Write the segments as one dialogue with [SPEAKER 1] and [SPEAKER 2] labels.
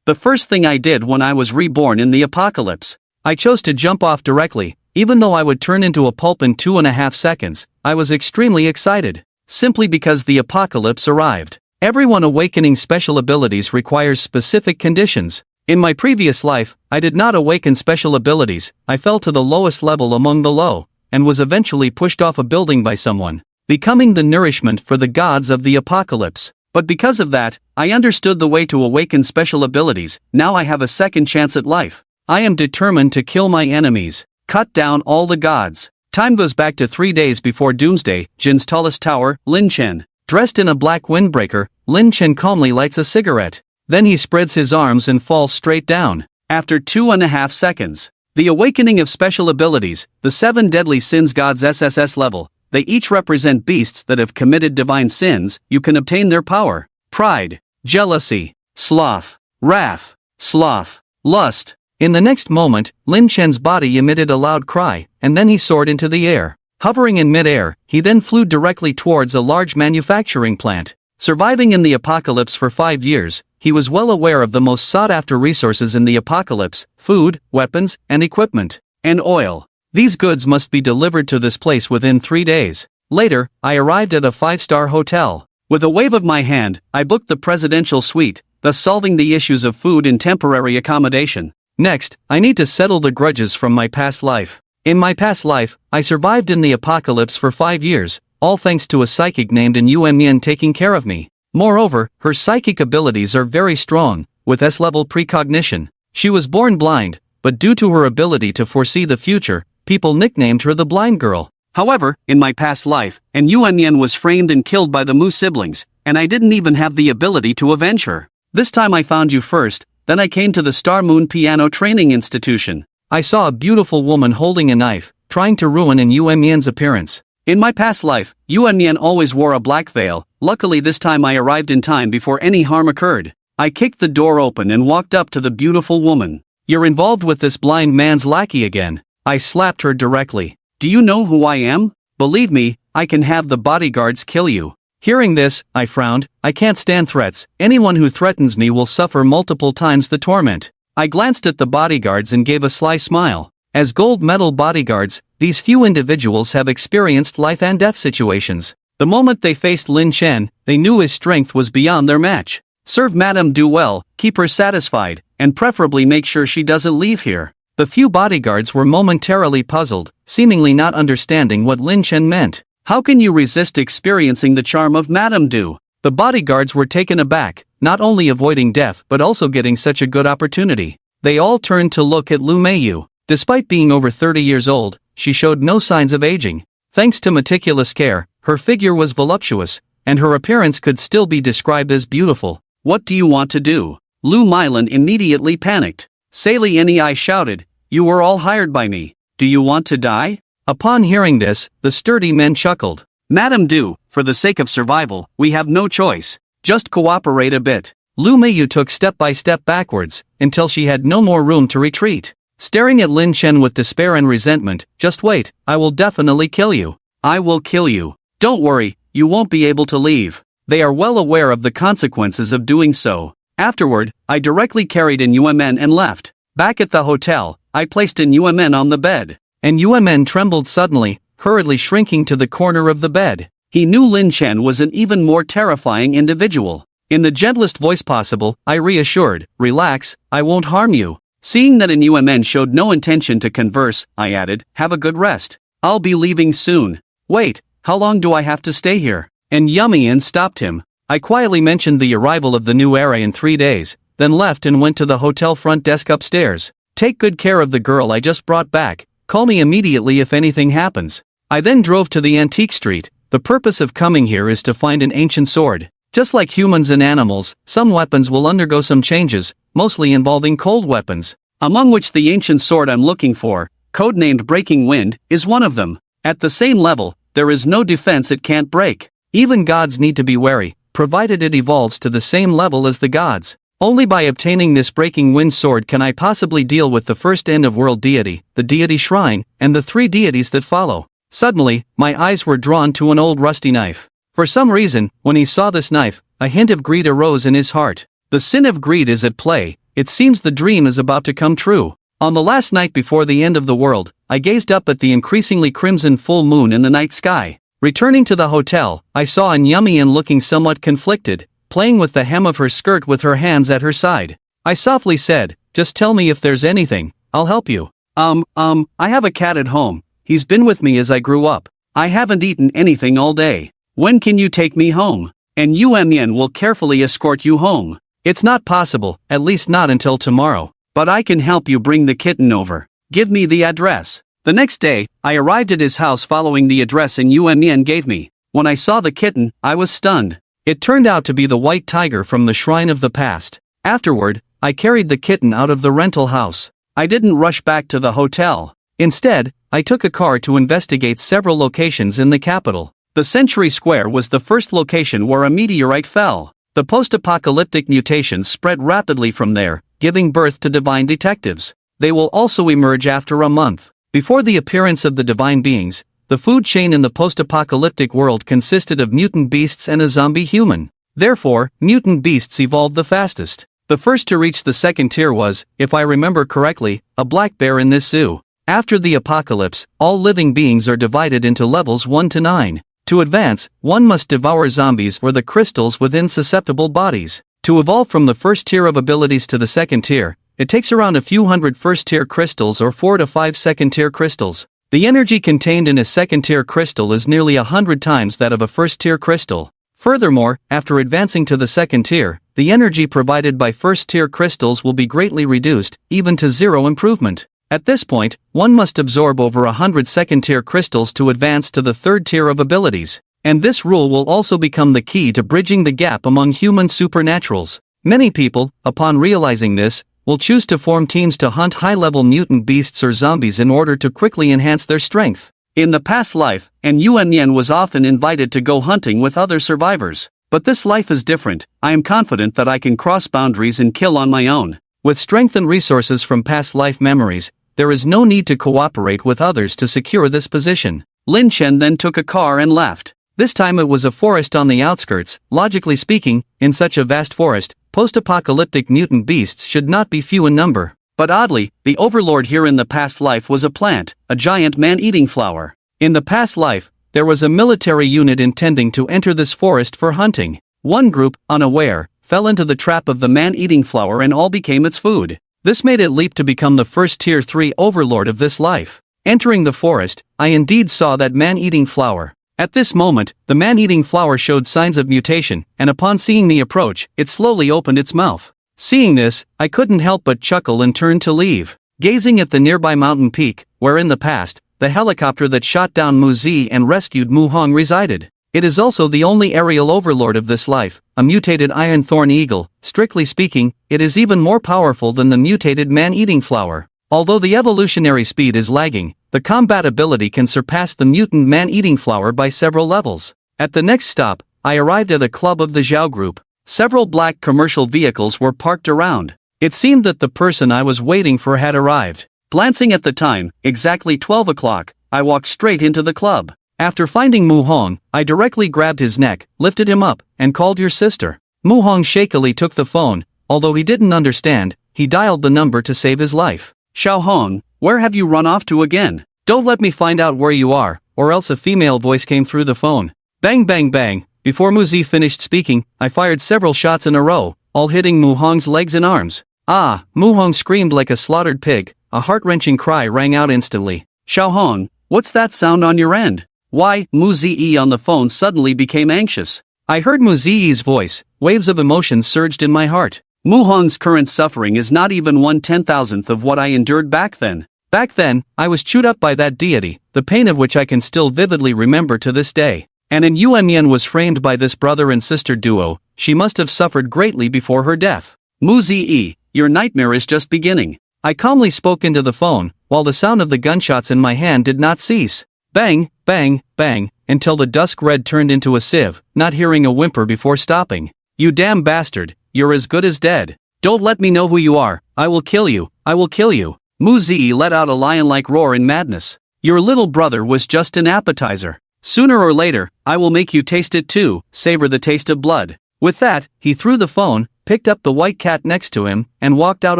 [SPEAKER 1] The first thing I did when I was reborn in the apocalypse. I chose to jump off directly, even though I would turn into a pulp in 2.5 seconds. I was extremely excited. Simply because the apocalypse arrived. Everyone awakening special abilities requires specific conditions. In my previous life, I did not awaken special abilities. I fell to the lowest level among the low, and was eventually pushed off a building by someone, becoming the nourishment for the gods of the apocalypse. But because of that, I understood the way to awaken special abilities. Now I have a second chance at life. I am determined to kill my enemies, cut down all the gods. Time goes back to 3 days before Doomsday. Jin's tallest tower, Lin Chen. Dressed in a black windbreaker, Lin Chen calmly lights a cigarette. Then he spreads his arms and falls straight down. After 2.5 seconds. The awakening of special abilities, the 7 deadly sins gods SSS level. They each represent beasts that have committed divine sins. You can obtain their power. Pride, jealousy, sloth, wrath, sloth, lust. In the next moment, Lin Chen's body emitted a loud cry, and then he soared into the air. Hovering in mid-air, he then flew directly towards a large manufacturing plant. Surviving in the apocalypse for 5 years, he was well aware of the most sought-after resources in the apocalypse: food, weapons, and equipment, and oil. These goods must be delivered to this place within 3 days. Later, I arrived at a 5-star hotel. With a wave of my hand, I booked the presidential suite, thus solving the issues of food and temporary accommodation. Next, I need to settle the grudges from my past life. In my past life, I survived in the apocalypse for 5 years, all thanks to a psychic named Yuan Mian taking care of me. Moreover, her psychic abilities are very strong, with S-level precognition. She was born blind, but due to her ability to foresee the future, people nicknamed her the blind girl. However, in my past life, Yuan Mian was framed and killed by the Mu siblings, and I didn't even have the ability to avenge her. This time I found you first. Then I came to the Star Moon Piano Training Institution. I saw a beautiful woman holding a knife, trying to ruin Yuan Mian's appearance. In my past life, Yuan Mian always wore a black veil. Luckily this time I arrived in time before any harm occurred. I kicked the door open and walked up to the beautiful woman. "You're involved with this blind man's lackey again." I slapped her directly. "Do you know who I am? Believe me, I can have the bodyguards kill you." Hearing this, I frowned. I can't stand threats. Anyone who threatens me will suffer multiple times the torment. I glanced at the bodyguards and gave a sly smile. As gold medal bodyguards, these few individuals have experienced life and death situations. The moment they faced Lin Chen, they knew his strength was beyond their match. Serve Madame Du well, keep her satisfied, and preferably make sure she doesn't leave here. The few bodyguards were momentarily puzzled, seemingly not understanding what Lin Chen meant. How can you resist experiencing the charm of Madame Du? The bodyguards were taken aback, not only avoiding death but also getting such a good opportunity. They all turned to look at Lu Meiyu. Despite being over 30 years old, she showed no signs of aging. Thanks to meticulous care, her figure was voluptuous, and her appearance could still be described as beautiful. "What do you want to do?" Lu Meilan immediately panicked. Saili Nei shouted, "You were all hired by me. Do you want to die?" Upon hearing this, the sturdy men chuckled. "Madame Du, for the sake of survival, we have no choice. Just cooperate a bit." Lu Meiyu took step by step backwards, until she had no more room to retreat. Staring at Lin Chen with despair and resentment, "Just wait, I will definitely kill you. I will kill you. Don't worry, you won't be able to leave." They are well aware of the consequences of doing so. Afterward, I directly carried Yuan Mian and left. Back at the hotel, I placed Yuan Mian on the bed. Yuan Mian trembled suddenly, hurriedly shrinking to the corner of the bed. He knew Lin Chen was an even more terrifying individual. In the gentlest voice possible, I reassured, "Relax, I won't harm you." Seeing that Yuan Mian showed no intention to converse, I added, "Have a good rest. I'll be leaving soon." "Wait, how long do I have to stay here?" Yuan stopped him. I quietly mentioned the arrival of the new era in 3 days, then left and went to the hotel front desk upstairs. "Take good care of the girl I just brought back. Call me immediately if anything happens." I then drove to the antique street. The purpose of coming here is to find an ancient sword. Just like humans and animals, some weapons will undergo some changes, mostly involving cold weapons, among which the ancient sword I'm looking for, codenamed Breaking Wind, is one of them. At the same level, there is no defense it can't break. Even gods need to be wary, provided it evolves to the same level as the gods. Only by obtaining this Breaking Wind sword can I possibly deal with the first end-of-world deity, the deity shrine, and the 3 deities that follow. Suddenly, my eyes were drawn to an old rusty knife. For some reason, when he saw this knife, a hint of greed arose in his heart. The sin of greed is at play. it seems the dream is about to come true. On the last night before the end of the world, I gazed up at the increasingly crimson full moon in the night sky. Returning to the hotel, I saw Nyumian looking somewhat conflicted, playing with the hem of her skirt with her hands at her side. I softly said, "Just tell me if there's anything, I'll help you." I have a cat at home. He's been with me as I grew up. I haven't eaten anything all day. When can you take me home? And Yuan will carefully escort you home. It's not possible, at least not until tomorrow. But I can help you bring the kitten over. Give me the address. The next day, I arrived at his house following the address Yuan gave me. When I saw the kitten, I was stunned. It turned out to be the white tiger from the Shrine of the Past. Afterward, I carried the kitten out of the rental house. I didn't rush back to the hotel. Instead, I took a car to investigate several locations in the capital. The Century Square was the first location where a meteorite fell. The post-apocalyptic mutations spread rapidly from there, giving birth to divine detectives. They will also emerge after a month. Before the appearance of the divine beings, the food chain in the post-apocalyptic world consisted of mutant beasts and a zombie human. Therefore, mutant beasts evolved the fastest. The first to reach the second tier was, if I remember correctly, a black bear in this zoo. After the apocalypse, all living beings are divided into levels 1 to 9. To advance, one must devour zombies or the crystals within susceptible bodies. To evolve from the first tier of abilities to the second tier, it takes around a few hundred first-tier crystals or 4 to 5 second-tier crystals. The energy contained in a second-tier crystal is nearly 100 times that of a first-tier crystal. Furthermore, after advancing to the second tier, the energy provided by first-tier crystals will be greatly reduced, even to zero improvement. At this point, one must absorb over 100 second-tier crystals to advance to the third tier of abilities. And this rule will also become the key to bridging the gap among human supernaturals. Many people, upon realizing this, will choose to form teams to hunt high-level mutant beasts or zombies in order to quickly enhance their strength. In the past life, Yuan was often invited to go hunting with other survivors. But this life is different. I am confident that I can cross boundaries and kill on my own. With strength and resources from past life memories, there is no need to cooperate with others to secure this position. Lin Chen then took a car and left. This time it was a forest on the outskirts. Logically speaking, in such a vast forest, post-apocalyptic mutant beasts should not be few in number. But oddly, the overlord here in the past life was a plant, a giant man-eating flower. In the past life, there was a military unit intending to enter this forest for hunting. One group, unaware, fell into the trap of the man-eating flower and all became its food. This made it leap to become the first tier 3 overlord of this life. Entering the forest, I indeed saw that man-eating flower. At this moment, the man-eating flower showed signs of mutation, and upon seeing me approach, it slowly opened its mouth. Seeing this, I couldn't help but chuckle and turn to leave. Gazing at the nearby mountain peak, where in the past, the helicopter that shot down Mu Zi and rescued Mu Hong resided. It is also the only aerial overlord of this life, a mutated iron thorn eagle. Strictly speaking, it is even more powerful than the mutated man-eating flower. Although the evolutionary speed is lagging, the combat ability can surpass the mutant man-eating flower by several levels. At the next stop, I arrived at a club of the Zhao group. Several black commercial vehicles were parked around. It seemed that the person I was waiting for had arrived. Glancing at the time, exactly 12 o'clock, I walked straight into the club. After finding Mu Hong, I directly grabbed his neck, lifted him up, and called your sister. Mu Hong shakily took the phone. Although he didn't understand, he dialed the number to save his life. Xiao Hong, where have you run off to again? Don't let me find out where you are, or else a female voice came through the phone. Bang bang bang. Before Mu Zi finished speaking, I fired several shots in a row, all hitting Mu Hong's legs and arms. Ah! Mu Hong screamed like a slaughtered pig. A heart-wrenching cry rang out instantly. Xiao Hong, what's that sound on your end? Why? Mu Zi on the phone suddenly became anxious. I heard Mu Zi's voice. Waves of emotion surged in my heart. Mu Hong's current suffering is not even 1/10,000th of what I endured back then. Back then, I was chewed up by that deity, the pain of which I can still vividly remember to this day. And in Yuan was framed by this brother and sister duo. She must have suffered greatly before her death. Mu Zi, your nightmare is just beginning. I calmly spoke into the phone, while the sound of the gunshots in my hand did not cease. Bang, bang, bang, until the dusk red turned into a sieve, not hearing a whimper before stopping. You damn bastard, you're as good as dead. Don't let me know who you are. I will kill you, I will kill you. Mu Zi let out a lion-like roar in madness. Your little brother was just an appetizer. Sooner or later, I will make you taste it too, savor the taste of blood. With that, he threw the phone, picked up the white cat next to him, and walked out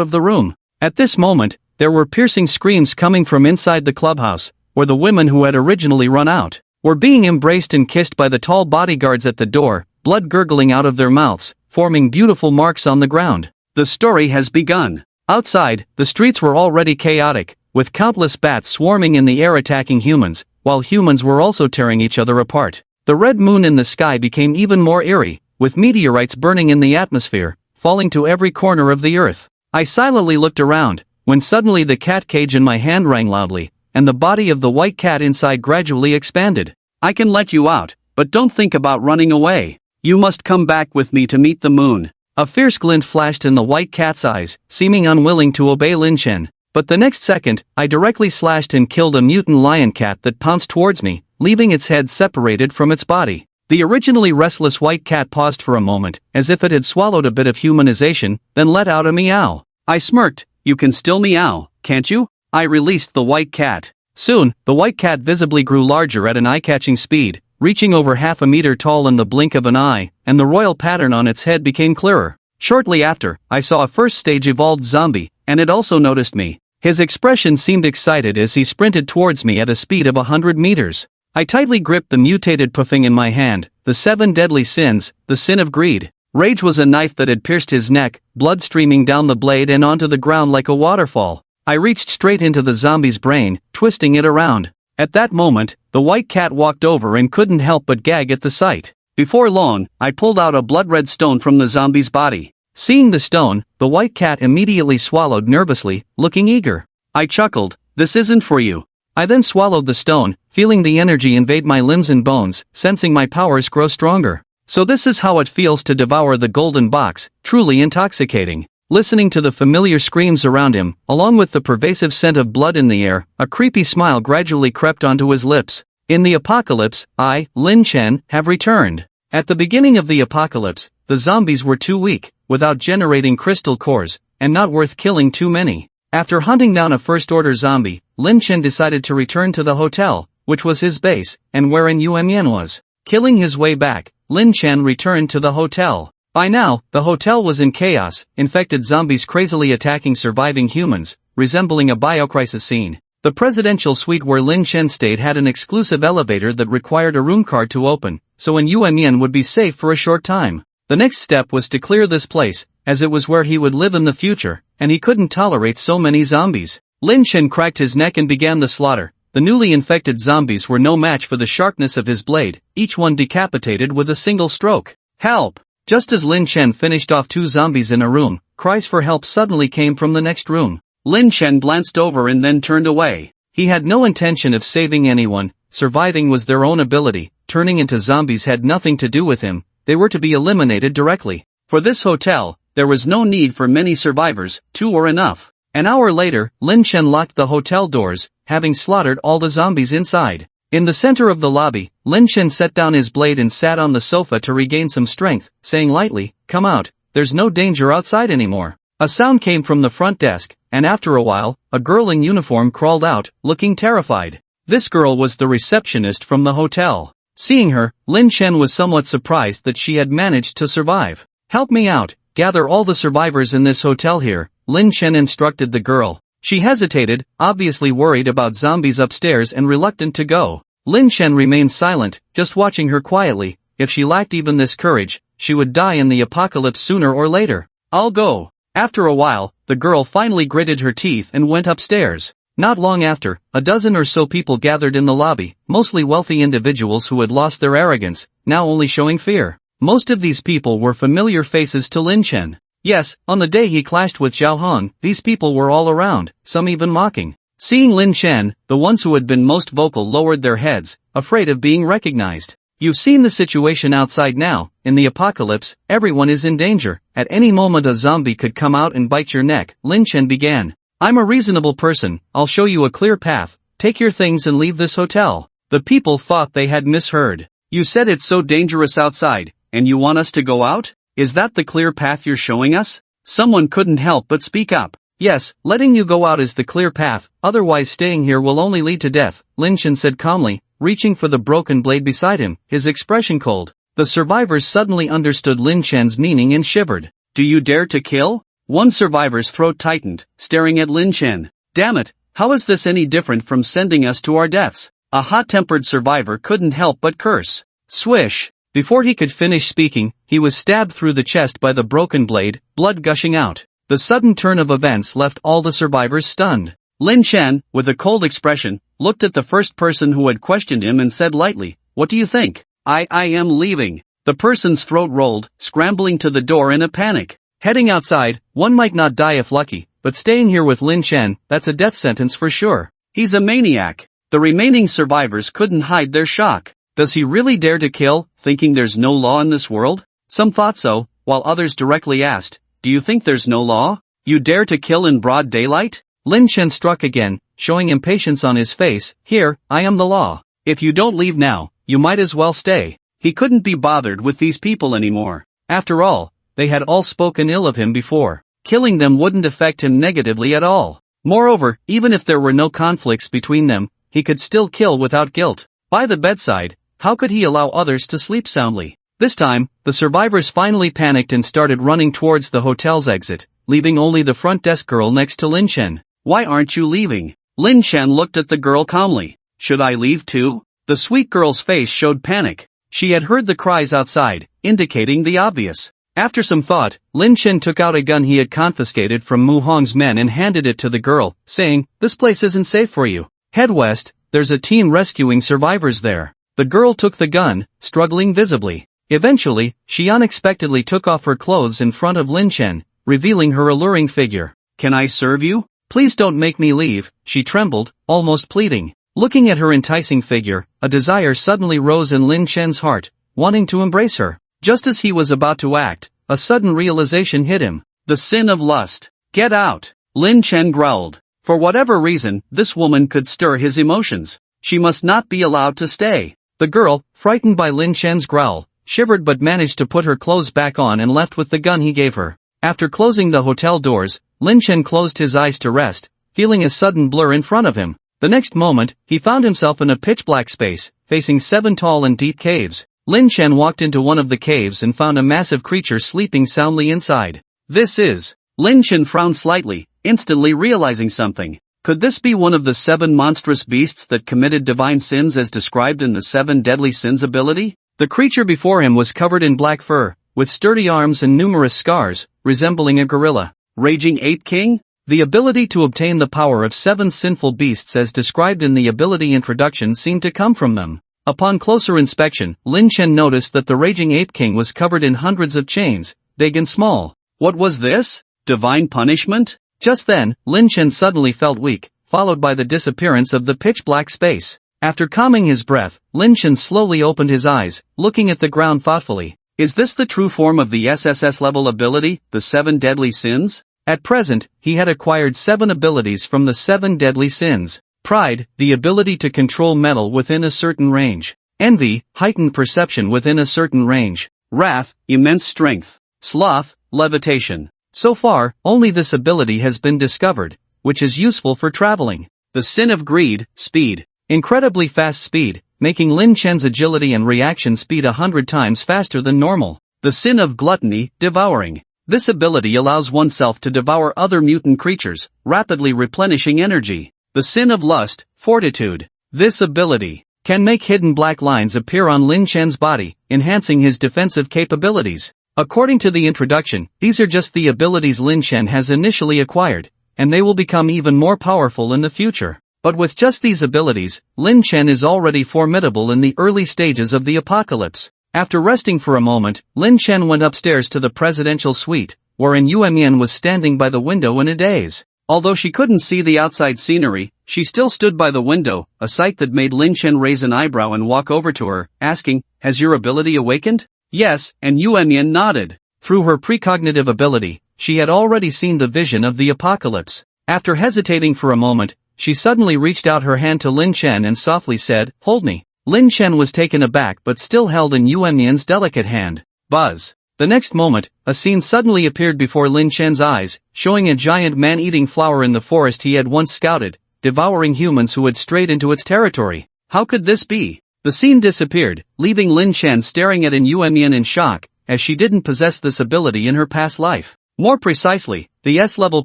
[SPEAKER 1] of the room. At this moment, there were piercing screams coming from inside the clubhouse, where the women who had originally run out were being embraced and kissed by the tall bodyguards at the door, blood gurgling out of their mouths, forming beautiful marks on the ground. The story has begun. Outside, the streets were already chaotic, with countless bats swarming in the air attacking humans, while humans were also tearing each other apart. The red moon in the sky became even more eerie, with meteorites burning in the atmosphere, falling to every corner of the earth. I silently looked around, when suddenly the cat cage in my hand rang loudly, and the body of the white cat inside gradually expanded. I can let you out, but don't think about running away. You must come back with me to meet the moon. A fierce glint flashed in the white cat's eyes, seeming unwilling to obey Lin Chen. But the next second, I directly slashed and killed a mutant lion cat that pounced towards me, leaving its head separated from its body. The originally restless white cat paused for a moment, as if it had swallowed a bit of humanization, then let out a meow. I smirked. You can still meow, can't you? I released the white cat. Soon, the white cat visibly grew larger at an eye-catching speed, reaching over half a meter tall in the blink of an eye, and the royal pattern on its head became clearer. Shortly after, I saw a first-stage evolved zombie, and it also noticed me. His expression seemed excited as he sprinted towards me at a speed of 100 meters. I tightly gripped the mutated puffing in my hand, the 7 deadly sins, the sin of greed. Rage was a knife that had pierced his neck, blood streaming down the blade and onto the ground like a waterfall. I reached straight into the zombie's brain, twisting it around. At that moment, the white cat walked over and couldn't help but gag at the sight. Before long, I pulled out a blood-red stone from the zombie's body. Seeing the stone, the white cat immediately swallowed nervously, looking eager. I chuckled, "This isn't for you." I then swallowed the stone, feeling the energy invade my limbs and bones, sensing my powers grow stronger. So this is how it feels to devour the golden box, truly intoxicating. Listening to the familiar screams around him, along with the pervasive scent of blood in the air, a creepy smile gradually crept onto his lips. In the apocalypse, I, Lin Chen, have returned. At the beginning of the apocalypse, the zombies were too weak, without generating crystal cores, and not worth killing too many. After hunting down a first-order zombie, Lin Chen decided to return to the hotel, which was his base, and wherein Yuan was. Killing his way back, Lin Chen returned to the hotel. By now, the hotel was in chaos, infected zombies crazily attacking surviving humans, resembling a biocrisis scene. The presidential suite where Lin Chen stayed had an exclusive elevator that required a room card to open, so Yuan would be safe for a short time. The next step was to clear this place, as it was where he would live in the future, and he couldn't tolerate so many zombies. Lin Chen cracked his neck and began the slaughter. The newly infected zombies were no match for the sharpness of his blade, each one decapitated with a single stroke. Help! Just as Lin Chen finished off 2 zombies in a room, cries for help suddenly came from the next room. Lin Chen glanced over and then turned away. He had no intention of saving anyone, surviving was their own ability, turning into zombies had nothing to do with him, they were to be eliminated directly. For this hotel, there was no need for many survivors, 2 were enough. An hour later, Lin Chen locked the hotel doors, having slaughtered all the zombies inside. In the center of the lobby, Lin Chen set down his blade and sat on the sofa to regain some strength, saying lightly, "Come out, there's no danger outside anymore." A sound came from the front desk, and after a while, a girl in uniform crawled out, looking terrified. This girl was the receptionist from the hotel. Seeing her, Lin Chen was somewhat surprised that she had managed to survive. "Help me out, gather all the survivors in this hotel here," Lin Chen instructed the girl. She hesitated, obviously worried about zombies upstairs and reluctant to go. Lin Chen remained silent, just watching her quietly. If she lacked even this courage, she would die in the apocalypse sooner or later. "I'll go." After a while, the girl finally gritted her teeth and went upstairs. Not long after, a dozen or so people gathered in the lobby, mostly wealthy individuals who had lost their arrogance, now only showing fear. Most of these people were familiar faces to Lin Chen. Yes, on the day he clashed with Zhao Hong, these people were all around, some even mocking. Seeing Lin Chen, the ones who had been most vocal lowered their heads, afraid of being recognized. You've seen the situation outside now. In the apocalypse, everyone is in danger. At any moment a zombie could come out and bite your neck, Lin Chen began. "I'm a reasonable person, I'll show you a clear path. Take your things and leave this hotel." The people thought they had misheard. "You said it's so dangerous outside, and you want us to go out? Is that the clear path you're showing us?" Someone couldn't help but speak up. "Yes, letting you go out is the clear path, otherwise staying here will only lead to death," Lin Chen said calmly, reaching for the broken blade beside him, his expression cold. The survivors suddenly understood Lin Chen's meaning and shivered. Do you dare to kill? One survivor's throat tightened, staring at Lin Chen. Damn it, how is this any different from sending us to our deaths? A hot-tempered survivor couldn't help but curse. Swish! Before he could finish speaking, he was stabbed through the chest by the broken blade, blood gushing out. The sudden turn of events left all the survivors stunned. Lin Chen, with a cold expression, looked at the first person who had questioned him and said lightly, "What do you think?" I am leaving." The person's throat rolled, scrambling to the door in a panic. Heading outside, one might not die if lucky, but staying here with Lin Chen, that's a death sentence for sure. He's a maniac. The remaining survivors couldn't hide their shock. Does he really dare to kill, thinking there's no law in this world? Some thought so, while others directly asked, "Do you think there's no law? You dare to kill in broad daylight?" Lin Chen struck again, showing impatience on his face. "Here, I am the law. If you don't leave now, you might as well stay." He couldn't be bothered with these people anymore. After all, they had all spoken ill of him before. Killing them wouldn't affect him negatively at all. Moreover, even if there were no conflicts between them, he could still kill without guilt. By the bedside, how could he allow others to sleep soundly? This time, the survivors finally panicked and started running towards the hotel's exit, leaving only the front desk girl next to Lin Chen. "Why aren't you leaving?" Lin Chen looked at the girl calmly. "Should I leave too?" The sweet girl's face showed panic. She had heard the cries outside, indicating the obvious. After some thought, Lin Chen took out a gun he had confiscated from Mu Hong's men and handed it to the girl, saying, "This place isn't safe for you. Head west, there's a team rescuing survivors there." The girl took the gun, struggling visibly. Eventually, she unexpectedly took off her clothes in front of Lin Chen, revealing her alluring figure. "Can I serve you? Please don't make me leave," she trembled, almost pleading. Looking at her enticing figure, a desire suddenly rose in Lin Chen's heart, wanting to embrace her. Just as he was about to act, a sudden realization hit him. The sin of lust. "Get out!" Lin Chen growled. For whatever reason, this woman could stir his emotions. She must not be allowed to stay. The girl, frightened by Lin Chen's growl, shivered but managed to put her clothes back on and left with the gun he gave her. After closing the hotel doors, Lin Chen closed his eyes to rest, feeling a sudden blur in front of him. The next moment, he found himself in a pitch-black space, facing 7 tall and deep caves. Lin Chen walked into one of the caves and found a massive creature sleeping soundly inside. "This is..." Lin Chen frowned slightly, instantly realizing something. Could this be one of the 7 monstrous beasts that committed divine sins as described in the 7 deadly sins ability? The creature before him was covered in black fur, with sturdy arms and numerous scars, resembling a gorilla. Raging Ape King? The ability to obtain the power of 7 sinful beasts as described in the ability introduction seemed to come from them. Upon closer inspection, Lin Chen noticed that the Raging Ape King was covered in hundreds of chains, big and small. What was this? Divine punishment? Just then, Lin Chen suddenly felt weak, followed by the disappearance of the pitch-black space. After calming his breath, Lin Chen slowly opened his eyes, looking at the ground thoughtfully. Is this the true form of the SSS level ability, the 7 deadly sins? At present, he had acquired 7 abilities from the 7 deadly sins. Pride, the ability to control metal within a certain range. Envy, heightened perception within a certain range. Wrath, immense strength. Sloth, levitation. So far, only this ability has been discovered, which is useful for traveling. The sin of greed, speed. Incredibly fast speed, making Lin Chen's agility and reaction speed 100 times faster than normal. The sin of gluttony, devouring. This ability allows oneself to devour other mutant creatures, rapidly replenishing energy. The sin of lust, fortitude. This ability can make hidden black lines appear on Lin Chen's body, enhancing his defensive capabilities. According to the introduction, these are just the abilities Lin Chen has initially acquired, and they will become even more powerful in the future. But with just these abilities, Lin Chen is already formidable in the early stages of the apocalypse. After resting for a moment, Lin Chen went upstairs to the presidential suite, wherein Yuemian was standing by the window in a daze. Although she couldn't see the outside scenery, she still stood by the window, a sight that made Lin Chen raise an eyebrow and walk over to her, asking, "Has your ability awakened?" "Yes," and Yuemian nodded. Through her precognitive ability, she had already seen the vision of the apocalypse. After hesitating for a moment, she suddenly reached out her hand to Lin Chen and softly said, "Hold me." Lin Chen was taken aback but still held in Yuemian's delicate hand. Buzz. The next moment, a scene suddenly appeared before Lin Chen's eyes, showing a giant man-eating flower in the forest he had once scouted, devouring humans who had strayed into its territory. How could this be? The scene disappeared, leaving Lin Chen staring at Yuemian in shock, as she didn't possess this ability in her past life. More precisely, the S-level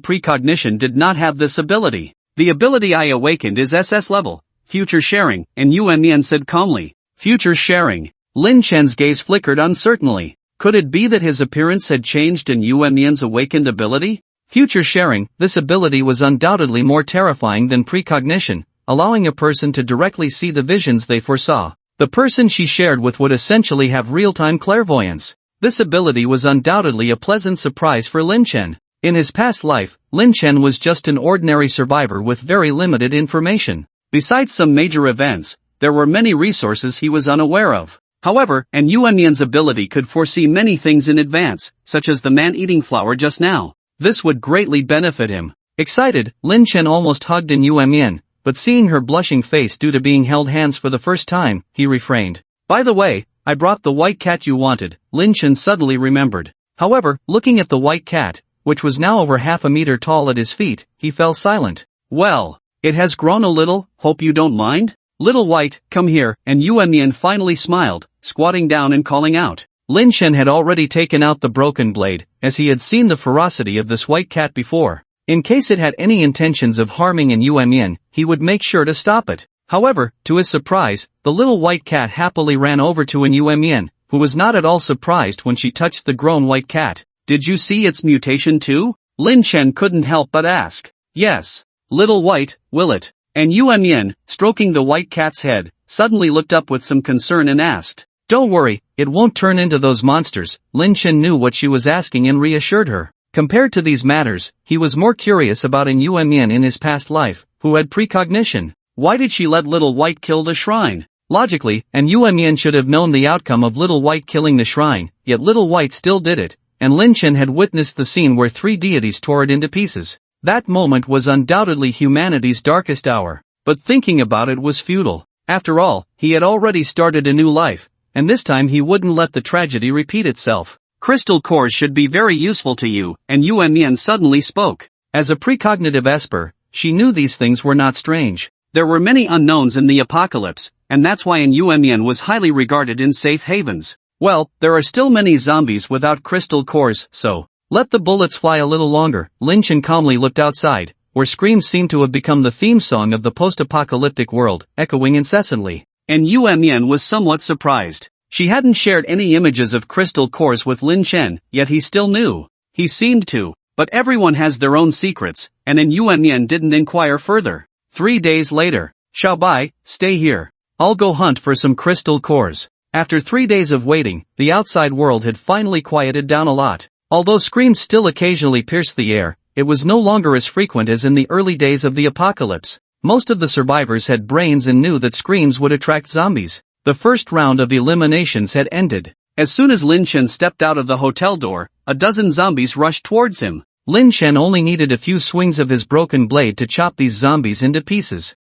[SPEAKER 1] precognition did not have this ability. The ability I awakened is SS level, future sharing, and Yuan Mian said calmly, future sharing. Lin Chen's gaze flickered uncertainly. Could it be that his appearance had changed in Yuan Mian's awakened ability? Future sharing, this ability was undoubtedly more terrifying than precognition, allowing a person to directly see the visions they foresaw. The person she shared with would essentially have real-time clairvoyance. This ability was undoubtedly a pleasant surprise for Lin Chen. In his past life, Lin Chen was just an ordinary survivor with very limited information. Besides some major events, there were many resources he was unaware of. However, and Yuan Mian's ability could foresee many things in advance, such as the man-eating flower just now. This would greatly benefit him. Excited, Lin Chen almost hugged in Yuan Mian, but seeing her blushing face due to being held hands for the first time, he refrained. By the way, I brought the white cat you wanted, Lin Chen suddenly remembered. However, looking at the white cat, which was now over half a meter tall at his feet, he fell silent. Well, it has grown a little, hope you don't mind? Little white, come here, and Yuan Mian finally smiled, squatting down and calling out. Lin Chen had already taken out the broken blade, as he had seen the ferocity of this white cat before. In case it had any intentions of harming Yuan Mian, he would make sure to stop it. However, to his surprise, the little white cat happily ran over to Yuan Mian, who was not at all surprised when she touched the grown white cat. Did you see its mutation too? Lin Chen couldn't help but ask. Yes. Little white, will it? And Yuan Mian, stroking the white cat's head, suddenly looked up with some concern and asked. Don't worry, it won't turn into those monsters. Lin Chen knew what she was asking and reassured her. Compared to these matters, he was more curious about Yuan Mian in his past life, who had precognition. Why did she let Little White kill the shrine? Logically, Yuan Mian should have known the outcome of Little White killing the shrine, yet Little White still did it, and Lin Chen had witnessed the scene where three deities tore it into pieces. That moment was undoubtedly humanity's darkest hour, but thinking about it was futile. After all, he had already started a new life, and this time he wouldn't let the tragedy repeat itself. Crystal cores should be very useful to you, and Yuan Mian suddenly spoke. As a precognitive esper, she knew these things were not strange. There were many unknowns in the apocalypse, and that's why Yuan Mian was highly regarded in safe havens. Well, there are still many zombies without crystal cores, so let the bullets fly a little longer. Lin Chen calmly looked outside, where screams seemed to have become the theme song of the post-apocalyptic world, echoing incessantly. And Yuan Mian was somewhat surprised. She hadn't shared any images of crystal cores with Lin Chen, yet he still knew. He seemed to. But everyone has their own secrets, and Yuan Mian didn't inquire further. 3 days later. Xiaobai, stay here. I'll go hunt for some crystal cores. After 3 days of waiting, the outside world had finally quieted down a lot. Although screams still occasionally pierced the air, it was no longer as frequent as in the early days of the apocalypse. Most of the survivors had brains and knew that screams would attract zombies. The first round of eliminations had ended. As soon as Lin Chen stepped out of the hotel door, a dozen zombies rushed towards him. Lin Chen only needed a few swings of his broken blade to chop these zombies into pieces.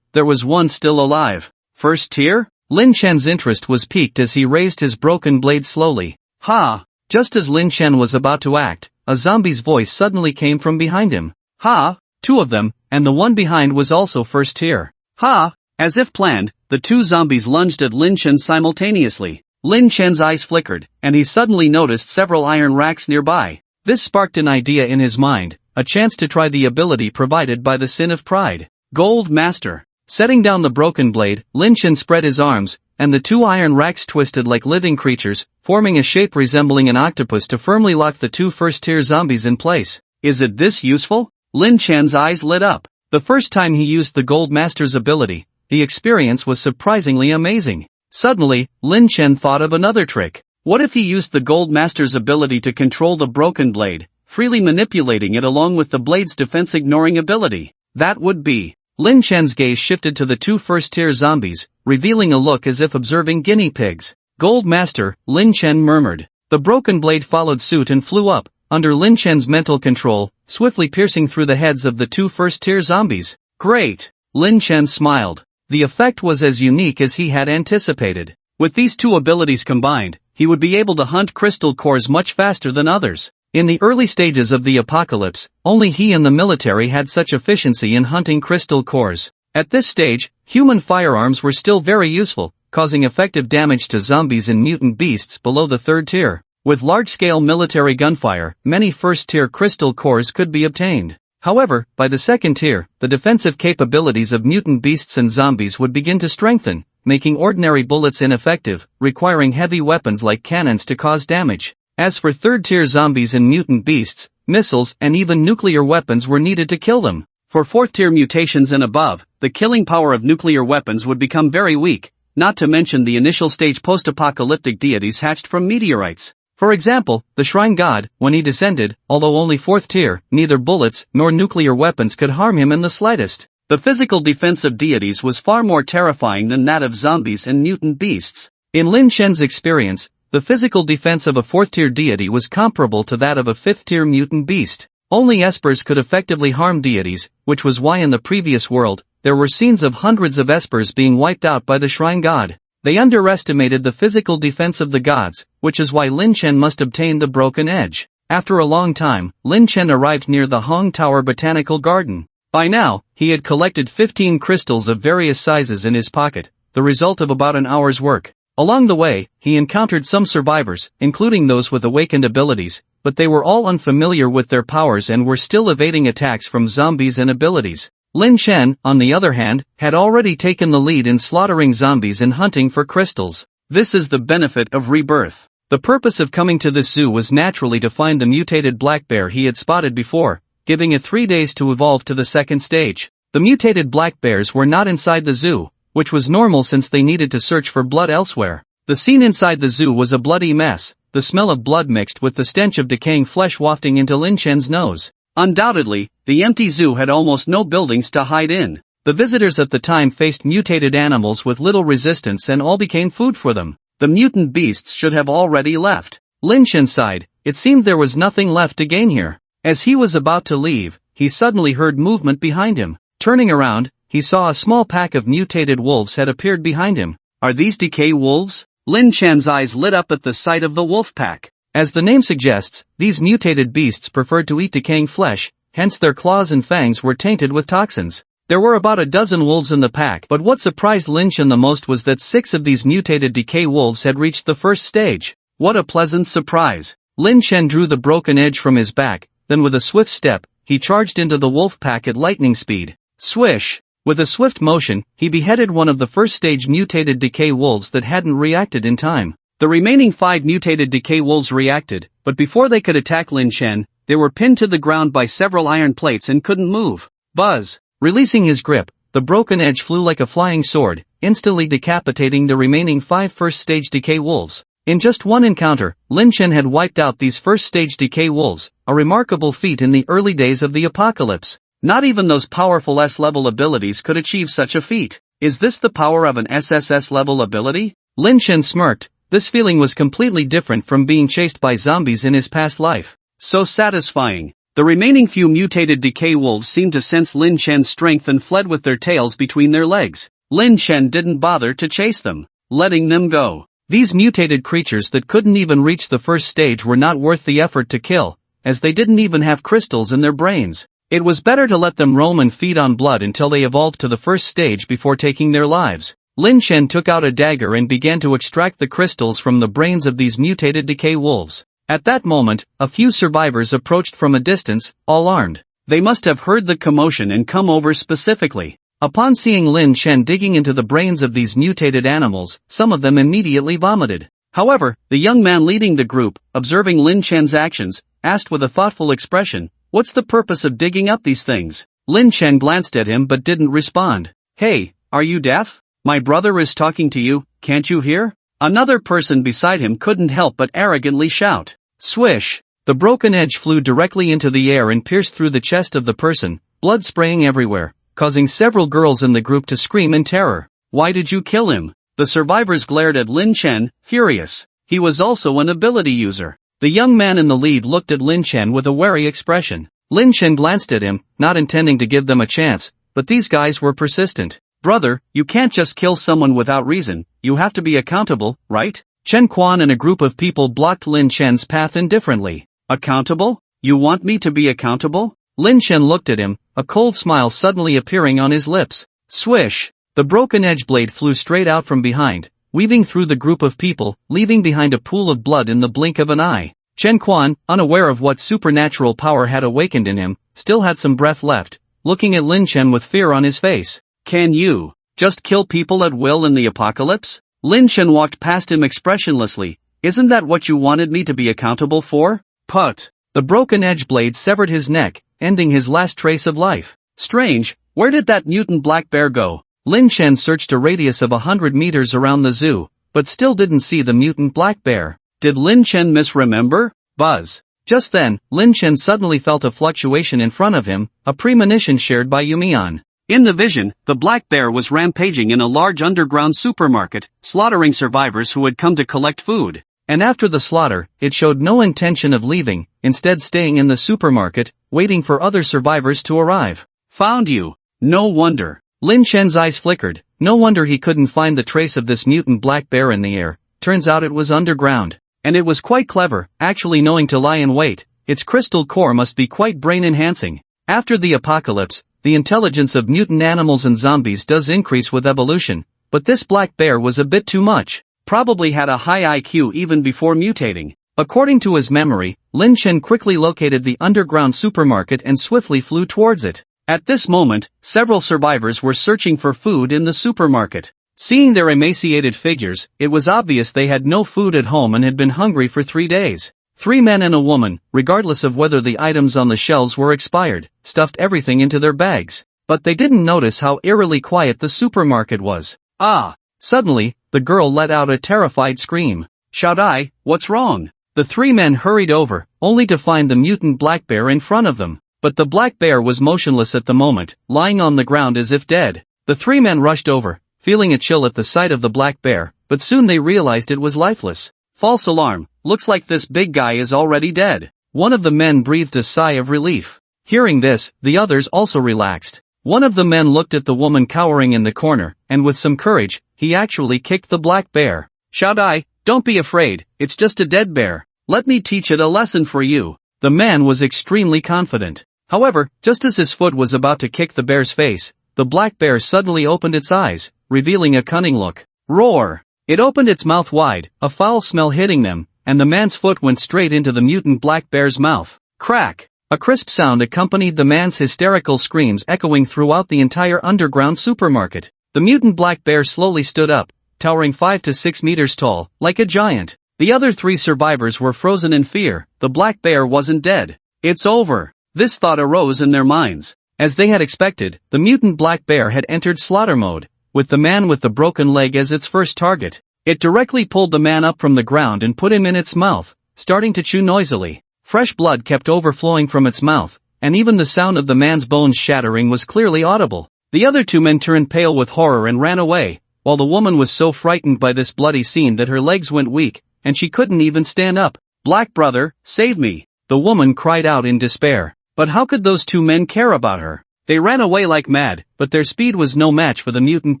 [SPEAKER 1] There was one still alive. First tier? Lin Chen's interest was piqued as he raised his broken blade slowly. Ha! Just as Lin Chen was about to act, a zombie's voice suddenly came from behind him. Ha! 2 of them, and the one behind was also first tier. Ha! As if planned, the 2 zombies lunged at Lin Chen simultaneously. Lin Chen's eyes flickered, and he suddenly noticed several iron racks nearby. This sparked an idea in his mind, a chance to try the ability provided by the Sin of Pride. Gold Master. Setting down the broken blade, Lin Chen spread his arms, and the 2 iron racks twisted like living creatures, forming a shape resembling an octopus to firmly lock the 2 first-tier zombies in place. Is it this useful? Lin Chen's eyes lit up. The first time he used the Gold Master's ability, the experience was surprisingly amazing. Suddenly, Lin Chen thought of another trick. What if he used the Gold Master's ability to control the broken blade, freely manipulating it along with the blade's defense-ignoring ability? That would be. Lin Chen's gaze shifted to the 2 first-tier zombies, revealing a look as if observing guinea pigs. Gold Master, Lin Chen murmured. The broken blade followed suit and flew up, under Lin Chen's mental control, swiftly piercing through the heads of the 2 first-tier zombies. Great! Lin Chen smiled. The effect was as unique as he had anticipated. With these 2 abilities combined, he would be able to hunt crystal cores much faster than others. In the early stages of the apocalypse, only he and the military had such efficiency in hunting crystal cores. At this stage, human firearms were still very useful, causing effective damage to zombies and mutant beasts below the 3rd tier. With large-scale military gunfire, many first-tier crystal cores could be obtained. However, by the second tier, the defensive capabilities of mutant beasts and zombies would begin to strengthen, making ordinary bullets ineffective, requiring heavy weapons like cannons to cause damage. As for third-tier zombies and mutant beasts, missiles and even nuclear weapons were needed to kill them. For fourth-tier mutations and above, the killing power of nuclear weapons would become very weak, not to mention the initial stage post-apocalyptic deities hatched from meteorites. For example, the Shrine God, when he descended, although only fourth tier, neither bullets nor nuclear weapons could harm him in the slightest. The physical defense of deities was far more terrifying than that of zombies and mutant beasts. In Lin Shen's experience, the physical defense of a fourth-tier deity was comparable to that of a fifth-tier mutant beast. Only espers could effectively harm deities, which was why in the previous world, there were scenes of hundreds of espers being wiped out by the Shrine God. They underestimated the physical defense of the gods, which is why Lin Chen must obtain the broken edge. After a long time, Lin Chen arrived near the Hong Tower Botanical Garden. By now, he had collected 15 crystals of various sizes in his pocket, the result of about an hour's work. Along the way, he encountered some survivors, including those with awakened abilities, but they were all unfamiliar with their powers and were still evading attacks from zombies and abilities. Lin Chen, on the other hand, had already taken the lead in slaughtering zombies and hunting for crystals. This is the benefit of rebirth. The purpose of coming to this zoo was naturally to find the mutated black bear he had spotted before, giving it 3 days to evolve to the second stage. The mutated black bears were not inside the zoo, which was normal since they needed to search for blood elsewhere. The scene inside the zoo was a bloody mess, the smell of blood mixed with the stench of decaying flesh wafting into Lin Chen's nose. Undoubtedly, the empty zoo had almost no buildings to hide in. The visitors at the time faced mutated animals with little resistance and all became food for them. The mutant beasts should have already left. Lin Chen sighed, it seemed there was nothing left to gain here. As he was about to leave, he suddenly heard movement behind him. Turning around, he saw a small pack of mutated wolves had appeared behind him. Are these decay wolves? Lin Chen's eyes lit up at the sight of the wolf pack. As the name suggests, these mutated beasts preferred to eat decaying flesh, hence their claws and fangs were tainted with toxins. There were about a dozen wolves in the pack, but what surprised Lin Chen the most was that 6 of these mutated decay wolves had reached the first stage. What a pleasant surprise! Lin Chen drew the broken edge from his back, then with a swift step, he charged into the wolf pack at lightning speed. Swish! With a swift motion, he beheaded one of the first stage mutated decay wolves that hadn't reacted in time. The remaining 5 mutated decay wolves reacted, but before they could attack Lin Chen, they were pinned to the ground by several iron plates and couldn't move. Buzz! Releasing his grip, the broken edge flew like a flying sword, instantly decapitating the remaining 5 first-stage decay wolves. In just one encounter, Lin Chen had wiped out these first-stage decay wolves, a remarkable feat in the early days of the apocalypse. Not even those powerful S-level abilities could achieve such a feat. Is this the power of an SSS-level ability? Lin Chen smirked. This feeling was completely different from being chased by zombies in his past life. So satisfying. The remaining few mutated decay wolves seemed to sense Lin Chen's strength and fled with their tails between their legs. Lin Chen didn't bother to chase them, letting them go. These mutated creatures that couldn't even reach the first stage were not worth the effort to kill, as they didn't even have crystals in their brains. It was better to let them roam and feed on blood until they evolved to the first stage before taking their lives. Lin Chen took out a dagger and began to extract the crystals from the brains of these mutated decay wolves. At that moment, a few survivors approached from a distance, all armed. They must have heard the commotion and come over specifically. Upon seeing Lin Chen digging into the brains of these mutated animals, some of them immediately vomited. However, the young man leading the group, observing Lin Chen's actions, asked with a thoughtful expression, "What's the purpose of digging up these things?" Lin Chen glanced at him but didn't respond. "Hey, are you deaf? My brother is talking to you, can't you hear?" Another person beside him couldn't help but arrogantly shout. Swish! The broken edge flew directly into the air and pierced through the chest of the person, blood spraying everywhere, causing several girls in the group to scream in terror. "Why did you kill him?" The survivors glared at Lin Chen, furious. He was also an ability user. The young man in the lead looked at Lin Chen with a wary expression. Lin Chen glanced at him, not intending to give them a chance, but these guys were persistent. "Brother, you can't just kill someone without reason, you have to be accountable, right?" Chen Quan and a group of people blocked Lin Chen's path indifferently. "Accountable? You want me to be accountable?" Lin Chen looked at him, a cold smile suddenly appearing on his lips. Swish! The broken edge blade flew straight out from behind, weaving through the group of people, leaving behind a pool of blood in the blink of an eye. Chen Quan, unaware of what supernatural power had awakened in him, still had some breath left, looking at Lin Chen with fear on his face. Can you just kill people at will in the apocalypse? Lin Chen walked past him expressionlessly. Isn't that what you wanted me to be accountable for? Put. The broken edge blade severed his neck, ending his last trace of life. Strange, where did that mutant black bear go? Lin Chen searched a radius of 100 meters around the zoo, but still didn't see the mutant black bear. Did Lin Chen misremember? Buzz. Just then, Lin Chen suddenly felt a fluctuation in front of him, a premonition shared by Yumian. In the vision, the black bear was rampaging in a large underground supermarket, slaughtering survivors who had come to collect food. And after the slaughter, it showed no intention of leaving, instead staying in the supermarket, waiting for other survivors to arrive. Found you. No wonder. Lin Chen's eyes flickered. No wonder he couldn't find the trace of this mutant black bear in the air. Turns out it was underground. And it was quite clever, actually knowing to lie in wait. Its crystal core must be quite brain-enhancing. After the apocalypse, the intelligence of mutant animals and zombies does increase with evolution, but this black bear was a bit too much. Probably had a high IQ even before mutating. According to his memory, Lin Chen quickly located the underground supermarket and swiftly flew towards it. At this moment, several survivors were searching for food in the supermarket. Seeing their emaciated figures, it was obvious they had no food at home and had been hungry for 3 days. 3 men and a woman, regardless of whether the items on the shelves were expired, stuffed everything into their bags. But they didn't notice how eerily quiet the supermarket was. Ah! Suddenly, the girl let out a terrified scream. Xiaodai, what's wrong? The 3 men hurried over, only to find the mutant black bear in front of them. But the black bear was motionless at the moment, lying on the ground as if dead. The 3 men rushed over, feeling a chill at the sight of the black bear, but soon they realized it was lifeless. False alarm, looks like this big guy is already dead. One of the men breathed a sigh of relief. Hearing this, the others also relaxed. One of the men looked at the woman cowering in the corner, and with some courage, he actually kicked the black bear. Xiaodai, don't be afraid, it's just a dead bear. Let me teach it a lesson for you. The man was extremely confident. However, just as his foot was about to kick the bear's face, the black bear suddenly opened its eyes, revealing a cunning look. Roar! It opened its mouth wide, a foul smell hitting them, and the man's foot went straight into the mutant black bear's mouth. Crack! A crisp sound accompanied the man's hysterical screams echoing throughout the entire underground supermarket. The mutant black bear slowly stood up, towering 5 to 6 meters tall, like a giant. The other 3 survivors were frozen in fear. The black bear wasn't dead. It's over. This thought arose in their minds. As they had expected, the mutant black bear had entered slaughter mode, with the man with the broken leg as its first target. It directly pulled the man up from the ground and put him in its mouth, starting to chew noisily. Fresh blood kept overflowing from its mouth, and even the sound of the man's bones shattering was clearly audible. The other 2 men turned pale with horror and ran away, while the woman was so frightened by this bloody scene that her legs went weak, and she couldn't even stand up. Black brother, save me! The woman cried out in despair. But how could those 2 men care about her? They ran away like mad, but their speed was no match for the mutant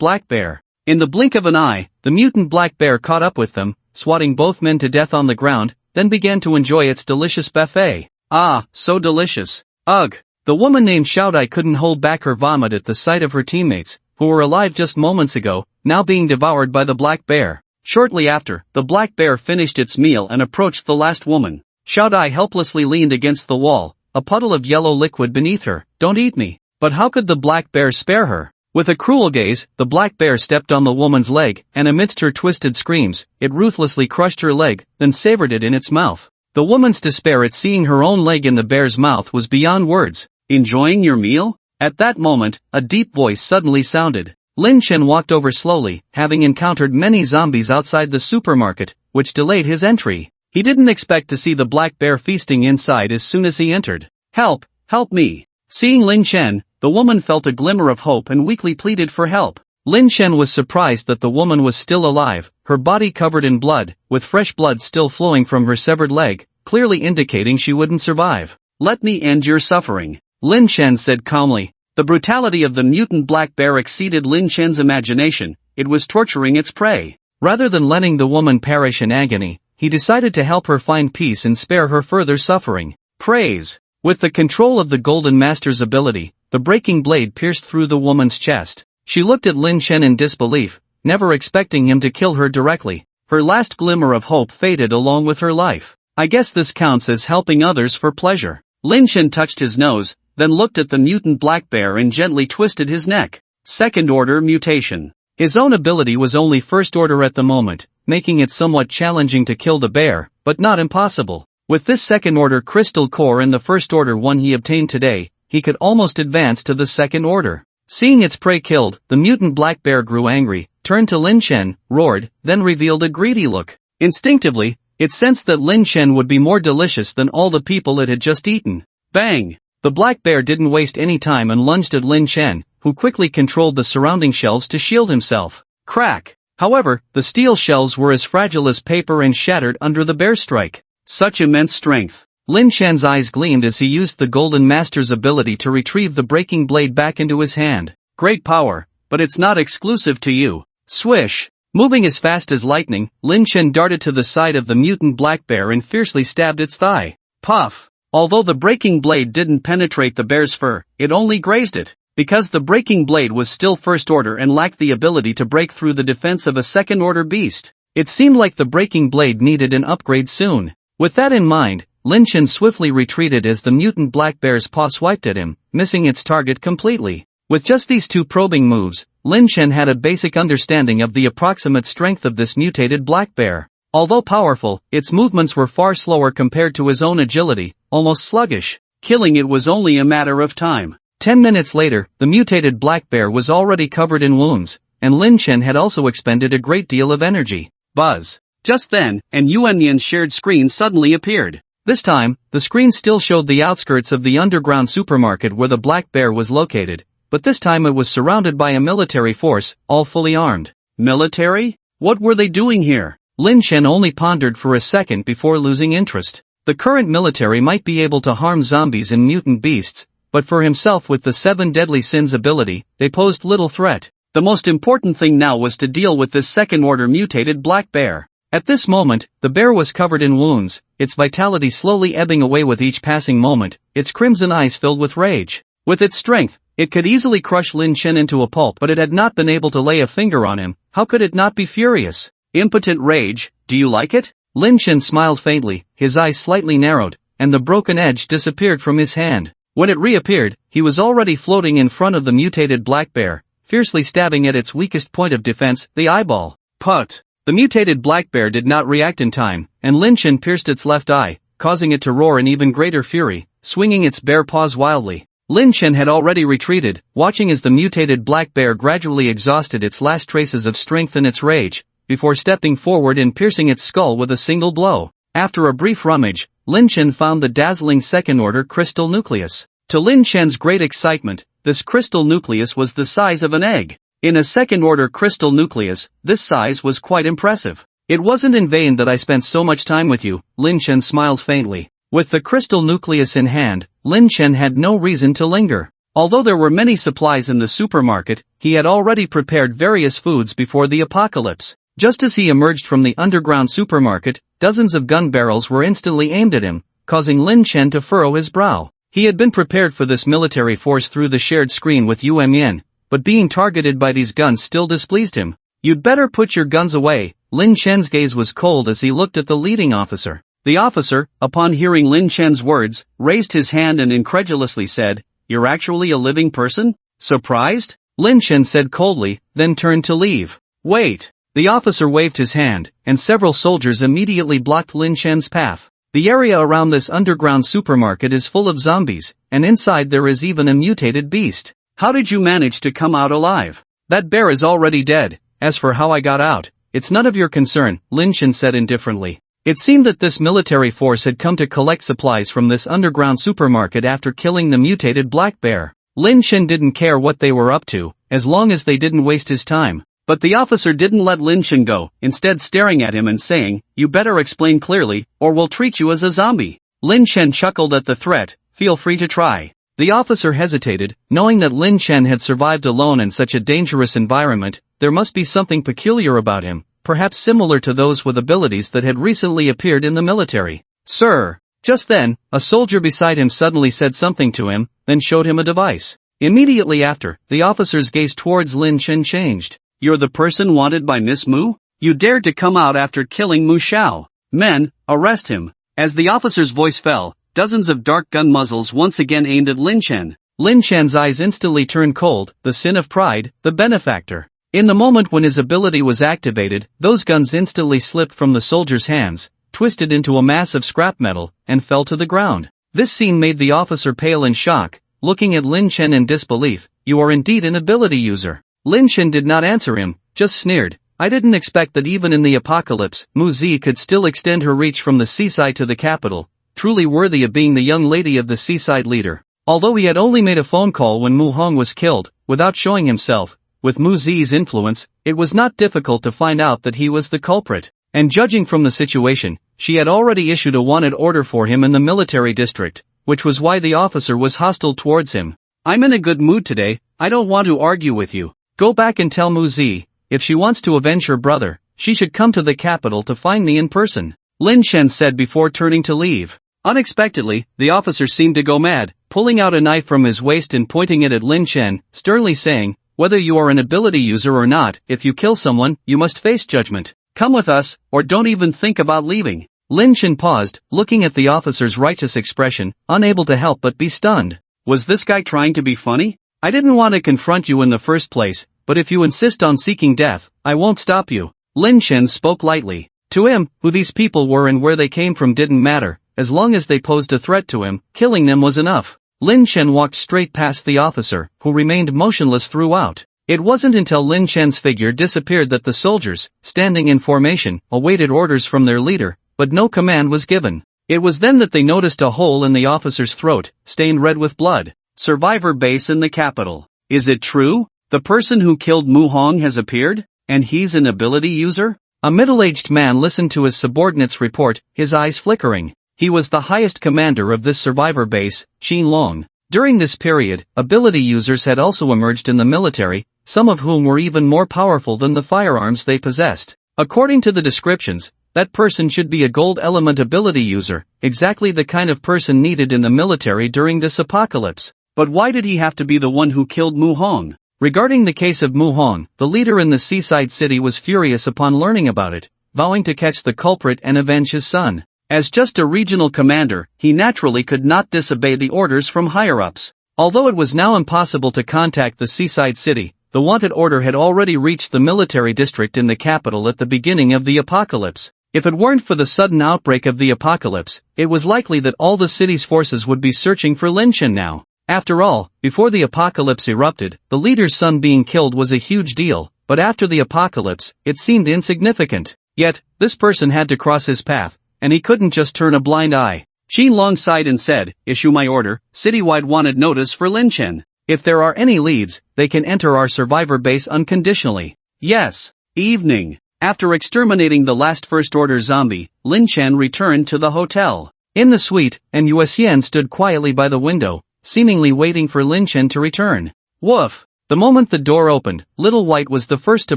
[SPEAKER 1] black bear. In the blink of an eye, the mutant black bear caught up with them, swatting both men to death on the ground, then began to enjoy its delicious buffet. Ah, so delicious. Ugh! The woman named Xiaodai couldn't hold back her vomit at the sight of her teammates, who were alive just moments ago, now being devoured by the black bear. Shortly after, the black bear finished its meal and approached the last woman. Xiaodai helplessly leaned against the wall, a puddle of yellow liquid beneath her. Don't eat me. But how could the black bear spare her? With a cruel gaze, the black bear stepped on the woman's leg, and amidst her twisted screams, it ruthlessly crushed her leg, then savored it in its mouth. The woman's despair at seeing her own leg in the bear's mouth was beyond words. Enjoying your meal? At that moment, a deep voice suddenly sounded. Lin Chen walked over slowly, having encountered many zombies outside the supermarket, which delayed his entry. He didn't expect to see the black bear feasting inside as soon as he entered. Help! Help me! Seeing Lin Chen, the woman felt a glimmer of hope and weakly pleaded for help. Lin Chen was surprised that the woman was still alive, her body covered in blood, with fresh blood still flowing from her severed leg, clearly indicating she wouldn't survive. Let me end your suffering, Lin Chen said calmly. The brutality of the mutant black bear exceeded Lin Chen's imagination. It was torturing its prey. Rather than letting the woman perish in agony, he decided to help her find peace and spare her further suffering. Praise! With the control of the Golden Master's ability, the breaking blade pierced through the woman's chest. She looked at Lin Chen in disbelief, never expecting him to kill her directly. Her last glimmer of hope faded along with her life. I guess this counts as helping others for pleasure. Lin Shen touched his nose, then looked at the mutant black bear and gently twisted his neck. Second order mutation. His own ability was only first order at the moment, making it somewhat challenging to kill the bear, but not impossible. With this second order crystal core and the first order one he obtained today, he could almost advance to the second order. Seeing its prey killed, the mutant black bear grew angry, turned to Lin Shen, roared, then revealed a greedy look. Instinctively, it sensed that Lin Shen would be more delicious than all the people it had just eaten. Bang! The black bear didn't waste any time and lunged at Lin Shen, who quickly controlled the surrounding shelves to shield himself. Crack! However, the steel shelves were as fragile as paper and shattered under the bear's strike. Such immense strength. Lin Shen's eyes gleamed as he used the Golden Master's ability to retrieve the breaking blade back into his hand. Great power, but it's not exclusive to you. Swish! Moving as fast as lightning, Lin Shen darted to the side of the mutant black bear and fiercely stabbed its thigh. Puff! Although the breaking blade didn't penetrate the bear's fur, it only grazed it. Because the breaking blade was still first order and lacked the ability to break through the defense of a second order beast, it seemed like the breaking blade needed an upgrade soon. With that in mind, Lin Shen swiftly retreated as the mutant black bear's paw swiped at him, missing its target completely. With just these two probing moves, Lin Shen had a basic understanding of the approximate strength of this mutated black bear. Although powerful, its movements were far slower compared to his own agility, almost sluggish. Killing it was only a matter of time. 10 minutes later, the mutated black bear was already covered in wounds, and Lin Shen had also expended a great deal of energy. Buzz! Just then, an Yuanyan shared screen suddenly appeared. This time, the screen still showed the outskirts of the underground supermarket where the black bear was located, but this time it was surrounded by a military force, all fully armed. Military? What were they doing here? Lin Shen only pondered for a second before losing interest. The current military might be able to harm zombies and mutant beasts, but for himself with the 7 deadly sins ability, they posed little threat. The most important thing now was to deal with this second-order mutated black bear. At this moment, the bear was covered in wounds, its vitality slowly ebbing away with each passing moment, its crimson eyes filled with rage. With its strength, it could easily crush Lin Shen into a pulp, but it had not been able to lay a finger on him. How could it not be furious? Impotent rage, do you like it? Lin Shen smiled faintly, his eyes slightly narrowed, and the broken edge disappeared from his hand. When it reappeared, he was already floating in front of the mutated black bear, fiercely stabbing at its weakest point of defense, the eyeball. Put! The mutated black bear did not react in time, and Lin Shen pierced its left eye, causing it to roar in even greater fury, swinging its bare paws wildly. Lin Shen had already retreated, watching as the mutated black bear gradually exhausted its last traces of strength and its rage, before stepping forward and piercing its skull with a single blow. After a brief rummage, Lin Shen found the dazzling second-order crystal nucleus. To Lin Shen's great excitement, this crystal nucleus was the size of an egg. In a second-order crystal nucleus, this size was quite impressive. It wasn't in vain that I spent so much time with you, Lin Shen smiled faintly. With the crystal nucleus in hand, Lin Shen had no reason to linger. Although there were many supplies in the supermarket, he had already prepared various foods before the apocalypse. Just as he emerged from the underground supermarket, dozens of gun barrels were instantly aimed at him, causing Lin Shen to furrow his brow. He had been prepared for this military force through the shared screen with Yu Mian, but being targeted by these guns still displeased him. You'd better put your guns away. Lin Shen's gaze was cold as he looked at the leading officer. The officer, upon hearing Lin Shen's words, raised his hand and incredulously said, "You're actually a living person? Surprised?" Lin Shen said coldly, then turned to leave. Wait! The officer waved his hand, and several soldiers immediately blocked Lin Shen's path. The area around this underground supermarket is full of zombies, and inside there is even a mutated beast. How did you manage to come out alive? That bear is already dead. As for how I got out, it's none of your concern, Lin Shen said indifferently. It seemed that this military force had come to collect supplies from this underground supermarket after killing the mutated black bear. Lin Shen didn't care what they were up to, as long as they didn't waste his time. But the officer didn't let Lin Shen go, instead staring at him and saying, "You better explain clearly, or we'll treat you as a zombie." Lin Shen chuckled at the threat, "Feel free to try." The officer hesitated, knowing that Lin Shen had survived alone in such a dangerous environment. There must be something peculiar about him, perhaps similar to those with abilities that had recently appeared in the military. "Sir." Just then, a soldier beside him suddenly said something to him, then showed him a device. Immediately after, the officer's gaze towards Lin Shen changed. You're the person wanted by Miss Mu? You dared to come out after killing Mu Xiao. Men, arrest him. As the officer's voice fell, dozens of dark gun muzzles once again aimed at Lin Chen. Lin Chen's eyes instantly turned cold, the sin of pride, the benefactor. In the moment when his ability was activated, those guns instantly slipped from the soldier's hands, twisted into a mass of scrap metal, and fell to the ground. This scene made the officer pale in shock, looking at Lin Chen in disbelief. You are indeed an ability user. Lin Chen did not answer him, just sneered. I didn't expect that even in the apocalypse, Mu Zi could still extend her reach from the seaside to the capital, truly worthy of being the young lady of the seaside leader. Although he had only made a phone call when Mu Hong was killed, without showing himself, with Mu Zi's influence, it was not difficult to find out that he was the culprit. And judging from the situation, she had already issued a wanted order for him in the military district, which was why the officer was hostile towards him. I'm in a good mood today, I don't want to argue with you. Go back and tell Mu Zi, if she wants to avenge her brother, she should come to the capital to find me in person, Lin Chen said before turning to leave. Unexpectedly, the officer seemed to go mad, pulling out a knife from his waist and pointing it at Lin Chen, sternly saying, whether you are an ability user or not, if you kill someone, you must face judgment. Come with us, or don't even think about leaving. Lin Chen paused, looking at the officer's righteous expression, unable to help but be stunned. Was this guy trying to be funny? I didn't want to confront you in the first place, but if you insist on seeking death, I won't stop you. Lin Chen spoke lightly. To him, who these people were and where they came from didn't matter, as long as they posed a threat to him, killing them was enough. Lin Chen walked straight past the officer, who remained motionless throughout. It wasn't until Lin Chen's figure disappeared that the soldiers, standing in formation, awaited orders from their leader, but no command was given. It was then that they noticed a hole in the officer's throat, stained red with blood. Survivor base in the capital. Is it true? The person who killed Mu Hong has appeared? And he's an ability user? A middle-aged man listened to his subordinate's report, his eyes flickering. He was the highest commander of this survivor base, Xin Long. During this period, ability users had also emerged in the military, some of whom were even more powerful than the firearms they possessed. According to the descriptions, that person should be a gold element ability user, exactly the kind of person needed in the military during this apocalypse. But why did he have to be the one who killed Mu Hong? Regarding the case of Mu Hong, the leader in the seaside city was furious upon learning about it, vowing to catch the culprit and avenge his son. As just a regional commander, he naturally could not disobey the orders from higher-ups. Although it was now impossible to contact the seaside city, the wanted order had already reached the military district in the capital at the beginning of the apocalypse. If it weren't for the sudden outbreak of the apocalypse, it was likely that all the city's forces would be searching for Lin Chen now. After all, before the apocalypse erupted, the leader's son being killed was a huge deal, but after the apocalypse, it seemed insignificant. Yet, this person had to cross his path, and he couldn't just turn a blind eye. Xin Long sighed and said, issue my order, citywide wanted notice for Lin Chen. If there are any leads, they can enter our survivor base unconditionally. Yes. Evening. After exterminating the last First Order zombie, Lin Chen returned to the hotel. In the suite, and Yue Xian stood quietly by the window, seemingly waiting for Lin Chen to return. Woof! The moment the door opened, Little White was the first to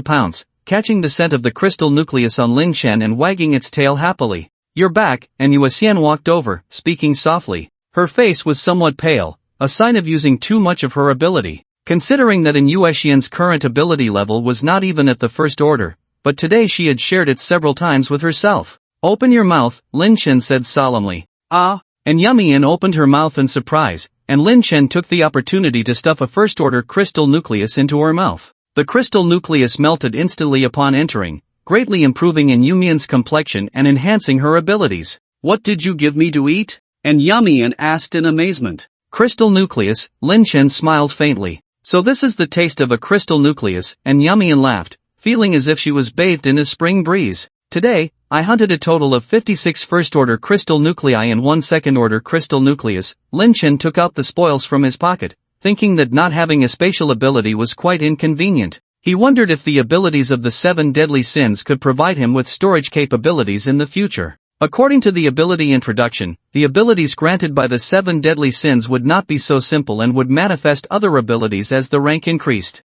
[SPEAKER 1] pounce, catching the scent of the crystal nucleus on Lin Chen and wagging its tail happily. You're back, and Yue Xian walked over, speaking softly. Her face was somewhat pale, a sign of using too much of her ability. Considering that in Yue Xian's current ability level was not even at the First Order, but today she had shared it several times with herself. Open your mouth, Lin Chen said solemnly. Ah, and Yumian opened her mouth in surprise, and Lin Chen took the opportunity to stuff a first-order crystal nucleus into her mouth. The crystal nucleus melted instantly upon entering, greatly improving in Yumian's complexion and enhancing her abilities. What did you give me to eat? And Yumian asked in amazement. Crystal nucleus, Lin Chen smiled faintly. So this is the taste of a crystal nucleus, and Yumian laughed, feeling as if she was bathed in a spring breeze. Today, I hunted a total of 56 first-order crystal nuclei and 1 second-order crystal nucleus. Lin Chen took out the spoils from his pocket, thinking that not having a spatial ability was quite inconvenient. He wondered if the abilities of the 7 deadly sins could provide him with storage capabilities in the future. According to the ability introduction, the abilities granted by the 7 deadly sins would not be so simple and would manifest other abilities as the rank increased.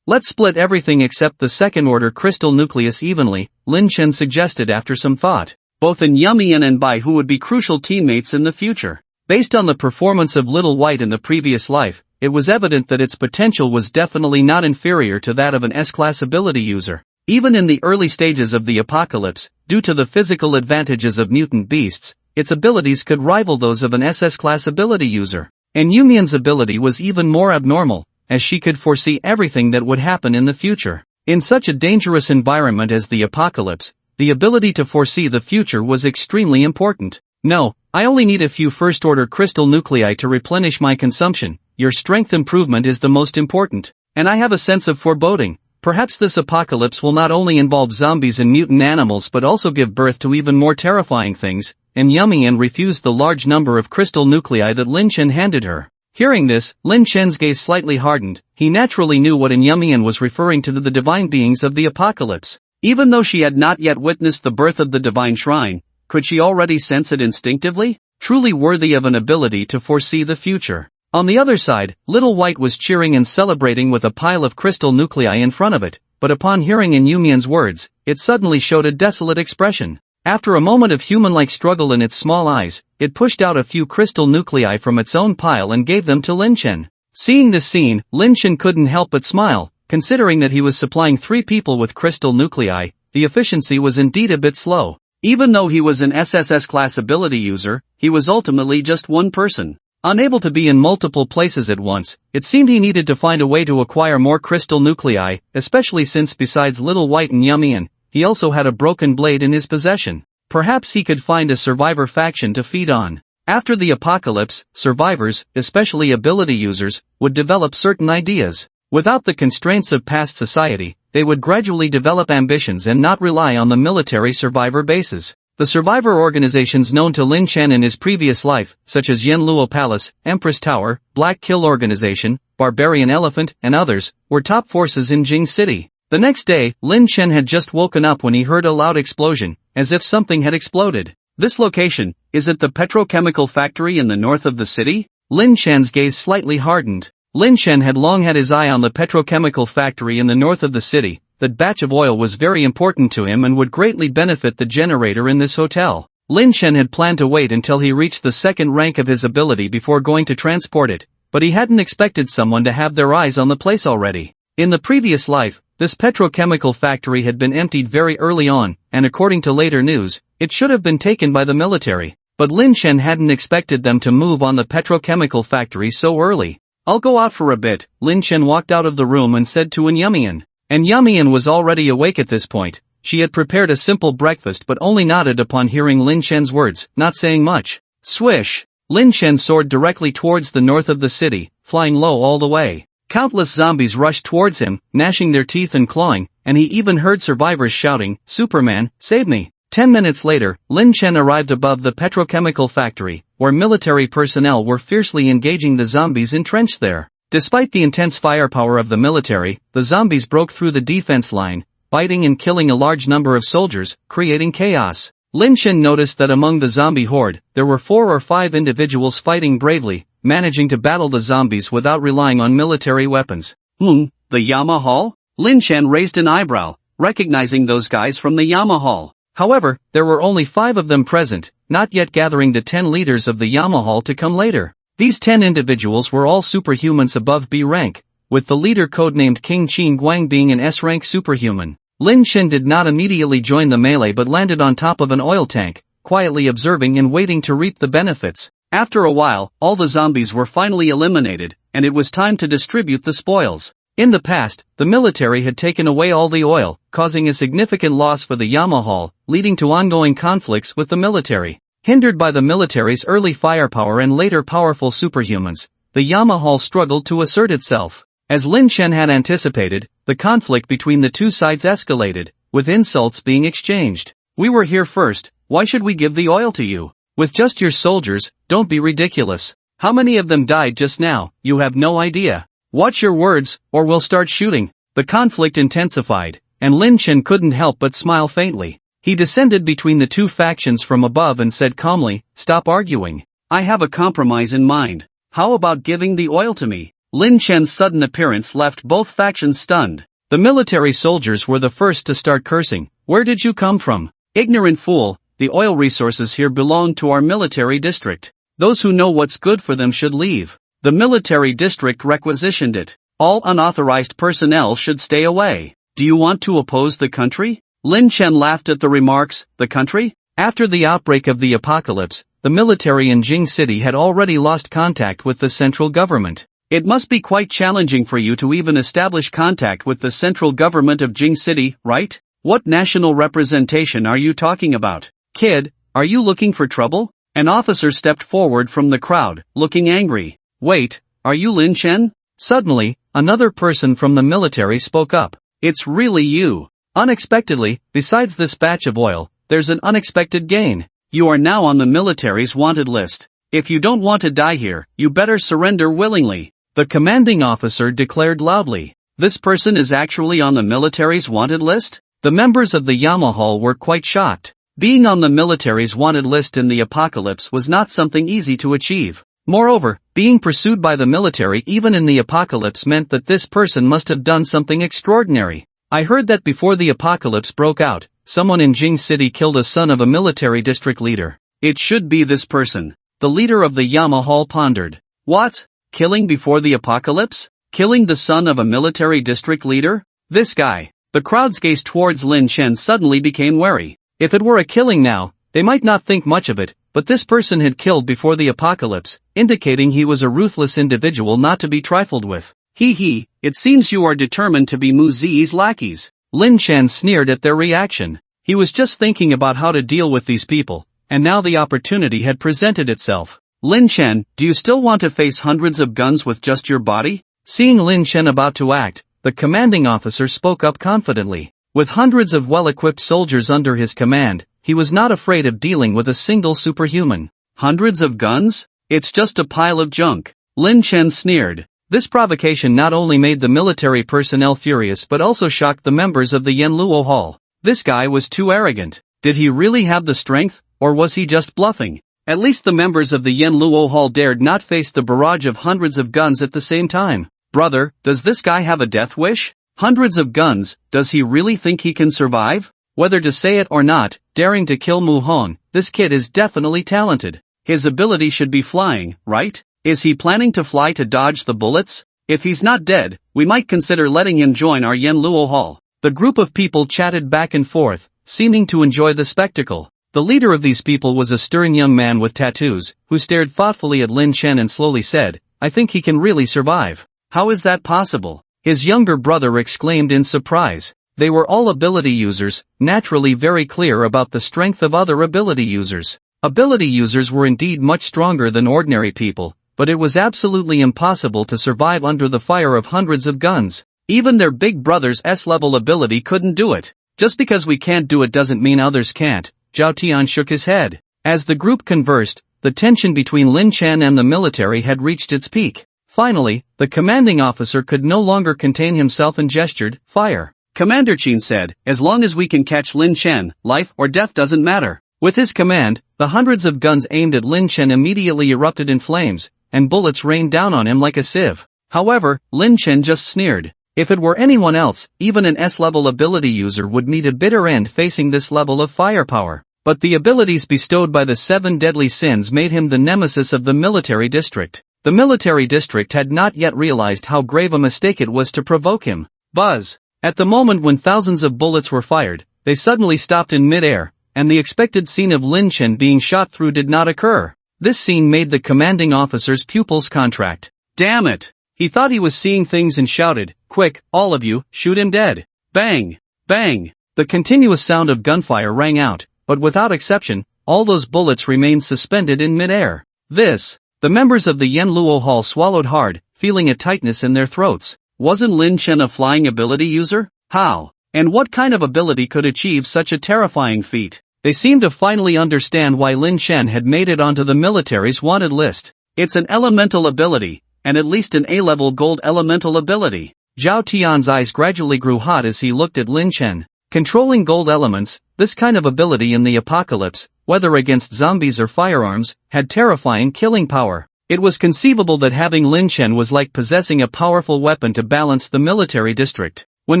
[SPEAKER 1] Let's split everything except the second-order crystal nucleus evenly, Lin Chen suggested after some thought. Both in Yumian and Bai Hu would be crucial teammates in the future. Based on the performance of Little White in the previous life, it was evident that its potential was definitely not inferior to that of an S-class ability user. Even in the early stages of the apocalypse, due to the physical advantages of mutant beasts, its abilities could rival those of an SS-class ability user. And Yumian's ability was even more abnormal, as she could foresee everything that would happen in the future. In such a dangerous environment as the apocalypse, the ability to foresee the future was extremely important. No, I only need a few first-order crystal nuclei to replenish my consumption. Your strength improvement is the most important. And I have a sense of foreboding. Perhaps this apocalypse will not only involve zombies and mutant animals but also give birth to even more terrifying things. And Yumian refused the large number of crystal nuclei that Lin Chen handed her. Hearing this, Lin Chen's gaze slightly hardened. He naturally knew what Yumian was referring to, the divine beings of the apocalypse. Even though she had not yet witnessed the birth of the divine shrine, could she already sense it instinctively? Truly worthy of an ability to foresee the future. On the other side, Little White was cheering and celebrating with a pile of crystal nuclei in front of it, but upon hearing Yumian's words, it suddenly showed a desolate expression. After a moment of human-like struggle in its small eyes, it pushed out a few crystal nuclei from its own pile and gave them to Lin Chen. Seeing this scene, Lin Chen couldn't help but smile. Considering that he was supplying 3 people with crystal nuclei, the efficiency was indeed a bit slow. Even though he was an SSS class ability user, he was ultimately just one person. Unable to be in multiple places at once, it seemed he needed to find a way to acquire more crystal nuclei, especially since besides Little White and Yumian, he also had a broken blade in his possession. Perhaps he could find a survivor faction to feed on. After the apocalypse, survivors, especially ability users, would develop certain ideas. Without the constraints of past society, they would gradually develop ambitions and not rely on the military survivor bases. The survivor organizations known to Lin Chen in his previous life, such as Yen Luo Palace, Empress Tower, Black Kill Organization, Barbarian Elephant, and others, were top forces in Jing City. The next day, Lin Chen had just woken up when he heard a loud explosion, as if something had exploded. This location, is it the petrochemical factory in the north of the city? Lin Chen's gaze slightly hardened. Lin Chen had long had his eye on the petrochemical factory in the north of the city. That batch of oil was very important to him and would greatly benefit the generator in this hotel. Lin Chen had planned to wait until he reached the second rank of his ability before going to transport it, but he hadn't expected someone to have their eyes on the place already. In the previous life, this petrochemical factory had been emptied very early on, and according to later news, it should have been taken by the military. But Lin Chen hadn't expected them to move on the petrochemical factory so early. I'll go out for a bit, Lin Chen walked out of the room and said to Yumian. And Yumian was already awake at this point. She had prepared a simple breakfast but only nodded upon hearing Lin Chen's words, not saying much. Swish! Lin Chen soared directly towards the north of the city, flying low all the way. Countless zombies rushed towards him, gnashing their teeth and clawing, and he even heard survivors shouting, "Superman, save me!" 10 minutes later, Lin Chen arrived above the petrochemical factory, where military personnel were fiercely engaging the zombies entrenched there. Despite the intense firepower of the military, the zombies broke through the defense line, biting and killing a large number of soldiers, creating chaos. Lin Chen noticed that among the zombie horde, there were 4 or 5 individuals fighting bravely, managing to battle the zombies without relying on military weapons. The Yama Hall? Lin Chen raised an eyebrow, recognizing those guys from the Yama Hall. However, there were only 5 of them present, not yet gathering the 10 leaders of the Yama Hall to come later. These 10 individuals were all superhumans above B rank, with the leader codenamed King Qin Guang being an S-rank superhuman. Lin Chen did not immediately join the melee but landed on top of an oil tank, quietly observing and waiting to reap the benefits. After a while, all the zombies were finally eliminated, and it was time to distribute the spoils. In the past, the military had taken away all the oil, causing a significant loss for the Yama Hall, leading to ongoing conflicts with the military. Hindered by the military's early firepower and later powerful superhumans, the Yama Hall struggled to assert itself. As Lin Chen had anticipated, the conflict between the two sides escalated, with insults being exchanged. "We were here first, why should we give the oil to you? With just your soldiers, don't be ridiculous. How many of them died just now? You have no idea. Watch your words, or we'll start shooting." The conflict intensified, and Lin Chen couldn't help but smile faintly. He descended between the two factions from above and said calmly, "Stop arguing. I have a compromise in mind. How about giving the oil to me?" Lin Chen's sudden appearance left both factions stunned. The military soldiers were the first to start cursing. "Where did you come from? Ignorant fool, the oil resources here belong to our military district. Those who know what's good for them should leave." The military district requisitioned it. All unauthorized personnel should stay away. Do you want to oppose the country? Lin Chen laughed at the remarks. The country? After the outbreak of the apocalypse, the military in Jing City had already lost contact with the central government. It must be quite challenging for you to even establish contact with the central government of Jing City, right? What national representation are you talking about? Kid, are you looking for trouble? An officer stepped forward from the crowd, looking angry. Wait, are you Lin Chen? Suddenly, another person from the military spoke up. It's really you. Unexpectedly, besides this batch of oil, there's an unexpected gain. You are now on the military's wanted list. If you don't want to die here, you better surrender willingly. The commanding officer declared loudly. This person is actually on the military's wanted list? The members of the Yama Hall were quite shocked. Being on the military's wanted list in the apocalypse was not something easy to achieve. Moreover, being pursued by the military even in the apocalypse meant that this person must have done something extraordinary. I heard that before the apocalypse broke out, someone in Jing City killed a son of a military district leader. It should be this person. The leader of the Yama Hall pondered. What? Killing before the apocalypse? Killing the son of a military district leader? This guy. The crowd's gaze towards Lin Chen suddenly became wary. If it were a killing now, they might not think much of it, but this person had killed before the apocalypse, indicating he was a ruthless individual not to be trifled with. Hee, it seems you are determined to be Mu Zi's lackeys. Lin Chen sneered at their reaction. He was just thinking about how to deal with these people, and now the opportunity had presented itself. Lin Chen, do you still want to face hundreds of guns with just your body? Seeing Lin Chen about to act, the commanding officer spoke up confidently. With hundreds of well-equipped soldiers under his command, he was not afraid of dealing with a single superhuman. Hundreds of guns? It's just a pile of junk. Lin Chen sneered. This provocation not only made the military personnel furious but also shocked the members of the Yenluo Hall. This guy was too arrogant. Did he really have the strength, or was he just bluffing? At least the members of the Yenluo Hall dared not face the barrage of hundreds of guns at the same time. Brother, does this guy have a death wish? Hundreds of guns, does he really think he can survive? Whether to say it or not, daring to kill Mu Hong, this kid is definitely talented. His ability should be flying, right? Is he planning to fly to dodge the bullets? If he's not dead, we might consider letting him join our Yenluo Hall. The group of people chatted back and forth, seeming to enjoy the spectacle. The leader of these people was a stern young man with tattoos, who stared thoughtfully at Lin Chen and slowly said, I think he can really survive. How is that possible? His younger brother exclaimed in surprise. They were all ability users, naturally very clear about the strength of other ability users. Ability users were indeed much stronger than ordinary people, but it was absolutely impossible to survive under the fire of hundreds of guns. Even their big brother's S-level ability couldn't do it. Just because we can't do it doesn't mean others can't. Zhao Tian shook his head. As the group conversed, the tension between Lin Chen and the military had reached its peak. Finally, the commanding officer could no longer contain himself and gestured, fire. Commander Qin said, as long as we can catch Lin Chen, life or death doesn't matter. With his command, the hundreds of guns aimed at Lin Chen immediately erupted in flames, and bullets rained down on him like a sieve. However, Lin Chen just sneered. If it were anyone else, even an S-level ability user would meet a bitter end facing this level of firepower. But the abilities bestowed by the 7 deadly sins made him the nemesis of the military district. The military district had not yet realized how grave a mistake it was to provoke him. Buzz! At the moment when thousands of bullets were fired, they suddenly stopped in mid-air, and the expected scene of Lin Chen being shot through did not occur. This scene made the commanding officer's pupils contract. Damn it! He thought he was seeing things and shouted, quick, all of you, shoot him dead. Bang! Bang! The continuous sound of gunfire rang out, but without exception, all those bullets remained suspended in mid-air. The members of the Yenluo Hall swallowed hard, feeling a tightness in their throats. Wasn't Lin Chen a flying ability user? How? And what kind of ability could achieve such a terrifying feat? They seemed to finally understand why Lin Chen had made it onto the military's wanted list. It's an elemental ability, and at least an A-level gold elemental ability. Zhao Tian's eyes gradually grew hot as he looked at Lin Chen. Controlling gold elements, this kind of ability in the apocalypse, whether against zombies or firearms, had terrifying killing power. It was conceivable that having Lin Chen was like possessing a powerful weapon to balance the military district. When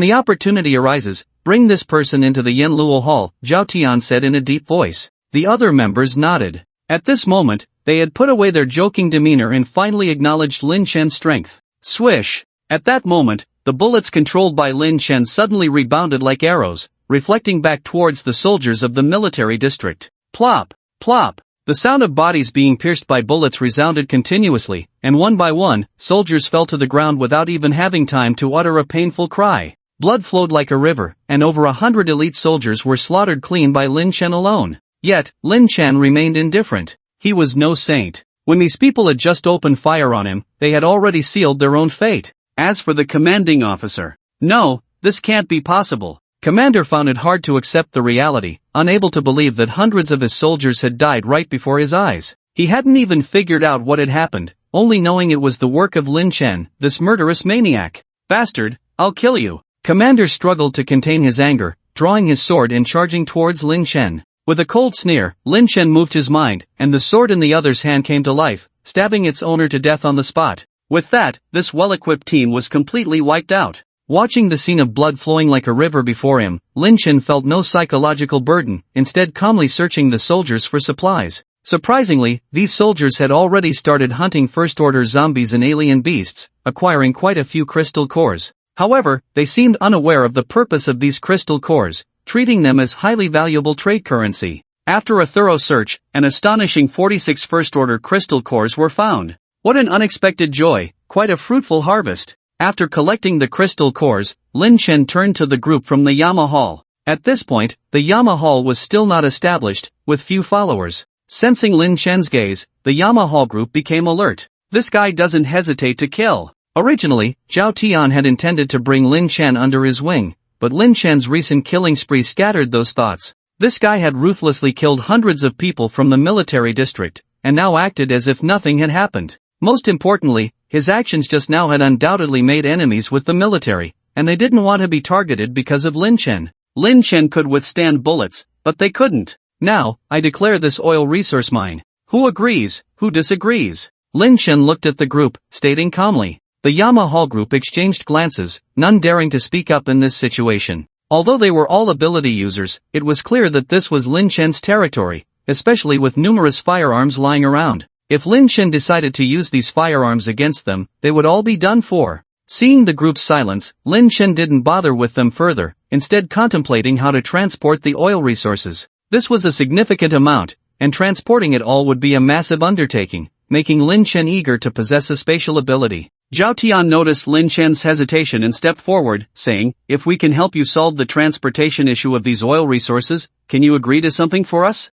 [SPEAKER 1] the opportunity arises, bring this person into the Yenluo Hall, Zhao Tian said in a deep voice. The other members nodded. At this moment, They had put away their joking demeanor and finally acknowledged Lin Chen's strength. Swish! At that moment, the bullets controlled by Lin Chen suddenly rebounded like arrows, reflecting back towards the soldiers of the military district. Plop! Plop! The sound of bodies being pierced by bullets resounded continuously, and one by one, soldiers fell to the ground without even having time to utter a painful cry. Blood flowed like a river, and over 100 elite soldiers were slaughtered clean by Lin Chen alone. Yet, Lin Chen remained indifferent. He was no saint. When these people had just opened fire on him, they had already sealed their own fate. As for the commanding officer, no, this can't be possible. Commander found it hard to accept the reality, unable to believe that hundreds of his soldiers had died right before his eyes. He hadn't even figured out what had happened, only knowing it was the work of Lin Chen, this murderous maniac. Bastard, I'll kill you. Commander struggled to contain his anger, drawing his sword and charging towards Lin Chen. With a cold sneer, Lin Chen moved his mind, and the sword in the other's hand came to life, stabbing its owner to death on the spot. With that, this well-equipped team was completely wiped out. Watching the scene of blood flowing like a river before him, Lin Chen felt no psychological burden, instead calmly searching the soldiers for supplies. Surprisingly, these soldiers had already started hunting first-order zombies and alien beasts, acquiring quite a few crystal cores. However, they seemed unaware of the purpose of these crystal cores, treating them as highly valuable trade currency. After a thorough search, an astonishing 46 first-order crystal cores were found. What an unexpected joy, quite a fruitful harvest. After collecting the crystal cores, Lin Chen turned to the group from the Yama Hall. At this point, the Yama Hall was still not established, with few followers. Sensing Lin Chen's gaze, the Yama Hall group became alert. This guy doesn't hesitate to kill. Originally, Zhao Tian had intended to bring Lin Chen under his wing, but Lin Chen's recent killing spree scattered those thoughts. This guy had ruthlessly killed hundreds of people from the military district, and now acted as if nothing had happened. Most importantly, his actions just now had undoubtedly made enemies with the military, and they didn't want to be targeted because of Lin Chen. Lin Chen could withstand bullets, but they couldn't. Now, I declare this oil resource mine. Who agrees, who disagrees? Lin Chen looked at the group, stating calmly. The Yama Hall group exchanged glances, none daring to speak up in this situation. Although they were all ability users, it was clear that this was Lin Chen's territory, especially with numerous firearms lying around. If Lin Chen decided to use these firearms against them, they would all be done for. Seeing the group's silence, Lin Chen didn't bother with them further, instead contemplating how to transport the oil resources. This was a significant amount, and transporting it all would be a massive undertaking, making Lin Chen eager to possess a spatial ability. Zhao Tian noticed Lin Chen's hesitation and stepped forward, saying, "If we can help you solve the transportation issue of these oil resources, can you agree to something for us?"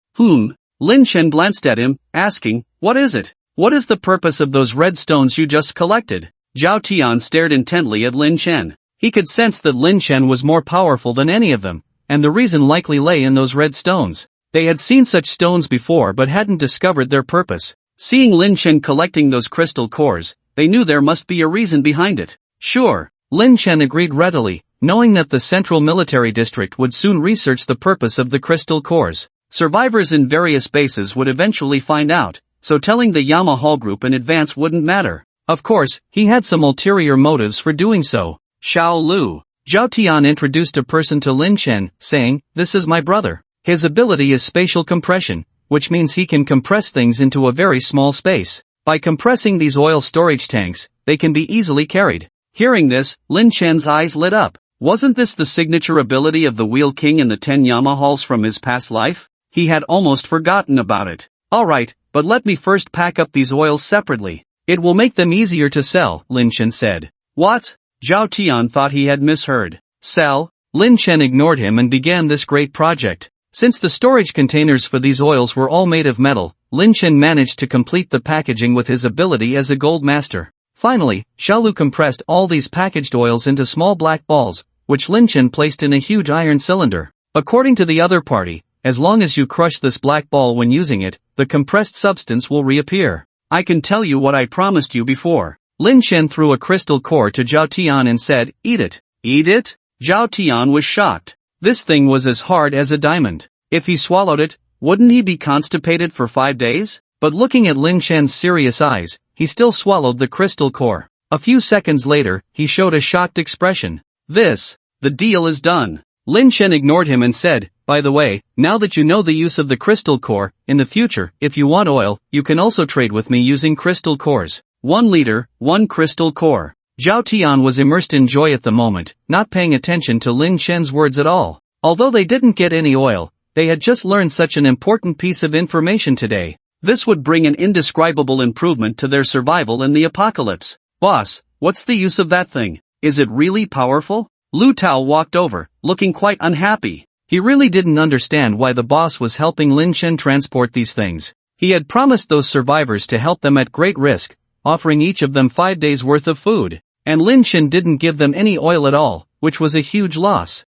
[SPEAKER 1] Lin Chen glanced at him, asking, "What is it? What is the purpose of those red stones you just collected?" Zhao Tian stared intently at Lin Chen. He could sense that Lin Chen was more powerful than any of them, and the reason likely lay in those red stones. They had seen such stones before but hadn't discovered their purpose. Seeing Lin Chen collecting those crystal cores, they knew there must be a reason behind it. Sure, Lin Chen agreed readily, knowing that the Central Military District would soon research the purpose of the crystal cores. Survivors in various bases would eventually find out, so telling the Yama Hall group in advance wouldn't matter. Of course, he had some ulterior motives for doing so. Xiao Lu. Zhao Tian introduced a person to Lin Chen, saying, "This is my brother. His ability is spatial compression, which means he can compress things into a very small space. By compressing these oil storage tanks, they can be easily carried." Hearing this, Lin Chen's eyes lit up. Wasn't this the signature ability of the Wheel King in the 10 Yama Halls from his past life? He had almost forgotten about it. Alright, but let me first pack up these oils separately. It will make them easier to sell, Lin Chen said. What? Zhao Tian thought he had misheard. Sell? Lin Chen ignored him and began this great project. Since the storage containers for these oils were all made of metal, Lin Chen managed to complete the packaging with his ability as a gold master. Finally, Xiaolu compressed all these packaged oils into small black balls, which Lin Chen placed in a huge iron cylinder. According to the other party, as long as you crush this black ball when using it, the compressed substance will reappear. I can tell you what I promised you before. Lin Chen threw a crystal core to Zhao Tian and said, "Eat it." Eat it? Zhao Tian was shocked. This thing was as hard as a diamond. If he swallowed it, wouldn't he be constipated for 5 days? But looking at Lin Chen's serious eyes, he still swallowed the crystal core. A few seconds later, he showed a shocked expression. The deal is done. Lin Chen ignored him and said, By the way, now that you know the use of the crystal core, in the future, if you want oil, you can also trade with me using crystal cores. 1 liter, 1 crystal core. Zhao Tian was immersed in joy at the moment, not paying attention to Lin Chen's words at all. Although they didn't get any oil, they had just learned such an important piece of information today. This would bring an indescribable improvement to their survival in the apocalypse. Boss, what's the use of that thing? Is it really powerful? Lu Tao walked over, looking quite unhappy. He really didn't understand why the boss was helping Lin Chen transport these things. He had promised those survivors to help them at great risk, offering each of them 5 days' worth of food. And Lin Chen didn't give them any oil at all, which was a huge loss.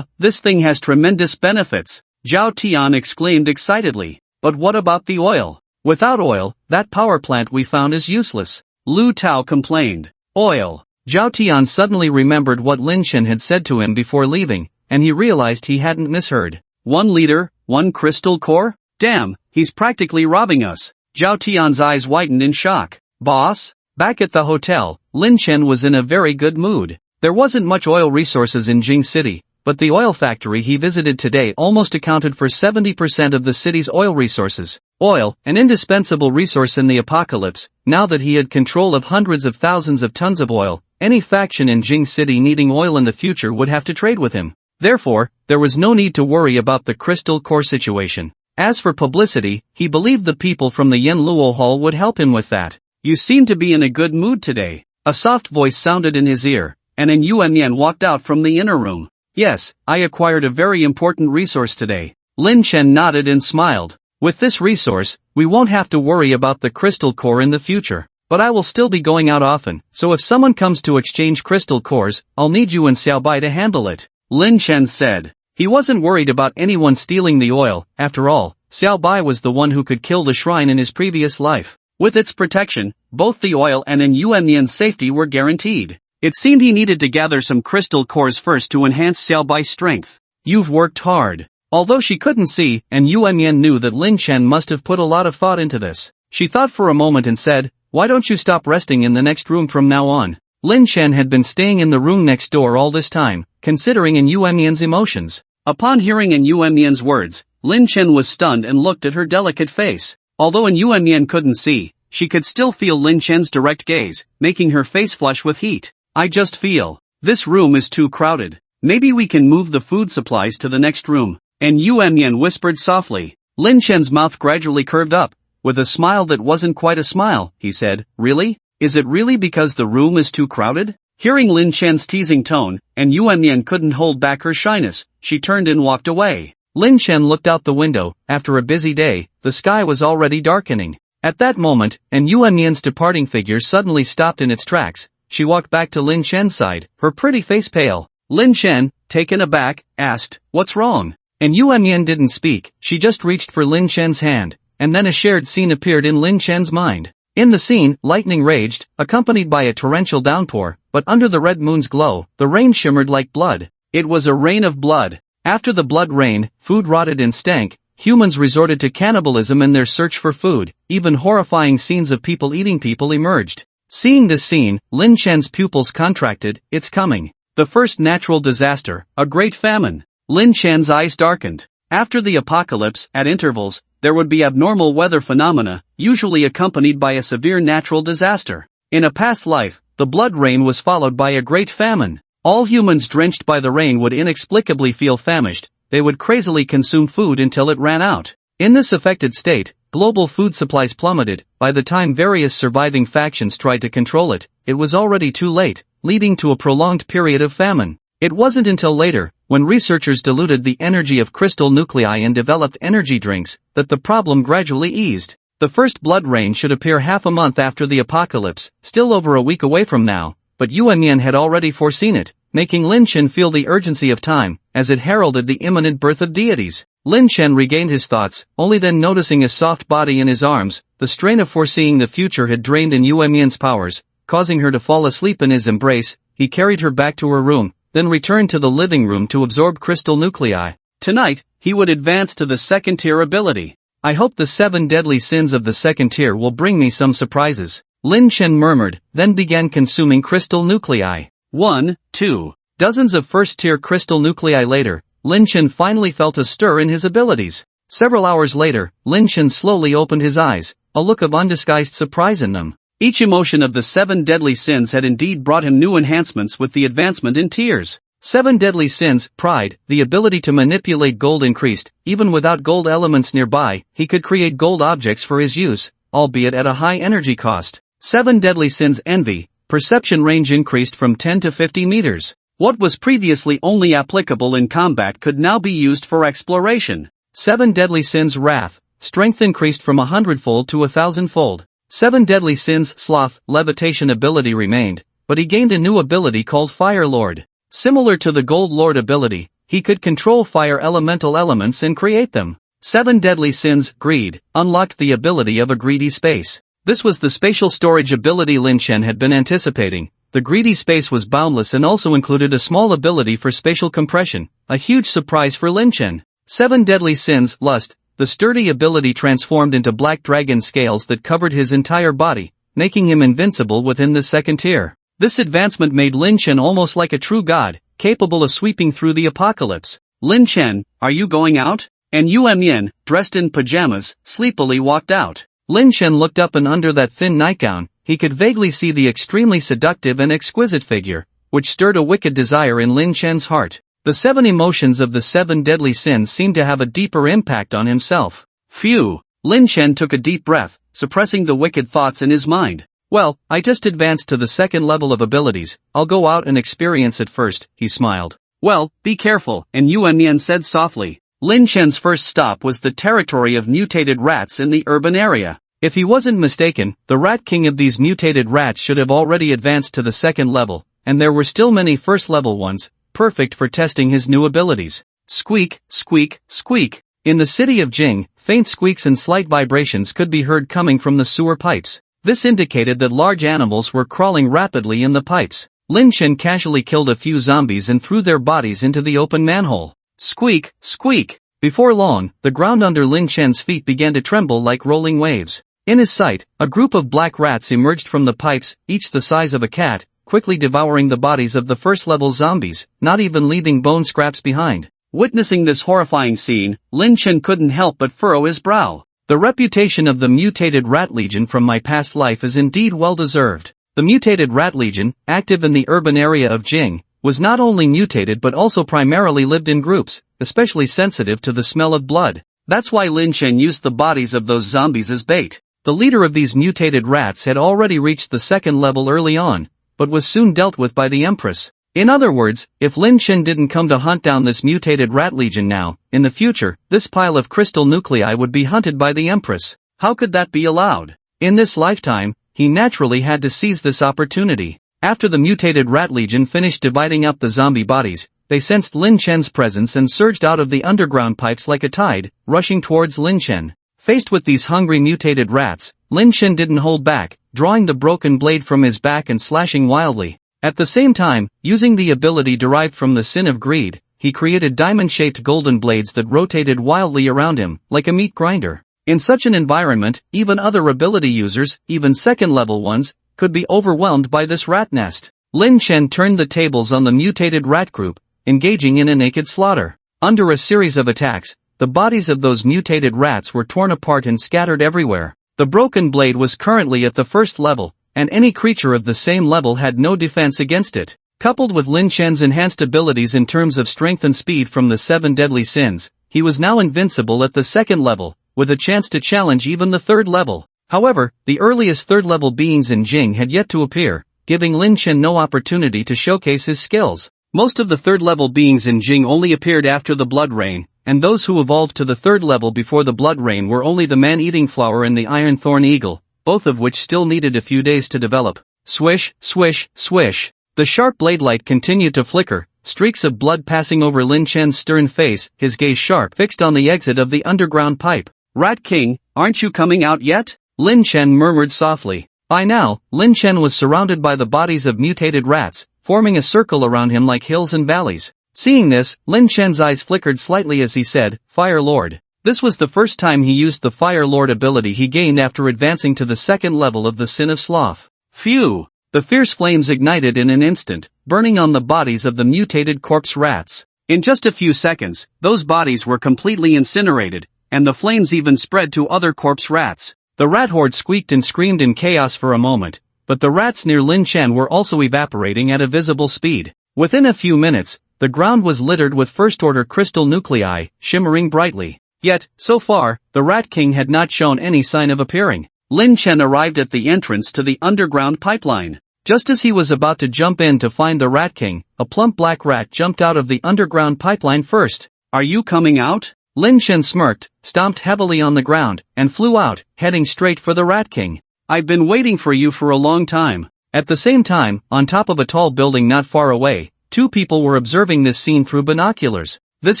[SPEAKER 1] This thing has tremendous benefits, Zhao Tian exclaimed excitedly. But what about the oil? Without oil, that power plant we found is useless, Lu Tao complained. Oil. Zhao Tian suddenly remembered what Lin Chen had said to him before leaving, and he realized he hadn't misheard. 1 liter, 1 crystal core? Damn, he's practically robbing us. Zhao Tian's eyes widened in shock. Boss? Back at the hotel, Lin Chen was in a very good mood. There wasn't much oil resources in Jing City, but the oil factory he visited today almost accounted for 70% of the city's oil resources. Oil, an indispensable resource in the apocalypse. Now that he had control of hundreds of thousands of tons of oil, any faction in Jing City needing oil in the future would have to trade with him. Therefore, there was no need to worry about the crystal core situation. As for publicity, he believed the people from the Yen Luo Hall would help him with that. You seem to be in a good mood today. A soft voice sounded in his ear, and an Yuan walked out from the inner room. Yes, I acquired a very important resource today. Lin Chen nodded and smiled. With this resource, we won't have to worry about the crystal core in the future. But I will still be going out often, so if someone comes to exchange crystal cores, I'll need you and Xiaobai to handle it, Lin Chen said. He wasn't worried about anyone stealing the oil. After all, Xiaobai was the one who could kill the shrine in his previous life. With its protection, both the oil and An Yuan's safety were guaranteed. It seemed he needed to gather some crystal cores first to enhance Xiaobai's strength. You've worked hard. Although she couldn't see, An Yuan knew that Lin Chen must have put a lot of thought into this. She thought for a moment and said, "Why don't you stop resting in the next room from now on?" Lin Chen had been staying in the room next door all this time, considering An Yuan's emotions. Upon hearing An Yuan's words, Lin Chen was stunned and looked at her delicate face. Although An Yuan couldn't see, she could still feel Lin Chen's direct gaze, making her face flush with heat. I just feel, this room is too crowded. Maybe we can move the food supplies to the next room. An Yuan whispered softly. Lin Chen's mouth gradually curved up. With a smile that wasn't quite a smile, he said, "Really? Is it really because the room is too crowded?" Hearing Lin Chen's teasing tone, An Yuan couldn't hold back her shyness. She turned and walked away. Lin Chen looked out the window. After a busy day, the sky was already darkening. At that moment, An Yuan's departing figure suddenly stopped in its tracks. She walked back to Lin Chen's side, her pretty face pale. Lin Chen, taken aback, asked, "What's wrong?" An Yuan didn't speak. She just reached for Lin Chen's hand, and then a shared scene appeared in Lin Chen's mind. In the scene, lightning raged, accompanied by a torrential downpour, but under the red moon's glow, the rain shimmered like blood. It was a rain of blood. After the blood rain, food rotted and stank. Humans resorted to cannibalism in their search for food. Even horrifying scenes of people eating people emerged. Seeing this scene, Lin Chen's pupils contracted. It's coming. The first natural disaster, a great famine. Lin Chen's eyes darkened. After the apocalypse, at intervals, there would be abnormal weather phenomena, usually accompanied by a severe natural disaster. In a past life, the blood rain was followed by a great famine. All humans drenched by the rain would inexplicably feel famished. They would crazily consume food until it ran out. In this affected state, global food supplies plummeted. By the time various surviving factions tried to control it, it was already too late, leading to a prolonged period of famine. It wasn't until later, when researchers diluted the energy of crystal nuclei and developed energy drinks, that the problem gradually eased. The first blood rain should appear half a month after the apocalypse, still over a week away from now, but Yuan had already foreseen it, making Lin Chen feel the urgency of time, as it heralded the imminent birth of deities. Lin Chen regained his thoughts, only then noticing his soft body in his arms. The strain of foreseeing the future had drained in Yuan's powers, causing her to fall asleep in his embrace. He carried her back to her room, then returned to the living room to absorb crystal nuclei. Tonight, he would advance to the second tier ability. I hope the 7 deadly sins of the second tier will bring me some surprises, Lin Chen murmured, then began consuming crystal nuclei. 1, 2. Dozens of first-tier crystal nuclei later, Lin Chen finally felt a stir in his abilities. Several hours later, Lin Chen slowly opened his eyes, a look of undisguised surprise in them. Each emotion of the 7 deadly sins had indeed brought him new enhancements with the advancement in tiers. 7 deadly sins, pride, the ability to manipulate gold increased. Even without gold elements nearby, he could create gold objects for his use, albeit at a high energy cost. 7 deadly sins, envy, perception range increased from 10 to 50 meters. What was previously only applicable in combat could now be used for exploration. 7 deadly sins, wrath, strength increased from 100-fold to 1,000-fold. 7 deadly sins, sloth, levitation ability remained, but he gained a new ability called Fire Lord. Similar to the Gold Lord ability, he could control fire elemental elements and create them. 7 deadly sins, greed, unlocked the ability of a greedy space. This was the spatial storage ability Lin Chen had been anticipating. The greedy space was boundless and also included a small ability for spatial compression, a huge surprise for Lin Chen. 7 deadly sins, lust, the sturdy ability transformed into black dragon scales that covered his entire body, making him invincible within the second tier. This advancement made Lin Chen almost like a true god, capable of sweeping through the apocalypse. Lin Chen, are you going out? And Yuan Yin, dressed in pajamas, sleepily walked out. Lin Chen looked up and under that thin nightgown, he could vaguely see the extremely seductive and exquisite figure, which stirred a wicked desire in Lin Chen's heart. The 7 emotions of the 7 deadly sins seemed to have a deeper impact on himself. Phew! Lin Chen took a deep breath, suppressing the wicked thoughts in his mind. Well, I just advanced to the second level of abilities, I'll go out and experience it first, he smiled. Well, be careful, and Yuan Yan said softly. Lin Chen's first stop was the territory of mutated rats in the urban area. If he wasn't mistaken, the rat king of these mutated rats should have already advanced to the second level, and there were still many first-level ones, perfect for testing his new abilities. Squeak, squeak, squeak. In the city of Jing, faint squeaks and slight vibrations could be heard coming from the sewer pipes. This indicated that large animals were crawling rapidly in the pipes. Lin Chen casually killed a few zombies and threw their bodies into the open manhole. Squeak, squeak. Before long, the ground under Lin Chen's feet began to tremble like rolling waves. In his sight, a group of black rats emerged from the pipes, each the size of a cat, quickly devouring the bodies of the first-level zombies, not even leaving bone scraps behind. Witnessing this horrifying scene, Lin Chen couldn't help but furrow his brow. The reputation of the mutated rat legion from my past life is indeed well-deserved. The mutated rat legion, active in the urban area of Jing, was not only mutated but also primarily lived in groups, especially sensitive to the smell of blood. That's why Lin Chen used the bodies of those zombies as bait. The leader of these mutated rats had already reached the second level early on, but was soon dealt with by the Empress. In other words, if Lin Chen didn't come to hunt down this mutated rat legion now, in the future, this pile of crystal nuclei would be hunted by the Empress. How could that be allowed? In this lifetime, he naturally had to seize this opportunity. After the mutated rat legion finished dividing up the zombie bodies, they sensed Lin Chen's presence and surged out of the underground pipes like a tide, rushing towards Lin Chen. Faced with these hungry mutated rats, Lin Chen didn't hold back, drawing the broken blade from his back and slashing wildly. At the same time, using the ability derived from the sin of greed, he created diamond-shaped golden blades that rotated wildly around him, like a meat grinder. In such an environment, even other ability users, even second-level ones, could be overwhelmed by this rat nest. Lin Chen turned the tables on the mutated rat group, engaging in a naked slaughter. Under a series of attacks, the bodies of those mutated rats were torn apart and scattered everywhere. The broken blade was currently at the first level, and any creature of the same level had no defense against it. Coupled with Lin Chen's enhanced abilities in terms of strength and speed from the 7 deadly sins, he was now invincible at the second level, with a chance to challenge even the third level. However, the earliest third-level beings in Jing had yet to appear, giving Lin Chen no opportunity to showcase his skills. Most of the third-level beings in Jing only appeared after the Blood Rain, and those who evolved to the third level before the Blood Rain were only the man-eating flower and the Iron Thorn Eagle, both of which still needed a few days to develop. Swish, swish, swish. The sharp blade light continued to flicker, streaks of blood passing over Lin Chen's stern face, his gaze sharp fixed on the exit of the underground pipe. Rat King, aren't you coming out yet? Lin Chen murmured softly. By now, Lin Chen was surrounded by the bodies of mutated rats, forming a circle around him like hills and valleys. Seeing this, Lin Chen's eyes flickered slightly as he said, Fire Lord. This was the first time he used the Fire Lord ability he gained after advancing to the second level of the Sin of Sloth. Phew! The fierce flames ignited in an instant, burning on the bodies of the mutated corpse rats. In just a few seconds, those bodies were completely incinerated, and the flames even spread to other corpse rats. The rat horde squeaked and screamed in chaos for a moment, but the rats near Lin Chen were also evaporating at a visible speed. Within a few minutes, the ground was littered with first-order crystal nuclei, shimmering brightly. Yet, so far, the Rat King had not shown any sign of appearing. Lin Chen arrived at the entrance to the underground pipeline. Just as he was about to jump in to find the Rat King, a plump black rat jumped out of the underground pipeline first. "Are you coming out?" Lin Chen smirked, stomped heavily on the ground, and flew out, heading straight for the Rat King. "I've been waiting for you for a long time." At the same time, on top of a tall building not far away, two people were observing this scene through binoculars. This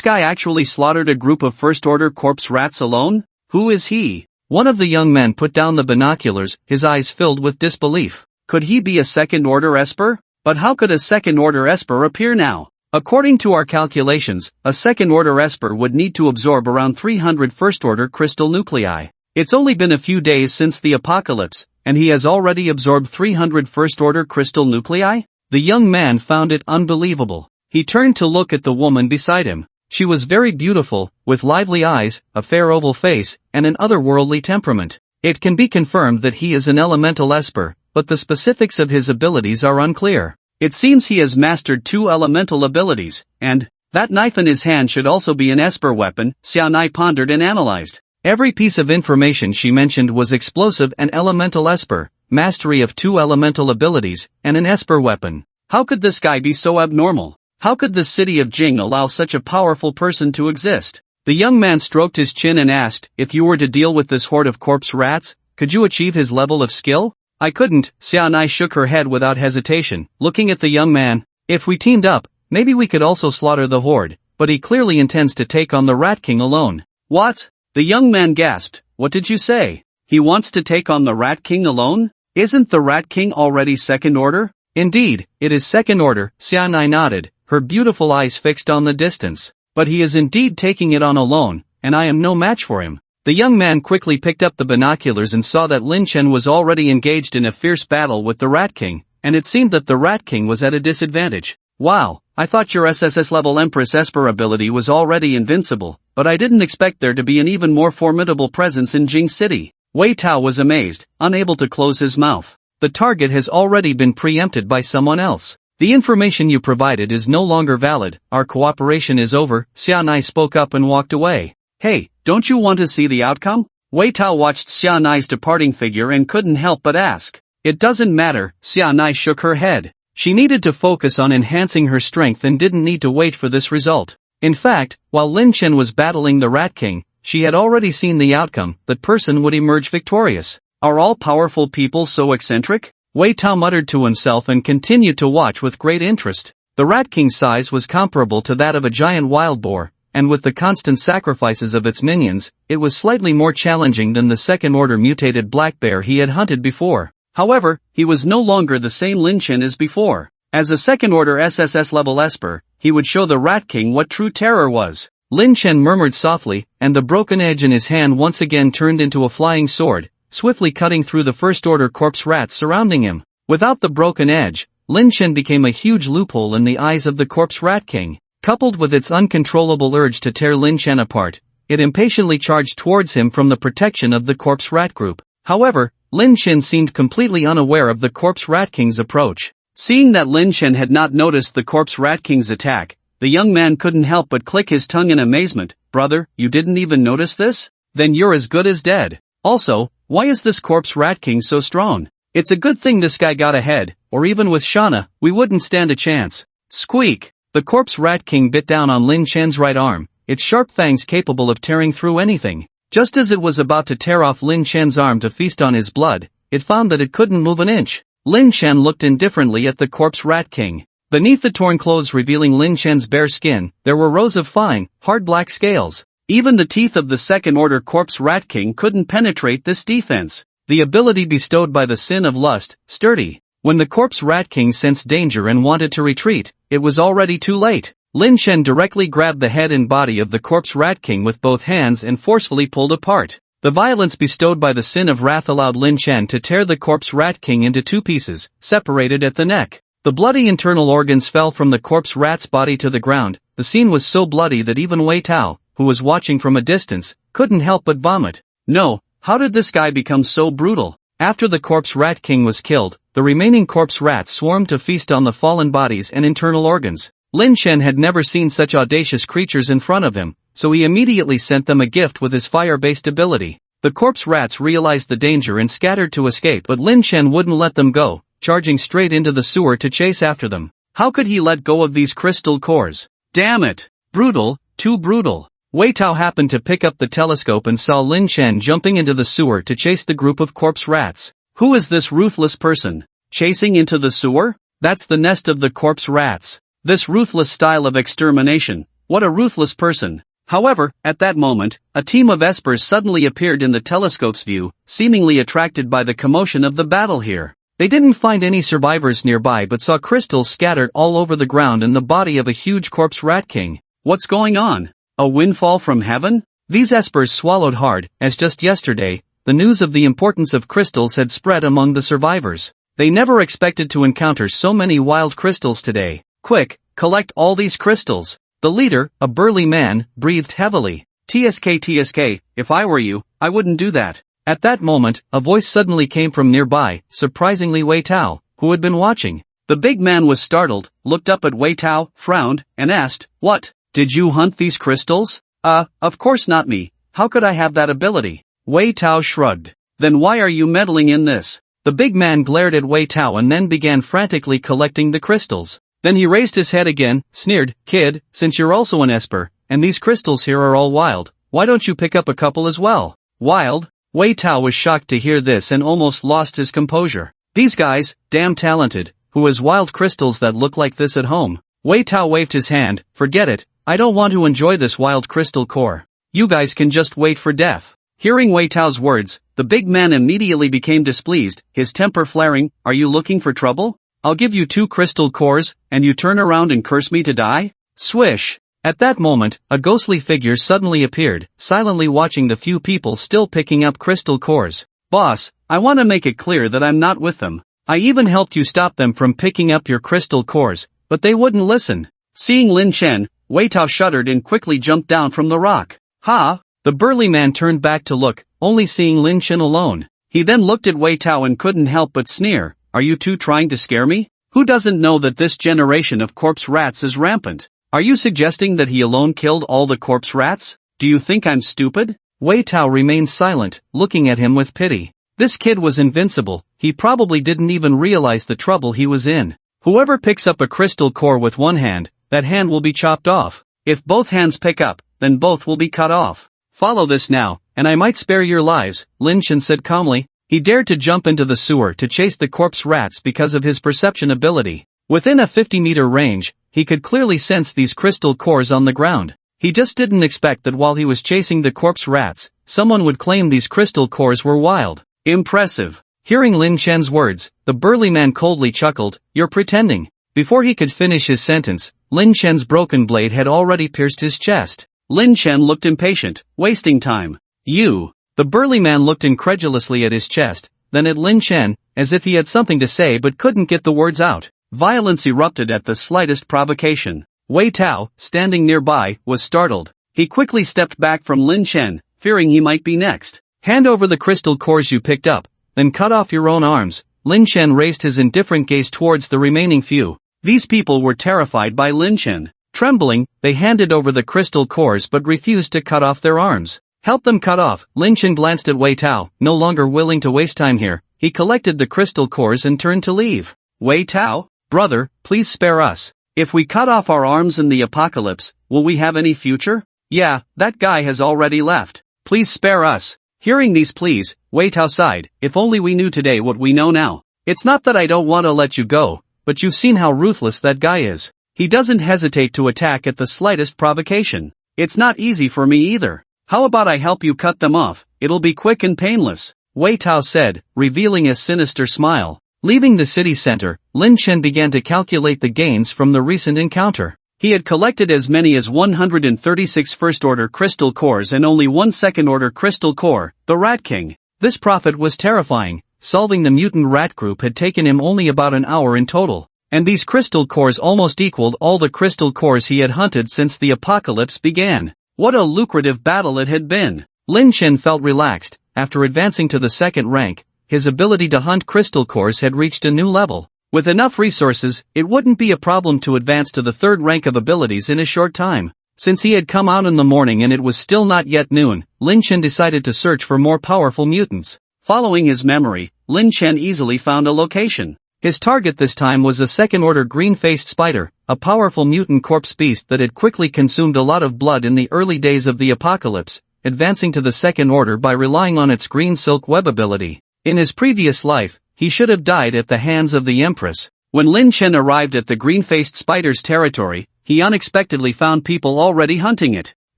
[SPEAKER 1] guy actually slaughtered a group of first-order corpse rats alone? Who is he? One of the young men put down the binoculars, his eyes filled with disbelief. Could he be a second-order Esper? But how could a second-order Esper appear now? According to our calculations, a second-order Esper would need to absorb around 300 first-order crystal nuclei. It's only been a few days since the apocalypse, and he has already absorbed 300 first-order crystal nuclei? The young man found it unbelievable. He turned to look at the woman beside him. She was very beautiful, with lively eyes, a fair oval face, and an otherworldly temperament. It can be confirmed that he is an elemental Esper, but the specifics of his abilities are unclear. It seems he has mastered 2 elemental abilities, and that knife in his hand should also be an Esper weapon, Xiaonai pondered and analyzed. Every piece of information she mentioned was explosive and elemental Esper, mastery of 2 elemental abilities, and an Esper weapon. How could this guy be so abnormal? How could the city of Jing allow such a powerful person to exist? The young man stroked his chin and asked, "If you were to deal with this horde of corpse rats, could you achieve his level of skill?" "I couldn't," Xiaonai shook her head without hesitation, looking at the young man. "If we teamed up, maybe we could also slaughter the horde, but he clearly intends to take on the Rat King alone." "What?" The young man gasped. "What did you say? He wants to take on the Rat King alone? Isn't the Rat King already second order?" "Indeed, it is second order," Xiaonai nodded, her beautiful eyes fixed on the distance. "But he is indeed taking it on alone, and I am no match for him." The young man quickly picked up the binoculars and saw that Lin Chen was already engaged in a fierce battle with the Rat King, and it seemed that the Rat King was at a disadvantage. "Wow, I thought your SSS-level Empress Esper ability was already invincible, but I didn't expect there to be an even more formidable presence in Jing City." Wei Tao was amazed, unable to close his mouth. "The target has already been preempted by someone else. The information you provided is no longer valid, our cooperation is over." Xiaonai spoke up and walked away. "Hey, don't you want to see the outcome?" Wei Tao watched Xiaonai's departing figure and couldn't help but ask. "It doesn't matter," Xiaonai shook her head. She needed to focus on enhancing her strength and didn't need to wait for this result. In fact, while Lin Chen was battling the Rat King, she had already seen the outcome, that person would emerge victorious. Are all powerful people so eccentric? Wei Tao muttered to himself and continued to watch with great interest. The Rat King's size was comparable to that of a giant wild boar, and with the constant sacrifices of its minions, it was slightly more challenging than the second-order mutated black bear he had hunted before. However, he was no longer the same Lin Chen as before. As a second-order SSS-level Esper, he would show the Rat King what true terror was. Lin Chen murmured softly, and the broken edge in his hand once again turned into a flying sword, swiftly cutting through the first-order corpse rats surrounding him. Without the broken edge, Lin Chen became a huge loophole in the eyes of the corpse Rat King. Coupled with its uncontrollable urge to tear Lin Chen apart, it impatiently charged towards him from the protection of the corpse rat group. However, Lin Chen seemed completely unaware of the corpse Rat King's approach. Seeing that Lin Chen had not noticed the corpse Rat King's attack, the young man couldn't help but click his tongue in amazement. "Brother, you didn't even notice this? Then you're as good as dead. Also, why is this corpse Rat King so strong? It's a good thing this guy got ahead, or even with Shauna, we wouldn't stand a chance." Squeak! The corpse Rat King bit down on Lin Chen's right arm, its sharp fangs capable of tearing through anything. Just as it was about to tear off Lin Chen's arm to feast on his blood, it found that it couldn't move an inch. Lin Chen looked indifferently at the corpse Rat King. Beneath the torn clothes revealing Lin Chen's bare skin, there were rows of fine, hard black scales. Even the teeth of the second-order corpse Rat King couldn't penetrate this defense. The ability bestowed by the sin of lust, sturdy. When the corpse Rat King sensed danger and wanted to retreat, it was already too late. Lin Chen directly grabbed the head and body of the corpse Rat King with both hands and forcefully pulled apart. The violence bestowed by the sin of wrath allowed Lin Chen to tear the corpse Rat King into 2 pieces, separated at the neck. The bloody internal organs fell from the corpse rat's body to the ground, the The scene was so bloody that even Wei Tao, who was watching from a distance, couldn't help but vomit. No, how did this guy become so brutal? After the corpse rat king was killed, the remaining corpse rats swarmed to feast on the fallen bodies and internal organs. Lin Shen had never seen such audacious creatures in front of him, so he immediately sent them a gift with his fire-based ability. The corpse rats realized the danger and scattered to escape, but Lin Shen wouldn't let them go, charging straight into the sewer to chase after them. How could he let go of these crystal cores? Damn it! Brutal, too brutal. Wei Tao happened to pick up the telescope and saw Lin Shen jumping into the sewer to chase the group of corpse rats. Who is this ruthless person? Chasing into the sewer? That's the nest of the corpse rats. This ruthless style of extermination. What a ruthless person. However, at that moment, a team of espers suddenly appeared in the telescope's view, seemingly attracted by the commotion of the battle here. They didn't find any survivors nearby but saw crystals scattered all over the ground and the body of a huge corpse rat king. What's going on? A windfall from heaven? These espers swallowed hard, as just yesterday, the news of the importance of crystals had spread among the survivors. They never expected to encounter so many wild crystals today. Quick, collect all these crystals. The leader, a burly man, breathed heavily. TSK, if I were you, I wouldn't do that. At that moment, a voice suddenly came from nearby, surprisingly Wei Tao, who had been watching. The big man was startled, looked up at Wei Tao, frowned, and asked, "What? Did you hunt these crystals?" Of course not me. How could I have that ability? Wei Tao shrugged. Then why are you meddling in this? The big man glared at Wei Tao and then began frantically collecting the crystals. Then he raised his head again, sneered, "Kid, since you're also an esper, and these crystals here are all wild, why don't you pick up a couple as well?" Wild? Wei Tao was shocked to hear this and almost lost his composure. These guys, damn talented, who has wild crystals that look like this at home? Wei Tao waved his hand, "Forget it, I don't want to enjoy this wild crystal core. You guys can just wait for death." Hearing Wei Tao's words, the big man immediately became displeased, his temper flaring. "Are you looking for trouble? I'll give you 2 crystal cores, and you turn around and curse me to die?" Swish! At that moment, a ghostly figure suddenly appeared, silently watching the few people still picking up crystal cores. "Boss, I want to make it clear that I'm not with them. I even helped you stop them from picking up your crystal cores, but they wouldn't listen." Seeing Lin Shen, Wei Tao shuddered and quickly jumped down from the rock. "Ha!" The burly man turned back to look, only seeing Lin Shen alone. He then looked at Wei Tao and couldn't help but sneer. "Are you two trying to scare me? Who doesn't know that this generation of corpse rats is rampant? Are you suggesting that he alone killed all the corpse rats? Do you think I'm stupid?" Wei Tao remained silent, looking at him with pity. This kid was invincible, he probably didn't even realize the trouble he was in. Whoever picks up a crystal core with one hand, that hand will be chopped off. If both hands pick up, then both will be cut off. "Follow this now, and I might spare your lives," Lin Shen said calmly. He dared to jump into the sewer to chase the corpse rats because of his perception ability. Within a 50-meter range, he could clearly sense these crystal cores on the ground. He just didn't expect that while he was chasing the corpse rats, someone would claim these crystal cores were wild. Impressive. Hearing Lin Shen's words, the burly man coldly chuckled, "You're pretending." Before he could finish his sentence, Lin Shen's broken blade had already pierced his chest. Lin Shen looked impatient, wasting time. "You." The burly man looked incredulously at his chest, then at Lin Shen, as if he had something to say but couldn't get the words out. Violence erupted at the slightest provocation. Wei Tao, standing nearby, was startled. He quickly stepped back from Lin Shen, fearing he might be next. "Hand over the crystal cores you picked up, then cut off your own arms." Lin Shen raised his indifferent gaze towards the remaining few. These people were terrified by Lin Shen. Trembling, they handed over the crystal cores but refused to cut off their arms. "Help them cut off." Lin Shen glanced at Wei Tao, no longer willing to waste time here. He collected the crystal cores and turned to leave. "Wei Tao, brother, please spare us. If we cut off our arms in the apocalypse, will we have any future? Yeah, that guy has already left. Please spare us." Hearing these pleas, Wei Tao sighed. "If only we knew today what we know now. It's not that I don't want to let you go, but you've seen how ruthless that guy is. He doesn't hesitate to attack at the slightest provocation. It's not easy for me either. How about I help you cut them off? It'll be quick and painless," Wei Tao said, revealing a sinister smile. Leaving the city center, Lin Shen began to calculate the gains from the recent encounter. He had collected as many as 136 first-order crystal cores and only 1 second-order crystal core, the Rat King. This profit was terrifying. Solving the mutant rat group had taken him only about an hour in total. and these crystal cores almost equaled all the crystal cores he had hunted since the apocalypse began. What a lucrative battle it had been! Lin Chen felt relaxed. After advancing to the second rank, his ability to hunt crystal cores had reached a new level. With enough resources, it wouldn't be a problem to advance to the third rank of abilities in a short time. Since he had come out in the morning and it was still not yet noon, Lin Chen decided to search for more powerful mutants. Following his memory, Lin Chen easily found a location. His target this time was a second-order green-faced spider, a powerful mutant corpse beast that had quickly consumed a lot of blood in the early days of the apocalypse, advancing to the second order by relying on its green silk web ability. In his previous life, he should have died at the hands of the Empress. When Lin Chen arrived at the green-faced spider's territory, he unexpectedly found people already hunting it.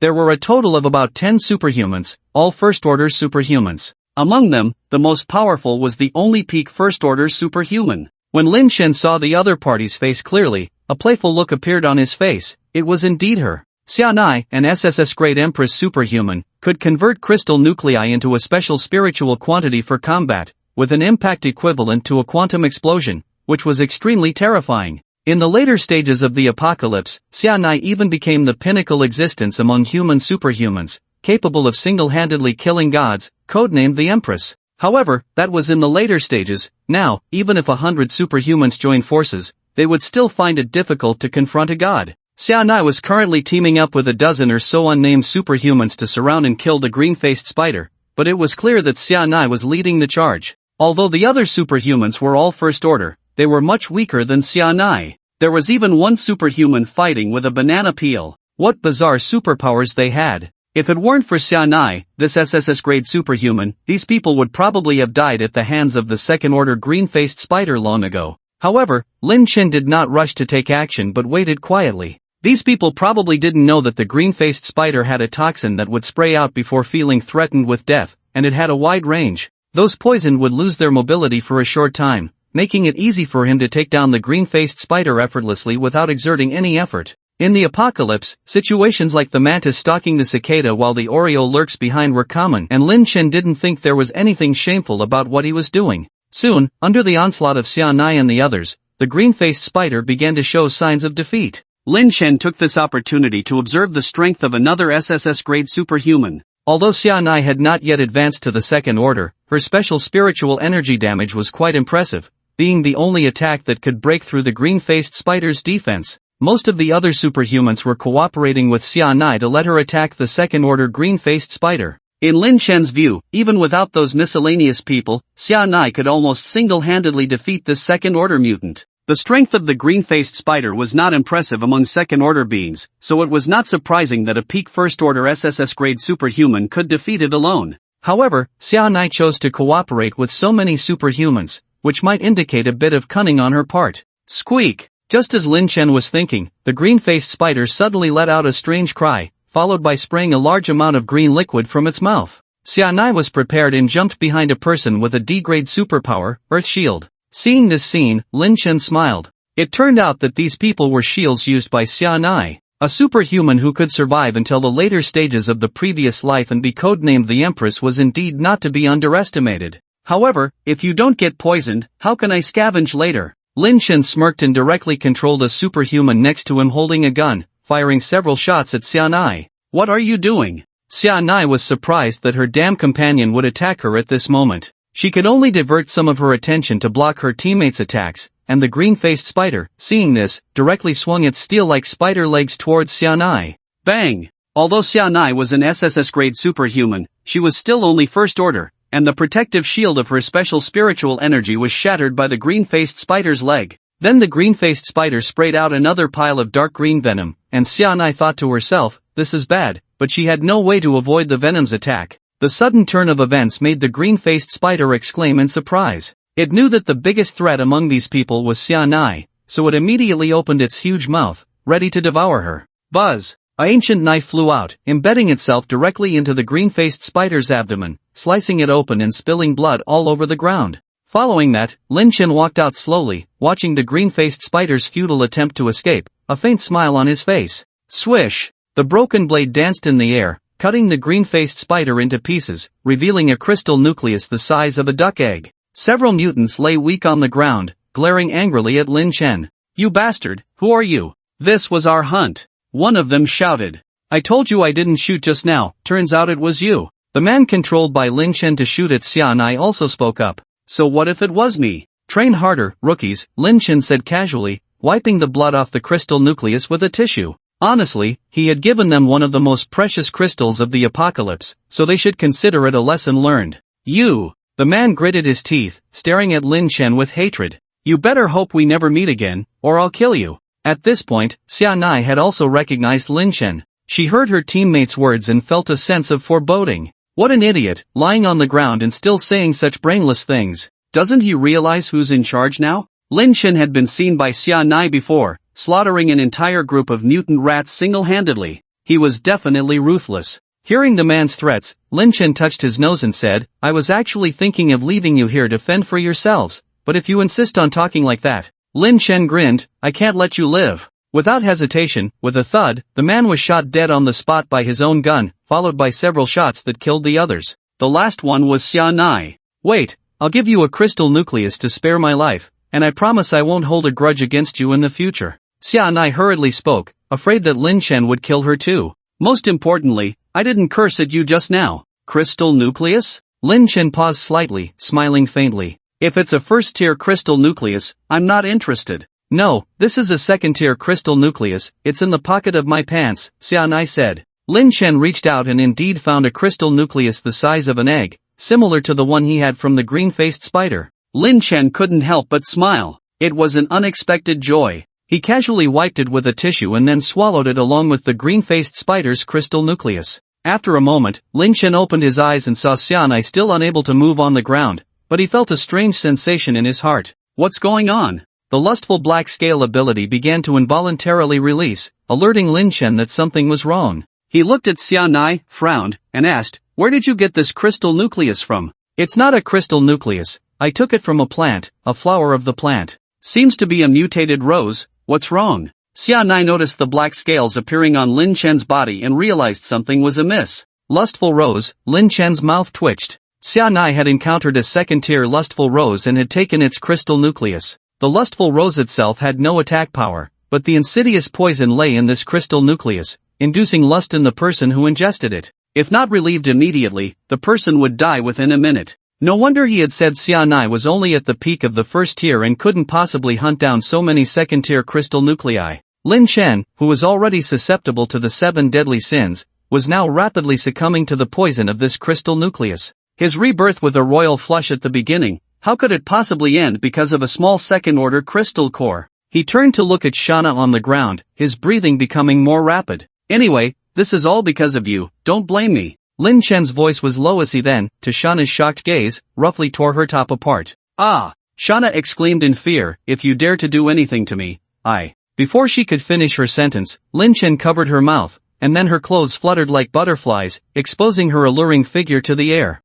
[SPEAKER 1] There were a total of about 10 superhumans, all first-order superhumans. Among them, the most powerful was the only peak first-order superhuman. When Lin Chen saw the other party's face clearly, a playful look appeared on his face. It was indeed her. Xianai, an SSS-grade Empress superhuman, could convert crystal nuclei into a special spiritual quantity for combat, with an impact equivalent to a quantum explosion, which was extremely terrifying. In the later stages of the apocalypse, Xianai even became the pinnacle existence among human superhumans, capable of single-handedly killing gods, codenamed the Empress. However, that was in the later stages. Now, even if 100 superhumans join forces, they would still find it difficult to confront a god. Xianai was currently teaming up with a dozen or so unnamed superhumans to surround and kill the green-faced spider, but it was clear that Xianai was leading the charge. Although the other superhumans were all first order, they were much weaker than Xianai. There was even one superhuman fighting with a banana peel. What bizarre superpowers they had! If it weren't for Xianai, this SSS-grade superhuman, these people would probably have died at the hands of the second-order green-faced spider long ago. However, Lin Chen did not rush to take action but waited quietly. These people probably didn't know that the green-faced spider had a toxin that would spray out before feeling threatened with death, and it had a wide range. Those poisoned would lose their mobility for a short time, making it easy for him to take down the green-faced spider effortlessly without exerting any effort. In the apocalypse, situations like the mantis stalking the cicada while the Oreo lurks behind were common, and Lin Chen didn't think there was anything shameful about what he was doing. Soon, under the onslaught of Xianai and the others, the green-faced spider began to show signs of defeat. Lin Chen took this opportunity to observe the strength of another SSS-grade superhuman. Although Xianai had not yet advanced to the second order, her special spiritual energy damage was quite impressive, being the only attack that could break through the green-faced spider's defense. Most of the other superhumans were cooperating with Xianai to let her attack the second-order green-faced spider. In Lin Chen's view, even without those miscellaneous people, Xianai could almost single-handedly defeat this second-order mutant. The strength of the green-faced spider was not impressive among second-order beings, so it was not surprising that a peak first-order SSS-grade superhuman could defeat it alone. However, Xianai chose to cooperate with so many superhumans, which might indicate a bit of cunning on her part. Squeak! Just as Lin Chen was thinking, the green-faced spider suddenly let out a strange cry, followed by spraying a large amount of green liquid from its mouth. Xianai was prepared and jumped behind a person with a D-grade superpower, Earth Shield. Seeing this scene, Lin Chen smiled. It turned out that these people were shields used by Xianai, a superhuman who could survive until the later stages of the previous life and be codenamed the Empress was indeed not to be underestimated. However, if you don't get poisoned, how can I scavenge later? Lin Chen smirked and directly controlled a superhuman next to him holding a gun, firing several shots at Xianai. What are you doing? Xianai was surprised that her damn companion would attack her at this moment. She could only divert some of her attention to block her teammates' attacks, and the green-faced spider, seeing this, directly swung its steel-like spider legs towards Xianai. Bang! Although Xianai was an SSS-grade superhuman, she was still only first order, and the protective shield of her special spiritual energy was shattered by the green-faced spider's leg. Then the green-faced spider sprayed out another pile of dark green venom, and Xianai thought to herself, this is bad, but she had no way to avoid the venom's attack. The sudden turn of events made the green-faced spider exclaim in surprise. It knew that the biggest threat among these people was Xianai, so it immediately opened its huge mouth, ready to devour her. Buzz! An ancient knife flew out, embedding itself directly into the green-faced spider's abdomen, slicing it open and spilling blood all over the ground. Following that, Lin Chen walked out slowly, watching the green-faced spider's futile attempt to escape, a faint smile on his face. Swish! The broken blade danced in the air, cutting the green-faced spider into pieces, revealing a crystal nucleus the size of a duck egg. Several mutants lay weak on the ground, glaring angrily at Lin Chen. "You bastard, who are you? This was our hunt," one of them shouted. "I told you I didn't shoot just now, turns out it was you." The man controlled by Lin Chen to shoot at Xianai also spoke up. "So what if it was me? Train harder, rookies," Lin Chen said casually, wiping the blood off the crystal nucleus with a tissue. Honestly, he had given them one of the most precious crystals of the apocalypse, so they should consider it a lesson learned. "You!" The man gritted his teeth, staring at Lin Chen with hatred. "You better hope we never meet again, or I'll kill you." At this point, Xianai had also recognized Lin Chen. She heard her teammate's words and felt a sense of foreboding. What an idiot, lying on the ground and still saying such brainless things. Doesn't he realize who's in charge now? Lin Chen had been seen by Xianai before, slaughtering an entire group of mutant rats single-handedly. He was definitely ruthless. Hearing the man's threats, Lin Chen touched his nose and said, "I was actually thinking of leaving you here to fend for yourselves, but if you insist on talking like that." Lin Chen grinned, "I can't let you live." Without hesitation, with a thud, the man was shot dead on the spot by his own gun, followed by several shots that killed the others. The last one was Xianai. "Wait, I'll give you a crystal nucleus to spare my life, and I promise I won't hold a grudge against you in the future." Xianai hurriedly spoke, afraid that Lin Chen would kill her too. "Most importantly, I didn't curse at you just now." "Crystal nucleus?" Lin Chen paused slightly, smiling faintly. "If it's a first-tier crystal nucleus, I'm not interested." "No, this is a second-tier crystal nucleus, it's in the pocket of my pants," Xianai said. Lin Chen reached out and indeed found a crystal nucleus the size of an egg, similar to the one he had from the green-faced spider. Lin Chen couldn't help but smile. It was an unexpected joy. He casually wiped it with a tissue and then swallowed it along with the green-faced spider's crystal nucleus. After a moment, Lin Chen opened his eyes and saw Xianai still unable to move on the ground, but he felt a strange sensation in his heart. What's going on? The lustful black scale ability began to involuntarily release, alerting Lin Chen that something was wrong. He looked at Xianai, frowned, and asked, "Where did you get this crystal nucleus from?" "It's not a crystal nucleus, I took it from a plant, a flower of the plant." "Seems to be a mutated rose, what's wrong?" Xianai noticed the black scales appearing on Lin Chen's body and realized something was amiss. Lustful rose, Lin Chen's mouth twitched. Xianai had encountered a second-tier lustful rose and had taken its crystal nucleus. The lustful rose itself had no attack power, but the insidious poison lay in this crystal nucleus, inducing lust in the person who ingested it. If not relieved immediately, the person would die within a minute. No wonder he had said Xianai was only at the peak of the first tier and couldn't possibly hunt down so many second-tier crystal nuclei. Lin Chen, who was already susceptible to the 7 deadly sins, was now rapidly succumbing to the poison of this crystal nucleus. His rebirth with a royal flush at the beginning, how could it possibly end because of a small second-order crystal core? He turned to look at Shauna on the ground, his breathing becoming more rapid. "Anyway, this is all because of you, don't blame me." Lin Chen's voice was low as he then, to Shauna's shocked gaze, roughly tore her top apart. "Ah!" Shauna exclaimed in fear, "If you dare to do anything to me, I..." Before she could finish her sentence, Lin Chen covered her mouth, and then her clothes fluttered like butterflies, exposing her alluring figure to the air.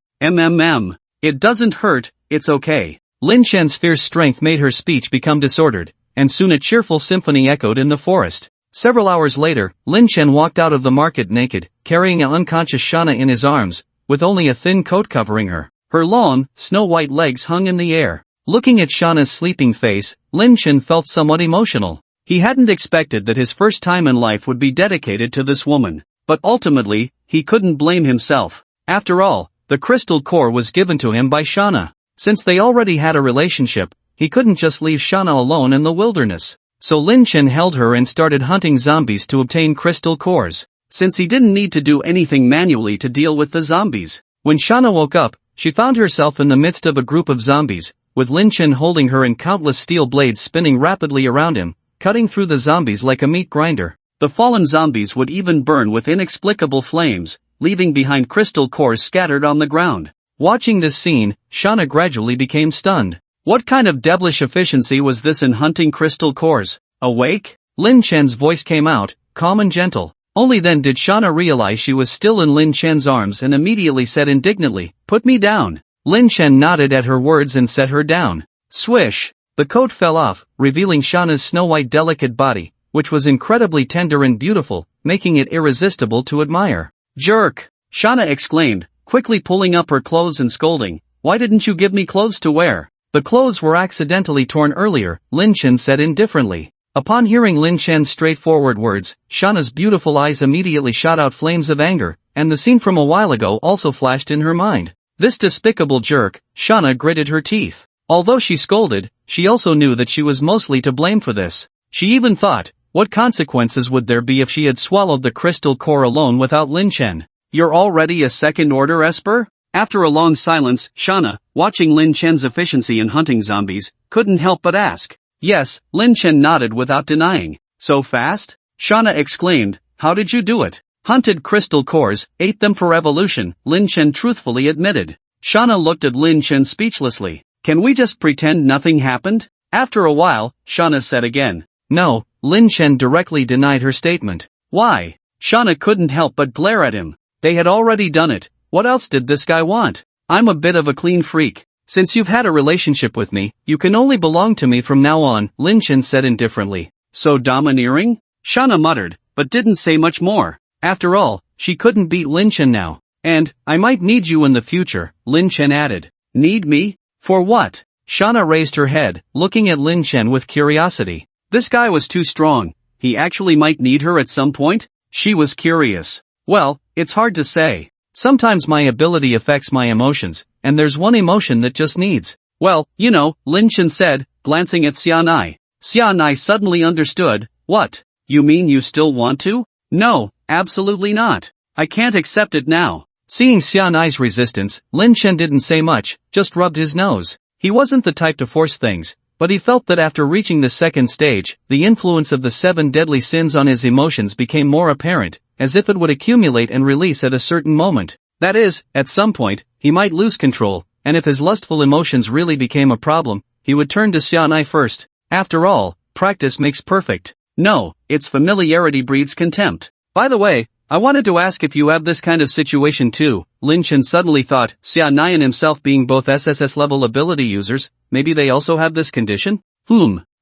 [SPEAKER 1] It doesn't hurt, it's okay." Lin Chen's fierce strength made her speech become disordered, and soon a cheerful symphony echoed in the forest. Several hours later, Lin Chen walked out of the market naked, carrying an unconscious Shauna in his arms, with only a thin coat covering her. Her long, snow-white legs hung in the air. Looking at Shauna's sleeping face, Lin Chen felt somewhat emotional. He hadn't expected that his first time in life would be dedicated to this woman, but ultimately, he couldn't blame himself. After all, the crystal core was given to him by Shauna. Since they already had a relationship, he couldn't just leave Shauna alone in the wilderness. So Lin Chen held her and started hunting zombies to obtain crystal cores. Since he didn't need to do anything manually to deal with the zombies. When Shauna woke up, she found herself in the midst of a group of zombies, with Lin Chen holding her and countless steel blades spinning rapidly around him, cutting through the zombies like a meat grinder. The fallen zombies would even burn with inexplicable flames, leaving behind crystal cores scattered on the ground. Watching this scene, Shauna gradually became stunned. What kind of devilish efficiency was this in hunting crystal cores? Awake? Lin Chen's voice came out, calm and gentle. Only then did Shauna realize she was still in Lin Chen's arms and immediately said indignantly, "Put me down." Lin Chen nodded at her words and set her down. Swish! The coat fell off, revealing Shauna's snow-white delicate body, which was incredibly tender and beautiful, making it irresistible to admire. "Jerk!" Shauna exclaimed, quickly pulling up her clothes and scolding, "Why didn't you give me clothes to wear?" "The clothes were accidentally torn earlier," Lin Chen said indifferently. Upon hearing Lin Chen's straightforward words, Shauna's beautiful eyes immediately shot out flames of anger, and the scene from a while ago also flashed in her mind. This despicable jerk, Shauna gritted her teeth. Although she scolded, she also knew that she was mostly to blame for this. She even thought, what consequences would there be if she had swallowed the crystal core alone without Lin Chen? You're already a second-order esper? After a long silence, Shauna, watching Lin Chen's efficiency in hunting zombies, couldn't help but ask. Yes, Lin Chen nodded without denying. So fast? Shauna exclaimed, how did you do it? Hunted crystal cores, ate them for evolution, Lin Chen truthfully admitted. Shauna looked at Lin Chen speechlessly. Can we just pretend nothing happened? After a while, Shauna said again. No, Lin Chen directly denied her statement. Why? Shauna couldn't help but glare at him. They had already done it. What else did this guy want? I'm a bit of a clean freak. Since you've had a relationship with me, you can only belong to me from now on, Lin Chen said indifferently. So domineering? Shauna muttered, but didn't say much more. After all, she couldn't beat Lin Chen now. And, I might need you in the future, Lin Chen added. Need me? For what? Shauna raised her head, looking at Lin Chen with curiosity. This guy was too strong. He actually might need her at some point? She was curious. Well, it's hard to say. Sometimes my ability affects my emotions, and there's one emotion that just needs. Well, you know, Lin Chen said, glancing at Xianai. Xianai suddenly understood. What? You mean you still want to? No, absolutely not. I can't accept it now. Seeing Xianai's resistance, Lin Chen didn't say much, just rubbed his nose. He wasn't the type to force things, but he felt that after reaching the second stage, the influence of the 7 deadly sins on his emotions became more apparent, as if it would accumulate and release at a certain moment. That is, at some point, he might lose control, and if his lustful emotions really became a problem, he would turn to Xianai first. After all, practice makes perfect. No, it's familiarity breeds contempt. By the way, I wanted to ask if you have this kind of situation too. Lin Chen suddenly thought, Xianai and himself being both SSS level ability users, maybe they also have this condition?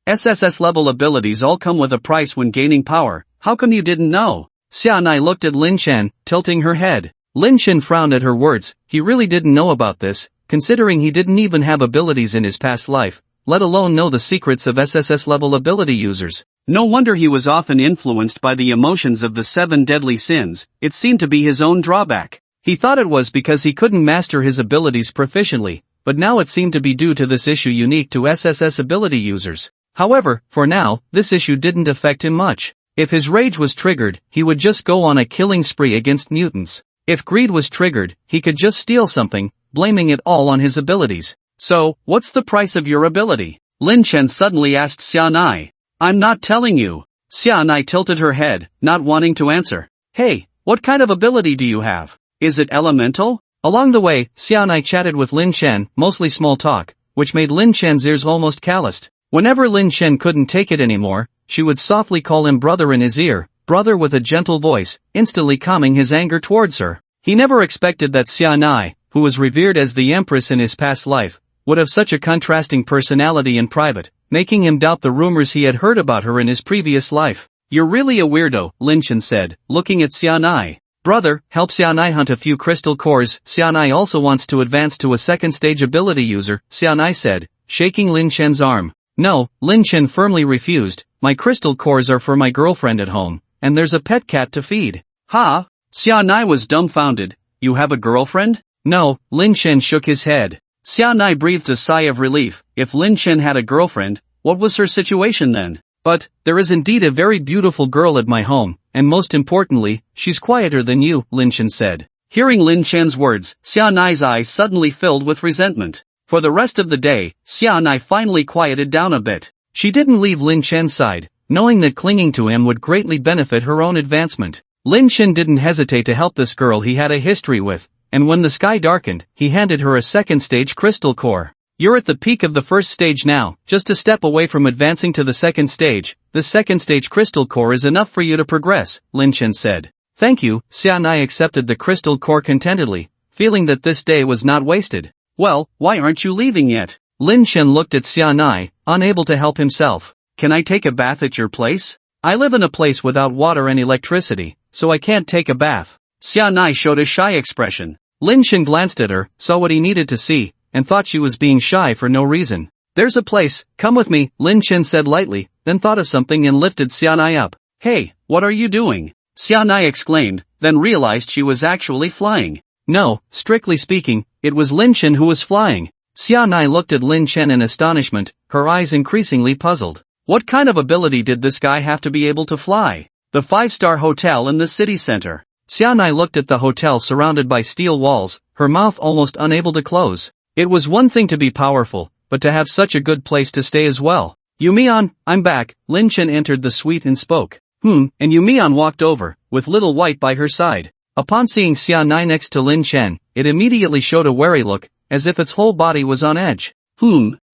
[SPEAKER 1] SSS level abilities all come with a price when gaining power, how come you didn't know? Xianai looked at Lin Chen, tilting her head. Lin Chen frowned at her words. He really didn't know about this, considering he didn't even have abilities in his past life, let alone know the secrets of SSS level ability users. No wonder he was often influenced by the emotions of the 7 deadly sins. It seemed to be his own drawback. He thought it was because he couldn't master his abilities proficiently, but now it seemed to be due to this issue unique to SSS ability users. However, for now, this issue didn't affect him much. If his rage was triggered, he would just go on a killing spree against mutants. If greed was triggered, he could just steal something, blaming it all on his abilities. So, what's the price of your ability? Lin Chen suddenly asked Xianai. I'm not telling you. Xianai tilted her head, not wanting to answer. Hey, what kind of ability do you have? Is it elemental? Along the way, Xianai chatted with Lin Chen, mostly small talk, which made Lin Chen's ears almost calloused. Whenever Lin Chen couldn't take it anymore, she would softly call him brother in his ear, brother with a gentle voice, instantly calming his anger towards her. He never expected that Xianai, who was revered as the empress in his past life, would have such a contrasting personality in private, making him doubt the rumors he had heard about her in his previous life. You're really a weirdo, Lin Chen said, looking at Xianai. Brother, help Xianai hunt a few crystal cores. Xianai also wants to advance to a second stage ability user, Xianai said, shaking Lin Chen's arm. No, Lin Chen firmly refused. My crystal cores are for my girlfriend at home, and there's a pet cat to feed. Ha? Xianai was dumbfounded. You have a girlfriend? No, Lin Chen shook his head. Xianai breathed a sigh of relief. If Lin Chen had a girlfriend, what was her situation then? But, there is indeed a very beautiful girl at my home, and most importantly, she's quieter than you, Lin Chen said. Hearing Lin Chen's words, Xianai's eyes suddenly filled with resentment. For the rest of the day, Xianai finally quieted down a bit. She didn't leave Lin Chen's side, knowing that clinging to him would greatly benefit her own advancement. Lin Chen didn't hesitate to help this girl he had a history with, and when the sky darkened, he handed her a second stage crystal core. You're at the peak of the first stage now, just a step away from advancing to the second stage. The second stage crystal core is enough for you to progress, Lin Chen said. Thank you, Xianai accepted the crystal core contentedly, feeling that this day was not wasted. Well, why aren't you leaving yet? Lin Chen looked at Xianai, unable to help himself. Can I take a bath at your place? I live in a place without water and electricity, so I can't take a bath. Xianai showed a shy expression. Lin Chen glanced at her, saw what he needed to see, and thought she was being shy for no reason. There's a place, come with me, Lin Chen said lightly, then thought of something and lifted Xianai up. "Hey, what are you doing?" Xianai exclaimed, then realized she was actually flying. No, strictly speaking, it was Lin Chen who was flying. Xianai looked at Lin Chen in astonishment, her eyes increasingly puzzled. What kind of ability did this guy have to be able to fly? The 5-star hotel in the city center. Xianai looked at the hotel surrounded by steel walls, her mouth almost unable to close. It was one thing to be powerful, but to have such a good place to stay as well. "Yumian, I'm back." Lin Chen entered the suite and spoke. And Yumian walked over, with Little White by her side. Upon seeing Xianai next to Lin Chen, it immediately showed a wary look, as if its whole body was on edge.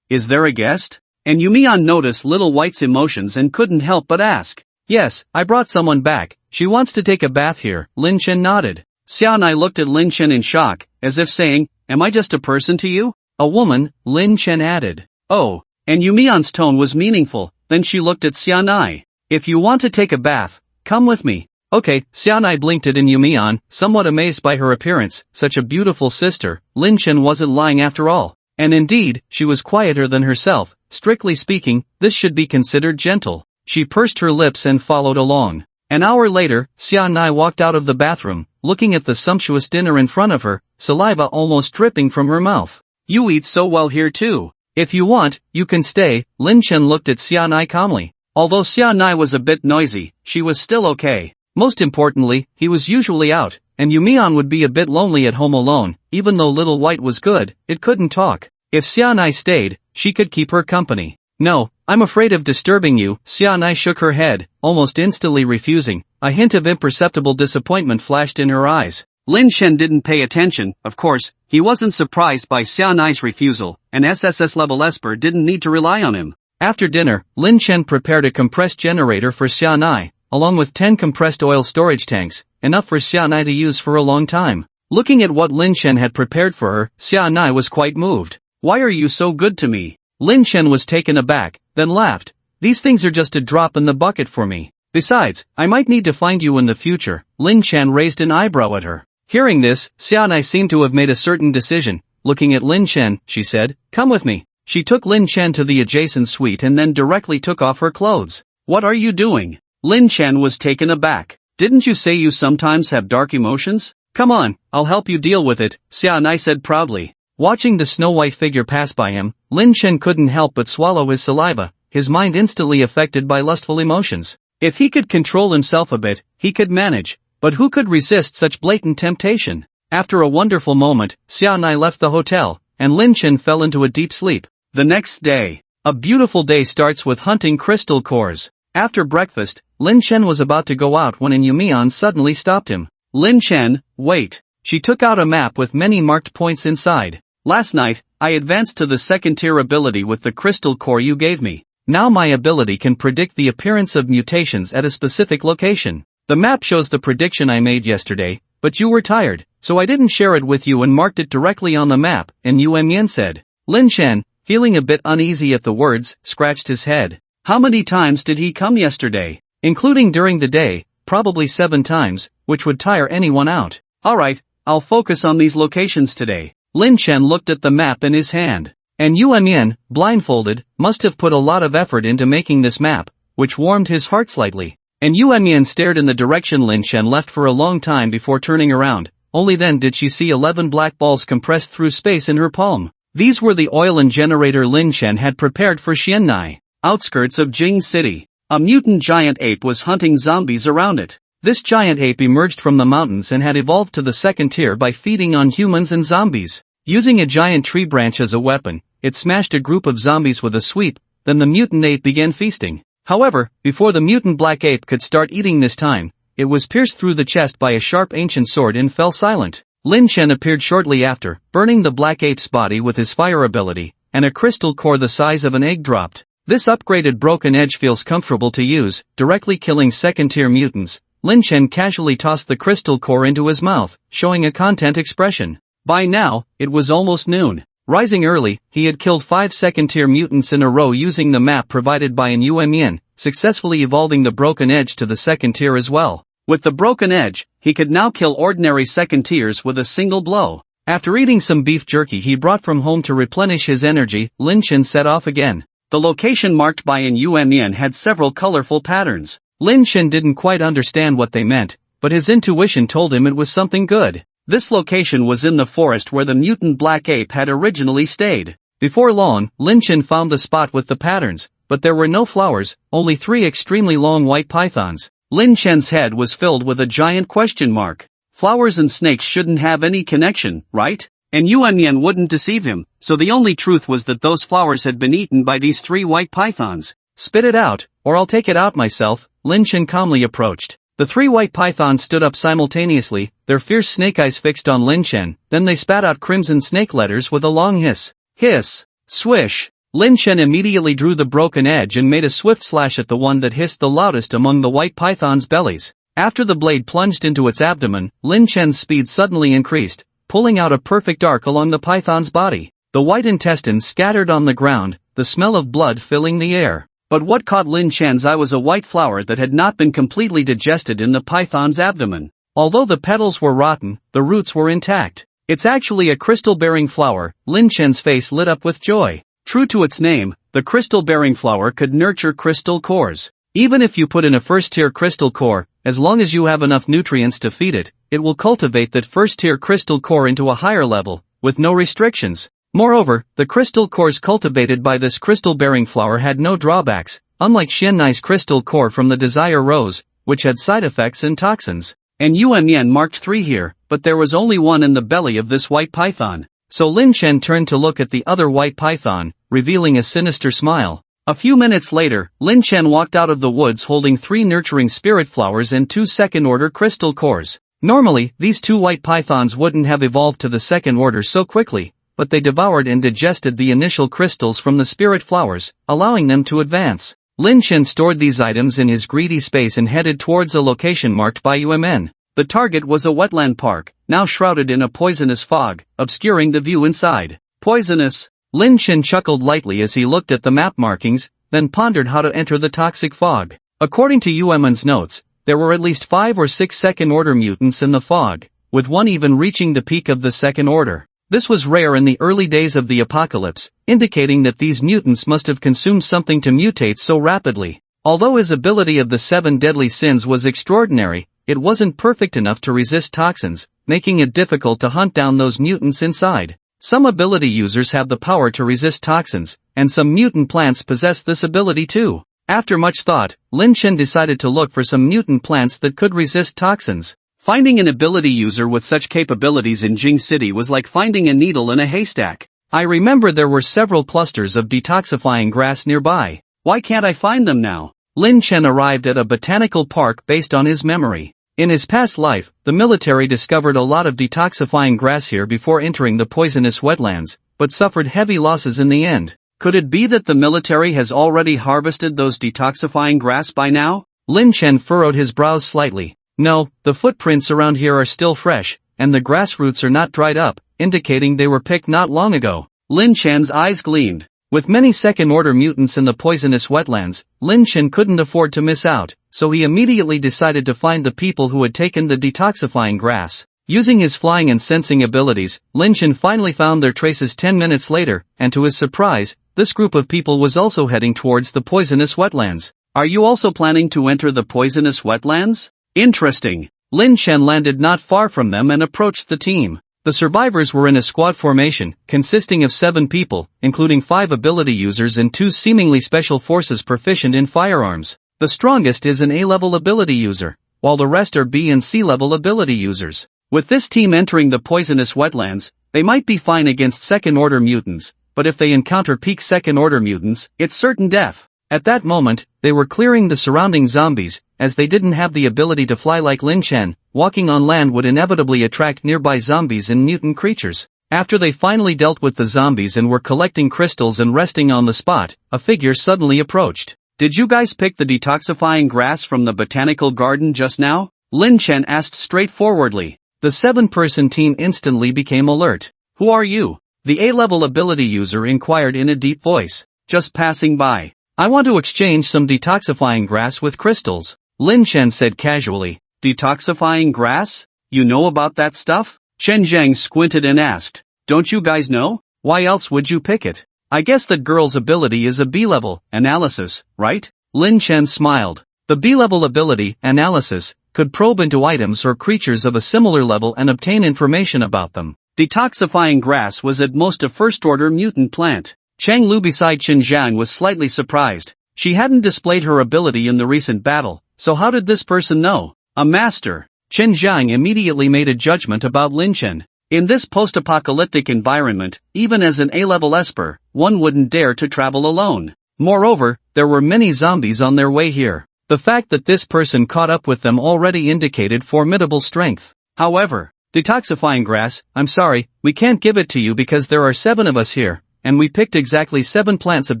[SPEAKER 1] Is there a guest?" And Yumian noticed Little White's emotions and couldn't help but ask. "Yes, I brought someone back. She wants to take a bath here." Lin Chen nodded. Xianai looked at Lin Chen in shock, as if saying, "Am I just a person to you?" "A woman," Lin Chen added. "Oh," and Yumian's tone was meaningful, then she looked at Xianai. "If you want to take a bath, come with me." "Okay," Xianai blinked at Yumian, somewhat amazed by her appearance. Such a beautiful sister. Lin Chen wasn't lying after all. And indeed, she was quieter than herself. Strictly speaking, this should be considered gentle. She pursed her lips and followed along. An hour later, Xianai walked out of the bathroom, looking at the sumptuous dinner in front of her, saliva almost dripping from her mouth. "You eat so well here too. If you want, you can stay." Lin Chen looked at Xianai calmly. Although Xianai was a bit noisy, she was still okay. Most importantly, he was usually out, and Yumian would be a bit lonely at home alone. Even though Little White was good, it couldn't talk. If Xianai stayed, she could keep her company. "No, I'm afraid of disturbing you." Xianai shook her head, almost instantly refusing. A hint of imperceptible disappointment flashed in her eyes. Lin Chen didn't pay attention. Of course, he wasn't surprised by Xianai's refusal, and SSS level Esper didn't need to rely on him. After dinner, Lin Chen prepared a compressed generator for Xianai, along with 10 compressed oil storage tanks, enough for Xianai to use for a long time. Looking at what Lin Chen had prepared for her, Xianai was quite moved. "Why are you so good to me?" Lin Chen was taken aback, then laughed. "These things are just a drop in the bucket for me. Besides, I might need to find you in the future." Lin Chen raised an eyebrow at her. Hearing this, Xianai seemed to have made a certain decision. Looking at Lin Chen, she said, "Come with me." She took Lin Chen to the adjacent suite and then directly took off her clothes. "What are you doing?" Lin Chen was taken aback. "Didn't you say you sometimes have dark emotions? Come on, I'll help you deal with it," Xianai said proudly. Watching the snow-white figure pass by him, Lin Chen couldn't help but swallow his saliva, his mind instantly affected by lustful emotions. If he could control himself a bit, he could manage, but who could resist such blatant temptation? After a wonderful moment, Xianai left the hotel, and Lin Chen fell into a deep sleep. The next day. A beautiful day starts with hunting crystal cores. After breakfast, Lin Chen was about to go out when Yumian suddenly stopped him. "Lin Chen, wait." She took out a map with many marked points inside. "Last night, I advanced to the second tier ability with the crystal core you gave me. Now my ability can predict the appearance of mutations at a specific location. The map shows the prediction I made yesterday, but you were tired, so I didn't share it with you and marked it directly on the map," and Yumian said. Lin Chen, feeling a bit uneasy at the words, scratched his head. How many times did he come yesterday? Including during the day, probably 7 times, which would tire anyone out. "Alright, I'll focus on these locations today." Lin Chen looked at the map in his hand. And Yumian, blindfolded, must have put a lot of effort into making this map, which warmed his heart slightly. And Yumian stared in the direction Lin Chen left for a long time before turning around. Only then did she see 11 black balls compressed through space in her palm. These were the oil and generator Lin Chen had prepared for Xiannai. Outskirts of Jing City. A mutant giant ape was hunting zombies around it. This giant ape emerged from the mountains and had evolved to the second tier by feeding on humans and zombies. Using a giant tree branch as a weapon, it smashed a group of zombies with a sweep, then the mutant ape began feasting. However, before the mutant black ape could start eating this time, it was pierced through the chest by a sharp ancient sword and fell silent. Lin Chen appeared shortly after, burning the black ape's body with his fire ability, and a crystal core the size of an egg dropped. This upgraded broken edge feels comfortable to use, directly killing second-tier mutants. Lin Chen casually tossed the crystal core into his mouth, showing a content expression. By now, it was almost noon. Rising early, he had killed 5 second-tier mutants in a row using the map provided by an Yumian, successfully evolving the broken edge to the second tier as well. With the broken edge, he could now kill ordinary second tiers with a single blow. After eating some beef jerky he brought from home to replenish his energy, Lin Chen set off again. The location marked by an UMN had several colorful patterns. Lin Chen didn't quite understand what they meant, but his intuition told him it was something good. This location was in the forest where the mutant black ape had originally stayed. Before long, Lin Chen found the spot with the patterns, but there were no flowers, only 3 extremely long white pythons. Lin Chen's head was filled with a giant question mark. Flowers and snakes shouldn't have any connection, right? And Yuan wouldn't deceive him, so the only truth was that those flowers had been eaten by these 3 white pythons. Spit it out, or I'll take it out myself, Lin Chen calmly approached. The 3 white pythons stood up simultaneously, their fierce snake eyes fixed on Lin Chen, then they spat out crimson snake letters with a long hiss. Hiss! Swish! Lin Chen immediately drew the broken edge and made a swift slash at the one that hissed the loudest among the white pythons' bellies. After the blade plunged into its abdomen, Lin Chen's speed suddenly increased, pulling out a perfect arc along the python's body. The white intestines scattered on the ground, the smell of blood filling the air. But what caught Lin Chen's eye was a white flower that had not been completely digested in the python's abdomen. Although the petals were rotten, the roots were intact. It's actually a crystal-bearing flower. Lin Chen's face lit up with joy. True to its name, the crystal-bearing flower could nurture crystal cores. Even if you put in a first-tier crystal core, as long as you have enough nutrients to feed it, it will cultivate that first-tier crystal core into a higher level, with no restrictions. Moreover, the crystal cores cultivated by this crystal-bearing flower had no drawbacks, unlike Xiannai's crystal core from the Desire Rose, which had side effects and toxins. And Yuan marked 3 here, but there was only 1 in the belly of this white python. So Lin Chen turned to look at the other white python, revealing a sinister smile. A few minutes later, Lin Chen walked out of the woods holding 3 nurturing spirit flowers and 2 second-order crystal cores. Normally, these 2 white pythons wouldn't have evolved to the second order so quickly, but they devoured and digested the initial crystals from the spirit flowers, allowing them to advance. Lin Chen stored these items in his greedy space and headed towards a location marked by UMN. The target was a wetland park, now shrouded in a poisonous fog, obscuring the view inside. Poisonous? Lin Chen chuckled lightly as he looked at the map markings, then pondered how to enter the toxic fog. According to UMN's notes, there were at least 5 or 6 second-order mutants in the fog, with one even reaching the peak of the second order. This was rare in the early days of the apocalypse, indicating that these mutants must have consumed something to mutate so rapidly. Although his ability of the 7 deadly sins was extraordinary, it wasn't perfect enough to resist toxins, making it difficult to hunt down those mutants inside. Some ability users have the power to resist toxins, and some mutant plants possess this ability too. After much thought, Lin Chen decided to look for some mutant plants that could resist toxins. Finding an ability user with such capabilities in Jing City was like finding a needle in a haystack. I remember there were several clusters of detoxifying grass nearby. Why can't I find them now? Lin Chen arrived at a botanical park based on his memory. In his past life, the military discovered a lot of detoxifying grass here before entering the poisonous wetlands, but suffered heavy losses in the end. Could it be that the military has already harvested those detoxifying grass by now? Lin Chen furrowed his brows slightly. No, the footprints around here are still fresh, and the grass roots are not dried up, indicating they were picked not long ago. Lin Chen's eyes gleamed. With many second-order mutants in the poisonous wetlands, Lin Chen couldn't afford to miss out, so he immediately decided to find the people who had taken the detoxifying grass. Using his flying and sensing abilities, Lin Chen finally found their traces 10 minutes later, and to his surprise, this group of people was also heading towards the poisonous wetlands. Are you also planning to enter the poisonous wetlands? Interesting. Lin Chen landed not far from them and approached the team. The survivors were in a squad formation, consisting of 7 people, including 5 ability users and 2 seemingly special forces proficient in firearms. The strongest is an A-level ability user, while the rest are B and C-level ability users. With this team entering the poisonous wetlands, they might be fine against second-order mutants, but if they encounter peak second-order mutants, it's certain death. At that moment, they were clearing the surrounding zombies, as they didn't have the ability to fly like Lin Chen. Walking on land would inevitably attract nearby zombies and mutant creatures. After they finally dealt with the zombies and were collecting crystals and resting on the spot, a figure suddenly approached. Did you guys pick the detoxifying grass from the botanical garden just now? Lin Chen asked straightforwardly. The 7-person team instantly became alert. Who are you? The A-level ability user inquired in a deep voice. Just passing by. I want to exchange some detoxifying grass with crystals, Lin Chen said casually. Detoxifying grass? You know about that stuff? Chen Zhang squinted and asked. Don't you guys know? Why else would you pick it? I guess that girl's ability is a B-level analysis, right? Lin Chen smiled. The B-level ability, analysis, could probe into items or creatures of a similar level and obtain information about them. Detoxifying grass was at most a first-order mutant plant. Chang Lu beside Qin Zhang was slightly surprised. She hadn't displayed her ability in the recent battle, so how did this person know? A master. Qin Zhang immediately made a judgment about Lin Chen. In this post-apocalyptic environment, even as an A-level esper, one wouldn't dare to travel alone. Moreover, there were many zombies on their way here. The fact that this person caught up with them already indicated formidable strength. However, detoxifying grass, I'm sorry, we can't give it to you because there are 7 of us here, and we picked exactly 7 plants of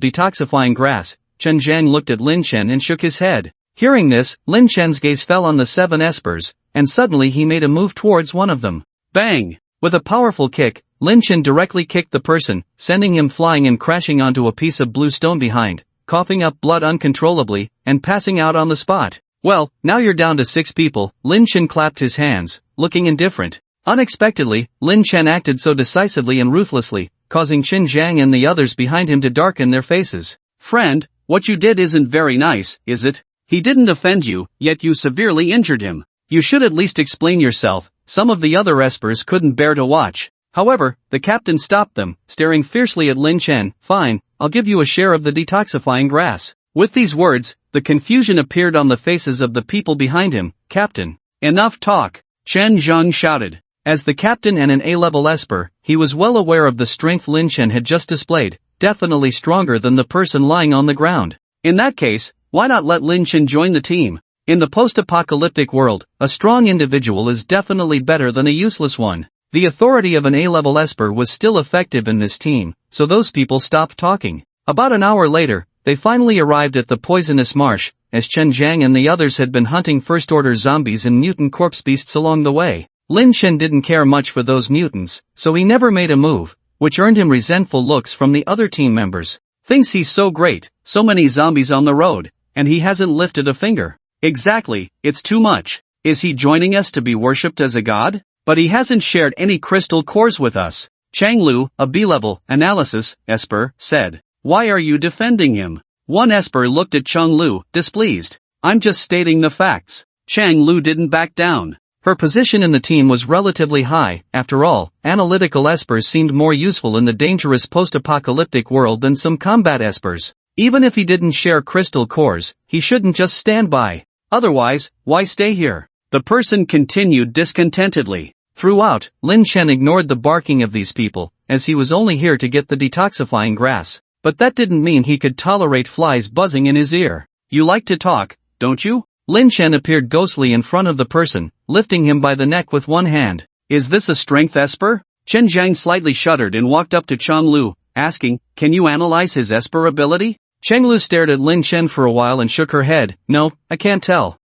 [SPEAKER 1] detoxifying grass. Chen Zhang looked at Lin Chen and shook his head. Hearing this, Lin Chen's gaze fell on the 7 espers, and suddenly he made a move towards one of them. Bang! With a powerful kick, Lin Chen directly kicked the person, sending him flying and crashing onto a piece of blue stone behind, coughing up blood uncontrollably, and passing out on the spot. Well, now you're down to 6 people. Lin Chen clapped his hands, looking indifferent. Unexpectedly, Lin Chen acted so decisively and ruthlessly, causing Qin Zhang and the others behind him to darken their faces. Friend, what you did isn't very nice, is it? He didn't offend you, yet you severely injured him. You should at least explain yourself. Some of the other espers couldn't bear to watch. However, the captain stopped them, staring fiercely at Lin Chen. Fine, I'll give you a share of the detoxifying grass. With these words, the confusion appeared on the faces of the people behind him. Captain. Enough talk. Chen Zhang shouted. As the captain and an A-level esper, he was well aware of the strength Lin Chen had just displayed, definitely stronger than the person lying on the ground. In that case, why not let Lin Chen join the team? In the post-apocalyptic world, a strong individual is definitely better than a useless one. The authority of an A-level esper was still effective in this team, so those people stopped talking. About an hour later, they finally arrived at the poisonous marsh, as Chen Zhang and the others had been hunting first-order zombies and mutant corpse beasts along the way. Lin Chen didn't care much for those mutants, so he never made a move, which earned him resentful looks from the other team members. Thinks he's so great, so many zombies on the road, and he hasn't lifted a finger. Exactly, it's too much. Is he joining us to be worshipped as a god? But he hasn't shared any crystal cores with us. Chang Lu, a B-level analysis esper, said. Why are you defending him? One esper looked at Chang Lu, displeased. I'm just stating the facts. Chang Lu didn't back down. Her position in the team was relatively high. After all, analytical espers seemed more useful in the dangerous post-apocalyptic world than some combat espers. Even if he didn't share crystal cores, he shouldn't just stand by. Otherwise, why stay here? The person continued discontentedly. Throughout, Lin Chen ignored the barking of these people, as he was only here to get the detoxifying grass. But that didn't mean he could tolerate flies buzzing in his ear. You like to talk, don't you? Lin Chen appeared ghostly in front of the person, lifting him by the neck with one hand. Is this a strength esper? Chen Zhang slightly shuddered and walked up to Chang Lu, asking, can you analyze his esper ability? Chang Lu stared at Lin Chen for a while and shook her head. No, I can't tell.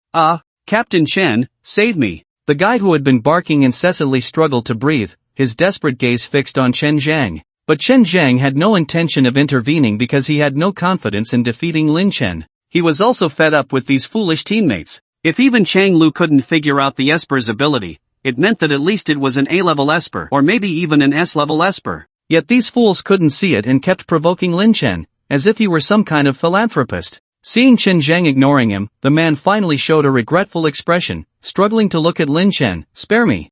[SPEAKER 1] Captain Chen, save me. The guy who had been barking incessantly struggled to breathe, his desperate gaze fixed on Chen Zhang. But Chen Zhang had no intention of intervening because he had no confidence in defeating Lin Chen. He was also fed up with these foolish teammates. If even Chang Lu couldn't figure out the esper's ability, it meant that at least it was an A-level esper or maybe even an S-level esper. Yet these fools couldn't see it and kept provoking Lin Chen, as if he were some kind of philanthropist. Seeing Chen Zhang ignoring him, the man finally showed a regretful expression, struggling to look at Lin Chen. Spare me.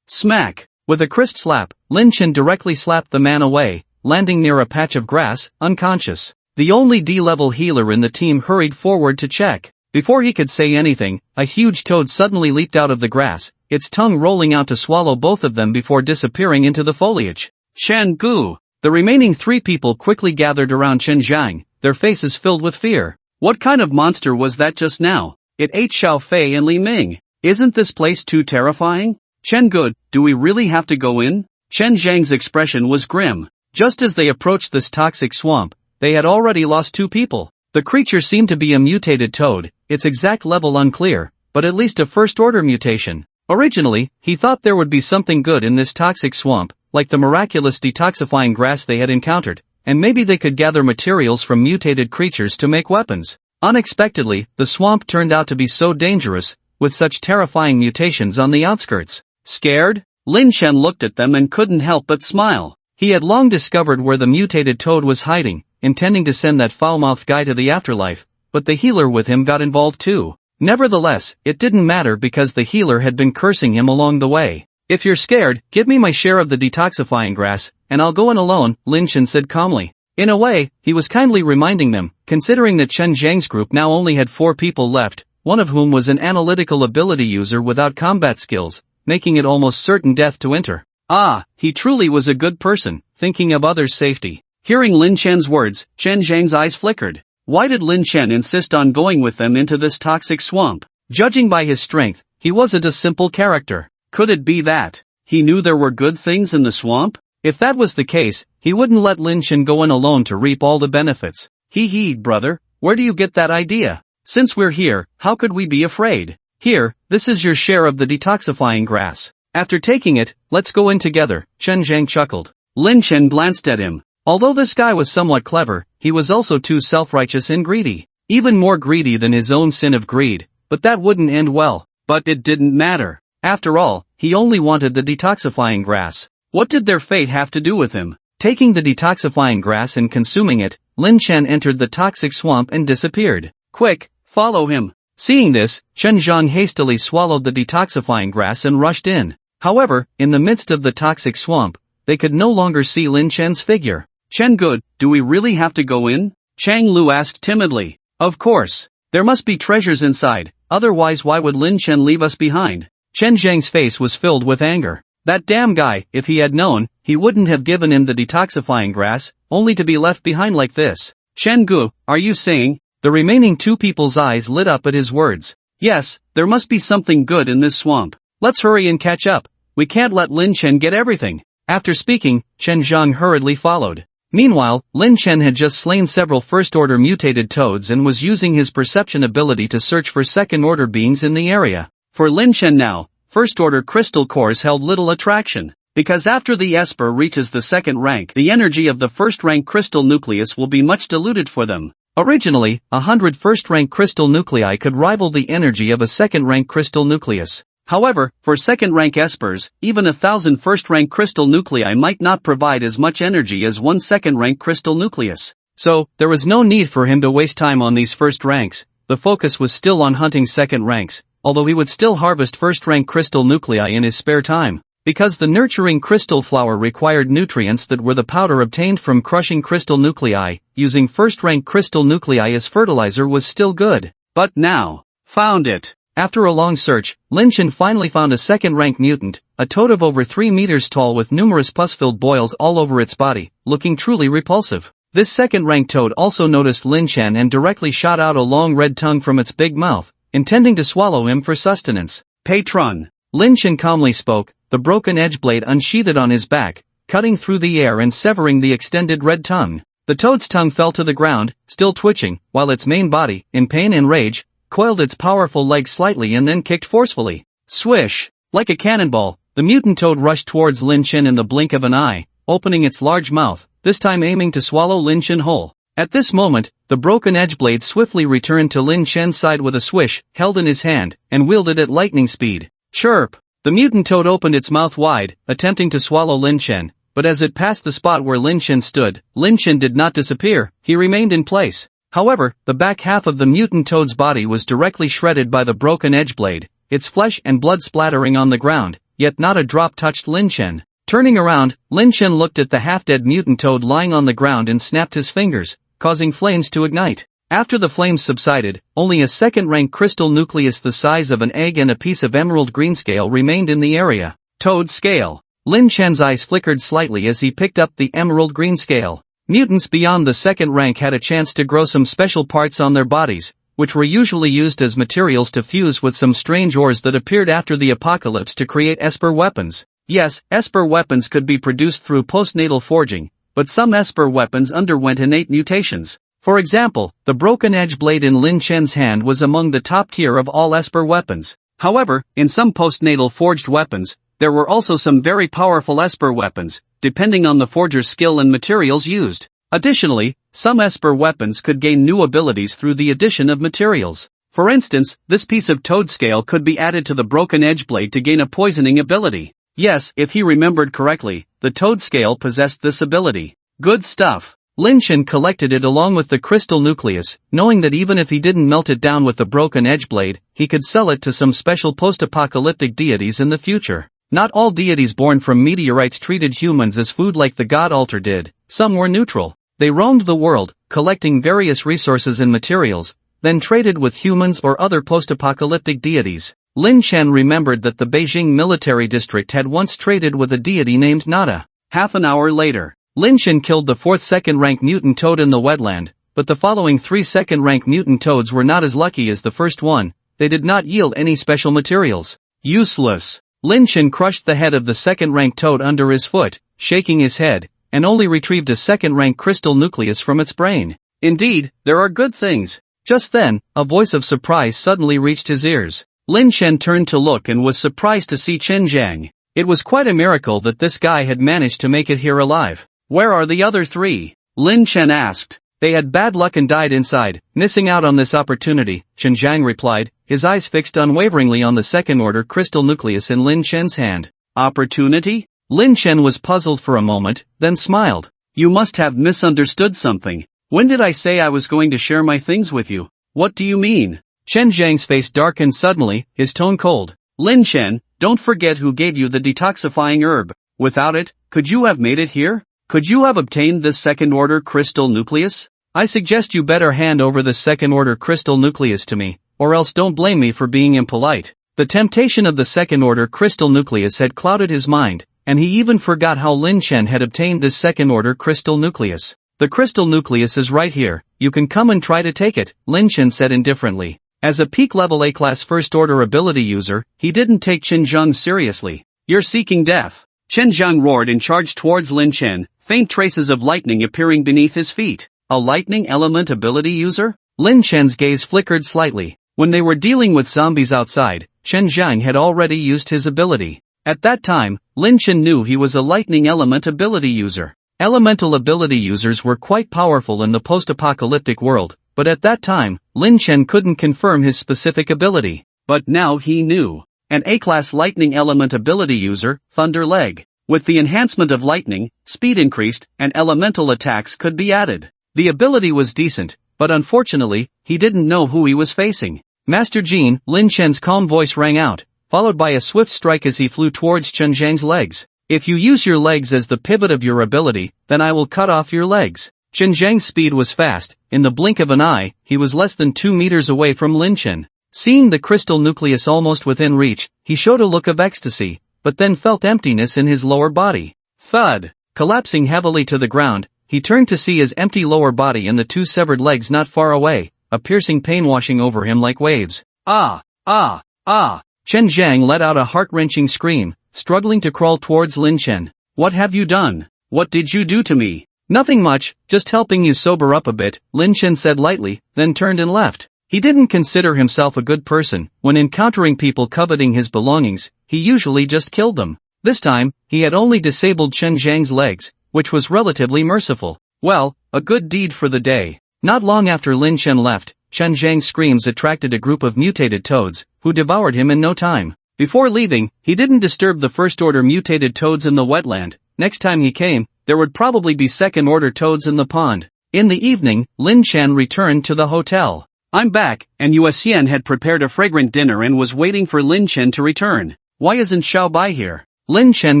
[SPEAKER 1] Smack. With a crisp slap, Lin Chen directly slapped the man away, landing near a patch of grass, unconscious. The only D-level healer in the team hurried forward to check. Before he could say anything, a huge toad suddenly leaped out of the grass, its tongue rolling out to swallow both of them before disappearing into the foliage. Shan Gu. The remaining 3 people quickly gathered around Chen Zhang, their faces filled with fear. What kind of monster was that just now? It ate Xiao Fei and Li Ming. Isn't this place too terrifying? Chen Good, do we really have to go in? Chen Zhang's expression was grim. Just as they approached this toxic swamp, they had already lost 2 people. The creature seemed to be a mutated toad, its exact level unclear, but at least a first-order mutation. Originally, he thought there would be something good in this toxic swamp, like the miraculous detoxifying grass they had encountered, and maybe they could gather materials from mutated creatures to make weapons. Unexpectedly, the swamp turned out to be so dangerous, with such terrifying mutations on the outskirts. Scared? Lin Chen looked at them and couldn't help but smile. He had long discovered where the mutated toad was hiding, intending to send that foul-mouthed guy to the afterlife, but the healer with him got involved too. Nevertheless, it didn't matter because the healer had been cursing him along the way. "If you're scared, give me my share of the detoxifying grass, and I'll go in alone," Lin Chen said calmly. In a way, he was kindly reminding them, considering that Chen Zhang's group now only had 4 people left, one of whom was an analytical ability user without combat skills, making it almost certain death to enter. Ah, he truly was a good person, thinking of others' safety. Hearing Lin Chen's words, Chen Zhang's eyes flickered. Why did Lin Chen insist on going with them into this toxic swamp? Judging by his strength, he wasn't a simple character. Could it be that he knew there were good things in the swamp? If that was the case, he wouldn't let Lin Chen go in alone to reap all the benefits. Hee, brother, where do you get that idea? Since we're here, how could we be afraid? Here, this is your share of the detoxifying grass. After taking it, let's go in together, Chen Zhang chuckled. Lin Chen glanced at him. Although this guy was somewhat clever, he was also too self-righteous and greedy. Even more greedy than his own sin of greed, but that wouldn't end well. But it didn't matter. After all, he only wanted the detoxifying grass. What did their fate have to do with him? Taking the detoxifying grass and consuming it, Lin Chen entered the toxic swamp and disappeared. Quick, follow him. Seeing this, Chen Zhang hastily swallowed the detoxifying grass and rushed in. However, in the midst of the toxic swamp, they could no longer see Lin Chen's figure. Chen Good, do we really have to go in? Chang Lu asked timidly. Of course. There must be treasures inside, otherwise why would Lin Chen leave us behind? Chen Zhang's face was filled with anger. That damn guy, if he had known, he wouldn't have given him the detoxifying grass, only to be left behind like this. Chen Gu, are you saying? The remaining 2 people's eyes lit up at his words. Yes, there must be something good in this swamp. Let's hurry and catch up. We can't let Lin Chen get everything. After speaking, Chen Zhang hurriedly followed. Meanwhile, Lin Chen had just slain several first-order mutated toads and was using his perception ability to search for second-order beings in the area. For Lin Chen now, first-order crystal cores held little attraction, because after the Esper reaches the second rank, the energy of the first-rank crystal nucleus will be much diluted for them. Originally, 100 first-rank crystal nuclei could rival the energy of a second-rank crystal nucleus. However, for second-rank Espers, even 1,000 first-rank crystal nuclei might not provide as much energy as one second-rank crystal nucleus. So, there was no need for him to waste time on these first ranks. The focus was still on hunting second ranks, although he would still harvest first-rank crystal nuclei in his spare time. Because the nurturing crystal flower required nutrients that were the powder obtained from crushing crystal nuclei, using first-rank crystal nuclei as fertilizer was still good. But now, found it. After a long search, Lin Chen finally found a second-rank mutant, a toad of over 3 meters tall with numerous pus-filled boils all over its body, looking truly repulsive. This second-rank toad also noticed Lin Chen and directly shot out a long red tongue from its big mouth, intending to swallow him for sustenance. Patron. Lin Chen calmly spoke, the broken edge blade unsheathed on his back, cutting through the air and severing the extended red tongue. The toad's tongue fell to the ground, still twitching, while its main body, in pain and rage, coiled its powerful legs slightly and then kicked forcefully. Swish! Like a cannonball, the mutant toad rushed towards Lin Chen in the blink of an eye, opening its large mouth, this time aiming to swallow Lin Chen whole. At this moment, the broken edge blade swiftly returned to Lin Chen's side with a swish, held in his hand, and wielded at lightning speed. Chirp! The mutant toad opened its mouth wide, attempting to swallow Lin Chen, but as it passed the spot where Lin Chen stood, Lin Chen did not disappear, he remained in place. However, the back half of the mutant toad's body was directly shredded by the broken edge blade, its flesh and blood splattering on the ground, yet not a drop touched Lin Chen. Turning around, Lin Chen looked at the half-dead mutant toad lying on the ground and snapped his fingers, causing flames to ignite. After the flames subsided, only a second-rank crystal nucleus the size of an egg and a piece of emerald green scale remained in the area. Toad scale. Lin Chen's eyes flickered slightly as he picked up the emerald green scale. Mutants beyond the second rank had a chance to grow some special parts on their bodies, which were usually used as materials to fuse with some strange ores that appeared after the apocalypse to create Esper weapons. Yes, Esper weapons could be produced through postnatal forging, but some Esper weapons underwent innate mutations. For example, the broken edge blade in Lin Chen's hand was among the top tier of all Esper weapons. However, in some postnatal forged weapons, there were also some very powerful Esper weapons, depending on the forger's skill and materials used. Additionally, some Esper weapons could gain new abilities through the addition of materials. For instance, this piece of toad scale could be added to the broken edge blade to gain a poisoning ability. Yes, if he remembered correctly, the toad scale possessed this ability. Good stuff. Lin Chen collected it along with the crystal nucleus, knowing that even if he didn't melt it down with the broken edge blade, he could sell it to some special post-apocalyptic deities in the future. Not all deities born from meteorites treated humans as food like the god altar did. Some were neutral. They roamed the world, collecting various resources and materials, then traded with humans or other post-apocalyptic deities. Lin Chen remembered that the Beijing military district had once traded with a deity named Nada. Half an hour later, Lin Chen killed the 4th second-rank mutant toad in the wetland, but the following 3 second-rank mutant toads were not as lucky as the first one. They did not yield any special materials. Useless. Lin Chen crushed the head of the second-rank toad under his foot, shaking his head, and only retrieved a second-rank crystal nucleus from its brain. Indeed, there are good things. Just then, a voice of surprise suddenly reached his ears. Lin Chen turned to look and was surprised to see Chen Zhang. It was quite a miracle that this guy had managed to make it here alive. Where are the other 3? Lin Chen asked. They had bad luck and died inside, missing out on this opportunity, Chen Zhang replied, his eyes fixed unwaveringly on the second-order crystal nucleus in Lin Chen's hand. Opportunity? Lin Chen was puzzled for a moment, then smiled. You must have misunderstood something. When did I say I was going to share my things with you? What do you mean? Chen Zhang's face darkened suddenly, his tone cold. Lin Chen, don't forget who gave you the detoxifying herb. Without it, could you have made it here? Could you have obtained this second-order crystal nucleus? I suggest you better hand over the second-order crystal nucleus to me, or else don't blame me for being impolite. The temptation of the second-order crystal nucleus had clouded his mind, and he even forgot how Lin Chen had obtained this second-order crystal nucleus. The crystal nucleus is right here, you can come and try to take it, Lin Chen said indifferently. As a peak-level A-class first-order ability user, he didn't take Chen Zhang seriously. You're seeking death. Chen Zhang roared and charged towards Lin Chen, faint traces of lightning appearing beneath his feet. A lightning element ability user? Lin Chen's gaze flickered slightly. When they were dealing with zombies outside, Chen Zhang had already used his ability. At that time, Lin Chen knew he was a lightning element ability user. Elemental ability users were quite powerful in the post-apocalyptic world, but at that time, Lin Chen couldn't confirm his specific ability. But now he knew. An A-class lightning element ability user, Thunder Leg. With the enhancement of lightning, speed increased, and elemental attacks could be added. The ability was decent, but unfortunately, he didn't know who he was facing. Master Jean, Lin Chen's calm voice rang out, followed by a swift strike as he flew towards Chen Zhang's legs. If you use your legs as the pivot of your ability, then I will cut off your legs. Chen Zhang's speed was fast. In the blink of an eye, he was less than 2 meters away from Lin Chen. Seeing the crystal nucleus almost within reach, he showed a look of ecstasy, but then felt emptiness in his lower body. Thud! Collapsing heavily to the ground, he turned to see his empty lower body and the 2 severed legs not far away, a piercing pain washing over him like waves. Ah! Ah! Ah! Chen Zhang let out a heart-wrenching scream, struggling to crawl towards Lin Chen. What have you done? What did you do to me? Nothing much, just helping you sober up a bit, Lin Chen said lightly, then turned and left. He didn't consider himself a good person. When encountering people coveting his belongings, he usually just killed them. This time, he had only disabled Chen Zhang's legs, which was relatively merciful. Well, a good deed for the day. Not long after Lin Chen left, Chen Zhang's screams attracted a group of mutated toads, who devoured him in no time. Before leaving, he didn't disturb the first-order mutated toads in the wetland. Next time he came, there would probably be second-order toads in the pond. In the evening, Lin Chen returned to the hotel. I'm back, and Yuxian had prepared a fragrant dinner and was waiting for Lin Chen to return. Why isn't Xiao Bai here? Lin Chen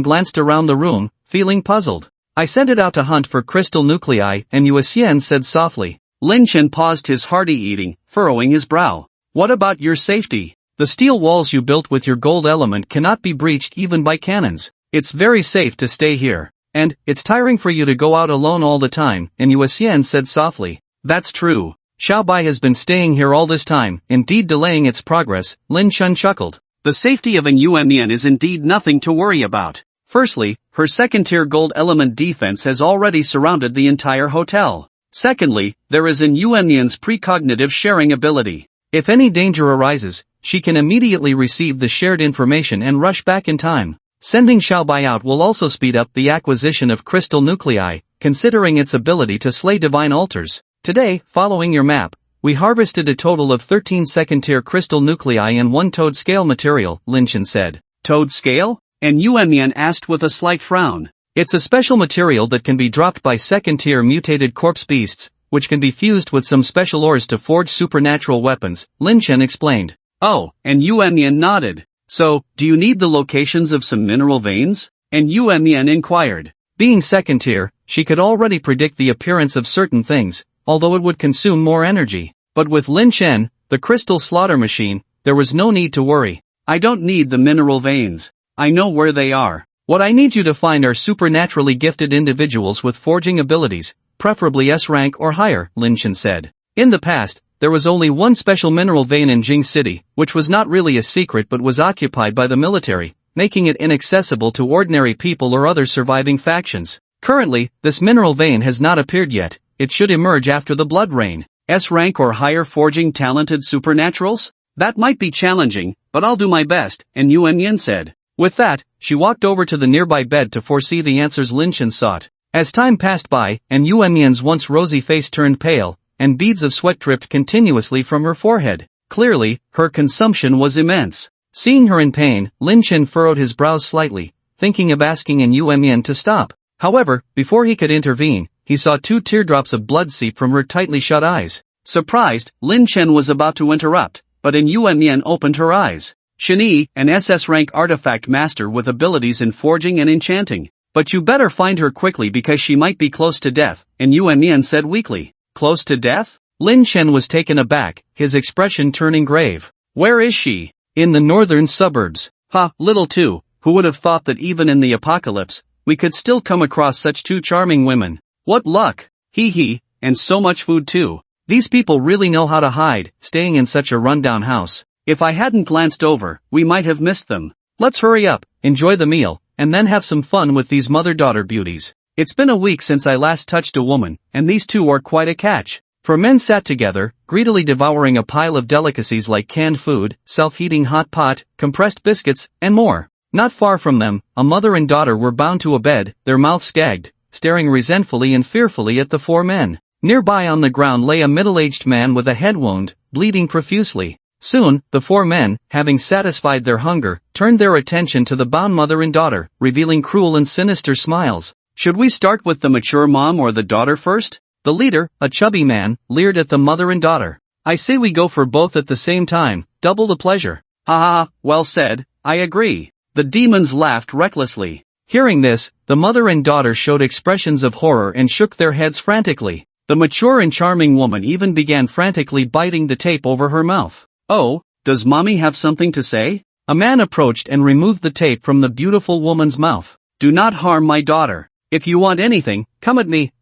[SPEAKER 1] glanced around the room, feeling puzzled. I sent it out to hunt for crystal nuclei, and Yuxian said softly. Lin Chen paused his hearty eating, furrowing his brow. What about your safety? The steel walls you built with your gold element cannot be breached even by cannons. It's very safe to stay here. And, it's tiring for you to go out alone all the time, and Yuxian said softly. That's true. Xiao Bai has been staying here all this time, indeed delaying its progress, Lin Chen chuckled. The safety of an Yuemian is indeed nothing to worry about. Firstly, her second-tier gold element defense has already surrounded the entire hotel. Secondly, there is an Yuemian's precognitive sharing ability. If any danger arises, she can immediately receive the shared information and rush back in time. Sending Xiao Bai out will also speed up the acquisition of crystal nuclei, considering its ability to slay divine altars. Today, following your map, we harvested a total of 13 second-tier crystal nuclei and 1 toad scale material, Lin Chen said. Toad scale? And Yuemian asked with a slight frown. It's a special material that can be dropped by second-tier mutated corpse beasts, which can be fused with some special ores to forge supernatural weapons, Lin Chen explained. Oh, and Yuemian nodded. So, do you need the locations of some mineral veins? And Yuemian inquired. Being second-tier, she could already predict the appearance of certain things, although it would consume more energy. But with Lin Chen, the crystal slaughter machine, there was no need to worry. I don't need the mineral veins. I know where they are. What I need you to find are supernaturally gifted individuals with forging abilities, preferably S rank or higher, Lin Chen said. In the past, there was only one special mineral vein in Jing City, which was not really a secret but was occupied by the military, making it inaccessible to ordinary people or other surviving factions. Currently, this mineral vein has not appeared yet. It should emerge after the blood rain. S rank or higher forging talented supernaturals? That might be challenging, but I'll do my best, and Yuemian said. With that, she walked over to the nearby bed to foresee the answers Lin Chen sought. As time passed by, and Yuemian's once rosy face turned pale, and beads of sweat dripped continuously from her forehead. Clearly, her consumption was immense. Seeing her in pain, Lin Chen furrowed his brows slightly, thinking of asking Yuemian to stop. However, before he could intervene, he saw 2 teardrops of blood seep from her tightly shut eyes. Surprised, Lin Chen was about to interrupt, but Yuemian opened her eyes. Shinyi, an SS rank artifact master with abilities in forging and enchanting. But you better find her quickly because she might be close to death, and Yuemian said weakly. Close to death? Lin Chen was taken aback, his expression turning grave. Where is she? In the northern suburbs. Ha, little too, who would have thought that even in the apocalypse, we could still come across such 2 charming women. What luck! Hee hee, and so much food too. These people really know how to hide, staying in such a rundown house. If I hadn't glanced over, we might have missed them. Let's hurry up, enjoy the meal, and then have some fun with these mother-daughter beauties. It's been a week since I last touched a woman, and these 2 are quite a catch. 4 men sat together, greedily devouring a pile of delicacies like canned food, self-heating hot pot, compressed biscuits, and more. Not far from them, a mother and daughter were bound to a bed, their mouths gagged, staring resentfully and fearfully at the 4 men. Nearby on the ground lay a middle-aged man with a head wound, bleeding profusely. Soon, the 4 men, having satisfied their hunger, turned their attention to the bound mother and daughter, revealing cruel and sinister smiles. Should we start with the mature mom or the daughter first? The leader, a chubby man, leered at the mother and daughter. I say we go for both at the same time, double the pleasure. Ha ha, well said, I agree. The demons laughed recklessly. Hearing this, the mother and daughter showed expressions of horror and shook their heads frantically. The mature and charming woman even began frantically biting the tape over her mouth. Oh, does mommy have something to say? A man approached and removed the tape from the beautiful woman's mouth. Do not harm my daughter. If you want anything, come at me,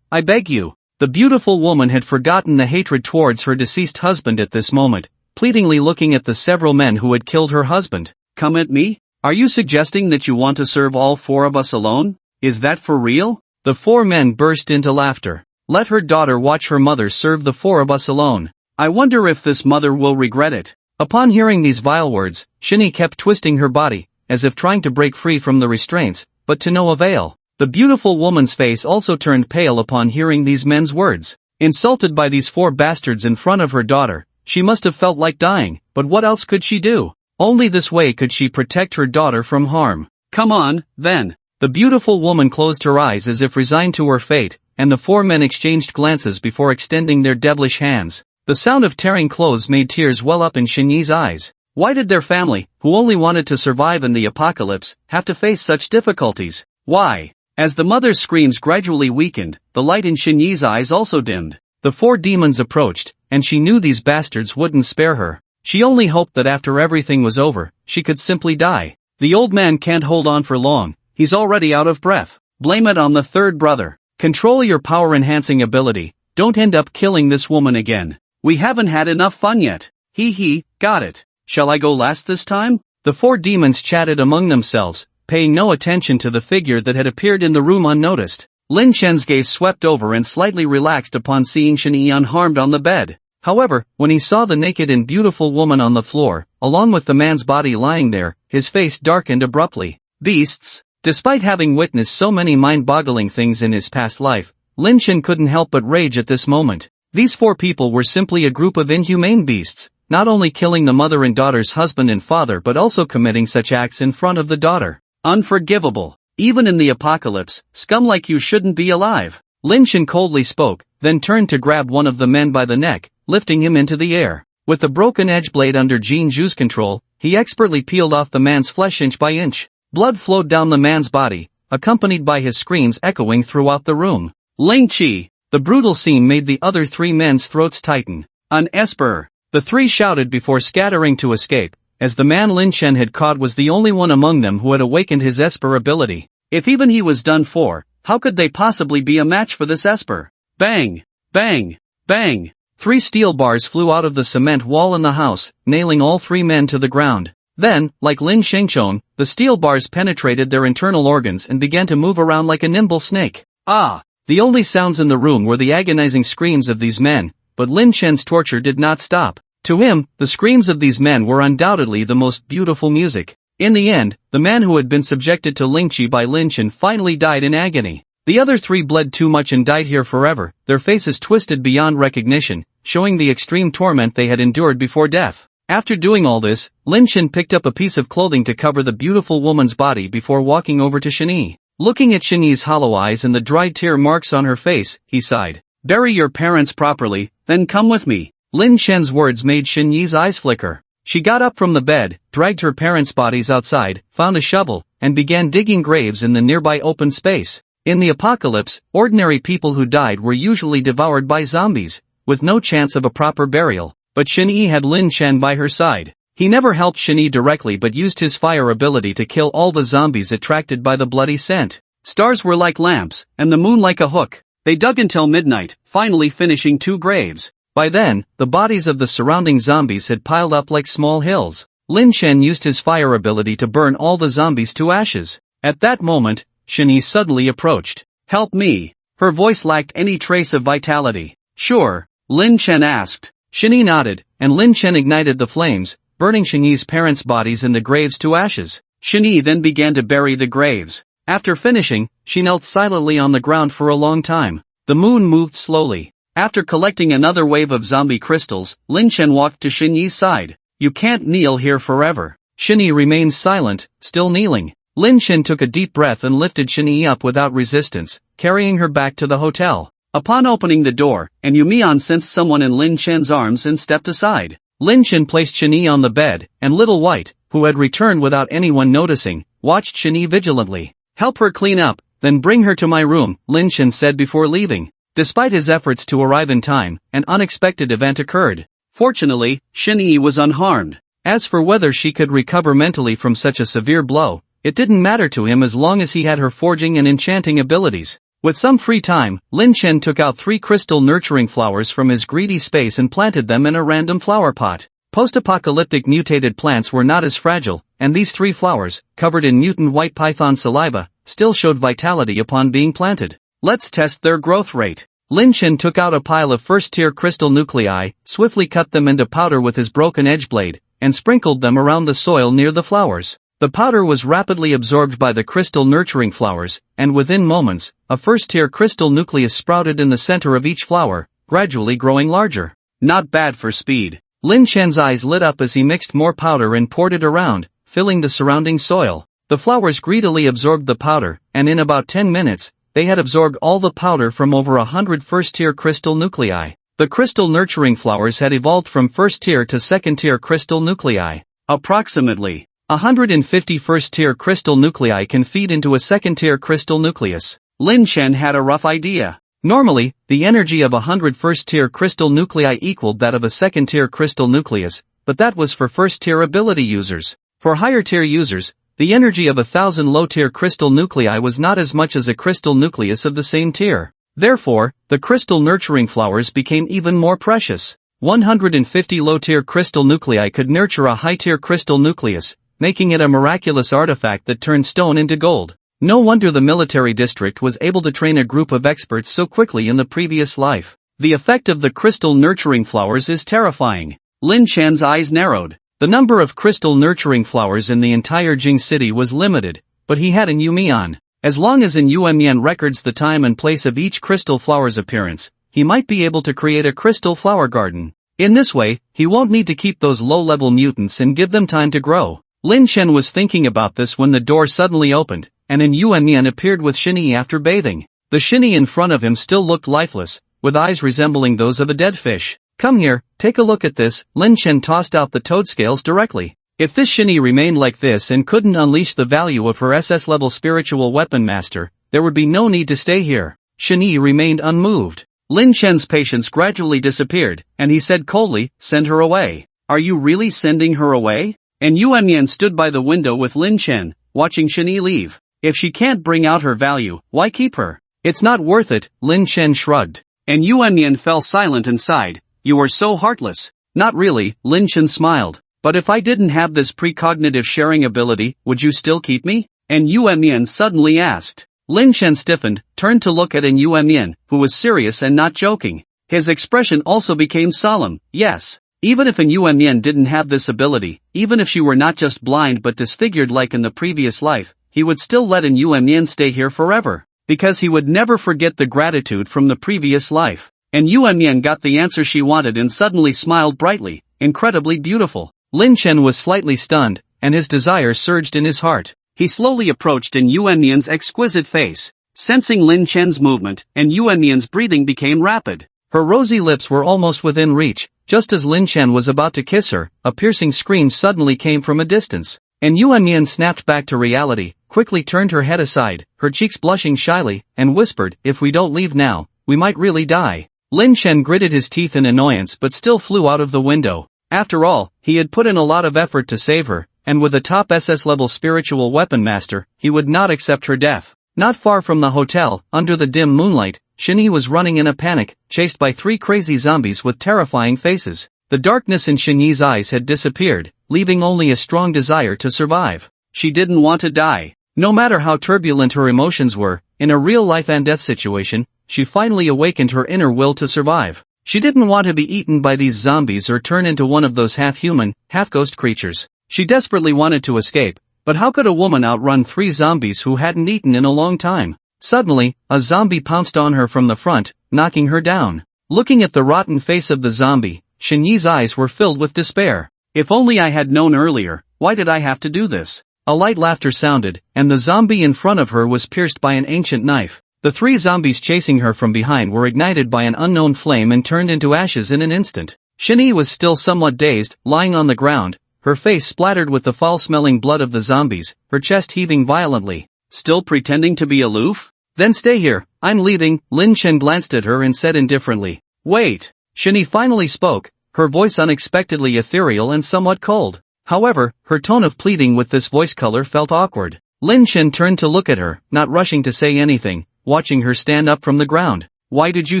[SPEAKER 1] I beg you. The beautiful woman had forgotten the hatred towards her deceased husband at this moment, pleadingly looking at the several men who had killed her husband. Come at me? Are you suggesting that you want to serve all 4 of us alone? Is that for real? The 4 men burst into laughter. Let her daughter watch her mother serve the 4 of us alone. I wonder if this mother will regret it. Upon hearing these vile words, Shinyi kept twisting her body, as if trying to break free from the restraints, but to no avail. The beautiful woman's face also turned pale upon hearing these men's words. Insulted by these 4 bastards in front of her daughter, she must have felt like dying, but what else could she do? Only this way could she protect her daughter from harm. Come on, then. The beautiful woman closed her eyes as if resigned to her fate, and the 4 men exchanged glances before extending their devilish hands. The sound of tearing clothes made tears well up in Shinyi's eyes. Why did their family, who only wanted to survive in the apocalypse, have to face such difficulties? Why? As the mother's screams gradually weakened, the light in Shinyi's eyes also dimmed. The 4 demons approached, and she knew these bastards wouldn't spare her. She only hoped that after everything was over, she could simply die. The old man can't hold on for long, he's already out of breath. Blame it on the 3rd brother. Control your power-enhancing ability, don't end up killing this woman again. We haven't had enough fun yet. Hee hee, got it. Shall I go last this time? The 4 demons chatted among themselves, paying no attention to the figure that had appeared in the room unnoticed. Lin Chen's gaze swept over and slightly relaxed upon seeing Shinyi unharmed on the bed. However, when he saw the naked and beautiful woman on the floor, along with the man's body lying there, his face darkened abruptly. Beasts. Despite having witnessed so many mind-boggling things in his past life, Lin Chen couldn't help but rage at this moment. These 4 people were simply a group of inhumane beasts, not only killing the mother and daughter's husband and father but also committing such acts in front of the daughter. Unforgivable. Even in the apocalypse, scum like you shouldn't be alive. Lin Shen coldly spoke, then turned to grab one of the men by the neck, lifting him into the air. With the broken edge blade under Jin Zhu's control, he expertly peeled off the man's flesh inch by inch. Blood flowed down the man's body, accompanied by his screams echoing throughout the room. Ling Qi! The brutal scene made the other three men's throats tighten. An esper! The three shouted before scattering to escape, as the man Lin Shen had caught was the only one among them who had awakened his esper ability. If even he was done for, how could they possibly be a match for this esper? Bang! Bang! Bang! 3 steel bars flew out of the cement wall in the house, nailing all 3 men to the ground. Then, like Lin Shengchong, the steel bars penetrated their internal organs and began to move around like a nimble snake. Ah! The only sounds in the room were the agonizing screams of these men, but Lin Shen's torture did not stop. To him, the screams of these men were undoubtedly the most beautiful music. In the end, the man who had been subjected to Ling Qi by Lin Shen finally died in agony. The other 3 bled too much and died here forever, their faces twisted beyond recognition, showing the extreme torment they had endured before death. After doing all this, Lin Shen picked up a piece of clothing to cover the beautiful woman's body before walking over to Shenyi. Looking at Shenyi's hollow eyes and the dried tear marks on her face, he sighed. Bury your parents properly, then come with me. Lin Shen's words made Shenyi's eyes flicker. She got up from the bed, dragged her parents' bodies outside, found a shovel, and began digging graves in the nearby open space. In the apocalypse, ordinary people who died were usually devoured by zombies, with no chance of a proper burial. But Shenyi had Lin Shen by her side. He never helped Shenyi directly but used his fire ability to kill all the zombies attracted by the bloody scent. Stars were like lamps, and the moon like a hook. They dug until midnight, finally finishing 2 graves. By then, the bodies of the surrounding zombies had piled up like small hills. Lin Shen used his fire ability to burn all the zombies to ashes. At that moment, Shenyi suddenly approached. Help me. Her voice lacked any trace of vitality. Sure, Lin Shen asked. Shenyi nodded, and Lin Shen ignited the flames, burning Shenyi's parents' bodies in the graves to ashes. Shenyi then began to bury the graves. After finishing, she knelt silently on the ground for a long time. The moon moved slowly. After collecting another wave of zombie crystals, Lin Shen walked to Shenyi's side. You can't kneel here forever. Shenyi remained silent, still kneeling. Lin Shen took a deep breath and lifted Shenyi up without resistance, carrying her back to the hotel. Upon opening the door, An Yumian sensed someone in Lin Shen's arms and stepped aside. Lin Shen placed Shenyi on the bed, and Little White, who had returned without anyone noticing, watched Shenyi vigilantly. Help her clean up, then bring her to my room, Lin Shen said before leaving. Despite his efforts to arrive in time, an unexpected event occurred. Fortunately, Shenyi was unharmed. As for whether she could recover mentally from such a severe blow, it didn't matter to him as long as he had her forging and enchanting abilities. With some free time, Lin Shen took out 3 crystal nurturing flowers from his greedy space and planted them in a random flower pot. Post-apocalyptic mutated plants were not as fragile, and these 3 flowers, covered in mutant white python saliva, still showed vitality upon being planted. Let's test their growth rate. Lin Shen took out a pile of first-tier crystal nuclei, swiftly cut them into powder with his broken edge blade, and sprinkled them around the soil near the flowers. The powder was rapidly absorbed by the crystal nurturing flowers, and within moments, a first-tier crystal nucleus sprouted in the center of each flower, gradually growing larger. Not bad for speed. Lin Shen's eyes lit up as he mixed more powder and poured it around, filling the surrounding soil. The flowers greedily absorbed the powder, and in about 10 minutes, they had absorbed all the powder from over 100 first-tier crystal nuclei. The crystal nurturing flowers had evolved from first-tier to second-tier crystal nuclei. Approximately 150 first-tier crystal nuclei can feed into a second-tier crystal nucleus. Lin Shen had a rough idea. Normally, the energy of 100 first-tier crystal nuclei equaled that of a second-tier crystal nucleus, but that was for first-tier ability users. For higher-tier users, the energy of 1,000 low-tier crystal nuclei was not as much as a crystal nucleus of the same tier. Therefore, the crystal nurturing flowers became even more precious. 150 low-tier crystal nuclei could nurture a high-tier crystal nucleus, making it a miraculous artifact that turned stone into gold. No wonder the military district was able to train a group of experts so quickly in the previous life. The effect of the crystal nurturing flowers is terrifying. Lin Shen's eyes narrowed. The number of crystal nurturing flowers in the entire Jing city was limited, but he had an Yumian. As long as an Yumian records the time and place of each crystal flower's appearance, he might be able to create a crystal flower garden. In this way, he won't need to keep those low-level mutants and give them time to grow. Lin Chen was thinking about this when the door suddenly opened, and an Yuan Mian appeared with Shinny after bathing. The Shinny in front of him still looked lifeless, with eyes resembling those of a dead fish. Come here, take a look at this. Lin Chen tossed out the toad scales directly. If this Shinny remained like this and couldn't unleash the value of her SS-level spiritual weapon master, there would be no need to stay here. Shinny remained unmoved. Lin Chen's patience gradually disappeared, and he said coldly, "Send her away." "Are you really sending her away?" And Yuan Mian stood by the window with Lin Chen, watching Shinny leave. If she can't bring out her value, why keep her? It's not worth it, Lin Chen shrugged. And Yuan Mian fell silent and sighed. You are so heartless. Not really, Lin Chen smiled. But if I didn't have this precognitive sharing ability, would you still keep me? And Yuan Mian suddenly asked. Lin Chen stiffened, turned to look at an Yuan Mian, who was serious and not joking. His expression also became solemn. Yes. Even if an Yuan Mian didn't have this ability, even if she were not just blind but disfigured like in the previous life, he would still let an Yuan Mian stay here forever. Because he would never forget the gratitude from the previous life. And Yuan Mian got the answer she wanted and suddenly smiled brightly, incredibly beautiful. Lin Chen was slightly stunned, and his desire surged in his heart. He slowly approached in Yuan Mian's exquisite face. Sensing Lin Chen's movement, and Yuan Mian's breathing became rapid. Her rosy lips were almost within reach. Just as Lin Chen was about to kiss her, a piercing scream suddenly came from a distance. And Yuan Mian snapped back to reality, quickly turned her head aside, her cheeks blushing shyly, and whispered, "If we don't leave now, we might really die." Lin Chen gritted his teeth in annoyance but still flew out of the window. After all, he had put in a lot of effort to save her, and with a top SS-level spiritual weapon master, he would not accept her death. Not far from the hotel, under the dim moonlight, Shinny was running in a panic, chased by 3 crazy zombies with terrifying faces. The darkness in Shinny's eyes had disappeared, leaving only a strong desire to survive. She didn't want to die. No matter how turbulent her emotions were, in a real life and death situation, she finally awakened her inner will to survive. She didn't want to be eaten by these zombies or turn into one of those half-human, half-ghost creatures. She desperately wanted to escape, but how could a woman outrun 3 zombies who hadn't eaten in a long time? Suddenly, a zombie pounced on her from the front, knocking her down. Looking at the rotten face of the zombie, Shinyi's eyes were filled with despair. If only I had known earlier, why did I have to do this? A light laughter sounded, and the zombie in front of her was pierced by an ancient knife. The 3 zombies chasing her from behind were ignited by an unknown flame and turned into ashes in an instant. Shinny was still somewhat dazed, lying on the ground, her face splattered with the foul-smelling blood of the zombies, her chest heaving violently. Still pretending to be aloof? Then stay here, I'm leaving. Lin Chen glanced at her and said indifferently. Wait. Shinny finally spoke, her voice unexpectedly ethereal and somewhat cold. However, her tone of pleading with this voice color felt awkward. Lin Chen turned to look at her, not rushing to say anything, watching her stand up from the ground. Why did you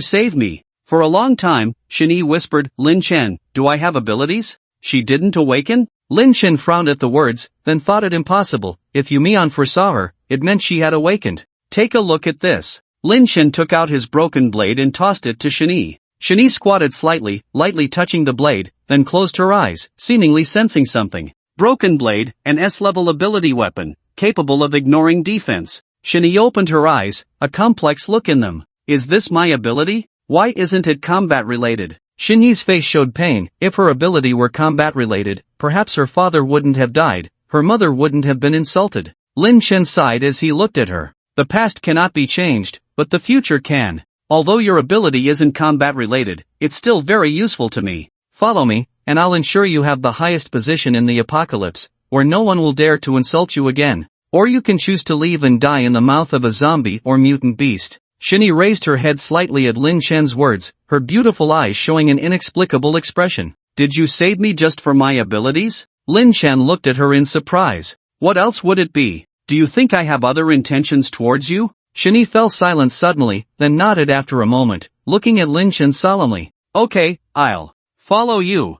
[SPEAKER 1] save me? For a long time, Shinny whispered, Lin Chen, do I have abilities? She didn't awaken? Lin Chen frowned at the words, then thought it impossible. If Yumian foresaw her, it meant she had awakened. Take a look at this. Lin Chen took out his broken blade and tossed it to Shinny. Shinny squatted slightly, lightly touching the blade, then closed her eyes, seemingly sensing something. Broken blade, an S-level ability weapon, capable of ignoring defense. Shinny opened her eyes, a complex look in them. Is this my ability? Why isn't it combat-related? Shinyi's face showed pain. If her ability were combat-related, perhaps her father wouldn't have died, her mother wouldn't have been insulted. Lin Chen sighed as he looked at her. The past cannot be changed, but the future can. Although your ability isn't combat-related, it's still very useful to me. Follow me, and I'll ensure you have the highest position in the apocalypse, where no one will dare to insult you again. Or you can choose to leave and die in the mouth of a zombie or mutant beast. Shinny raised her head slightly at Lin Chen's words, her beautiful eyes showing an inexplicable expression. Did you save me just for my abilities? Lin Chen looked at her in surprise. What else would it be? Do you think I have other intentions towards you? Shinny fell silent suddenly, then nodded after a moment, looking at Lin Chen solemnly. Okay, I'll follow you.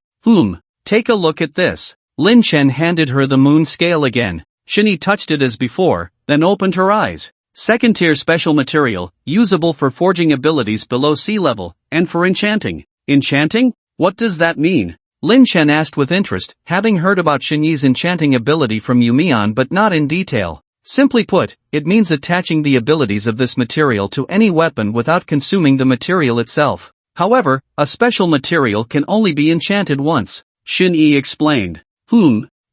[SPEAKER 1] Take a look at this. Lin Chen handed her the moon scale again. Shinny touched it as before, then opened her eyes. Second-tier special material, usable for forging abilities below sea level, and for enchanting. Enchanting? What does that mean? Lin Chen asked with interest, having heard about Shinyi's enchanting ability from Yumian but not in detail. Simply put, it means attaching the abilities of this material to any weapon without consuming the material itself. However, a special material can only be enchanted once. Shin-Yi explained.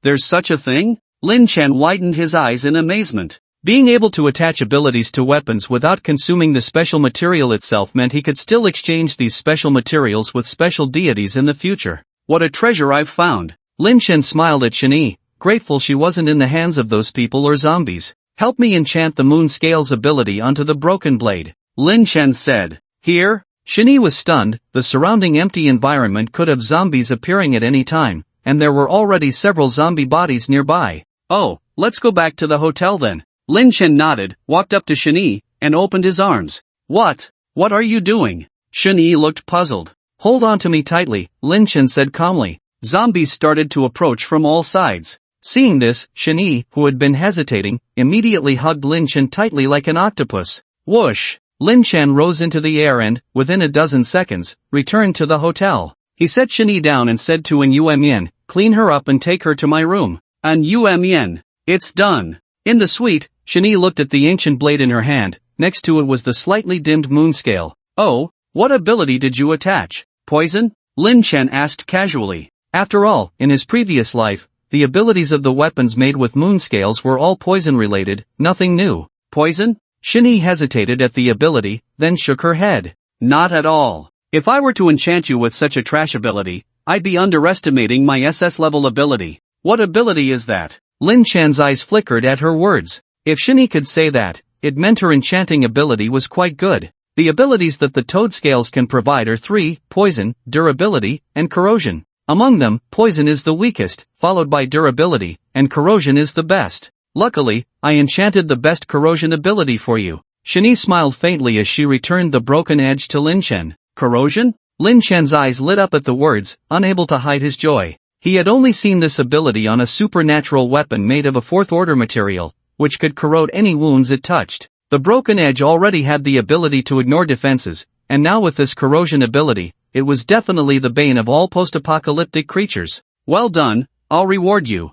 [SPEAKER 1] There's such a thing? Lin Chen widened his eyes in amazement. Being able to attach abilities to weapons without consuming the special material itself meant he could still exchange these special materials with special deities in the future. What a treasure I've found. Lin Chen smiled at Shin-Yi, grateful she wasn't in the hands of those people or zombies. Help me enchant the moon scales ability onto the broken blade. Lin Chen said. Here? Shin-Yi was stunned. The surrounding empty environment could have zombies appearing at any time, and there were already several zombie bodies nearby. Oh, let's go back to the hotel then. Lin Chen nodded, walked up to Shin-Yi, and opened his arms. What are you doing? Shin-Yi looked puzzled. Hold on to me tightly, Lin Chen said calmly. Zombies started to approach from all sides. Seeing this, Shin-Yi, who had been hesitating, immediately hugged Lin Chen tightly like an octopus. Whoosh! Lin Chen rose into the air and, within a dozen seconds, returned to the hotel. He set Shin-Yi down and said to An Yuemian, clean her up and take her to my room. An Yuemian. It's done. In the suite, Shin-Yi looked at the ancient blade in her hand. Next to it was the slightly dimmed moon scale. Oh, what ability did you attach? Poison? Lin Chen asked casually. After all, in his previous life, the abilities of the weapons made with moon scales were all poison-related, nothing new. Poison? Shin-Yi hesitated at the ability, then shook her head. Not at all. If I were to enchant you with such a trash ability, I'd be underestimating my SS-level ability. What ability is that? Lin Chen's eyes flickered at her words. If Shin-Yi could say that, it meant her enchanting ability was quite good. The abilities that the toad scales can provide are 3, poison, durability, and corrosion. Among them, poison is the weakest, followed by durability, and corrosion is the best. Luckily, I enchanted the best corrosion ability for you. Shin-Yi smiled faintly as she returned the broken edge to Lin Chen. Corrosion? Lin Chen's eyes lit up at the words, unable to hide his joy. He had only seen this ability on a supernatural weapon made of a fourth-order material, which could corrode any wounds it touched. The broken edge already had the ability to ignore defenses, and now with this corrosion ability, it was definitely the bane of all post-apocalyptic creatures. Well done, I'll reward you.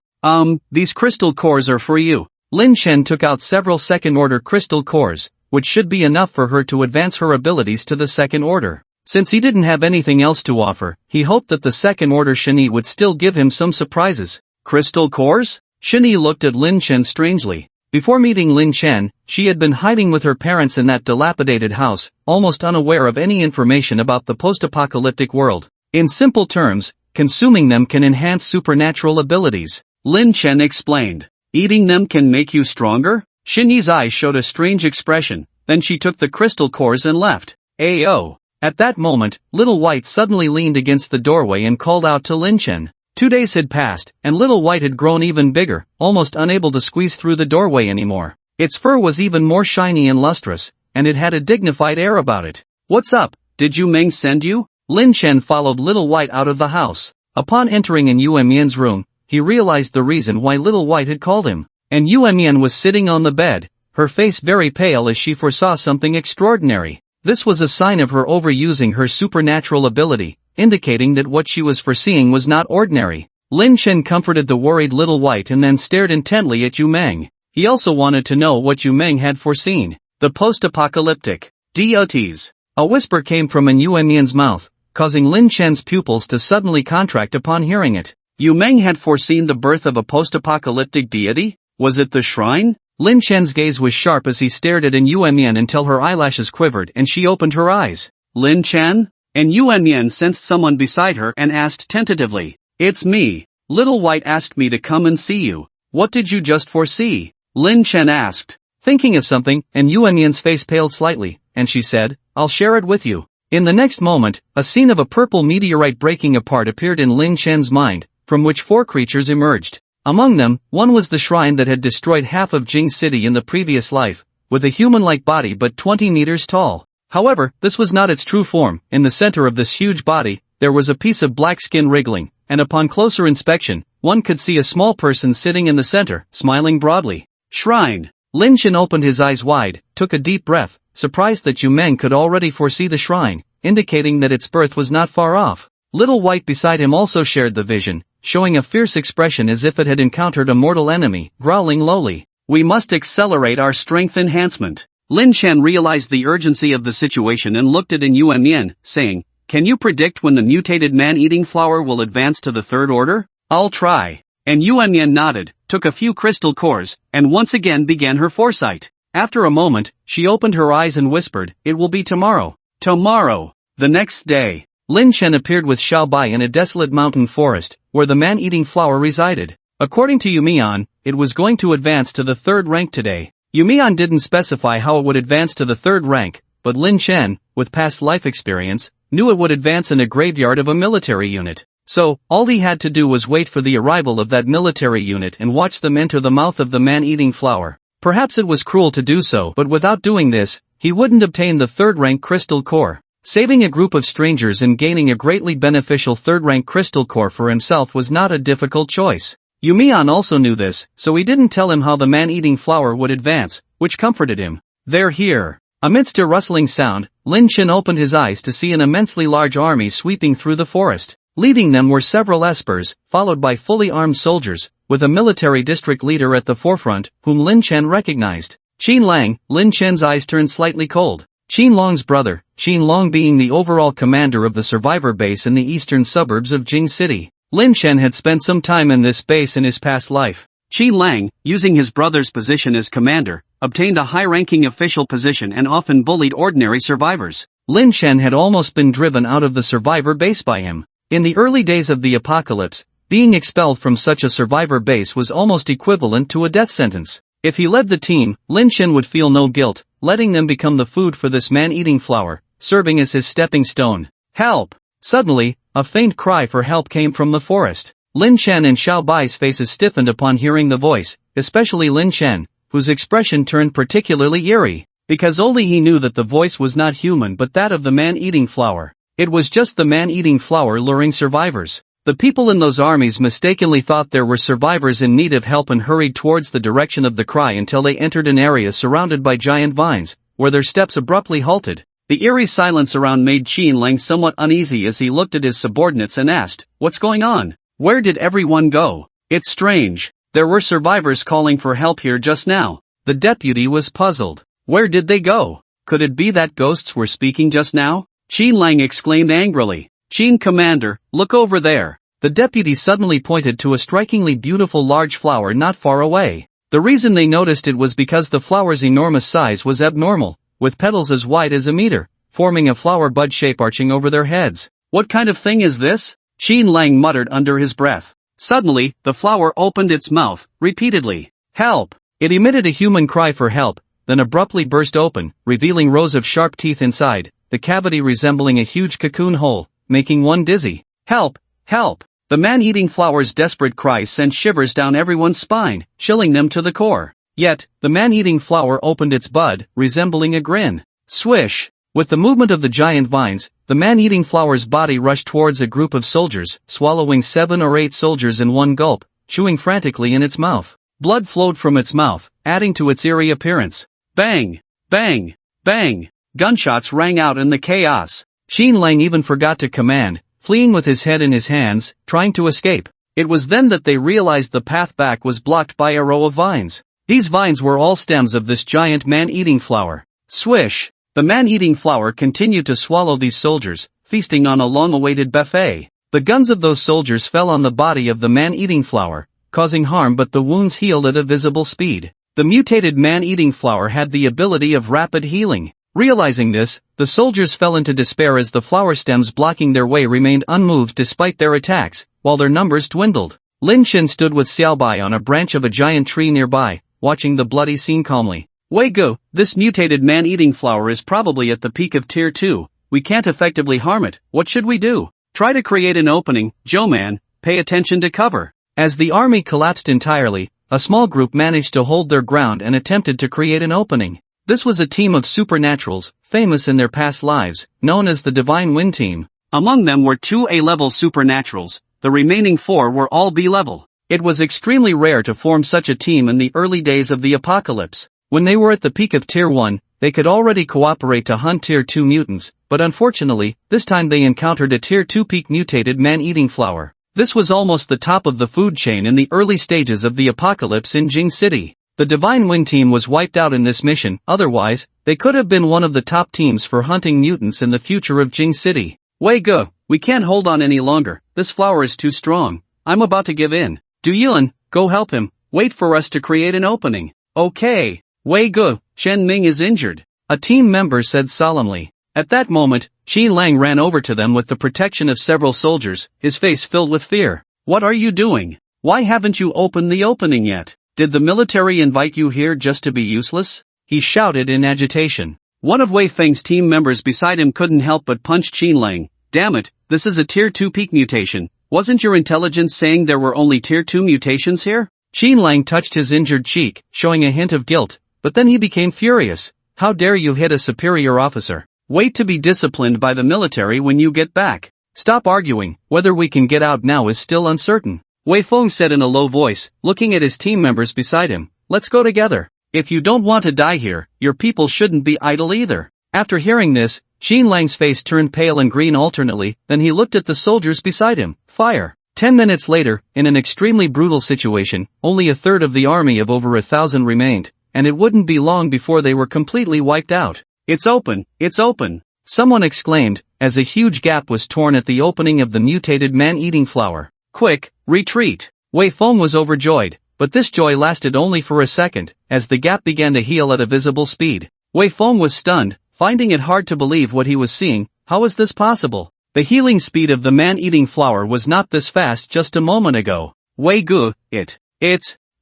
[SPEAKER 1] These crystal cores are for you. Lin Chen took out several second-order crystal cores, which should be enough for her to advance her abilities to the second order. Since he didn't have anything else to offer, he hoped that the second-order Shin-Yi would still give him some surprises. Crystal cores? Shin-Yi looked at Lin Chen strangely. Before meeting Lin Chen, she had been hiding with her parents in that dilapidated house, almost unaware of any information about the post-apocalyptic world. In simple terms, consuming them can enhance supernatural abilities. Lin Chen explained. Eating them can make you stronger? Shin-Yi's eyes showed a strange expression, then she took the crystal cores and left. Ayo. At that moment, Little White suddenly leaned against the doorway and called out to Lin Chen. 2 days had passed, and Little White had grown even bigger, almost unable to squeeze through the doorway anymore. Its fur was even more shiny and lustrous, and it had a dignified air about it. What's up? Did Yu Meng send you? Lin Chen followed Little White out of the house. Upon entering An Yuemian's room, he realized the reason why Little White had called him. An Yuemian was sitting on the bed, her face very pale as she foresaw something extraordinary. This was a sign of her overusing her supernatural ability, indicating that what she was foreseeing was not ordinary. Lin Chen comforted the worried Little White and then stared intently at Yu Meng. He also wanted to know what Yu Meng had foreseen. The post-apocalyptic deities. A whisper came from An Yuemian's mouth, causing Lin Chen's pupils to suddenly contract upon hearing it. Yu Meng had foreseen the birth of a post-apocalyptic deity? Was it the shrine? Lin Chen's gaze was sharp as he stared at An Yuemian until her eyelashes quivered and she opened her eyes. Lin Chen? An Yuemian sensed someone beside her and asked tentatively. It's me. Little White asked me to come and see you. What did you just foresee? Lin Chen asked. Thinking of something, An Yuemian's face paled slightly, and she said, I'll share it with you. In the next moment, a scene of a purple meteorite breaking apart appeared in Lin Chen's mind, from which 4 creatures emerged. Among them, one was the shrine that had destroyed half of Jing City in the previous life, with a human-like body but 20 meters tall. However, this was not its true form. In the center of this huge body, there was a piece of black skin wriggling, and upon closer inspection, one could see a small person sitting in the center, smiling broadly. Shrine. Lin Chen opened his eyes wide, took a deep breath, surprised that Yu Meng could already foresee the shrine, indicating that its birth was not far off. Little White beside him also shared the vision, showing a fierce expression as if it had encountered a mortal enemy, growling lowly. We must accelerate our strength enhancement. Lin Chen realized the urgency of the situation and looked at An Yuemian, saying,
[SPEAKER 2] can you predict when the mutated man-eating flower will advance to the third order? I'll try. And Yuan Yan nodded, took a few crystal cores, and once again began her foresight. After a moment, she opened her eyes and whispered, "It will be tomorrow." Tomorrow. The next day, Lin Chen appeared with Xiao Bai in a desolate mountain forest, where the man-eating flower resided. According to Yumian, it was going to advance to the third rank today. Yumian didn't specify how it would advance to the third rank, but Lin Chen, with past life experience, knew it would advance in a graveyard of a military unit. So, all he had to do was wait for the arrival of that military unit and watch them enter the mouth of the man-eating flower. Perhaps it was cruel to do so, but without doing this, he wouldn't obtain the third-rank crystal core. Saving a group of strangers and gaining a greatly beneficial third-rank crystal core for himself was not a difficult choice. Yumian also knew this, so he didn't tell him how the man-eating flower would advance, which comforted him. "They're here." Amidst a rustling sound, Lin Chen opened his eyes to see an immensely large army sweeping through the forest. Leading them were several espers, followed by fully armed soldiers, with a military district leader at the forefront, whom Lin Chen recognized. Qin Lang. Lin Chen's eyes turned slightly cold. Qin Long's brother, Qin Long being the overall commander of the survivor base in the eastern suburbs of Jing City. Lin Chen had spent some time in this base in his past life. Qin Lang, using his brother's position as commander, obtained a high-ranking official position and often bullied ordinary survivors. Lin Chen had almost been driven out of the survivor base by him. In the early days of the apocalypse, being expelled from such a survivor base was almost equivalent to a death sentence. If he led the team, Lin Chen would feel no guilt, letting them become the food for this man-eating flower, serving as his stepping stone. Help! Suddenly, a faint cry for help came from the forest. Lin Chen and Xiao Bai's faces stiffened upon hearing the voice, especially Lin Chen, whose expression turned particularly eerie, because only he knew that the voice was not human but that of the man-eating flower. It was just the man-eating flower luring survivors. The people in those armies mistakenly thought there were survivors in need of help and hurried towards the direction of the cry until they entered an area surrounded by giant vines, where their steps abruptly halted. The eerie silence around made Qin Lang somewhat uneasy as he looked at his subordinates and asked, "What's going on? Where did everyone go? It's strange. There were survivors calling for help here just now." The deputy was puzzled. Where did they go? Could it be that ghosts were speaking just now? Qin Lang exclaimed angrily. "Qin Commander, look over there." The deputy suddenly pointed to a strikingly beautiful large flower not far away. The reason they noticed it was because the flower's enormous size was abnormal, with petals as wide as a meter, forming a flower bud shape arching over their heads. "What kind of thing is this?" Qin Lang muttered under his breath. Suddenly, the flower opened its mouth, repeatedly. "Help!" It emitted a human cry for help, then abruptly burst open, revealing rows of sharp teeth inside, the cavity resembling a huge cocoon hole, making one dizzy. "Help! Help!" The man-eating flower's desperate cry sent shivers down everyone's spine, chilling them to the core. Yet, the man-eating flower opened its bud, resembling a grin. Swish! With the movement of the giant vines, the man-eating flower's body rushed towards a group of soldiers, swallowing 7 or 8 soldiers in one gulp, chewing frantically in its mouth. Blood flowed from its mouth, adding to its eerie appearance. Bang! Bang! Bang! Gunshots rang out in the chaos. Qin Lang even forgot to command, fleeing with his head in his hands, trying to escape. It was then that they realized the path back was blocked by a row of vines. These vines were all stems of this giant man-eating flower. Swish! The man-eating flower continued to swallow these soldiers, feasting on a long-awaited buffet. The guns of those soldiers fell on the body of the man-eating flower, causing harm, but the wounds healed at a visible speed. The mutated man-eating flower had the ability of rapid healing. Realizing this, the soldiers fell into despair as the flower stems blocking their way remained unmoved despite their attacks, while their numbers dwindled. Lin Chen stood with Xiao Bai on a branch of a giant tree nearby, watching the bloody scene calmly. Wei Gu, this mutated man-eating flower is probably at the peak of Tier 2, we can't effectively harm it, what should we do? Try to create an opening, Zhou-man, pay attention to cover. As the army collapsed entirely, a small group managed to hold their ground and attempted to create an opening. This was a team of supernaturals, famous in their past lives, known as the Divine Wind Team. Among them were 2 A-level supernaturals, the remaining 4 were all B-level. It was extremely rare to form such a team in the early days of the apocalypse. When they were at the peak of Tier 1, they could already cooperate to hunt Tier 2 mutants, but unfortunately, this time they encountered a Tier 2 peak mutated man-eating flower. This was almost the top of the food chain in the early stages of the apocalypse in Jing City. The Divine Wind Team was wiped out in this mission, otherwise, they could have been one of the top teams for hunting mutants in the future of Jing City. Wei Ge, we can't hold on any longer, this flower is too strong, I'm about to give in. Du Yuan, go help him, wait for us to create an opening. Okay. Wei Ge, Shen Ming is injured, a team member said solemnly. At that moment, Qin Lang ran over to them with the protection of several soldiers, his face filled with fear. What are you doing? Why haven't you opened the opening yet? Did the military invite you here just to be useless? He shouted in agitation. One of Wei Feng's team members beside him couldn't help but punch Qin Lang. Damn it, this is a tier 2 peak mutation. Wasn't your intelligence saying there were only tier 2 mutations here? Qin Lang touched his injured cheek, showing a hint of guilt, but then he became furious. How dare you hit a superior officer? Wait to be disciplined by the military when you get back. Stop arguing, whether we can get out now is still uncertain. Wei Feng said in a low voice, looking at his team members beside him. Let's go together. If you don't want to die here, your people shouldn't be idle either. After hearing this, Qin Lang's face turned pale and green alternately, then he looked at the soldiers beside him. Fire. 10 minutes later, in an extremely brutal situation, only a third of the army of over 1,000 remained, and it wouldn't be long before they were completely wiped out. It's open, it's open! Someone exclaimed, as a huge gap was torn at the opening of the mutated man-eating flower. Quick, retreat! Wei Feng was overjoyed, but this joy lasted only for a second, as the gap began to heal at a visible speed. Wei Feng was stunned, finding it hard to believe what he was seeing. How is this possible? The healing speed of the man-eating flower was not this fast just a moment ago. Wei Ge, it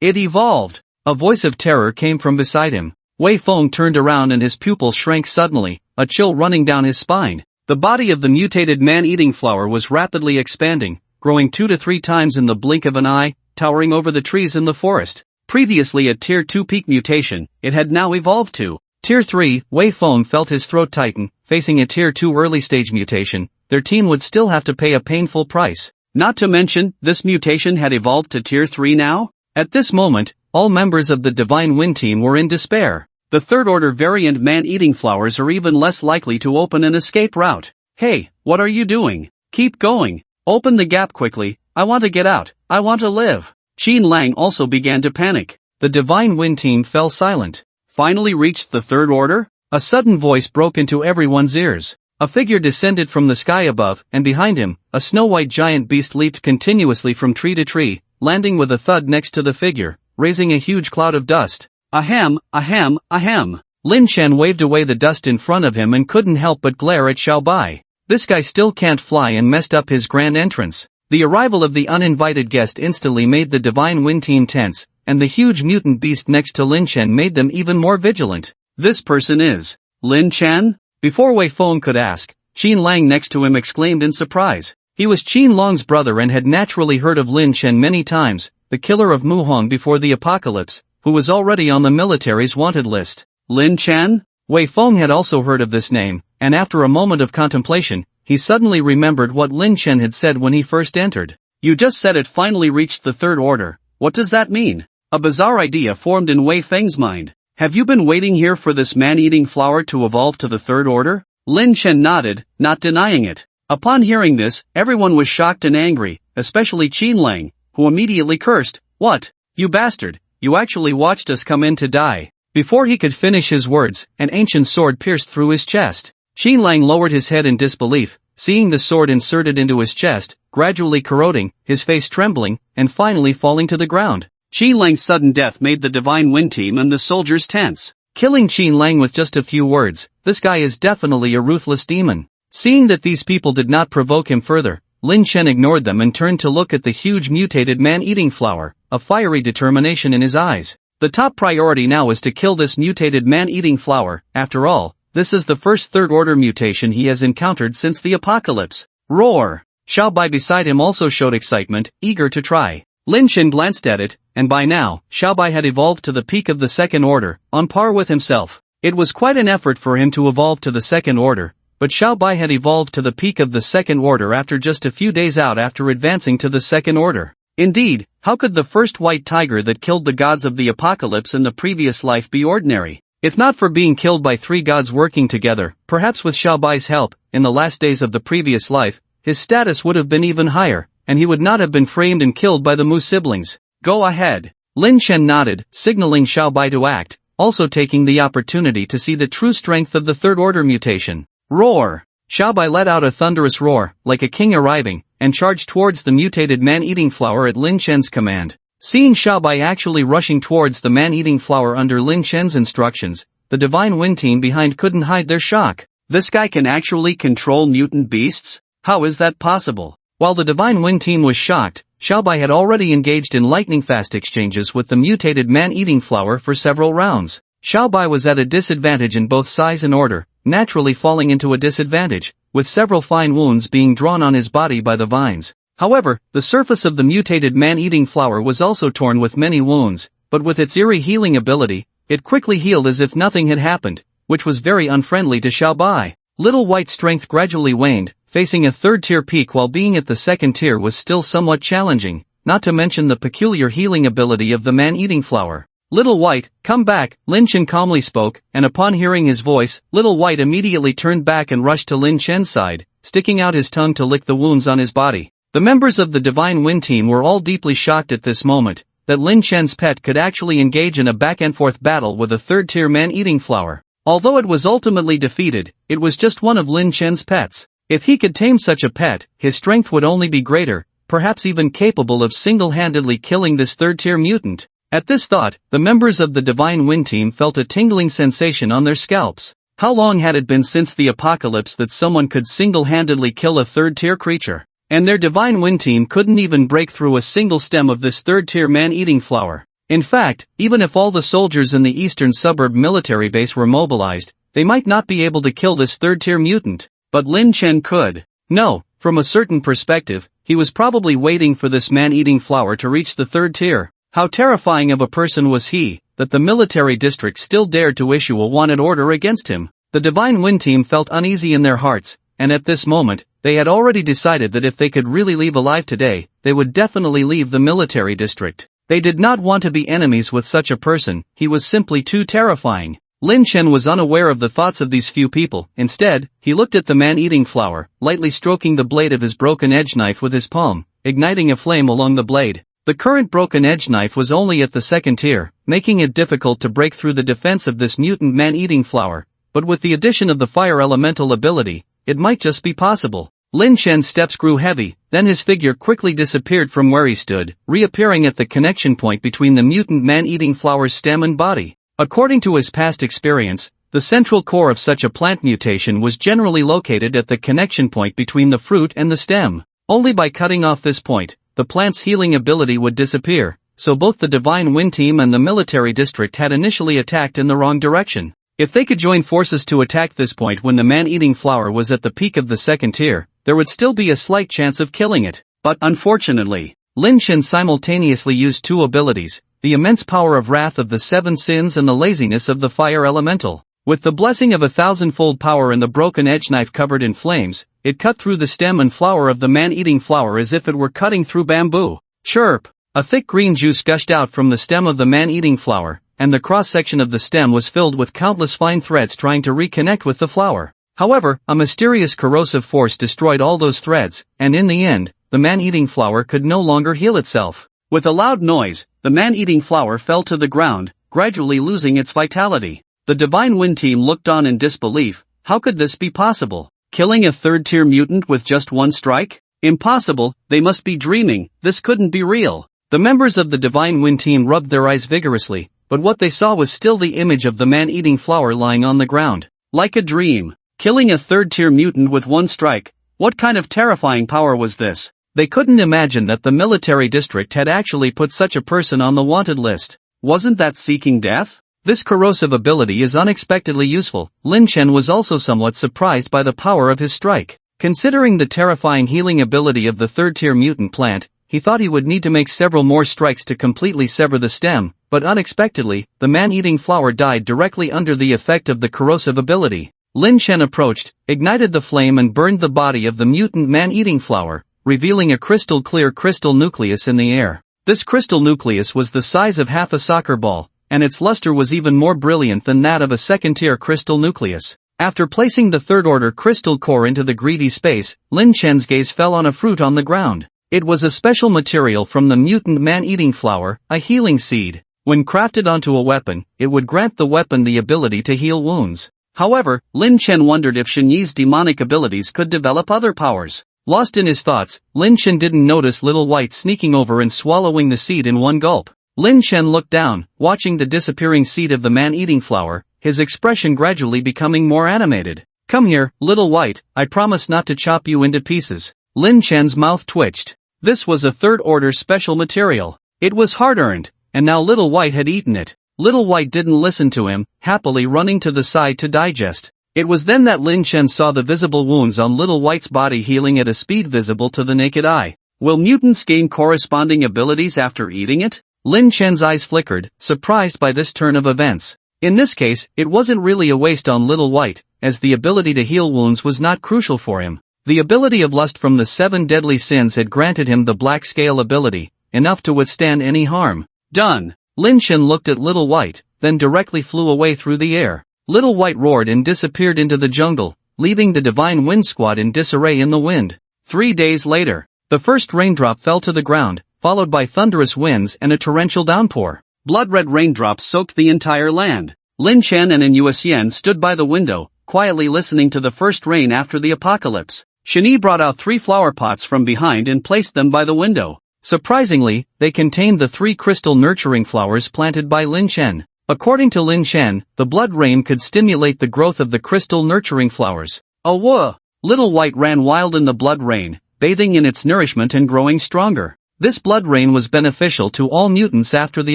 [SPEAKER 2] evolved! A voice of terror came from beside him. Wei Feng turned around and his pupils shrank suddenly, a chill running down his spine. The body of the mutated man-eating flower was rapidly expanding, growing 2 to 3 times in the blink of an eye, towering over the trees in the forest. Previously a tier 2 peak mutation, it had now evolved to tier 3. Wei Feng felt his throat tighten. Facing a tier 2 early stage mutation, their team would still have to pay a painful price. Not to mention, this mutation had evolved to tier 3 now? At this moment, all members of the Divine Wind team were in despair. The third order variant man-eating flowers are even less likely to open an escape route. Hey, what are you doing? Keep going. Open the gap quickly, I want to get out, I want to live. Qin Lang also began to panic. The Divine Wind team fell silent. Finally reached the third order? A sudden voice broke into everyone's ears. A figure descended from the sky above, and behind him, a snow-white giant beast leaped continuously from tree to tree, landing with a thud next to the figure, raising a huge cloud of dust. Ahem, ahem, ahem. Lin Chen waved away the dust in front of him and couldn't help but glare at Xiao Bai. This guy still can't fly and messed up his grand entrance. The arrival of the uninvited guest instantly made the Divine Wind team tense, and the huge mutant beast next to Lin Chen made them even more vigilant. This person is Lin Chen? Before Wei Feng could ask, Qin Lang next to him exclaimed in surprise. He was Qin Long's brother and had naturally heard of Lin Chen many times, the killer of Muhong before the apocalypse, who was already on the military's wanted list. Lin Chen? Wei Feng had also heard of this name, and after a moment of contemplation, he suddenly remembered what Lin Chen had said when he first entered. You just said it finally reached the third order. What does that mean? A bizarre idea formed in Wei Feng's mind. Have you been waiting here for this man-eating flower to evolve to the third order? Lin Chen nodded, not denying it. Upon hearing this, everyone was shocked and angry, especially Qin Lang, who immediately cursed. What? You bastard, you actually watched us come in to die. Before he could finish his words, an ancient sword pierced through his chest. Qin Lang lowered his head in disbelief, seeing the sword inserted into his chest, gradually corroding, his face trembling, and finally falling to the ground. Qin Lang's sudden death made the Divine Wind team and the soldiers tense. Killing Qin Lang with just a few words, this guy is definitely a ruthless demon. Seeing that these people did not provoke him further, Lin Chen ignored them and turned to look at the huge mutated man-eating flower, a fiery determination in his eyes. The top priority now is to kill this mutated man-eating flower. After all, this is the first third-order mutation he has encountered since the apocalypse. Roar! Xiao Bai beside him also showed excitement, eager to try. Lin Chen glanced at it, and by now, Xiao Bai had evolved to the peak of the second order, on par with himself. It was quite an effort for him to evolve to the second order, but Xiao Bai had evolved to the peak of the second order after just a few days out after advancing to the second order. Indeed, how could the first white tiger that killed the gods of the apocalypse in the previous life be ordinary? If not for being killed by 3 gods working together, perhaps with Xiao Bai's help, in the last days of the previous life, his status would have been even higher, and he would not have been framed and killed by the Mu siblings. Go ahead. Lin Chen nodded, signaling Xiao Bai to act, also taking the opportunity to see the true strength of the third order mutation. Roar!
[SPEAKER 1] Xiaobai let out a thunderous roar, like a king arriving, and charged towards the mutated man-eating flower at Lin Chen's command. Seeing Xiaobai actually rushing towards the man-eating flower under Lin Chen's instructions, the Divine Wind team behind couldn't hide their shock.
[SPEAKER 2] This guy can actually control mutant beasts? How is that possible?
[SPEAKER 1] While the Divine Wind team was shocked, Xiaobai had already engaged in lightning-fast exchanges with the mutated man-eating flower for several rounds. Xiaobai was at a disadvantage in both size and order, naturally falling into a disadvantage, with several fine wounds being drawn on his body by the vines. However, the surface of the mutated man-eating flower was also torn with many wounds, but with its eerie healing ability, it quickly healed as if nothing had happened, which was very unfriendly to Xiaobai. Little White's strength gradually waned, facing a third-tier peak while being at the second tier was still somewhat challenging, not to mention the peculiar healing ability of the man-eating flower. Little White, come back, Lin Chen calmly spoke, and upon hearing his voice, Little White immediately turned back and rushed to Lin Chen's side, sticking out his tongue to lick the wounds on his body. The members of the Divine Wind team were all deeply shocked at this moment, that Lin Chen's pet could actually engage in a back-and-forth battle with a third-tier man-eating flower. Although it was ultimately defeated, it was just one of Lin Chen's pets. If he could tame such a pet, his strength would only be greater, perhaps even capable of single-handedly killing this third-tier mutant. At this thought, the members of the Divine Wind team felt a tingling sensation on their scalps. How long had it been since the apocalypse that someone could single-handedly kill a third-tier creature? And their Divine Wind team couldn't even break through a single stem of this third-tier man-eating flower. In fact, even if all the soldiers in the eastern suburb military base were mobilized, they might not be able to kill this third-tier mutant. But Lin Chen could. No, from a certain perspective, he was probably waiting for this man-eating flower to reach the third tier. How terrifying of a person was he, that the military district still dared to issue a wanted order against him. The Divine Wind team felt uneasy in their hearts, and at this moment, they had already decided that if they could really leave alive today, they would definitely leave the military district. They did not want to be enemies with such a person, he was simply too terrifying. Lin Chen was unaware of the thoughts of these few people. Instead, he looked at the man-eating flower, lightly stroking the blade of his broken edge knife with his palm, igniting a flame along the blade. The current broken edge knife was only at the second tier, making it difficult to break through the defense of this mutant man-eating flower, but with the addition of the fire elemental ability, it might just be possible. Lin Chen's steps grew heavy, then his figure quickly disappeared from where he stood, reappearing at the connection point between the mutant man-eating flower's stem and body. According to his past experience, the central core of such a plant mutation was generally located at the connection point between the fruit and the stem. Only by cutting off this point, the plant's healing ability would disappear, so both the Divine Wind team and the military district had initially attacked in the wrong direction. If they could join forces to attack this point when the man-eating flower was at the peak of the second tier, there would still be a slight chance of killing it. But unfortunately, Lin Chen simultaneously used two abilities, the immense power of wrath of the seven sins and the laziness of the fire elemental. With the blessing of 1,000-fold power and the broken edge knife covered in flames, it cut through the stem and flower of the man-eating flower as if it were cutting through bamboo. Chirp! A thick green juice gushed out from the stem of the man-eating flower, and the cross-section of the stem was filled with countless fine threads trying to reconnect with the flower. However, a mysterious corrosive force destroyed all those threads, and in the end, the man-eating flower could no longer heal itself. With a loud noise, the man-eating flower fell to the ground, gradually losing its vitality. The Divine Wind team looked on in disbelief. How could this be possible? Killing a third-tier mutant with just one strike? Impossible, they must be dreaming, this couldn't be real. The members of the Divine Wind team rubbed their eyes vigorously, but what they saw was still the image of the man-eating flower lying on the ground. Like a dream. Killing a third-tier mutant with one strike, what kind of terrifying power was this? They couldn't imagine that the military district had actually put such a person on the wanted list. Wasn't that seeking death? This corrosive ability is unexpectedly useful. Lin Chen was also somewhat surprised by the power of his strike. Considering the terrifying healing ability of the third-tier mutant plant, he thought he would need to make several more strikes to completely sever the stem, but unexpectedly, the man-eating flower died directly under the effect of the corrosive ability. Lin Chen approached, ignited the flame and burned the body of the mutant man-eating flower, revealing a crystal-clear crystal nucleus in the air. This crystal nucleus was the size of half a soccer ball, and its luster was even more brilliant than that of a second-tier crystal nucleus. After placing the third-order crystal core into the greedy space, Lin Chen's gaze fell on a fruit on the ground. It was a special material from the mutant man-eating flower, a healing seed. When crafted onto a weapon, it would grant the weapon the ability to heal wounds.
[SPEAKER 2] However, Lin Chen wondered if Shenyi's demonic abilities could develop other powers. Lost in his thoughts, Lin Chen didn't notice Little White sneaking over and swallowing the seed in one gulp. Lin Chen looked down, watching the disappearing seed of the man-eating flower, his expression gradually becoming more animated. "Come here, Little White, I promise not to chop you into pieces." Lin Chen's mouth twitched. This was a third-order special material. It was hard-earned, and now Little White had eaten it. Little White didn't listen to him, happily running to the side to digest. It was then that Lin Chen saw the visible wounds on Little White's body healing at a speed visible to the naked eye. Will mutants gain corresponding abilities after eating it? Lin Chen's eyes flickered, surprised by this turn of events. In this case, it wasn't really a waste on Little White, as the ability to heal wounds was not crucial for him. The ability of lust from the 7 deadly sins had granted him the black scale ability, enough to withstand any harm. Done. Lin Chen looked at Little White, then directly flew away through the air. Little White roared and disappeared into the jungle, leaving the Divine Wind Squad in disarray in the wind. 3 days later, the first raindrop fell to the ground, followed by thunderous winds and a torrential downpour. Blood-red raindrops soaked the entire land. Lin Chen and Yu Xian stood by the window, quietly listening to the first rain after the apocalypse. Shenyi brought out 3 flower pots from behind and placed them by the window. Surprisingly, they contained the 3 crystal nurturing flowers planted by Lin Chen. According to Lin Chen, the blood rain could stimulate the growth of the crystal nurturing flowers. Oh whoa! Little White ran wild in the blood rain, bathing in its nourishment and growing stronger. This blood rain was beneficial to all mutants after the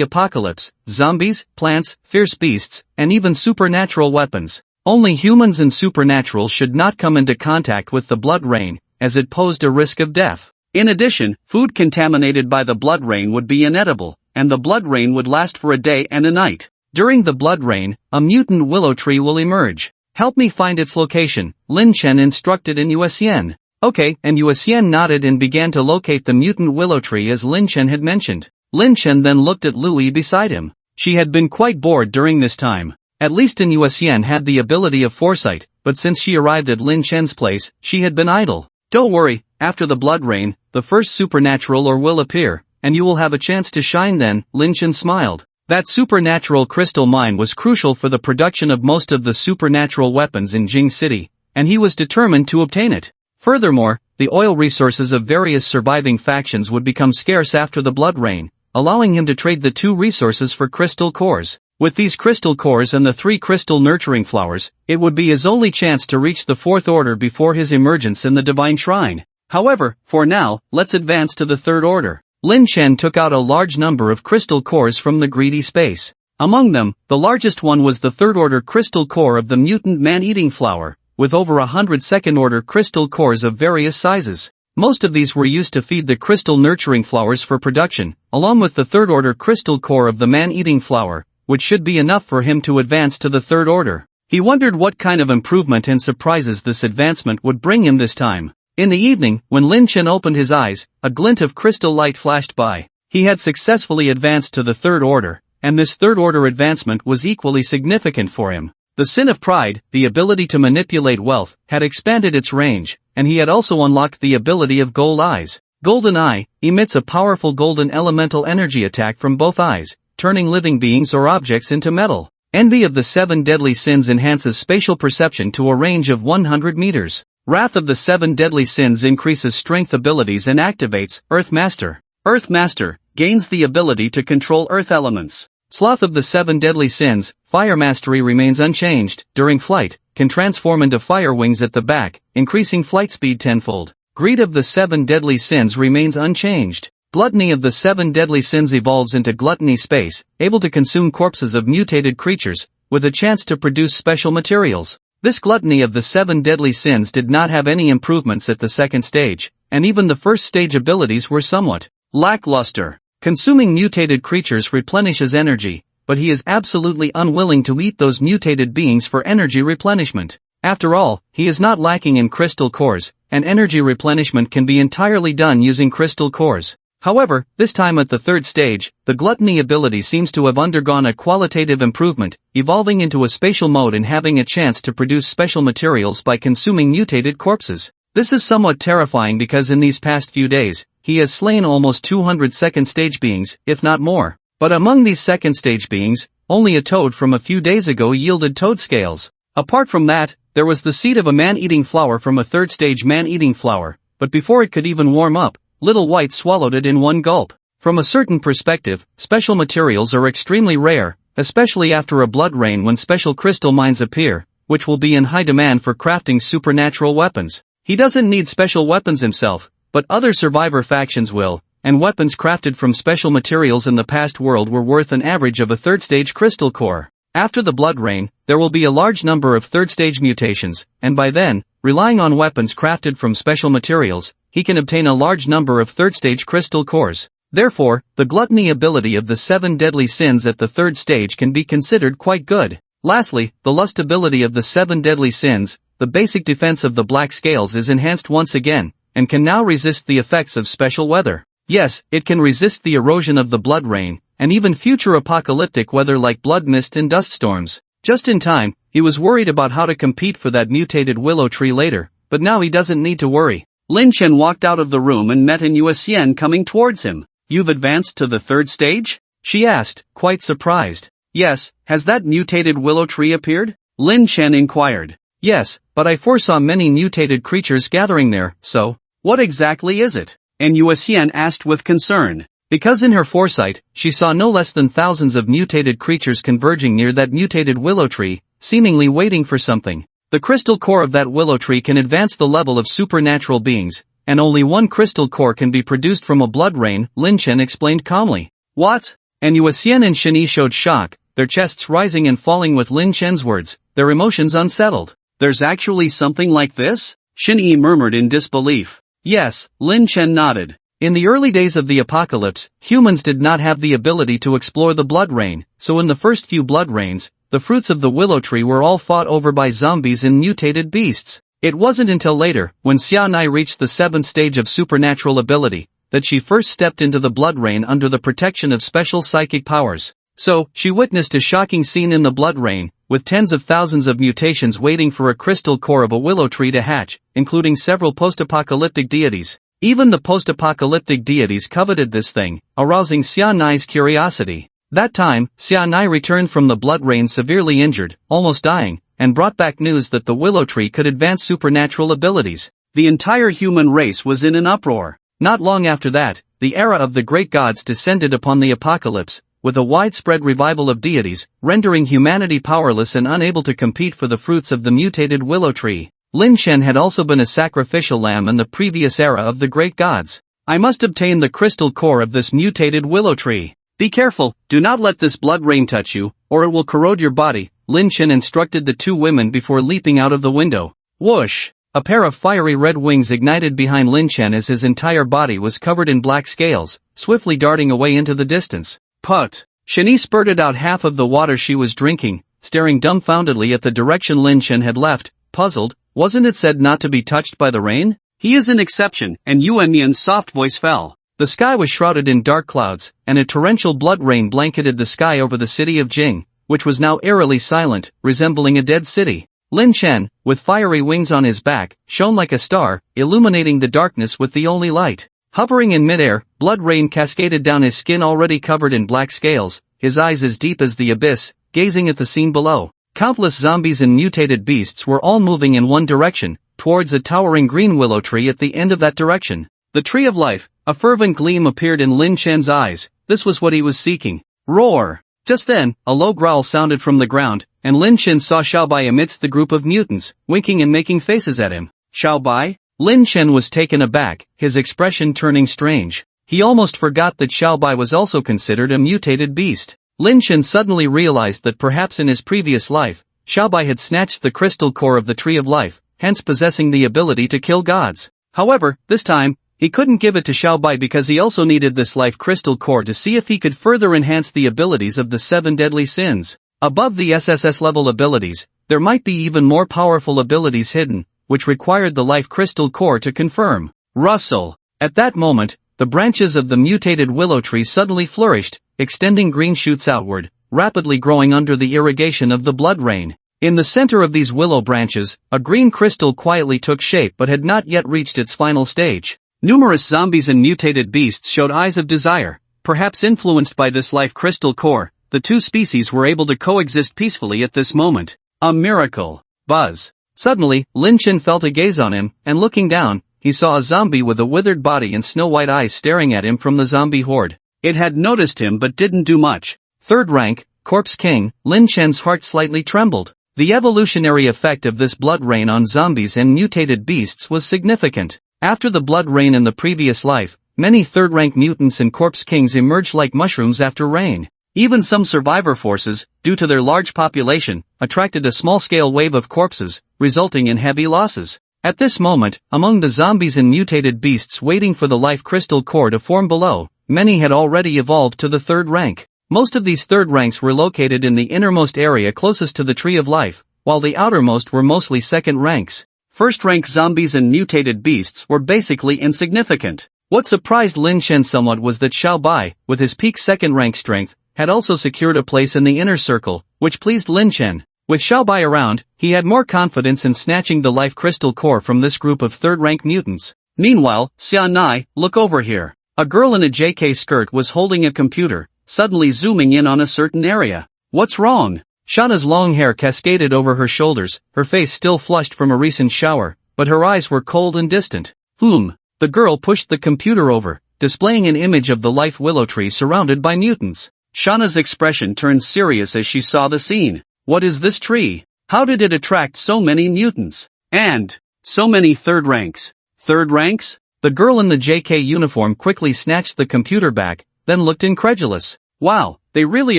[SPEAKER 2] apocalypse: zombies, plants, fierce beasts, and even supernatural weapons. Only humans and supernaturals should not come into contact with the blood rain, as it posed a risk of death. In addition, food contaminated by the blood rain would be inedible, and the blood rain would last for a day and a night. During the blood rain, a mutant willow tree will emerge. Help me find its location, Lin Chen instructed Yu Xian. Okay, and Yu Xian nodded and began to locate the mutant willow tree as Lin Chen had mentioned. Lin Chen then looked at Lui beside him. She had been quite bored during this time. At least Yu Xian had the ability of foresight, but since she arrived at Lin Chen's place, she had been idle. Don't worry, after the blood rain, the first supernatural or will appear, and you will have a chance to shine then, Lin Chen smiled. That supernatural crystal mine was crucial for the production of most of the supernatural weapons in Jing City, and he was determined to obtain it. Furthermore, the oil resources of various surviving factions would become scarce after the blood rain, allowing him to trade the 2 resources for crystal cores. With these crystal cores and the 3 crystal nurturing flowers, it would be his only chance to reach the 4th order before his emergence in the Divine Shrine. However, for now, let's advance to the 3rd order. Lin Chen took out a large number of crystal cores from the greedy space. Among them, the largest one was the 3rd order crystal core of the mutant man-eating flower, with over 100 2nd-order crystal cores of various sizes. Most of these were used to feed the crystal nurturing flowers for production, along with the 3rd order crystal core of the man-eating flower, which should be enough for him to advance to the 3rd order. He wondered what kind of improvement and surprises this advancement would bring him this time. In the evening, when Lin Chen opened his eyes, a glint of crystal light flashed by. He had successfully advanced to the 3rd order, and this 3rd order advancement was equally significant for him. The sin of pride, the ability to manipulate wealth, had expanded its range, and he had also unlocked the ability of Gold Eyes. Golden Eye emits a powerful golden elemental energy attack from both eyes, turning living beings or objects into metal. Envy of the 7 deadly sins enhances spatial perception to a range of 100 meters. Wrath of the 7 deadly sins increases strength abilities and activates Earth Master. Earth Master gains the ability to control earth elements. Sloth of the 7 deadly sins, Fire Mastery remains unchanged. During flight, can transform into fire wings at the back, increasing flight speed tenfold. Greed of the 7 deadly sins remains unchanged. Gluttony of the 7 deadly sins evolves into Gluttony Space, able to consume corpses of mutated creatures, with a chance to produce special materials. This gluttony of the 7 deadly sins did not have any improvements at the 2nd stage, and even the 1st stage abilities were somewhat lackluster. Consuming mutated creatures replenishes energy, but he is absolutely unwilling to eat those mutated beings for energy replenishment. After all, he is not lacking in crystal cores, and energy replenishment can be entirely done using crystal cores. However, this time at the 3rd stage, the gluttony ability seems to have undergone a qualitative improvement, evolving into a spatial mode and having a chance to produce special materials by consuming mutated corpses. This is somewhat terrifying because in these past few days, he has slain almost 200 2nd stage beings, if not more. But among these 2nd stage beings, only a toad from a few days ago yielded toad scales. Apart from that, there was the seed of a man-eating flower from a third-stage man-eating flower, but before it could even warm up, Little White swallowed it in one gulp. From a certain perspective, special materials are extremely rare, especially after a blood rain when special crystal mines appear, which will be in high demand for crafting supernatural weapons. He doesn't need special weapons himself, but other survivor factions will, and weapons crafted from special materials in the past world were worth an average of a third-stage crystal core. After the blood rain, there will be a large number of third-stage mutations, and by then, relying on weapons crafted from special materials, he can obtain a large number of third-stage crystal cores. Therefore, the gluttony ability of the 7 deadly sins at the third stage can be considered quite good. Lastly, the lust ability of the 7 deadly sins, the basic defense of the black scales is enhanced once again, and can now resist the effects of special weather. Yes, it can resist the erosion of the blood rain, and even future apocalyptic weather like blood mist and dust storms. Just in time, he was worried about how to compete for that mutated willow tree later, but now he doesn't need to worry. Lin Chen walked out of the room and met Yue Xian coming towards him. "You've advanced to the third stage?" she asked, quite surprised. "Yes, has that mutated willow tree appeared?" Lin Chen inquired. "Yes, but I foresaw many mutated creatures gathering there, so, what exactly is it?" And Yue Xian asked with concern. Because in her foresight, she saw no less than thousands of mutated creatures converging near that mutated willow tree, seemingly waiting for something. The crystal core of that willow tree can advance the level of supernatural beings, and only one crystal core can be produced from a blood rain, Lin Chen explained calmly. "What?" And Yue Xian and Shen Yi showed shock, their chests rising and falling with Lin Chen's words, their emotions unsettled. "There's actually something like this?" Shen Yi murmured in disbelief. "Yes," Lin Chen nodded. In the early days of the apocalypse, humans did not have the ability to explore the blood rain, so in the first few blood rains, the fruits of the willow tree were all fought over by zombies and mutated beasts. It wasn't until later, when Xia Nai reached the 7th stage of supernatural ability, that she first stepped into the blood rain under the protection of special psychic powers. So, she witnessed a shocking scene in the blood rain, with tens of thousands of mutations waiting for a crystal core of a willow tree to hatch, including several post-apocalyptic deities. Even the post-apocalyptic deities coveted this thing, arousing Xia Nai's curiosity. That time, Xia Nai returned from the blood rain severely injured, almost dying, and brought back news that the willow tree could advance supernatural abilities. The entire human race was in an uproar. Not long after that, the era of the great gods descended upon the apocalypse, with a widespread revival of deities, rendering humanity powerless and unable to compete for the fruits of the mutated willow tree. Lin Chen had also been a sacrificial lamb in the previous era of the great gods. "I must obtain the crystal core of this mutated willow tree. Be careful, do not let this blood rain touch you, or it will corrode your body," Lin Chen instructed the 2 women before leaping out of the window. Whoosh! A pair of fiery red wings ignited behind Lin Chen as his entire body was covered in black scales, swiftly darting away into the distance. Put! Shen Yi spurted out half of the water she was drinking, staring dumbfoundedly at the direction Lin Chen had left, puzzled. "Wasn't it said not to be touched by the rain?" "He is an exception," and Yuan Mian's soft voice fell. The sky was shrouded in dark clouds, and a torrential blood rain blanketed the sky over the city of Jing, which was now eerily silent, resembling a dead city. Lin Chen, with fiery wings on his back, shone like a star, illuminating the darkness with the only light. Hovering in midair, blood rain cascaded down his skin already covered in black scales, his eyes as deep as the abyss, gazing at the scene below. Countless zombies and mutated beasts were all moving in one direction, towards a towering green willow tree at the end of that direction. The tree of life, a fervent gleam appeared in Lin Chen's eyes. This was what he was seeking. Roar! Just then, a low growl sounded from the ground, and Lin Chen saw Xiaobai amidst the group of mutants, winking and making faces at him. Xiaobai? Lin Chen was taken aback, his expression turning strange. He almost forgot that Xiaobai was also considered a mutated beast. Lin Chen suddenly realized that perhaps in his previous life, Xiaobai had snatched the crystal core of the Tree of Life, hence possessing the ability to kill gods. However, this time, he couldn't give it to Xiaobai because he also needed this life crystal core to see if he could further enhance the abilities of the 7 deadly sins. Above the SSS level abilities, there might be even more powerful abilities hidden, which required the life crystal core to confirm. Rustle! At that moment, the branches of the mutated willow tree suddenly flourished, extending green shoots outward, rapidly growing under the irrigation of the blood rain. In the center of these willow branches, a green crystal quietly took shape but had not yet reached its final stage. Numerous zombies and mutated beasts showed eyes of desire. Perhaps influenced by this life crystal core, the 2 species were able to coexist peacefully at this moment. A miracle. Buzz.
[SPEAKER 1] Suddenly, Lin Chen felt a gaze on him, and looking down, he saw a zombie with a withered body and snow-white eyes staring at him from the zombie horde.
[SPEAKER 2] It had noticed him but didn't do much.
[SPEAKER 1] Third rank, Corpse King. Lin Chen's heart slightly trembled. The evolutionary effect of this blood rain on zombies and mutated beasts was significant. After the blood rain in the previous life, many third-rank mutants and Corpse Kings emerged like mushrooms after rain.
[SPEAKER 2] Even some survivor forces, due to their large population, attracted a small-scale wave of corpses, resulting in heavy losses. At this moment, among the zombies and mutated beasts waiting for the life crystal core to form below, many had already evolved to the third rank. Most of these third ranks were located in the innermost area closest to the Tree of Life, while the outermost were mostly second ranks. First-rank zombies and mutated beasts were basically insignificant.
[SPEAKER 1] What surprised Lin Chen somewhat was that Xiao Bai, with his peak second-rank strength, had also secured a place in the inner circle, which pleased Lin Chen. With Xiao Bai around, he had more confidence in snatching the life crystal core from this group of third-rank mutants.
[SPEAKER 2] Meanwhile, Xia Nai, look over here. A girl in a JK skirt was holding a computer, suddenly zooming in on a certain area. What's wrong?
[SPEAKER 1] Shana's long hair cascaded over her shoulders, her face still flushed from a recent shower, but her eyes were cold and distant. The girl pushed the computer over, displaying an image of the life willow tree surrounded by mutants.
[SPEAKER 2] Shana's expression turned serious as she saw the scene. What is this tree? How did it attract so many mutants? And so many third ranks? Third ranks?
[SPEAKER 1] The girl in the JK uniform quickly snatched the computer back, then looked incredulous.
[SPEAKER 2] Wow, they really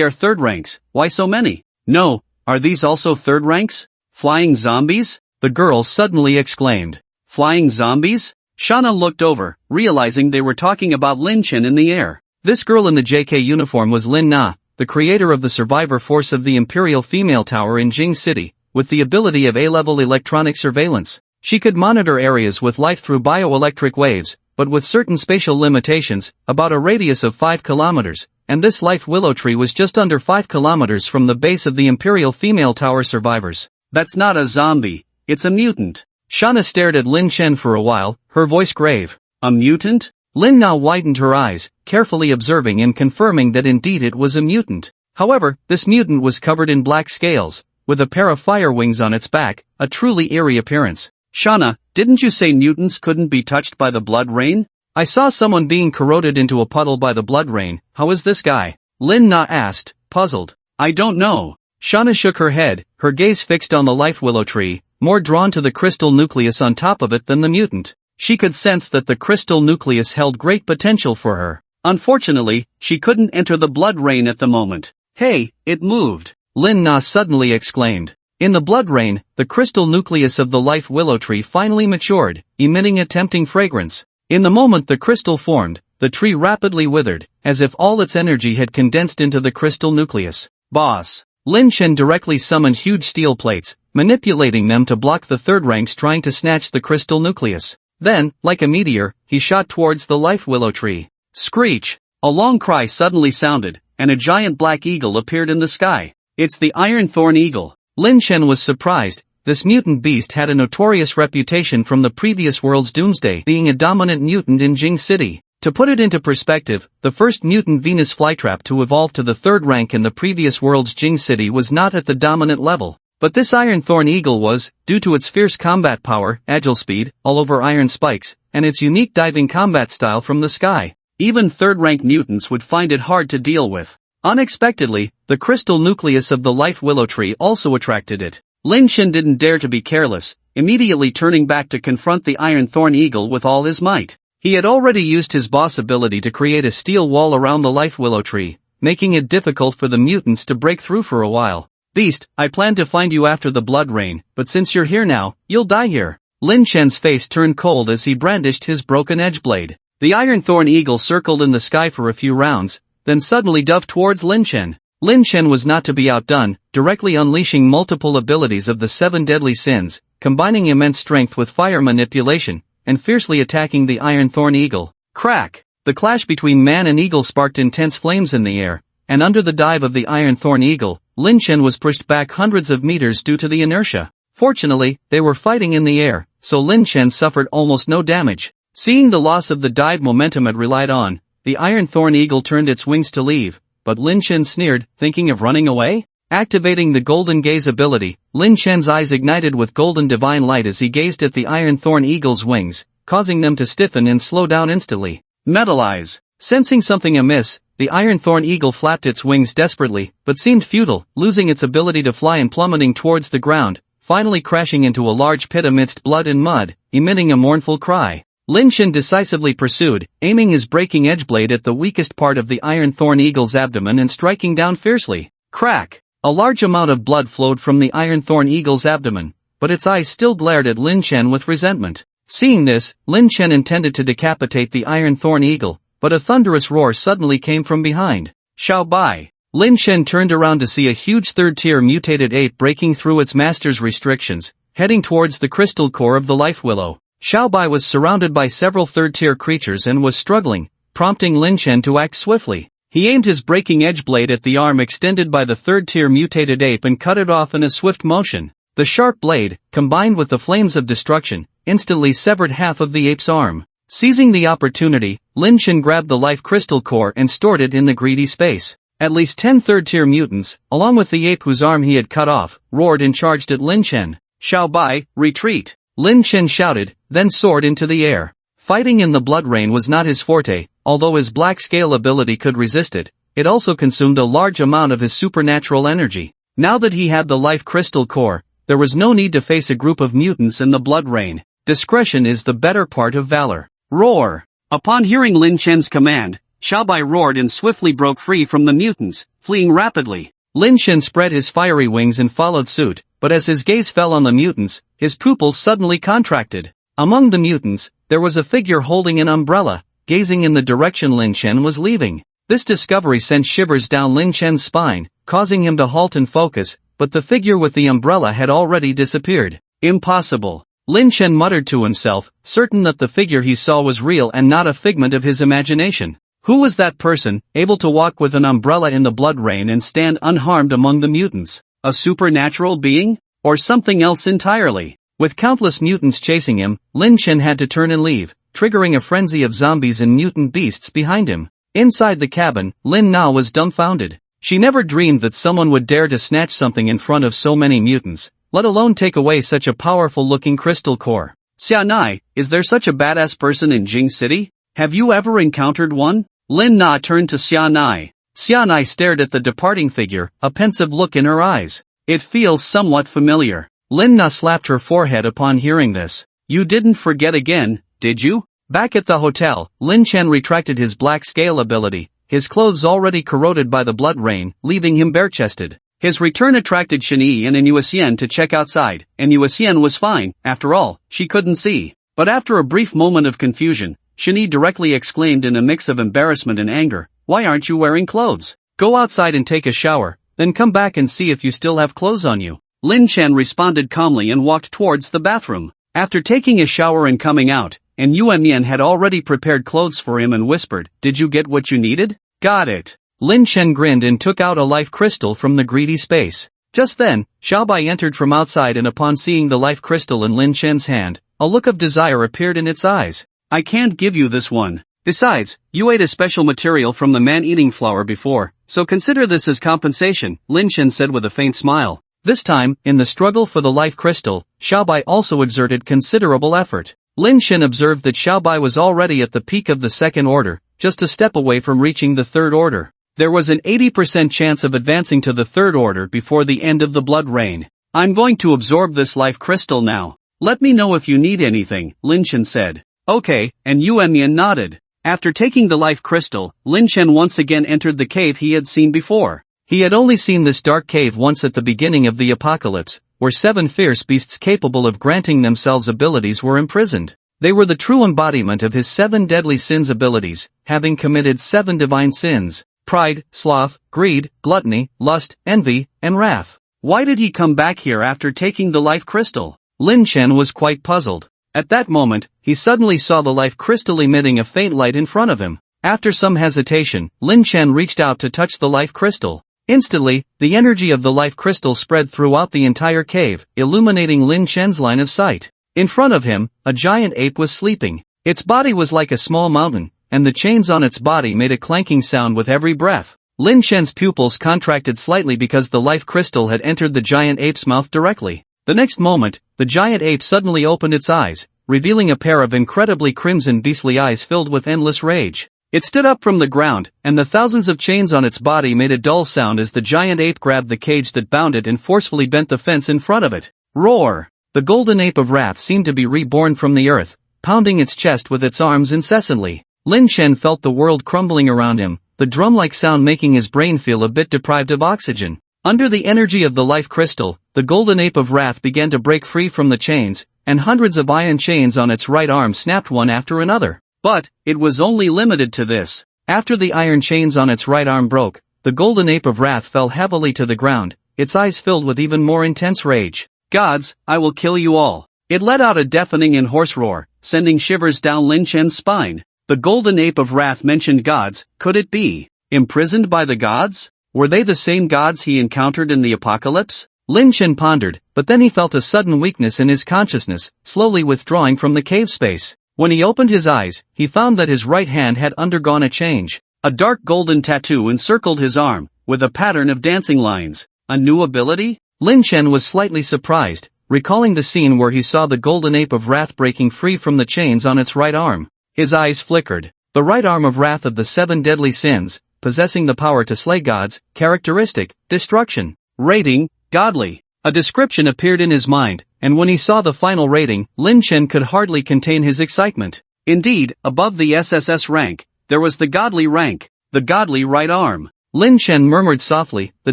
[SPEAKER 2] are third ranks. Why so many? No, are these also third ranks? Flying zombies?
[SPEAKER 1] The girl suddenly exclaimed.
[SPEAKER 2] Flying zombies? Shana looked over, realizing they were talking about Lin Chen in the air.
[SPEAKER 1] This girl in the JK uniform was Lin Na, the creator of the survivor force of the Imperial Female Tower in Jing City, with the ability of A-level electronic surveillance. She could monitor areas with life through bioelectric waves, but with certain spatial limitations, about a radius of 5 kilometers, and this life willow tree was just under 5 kilometers from the base of the Imperial Female Tower survivors.
[SPEAKER 2] That's not a zombie, it's a mutant.
[SPEAKER 1] Shana stared at Lin Chen for a while, her voice grave.
[SPEAKER 2] A mutant?
[SPEAKER 1] Lin now widened her eyes, carefully observing and confirming that indeed it was a mutant. However, this mutant was covered in black scales, with a pair of fire wings on its back, a truly eerie appearance.
[SPEAKER 2] Shana, didn't you say mutants couldn't be touched by the blood rain?
[SPEAKER 1] I saw someone being corroded into a puddle by the blood rain. How is this guy? Lin Na asked, puzzled.
[SPEAKER 2] I don't know.
[SPEAKER 1] Shana shook her head, her gaze fixed on the life willow tree, more drawn to the crystal nucleus on top of it than the mutant. She could sense that the crystal nucleus held great potential for her.
[SPEAKER 2] Unfortunately, she couldn't enter the blood rain at the moment. Hey, it moved.
[SPEAKER 1] Lin Na suddenly exclaimed. In the blood rain, the crystal nucleus of the life willow tree finally matured, emitting a tempting fragrance. In the moment the crystal formed, the tree rapidly withered, as if all its energy had condensed into the crystal nucleus.
[SPEAKER 2] Boss.
[SPEAKER 1] Lin Chen directly summoned huge steel plates, manipulating them to block the third ranks trying to snatch the crystal nucleus. Then, like a meteor, he shot towards the life willow tree.
[SPEAKER 2] Screech! A long cry suddenly sounded, and a giant black eagle appeared in the sky. It's the Iron Thorn Eagle.
[SPEAKER 1] Lin Chen was surprised. This mutant beast had a notorious reputation from the previous world's doomsday, being a dominant mutant in Jing City. To put it into perspective, the first mutant Venus flytrap to evolve to the third rank in the previous world's Jing City was not at the dominant level. But this Iron Thorn Eagle was, due to its fierce combat power, agile speed, all over iron spikes, and its unique diving combat style from the sky.
[SPEAKER 2] Even third-rank mutants would find it hard to deal with. Unexpectedly, the crystal nucleus of the life willow tree also attracted it. Lin Chen didn't dare to be careless, immediately turning back to confront the Iron Thorn Eagle with all his might. He had already used his boss ability to create a steel wall around the life willow tree, making it difficult for the mutants to break through for a while. Beast, I planned to find you after the blood rain, but since you're here now, you'll die here. Lin Chen's face turned cold as he brandished his broken edge blade. The Iron Thorn Eagle circled in the sky for a few rounds, then suddenly dove towards Lin Chen. Lin Chen was not to be outdone, directly unleashing multiple abilities of the 7 deadly sins, combining immense strength with fire manipulation, and fiercely attacking the Iron Thorn Eagle. Crack! The clash between man and eagle sparked intense flames in the air, and under the dive of the Iron Thorn Eagle, Lin Chen was pushed back hundreds of meters due to the inertia. Fortunately, they were fighting in the air, so Lin Chen suffered almost no damage. Seeing the loss of the dive momentum it relied on, the Iron Thorn Eagle turned its wings to leave, but Lin Chen sneered, thinking of running away?
[SPEAKER 1] Activating the Golden Gaze ability, Lin Chen's eyes ignited with golden divine light as he gazed at the Iron Thorn Eagle's wings, causing them to stiffen and slow down instantly. Metal Eyes. Sensing something amiss, the Iron Thorn Eagle flapped its wings desperately, but seemed futile, losing its ability to fly and plummeting towards the ground, finally crashing into a large pit amidst blood and mud, emitting a mournful cry. Lin Chen decisively pursued, aiming his breaking edge blade at the weakest part of the Iron Thorn Eagle's abdomen and striking down fiercely. Crack! A large amount of blood flowed from the Iron Thorn Eagle's abdomen, but its eyes still glared at Lin Chen with resentment. Seeing this, Lin Chen intended to decapitate the Iron Thorn Eagle, but a thunderous roar suddenly came from behind. Xiao Bai. Lin Chen turned around to see a huge third-tier mutated ape breaking through its master's restrictions, heading towards the crystal core of the life willow. Xiao Bai was surrounded by several third-tier creatures and was struggling, prompting Lin Chen to act swiftly. He aimed his breaking edge blade at the arm extended by the third-tier mutated ape and cut it off in a swift motion. The sharp blade, combined with the flames of destruction, instantly severed half of the ape's arm. Seizing the opportunity, Lin Chen grabbed the life crystal core and stored it in the greedy space. At least 10 third-tier mutants, along with the ape whose arm he had cut off, roared and charged at Lin Chen. Xiao Bai, retreat! Lin Chen shouted, then soared into the air. Fighting in the blood rain was not his forte, although his black scale ability could resist it. It also consumed a large amount of his supernatural energy. Now that he had the life crystal core, there was no need to face a group of mutants in the blood rain. Discretion is the better part of valor. Roar! Upon hearing Lin Chen's command, Xiao Bai roared and swiftly broke free from the mutants, fleeing rapidly. Lin Chen spread his fiery wings and followed suit, but as his gaze fell on the mutants, his pupils suddenly contracted. Among the mutants, there was a figure holding an umbrella, gazing in the direction Lin Chen was leaving. This discovery sent shivers down Lin Chen's spine, causing him to halt and focus, but the figure with the umbrella had already disappeared. Impossible. Lin Chen muttered to himself, certain that the figure he saw was real and not a figment of his imagination. Who was that person, able to walk with an umbrella in the blood rain and stand unharmed among the mutants? A supernatural being? Or something else entirely? With countless mutants chasing him, Lin Chen had to turn and leave, triggering a frenzy of zombies and mutant beasts behind him. Inside the cabin, Lin Na was dumbfounded. She never dreamed that someone would dare to snatch something in front of so many mutants, let alone take away such a powerful-looking crystal core. Xia Nai, is there such a badass person in Jing City? Have you ever encountered one? Lin Na turned to Xia Nai. Xia Nai stared at the departing figure, a pensive look in her eyes. It feels somewhat familiar. Lin Na slapped her forehead upon hearing this. You didn't forget again, did you? Back at the hotel, Lin Chen retracted his black scale ability, his clothes already corroded by the blood rain, leaving him bare-chested. His return attracted Shen Yi and Yuxian to check outside, and Yuxian was fine, after all, she couldn't see. But after a brief moment of confusion, Shen Yi directly exclaimed in a mix of embarrassment and anger, "Why aren't you wearing clothes? Go outside and take a shower, then come back and see if you still have clothes on you." Lin Chen responded calmly and walked towards the bathroom. After taking a shower and coming out, and Yuan Yan had already prepared clothes for him and whispered, "Did you get what you needed?" "Got it." Lin Chen grinned and took out a life crystal from the greedy space. Just then, Xiao Bai entered from outside and upon seeing the life crystal in Lin Chen's hand, a look of desire appeared in its eyes. "I can't give you this one. Besides, you ate a special material from the man-eating flower before, so consider this as compensation," Lin Chen said with a faint smile. This time, in the struggle for the life crystal, Xiao Bai also exerted considerable effort. Lin Chen observed that Xiao Bai was already at the peak of the second order, just a step away from reaching the third order. There was an 80% chance of advancing to the third order before the end of the blood rain. "I'm going to absorb this life crystal now. Let me know if you need anything," Lin Chen said. "Okay," and Yuan Yan nodded. After taking the life crystal, Lin Chen once again entered the cave he had seen before. He had only seen this dark cave once at the beginning of the apocalypse, where 7 fierce beasts capable of granting themselves abilities were imprisoned. They were the true embodiment of his 7 deadly sins abilities, having committed 7 divine sins: pride, sloth, greed, gluttony, lust, envy, and wrath. Why did he come back here after taking the life crystal? Lin Chen was quite puzzled. At that moment, he suddenly saw the life crystal emitting a faint light in front of him. After some hesitation, Lin Chen reached out to touch the life crystal. Instantly, the energy of the life crystal spread throughout the entire cave, illuminating Lin Chen's line of sight. In front of him, a giant ape was sleeping. Its body was like a small mountain, and the chains on its body made a clanking sound with every breath. Lin Shen's pupils contracted slightly because the life crystal had entered the giant ape's mouth directly. The next moment, the giant ape suddenly opened its eyes, revealing a pair of incredibly crimson beastly eyes filled with endless rage. It stood up from the ground, and the thousands of chains on its body made a dull sound as the giant ape grabbed the cage that bound it and forcefully bent the fence in front of it. Roar! The golden ape of wrath seemed to be reborn from the earth, pounding its chest with its arms incessantly. Lin Shen felt the world crumbling around him, the drum-like sound making his brain feel a bit deprived of oxygen. Under the energy of the life crystal, the golden ape of wrath began to break free from the chains, and hundreds of iron chains on its right arm snapped one after another. But it was only limited to this. After the iron chains on its right arm broke, the golden ape of wrath fell heavily to the ground, its eyes filled with even more intense rage. Gods, I will kill you all. It let out a deafening and hoarse roar, sending shivers down Lin Shen's spine. The golden ape of wrath mentioned gods. Could it be imprisoned by the gods? Were they the same gods he encountered in the apocalypse? Lin Shen pondered, but then he felt a sudden weakness in his consciousness, slowly withdrawing from the cave space. When he opened his eyes, he found that his right hand had undergone a change. A dark golden tattoo encircled his arm, with a pattern of dancing lines. A new ability? Lin Shen was slightly surprised, recalling the scene where he saw the golden ape of wrath breaking free from the chains on its right arm. His eyes flickered. The right arm of wrath of the 7 deadly sins, possessing the power to slay gods, characteristic, destruction. Rating, godly. A description appeared in his mind, and when he saw the final rating, Lin Shen could hardly contain his excitement. Indeed, above the SSS rank, there was the godly rank, the godly right arm. Lin Shen murmured softly, the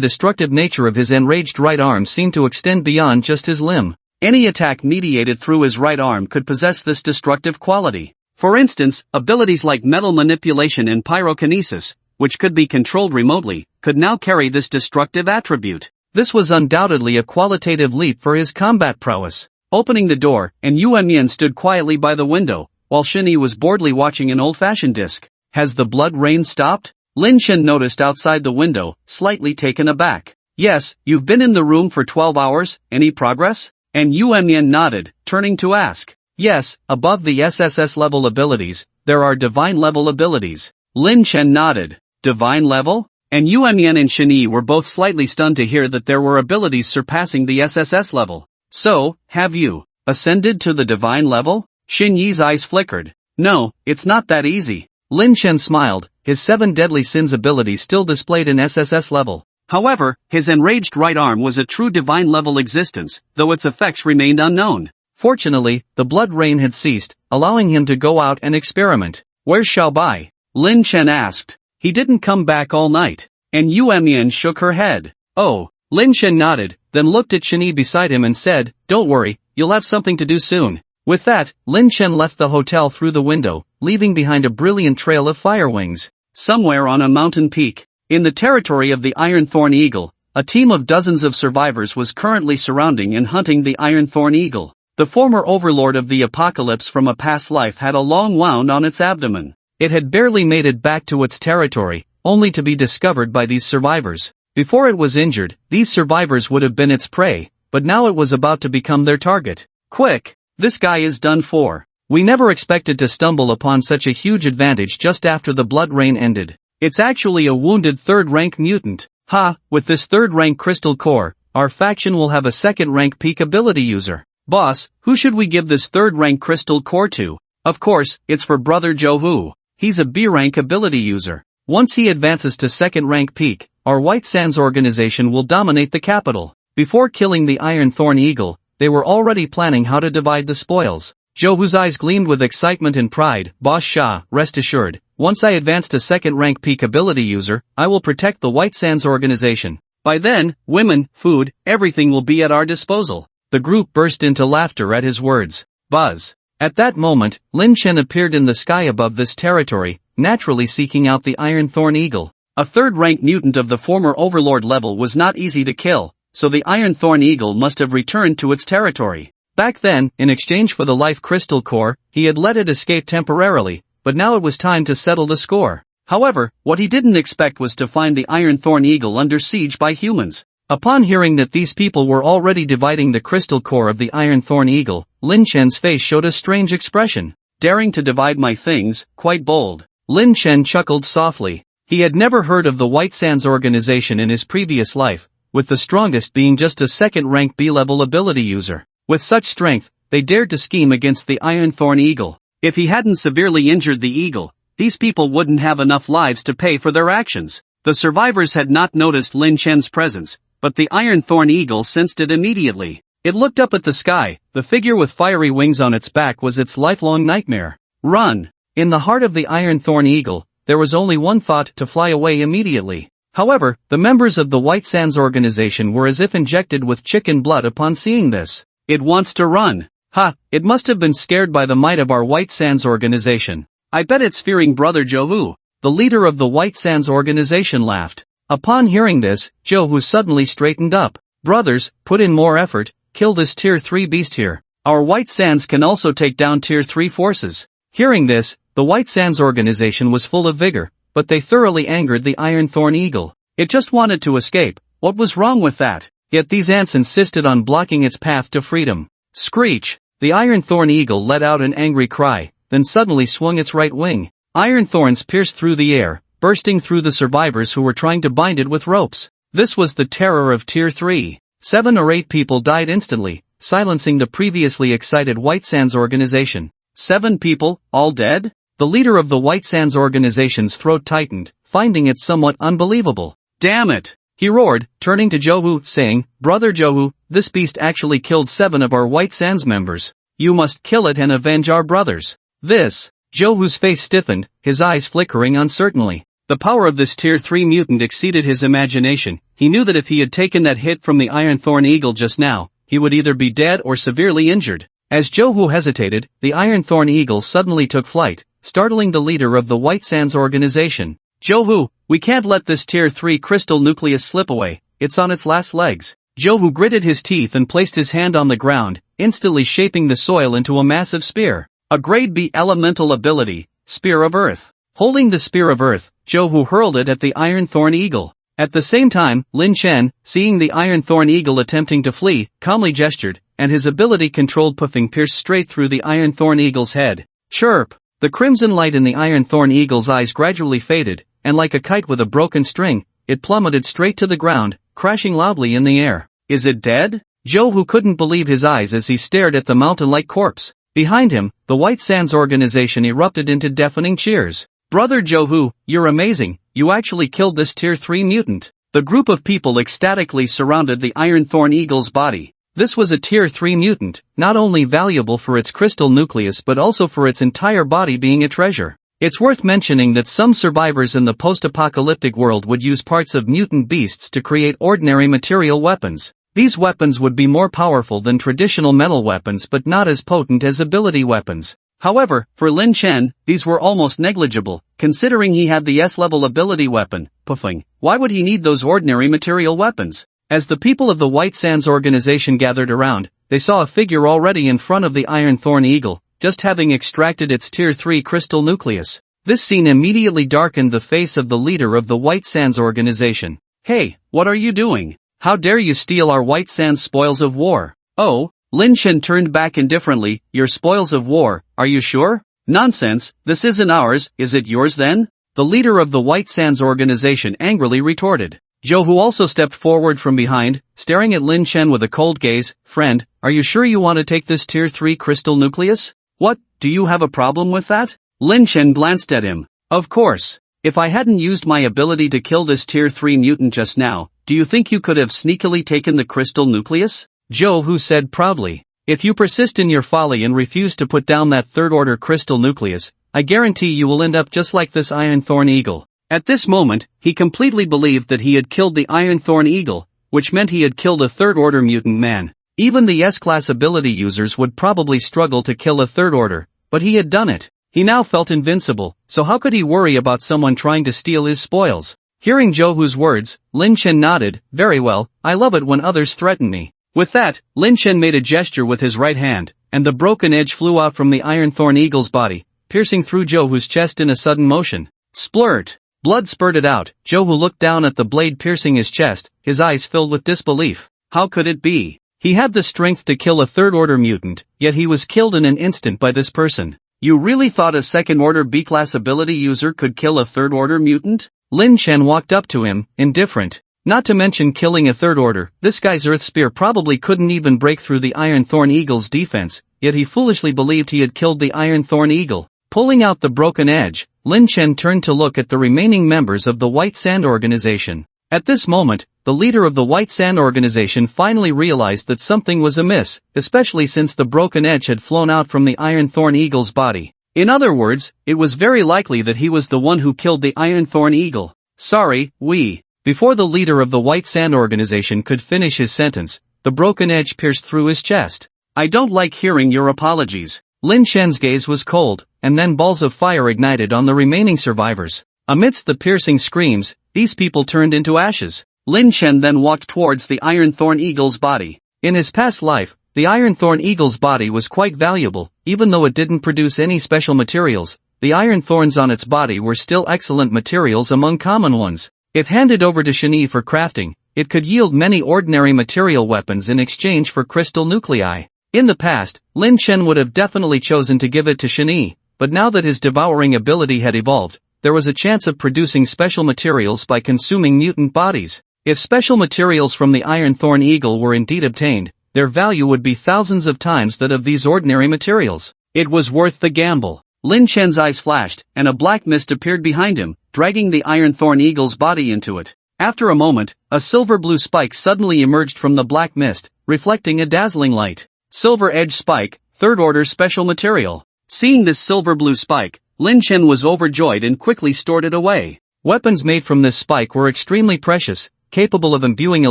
[SPEAKER 1] destructive nature of his enraged right arm seemed to extend beyond just his limb. Any attack mediated through his right arm could possess this destructive quality. For instance, abilities like metal manipulation and pyrokinesis, which could be controlled remotely, could now carry this destructive attribute. This was undoubtedly a qualitative leap for his combat prowess. Opening the door, and Yuan stood quietly by the window, while Shinyi was boredly watching an old-fashioned disc. Has the blood rain stopped? Lin Shen noticed outside the window, slightly taken aback. Yes, you've been in the room for 12 hours, any progress? And Yuan nodded, turning to ask. Yes, above the SSS level abilities, there are divine level abilities. Lin Shen nodded. Divine level? And Yuan and Shinyi were both slightly stunned to hear that there were abilities surpassing the SSS level. So, have you ascended to the divine level? Shinyi's eyes flickered. No, it's not that easy. Lin Shen smiled, his 7 deadly sins ability still displayed in SSS level. However, his enraged right arm was a true divine level existence, though its effects remained unknown. Fortunately, the blood rain had ceased, allowing him to go out and experiment. Where's Xiaobai? Lin Shen asked. He didn't come back all night. And Yuan shook her head. Oh. Lin Shen nodded, then looked at Shinyi beside him and said, don't worry, you'll have something to do soon. With that, Lin Shen left the hotel through the window, leaving behind a brilliant trail of fire wings. Somewhere on a mountain peak, in the territory of the Iron Thorn Eagle, a team of dozens of survivors was currently surrounding and hunting the Iron Thorn Eagle. The former overlord of the apocalypse from a past life had a long wound on its abdomen. It had barely made it back to its territory, only to be discovered by these survivors. Before it was injured, these survivors would have been its prey, but now it was about to become their target. Quick! This guy is done for. We never expected to stumble upon such a huge advantage just after the blood rain ended. It's actually a wounded 3rd-rank mutant. Ha, with this 3rd-rank crystal core, our faction will have a 2nd-rank peak ability user. Boss, who should we give this 3rd-rank crystal core to? Of course, it's for Brother Johu. He's a B-rank ability user. Once he advances to 2nd-rank peak, our White Sands organization will dominate the capital. Before killing the Iron Thorn Eagle, they were already planning how to divide the spoils. Johu's eyes gleamed with excitement and pride. Boss Shah, rest assured, once I advance to 2nd-rank peak ability user, I will protect the White Sands organization. By then, women, food, everything will be at our disposal. The group burst into laughter at his words. Buzz. At that moment, Lin Shen appeared in the sky above this territory, naturally seeking out the Iron Thorn Eagle. A 3rd-rank mutant of the former Overlord level was not easy to kill, so the Iron Thorn Eagle must have returned to its territory. Back then, in exchange for the Life Crystal Core, he had let it escape temporarily, but now it was time to settle the score. However, what he didn't expect was to find the Iron Thorn Eagle under siege by humans. Upon hearing that these people were already dividing the crystal core of the Iron Thorn Eagle, Lin Shen's face showed a strange expression. Daring to divide my things, quite bold. Lin Shen chuckled softly. He had never heard of the White Sands organization in his previous life, with the strongest being just a second-rank B-level ability user. With such strength, they dared to scheme against the Ironthorn Eagle. If he hadn't severely injured the eagle, these people wouldn't have enough lives to pay for their actions. The survivors had not noticed Lin Chen's presence, but the Ironthorn Eagle sensed it immediately. It looked up at the sky. The figure with fiery wings on its back was its lifelong nightmare. Run! In the heart of the Ironthorn Eagle, there was only one thought: to fly away immediately. However, the members of the White Sands organization were as if injected with chicken blood upon seeing this. It wants to run. Ha, it must have been scared by the might of our White Sands organization. I bet it's fearing Brother Johu. The leader of the White Sands organization laughed. Upon hearing this, Johu suddenly straightened up. Brothers, put in more effort, kill this tier 3 beast here. Our White Sands can also take down tier 3 forces. Hearing this, the White Sands organization was full of vigor, but they thoroughly angered the Ironthorn Eagle. It just wanted to escape. What was wrong with that? Yet these ants insisted on blocking its path to freedom. Screech! The Ironthorn Eagle let out an angry cry, then suddenly swung its right wing. Iron thorns pierced through the air, bursting through the survivors who were trying to bind it with ropes. This was the terror of Tier 3. 7 or 8 people died instantly, silencing the previously excited White Sands organization. 7 people, all dead? The leader of the White Sands organization's throat tightened, finding it somewhat unbelievable. Damn it! He roared, turning to Johu, saying, Brother Johu, this beast actually killed 7 of our White Sands members. You must kill it and avenge our brothers. This. Johu's face stiffened, his eyes flickering uncertainly. The power of this Tier 3 mutant exceeded his imagination. He knew that if he had taken that hit from the Ironthorn Eagle just now, he would either be dead or severely injured. As Johu hesitated, the Ironthorn Eagle suddenly took flight, startling the leader of the White Sands organization. Johu, we can't let this Tier 3 crystal nucleus slip away, it's on its last legs. Johu gritted his teeth and placed his hand on the ground, instantly shaping the soil into a massive spear. A grade B elemental ability, Spear of Earth. Holding the Spear of Earth, Johu hurled it at the Ironthorn Eagle. At the same time, Lin Chen, seeing the Ironthorn Eagle attempting to flee, calmly gestured, and his ability-controlled puffing pierced straight through the Ironthorn Eagle's head. Chirp! The crimson light in the Ironthorn Eagle's eyes gradually faded, and like a kite with a broken string, it plummeted straight to the ground, crashing loudly in the air. Is it dead? Johu couldn't believe his eyes as he stared at the mountain-like corpse. Behind him, the White Sands organization erupted into deafening cheers. Brother Johu, you're amazing, you actually killed this Tier 3 mutant. The group of people ecstatically surrounded the Ironthorn Eagle's body. This was a Tier 3 mutant, not only valuable for its crystal nucleus but also for its entire body being a treasure. It's worth mentioning that some survivors in the post-apocalyptic world would use parts of mutant beasts to create ordinary material weapons. These weapons would be more powerful than traditional metal weapons but not as potent as ability weapons. However, for Lin Chen, these were almost negligible, considering he had the S-level ability weapon, puffing. Why would he need those ordinary material weapons? As the people of the White Sands organization gathered around, they saw a figure already in front of the Ironthorn Eagle, just having extracted its Tier 3 crystal nucleus. This scene immediately darkened the face of the leader of the White Sands organization. Hey, what are you doing? How dare you steal our White Sands spoils of war? Oh, Lin Chen turned back indifferently. Your spoils of war, are you sure? Nonsense, this isn't ours, is it yours then? The leader of the White Sands organization angrily retorted. Johu also stepped forward from behind, staring at Lin Chen with a cold gaze. Friend, are you sure you want to take this Tier 3 crystal nucleus? What, do you have a problem with that? Lin Chen glanced at him. Of course. If I hadn't used my ability to kill this Tier 3 mutant just now, do you think you could have sneakily taken the crystal nucleus? Johu said proudly. If you persist in your folly and refuse to put down that third-order crystal nucleus, I guarantee you will end up just like this Ironthorn Eagle. At this moment, he completely believed that he had killed the Ironthorn Eagle, which meant he had killed a third-order mutant man. Even the S-class ability users would probably struggle to kill a third-order, but he had done it. He now felt invincible, so how could he worry about someone trying to steal his spoils? Hearing Johu's words, Lin Chen nodded. Very well, I love it when others threaten me. With that, Lin Chen made a gesture with his right hand, and the broken edge flew out from the Ironthorn Eagle's body, piercing through Johu's chest in a sudden motion. Splurt! Blood spurted out. Johu looked down at the blade piercing his chest, his eyes filled with disbelief. How could it be? He had the strength to kill a third-order mutant, yet he was killed in an instant by this person.
[SPEAKER 2] You really thought a second-order B-class ability user could kill a third-order mutant?
[SPEAKER 1] Lin Chen walked up to him, indifferent. Not to mention killing a third order, this guy's Earth Spear probably couldn't even break through the Iron Thorn Eagle's defense, yet he foolishly believed he had killed the Iron Thorn Eagle. Pulling out the broken edge, Lin Chen turned to look at the remaining members of the White Sand Organization. At this moment, the leader of the White Sand Organization finally realized that something was amiss, especially since the broken edge had flown out from the Iron Thorn Eagle's body. In other words, it was very likely that he was the one who killed the Iron Thorn Eagle. Sorry, we. Before the leader of the White Sand Organization could finish his sentence, the broken edge pierced through his chest.
[SPEAKER 2] I don't like hearing your apologies.
[SPEAKER 1] Lin Chen's gaze was cold, and then balls of fire ignited on the remaining survivors. Amidst the piercing screams, these people turned into ashes.
[SPEAKER 2] Lin Chen then walked towards the Iron Thorn Eagle's body.
[SPEAKER 1] In his past life, the Iron Thorn Eagle's body was quite valuable, even though it didn't produce any special materials. The iron thorns on its body were still excellent materials among common ones. If handed over to Shani for crafting, it could yield many ordinary material weapons in exchange for crystal nuclei. In the past, Lin Chen would have definitely chosen to give it to Shani, but now that his devouring ability had evolved, there was a chance of producing special materials by consuming mutant bodies. If special materials from the Iron Thorn Eagle were indeed obtained, their value would be thousands of times that of these ordinary materials.
[SPEAKER 2] It was worth the gamble. Lin Chen's eyes flashed, and a black mist appeared behind him, dragging the Iron Thorn Eagle's body into it. After a moment, a silver-blue spike suddenly emerged from the black mist, reflecting a dazzling light. Silver Edge Spike, Third Order Special Material. Seeing this silver-blue spike, Lin Chen was overjoyed and quickly stored it away.
[SPEAKER 1] Weapons made from this spike were extremely precious, capable of imbuing a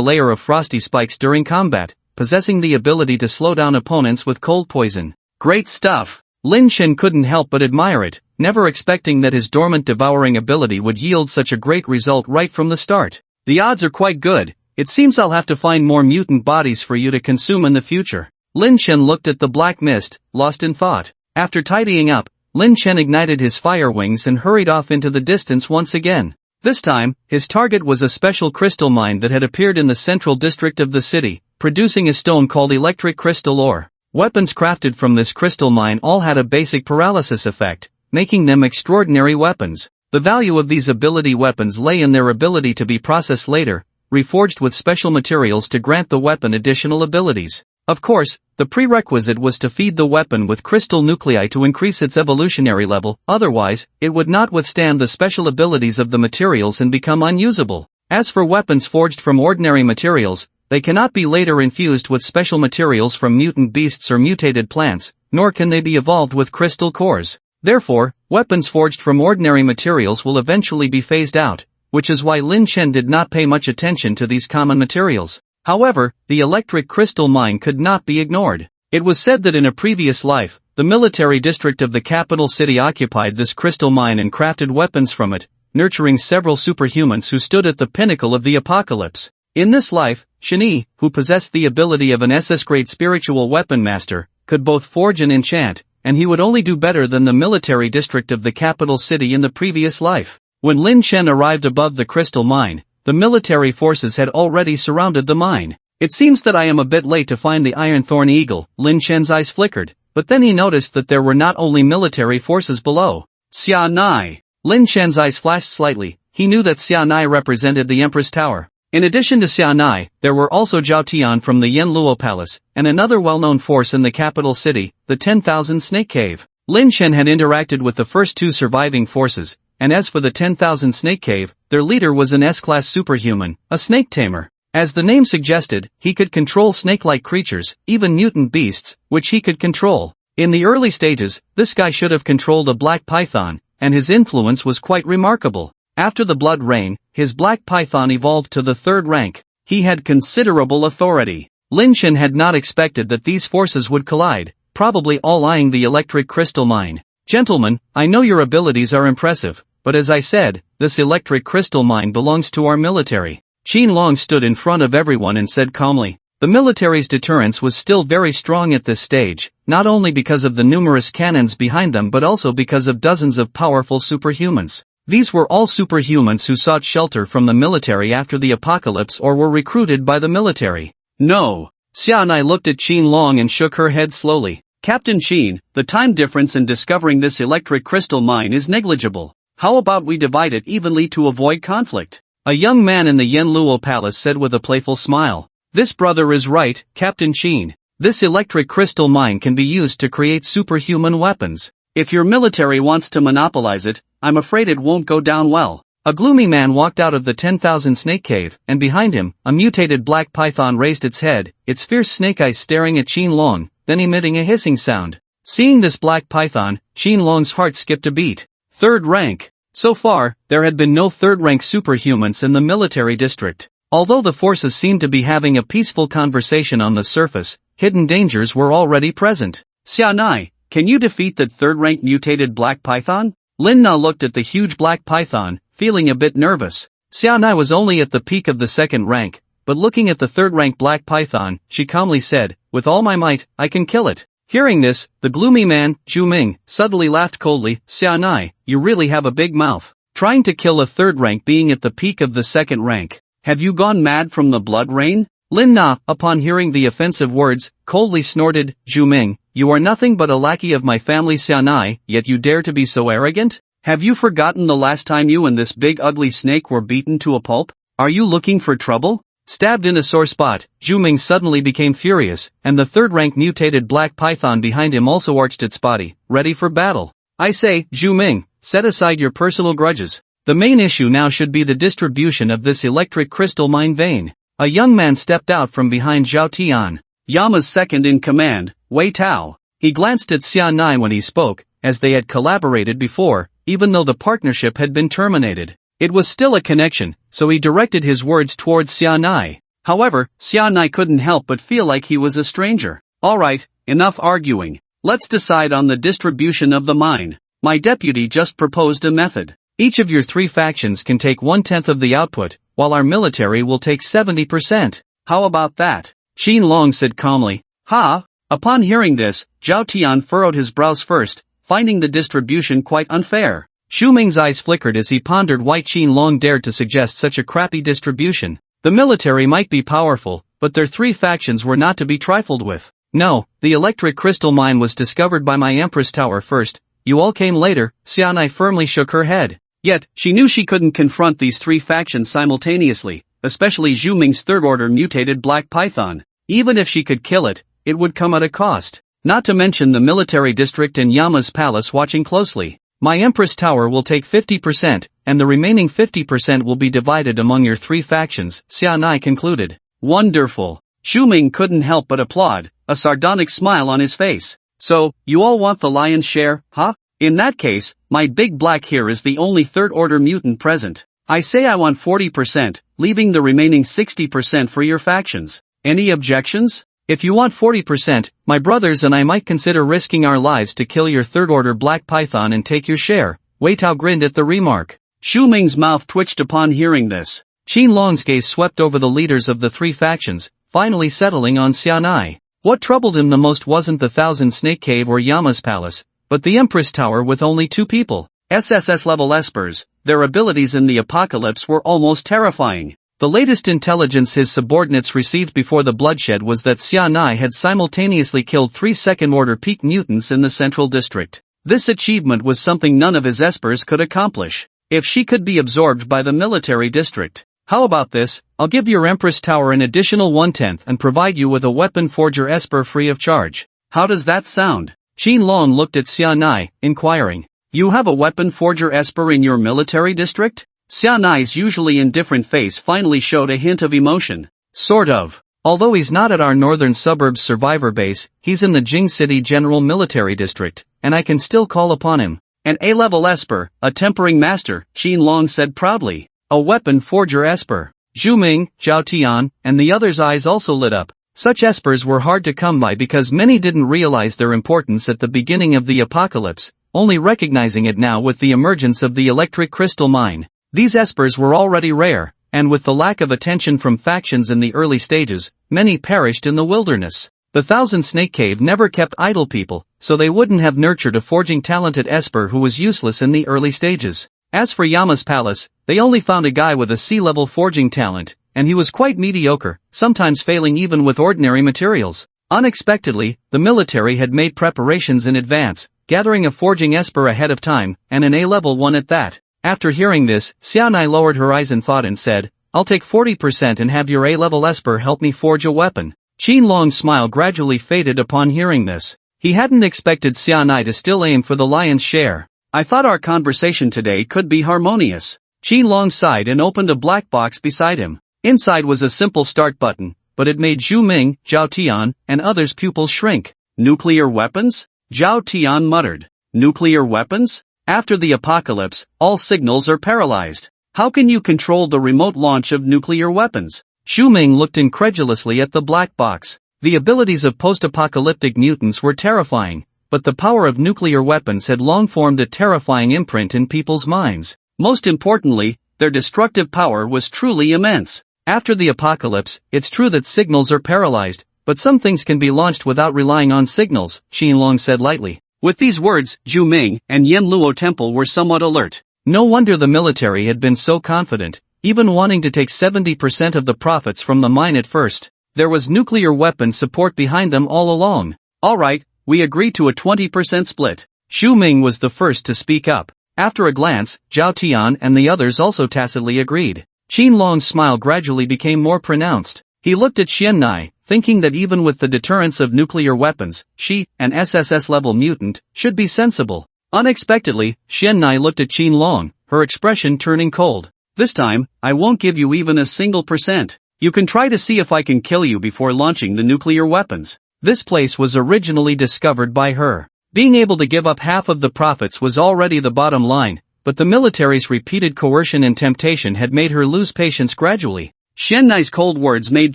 [SPEAKER 1] layer of frosty spikes during combat, possessing the ability to slow down opponents with cold poison.
[SPEAKER 2] Great stuff!
[SPEAKER 1] Lin Chen couldn't help but admire it, never expecting that his dormant devouring ability would yield such a great result right from the start.
[SPEAKER 2] The odds are quite good. It seems I'll have to find more mutant bodies for you to consume in the future.
[SPEAKER 1] Lin Chen looked at the black mist, lost in thought. After tidying up, Lin Chen ignited his fire wings and hurried off into the distance once again. This time, his target was a special crystal mine that had appeared in the central district of the city, producing a stone called electric crystal ore. Weapons crafted from this crystal mine all had a basic paralysis effect, making them extraordinary weapons. The value of these ability weapons lay in their ability to be processed later, reforged with special materials to grant the weapon additional abilities. Of course, the prerequisite was to feed the weapon with crystal nuclei to increase its evolutionary level, otherwise, it would not withstand the special abilities of the materials and become unusable. As for weapons forged from ordinary materials, they cannot be later infused with special materials from mutant beasts or mutated plants, nor can they be evolved with crystal cores. Therefore, weapons forged from ordinary materials will eventually be phased out, which is why Lin Chen did not pay much attention to these common materials. However, the electric crystal mine could not be ignored. It was said that in a previous life, the military district of the capital city occupied this crystal mine and crafted weapons from it, nurturing several superhumans who stood at the pinnacle of the apocalypse. In this life, Shani, who possessed the ability of an SS-grade spiritual weapon master, could both forge and enchant, and he would only do better than the military district of the capital city in the previous life. When Lin Chen arrived above the crystal mine, the military forces had already surrounded the mine. It seems that I am a bit late to find the Iron Thorn Eagle. Lin Chen's eyes flickered, but then he noticed that there were not only military forces below.
[SPEAKER 2] Xia Nai.
[SPEAKER 1] Lin Chen's eyes flashed slightly. He knew that Xia Nai represented the Empress Tower. In addition to Xia Nai, there were also Zhao Tian from the Yanluo Palace, and another well-known force in the capital city, the 10,000 Snake Cave. Lin Chen had interacted with the first two surviving forces, and as for the 10,000 Snake Cave, their leader was an S-class superhuman, a snake tamer. As the name suggested, he could control snake-like creatures, even mutant beasts, which he could control. In the early stages, this guy should have controlled a black python, and his influence was quite remarkable. After the blood rain, his black python evolved to the third rank. He had considerable authority. Lin Chen had not expected that these forces would collide, probably all eyeing the electric crystal mine. Gentlemen, I know your abilities are impressive, but as I said, this electric crystal mine belongs to our military. Qin Long stood in front of everyone and said calmly. The military's deterrence was still very strong at this stage, not only because of the numerous cannons behind them but also because of dozens of powerful superhumans. These were all superhumans who sought shelter from the military after the apocalypse or were recruited by the military.
[SPEAKER 2] No.
[SPEAKER 1] Xia Nai looked at Qin Long and shook her head slowly.
[SPEAKER 2] Captain Sheen, the time difference in discovering this electric crystal mine is negligible. How about we divide it evenly to avoid conflict? A young man in the Yenluo Palace said with a playful smile. This brother is right, Captain Sheen. This electric crystal mine can be used to create superhuman weapons. If your military wants to monopolize it, I'm afraid it won't go down well. A gloomy man walked out of the 10,000 snake cave, and behind him, a mutated black python raised its head, its fierce snake eyes staring at Qin Long, then emitting a hissing sound. Seeing this black python, Qin Long's heart skipped a beat. Third rank. So far, there had been no third-rank superhumans in the military district. Although the forces seemed to be having a peaceful conversation on the surface, hidden dangers were already present. Xiaonai, can you defeat that third-rank mutated black python? Lin Na looked at the huge black python, feeling a bit nervous. Xiaonai was only at the peak of the second rank, but looking at the third-rank black python, she calmly said, with all my might, I can kill it. Hearing this, the gloomy man, Zhu Ming, suddenly laughed coldly. Xiaonai, you really have a big mouth. Trying to kill a third rank being at the peak of the second rank. Have you gone mad from the blood rain? Lin Na, upon hearing the offensive words, coldly snorted, Zhu Ming, you are nothing but a lackey of my family Xiaonai, yet you dare to be so arrogant? Have you forgotten the last time you and this big ugly snake were beaten to a pulp? Are you looking for trouble? Stabbed in a sore spot, Zhu Ming suddenly became furious, and the third-rank mutated black python behind him also arched its body, ready for battle. I say, Zhu Ming, set aside your personal grudges. The main issue now should be the distribution of this electric crystal mine vein. A young man stepped out from behind Zhao Tian, Yama's second-in-command, Wei Tao. He glanced at Xiaonai when he spoke, as they had collaborated before, even though the partnership had been terminated. It was still a connection, so he directed his words towards Xiaonai. However, Xiaonai couldn't help but feel like he was a stranger. Alright, enough arguing. Let's decide on the distribution of the mine. My deputy just proposed a method. Each of your three factions can take 1/10 of the output, while our military will take 70%. How about that? Qin Long said calmly. Ha! Upon hearing this, Zhao Tian furrowed his brows first, finding the distribution quite unfair. Xu Ming's eyes flickered as he pondered why Qin Long dared to suggest such a crappy distribution. The military might be powerful, but their three factions were not to be trifled with. No, the electric crystal mine was discovered by my Empress Tower first, you all came later. Xiaonai firmly shook her head. Yet, she knew she couldn't confront these three factions simultaneously, especially Zhu Ming's third-order mutated black python. Even if she could kill it, it would come at a cost. Not to mention the military district and Yama's palace watching closely. My Empress Tower will take 50%, and the remaining 50% will be divided among your three factions, Xiaonai concluded. Wonderful. Xu Ming couldn't help but applaud, a sardonic smile on his face. So, you all want the lion's share, huh? In that case, my big black here is the only third-order mutant present. I say I want 40%, leaving the remaining 60% for your factions. Any objections? If you want 40%, my brothers and I might consider risking our lives to kill your third-order black python and take your share. Wei Tao grinned at the remark. Xu Ming's mouth twitched upon hearing this. Qin Long's gaze swept over the leaders of the three factions, finally settling on Xiaonai. What troubled him the most wasn't the Thousand Snake Cave or Yama's palace, but the Empress Tower with only two people. SSS-level espers. Their abilities in the apocalypse were almost terrifying. The latest intelligence his subordinates received before the bloodshed was that Xiaonai had simultaneously killed 3 second-order peak mutants in the central district. This achievement was something none of his espers could accomplish. If she could be absorbed by the military district. How about this? I'll give your Empress Tower an additional 1/10 and provide you with a weapon forger esper free of charge. How does that sound? Qin Long looked at Xiaonai, inquiring. You have a weapon forger esper in your military district? Xiaonai's usually indifferent face finally showed a hint of emotion. Sort of. Although he's not at our northern suburbs survivor base, he's in the Jing City General Military District, and I can still call upon him. An A-level esper, a tempering master, Qin Long said proudly. A weapon forger esper. Zhu Ming, Zhao Tian, and the others' eyes also lit up. Such espers were hard to come by because many didn't realize their importance at the beginning of the apocalypse, only recognizing it now with the emergence of the electric crystal mine. These espers were already rare, and with the lack of attention from factions in the early stages, many perished in the wilderness. The Thousand Snake Cave never kept idle people, so they wouldn't have nurtured a forging talented esper who was useless in the early stages. As for Yama's palace, they only found a guy with a C-level forging talent, and he was quite mediocre, sometimes failing even with ordinary materials.
[SPEAKER 1] Unexpectedly, the military had made preparations in advance, gathering a forging esper ahead of time, and an A-level one at that. After hearing this, Xianai lowered her eyes in thought and said, "I'll take 40% and have your A-level esper help me forge a weapon." Qinlong's smile gradually faded upon hearing this. He hadn't expected Xianai to still aim for the lion's share.
[SPEAKER 2] "I thought our conversation today could be harmonious."
[SPEAKER 1] Qinlong sighed and opened a black box beside him. Inside was a simple start button, but it made Zhu Ming, Zhao Tian, and others' pupils shrink.
[SPEAKER 2] "Nuclear weapons?" Zhao Tian muttered. "Nuclear weapons? After the apocalypse, all signals are paralyzed. How can you control the remote launch of nuclear weapons?"
[SPEAKER 1] Xu Ming looked incredulously at the black box. The abilities of post-apocalyptic mutants were terrifying, but the power of nuclear weapons had long formed a terrifying imprint in people's minds.
[SPEAKER 2] Most importantly, their destructive power was truly immense.
[SPEAKER 1] After the apocalypse, it's true that signals are paralyzed, but some things can be launched without relying on signals, Qinlong said lightly.
[SPEAKER 2] With these words, Zhu Ming and Yanluo Temple were somewhat alert.
[SPEAKER 1] No wonder the military had been so confident, even wanting to take 70% of the profits from the mine at first. There was nuclear weapon support behind them all along.
[SPEAKER 2] "All right, we agree to a 20% split."
[SPEAKER 1] Xu Ming was the first to speak up. After a glance, Zhao Tian and the others also tacitly agreed. Qinlong's smile gradually became more pronounced. He looked at Xianai, thinking that even with the deterrence of nuclear weapons, she, an SSS-level mutant, should be sensible. Unexpectedly, Xianai looked at Qinlong, her expression turning cold.
[SPEAKER 2] "This time, I won't give you even a single percent. You can try to see if I can kill you before launching the nuclear weapons."
[SPEAKER 1] This place was originally discovered by her. Being able to give up half of the profits was already the bottom line, but the military's repeated coercion and temptation had made her lose patience gradually.
[SPEAKER 2] Xiannai's cold words made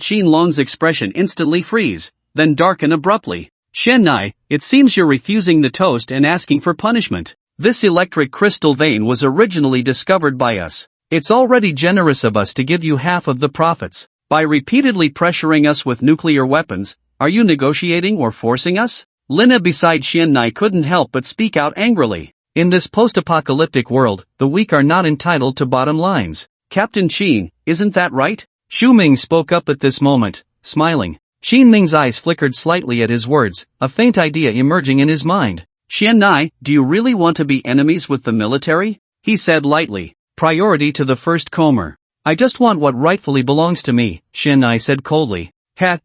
[SPEAKER 2] Qinlong's expression instantly freeze, then darken abruptly. "Xiannai, it seems you're refusing the toast and asking for punishment. This electric crystal vein was originally discovered by us.
[SPEAKER 1] It's already generous of us to give you half of the profits.
[SPEAKER 2] By repeatedly pressuring us with nuclear weapons, are you negotiating or forcing us?" Lina beside Xiannai couldn't help but speak out angrily.
[SPEAKER 1] In this post-apocalyptic world, the weak are not entitled to bottom lines.
[SPEAKER 2] "Captain Qin, isn't that right?"
[SPEAKER 1] Xu Ming spoke up at this moment, smiling. Qin Ming's eyes flickered slightly at his words, a faint idea emerging in his mind.
[SPEAKER 2] "Xiannai, do you really want to be enemies with the military?" he said lightly.
[SPEAKER 1] "Priority to the first comer. I just want what rightfully belongs to me," Xiannai said coldly.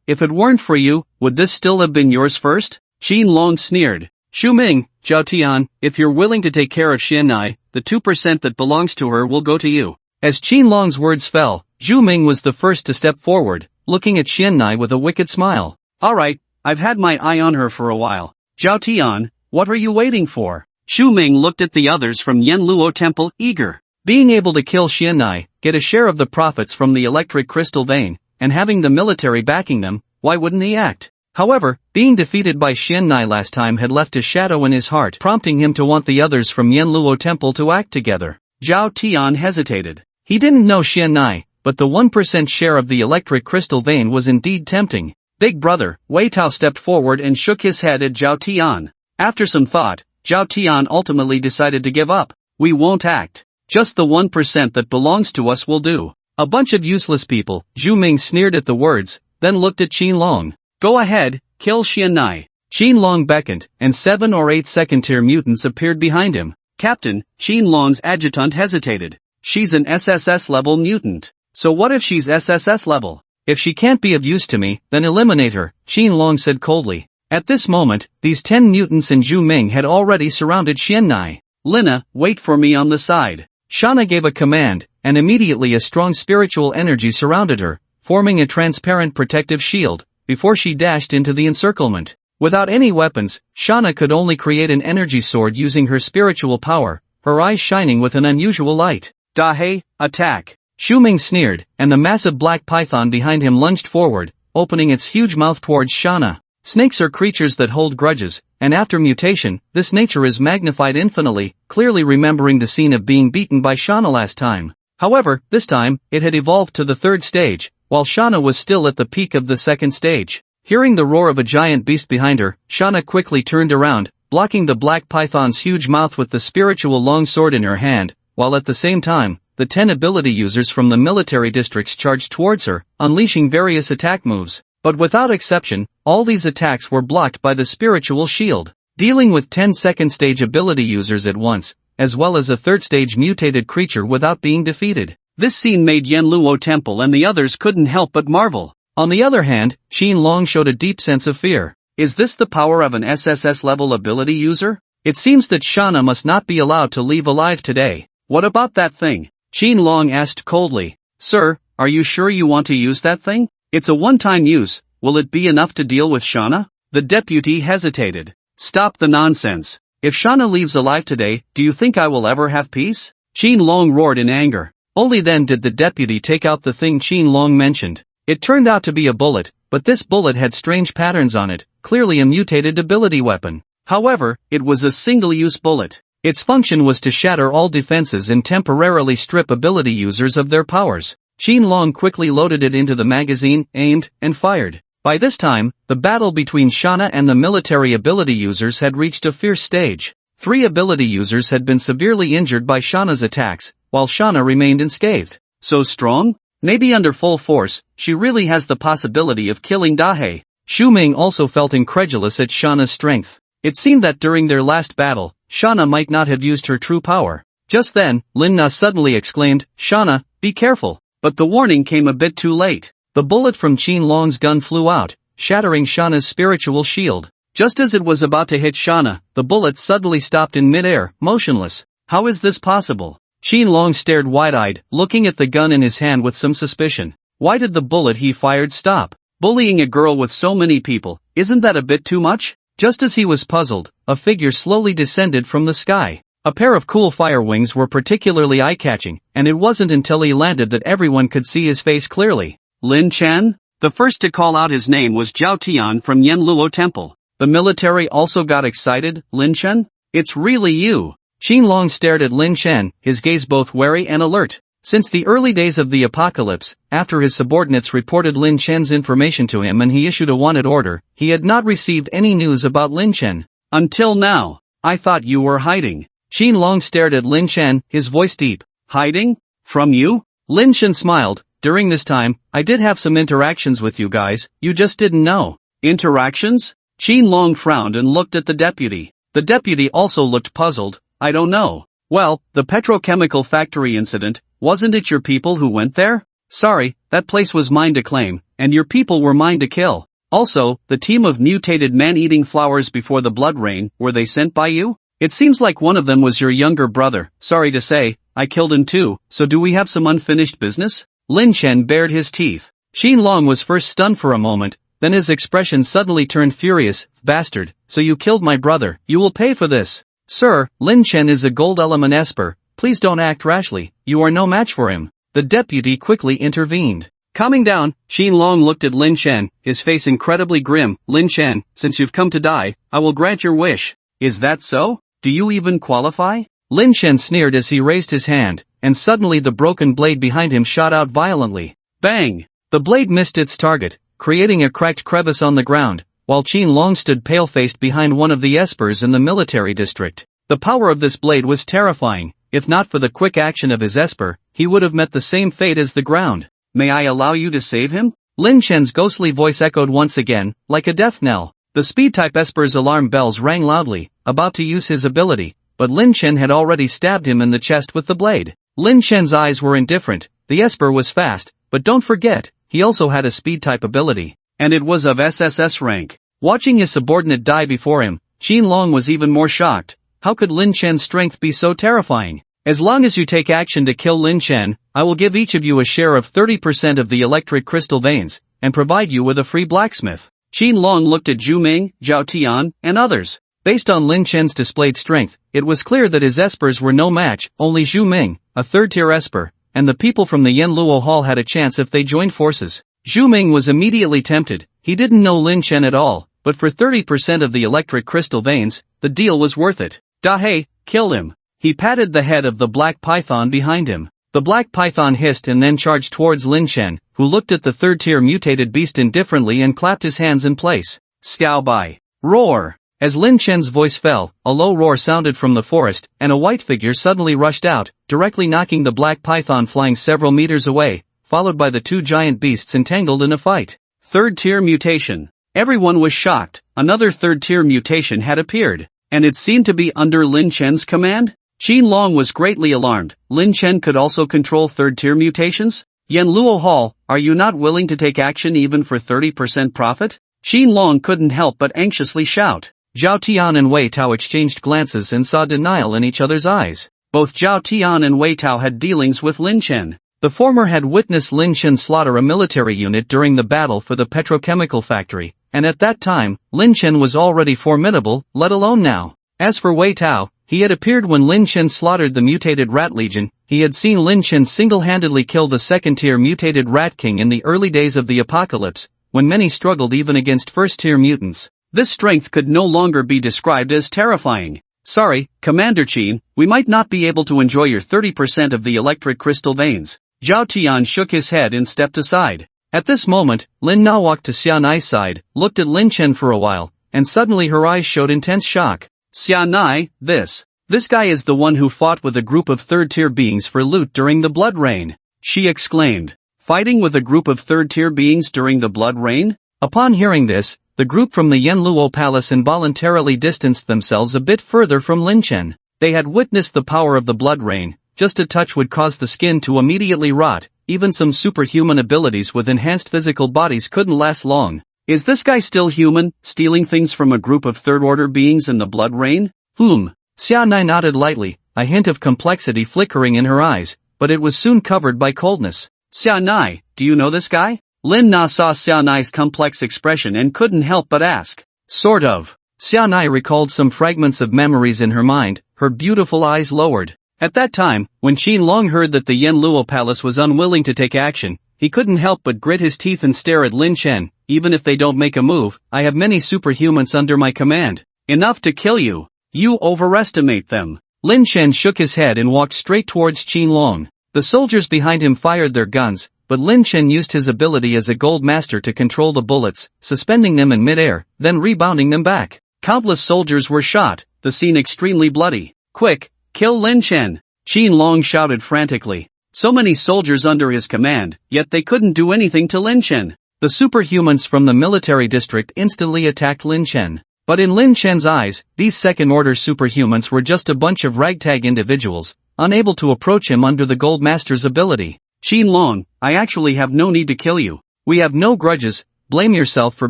[SPEAKER 2] If it weren't for you, would this still have been yours first?" Qinlong sneered.
[SPEAKER 1] "Xu Ming, Zhao Tian, if you're willing to take care of Xiannai, the 2% that belongs to her will go to you." As Qinlong's words fell, Zhu Ming was the first to step forward, looking at Xiannai with a wicked smile.
[SPEAKER 2] "All right, I've had my eye on her for a while. Zhao Tian, what are you waiting for?" Xu Ming looked at the others from Yanluo Temple, eager.
[SPEAKER 1] Being able to kill Xiannai, get a share of the profits from the electric crystal vein, and having the military backing them, why wouldn't he act? However, being defeated by Xiannai last time had left a shadow in his heart, prompting him to want the others from Yanluo Temple to act together.
[SPEAKER 2] Zhao Tian hesitated.
[SPEAKER 1] He didn't know Xiannai, but the 1% share of the electric crystal vein was indeed tempting.
[SPEAKER 2] Big brother, Wei Tao stepped forward and shook his head at Zhao Tian. After some thought, Zhao Tian ultimately decided to give up. "We won't act. Just the 1% that belongs to us will do."
[SPEAKER 1] "A bunch of useless people," Zhu Ming sneered at the words, then looked at Qinlong.
[SPEAKER 2] "Go ahead, kill Xiannai."
[SPEAKER 1] Qinlong beckoned, and 7 or 8 second-tier mutants appeared behind him.
[SPEAKER 2] "Captain," Qinlong's adjutant hesitated. "She's an SSS-level mutant. So what if she's SSS level?"
[SPEAKER 1] "If she can't be of use to me, then eliminate her," Qinlong said coldly. At this moment, these 10 mutants and Zhu Ming had already surrounded Xiannai.
[SPEAKER 2] "Lina, wait for me on the side."
[SPEAKER 1] Shana gave a command, and immediately a strong spiritual energy surrounded her, forming a transparent protective shield, before she dashed into the encirclement. Without any weapons, Shana could only create an energy sword using her spiritual power, her eyes shining with an unusual light.
[SPEAKER 2] "Dahei, attack!"
[SPEAKER 1] Xu Ming sneered, and the massive black python behind him lunged forward, opening its huge mouth towards Shana. Snakes are creatures that hold grudges, and after mutation, this nature is magnified infinitely, clearly remembering the scene of being beaten by Shana last time. However, this time, it had evolved to the 3rd stage, while Shana was still at the peak of the 2nd stage. Hearing the roar of a giant beast behind her, Shana quickly turned around, blocking the black python's huge mouth with the spiritual long sword in her hand, while at the same time, the 10 ability users from the military districts charged towards her, unleashing various attack moves. But without exception, all these attacks were blocked by the spiritual shield. Dealing with 10 second-stage ability users at once, as well as a third-stage mutated creature without being defeated.
[SPEAKER 2] This scene made Yanluo Temple and the others couldn't help but marvel.
[SPEAKER 1] On the other hand, Qianlong showed a deep sense of fear.
[SPEAKER 2] Is this the power of an SSS-level ability user?
[SPEAKER 1] It seems that Shauna must not be allowed to leave alive today.
[SPEAKER 2] What about that thing?
[SPEAKER 1] Qianlong asked coldly.
[SPEAKER 2] Sir, are you sure you want to use that thing? It's a one-time use, will it be enough to deal with Shauna?
[SPEAKER 1] The deputy hesitated.
[SPEAKER 2] Stop the nonsense. If Shauna leaves alive today, do you think I will ever have peace?
[SPEAKER 1] Qianlong roared in anger. Only then did the deputy take out the thing Qianlong mentioned. It turned out to be a bullet, but this bullet had strange patterns on it, clearly a mutated ability weapon.
[SPEAKER 2] However, it was a single-use bullet.
[SPEAKER 1] Its function was to shatter all defenses and temporarily strip ability users of their powers. Qianlong quickly loaded it into the magazine, aimed, and fired. By this time, the battle between Shauna and the military ability users had reached a fierce stage. 3 ability users had been severely injured by Shauna's attacks, while Shauna remained unscathed.
[SPEAKER 2] So strong? Maybe under full force, she really has the possibility of killing Dahei.
[SPEAKER 1] Xu Ming also felt incredulous at Shauna's strength. It seemed that during their last battle, Shauna might not have used her true power. Just then, Lin Na suddenly exclaimed, "Shauna, be careful."
[SPEAKER 2] But the warning came a bit too late.
[SPEAKER 1] The bullet from Qianlong's gun flew out, shattering Shauna's spiritual shield.
[SPEAKER 2] Just as it was about to hit Shauna, the bullet suddenly stopped in midair, motionless. How is this possible?
[SPEAKER 1] Qianlong stared wide-eyed, looking at the gun in his hand with some suspicion. Why did the bullet he fired stop?
[SPEAKER 2] Bullying a girl with so many people, isn't that a bit too much?
[SPEAKER 1] Just as he was puzzled, a figure slowly descended from the sky. A pair of cool fire wings were particularly eye-catching, and it wasn't until he landed that everyone could see his face clearly.
[SPEAKER 2] Lin Chen? The first to call out his name was Zhao Tian from Yanluo Temple.
[SPEAKER 1] The military also got excited. Lin Chen?
[SPEAKER 2] It's really you.
[SPEAKER 1] Qianlong stared at Lin Chen, his gaze both wary and alert. Since the early days of the apocalypse, after his subordinates reported Lin Chen's information to him and he issued a wanted order, he had not received any news about Lin Chen.
[SPEAKER 2] Until now. I thought you were hiding.
[SPEAKER 1] Qianlong stared at Lin Chen, his voice deep.
[SPEAKER 2] Hiding? From you?
[SPEAKER 1] Lin Chen smiled. During this time, I did have some interactions with you guys, you just didn't know.
[SPEAKER 2] Interactions? Qianlong frowned and looked at the deputy.
[SPEAKER 1] The deputy also looked puzzled. I don't know.
[SPEAKER 2] Well, the petrochemical factory incident, wasn't it your people who went there?
[SPEAKER 1] Sorry, that place was mine to claim, and your people were mine to kill.
[SPEAKER 2] Also, the team of mutated man-eating flowers before the blood rain, were they sent by you?
[SPEAKER 1] It seems like one of them was your younger brother. Sorry to say, I killed him too, so do we have some unfinished business? Lin Chen bared his teeth. Qianlong was first stunned for a moment, then his expression suddenly turned furious. Bastard, so you killed my brother, you will pay for this. Sir, Lin Chen is a gold element esper, please don't act rashly, you are no match for him. The deputy quickly intervened.
[SPEAKER 2] Calming down, Qianlong looked at Lin Chen, his face incredibly grim. Lin Chen, since you've come to die, I will grant your wish. Is that so? Do you even qualify?
[SPEAKER 1] Lin Chen sneered as he raised his hand, and suddenly the broken blade behind him shot out violently.
[SPEAKER 2] Bang!
[SPEAKER 1] The blade missed its target, creating a cracked crevice on the ground, while Qianlong stood pale-faced behind one of the espers in the military district. The power of this blade was terrifying. If not for the quick action of his esper, he would have met the same fate as the ground.
[SPEAKER 2] May I allow you to save him?
[SPEAKER 1] Lin Chen's ghostly voice echoed once again, like a death knell. The speed-type esper's alarm bells rang loudly, about to use his ability, but Lin Chen had already stabbed him in the chest with the blade. Lin Chen's eyes were indifferent. The esper was fast, but don't forget, he also had a speed-type ability,
[SPEAKER 2] and it was of SSS rank.
[SPEAKER 1] Watching his subordinate die before him, Qianlong was even more shocked. How could Lin Chen's strength be so terrifying? As long as you take action to kill Lin Chen, I will give each of you a share of 30% of the electric crystal veins, and provide you with a free blacksmith.
[SPEAKER 2] Qianlong looked at Zhu Ming, Zhao Tian, and others.
[SPEAKER 1] Based on Lin Chen's displayed strength, it was clear that his espers were no match. Only Zhu Ming, a third-tier esper, and the people from the Yanluo Hall had a chance if they joined forces. Zhu Ming was immediately tempted. He didn't know Lin Chen at all, but for 30% of the electric crystal veins, the deal was worth it.
[SPEAKER 2] Dahei, kill him.
[SPEAKER 1] He patted the head of the black python behind him. The black python hissed and then charged towards Lin Chen, who looked at the third-tier mutated beast indifferently and clapped his hands in place.
[SPEAKER 2] Xiao Bai.
[SPEAKER 1] Roar! As Lin Chen's voice fell, a low roar sounded from the forest, and a white figure suddenly rushed out, directly knocking the black python flying several meters away, followed by the two giant beasts entangled in a fight.
[SPEAKER 2] Third-tier mutation. Everyone was shocked. Another third-tier mutation had appeared, and it seemed to be under Lin Chen's command? Qin Long was greatly alarmed. Lin Chen could also control third-tier mutations? Yan Luo Hall, are you not willing to take action even for 30% profit? Qin Long couldn't help but anxiously shout.
[SPEAKER 1] Zhao Tian and Wei Tao exchanged glances and saw denial in each other's eyes.
[SPEAKER 2] Both Zhao Tian and Wei Tao had dealings with Lin Chen.
[SPEAKER 1] The former had witnessed Lin Chen slaughter a military unit during the battle for the petrochemical factory, and at that time, Lin Chen was already formidable, let alone now. As for Wei Tao, he had appeared when Lin Chen slaughtered the mutated rat legion. He had seen Lin Chen single-handedly kill the second-tier mutated rat king in the early days of the apocalypse, when many struggled even against first-tier mutants.
[SPEAKER 2] This strength could no longer be described as terrifying. Sorry, Commander Qin, we might not be able to enjoy your 30% of the electric crystal veins. Zhao Tian shook his head and stepped aside.
[SPEAKER 1] At this moment, Lin Na walked to Xianai's side, looked at Lin Chen for a while, and suddenly her eyes showed intense shock.
[SPEAKER 2] Xianai, this guy is the one who fought with a group of third-tier beings for loot during the Blood Rain, she exclaimed. Fighting with a group of third-tier beings during the Blood Rain?
[SPEAKER 1] Upon hearing this, the group from the Yanluo Palace involuntarily distanced themselves a bit further from Lin Chen. They had witnessed the power of the Blood Rain. Just a touch would cause the skin to immediately rot. Even some superhuman abilities with enhanced physical bodies couldn't last long.
[SPEAKER 2] Is this guy still human, stealing things from a group of third-order beings in the Blood Rain?
[SPEAKER 1] Xianai nodded lightly, a hint of complexity flickering in her eyes, but it was soon covered by coldness.
[SPEAKER 2] Xianai, do you know this guy? Lin Na saw Xianai's complex expression and couldn't help but ask.
[SPEAKER 1] Sort of. Xianai recalled some fragments of memories in her mind, her beautiful eyes lowered. At that time, when Qin Long heard that the Yanluo Palace was unwilling to take action, he couldn't help but grit his teeth and stare at Lin Chen. Even if they don't make a move, I have many superhumans under my command.
[SPEAKER 2] Enough to kill you. You overestimate them.
[SPEAKER 1] Lin Chen shook his head and walked straight towards Qin Long. The soldiers behind him fired their guns, but Lin Chen used his ability as a gold master to control the bullets, suspending them in midair, then rebounding them back.
[SPEAKER 2] Countless soldiers were shot, the scene extremely bloody. Quick, kill Lin Chen! Qin Long shouted frantically. So many soldiers under his command, yet they couldn't do anything to Lin Chen.
[SPEAKER 1] The superhumans from the military district instantly attacked Lin Chen. But in Lin Chen's eyes, these second-order superhumans were just a bunch of ragtag individuals, unable to approach him under the Gold Master's ability.
[SPEAKER 2] Qin Long, I actually have no need to kill you.
[SPEAKER 1] We have no grudges, blame yourself for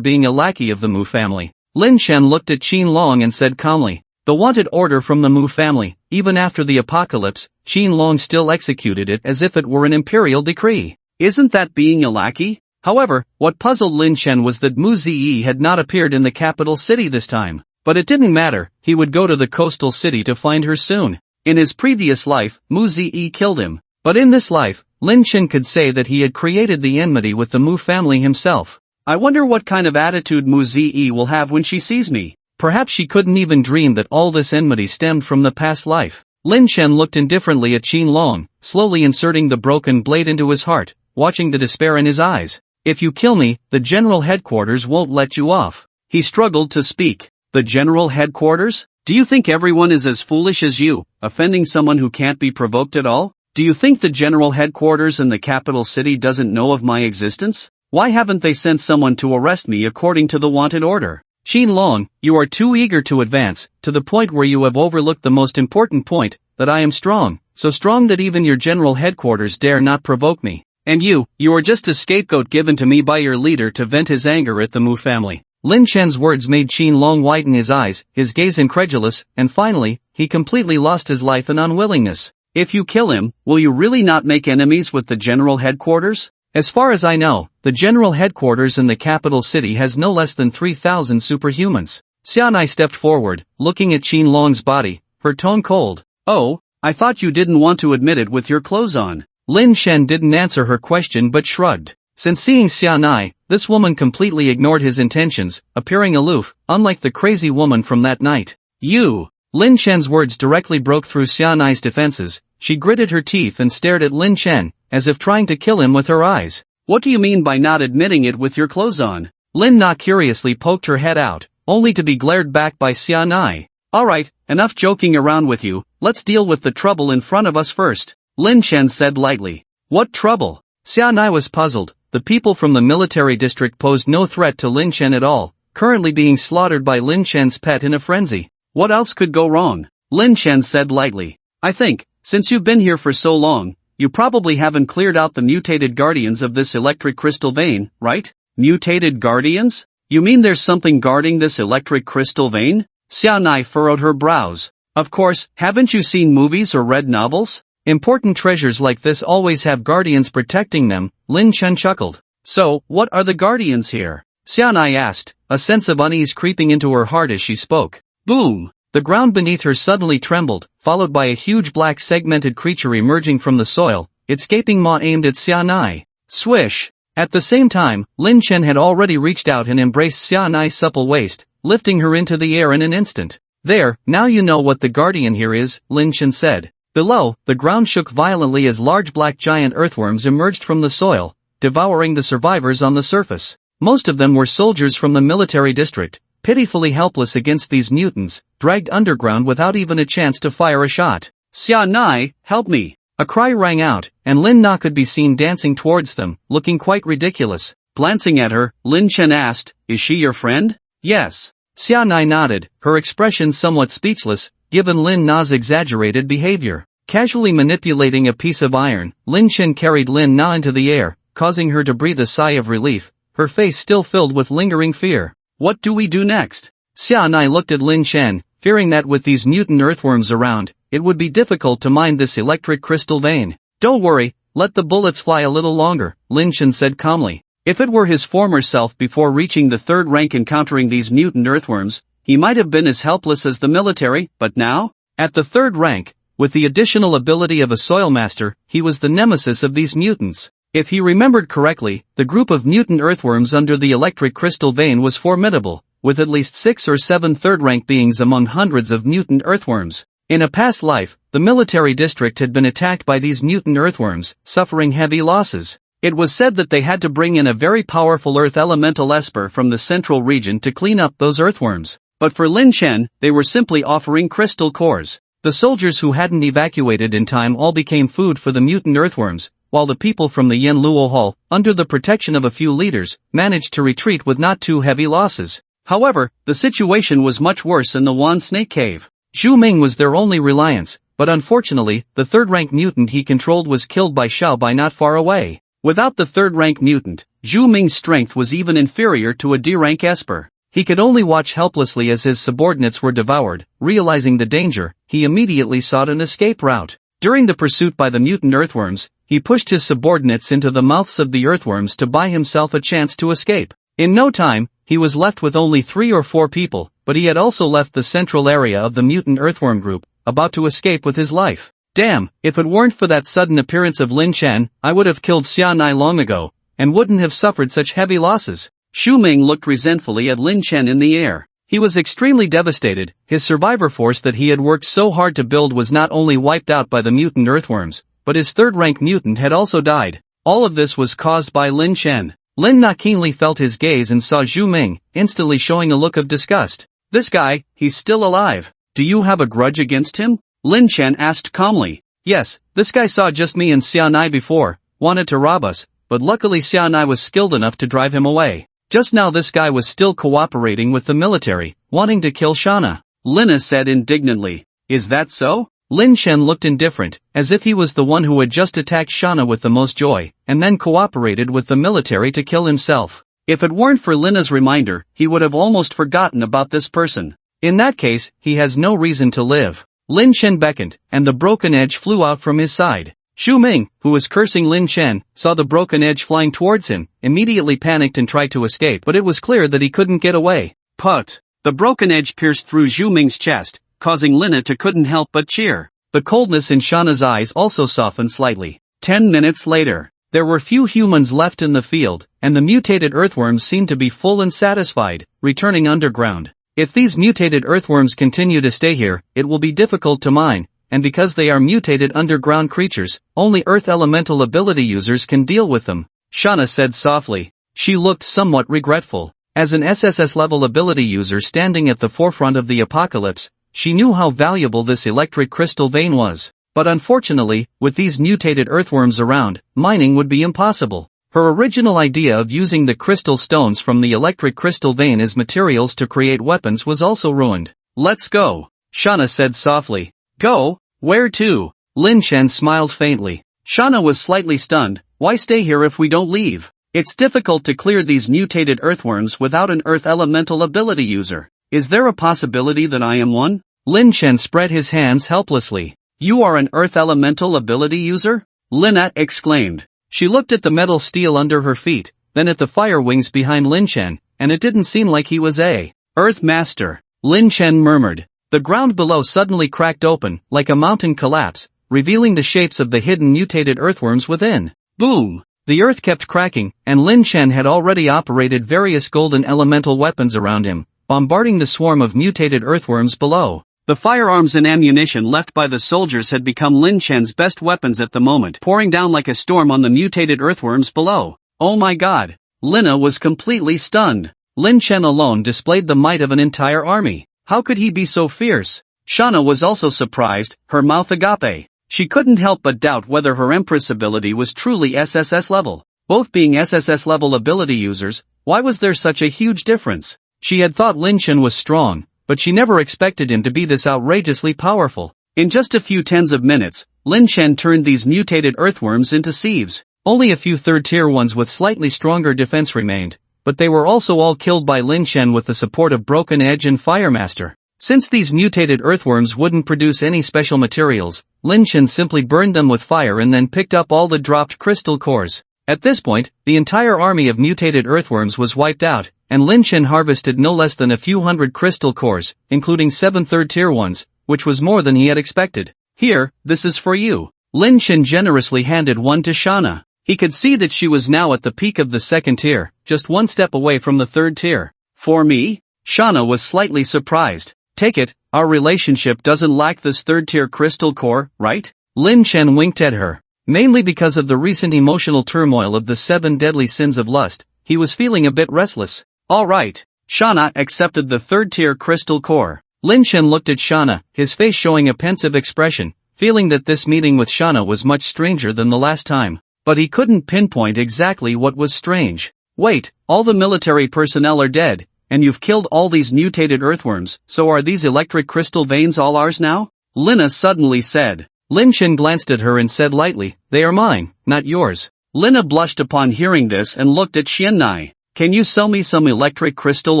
[SPEAKER 1] being a lackey of the Mu family. Lin Chen looked at Qin Long and said calmly. The wanted order from the Mu family, even after the apocalypse, Qin Long still executed it as if it were an imperial decree.
[SPEAKER 2] Isn't that being a lackey? However, what puzzled Lin Chen was that Mu Ziyi had not appeared in the capital city this time. But it didn't matter, he would go to the coastal city to find her soon. In his previous life, Mu Ziyi killed him. But in this life, Lin Chen could say that he had created the enmity with the Mu family himself. I wonder what kind of attitude Mu Ziyi will have when she sees me.
[SPEAKER 1] Perhaps she couldn't even dream that all this enmity stemmed from the past life. Lin Chen looked indifferently at Qin Long, slowly inserting the broken blade into his heart, watching the despair in his eyes. If you kill me, the general headquarters won't let you off.
[SPEAKER 2] He struggled to speak. The general headquarters? Do you think everyone is as foolish as you, offending someone who can't be provoked at all? Do you think the general headquarters in the capital city doesn't know of my existence? Why haven't they sent someone to arrest me according to the wanted order?
[SPEAKER 1] Qin Long, you are too eager to advance, to the point where you have overlooked the most important point, that I am strong, so strong that even your general headquarters dare not provoke me.
[SPEAKER 2] And you are just a scapegoat given to me by your leader to vent his anger at the Mu family.
[SPEAKER 1] Lin Chen's words made Qin Long widen his eyes, his gaze incredulous, and finally, he completely lost his life in unwillingness.
[SPEAKER 2] If you kill him, will you really not make enemies with the general headquarters?
[SPEAKER 1] As far as I know, the general headquarters in the capital city has no less than 3,000 superhumans. Xianai stepped forward, looking at Qin Long's body, her tone cold.
[SPEAKER 2] Oh, I thought you didn't want to admit it with your clothes on.
[SPEAKER 1] Lin Chen didn't answer her question but shrugged. Since seeing Xianai, this woman completely ignored his intentions, appearing aloof, unlike the crazy woman from that night.
[SPEAKER 2] You!
[SPEAKER 1] Lin Chen's words directly broke through Xianai's defenses. She gritted her teeth and stared at Lin Chen, as if trying to kill him with her eyes.
[SPEAKER 2] What do you mean by not admitting it with your clothes on?
[SPEAKER 1] Lin Na curiously poked her head out, only to be glared back by Xianai.
[SPEAKER 2] Alright, enough joking around with you, let's deal with the trouble in front of us first. Lin Chen said lightly. What trouble?
[SPEAKER 1] Xianai was puzzled. the people from the military district posed no threat to Lin Chen at all, currently being slaughtered by Lin Chen's pet in a frenzy.
[SPEAKER 2] What else could go wrong? Lin Chen said lightly. I think, since you've been here for so long, you probably haven't cleared out the mutated guardians of this electric crystal vein, right? Mutated guardians? You mean there's something guarding this electric crystal vein? Xiaonai furrowed her brows. Of course, haven't you seen movies or read novels? Important treasures like this always have guardians protecting them, Lin Chen chuckled. So, what are the guardians here? Xiaonai asked, a sense of unease creeping into her heart as she spoke. Boom! The ground beneath her suddenly trembled, followed by a huge black segmented creature emerging from the soil, its gaping maw aimed at Xiaonai. Swish! At the same time, Lin Chen had already reached out and embraced Xiaonai's supple waist, lifting her into the air in an instant. There, now you know what the guardian here is, Lin Chen said. Below, the ground shook violently as large black giant earthworms emerged from the soil, devouring the survivors on the surface. Most of them were soldiers from the military district, pitifully helpless against these mutants, dragged underground without even a chance to fire a shot. Xiaonai, help me! A cry rang out, and Lin Na could be seen dancing towards them, looking quite ridiculous. Glancing at her, Lin Chen asked, is she your friend? Yes. Xiaonai nodded, her expression somewhat speechless, given Lin Na's exaggerated behavior. Casually manipulating a piece of iron, Lin Chen carried Lin Na into the air, causing her to breathe a sigh of relief, her face still filled with lingering fear. What do we do next? Xiaonai looked at Lin Chen, fearing that with these mutant earthworms around, it would be difficult to mine this electric crystal vein. Don't worry, let the bullets fly a little longer, Lin Chen said calmly. If it were his former self before reaching the third rank encountering these mutant earthworms, he might have been as helpless as the military, but now? At the third rank, with the additional ability of a soil master, he was the nemesis of these mutants. If he remembered correctly, the group of mutant earthworms under the electric crystal vein was formidable, with at least 6 or 7 third-rank beings among hundreds of mutant earthworms. In a past life, the military district had been attacked by these mutant earthworms, suffering heavy losses. It was said that they had to bring in a very powerful earth elemental esper from the central region to clean up those earthworms. But for Lin Chen, they were simply offering crystal cores. The soldiers who hadn't evacuated in time all became food for the mutant earthworms, while the people from the Yen Luo Hall, under the protection of a few leaders, managed to retreat with not too heavy losses. However, the situation was much worse in the Wan Snake Cave. Zhu Ming was their only reliance, but unfortunately, the third-rank mutant he controlled was killed by Xiao Bai not far away. Without the third-rank mutant, Zhu Ming's strength was even inferior to a D-rank esper. He could only watch helplessly as his subordinates were devoured. Realizing the danger, he immediately sought an escape route. During the pursuit by the mutant earthworms, he pushed his subordinates into the mouths of the earthworms to buy himself a chance to escape. In no time, he was left with only 3 or 4 people, but he had also left the central area of the mutant earthworm group, about to escape with his life. Damn, if it weren't for that sudden appearance of Lin Chen, I would have killed Xiaonai long ago, and wouldn't have suffered such heavy losses. Xu Ming looked resentfully at Lin Chen in the air. He was extremely devastated. His survivor force that he had worked so hard to build was not only wiped out by the mutant earthworms, but his third-rank mutant had also died. All of this was caused by Lin Chen. Lin Na keenly felt his gaze and saw Xu Ming, instantly showing a look of disgust. This guy, he's still alive. Do you have a grudge against him? Lin Chen asked calmly. Yes, this guy saw just me and Xiaonai before, wanted to rob us, but luckily Xiaonai was skilled enough to drive him away. Just now this guy was still cooperating with the military, wanting to kill Shana. Lina said indignantly. Is that so? Lin Chen looked indifferent, as if he was the one who had just attacked Shana with the most joy, and then cooperated with the military to kill himself. If it weren't for Lina's reminder, he would have almost forgotten about this person. In that case, he has no reason to live. Lin Chen beckoned, and the broken edge flew out from his side. Xu Ming, who was cursing Lin Chen, saw the broken edge flying towards him, immediately panicked and tried to escape, but it was clear that he couldn't get away. Put! The broken edge pierced through Xu Ming's chest, causing Lina to couldn't help but cheer. The coldness in Shana's eyes also softened slightly. 10 minutes later, there were few humans left in the field, and the mutated earthworms seemed to be full and satisfied, returning underground. If these mutated earthworms continue to stay here, it will be difficult to mine. And because they are mutated underground creatures, only Earth Elemental ability users can deal with them, Shana said softly. She looked somewhat regretful. As an SSS-level ability user standing at the forefront of the apocalypse, she knew how valuable this electric crystal vein was. But unfortunately, with these mutated earthworms around, mining would be impossible.
[SPEAKER 1] Her original idea of using the crystal stones from the electric crystal vein as materials to create weapons was also ruined.
[SPEAKER 2] Let's go, Shauna said softly.
[SPEAKER 1] Go? Where to?
[SPEAKER 2] Lin Shen smiled faintly. Shauna was slightly stunned. Why stay here if we don't leave? It's difficult to clear these mutated earthworms without an earth elemental ability user. Is there a possibility that I am one?
[SPEAKER 1] Lin Shen spread his hands helplessly.
[SPEAKER 2] You are an earth elemental ability user? Lynette exclaimed.
[SPEAKER 1] She looked at the metal steel under her feet, then at the fire wings behind Lin Shen, and it didn't seem like he was a
[SPEAKER 2] Earth Master.
[SPEAKER 1] Lin Shen murmured. The ground below suddenly cracked open, like a mountain collapse, revealing the shapes of the hidden mutated earthworms within.
[SPEAKER 2] Boom!
[SPEAKER 1] The earth kept cracking, and Lin Shen had already operated various golden elemental weapons around him, bombarding the swarm of mutated earthworms below.
[SPEAKER 2] The firearms and ammunition left by the soldiers had become Lin Shen's best weapons at the moment, pouring down like a storm on the mutated earthworms below. Oh my god! Lina was completely stunned.
[SPEAKER 1] Lin Shen alone displayed the might of an entire army. How could he be so fierce?
[SPEAKER 2] Shauna was also surprised, her mouth agape. She couldn't help but doubt whether her Empress ability was truly SSS level. Both being SSS level ability users, why was there such a huge difference?
[SPEAKER 1] She had thought Lin Shen was strong, but she never expected him to be this outrageously powerful.
[SPEAKER 2] In just a few tens of minutes, Lin Shen turned these mutated earthworms into sieves.
[SPEAKER 1] Only a few third-tier ones with slightly stronger defense remained, but they were also all killed by Lin Shen with the support of Broken Edge and Firemaster. Since these mutated earthworms wouldn't produce any special materials, Lin Shen simply burned them with fire and then picked up all the dropped crystal cores. At this point, the entire army of mutated earthworms was wiped out, and Lin Shen harvested no less than a few hundred crystal cores, including 7 third-tier ones, which was more than he had expected.
[SPEAKER 2] Here, this is for you.
[SPEAKER 1] Lin Shen generously handed one to Shauna. He could see that she was now at the peak of the second tier, just one step away from the third tier.
[SPEAKER 2] For me? Shauna was slightly surprised.
[SPEAKER 1] Take it, our relationship doesn't lack this third-tier crystal core, right?
[SPEAKER 2] Lin Shen winked at her.
[SPEAKER 1] Mainly because of the recent emotional turmoil of the 7 deadly sins of lust, he was feeling a bit restless.
[SPEAKER 2] All right. Shauna accepted the third-tier crystal core.
[SPEAKER 1] Lin Shen looked at Shauna, his face showing a pensive expression, feeling that this meeting with Shauna was much stranger than the last time. But he couldn't pinpoint exactly what was strange.
[SPEAKER 2] Wait, all the military personnel are dead, and you've killed all these mutated earthworms, so are these electric crystal veins all ours now? Lina suddenly said.
[SPEAKER 1] Lin Shen glanced at her and said lightly, they are mine, not yours.
[SPEAKER 2] Lina blushed upon hearing this and looked at Xiannai. Can you sell me some electric crystal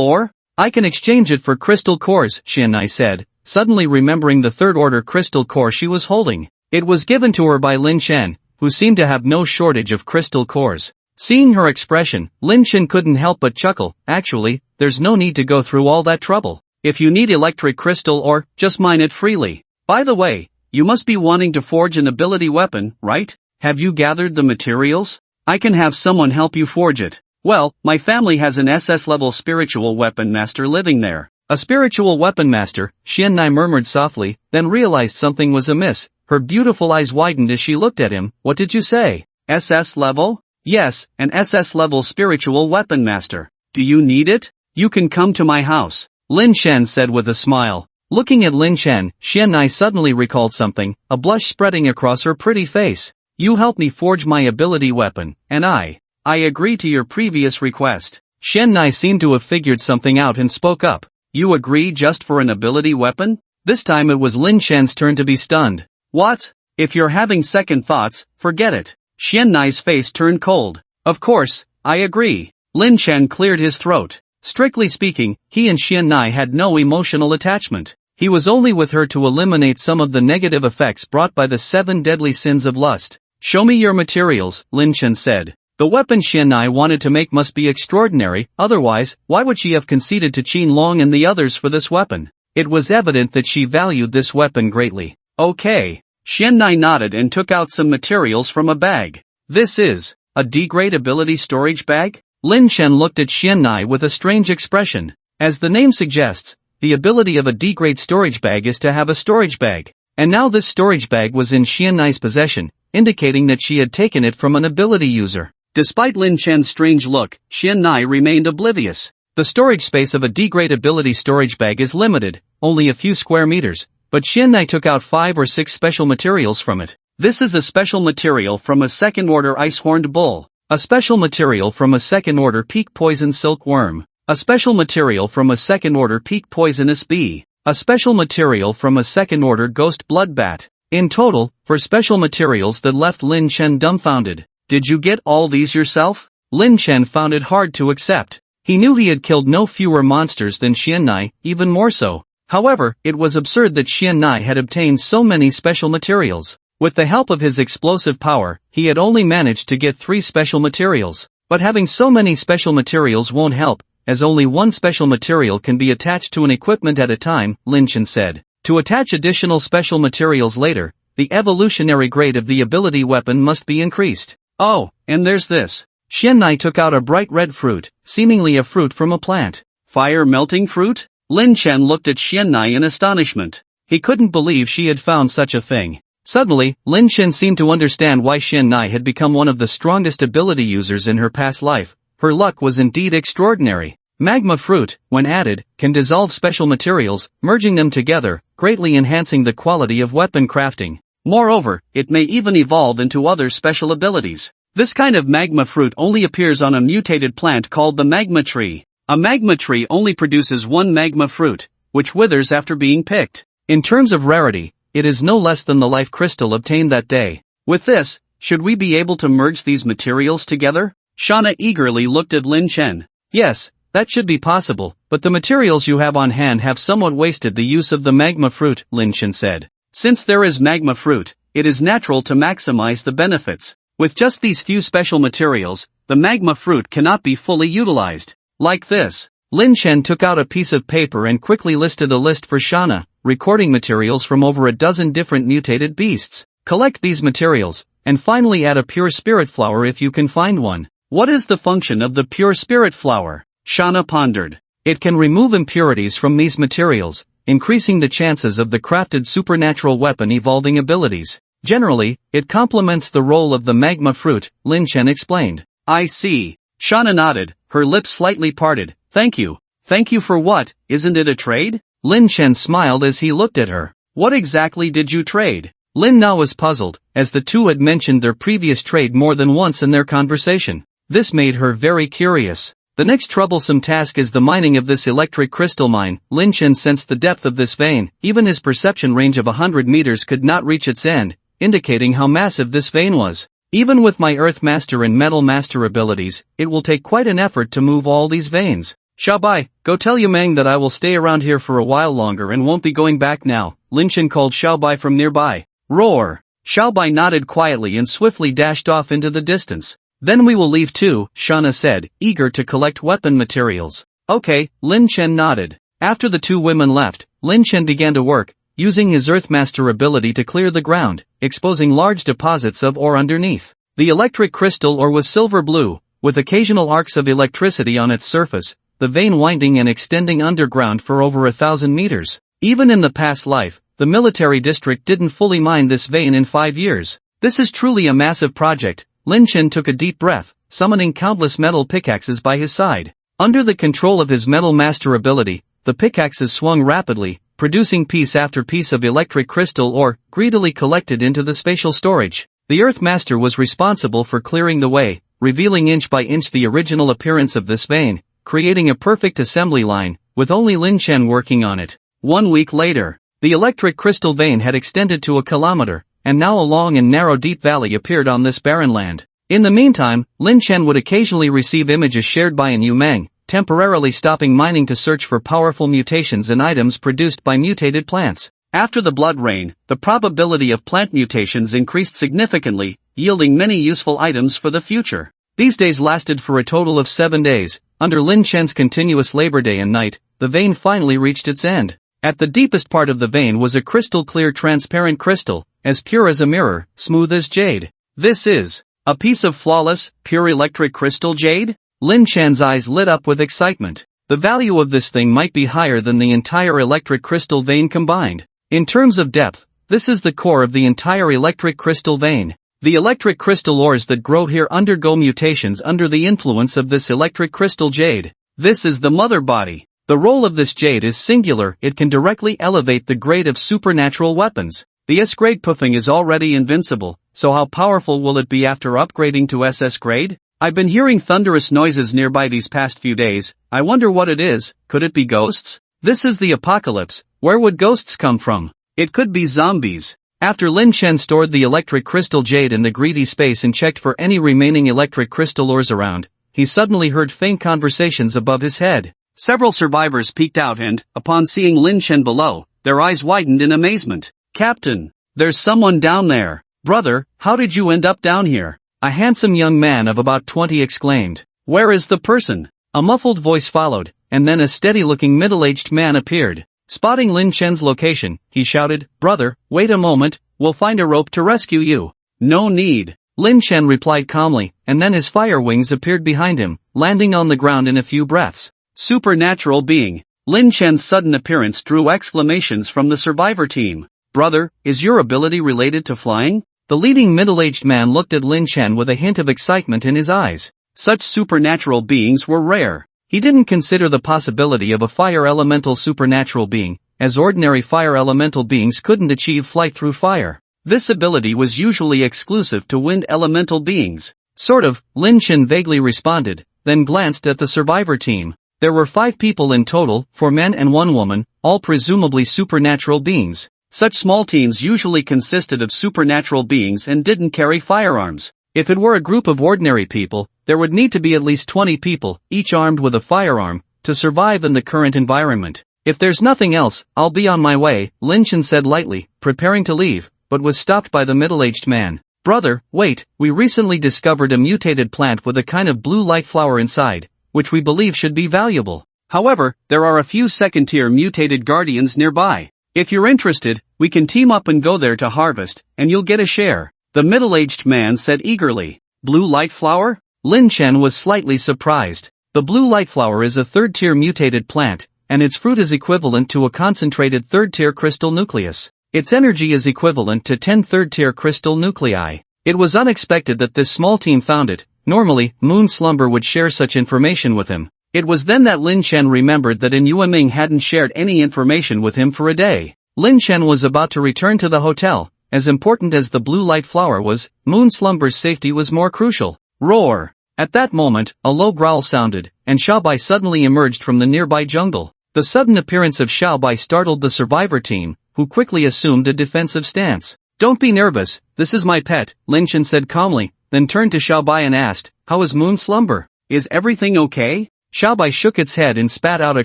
[SPEAKER 2] ore?
[SPEAKER 1] I can exchange it for crystal cores, Xiannai said, suddenly remembering the third-order crystal core she was holding. It was given to her by Lin Shen, who seemed to have no shortage of crystal cores. Seeing her expression, Lin Shen couldn't help but chuckle. Actually, there's no need to go through all that trouble.
[SPEAKER 2] If you need electric crystal ore, just mine it freely. By the way, you must be wanting to forge an ability weapon, right? Have you gathered the materials? I can have someone help you forge it. Well, my family has an SS-level spiritual weapon master living there.
[SPEAKER 1] A spiritual weapon master, Xiannai murmured softly, then realized something was amiss. Her beautiful eyes widened as she looked at him. What did you say?
[SPEAKER 2] SS level? Yes, an SS-level spiritual weapon master. Do you need it? You can come to my house,
[SPEAKER 1] Lin Shen said with a smile. Looking at Lin Shen, Xiannai suddenly recalled something, a blush spreading across her pretty face. You helped me forge my ability weapon, and I agree to your previous request. Xiannai seemed to have figured something out and spoke up.
[SPEAKER 2] You agree just for an ability weapon?
[SPEAKER 1] This time it was Lin Shen's turn to be stunned.
[SPEAKER 2] What? If you're having second thoughts, forget it. Xiannai's face turned cold. Of course, I agree. Lin Shen cleared his throat. Strictly speaking, he and Xiannai had no emotional attachment. He was only with her to eliminate some of the negative effects brought by the 7 deadly sins of lust. Show me your materials, Lin Shen said. The weapon Xiannai wanted to make must be extraordinary, otherwise, why would she have conceded to Qin Long and the others for this weapon? It was evident that she valued this weapon greatly. Okay. Xiannai nodded and took out some materials from a bag. This is a D-grade ability storage bag?
[SPEAKER 1] Lin Shen looked at Xiannai with a strange expression. As the name suggests, the ability of a D-grade storage bag is to have a storage bag. And now this storage bag was in Xiannai's possession, indicating that she had taken it from an ability user.
[SPEAKER 2] Despite Lin Shen's strange look, Xiannai remained oblivious.
[SPEAKER 1] The storage space of a D-grade ability storage bag is limited, only a few square meters, but Xiannai took out 5 or 6 special materials from it.
[SPEAKER 2] This is a special material from a second-order ice-horned bull.
[SPEAKER 1] A special material from a second-order peak poison silkworm. A special material from a second-order peak poisonous bee. A special material from a second-order ghost bloodbat. In total, for special materials that left Lin Chen dumbfounded. Did you get all these yourself? Lin Chen found it hard to accept. He knew he had killed no fewer monsters than Xian'ai, even more so. However, it was absurd that Xian'ai had obtained so many special materials. With the help of his explosive power, he had only managed to get 3 special materials. But having so many special materials won't help, as only one special material can be attached to an equipment at a time, Lin Chen said. To attach additional special materials later, the evolutionary grade of the ability weapon must be increased. Oh, and there's this. Xian'ai took out a bright red fruit, seemingly a fruit from a plant. Fire-melting fruit? Lin Chen looked at Xian'ai in astonishment. He couldn't believe she had found such a thing. Suddenly, Lin Chen seemed to understand why Xian'ai had become one of the strongest ability users in her past life. Her luck was indeed extraordinary. Magma fruit, when added, can dissolve special materials, merging them together, greatly enhancing the quality of weapon crafting. Moreover, it may even evolve into other special abilities. This kind of magma fruit only appears on a mutated plant called the magma tree. A magma tree only produces one magma fruit, which withers after being picked. In terms of rarity, it is no less than the life crystal obtained that day. With this, should we be able to merge these materials together? Shauna eagerly looked at Lin Chen. Yes, that should be possible, but the materials you have on hand have somewhat wasted the use of the magma fruit, Lin Chen said. Since there is magma fruit, it is natural to maximize the benefits. With just these few special materials, the magma fruit cannot be fully utilized. Like this. Lin Chen took out a piece of paper and quickly listed a list for Shauna, recording materials from over a dozen different mutated beasts. Collect these materials, and finally add a pure spirit flower if you can find one. What is the function of the pure spirit flower? Shauna pondered. It can remove impurities from these materials, increasing the chances of the crafted supernatural weapon evolving abilities. Generally, it complements the role of the magma fruit, Lin Chen explained. I see. Shauna nodded, her lips slightly parted. Thank you. Thank you for what? Isn't it a trade? Lin Chen smiled as he looked at her. What exactly did you trade? Lin now was puzzled, as the two had mentioned their previous trade more than once in their conversation. This made her very curious. The next troublesome task is the mining of this electric crystal mine. Lin Chen sensed the depth of this vein. Even his perception range of 100 meters could not reach its end, indicating how massive this vein was. Even with my Earth Master and Metal Master abilities, it will take quite an effort to move all these veins. Xiaobai, go tell Yumeng that I will stay around here for a while longer and won't be going back now, Lin Chen called Xiaobai from nearby. Roar! Xiaobai nodded quietly and swiftly dashed off into the distance. Then we will leave too, Shauna said, eager to collect weapon materials. Okay, Lin Chen nodded. After the two women left, Lin Chen began to work, using his Earthmaster ability to clear the ground, exposing large deposits of ore underneath. The electric crystal ore was silver blue, with occasional arcs of electricity on its surface, the vein winding and extending underground for over 1,000 meters. Even in the past life, the military district didn't fully mine this vein in 5 years. This is truly a massive project. Lin Chen took a deep breath, summoning countless metal pickaxes by his side. Under the control of his Metal Master ability, the pickaxes swung rapidly, producing piece after piece of electric crystal ore, greedily collected into the spatial storage. The Earth Master was responsible for clearing the way, revealing inch by inch the original appearance of this vein, creating a perfect assembly line, with only Lin Chen working on it. 1 week later, the electric crystal vein had extended to 1 kilometer, and now a long and narrow deep valley appeared on this barren land. In the meantime, Lin Chen would occasionally receive images shared by Yu Meng, temporarily stopping mining to search for powerful mutations and items produced by mutated plants. After the blood rain, the probability of plant mutations increased significantly, yielding many useful items for the future. These days lasted for a total of 7 days. Under Lin Chen's continuous labor day and night, the vein finally reached its end. At the deepest part of the vein was a crystal-clear transparent crystal, as pure as a mirror, smooth as jade. This is a piece of flawless, pure electric crystal jade? Lin Chen's eyes lit up with excitement. The value of this thing might be higher than the entire electric crystal vein combined. In terms of depth, this is the core of the entire electric crystal vein. The electric crystal ores that grow here undergo mutations under the influence of this electric crystal jade. This is the mother body. The role of this jade is singular. It can directly elevate the grade of supernatural weapons. The S-grade puffing is already invincible, so how powerful will it be after upgrading to SS grade?
[SPEAKER 2] I've been hearing thunderous noises nearby these past few days. I wonder what it is. Could it be ghosts? This is the apocalypse. Where would ghosts come from? It could be zombies. After Lin Chen stored the electric crystal jade in the greedy space and checked for any remaining electric crystal ores around, he suddenly heard faint conversations above his head. Several survivors peeked out and, upon seeing Lin Chen below, their eyes widened in amazement. Captain, there's someone down there. Brother, how did you end up down here? A handsome young man of about 20 exclaimed. Where is the person? A muffled voice followed, and then a steady-looking middle-aged man appeared. Spotting Lin Chen's location, he shouted, Brother, wait a moment, we'll find a rope to rescue you. No need. Lin Chen replied calmly, and then his fire wings appeared behind him, landing on the ground in a few breaths. Supernatural being. Lin Chen's sudden appearance drew exclamations from the survivor team. Brother, is your ability related to flying? The leading middle-aged man looked at Lin Chen with a hint of excitement in his eyes. Such supernatural beings were rare. He didn't consider the possibility of a fire elemental supernatural being, as ordinary fire elemental beings couldn't achieve flight through fire. This ability was usually exclusive to wind elemental beings. Sort of, Lin Chen vaguely responded, then glanced at the survivor team. There were 5 people in total, 4 men and 1 woman, all presumably supernatural beings. Such small teams usually consisted of supernatural beings and didn't carry firearms. If it were a group of ordinary people, there would need to be at least 20 people, each armed with a firearm, to survive in the current environment. If there's nothing else, I'll be on my way, Lin Chen said lightly, preparing to leave, but was stopped by the middle-aged man. Brother, wait, we recently discovered a mutated plant with a kind of blue light flower inside, which we believe should be valuable. However, there are a few second-tier mutated guardians nearby. If you're interested, we can team up and go there to harvest, and you'll get a share. The middle-aged man said eagerly. Blue light flower? Lin Chen was slightly surprised. The blue light flower is a third-tier mutated plant, and its fruit is equivalent to a concentrated third-tier crystal nucleus. Its energy is equivalent to 10 third-tier crystal nuclei. It was unexpected that this small team found it. Normally, Moon Slumber would share such information with him. It was then that Lin Chen remembered that Yueming hadn't shared any information with him for a day. Lin Chen was about to return to the hotel. As important as the blue light flower was, Moon Slumber's safety was more crucial. Roar! At that moment, a low growl sounded, and Xiaobai suddenly emerged from the nearby jungle. The sudden appearance of Xiaobai startled the survivor team, who quickly assumed a defensive stance. Don't be nervous, this is my pet, Lin Chen said calmly, then turned to Xiaobai and asked, how is Moon Slumber? Is everything okay? Xiaobai shook its head and spat out a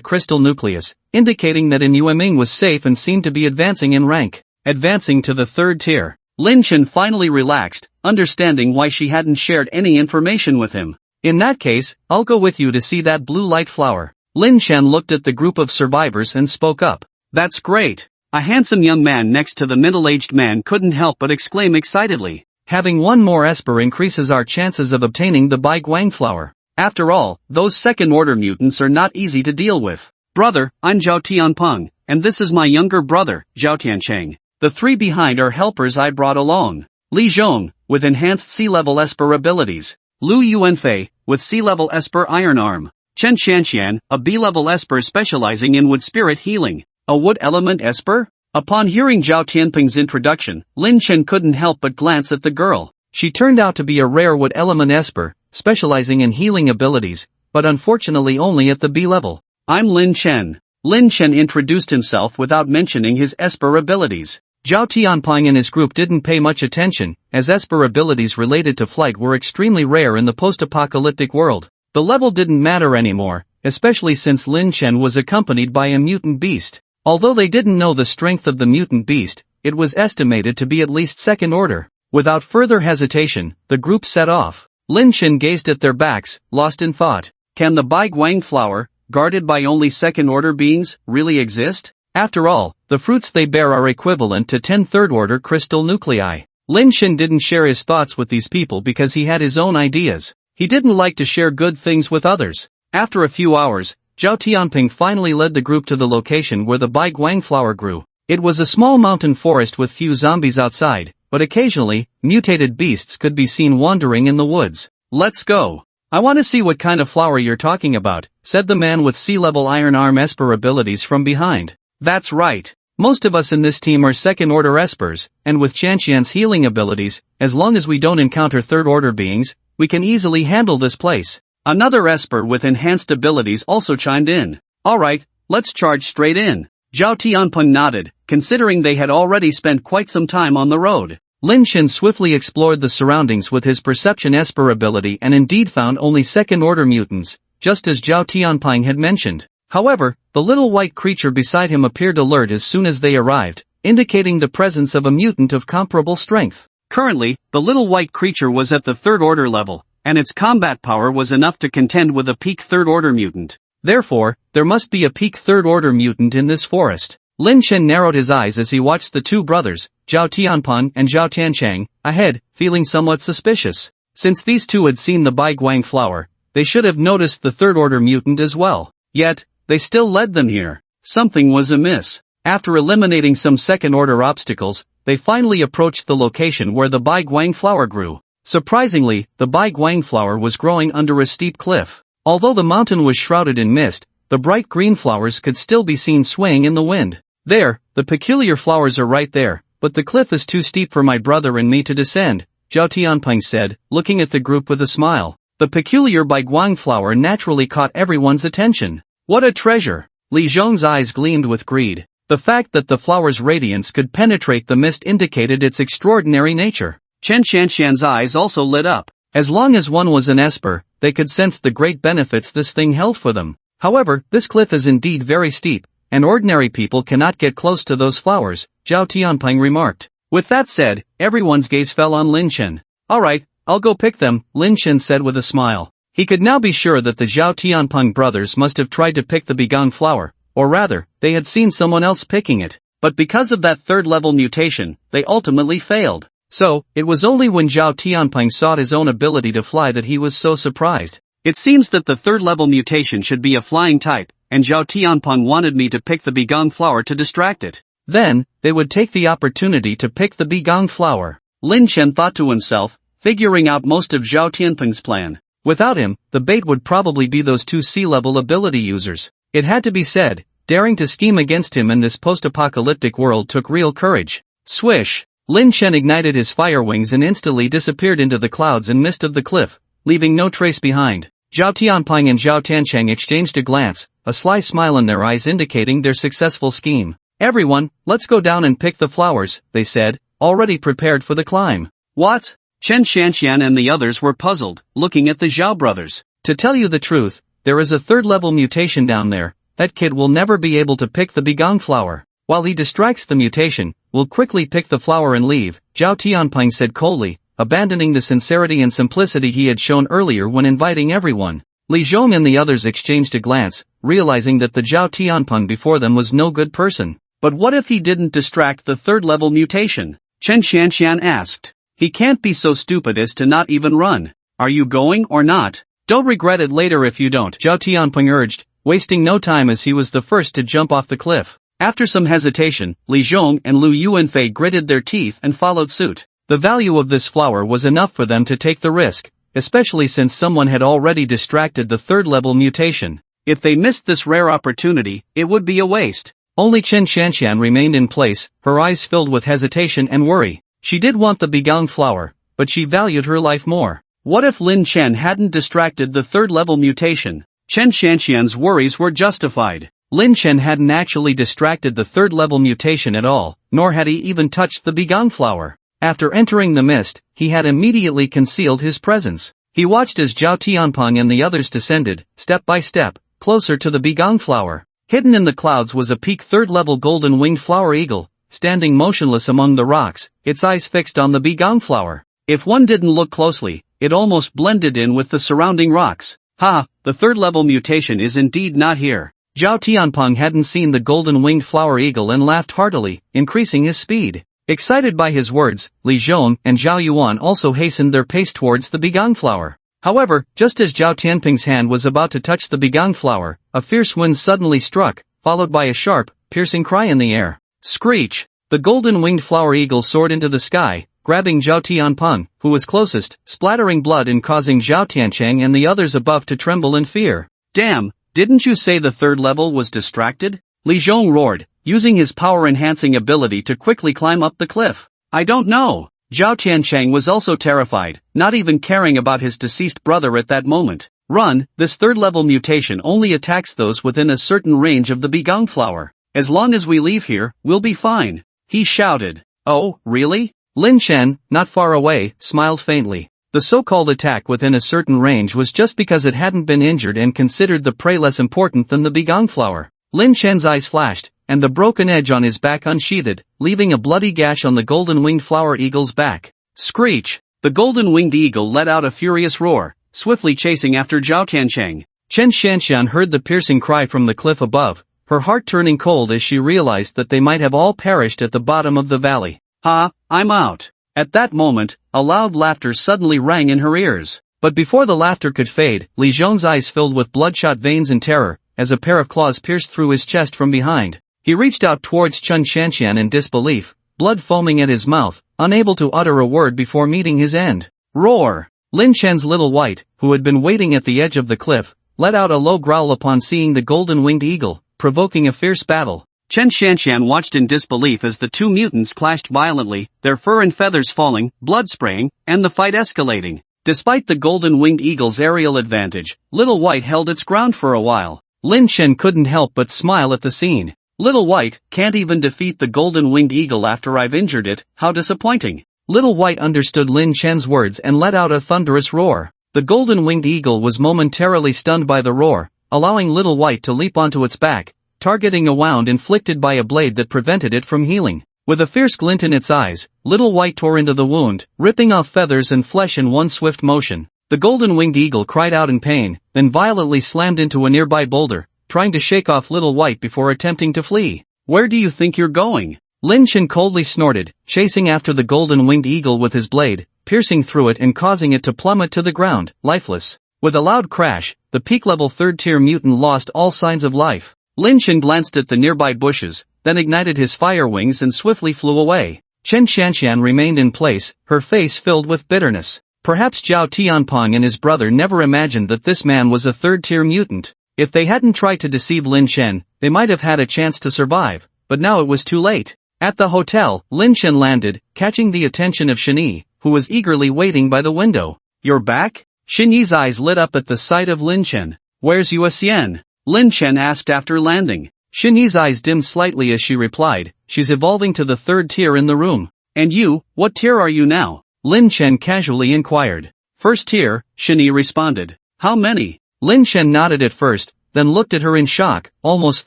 [SPEAKER 2] crystal nucleus, indicating that Yueming was safe and seemed to be advancing in rank. Advancing to the 3rd tier. Lin Chen finally relaxed, understanding why she hadn't shared any information with him. In that case, I'll go with you to see that blue light flower. Lin Chen looked at the group of survivors and spoke up. That's great. A handsome young man next to the middle-aged man couldn't help but exclaim excitedly. Having 1 more esper increases our chances of obtaining the Bai Guang flower. After all, those second-order mutants are not easy to deal with. Brother, I'm Zhao Tianpeng, and this is my younger brother, Zhao Tiancheng. The 3 behind are helpers I brought along. Li Zhong, with enhanced sea-level esper abilities. Lu Yuanfei, with sea-level esper iron arm. Chen Xianxian, a B-level esper specializing in wood spirit healing. A wood element esper? Upon hearing Zhao Tianpeng's introduction, Lin Chen couldn't help but glance at the girl. She turned out to be a rare wood element esper, specializing in healing abilities, but unfortunately only at the B level. I'm Lin Chen. Lin Chen introduced himself without mentioning his esper abilities. Zhao Tianpeng and his group didn't pay much attention, as esper abilities related to flight were extremely rare in the post-apocalyptic world. The level didn't matter anymore, especially since Lin Chen was accompanied by a mutant beast. Although they didn't know the strength of the mutant beast, it was estimated to be at least 2nd order. Without further hesitation, the group set off. Lin Chen gazed at their backs, lost in thought. Can the Bai Guang flower, guarded by only 2nd order beings, really exist? After all, the fruits they bear are equivalent to 10 third-order crystal nuclei. Lin Chen didn't share his thoughts with these people because he had his own ideas. He didn't like to share good things with others. After a few hours, Zhao Tianping finally led the group to the location where the Bai Guang flower grew. It was a small mountain forest with few zombies outside, but occasionally, mutated beasts could be seen wandering in the woods. Let's go. I want to see what kind of flower you're talking about, said the man with sea-level iron arm esper abilities from behind. That's right.
[SPEAKER 1] Most of us in this team are second-order espers, and with Chanxian's healing abilities, as long as we don't encounter third-order beings, we can easily handle this place.
[SPEAKER 2] Another esper with enhanced abilities also chimed in. Alright, let's charge straight in. Zhao Tianpeng nodded, considering they had already spent quite some time on the road.
[SPEAKER 1] Lin Chen swiftly explored the surroundings with his perception esper ability and indeed found only second-order mutants, just as Zhao Tianpeng had mentioned. However, the little white creature beside him appeared alert as soon as they arrived, indicating the presence of a mutant of comparable strength.
[SPEAKER 2] Currently, the little white creature was at the third-order level, and its combat power was enough to contend with a peak third-order mutant.
[SPEAKER 1] Therefore, there must be a peak third-order mutant in this forest. Lin Chen narrowed his eyes as he watched the two brothers, Zhao Tianpeng and Zhao Tianchang, ahead, feeling somewhat suspicious. Since these two had seen the Bai Guang flower, they should have noticed the third-order mutant as well. Yet, they still led them here. Something was amiss. After eliminating some second-order obstacles, they finally approached the location where the Bai Guang flower grew. Surprisingly, the Bai Guang flower was growing under a steep cliff. Although the mountain was shrouded in mist, the bright green flowers could still be seen swaying in the wind. There, the peculiar flowers are right there, but the cliff is too steep for my brother and me to descend, Zhao Tianpeng said, looking at the group with a smile. The peculiar Bai Guang flower naturally caught everyone's attention. What a treasure! Li Zhong's eyes gleamed with greed. The fact that the flower's radiance could penetrate the mist indicated its extraordinary nature.
[SPEAKER 2] Chen Xianxian's eyes also lit up.
[SPEAKER 1] As long as one was an esper, they could sense the great benefits this thing held for them. However, this cliff is indeed very steep, and ordinary people cannot get close to those flowers, Zhao Tianpeng remarked. With that said, everyone's gaze fell on Lin Chen. Alright, I'll go pick them, Lin Chen said with a smile. He could now be sure that the Zhao Tianpeng brothers must have tried to pick the Begong flower, or rather, they had seen someone else picking it. But because of that third-level mutation, they ultimately failed. So, it was only when Zhao Tianpeng sought his own ability to fly that he was so surprised.
[SPEAKER 2] It seems that the third-level mutation should be a flying type, and Zhao Tianpeng wanted me to pick the Begong flower to distract it.
[SPEAKER 1] Then, they would take the opportunity to pick the Begong flower.
[SPEAKER 2] Lin Chen thought to himself, figuring out most of Zhao Tianpeng's plan.
[SPEAKER 1] Without him, the bait would probably be those two sea-level ability users. It had to be said, daring to scheme against him in this post-apocalyptic world took real courage. Swish! Lin Chen ignited his fire wings and instantly disappeared into the clouds and mist of the cliff, leaving no trace behind. Zhao Tianpeng and Zhao Tianchang exchanged a glance, a sly smile in their eyes indicating their successful scheme. Everyone, let's go down and pick the flowers, they said, already prepared for the climb.
[SPEAKER 2] What? Chen Xianxian and the others were puzzled, looking at the Zhao brothers.
[SPEAKER 1] To tell you the truth, there is a third-level mutation down there. That kid will never be able to pick the Begong flower. While he distracts the mutation, we'll quickly pick the flower and leave, Zhao Tianpeng said coldly, abandoning the sincerity and simplicity he had shown earlier when inviting everyone. Li Zhong and the others exchanged a glance, realizing that the Zhao Tianpeng before them was no good person.
[SPEAKER 2] But what if he didn't distract the third-level mutation? Chen Xianxian asked. He can't be so stupid as to not even run. Are you going or not?
[SPEAKER 1] Don't regret it later if you don't, Zhao Tianpeng urged, wasting no time as he was the first to jump off the cliff.
[SPEAKER 2] After some hesitation, Li Zhong and Lu Yuanfei gritted their teeth and followed suit.
[SPEAKER 1] The value of this flower was enough for them to take the risk, especially since someone had already distracted the third-level mutation.
[SPEAKER 2] If they missed this rare opportunity, it would be a waste.
[SPEAKER 1] Only Chen Xianxian remained in place, her eyes filled with hesitation and worry. She did want the Begong flower, but she valued her life more.
[SPEAKER 2] What if Lin Chen hadn't distracted the third-level mutation? Chen Xianxian's worries were justified.
[SPEAKER 1] Lin Chen hadn't actually distracted the third-level mutation at all, nor had he even touched the Begong flower. After entering the mist, he had immediately concealed his presence. He watched as Zhao Tianpeng and the others descended, step by step, closer to the Begong flower. Hidden in the clouds was a peak third-level golden-winged flower eagle, standing motionless among the rocks, its eyes fixed on the Begong flower.
[SPEAKER 2] If one didn't look closely, it almost blended in with the surrounding rocks. Ha, the third-level mutation is indeed not here.
[SPEAKER 1] Zhao Tianpeng hadn't seen the golden-winged flower eagle and laughed heartily, increasing his speed. Excited by his words, Li Zhong and Zhao Yuan also hastened their pace towards the Begong flower. However, just as Zhao Tianpeng's hand was about to touch the Begong flower, a fierce wind suddenly struck, followed by a sharp, piercing cry in the air. Screech! The golden-winged flower eagle soared into the sky, grabbing Zhao Tianpeng, who was closest, splattering blood and causing Zhao Tianchang and the others above to tremble in fear.
[SPEAKER 2] Damn, didn't you say the third level was distracted?
[SPEAKER 1] Li Zhong roared,
[SPEAKER 2] using his power-enhancing ability to quickly climb up the cliff. I don't know. Zhao Tiancheng was also terrified, not even caring about his deceased brother at that moment. Run, this third-level mutation only attacks those within a certain range of the Begong flower. As long as we leave here, we'll be fine. He shouted. Oh, really?
[SPEAKER 1] Lin Chen, not far away, smiled faintly. The so-called attack within a certain range was just because it hadn't been injured and considered the prey less important than the Begong flower. Lin Chen's eyes flashed, and the broken edge on his back unsheathed, leaving a bloody gash on the golden-winged flower eagle's back. Screech! The golden-winged eagle let out a furious roar, swiftly chasing after Zhao Tiancheng. Chen Shanxian heard the piercing cry from the cliff above, her heart turning cold as she realized that they might have all perished at the bottom of the valley.
[SPEAKER 2] Ha, I'm out. At that moment, a loud laughter suddenly rang in her ears.
[SPEAKER 1] But before the laughter could fade, Li Zhong's eyes filled with bloodshot veins in terror, as a pair of claws pierced through his chest from behind. He reached out towards Chen Shanxian in disbelief, blood foaming at his mouth, unable to utter a word before meeting his end. Roar! Lin Chen's little white, who had been waiting at the edge of the cliff, let out a low growl upon seeing the golden-winged eagle, provoking a fierce battle.
[SPEAKER 2] Chen Shanxian watched in disbelief as the two mutants clashed violently, their fur and feathers falling, blood spraying, and the fight escalating. Despite the golden-winged eagle's aerial advantage, Little White held its ground for a while.
[SPEAKER 1] Lin Chen couldn't help but smile at the scene.
[SPEAKER 2] Little White can't even defeat the golden-winged eagle after I've injured it, how disappointing.
[SPEAKER 1] Little White understood Lin Chen's words and let out a thunderous roar. The golden-winged eagle was momentarily stunned by the roar, allowing Little White to leap onto its back, targeting a wound inflicted by a blade that prevented it from healing. With a fierce glint in its eyes, Little White tore into the wound, ripping off feathers and flesh in one swift motion. The golden-winged eagle cried out in pain, then violently slammed into a nearby boulder, trying to shake off Little White before attempting to flee.
[SPEAKER 2] Where do you think you're going?
[SPEAKER 1] Lin Chen coldly snorted, chasing after the golden-winged eagle with his blade, piercing through it and causing it to plummet to the ground, lifeless. With a loud crash, the peak-level third-tier mutant lost all signs of life. Lin Chen glanced at the nearby bushes, then ignited his fire wings and swiftly flew away. Chen Shanxian remained in place, her face filled with bitterness. Perhaps Zhao Tianpeng and his brother never imagined that this man was a third-tier mutant. If they hadn't tried to deceive Lin Chen, they might have had a chance to survive, but now it was too late. At the hotel, Lin Chen landed, catching the attention of Shenyi, who was eagerly waiting by the window.
[SPEAKER 2] You're back? Shenyi's eyes lit up at the sight of Lin Chen. Where's Yue Xian? Lin Chen asked after landing.
[SPEAKER 1] Shenyi's eyes dimmed slightly as she replied, she's evolving to the third tier in the room.
[SPEAKER 2] And you, what tier are you now?
[SPEAKER 1] Lin Chen casually inquired.
[SPEAKER 2] First tier, Shenyi responded. How many?
[SPEAKER 1] Lin Chen nodded at first, then looked at her in shock, almost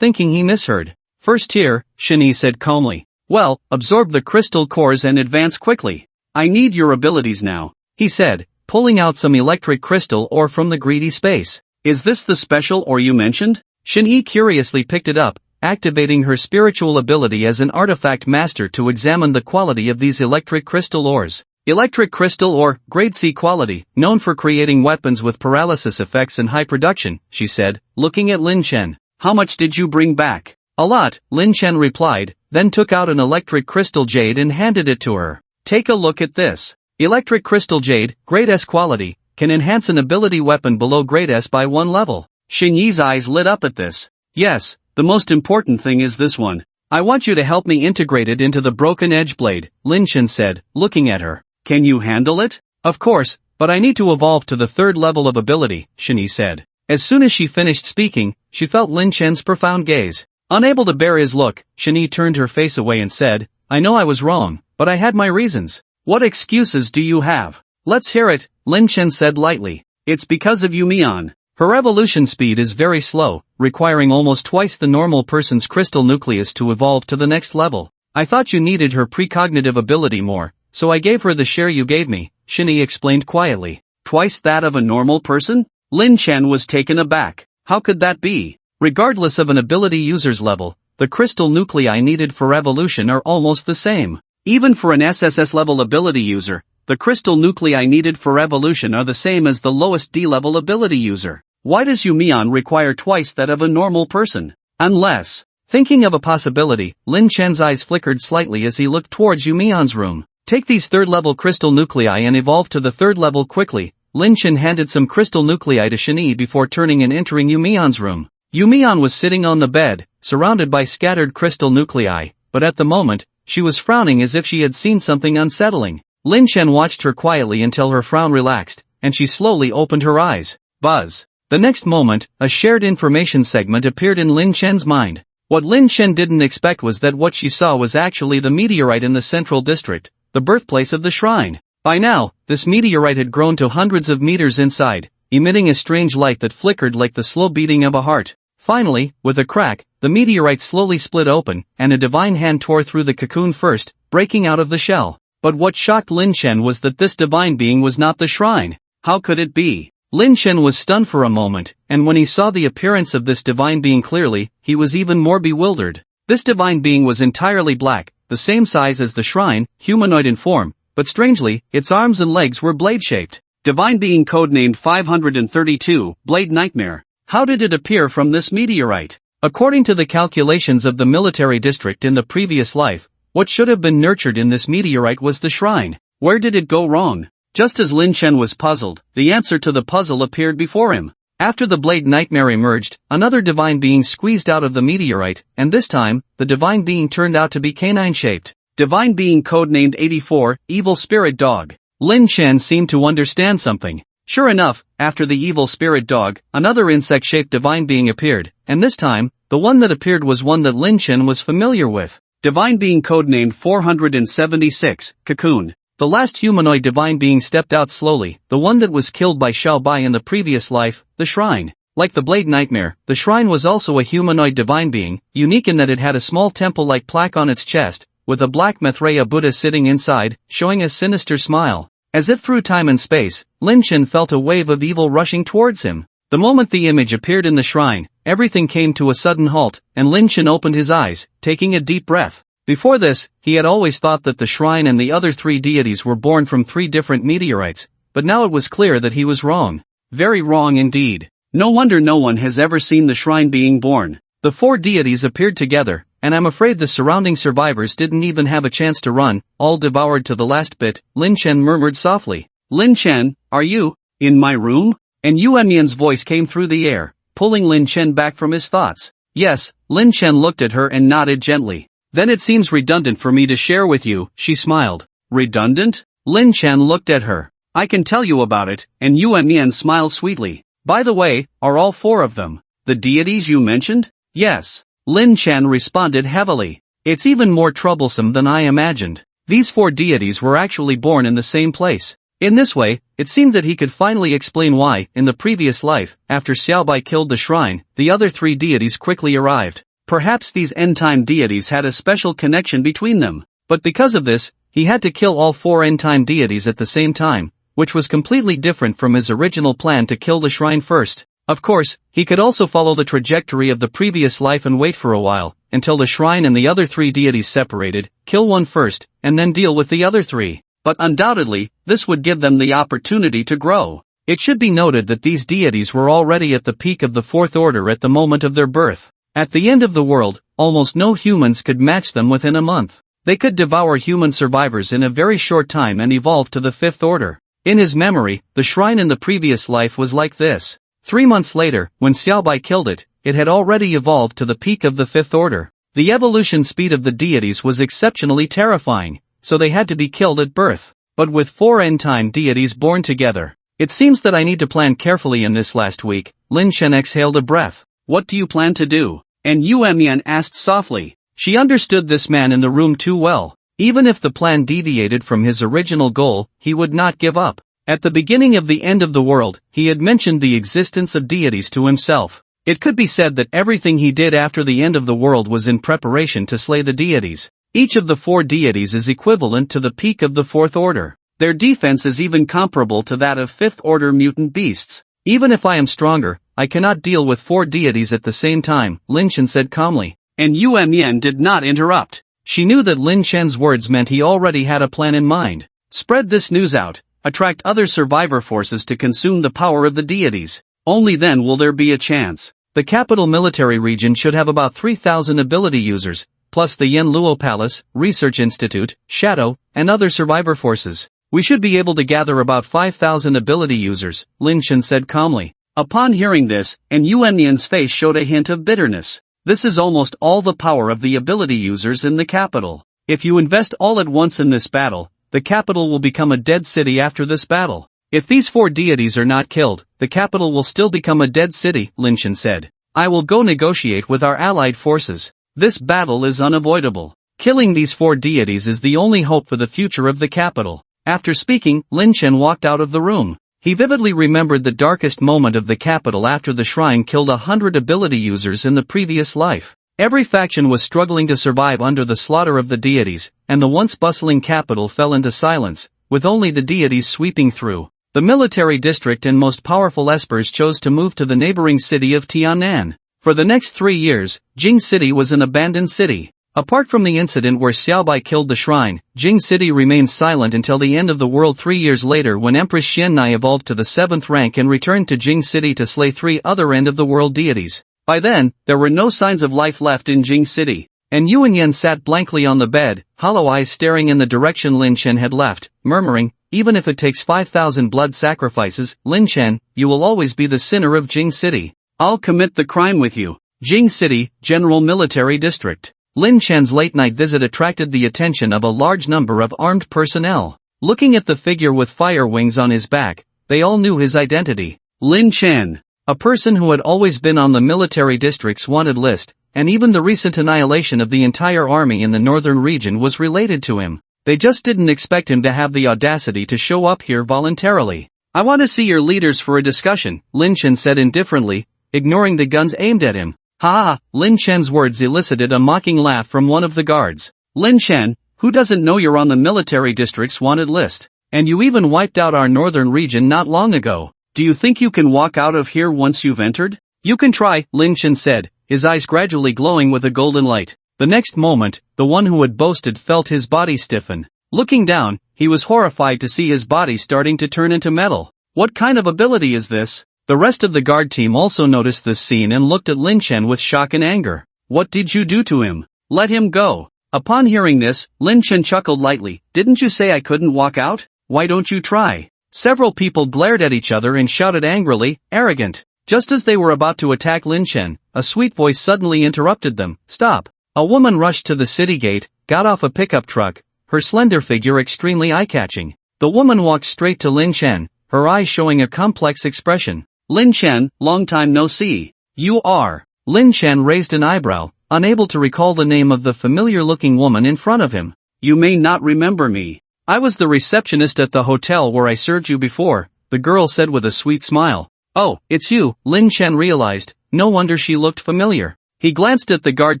[SPEAKER 1] thinking he misheard. First tier, Shenyi said calmly.
[SPEAKER 2] Well, absorb the crystal cores and advance quickly. I need your abilities now,
[SPEAKER 1] he said, pulling out some electric crystal ore from the greedy space.
[SPEAKER 2] Is this the special ore you mentioned?
[SPEAKER 1] Shenyi curiously picked it up, activating her spiritual ability as an artifact master to examine the quality of these electric crystal ores. Electric crystal ore, grade C quality, known for creating weapons with paralysis effects and high production, she said, looking at Lin Chen.
[SPEAKER 2] How much did you bring back?
[SPEAKER 1] A lot, Lin Chen replied, then took out an electric crystal jade and handed it to her. Take a look at this. Electric crystal jade, grade S quality, can enhance an ability weapon below grade S by 1 level.
[SPEAKER 2] Shenyi's eyes lit up at this.
[SPEAKER 1] Yes,
[SPEAKER 2] the most important thing is this one.
[SPEAKER 1] I want you to help me integrate it into the broken edge blade, Lin Chen said, looking at her.
[SPEAKER 2] Can you handle it?
[SPEAKER 1] Of course, but I need to evolve to the third level of ability, Shenyi said. As soon as she finished speaking, she felt Lin Chen's profound gaze. Unable to bear his look, Shenyi turned her face away and said, I know I was wrong, but I had my reasons.
[SPEAKER 2] What excuses do you have?
[SPEAKER 1] Let's hear it, Lin Chen said lightly.
[SPEAKER 2] It's because of Yumian.
[SPEAKER 1] Her evolution speed is very slow, requiring almost twice the normal person's crystal nucleus to evolve to the next level. I thought you needed her precognitive ability more, so I gave her the share you gave me, Shenyi explained quietly.
[SPEAKER 2] Twice that of a normal person? Lin Chen was taken aback. How could that be?
[SPEAKER 1] Regardless of an ability user's level, the crystal nuclei needed for evolution are almost the same.
[SPEAKER 2] Even for an SSS level ability user, the crystal nuclei needed for evolution are the same as the lowest D-level ability user. Why does Yumian require twice that of a normal person? Unless...
[SPEAKER 1] Thinking of a possibility, Lin Chen's eyes flickered slightly as he looked towards Yumian's room. Take these third-level crystal nuclei and evolve to the third level quickly. Lin Chen handed some crystal nuclei to Shenyi before turning and entering Yumian's room. Yumian was sitting on the bed, surrounded by scattered crystal nuclei, but at the moment, she was frowning as if she had seen something unsettling. Lin Chen watched her quietly until her frown relaxed, and she slowly opened her eyes. Buzz. The next moment, a shared information segment appeared in Lin Chen's mind. What Lin Chen didn't expect was that what she saw was actually the meteorite in the central district, the birthplace of the shrine. By now, this meteorite had grown to hundreds of meters inside, emitting a strange light that flickered like the slow beating of a heart. Finally, with a crack, the meteorite slowly split open, and a divine hand tore through the cocoon first, breaking out of the shell. But what shocked Lin Chen was that this divine being was not the shrine. How could it be? Lin Chen was stunned for a moment, and when he saw the appearance of this divine being clearly, he was even more bewildered. This divine being was entirely black, the same size as the shrine, humanoid in form, but strangely, its arms and legs were blade-shaped. Divine being codenamed 532, Blade Nightmare. How did it appear from this meteorite? According to the calculations of the military district in the previous life, what should have been nurtured in this meteorite was the shrine. Where did it go wrong? Just as Lin Chen was puzzled, the answer to the puzzle appeared before him. After the Blade Nightmare emerged, another divine being squeezed out of the meteorite, and this time, the divine being turned out to be canine-shaped. Divine being codenamed 84, Evil Spirit Dog. Lin Chen seemed to understand something. Sure enough, after the Evil Spirit Dog, another insect-shaped divine being appeared, and this time, the one that appeared was one that Lin Chen was familiar with. Divine being codenamed 476, Cocoon. The last humanoid divine being stepped out slowly, the one that was killed by Xiao Bai in the previous life, the shrine. Like the Blade Nightmare, the shrine was also a humanoid divine being, unique in that it had a small temple-like plaque on its chest, with a black Maitreya Buddha sitting inside, showing a sinister smile. As if through time and space, Lin Chen felt a wave of evil rushing towards him. The moment the image appeared in the shrine, everything came to a sudden halt, and Lin Chen opened his eyes, taking a deep breath. Before this, he had always thought that the shrine and the other three deities were born from three different meteorites, but now it was clear that he was wrong. Very wrong indeed. No wonder no one has ever seen the shrine being born. The four deities appeared together, and I'm afraid the surrounding survivors didn't even have a chance to run, all devoured to the last bit, Lin Chen murmured softly. Lin Chen, are you in my room? And Yuanyan's voice came through the air, pulling Lin Chen back from his thoughts. Yes, Lin Chen looked at her and nodded gently. Then it seems redundant for me to share with you, she smiled. Redundant? Lin Chen looked at her. I can tell you about it, and Yuanyan smiled sweetly. By the way, are all four of them the deities you mentioned? Yes. Lin Chen responded heavily. It's even more troublesome than I imagined. These four deities were actually born in the same place. In this way, it seemed that he could finally explain why, in the previous life, after Xiaobai killed the shrine, the other three deities quickly arrived. Perhaps these end-time deities had a special connection between them. But because of this, he had to kill all four end-time deities at the same time, which was completely different from his original plan to kill the shrine first. Of course, he could also follow the trajectory of the previous life and wait for a while, until the shrine and the other three deities separated, kill one first, and then deal with the other three. But undoubtedly, this would give them the opportunity to grow. It should be noted that these deities were already at the peak of the fourth order at the moment of their birth. At the end of the world, almost no humans could match them within a month. They could devour human survivors in a very short time and evolve to the fifth order. In his memory, the shrine in the previous life was like this. 3 months later, when Xiaobai killed it, it had already evolved to the peak of the fifth order. The evolution speed of the deities was exceptionally terrifying, so they had to be killed at birth. But with four end-time deities born together, it seems that I need to plan carefully in this last week. Lin Chen exhaled a breath. What do you plan to do? And Yuanyan asked softly. She understood this man in the room too well. Even if the plan deviated from his original goal, he would not give up. At the beginning of the end of the world, he had mentioned the existence of deities to himself. It could be said that everything he did after the end of the world was in preparation to slay the deities. Each of the four deities is equivalent to the peak of the fourth order. Their defense is even comparable to that of fifth-order mutant beasts. Even if I am stronger, I cannot deal with four deities at the same time, Lin Chen said calmly. And Yuanyan did not interrupt. She knew that Lin Chen's words meant he already had a plan in mind. Spread this news out. Attract other survivor forces to consume the power of the deities. Only then will there be a chance. The capital military region should have about 3,000 ability users, plus the Yanluo Palace, Research Institute, Shadow, and other survivor forces. We should be able to gather about 5,000 ability users, Lin Chen said calmly. Upon hearing this, and Yuanyan's face showed a hint of bitterness.
[SPEAKER 2] This is almost all the power of the ability users in the capital. If you invest all at once in this battle, the capital will become a dead city after this battle. If these 4 deities are not killed, the capital will still become a dead city, Lin Chen said. I will go negotiate with our allied forces. This battle is unavoidable. Killing these 4 deities is the only hope for the future of the capital. After speaking, Lin Chen walked out of the room. He vividly remembered the darkest moment of the capital after the shrine killed 100 ability users in the previous life. Every faction was struggling to survive under the slaughter of the deities, and the once bustling capital fell into silence, with only the deities sweeping through. The military district and most powerful espers chose to move to the neighboring city of Tianan. For the next 3 years, Jing City was an abandoned city. Apart from the incident where Xiaobai killed the shrine, Jing City remained silent until the end of the world 3 years later when Empress Xianai evolved to the 7th rank and returned to Jing City to slay 3 other end-of-the-world deities. By then, there were no signs of life left in Jing City, and Yuan Yan sat blankly on the bed, hollow eyes staring in the direction Lin Chen had left, murmuring, even if it takes 5,000 blood sacrifices, Lin Chen, you will always be the sinner of Jing City. I'll commit the crime with you. Jing City, General Military District. Lin Chen's late-night visit attracted the attention of a large number of armed personnel. Looking at the figure with fire wings on his back, they all knew his identity. Lin Chen, a person who had always been on the military district's wanted list, and even the recent annihilation of the entire army in the northern region was related to him. They just didn't expect him to have the audacity to show up here voluntarily. I want to see your leaders for a discussion, Lin Chen said indifferently, ignoring the guns aimed at him. Ha ha, Lin Chen's words elicited a mocking laugh from one of the guards. Lin Chen, who doesn't know you're on the military district's wanted list? And you even wiped out our northern region not long ago. Do you think you can walk out of here once you've entered? You can try, Lin Chen said, his eyes gradually glowing with a golden light. The next moment, the one who had boasted felt his body stiffen. Looking down, he was horrified to see his body starting to turn into metal. What kind of ability is this? The rest of the guard team also noticed this scene and looked at Lin Chen with shock and anger. What did you do to him? Let him go. Upon hearing this, Lin Chen chuckled lightly. Didn't you say I couldn't walk out? Why don't you try? Several people glared at each other and shouted angrily, arrogant. Just as they were about to attack Lin Chen, a sweet voice suddenly interrupted them. Stop. A woman rushed to the city gate, got off a pickup truck, her slender figure extremely eye-catching. The woman walked straight to Lin Chen, her eyes showing a complex expression. Lin Chen, long time no see. You are. Lin Chen raised an eyebrow, unable to recall the name of the familiar-looking woman in front of him. You may not remember me. I was the receptionist at the hotel where I served you before, the girl said with a sweet smile. Oh, it's you, Lin Chen realized. No wonder she looked familiar. He glanced at the guard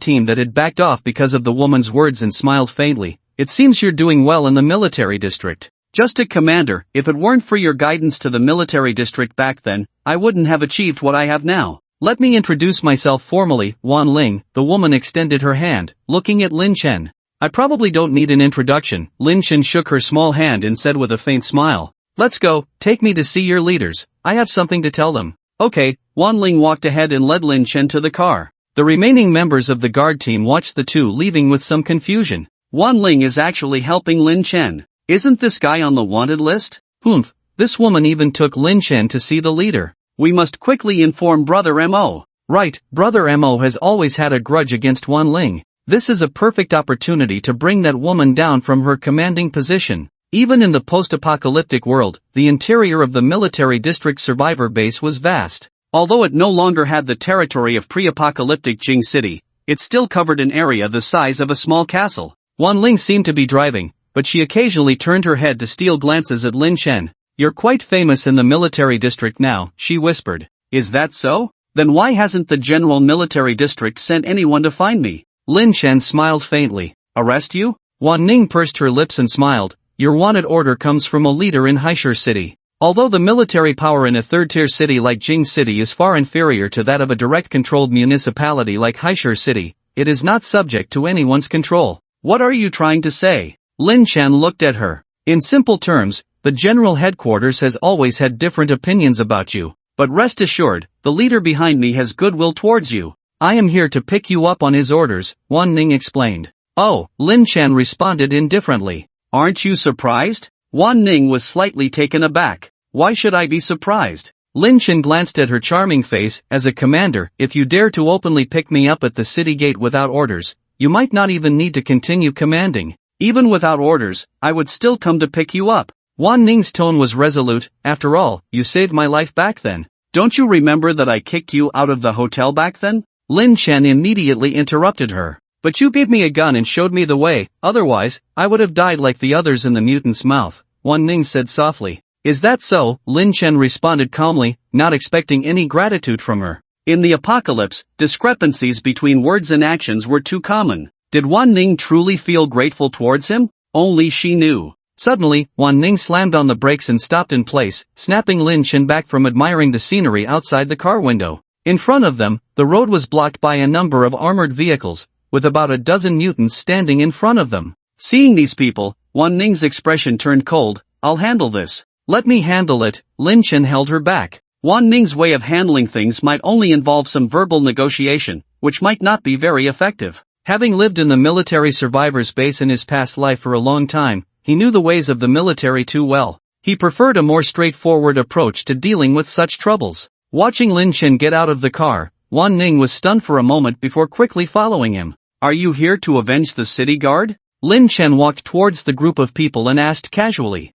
[SPEAKER 2] team that had backed off because of the woman's words and smiled faintly. It seems you're doing well in the military district. Just a commander, if it weren't for your guidance to the military district back then, I wouldn't have achieved what I have now. Let me introduce myself formally, Wan Ling. The woman extended her hand, looking at Lin Chen. I probably don't need an introduction. Lin Chen shook her small hand and said with a faint smile. Let's go, take me to see your leaders. I have something to tell them. Okay, Wan Ling walked ahead and led Lin Chen to the car. The remaining members of the guard team watched the two leaving with some confusion. Wan Ling is actually helping Lin Chen. Isn't this guy on the wanted list? Humph, this woman even took Lin Chen to see the leader. We must quickly inform Brother Mo. Right, Brother Mo has always had a grudge against Wan Ling. This is a perfect opportunity to bring that woman down from her commanding position. Even in the post-apocalyptic world, the interior of the military district survivor base was vast. Although it no longer had the territory of pre-apocalyptic Jing City, it still covered an area the size of a small castle. Wan Ling seemed to be driving, but she occasionally turned her head to steal glances at Lin Chen. You're quite famous in the military district now, she whispered. Is that so? Then why hasn't the general military district sent anyone to find me? Lin Chen smiled faintly. Arrest you? Wan Ning pursed her lips and smiled. Your wanted order comes from a leader in Haishur City. Although the military power in a third-tier city like Jing City is far inferior to that of a direct-controlled municipality like Haishur City, it is not subject to anyone's control. What are you trying to say? Lin Chen looked at her. In simple terms, the general headquarters has always had different opinions about you. But rest assured, the leader behind me has goodwill towards you. I am here to pick you up on his orders, Wan Ning explained. Oh, Lin Chen responded indifferently. Aren't you surprised? Wan Ning was slightly taken aback. Why should I be surprised?
[SPEAKER 1] Lin Chen glanced at her charming face. As a commander, if you dare to openly pick me up at the city gate without orders, you might not even need to continue commanding. Even without orders, I would still come to pick you up. Wan Ning's tone was resolute. After all, you saved my life back then.
[SPEAKER 2] Don't you remember that I kicked you out of the hotel back then?
[SPEAKER 1] Lin Chen immediately interrupted her. But you gave me a gun and showed me the way, otherwise, I would have died like the others in the mutant's mouth, Wan Ning said softly. Is that so? Lin Chen responded calmly, not expecting any gratitude from her.
[SPEAKER 2] In the apocalypse, discrepancies between words and actions were too common. Did Wan Ning truly feel grateful towards him? Only she knew.
[SPEAKER 1] Suddenly, Wan Ning slammed on the brakes and stopped in place, snapping Lin Chen back from admiring the scenery outside the car window. In front of them, the road was blocked by a number of armored vehicles, with about a dozen mutants standing in front of them.
[SPEAKER 2] Seeing these people, Wan Ning's expression turned cold. I'll handle this.
[SPEAKER 1] Let me handle it. Lin Chen held her back.
[SPEAKER 2] Wan Ning's way of handling things might only involve some verbal negotiation, which might not be very effective.
[SPEAKER 1] Having lived in the military survivors base in his past life for a long time, he knew the ways of the military too well. He preferred a more straightforward approach to dealing with such troubles. Watching Lin Chen get out of the car, Wan Ning was stunned for a moment before quickly following him.
[SPEAKER 2] Are you here to avenge the city guard?
[SPEAKER 1] Lin Chen walked towards the group of people and asked casually.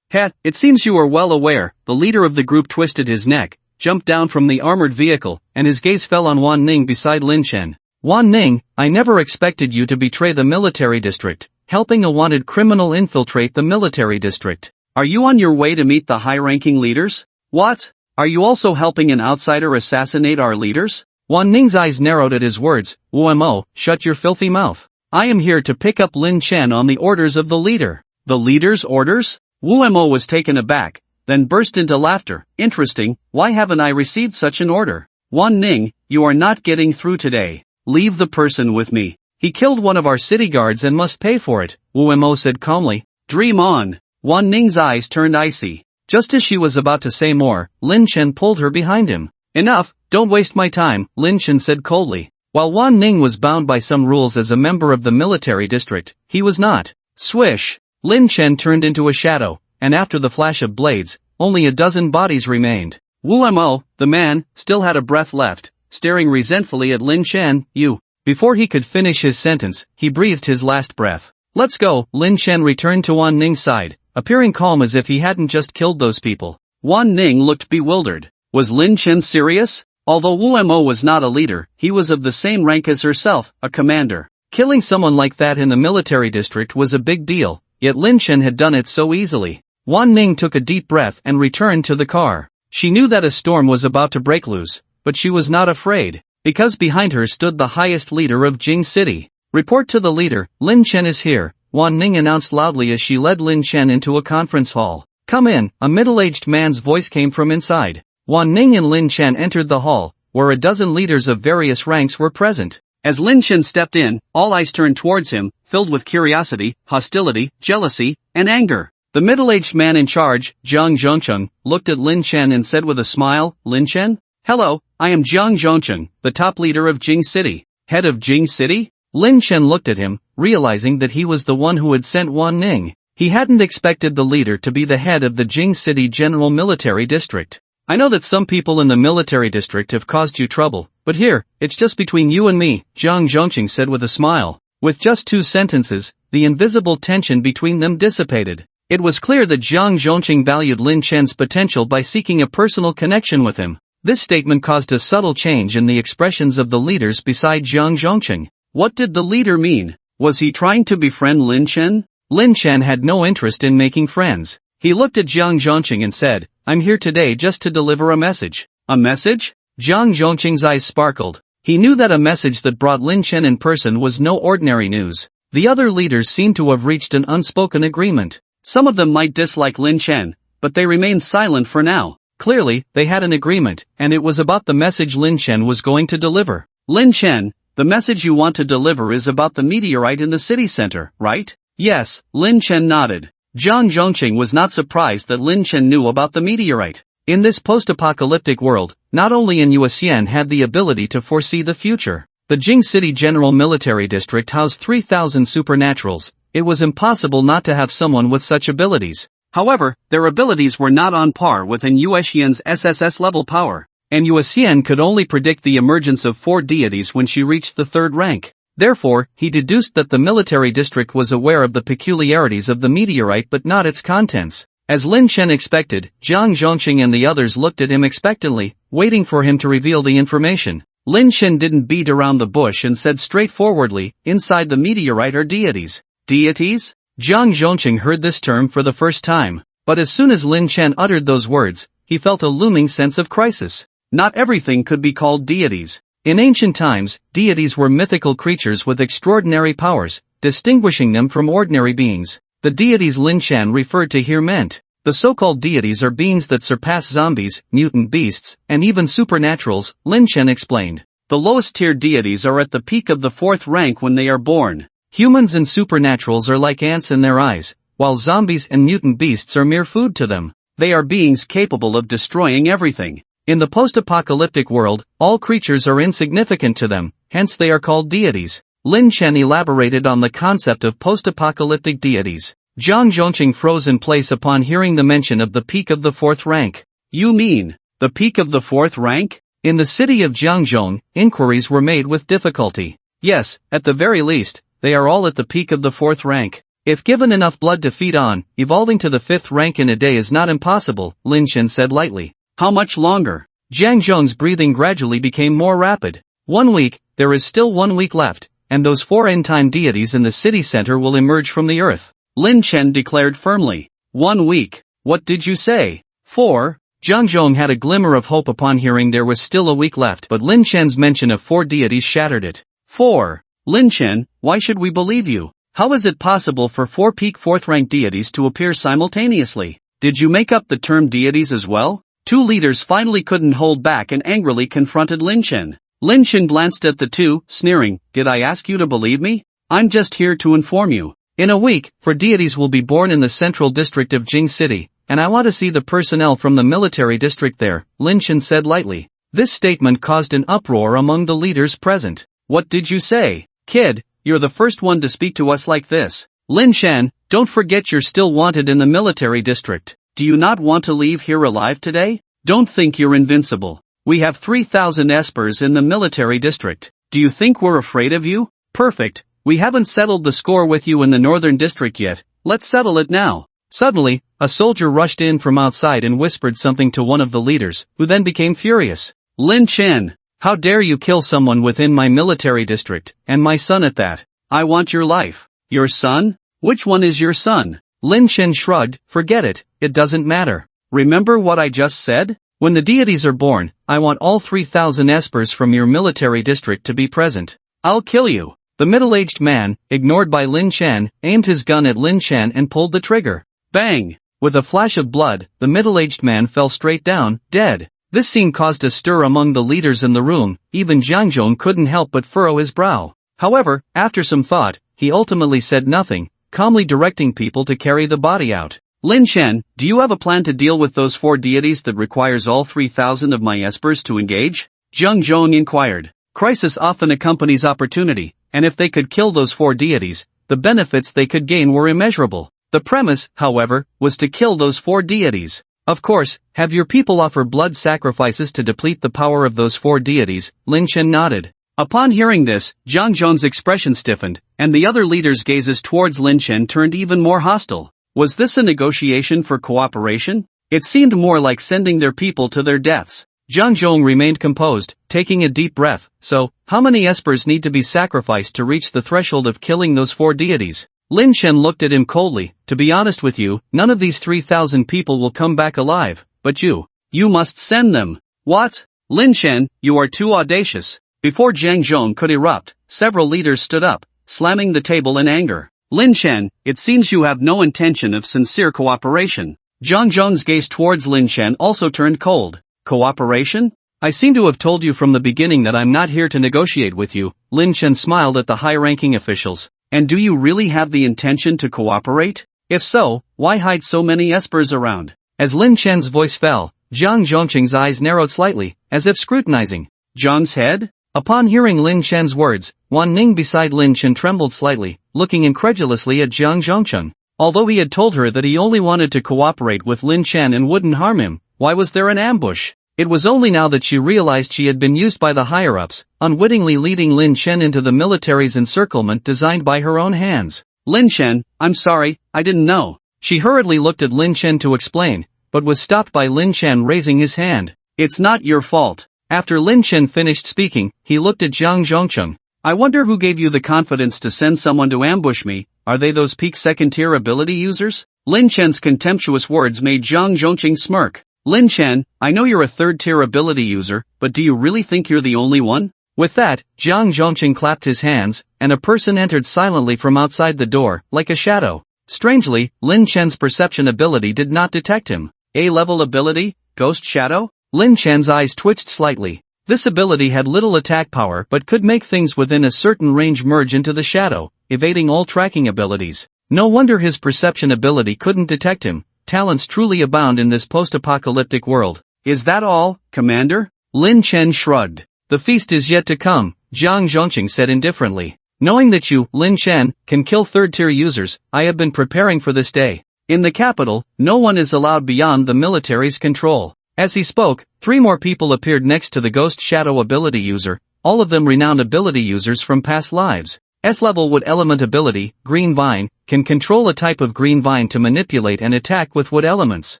[SPEAKER 2] It seems you are well aware. The leader of the group twisted his neck, jumped down from the armored vehicle, and his gaze fell on Wan Ning beside Lin Chen. Wan Ning, I never expected you to betray the military district, helping a wanted criminal infiltrate the military district. Are you on your way to meet the high-ranking leaders? What? Are you also helping an outsider assassinate our leaders?
[SPEAKER 1] Wan Ning's eyes narrowed at his words. Wumo, shut your filthy mouth. I am here to pick up Lin Chen on the orders of the leader.
[SPEAKER 2] The leader's orders? Wumo was taken aback, then burst into laughter. Interesting, why haven't I received such an order? Wan Ning, you are not getting through today. Leave the person with me.
[SPEAKER 1] He killed one of our city guards and must pay for it, Wumo said calmly.
[SPEAKER 2] Dream on.
[SPEAKER 1] Wan Ning's eyes turned icy. Just as she was about to say more, Lin Chen pulled her behind him. Enough, don't waste my time, Lin Chen said coldly. While Wan Ning was bound by some rules as a member of the military district, he was not. Swish! Lin Chen turned into a shadow, and after the flash of blades, only a dozen bodies remained.
[SPEAKER 2] Wumo, the man, still had a breath left, staring resentfully at Lin Chen. You.
[SPEAKER 1] Before he could finish his sentence, he breathed his last breath. Let's go. Lin Chen returned to Wan Ning's side, appearing calm as if he hadn't just killed those people.
[SPEAKER 2] Wan Ning looked bewildered. Was Lin Chen serious? Although Wumo was not a leader, he was of the same rank as herself, a commander.
[SPEAKER 1] Killing someone like that in the military district was a big deal, yet Lin Chen had done it so easily. Wan Ning took a deep breath and returned to the car. She knew that a storm was about to break loose, but she was not afraid, because behind her stood the highest leader of Jing City. Report to the leader, Lin Chen is here, Wan Ning announced loudly as she led Lin Chen into a conference hall. Come in, a middle-aged man's voice came from inside. Wan Ning and Lin Chen entered the hall, where a dozen leaders of various ranks were present.
[SPEAKER 2] As Lin Chen stepped in, all eyes turned towards him, filled with curiosity, hostility, jealousy, and anger. The middle-aged man in charge, Jiang Zhongcheng, looked at Lin Chen and said with a smile, Lin Chen? Hello, I am Jiang Zhongcheng, the top leader of Jing City. Head of Jing City?
[SPEAKER 1] Lin Chen looked at him, realizing that he was the one who had sent Wan Ning. He hadn't expected the leader to be the head of the Jing City General Military District. I know that some people in the military district have caused you trouble, but here, it's just between you and me, Jiang Zhongcheng said with a smile. With just 2 sentences, the invisible tension between them dissipated. It was clear that Jiang Zhongcheng valued Lin Chen's potential by seeking a personal connection with him. This statement caused a subtle change in the expressions of the leaders beside Jiang Zhongcheng.
[SPEAKER 2] What did the leader mean? Was he trying to befriend Lin Chen?
[SPEAKER 1] Lin Chen had no interest in making friends. He looked at Jiang Zhongcheng and said, I'm here today just to deliver a message.
[SPEAKER 2] A message?
[SPEAKER 1] Jiang Zhongcheng's eyes sparkled. He knew that a message that brought Lin Chen in person was no ordinary news. The other leaders seemed to have reached an unspoken agreement.
[SPEAKER 2] Some of them might dislike Lin Chen, but they remained silent for now.
[SPEAKER 1] Clearly, they had an agreement, and it was about the message Lin Chen was going to deliver.
[SPEAKER 2] Lin Chen, the message you want to deliver is about the meteorite in the city center, right?
[SPEAKER 1] Yes,
[SPEAKER 2] Lin Chen nodded. Jiang Zhongcheng was not surprised that Lin Chen knew about the meteorite.
[SPEAKER 1] In this post-apocalyptic world, not only in Yuxian had the ability to foresee the future. The Jing City General Military District housed 3,000 supernaturals. It was impossible not to have someone with such abilities.
[SPEAKER 2] However, their abilities were not on par with An Yuexian's SSS level power, and Yuexian could only predict the emergence of 4 deities when she reached the 3rd rank. Therefore, he deduced that the military district was aware of the peculiarities of the meteorite but not its contents. As Lin Chen expected, Jiang Zhongqing and the others looked at him expectantly, waiting for him to reveal the information. Lin Chen didn't beat around the bush and said straightforwardly, inside the meteorite are deities. Deities? Jiang Zhongqing heard this term for the first time, but as soon as Lin Chen uttered those words, he felt a looming sense of crisis. Not everything could be called deities. In ancient times, deities were mythical creatures with extraordinary powers, distinguishing them from ordinary beings. The deities Lin Chen referred to here meant, the so-called deities are beings that surpass zombies, mutant beasts, and even supernaturals, Lin Chen explained. The lowest-tier deities are at the peak of the 4th rank when they are born. Humans and supernaturals are like ants in their eyes, while zombies and mutant beasts are mere food to them. They are beings capable of destroying everything. In the post-apocalyptic world, all creatures are insignificant to them, hence they are called deities. Lin Chen elaborated on the concept of post-apocalyptic deities. Jiang Zhongqing froze in place upon hearing the mention of the peak of the 4th rank. You mean, the peak of the 4th rank? In the city of Jiangzhong, inquiries were made with difficulty. Yes, at the very least, they are all at the peak of the 4th rank. If given enough blood to feed on, evolving to the 5th rank in a day is not impossible, Lin Chen said lightly. How much longer? Jiang Zhong's breathing gradually became more rapid. 1 week, there is still 1 week left, and those 4 end-time deities in the city center will emerge from the earth. Lin Chen declared firmly. 1 week. What did you say? 4? Jiang Zhong had a glimmer of hope upon hearing there was still a week left, but Lin Chen's mention of 4 deities shattered it. 4. Lin Chen, why should we believe you? How is it possible for 4 peak 4th rank deities to appear simultaneously? Did you make up the term deities as well? 2 leaders finally couldn't hold back and angrily confronted Lin Chen. Lin Chen glanced at the 2, sneering, did I ask you to believe me? I'm just here to inform you. In a week, 4 deities will be born in the central district of Jing City, and I want to see the personnel from the military district there, Lin Chen said lightly. This statement caused an uproar among the leaders present. What did you say? Kid, you're the first one to speak to us like this. Lin Chen, don't forget you're still wanted in the military district. Do you not want to leave here alive today? Don't think you're invincible. We have 3,000 espers in the military district. Do you think we're afraid of you? Perfect. We haven't settled the score with you in the northern district yet. Let's settle it now. Suddenly, a soldier rushed in from outside and whispered something to one of the leaders, who then became furious. Lin Chen, how dare you kill someone within my military district, and my son at that. I want your life. Your son? Which one is your son? Lin Chen shrugged, forget it, it doesn't matter. Remember what I just said? When the deities are born, I want all 3,000 espers from your military district to be present. I'll kill you. The middle-aged man, ignored by Lin Chen, aimed his gun at Lin Chen and pulled the trigger. Bang! With a flash of blood, the middle-aged man fell straight down, dead. This scene caused a stir among the leaders in the room, even Jiang Zhong couldn't help but furrow his brow. However, after some thought, he ultimately said nothing, calmly directing people to carry the body out. Lin Chen, do you have a plan to deal with those 4 deities that requires all 3,000 of my espers to engage? Jiang Zhong inquired. Crisis often accompanies opportunity, and if they could kill those 4 deities, the benefits they could gain were immeasurable. The premise, however, was to kill those 4 deities. Of course, have your people offer blood sacrifices to deplete the power of those 4 deities, Lin Chen nodded. Upon hearing this, Jiang Zhong's expression stiffened, and the other leaders' gazes towards Lin Chen turned even more hostile. Was this a negotiation for cooperation? It seemed more like sending their people to their deaths. Jiang Zhong remained composed, taking a deep breath. So, how many espers need to be sacrificed to reach the threshold of killing those 4 deities? Lin Chen looked at him coldly. To be honest with you, none of these 3,000 people will come back alive, but you must send them. What? Lin Chen, you are too audacious. Before Jiang Zhong could erupt, several leaders stood up, slamming the table in anger. Lin Chen, it seems you have no intention of sincere cooperation. Jiang Zhong's gaze towards Lin Chen also turned cold. Cooperation? I seem to have told you from the beginning that I'm not here to negotiate with you. Lin Chen smiled at the high-ranking officials. And do you really have the intention to cooperate? If so, why hide so many espers around? As Lin Chen's voice fell, Jiang Zhongqing's eyes narrowed slightly, as if scrutinizing Zhang's head. Upon hearing Lin Chen's words, Wan Ning beside Lin Chen trembled slightly, looking incredulously at Jiang Zhongqing. Although he had told her that he only wanted to cooperate with Lin Chen and wouldn't harm him, why was there an ambush? It was only now that she realized she had been used by the higher-ups, unwittingly leading Lin Chen into the military's encirclement designed by her own hands. Lin Chen, I'm sorry, I didn't know. She hurriedly looked at Lin Chen to explain, but was stopped by Lin Chen raising his hand. It's not your fault. After Lin Chen finished speaking, he looked at Zhang Zhongcheng. I wonder who gave you the confidence to send someone to ambush me. Are they those peak second-tier ability users? Lin Chen's contemptuous words made Zhang Zhongcheng smirk. Lin Chen, I know you're a third-tier ability user, but do you really think you're the only one? With that, Zhang Zhongcheng clapped his hands, and a person entered silently from outside the door, like a shadow. Strangely, Lin Chen's perception ability did not detect him. A-level ability? Ghost Shadow? Lin Chen's eyes twitched slightly. This ability had little attack power but could make things within a certain range merge into the shadow, evading all tracking abilities. No wonder his perception ability couldn't detect him. Talents truly abound in this post-apocalyptic world. Is that all, Commander? Lin Chen shrugged. The feast is yet to come, Zhang Zhongcheng said indifferently. Knowing that you, Lin Chen, can kill third-tier users, I have been preparing for this day. In the capital, no one is allowed beyond the military's control. As he spoke, 3 more people appeared next to the Ghost Shadow ability user, all of them renowned ability users from past lives. S-level Wood Element ability, Green Vine, can control a type of green vine to manipulate and attack with wood elements.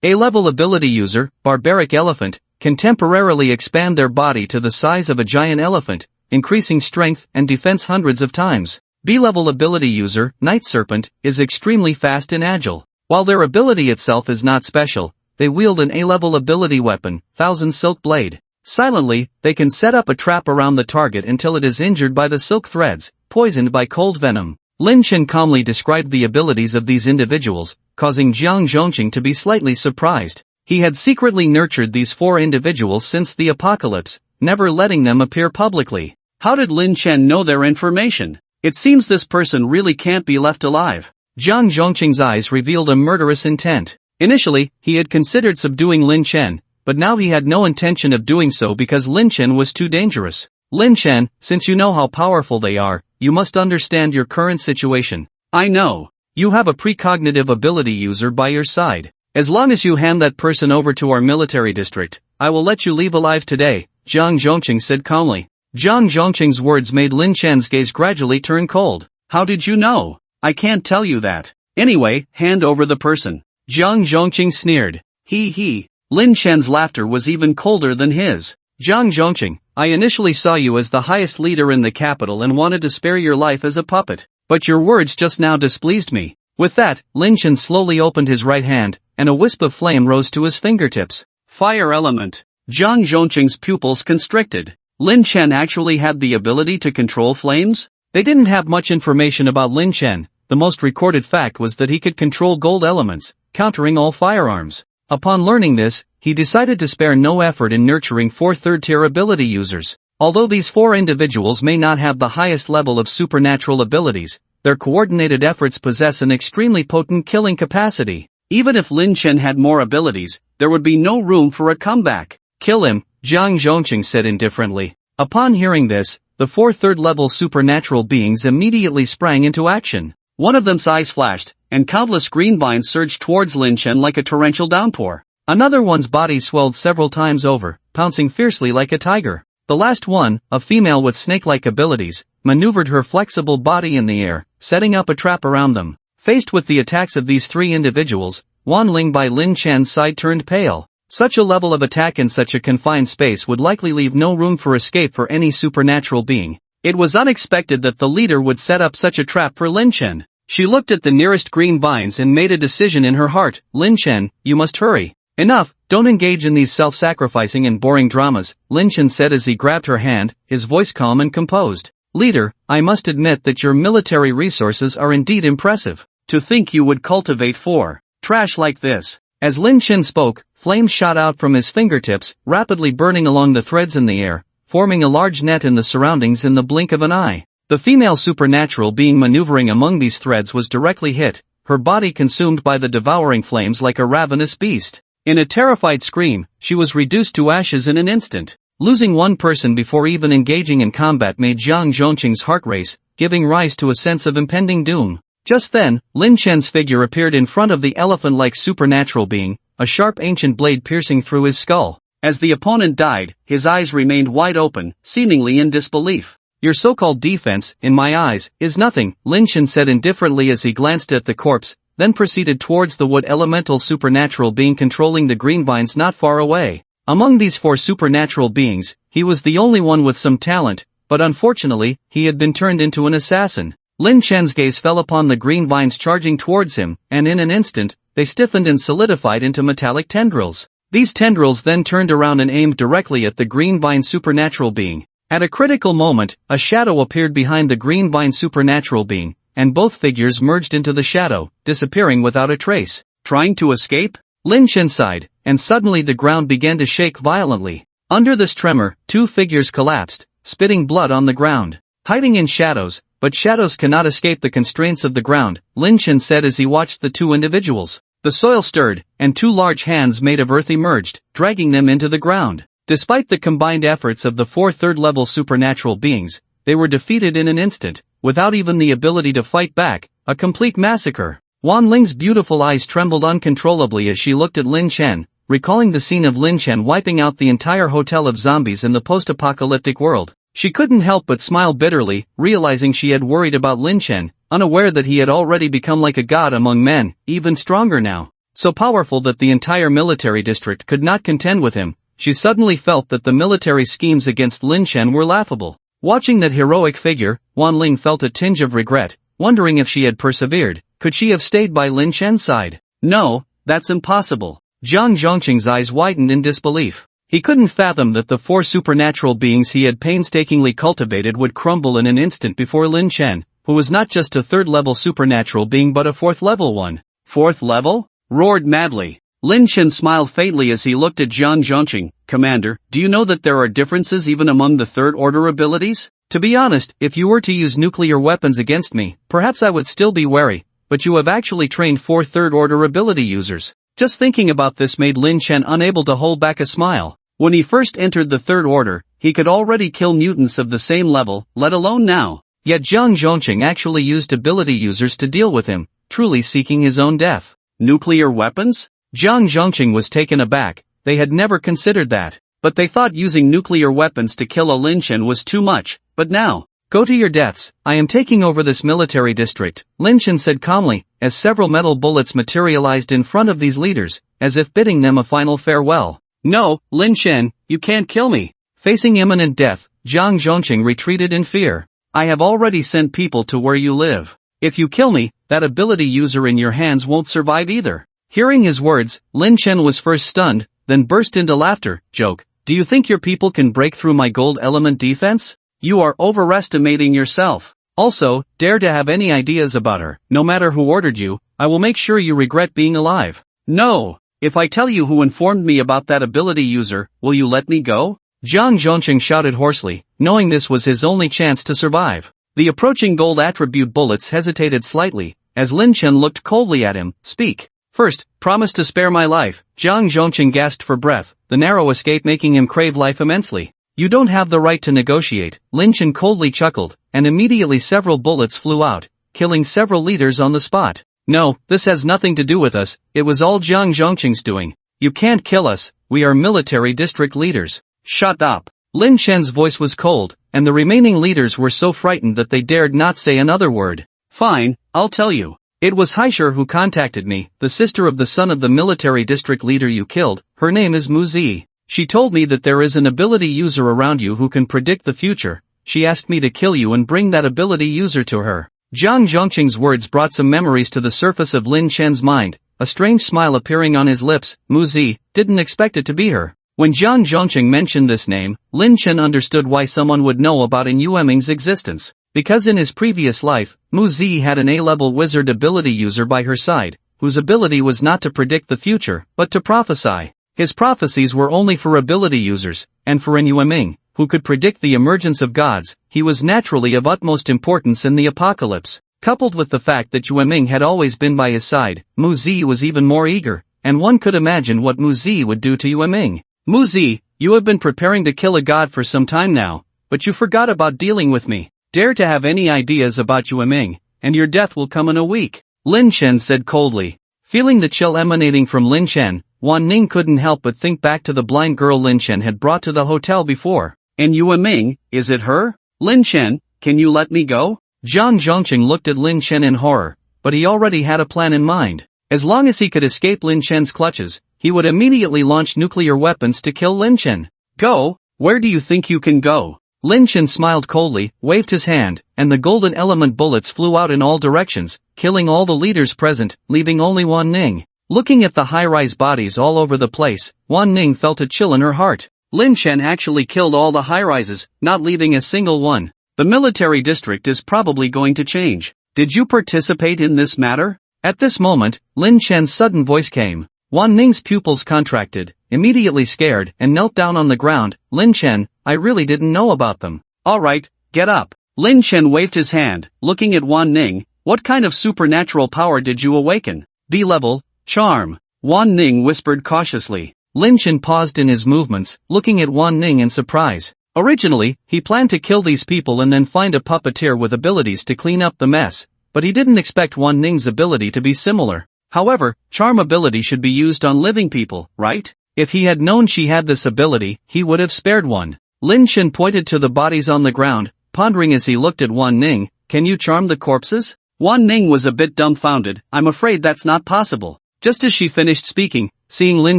[SPEAKER 2] A-level ability user, Barbaric Elephant, can temporarily expand their body to the size of a giant elephant, increasing strength and defense hundreds of times. B-level ability user, Night Serpent, is extremely fast and agile. While their ability itself is not special, they wield an A-level ability weapon, Thousand Silk Blade. Silently, they can set up a trap around the target until it is injured by the silk threads, poisoned by cold venom. Lin Chen calmly described the abilities of these individuals, causing Zhang Zhongcheng to be slightly surprised. He had secretly nurtured these 4 individuals since the apocalypse, never letting them appear publicly. How did Lin Chen know their information? It seems this person really can't be left alive. Zhang Zhongcheng's eyes revealed a murderous intent. Initially, he had considered subduing Lin Chen, but now he had no intention of doing so because Lin Chen was too dangerous. Lin Chen, since you know how powerful they are, you must understand your current situation. I know. You have a precognitive ability user by your side. As long as you hand that person over to our military district, I will let you leave alive today, Zhang Zhongcheng said calmly. Zhang Zhongcheng's words made Lin Chen's gaze gradually turn cold. How did you know? I can't tell you that. Anyway, hand over the person. Zhang Zhongcheng sneered. He. Lin Chen's laughter was even colder than his. Zhang Zhongcheng, I initially saw you as the highest leader in the capital and wanted to spare your life as a puppet, but your words just now displeased me. With that, Lin Chen slowly opened his right hand, and a wisp of flame rose to his fingertips. Fire element. Zhang Zhongcheng's pupils constricted. Lin Chen actually had the ability to control flames? They didn't have much information about Lin Chen. The most recorded fact was that he could control gold elements, countering all firearms. Upon learning this, he decided to spare no effort in nurturing 4 third-tier ability users. Although these 4 individuals may not have the highest level of supernatural abilities, their coordinated efforts possess an extremely potent killing capacity. Even if Lin Chen had more abilities, there would be no room for a comeback. Kill him, Zhang Zhongcheng said indifferently. Upon hearing this, the 4 third-level supernatural beings immediately sprang into action. One of them's eyes flashed, and countless green vines surged towards Lin Chen like a torrential downpour. Another one's body swelled several times over, pouncing fiercely like a tiger. The last one, a female with snake-like abilities, maneuvered her flexible body in the air, setting up a trap around them. Faced with the attacks of these 3 individuals, Wan Ling by Lin Chen's side turned pale. Such a level of attack in such a confined space would likely leave no room for escape for any supernatural being. It was unexpected that the leader would set up such a trap for Lin Chen. She looked at the nearest green vines and made a decision in her heart. Lin Chen, you must hurry. Enough, don't engage in these self-sacrificing and boring dramas, Lin Chen said as he grabbed her hand, his voice calm and composed. Leader, I must admit that your military resources are indeed impressive. To think you would cultivate 4 trash like this. As Lin Chen spoke, flames shot out from his fingertips, rapidly burning along the threads in the air, forming a large net in the surroundings in the blink of an eye. The female supernatural being maneuvering among these threads was directly hit, her body consumed by the devouring flames like a ravenous beast. In a terrified scream, she was reduced to ashes in an instant. Losing one person before even engaging in combat made Zhang Zhongcheng's heart race, giving rise to a sense of impending doom.
[SPEAKER 1] Just then, Lin Chen's figure appeared in front of the elephant-like supernatural being, a sharp ancient blade piercing through his skull.
[SPEAKER 2] As the opponent died, his eyes remained wide open, seemingly in disbelief.
[SPEAKER 1] Your so-called defense, in my eyes, is nothing, Lin Chen said indifferently as he glanced at the corpse, then proceeded towards the wood elemental supernatural being controlling the green vines not far away. Among these 4 supernatural beings, he was the only one with some talent, but unfortunately, he had been turned into an assassin. Lin Chen's gaze fell upon the green vines charging towards him, and in an instant, they stiffened and solidified into metallic tendrils. These tendrils then turned around and aimed directly at the green vine supernatural being. At a critical moment, a shadow appeared behind the green vine supernatural being, and both figures merged into the shadow, disappearing without a trace.
[SPEAKER 2] Trying to escape?
[SPEAKER 1] Lin Chen sighed, and suddenly the ground began to shake violently. Under this tremor, 2 figures collapsed, spitting blood on the ground. Hiding in shadows, but shadows cannot escape the constraints of the ground, Lin Chen said as he watched the 2 individuals. The soil stirred, and 2 large hands made of earth emerged, dragging them into the ground. Despite the combined efforts of the 4 third-level supernatural beings, they were defeated in an instant, without even the ability to fight back, a complete massacre. Wan Ling's beautiful eyes trembled uncontrollably as she looked at Lin Chen, recalling the scene of Lin Chen wiping out the entire hotel of zombies in the post-apocalyptic world. She couldn't help but smile bitterly, realizing she had worried about Lin Chen, unaware that he had already become like a god among men, even stronger now. So powerful that the entire military district could not contend with him. She suddenly felt that the military schemes against Lin Chen were laughable. Watching that heroic figure, Wan Ling felt a tinge of regret, wondering if she had persevered, could she have stayed by Lin Chen's side?
[SPEAKER 2] No, that's impossible.
[SPEAKER 1] Zhang Zhongqing's eyes widened in disbelief. He couldn't fathom that the 4 supernatural beings he had painstakingly cultivated would crumble in an instant before Lin Chen, who was not just a 3rd-level supernatural being but a 4th-level one.
[SPEAKER 2] 4th level? Roared madly. Lin Chen smiled faintly as he looked at Zhang Zhongqing. Commander, do you know that there are differences even among the 3rd-order abilities?
[SPEAKER 1] To be honest, if you were to use nuclear weapons against me, perhaps I would still be wary, but you have actually trained 4 third-order ability users. Just thinking about this made Lin Chen unable to hold back a smile.
[SPEAKER 2] When he first entered the 3rd order, he could already kill mutants of the same level, let alone now.
[SPEAKER 1] Yet Zhang Zhongqing actually used ability users to deal with him, truly seeking his own death.
[SPEAKER 2] Nuclear weapons?
[SPEAKER 1] Zhang Zhongqing was taken aback. They had never considered that.
[SPEAKER 2] But they thought using nuclear weapons to kill a Lin Chen was too much, but now.
[SPEAKER 1] Go to your deaths, I am taking over this military district, Lin Chen said calmly, as several metal bullets materialized in front of these leaders, as if bidding them a final farewell.
[SPEAKER 2] No, Lin Chen, you can't kill me.
[SPEAKER 1] Facing imminent death, Zhang Zhongqing retreated in fear.
[SPEAKER 2] I have already sent people to where you live. If you kill me, that ability user in your hands won't survive either.
[SPEAKER 1] Hearing his words, Lin Chen was first stunned, then burst into laughter. Joke. Do you think your people can break through my gold element defense?
[SPEAKER 2] You are overestimating yourself.
[SPEAKER 1] Also, dare to have any ideas about her. No matter who ordered you, I will make sure you regret being alive.
[SPEAKER 2] No. If I tell you who informed me about that ability user, will you let me go?
[SPEAKER 1] Zhang Zhongqing shouted hoarsely, knowing this was his only chance to survive. The approaching gold attribute bullets hesitated slightly, as Lin Chen looked coldly at him. Speak. First, promise to spare my life. Zhang Zhongqing gasped for breath, the narrow escape making him crave life immensely. You don't have the right to negotiate, Lin Chen coldly chuckled, and immediately several bullets flew out, killing several leaders on the spot. No, this has nothing to do with us, it was all Zhang Zhongqing's doing. You can't kill us, we are military district leaders.
[SPEAKER 2] Shut up.
[SPEAKER 1] Lin Chen's voice was cold, and the remaining leaders were so frightened that they dared not say another word.
[SPEAKER 2] Fine, I'll tell you.
[SPEAKER 1] It was Haishir who contacted me, the sister of the son of the military district leader you killed. Her name is Mu Zi. She told me that there is an ability user around you who can predict the future. She asked me to kill you and bring that ability user to her. Zhang Zhongqing's words brought some memories to the surface of Lin Chen's mind, a strange smile appearing on his lips. Mu Zi didn't expect it to be her. When Zhang Zhongqing mentioned this name, Lin Chen understood why someone would know about Yueming's existence. Because in his previous life, Mu Zi had an A-level wizard ability user by her side, whose ability was not to predict the future, but to prophesy. His prophecies were only for ability users, and for Yueming, who could predict the emergence of gods, he was naturally of utmost importance in the apocalypse. Coupled with the fact that Yueming had always been by his side, Mu Zi was even more eager, and one could imagine what Mu Zi would do to Yueming. Mu Zi, you have been preparing to kill a god for some time now, but you forgot about dealing with me. Dare to have any ideas about Yueming,
[SPEAKER 2] and your death will come in a week," Lin Chen said coldly. Feeling the chill emanating from Lin Chen, Wan Ning couldn't help but think back to the blind girl Lin Chen had brought to the hotel before.
[SPEAKER 1] "And Yue Ming, is it her? Lin Chen, can you let me go?"
[SPEAKER 2] Zhang Zhongqing looked at Lin Chen in horror, but he already had a plan in mind. As long as he could escape Lin Chen's clutches, he would immediately launch nuclear weapons to kill Lin Chen.
[SPEAKER 1] "Go? Where do you think you can go?"
[SPEAKER 2] Lin Chen smiled coldly, waved his hand, and the golden element bullets flew out in all directions, killing all the leaders present, leaving only Wan Ning. Looking at the high-rise bodies all over the place, Wan Ning felt a chill in her heart.
[SPEAKER 1] Lin Chen actually killed all the high-rises, not leaving a single one. The military district is probably going to change. Did you participate in this matter?
[SPEAKER 2] At this moment, Lin Chen's sudden voice came. Wan Ning's pupils contracted, immediately scared, and knelt down on the ground. "Lin Chen, I really didn't know about them."
[SPEAKER 1] "Alright, get up." Lin Chen waved his hand, looking at Wan Ning. "What kind of supernatural power did you awaken?"
[SPEAKER 2] "B-level, charm,"
[SPEAKER 1] Wan Ning whispered cautiously.
[SPEAKER 2] Lin Chen paused in his movements, looking at Wan Ning in surprise. Originally, he planned to kill these people and then find a puppeteer with abilities to clean up the mess, but he didn't expect Wan Ning's ability to be similar. However, charm ability should be used on living people, right? If he had known she had this ability, he would have spared one. Lin Chen pointed to the bodies on the ground, pondering as he looked at Wan Ning. "Can you charm the corpses?"
[SPEAKER 1] Wan Ning was a bit dumbfounded. "I'm afraid that's not possible."
[SPEAKER 2] Just as she finished speaking, seeing Lin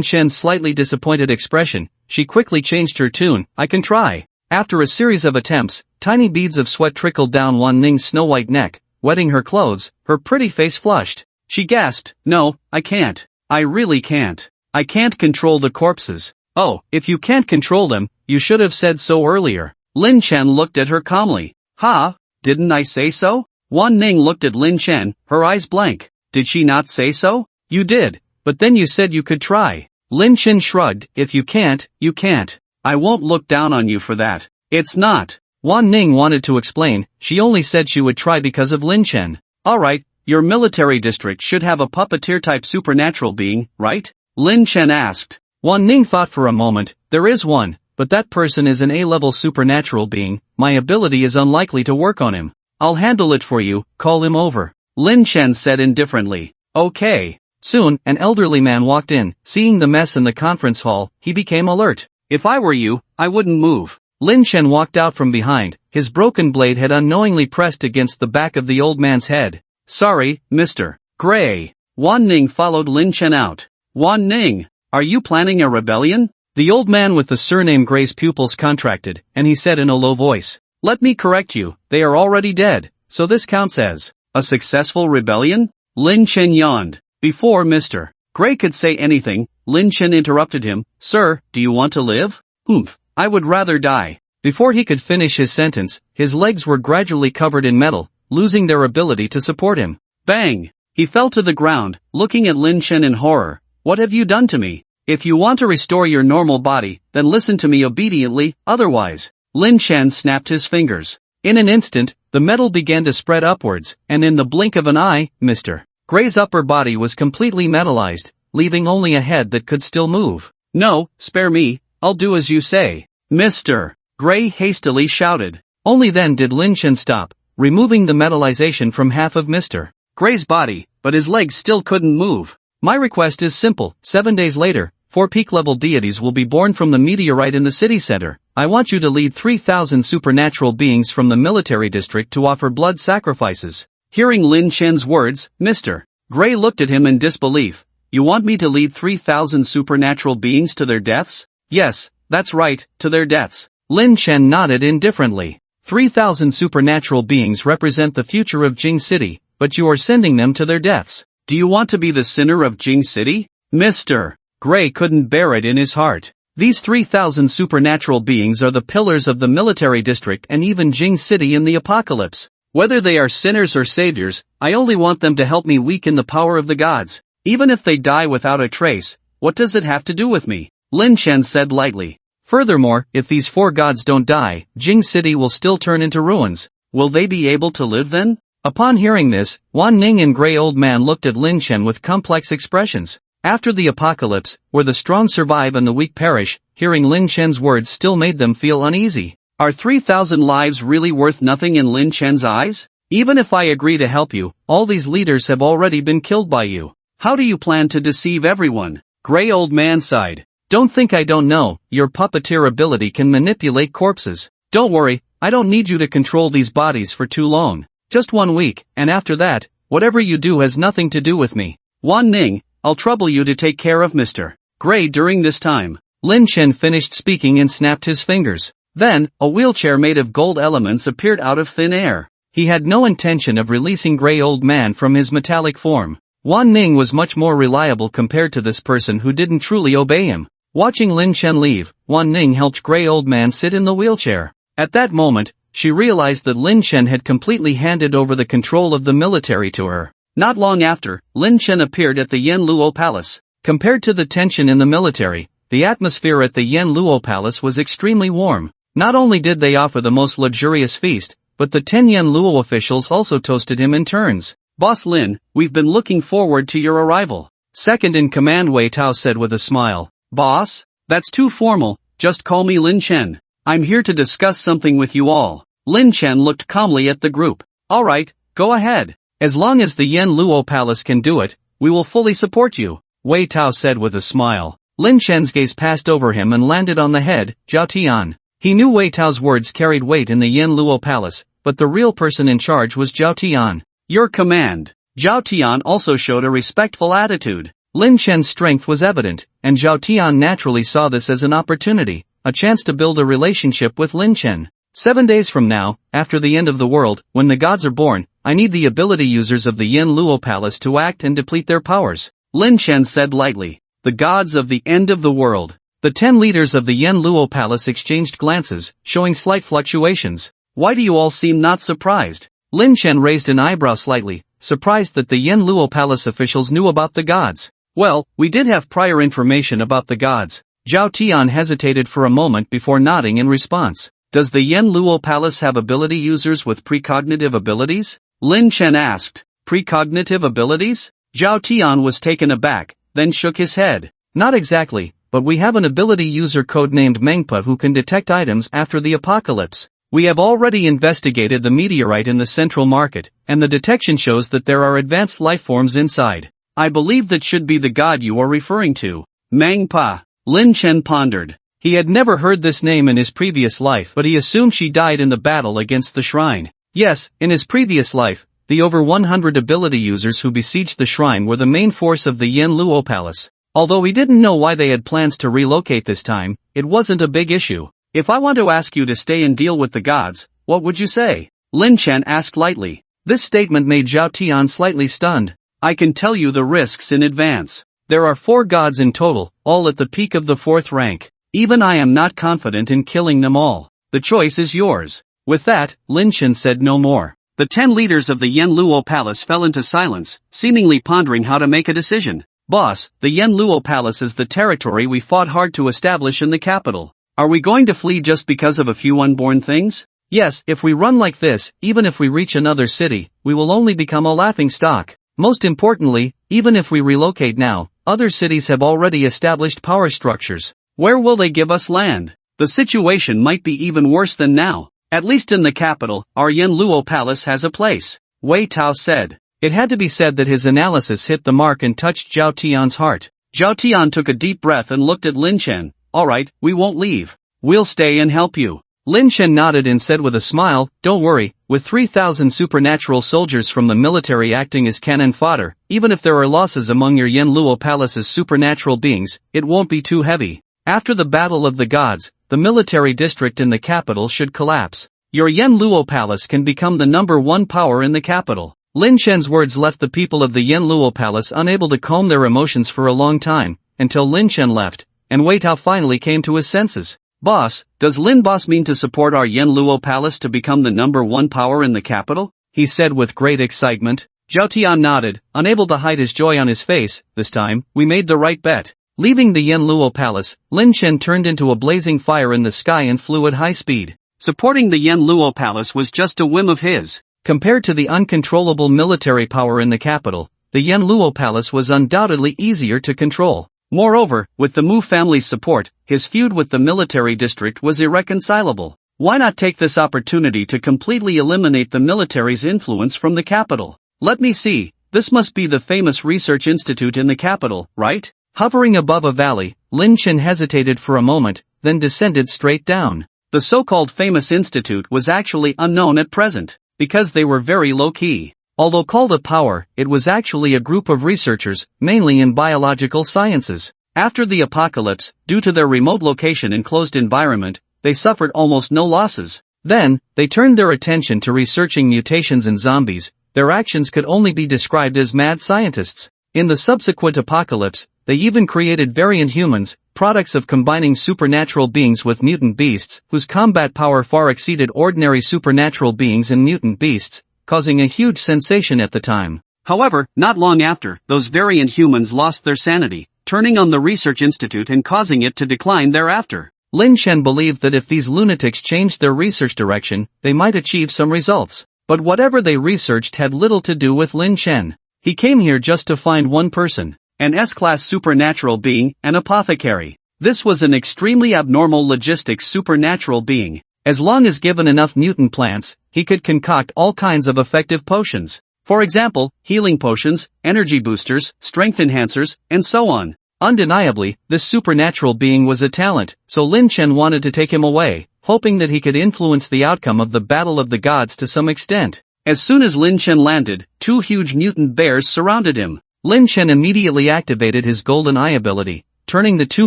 [SPEAKER 2] Chen's slightly disappointed expression, she quickly changed her tune. "I can try." After a series of attempts, tiny beads of sweat trickled down Wan Ning's snow-white neck, wetting her clothes. Her pretty face flushed.
[SPEAKER 1] She gasped, "No, I can't. I really can't. I can't control the corpses."
[SPEAKER 2] "Oh, if you can't control them, you should have said so earlier."
[SPEAKER 1] Lin Chen looked at her calmly. "Ha? Didn't I say so?" Wan Ning looked at Lin Chen, her eyes blank. "Did she not say so?"
[SPEAKER 2] "You did, but then you said you could try." Lin Chen shrugged. "If you can't, you can't.
[SPEAKER 1] I won't look down on you for that. It's not."
[SPEAKER 2] Wan Ning wanted to explain. She only said she would try because of Lin Chen.
[SPEAKER 1] "Alright, your military district should have a puppeteer-type supernatural being, right?" Lin Chen asked.
[SPEAKER 2] Wan Ning thought for a moment. "There is one, but that person is an A-level supernatural being. My ability is unlikely to work on him. I'll handle it for you, call him over,"
[SPEAKER 1] Lin Chen said indifferently.
[SPEAKER 2] "Okay." Soon, an elderly man walked in. Seeing the mess in the conference hall, he became alert.
[SPEAKER 1] "If I were you, I wouldn't move."
[SPEAKER 2] Lin Chen walked out from behind. His broken blade had unknowingly pressed against the back of the old man's head.
[SPEAKER 1] "Sorry, Mr. Gray." Wan Ning followed Lin Chen out. "Wan Ning, are you planning a rebellion?"
[SPEAKER 2] The old man with the surname Gray's pupils contracted, and he said in a low voice, "Let me correct you, they are already dead, so this counts as
[SPEAKER 1] a successful rebellion?" Lin Chen yawned. Before Mr. Gray could say anything, Lin Chen interrupted him. "Sir, do you want to live?" "Humph, I would rather die."
[SPEAKER 2] Before he could finish his sentence, his legs were gradually covered in metal, losing their ability to support him.
[SPEAKER 1] Bang! He fell to the ground, looking at Lin Chen in horror. "What have you done to me? If you want to restore your normal body, then listen to me obediently, otherwise." Lin Chen snapped his fingers.
[SPEAKER 2] In an instant, the metal began to spread upwards, and in the blink of an eye, Mr. Gray's upper body was completely metallized, leaving only a head that could still move.
[SPEAKER 1] "No, spare me, I'll do as you say." Mr. Gray hastily shouted.
[SPEAKER 2] Only then did Lin Chen stop, removing the metallization from half of Mr.
[SPEAKER 1] Gray's body, but his legs still couldn't move.
[SPEAKER 2] "My request is simple. 7 days later, 4 peak-level deities will be born from the meteorite in the city center. I want you to lead 3,000 supernatural beings from the military district to offer blood sacrifices."
[SPEAKER 1] Hearing Lin Chen's words, Mr. Gray looked at him in disbelief. "You want me to lead 3,000 supernatural beings to their deaths?"
[SPEAKER 2] "Yes, that's right, to their deaths." Lin Chen nodded indifferently. 3,000 supernatural beings represent the future of Jing City, but you are sending them to their deaths.
[SPEAKER 1] "Do you want to be the sinner of Jing City?" Mr. Gray couldn't bear it in his heart.
[SPEAKER 2] These 3,000 supernatural beings are the pillars of the military district and even Jing City in the apocalypse.
[SPEAKER 1] Whether they are sinners or saviors, I only want them to help me weaken the power of the gods. Even if they die without a trace, what does it have to do with me? Lin Chen said lightly.
[SPEAKER 2] Furthermore, if these 4 gods don't die, Jing City will still turn into ruins.
[SPEAKER 1] Will they be able to live then?
[SPEAKER 2] Upon hearing this, Wan Ning and Gray Old Man looked at Lin Chen with complex expressions. After the apocalypse, where the strong survive and the weak perish, hearing Lin Chen's words still made them feel uneasy.
[SPEAKER 1] Are 3,000 lives really worth nothing in Lin Chen's eyes?
[SPEAKER 2] Even if I agree to help you, all these leaders have already been killed by you. How do you plan to deceive everyone? Gray Old Man sighed.
[SPEAKER 1] Don't think I don't know, your puppeteer ability can manipulate corpses. Don't worry, I don't need you to control these bodies for too long. Just 1 week, and after that, whatever you do has nothing to do with me.
[SPEAKER 2] Wan Ning, I'll trouble you to take care of Mr. Gray during this time.
[SPEAKER 1] Lin Chen finished speaking and snapped his fingers. Then, a wheelchair made of gold elements appeared out of thin air. He had no intention of releasing Gray Old Man from his metallic form. Wan Ning was much more reliable compared to this person who didn't truly obey him. Watching Lin Chen leave, Wan Ning helped Gray Old Man sit in the wheelchair. At that moment, she realized that Lin Chen had completely handed over the control of the military to her.
[SPEAKER 2] Not long after, Lin Chen appeared at the Yen Luo Palace.
[SPEAKER 1] Compared to the tension in the military, the atmosphere at the Yen Luo Palace was extremely warm. Not only did they offer the most luxurious feast, but the 10 Yen Luo officials also toasted him in turns.
[SPEAKER 2] Boss Lin, we've been looking forward to your arrival.
[SPEAKER 1] Second in command Wei Tao said with a smile.
[SPEAKER 2] Boss? That's too formal, just call me Lin Chen. I'm here to discuss something with you all. Lin Chen looked calmly at the group. Alright, go ahead.
[SPEAKER 1] As long as the Yen Luo Palace can do it, we will fully support you, Wei Tao said with a smile. Lin Chen's gaze passed over him and landed on the head, Zhao Tian. He knew Wei Tao's words carried weight in the Yen Luo Palace, but the real person in charge was Zhao Tian.
[SPEAKER 2] Your command. Zhao Tian also showed a respectful attitude.
[SPEAKER 1] Lin Chen's strength was evident, and Zhao Tian naturally saw this as an opportunity, a chance to build a relationship with Lin Chen. 7 days from now, after the end of the world, when the gods are born, I need the ability users of the Yen Luo Palace to act and deplete their powers.
[SPEAKER 2] Lin Chen said lightly. The gods of the end of the world.
[SPEAKER 1] The 10 leaders of the Yen Luo Palace exchanged glances, showing slight fluctuations.
[SPEAKER 2] Why do you all seem not surprised?
[SPEAKER 1] Lin Chen raised an eyebrow slightly, surprised that the Yen Luo Palace officials knew about the gods.
[SPEAKER 2] Well, we did have prior information about the gods.
[SPEAKER 1] Zhao Tian hesitated for a moment before nodding in response.
[SPEAKER 2] Does the Yen Luo Palace have ability users with precognitive abilities? Lin Chen asked. Precognitive abilities? Zhao Tian was taken aback, then shook his head.
[SPEAKER 1] Not exactly, but we have an ability user codenamed Mengpa who can detect items after the apocalypse. We have already investigated the meteorite in the central market, and the detection shows that there are advanced life forms inside.
[SPEAKER 2] I believe that should be the god you are referring to. Mengpa. Lin Chen pondered.
[SPEAKER 1] He had never heard this name in his previous life, but he assumed she died in the battle against the shrine. Yes, in his previous life, the over 100 ability users who besieged the shrine were the main force of the Yen Luo Palace. Although he didn't know why they had plans to relocate this time, it wasn't a big issue.
[SPEAKER 2] If I want to ask you to stay and deal with the gods, what would you say? Lin Chen asked lightly.
[SPEAKER 1] This statement made Zhao Tian slightly stunned.
[SPEAKER 2] I can tell you the risks in advance.
[SPEAKER 1] There are 4 gods in total, all at the peak of the 4th rank.
[SPEAKER 2] Even I am not confident in killing them all. The choice is yours.
[SPEAKER 1] With that, Lin Chen said no more.
[SPEAKER 2] The 10 leaders of the Yen Luo Palace fell into silence, seemingly pondering how to make a decision. Boss, the Yen Luo Palace is the territory we fought hard to establish in the capital. Are we going to flee just because of a few unborn things?
[SPEAKER 1] Yes, if we run like this, even if we reach another city, we will only become a laughing stock. Most importantly, even if we relocate now, other cities have already established power structures.
[SPEAKER 2] Where will they give us land? The situation might be even worse than now. At least in the capital, our Yen Luo Palace has a place, Wei Tao said.
[SPEAKER 1] It had to be said that his analysis hit the mark and touched Zhao Tian's heart.
[SPEAKER 2] Zhao Tian took a deep breath and looked at Lin Chen. Alright, we won't leave. We'll stay and help you.
[SPEAKER 1] Lin Chen nodded and said with a smile, don't worry, with 3,000 supernatural soldiers from the military acting as cannon fodder, even if there are losses among your Yen Luo Palace's supernatural beings, it won't be too heavy. After the Battle of the Gods, the military district in the capital should collapse. Your Yen Luo Palace can become the #1 power in the capital. Lin Chen's words left the people of the Yen Luo Palace unable to calm their emotions for a long time, until Lin Chen left, and Wei Tao finally came to his senses.
[SPEAKER 2] Boss, does Lin Boss mean to support our Yen Luo Palace to become the #1 power in the capital?
[SPEAKER 1] He said with great excitement.
[SPEAKER 2] Zhao Tian nodded, unable to hide his joy on his face. This time, we made the right bet.
[SPEAKER 1] Leaving the Yen Luo Palace, Lin Chen turned into a blazing fire in the sky and flew at high speed.
[SPEAKER 2] Supporting the Yen Luo Palace was just a whim of his.
[SPEAKER 1] Compared to the uncontrollable military power in the capital, the Yen Luo Palace was undoubtedly easier to control.
[SPEAKER 2] Moreover, with the Mu family's support, his feud with the military district was irreconcilable. Why not take this opportunity to completely eliminate the military's influence from the capital? Let me see, this must be the famous research institute in the capital, right?
[SPEAKER 1] Hovering above a valley, Lin Chen hesitated for a moment, then descended straight down.
[SPEAKER 2] The so-called famous institute was actually unknown at present, because they were very low-key.
[SPEAKER 1] Although called a power, it was actually a group of researchers, mainly in biological sciences.
[SPEAKER 2] After the apocalypse, due to their remote location and closed environment, they suffered almost no losses.
[SPEAKER 1] Then, they turned their attention to researching mutations in zombies. Their actions could only be described as mad scientists. In the subsequent apocalypse, they even created variant humans, products of combining supernatural beings with mutant beasts, whose combat power far exceeded ordinary supernatural beings and mutant beasts, causing a huge sensation at the time.
[SPEAKER 2] However, not long after, those variant humans lost their sanity, turning on the research institute and causing it to decline thereafter.
[SPEAKER 1] Lin Chen believed that if these lunatics changed their research direction, they might achieve some results. But whatever they researched had little to do with Lin Chen. He came here just to find one person.
[SPEAKER 2] An S-class supernatural being, an apothecary. This was an extremely abnormal logistics supernatural being.
[SPEAKER 1] As long as given enough mutant plants, he could concoct all kinds of effective potions.
[SPEAKER 2] For example, healing potions, energy boosters, strength enhancers, and so on.
[SPEAKER 1] Undeniably, this supernatural being was a talent, so Lin Chen wanted to take him away, hoping that he could influence the outcome of the Battle of the Gods to some extent.
[SPEAKER 2] As soon as Lin Chen landed, two huge mutant bears surrounded him.
[SPEAKER 1] Lin Chen immediately activated his golden eye ability, turning the two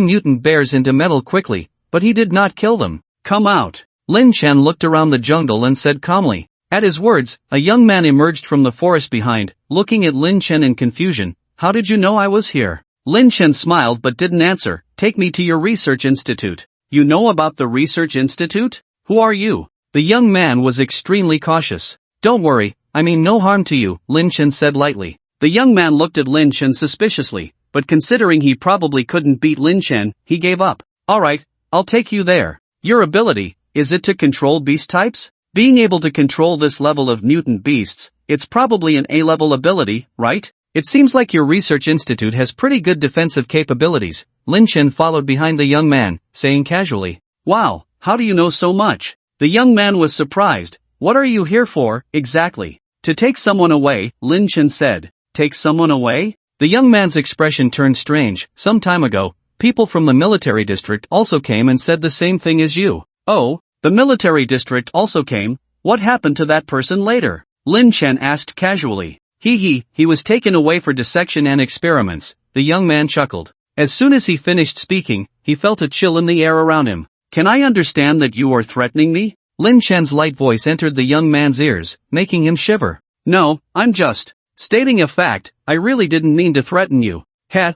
[SPEAKER 1] mutant bears into metal quickly, but he did not kill them.
[SPEAKER 2] Come out.
[SPEAKER 1] Lin Chen looked around the jungle and said calmly. At his words, a young man emerged from the forest behind, looking at Lin Chen in confusion. How did you know I was here?
[SPEAKER 2] Lin Chen smiled but didn't answer. Take me to your research institute. You know about the research institute? Who are you?
[SPEAKER 1] The young man was extremely cautious. Don't worry, I mean no harm to you, Lin Chen said lightly.
[SPEAKER 2] The young man looked at Lin Chen suspiciously, but considering he probably couldn't beat Lin Chen, he gave up. Alright, I'll take you there. Your ability, is it to control beast types? Being able to control this level of mutant beasts, it's probably an A-level ability, right?
[SPEAKER 1] It seems like your research institute has pretty good defensive capabilities. Lin Chen followed behind the young man, saying casually.
[SPEAKER 2] Wow, how do you know so much? The young man was surprised. What are you here for, exactly? To take someone away, Lin Chen said. Take someone away?
[SPEAKER 1] The young man's expression turned strange. Some time ago, people from the military district also came and said the same thing as you.
[SPEAKER 2] Oh, the military district also came? What happened to that person later? Lin Chen asked casually.
[SPEAKER 1] He was taken away for dissection and experiments, the young man chuckled. As soon as he finished speaking, he felt a chill in the air around him.
[SPEAKER 2] Can I understand that you are threatening me?
[SPEAKER 1] Lin Chen's light voice entered the young man's ears, making him shiver.
[SPEAKER 2] No, I'm just stating a fact. I really didn't mean to threaten you.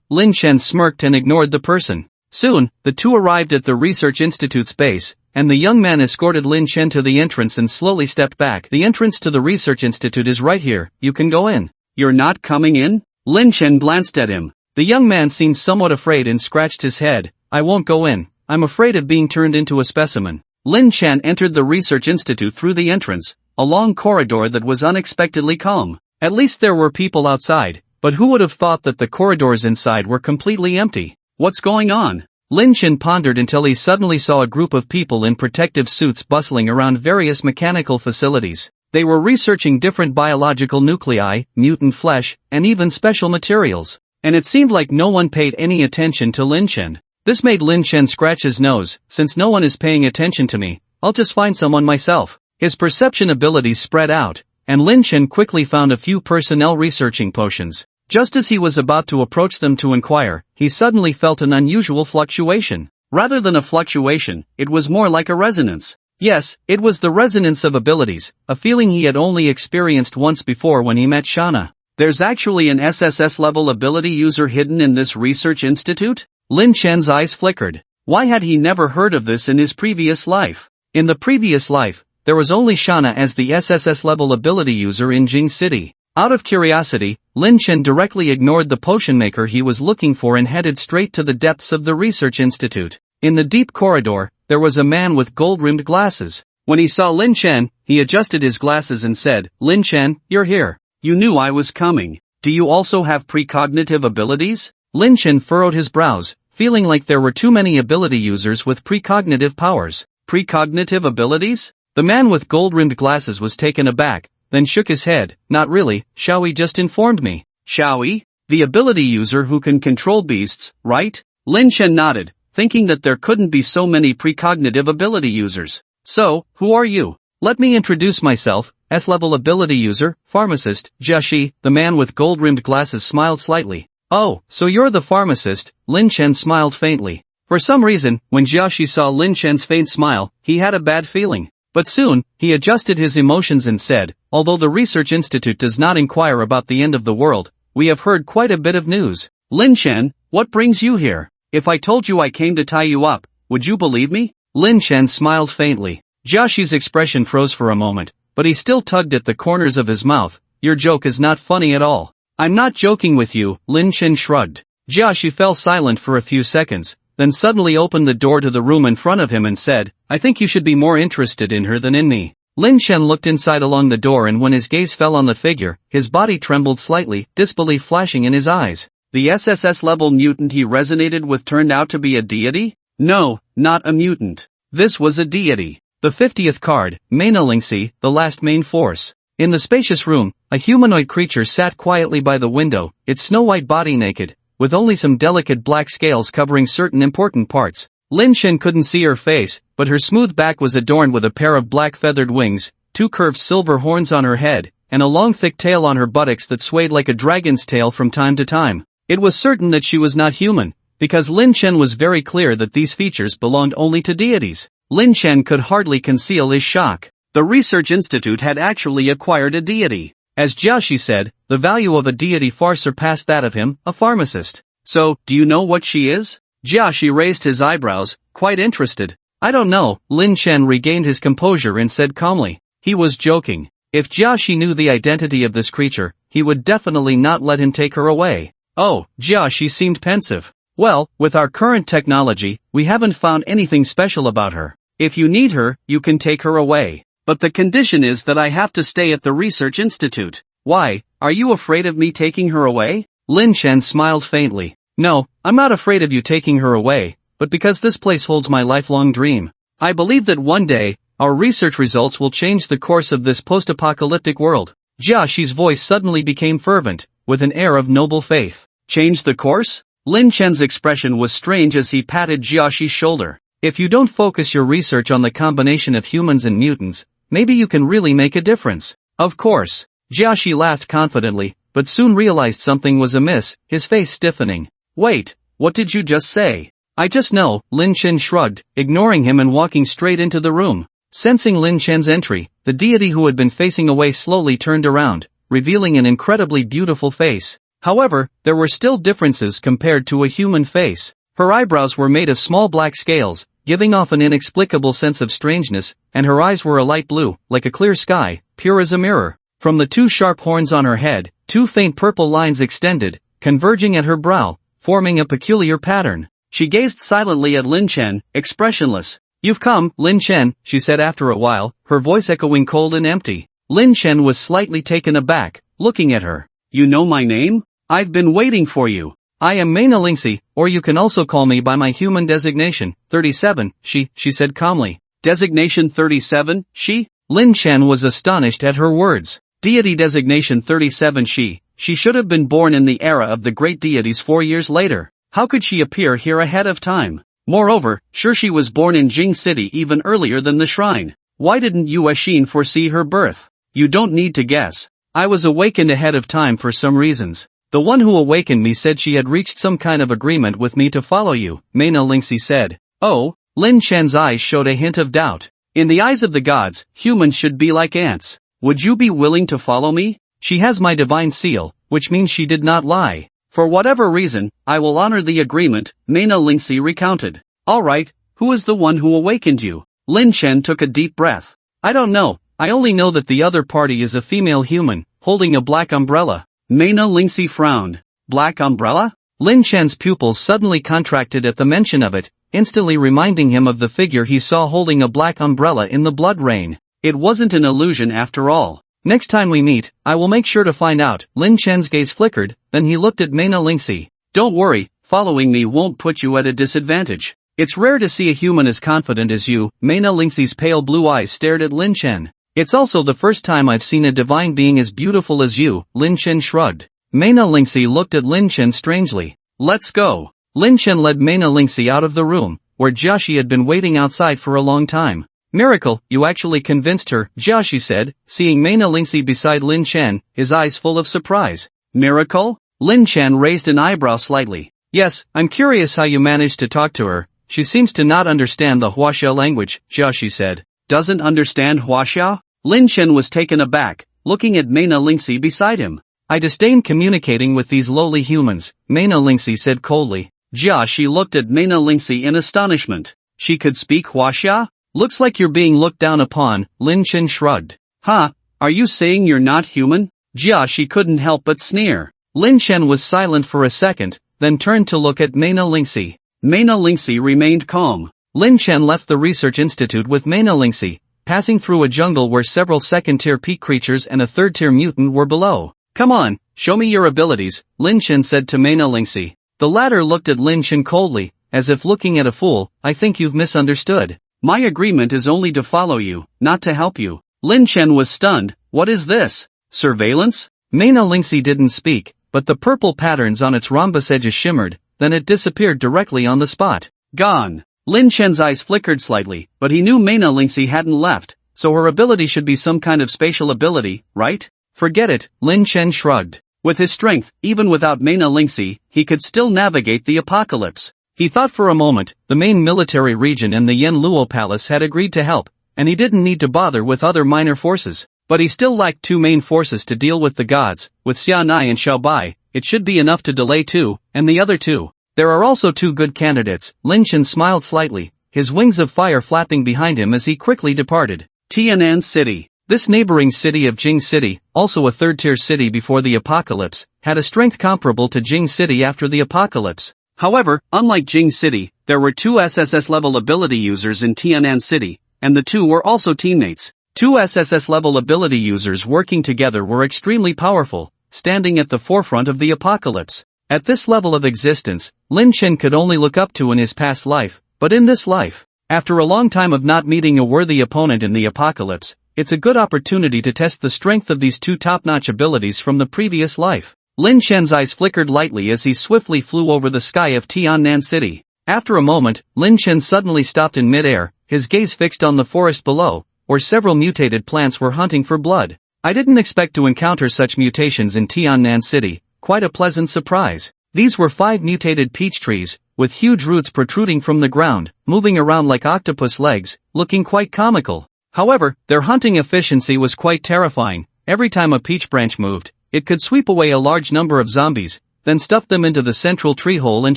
[SPEAKER 1] Lin Chen smirked and ignored the person. Soon, the two arrived at the research institute's base, and the young man escorted Lin Chen to the entrance and slowly stepped back. The entrance to the research institute is right here, you can go in.
[SPEAKER 2] You're not coming in? Lin Chen glanced at him.
[SPEAKER 1] The young man seemed somewhat afraid and scratched his head. I won't go in. I'm afraid of being turned into a specimen.
[SPEAKER 2] Lin Chen entered the research institute through the entrance, a long corridor that was unexpectedly calm.
[SPEAKER 1] At least there were people outside, but who would have thought that the corridors inside were completely empty?
[SPEAKER 2] What's going on?
[SPEAKER 1] Lin Chen pondered until he suddenly saw a group of people in protective suits bustling around various mechanical facilities. They were researching different biological nuclei, mutant flesh, and even special materials. And it seemed like no one paid any attention to Lin Chen. This made Lin Chen scratch his nose. Since no one is paying attention to me, I'll just find someone myself. His perception abilities spread out, and Lin Chen quickly found a few personnel researching potions. Just as he was about to approach them to inquire, he suddenly felt an unusual fluctuation.
[SPEAKER 2] Rather than a fluctuation, it was more like a resonance.
[SPEAKER 1] Yes, it was the resonance of abilities, a feeling he had only experienced once before when he met Shauna.
[SPEAKER 2] There's actually an SSS-level ability user hidden in this research institute?
[SPEAKER 1] Lin Chen's eyes flickered.
[SPEAKER 2] Why had he never heard of this in his previous life?
[SPEAKER 1] In the previous life, there was only Shauna as the SSS-level ability user in Jing City. Out of curiosity, Lin Chen directly ignored the potion maker he was looking for and headed straight to the depths of the research institute. In the deep corridor, there was a man with gold-rimmed glasses. When he saw Lin Chen, he adjusted his glasses and said, Lin Chen, you're here.
[SPEAKER 2] You knew I was coming. Do you also have precognitive abilities?
[SPEAKER 1] Lin Chen furrowed his brows, feeling like there were too many ability users with precognitive powers.
[SPEAKER 2] Precognitive abilities? The man with gold-rimmed glasses was taken aback, then shook his head. Not really, Xiaoyi just informed me. Xiaoyi? The ability user who can control beasts, right? Lin Chen nodded, thinking that there couldn't be so many precognitive ability users. So, who are you? Let me introduce myself. S-level ability user, pharmacist, Jiaxi. The man with gold-rimmed glasses smiled slightly. Oh, so you're the pharmacist. Lin Chen smiled faintly. For some reason, when Jiaxi saw Lin Chen's faint smile, he had a bad feeling. But soon, he adjusted his emotions and said, although the research institute does not inquire about the end of the world, we have heard quite a bit of news. Lin Chen, what brings you here? If I told you I came to tie you up, would you believe me? Lin Chen smiled faintly. Jiaxi's expression froze for a moment, but he still tugged at the corners of his mouth. Your joke is not funny at all. I'm not joking with you, Lin Chen shrugged. Jiaxi fell silent for a few seconds, then suddenly opened the door to the room in front of him and said, I think you should be more interested in her than in me. Lin Chen looked inside along the door, and when his gaze fell on the figure, his body trembled slightly, disbelief flashing in his eyes. The SSS-level mutant he resonated with turned out to be a deity? No, not a mutant. This was a deity. The 50th card, Manalingsi, the last main force. In the spacious room, a humanoid creature sat quietly by the window, its snow-white body naked, with only some delicate black scales covering certain important parts. Lin Chen couldn't see her face, but her smooth back was adorned with a pair of black feathered wings, 2 curved silver horns on her head, and a long thick tail on her buttocks that swayed like a dragon's tail from time to time. It was certain that she was not human, because Lin Chen was very clear that these features belonged only to deities. Lin Chen could hardly conceal his shock. The research institute had actually acquired a deity. As Jiaxi said, the value of a deity far surpassed that of him, a pharmacist. So, do you know what she is? Jiaxi raised his eyebrows, quite interested. I don't know. Lin Chen regained his composure and said calmly. He was joking. If Jiaxi knew the identity of this creature, he would definitely not let him take her away. Oh, Jiaxi seemed pensive. Well, with our current technology, we haven't found anything special about her. If you need her, you can take her away. But the condition is that I have to stay at the research institute. Why, are you afraid of me taking her away? Lin Chen smiled faintly. No, I'm not afraid of you taking her away, but because this place holds my lifelong dream. I believe that one day, our research results will change the course of this post-apocalyptic world. Jiaxi's voice suddenly became fervent, with an air of noble faith. Change the course? Lin Chen's expression was strange as he patted Jiaxi's shoulder. If you don't focus your research on the combination of humans and mutants, maybe you can really make a difference. Of course. Jiaxi laughed confidently, but soon realized something was amiss, his face stiffening. Wait, what did you just say? I just know, Lin Chen shrugged, ignoring him and walking straight into the room. Sensing Lin Chen's entry, the deity who had been facing away slowly turned around, revealing an incredibly beautiful face. However, there were still differences compared to a human face. Her eyebrows were made of small black scales, giving off an inexplicable sense of strangeness, and her eyes were a light blue, like a clear sky, pure as a mirror. From the 2 sharp horns on her head, 2 faint purple lines extended, converging at her brow, forming a peculiar pattern. She gazed silently at Lin Chen, expressionless. You've come, Lin Chen, she said after a while, her voice echoing cold and empty. Lin Chen was slightly taken aback, looking at her. You know my name? I've been waiting for you. I am Manalingsi, or you can also call me by my human designation, 37, she said calmly. Designation 37, she? Lin Chen was astonished at her words. Deity designation 37 she should have been born in the era of the great deities 4 years later. How could she appear here ahead of time? Moreover, sure she was born in Jing City even earlier than the shrine. Why didn't Yue Xin foresee her birth? You don't need to guess. I was awakened ahead of time for some reasons. The one who awakened me said she had reached some kind of agreement with me to follow you, Manalingsi said. Oh? Lin Chen's eyes showed a hint of doubt. In the eyes of the gods, humans should be like ants. Would you be willing to follow me? She has my divine seal, which means she did not lie. For whatever reason, I will honor the agreement, Manalingsi recounted. Alright, who is the one who awakened you? Lin Chen took a deep breath. I don't know, I only know that the other party is a female human, holding a black umbrella. Manalingsi frowned. Black umbrella? Lin Chen's pupils suddenly contracted at the mention of it, instantly reminding him of the figure he saw holding a black umbrella in the blood rain. It wasn't an illusion after all. Next time we meet, I will make sure to find out. Lin Chen's gaze flickered, then he looked at Manalingsi. Don't worry, following me won't put you at a disadvantage. It's rare to see a human as confident as you. Mena Lingxi's pale blue eyes stared at Lin Chen. It's also the first time I've seen a divine being as beautiful as you, Lin Chen shrugged. Mena Lingxi looked at Lin Chen strangely. Let's go. Lin Chen led Mena Lingxi out of the room, where Jiaxi had been waiting outside for a long time. Miracle, you actually convinced her, Jiaxi said, seeing Mena Lingxi beside Lin Chen, his eyes full of surprise. Miracle? Lin Chen raised an eyebrow slightly. Yes, I'm curious how you managed to talk to her. She seems to not understand the Huaxia language, Jiaxi said. Doesn't understand Huaxia? Lin Chen was taken aback, looking at Mena Lingxi beside him. I disdain communicating with these lowly humans, Mena Lingxi said coldly. Jiaxi looked at Mena Lingxi in astonishment. She could speak Huaxia? Looks like you're being looked down upon, Lin Chen shrugged. Huh? Are you saying you're not human? Jiaxi couldn't help but sneer. Lin Chen was silent for a second, then turned to look at Mena Lingxi. Mena Lingxi remained calm. Lin Chen left the research institute with Mena Lingxi, passing through a jungle where several second-tier peak creatures and a third-tier mutant were below. Come on, show me your abilities, Lin Chen said to Mena Lingxi. The latter looked at Lin Chen coldly, as if looking at a fool. I think you've misunderstood. My agreement is only to follow you, not to help you. Lin Chen was stunned. What is this? Surveillance? Mena Lingxi didn't speak, but the purple patterns on its rhombus edges shimmered, then it disappeared directly on the spot. Gone. Lin Chen's eyes flickered slightly, but he knew Mena Lingxi hadn't left, so her ability should be some kind of spatial ability, right? Forget it, Lin Chen shrugged. With his strength, even without Mena Lingxi, he could still navigate the apocalypse. He thought for a moment. The main military region and the Yen Luo Palace had agreed to help, and he didn't need to bother with other minor forces. But he still lacked two main forces to deal with the gods. With Xianai and Xiaobai, it should be enough to delay two, and the other two. There are also two good candidates. Lin Chen smiled slightly, his wings of fire flapping behind him as he quickly departed. Tianan City. This neighboring city of Jing City, also a third-tier city before the apocalypse, had a strength comparable to Jing City after the apocalypse. However, unlike Jing City, there were two SSS-level ability users in Tianan City, and the two were also teammates. Two SSS-level ability users working together were extremely powerful, standing at the forefront of the apocalypse. At this level of existence, Lin Chen could only look up to in his past life, but in this life, after a long time of not meeting a worthy opponent in the apocalypse, it's a good opportunity to test the strength of these two top-notch abilities from the previous life. Lin Chen's eyes flickered lightly as he swiftly flew over the sky of Tianan City. After a moment, Lin Chen suddenly stopped in mid-air, his gaze fixed on the forest below, where several mutated plants were hunting for blood. I didn't expect to encounter such mutations in Tianan City, quite a pleasant surprise. These were 5 mutated peach trees, with huge roots protruding from the ground, moving around like octopus legs, looking quite comical. However, their hunting efficiency was quite terrifying. Every time a peach branch moved, it could sweep away a large number of zombies, then stuff them into the central tree hole and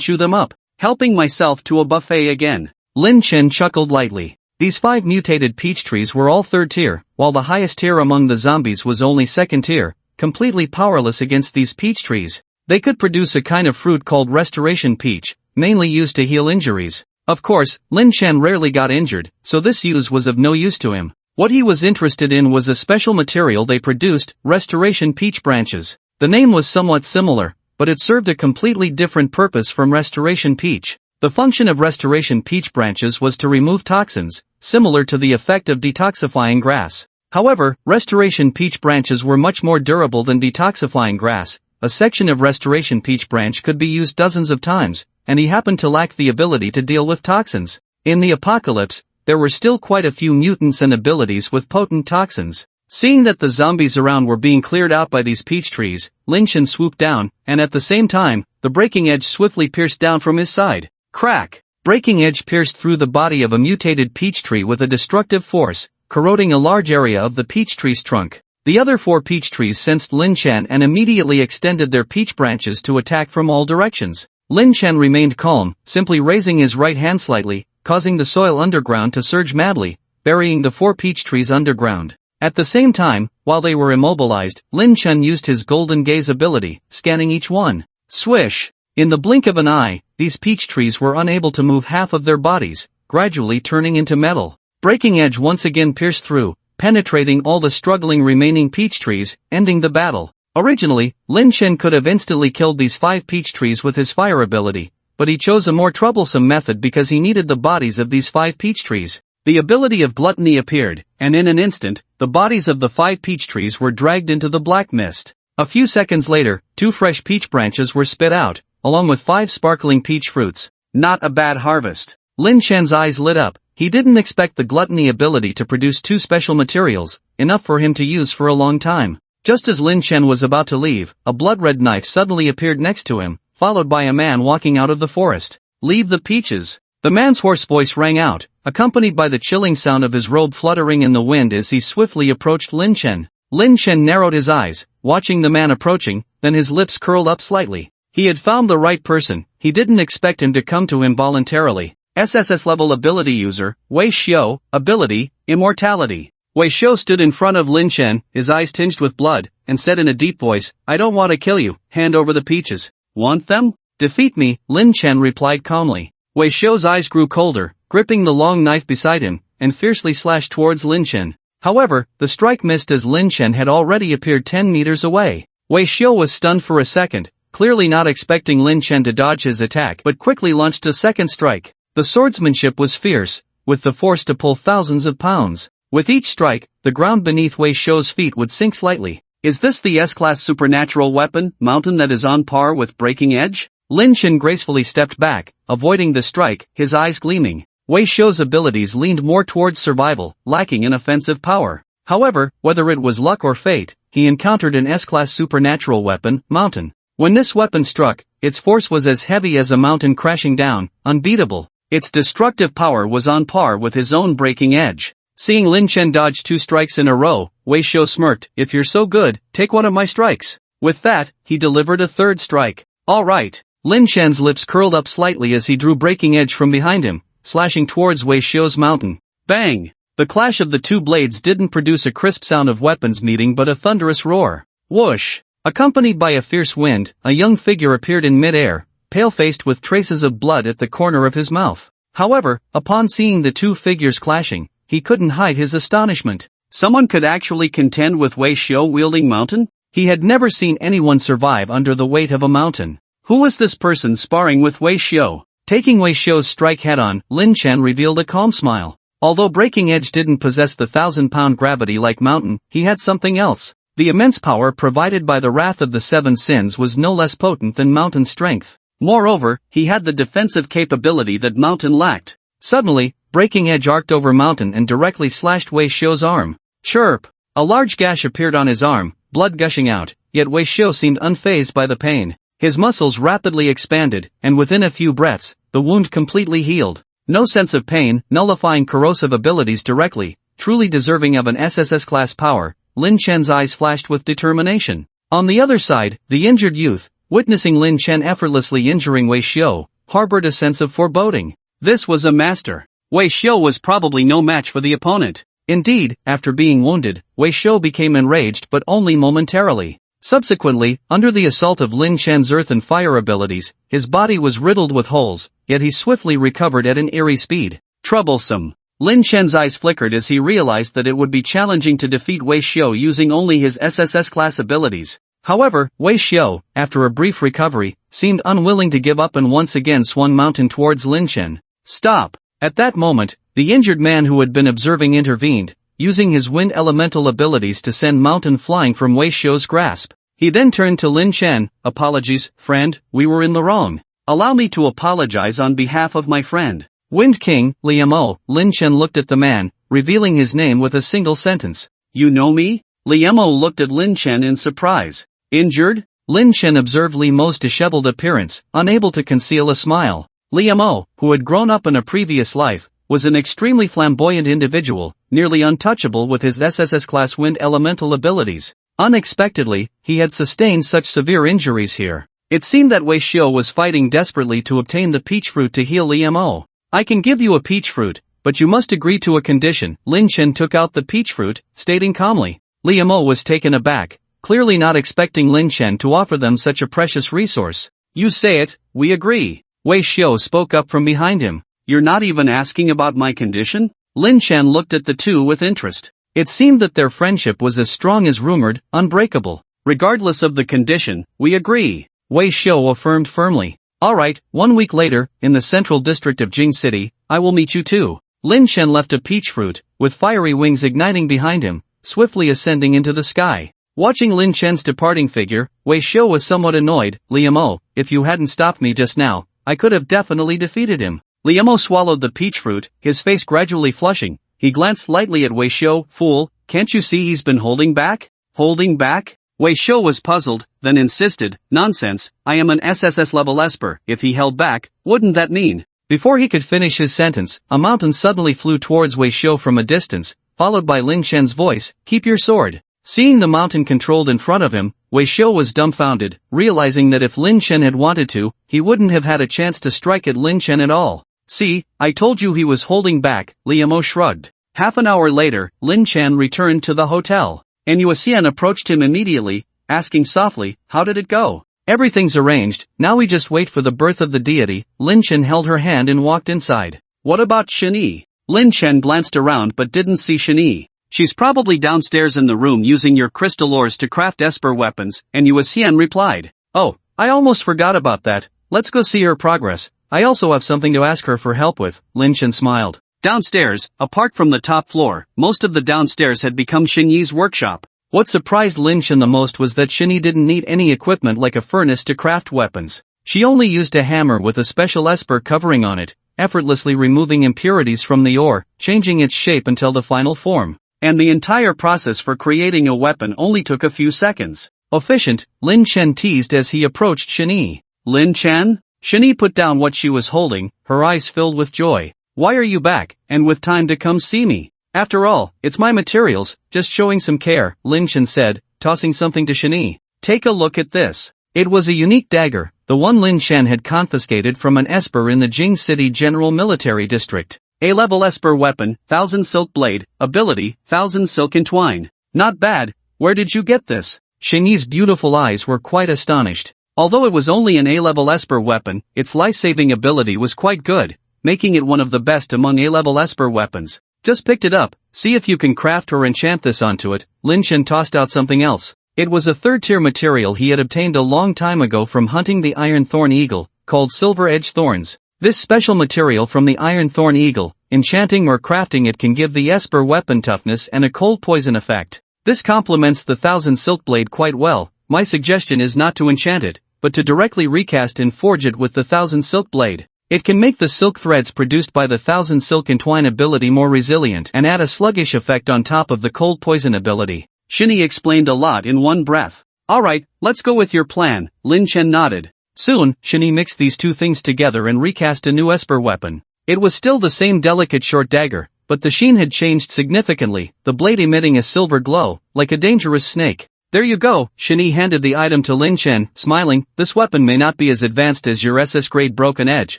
[SPEAKER 2] chew them up. Helping myself to a buffet again. Lin Chen chuckled lightly. These 5 mutated peach trees were all third tier, while the highest tier among the zombies was only second tier, completely powerless against these peach trees. They could produce a kind of fruit called restoration peach, mainly used to heal injuries. Of course, Lin Chen rarely got injured, so this use was of no use to him. What he was interested in was a special material they produced, restoration peach branches. The name was somewhat similar, but it served a completely different purpose from restoration peach. The function of restoration peach branches was to remove toxins, similar to the effect of detoxifying grass. However, restoration peach branches were much more durable than detoxifying grass. A section of restoration peach branch could be used dozens of times, and he happened to lack the ability to deal with toxins. In the apocalypse, there were still quite a few mutants and abilities with potent toxins. Seeing that the zombies around were being cleared out by these peach trees, Lin Chen swooped down, and at the same time, the breaking edge swiftly pierced down from his side. Crack! Breaking edge pierced through the body of a mutated peach tree with a destructive force, corroding a large area of the peach tree's trunk. The other 4 peach trees sensed Lin Chen and immediately extended their peach branches to attack from all directions. Lin Chen remained calm, simply raising his right hand slightly, causing the soil underground to surge madly, burying the 4 peach trees underground. At the same time, while they were immobilized, Lin Chen used his golden gaze ability, scanning each one. Swish! In the blink of an eye, these peach trees were unable to move half of their bodies, gradually turning into metal. Breaking edge once again pierced through, penetrating all the struggling remaining peach trees, ending the battle. Originally, Lin Chen could have instantly killed these 5 peach trees with his fire ability,
[SPEAKER 1] but he chose a more troublesome method because he needed the bodies of these 5 peach trees. The ability of gluttony appeared, and in an instant, the bodies of the 5 peach trees were dragged into the black mist. A few seconds later, 2 fresh peach branches were spit out, along with 5 sparkling peach fruits.
[SPEAKER 2] Not a bad harvest.
[SPEAKER 1] Lin Chen's eyes lit up. He didn't expect the gluttony ability to produce 2 special materials, enough for him to use for a long time. Just as Lin Chen was about to leave, a blood-red knife suddenly appeared next to him, followed by a man walking out of the forest. "Leave the peaches." The man's hoarse voice rang out, accompanied by the chilling sound of his robe fluttering in the wind as he swiftly approached Lin Chen. Lin Chen narrowed his eyes, watching the man approaching, then his lips curled up slightly. He had found the right person. He didn't expect him to come to him voluntarily. SSS level ability user, Wei Xiao, ability, immortality. Wei Xiao stood in front of Lin Chen, his eyes tinged with blood, and said in a deep voice, "I don't want to kill you, hand over the peaches." "Want them?" "Defeat me," Lin Chen replied calmly. Wei Xiao's eyes grew colder, gripping the long knife beside him, and fiercely slashed towards Lin Chen. However, the strike missed as Lin Chen had already appeared 10 meters away. Wei Xiao was stunned for a second, clearly not expecting Lin Chen to dodge his attack but quickly launched a second strike. The swordsmanship was fierce, with the force to pull thousands of pounds. With each strike, the ground beneath Wei Xiao's feet would sink slightly.
[SPEAKER 2] Is this the S-class supernatural weapon, mountain that is on par with Breaking Edge?
[SPEAKER 1] Lin Chen gracefully stepped back, avoiding the strike, his eyes gleaming. Wei Xiao's abilities leaned more towards survival, lacking in offensive power. However, whether it was luck or fate, he encountered an S-class supernatural weapon, mountain. When this weapon struck, its force was as heavy as a mountain crashing down, unbeatable. Its destructive power was on par with his own Breaking Edge. Seeing Lin Chen dodge 2 strikes in a row, Wei Xiao smirked, "If you're so good, take one of my strikes." With that, he delivered a 3rd strike. "All right." Lin Chen's lips curled up slightly as he drew Breaking Edge from behind him, slashing towards Wei Xiao's mountain. Bang! The clash of the 2 blades didn't produce a crisp sound of weapons meeting but a thunderous roar. Whoosh! Accompanied by a fierce wind, a young figure appeared in mid-air, pale-faced with traces of blood at the corner of his mouth. However, upon seeing the 2 figures clashing, he couldn't hide his astonishment.
[SPEAKER 2] Someone could actually contend with Wei Xiao wielding mountain?
[SPEAKER 1] He had never seen anyone survive under the weight of a mountain.
[SPEAKER 2] Who was this person sparring with Wei Xiao?
[SPEAKER 1] Taking Wei Xiao's strike head-on, Lin Chen revealed a calm smile. Although Breaking Edge didn't possess the 1,000-pound gravity like mountain, he had something else. The immense power provided by the wrath of the 7 sins was no less potent than mountain strength.
[SPEAKER 2] Moreover, he had the defensive capability that mountain lacked.
[SPEAKER 1] Suddenly, Breaking Edge arced over mountain and directly slashed Wei Xiao's arm. Chirp! A large gash appeared on his arm, blood gushing out, yet Wei Xiao seemed unfazed by the pain. His muscles rapidly expanded, and within a few breaths, the wound completely healed. No sense of pain, nullifying corrosive abilities directly, truly deserving of an SSS-class power. Lin Chen's eyes flashed with determination. On the other side, the injured youth, witnessing Lin Chen effortlessly injuring Wei Xiao, harbored a sense of foreboding.
[SPEAKER 2] This was a master. Wei Xiao was probably no match for the opponent.
[SPEAKER 1] Indeed, after being wounded, Wei Xiao became enraged but only momentarily. Subsequently, under the assault of Lin Chen's earth and fire abilities, his body was riddled with holes, yet he swiftly recovered at an eerie speed.
[SPEAKER 2] Troublesome. Lin Chen's eyes flickered as he realized that it would be challenging to defeat Wei Xiao using only his SSS class abilities. However, Wei Xiao, after a brief recovery, seemed unwilling to give up and once again swung mountain towards Lin Chen. Stop!
[SPEAKER 1] At that moment, the injured man who had been observing intervened, using his wind elemental abilities to send mountain flying from Wei Xiao's grasp. He then turned to Lin Chen, "Apologies, friend, we were in the wrong.
[SPEAKER 2] Allow me to apologize on behalf of my friend.
[SPEAKER 1] Wind King, Liemo." Lin Chen looked at the man, revealing his name with a single sentence.
[SPEAKER 2] "You know me?" Liemo looked at Lin Chen in surprise. "Injured?"
[SPEAKER 1] Lin Chen observed Liemo's disheveled appearance, unable to conceal a smile. Liemo, who had grown up in a previous life, was an extremely flamboyant individual, nearly untouchable with his SSS-class wind elemental abilities. Unexpectedly, he had sustained such severe injuries here. It seemed that Wei Xiao was fighting desperately to obtain the peach fruit to heal Liemo. "I can give you a peach fruit, but you must agree to a condition." Lin Chen took out the peach fruit, stating calmly. Liemo was taken aback, clearly not expecting Lin Chen to offer them such a precious resource. "You say it, we agree." Wei Xiao spoke up from behind him.
[SPEAKER 2] "You're not even asking about my condition?"
[SPEAKER 1] Lin Chen looked at the two with interest. It seemed that their friendship was as strong as rumored, unbreakable.
[SPEAKER 2] "Regardless of the condition, we agree,"
[SPEAKER 1] Wei Xiao affirmed firmly. Alright, 1 week later, in the central district of Jing City, I will meet you too. Lin Chen left a peach fruit, with fiery wings igniting behind him, swiftly ascending into the sky. Watching Lin Chen's departing figure, Wei Xiu was somewhat annoyed. Liamo, if you hadn't stopped me just now, I could have definitely defeated him. Liamo swallowed the peach fruit, his face gradually flushing. He glanced lightly at Wei Xiu. Fool, can't you see he's been holding back? Holding back? Wei Xiu was puzzled, then insisted, nonsense, I am an SSS level Esper. If he held back, wouldn't that mean? Before he could finish his sentence, a mountain suddenly flew towards Wei Xiu from a distance, followed by Lin Chen's voice, keep your sword. Seeing the mountain controlled in front of him, Wei Xiu was dumbfounded, realizing that if Lin Chen had wanted to, he wouldn't have had a chance to strike at Lin Chen at all. See, I told you he was holding back, Liamo shrugged. Half an hour later, Lin Chen returned to the hotel. And Yuxian approached him immediately, asking softly, how did it go? Everything's arranged, now we just wait for the birth of the deity. Lin Chen held her hand and walked inside. What about Shenyi? Lin Chen glanced around but didn't see Shenyi. She's probably downstairs in the room using your crystal ores to craft Esper weapons, and Yuxian replied. Oh, I almost forgot about that, let's go see her progress. I also have something to ask her for help with. Lin Chen smiled. Downstairs, apart from the top floor, most of the downstairs had become Shenyi's workshop. What surprised Lin Chen the most was that Shenyi didn't need any equipment like a furnace to craft weapons. She only used a hammer with a special esper covering on it, effortlessly removing impurities from the ore, changing its shape until the final form. And the entire process for creating a weapon only took a few seconds. Efficient, Lin Chen teased as he approached Shenyi. Lin Chen? Shenyi put down what she was holding, her eyes filled with joy. Why are you back, and with time to come see me? After all, it's my materials, just showing some care, Lin Chen said, tossing something to Shenyi. Take a look at this. It was a unique dagger, the one Lin Chen had confiscated from an esper in the Jing City General Military District. A-level esper weapon, 1000 silk blade, ability, 1000 silk entwine. Not bad, where did you get this? Shenyi's beautiful eyes were quite astonished. Although it was only an A-level esper weapon, its life-saving ability was quite good, making it one of the best among A-level esper weapons. Just picked it up, see if you can craft or enchant this onto it. Lin Chen tossed out something else. It was a third-tier material he had obtained a long time ago from hunting the iron thorn eagle, called silver edge thorns. This special material from the iron thorn eagle, enchanting or crafting it can give the esper weapon toughness and a cold poison effect. This complements the 1000 silk blade quite well. My suggestion is not to enchant it, but to directly recast and forge it with the 1000 silk blade. It can make the silk threads produced by the 1000 silk entwine ability more resilient and add a sluggish effect on top of the cold poison ability. Shenyi explained a lot in one breath. Alright, let's go with your plan, Lin Chen nodded. Soon, Shenyi mixed these two things together and recast a new esper weapon. It was still the same delicate short dagger, but the sheen had changed significantly, the blade emitting a silver glow, like a dangerous snake. There you go, Shenyi handed the item to Lin Chen, smiling. This weapon may not be as advanced as your SS-grade broken edge,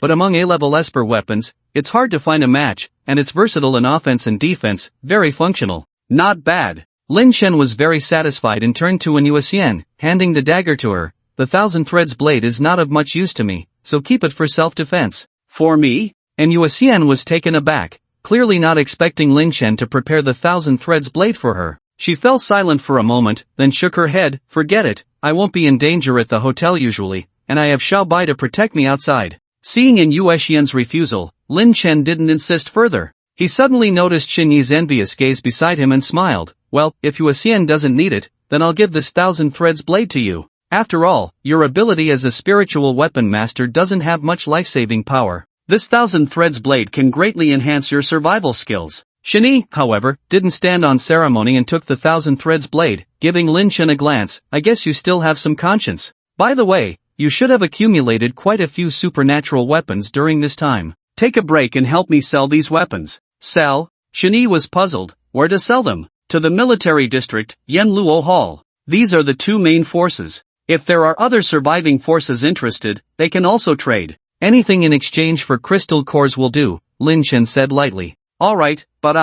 [SPEAKER 1] but among A-level esper weapons, it's hard to find a match, and it's versatile in offense and defense, very functional. Not bad. Lin Chen was very satisfied and turned to An Yuxian, handing the dagger to her. The 1000 threads blade is not of much use to me, so keep it for self-defense. For me? An Yuxian was taken aback, clearly not expecting Lin Chen to prepare the 1000 threads blade for her. She fell silent for a moment, then shook her head. Forget it, I won't be in danger at the hotel usually, and I have Xiao Bai to protect me outside. Seeing An Yuxian's refusal, Lin Chen didn't insist further. He suddenly noticed Shenyi's envious gaze beside him and smiled. Well, if Yuxian doesn't need it, then I'll give this 1000 threads blade to you. After all, your ability as a spiritual weapon master doesn't have much life-saving power. This 1000 threads blade can greatly enhance your survival skills. Shenyi, however, didn't stand on ceremony and took the 1000 threads blade, giving Lin Chen a glance. I guess you still have some conscience. By the way, you should have accumulated quite a few supernatural weapons during this time. Take a break and help me sell these weapons. Sell? Shenyi was puzzled. Where to sell them? To the military district, Yanluo Hall. These are the two main forces. If there are other surviving forces interested, they can also trade. Anything in exchange for crystal cores will do, Lin Chen said lightly. Alright, but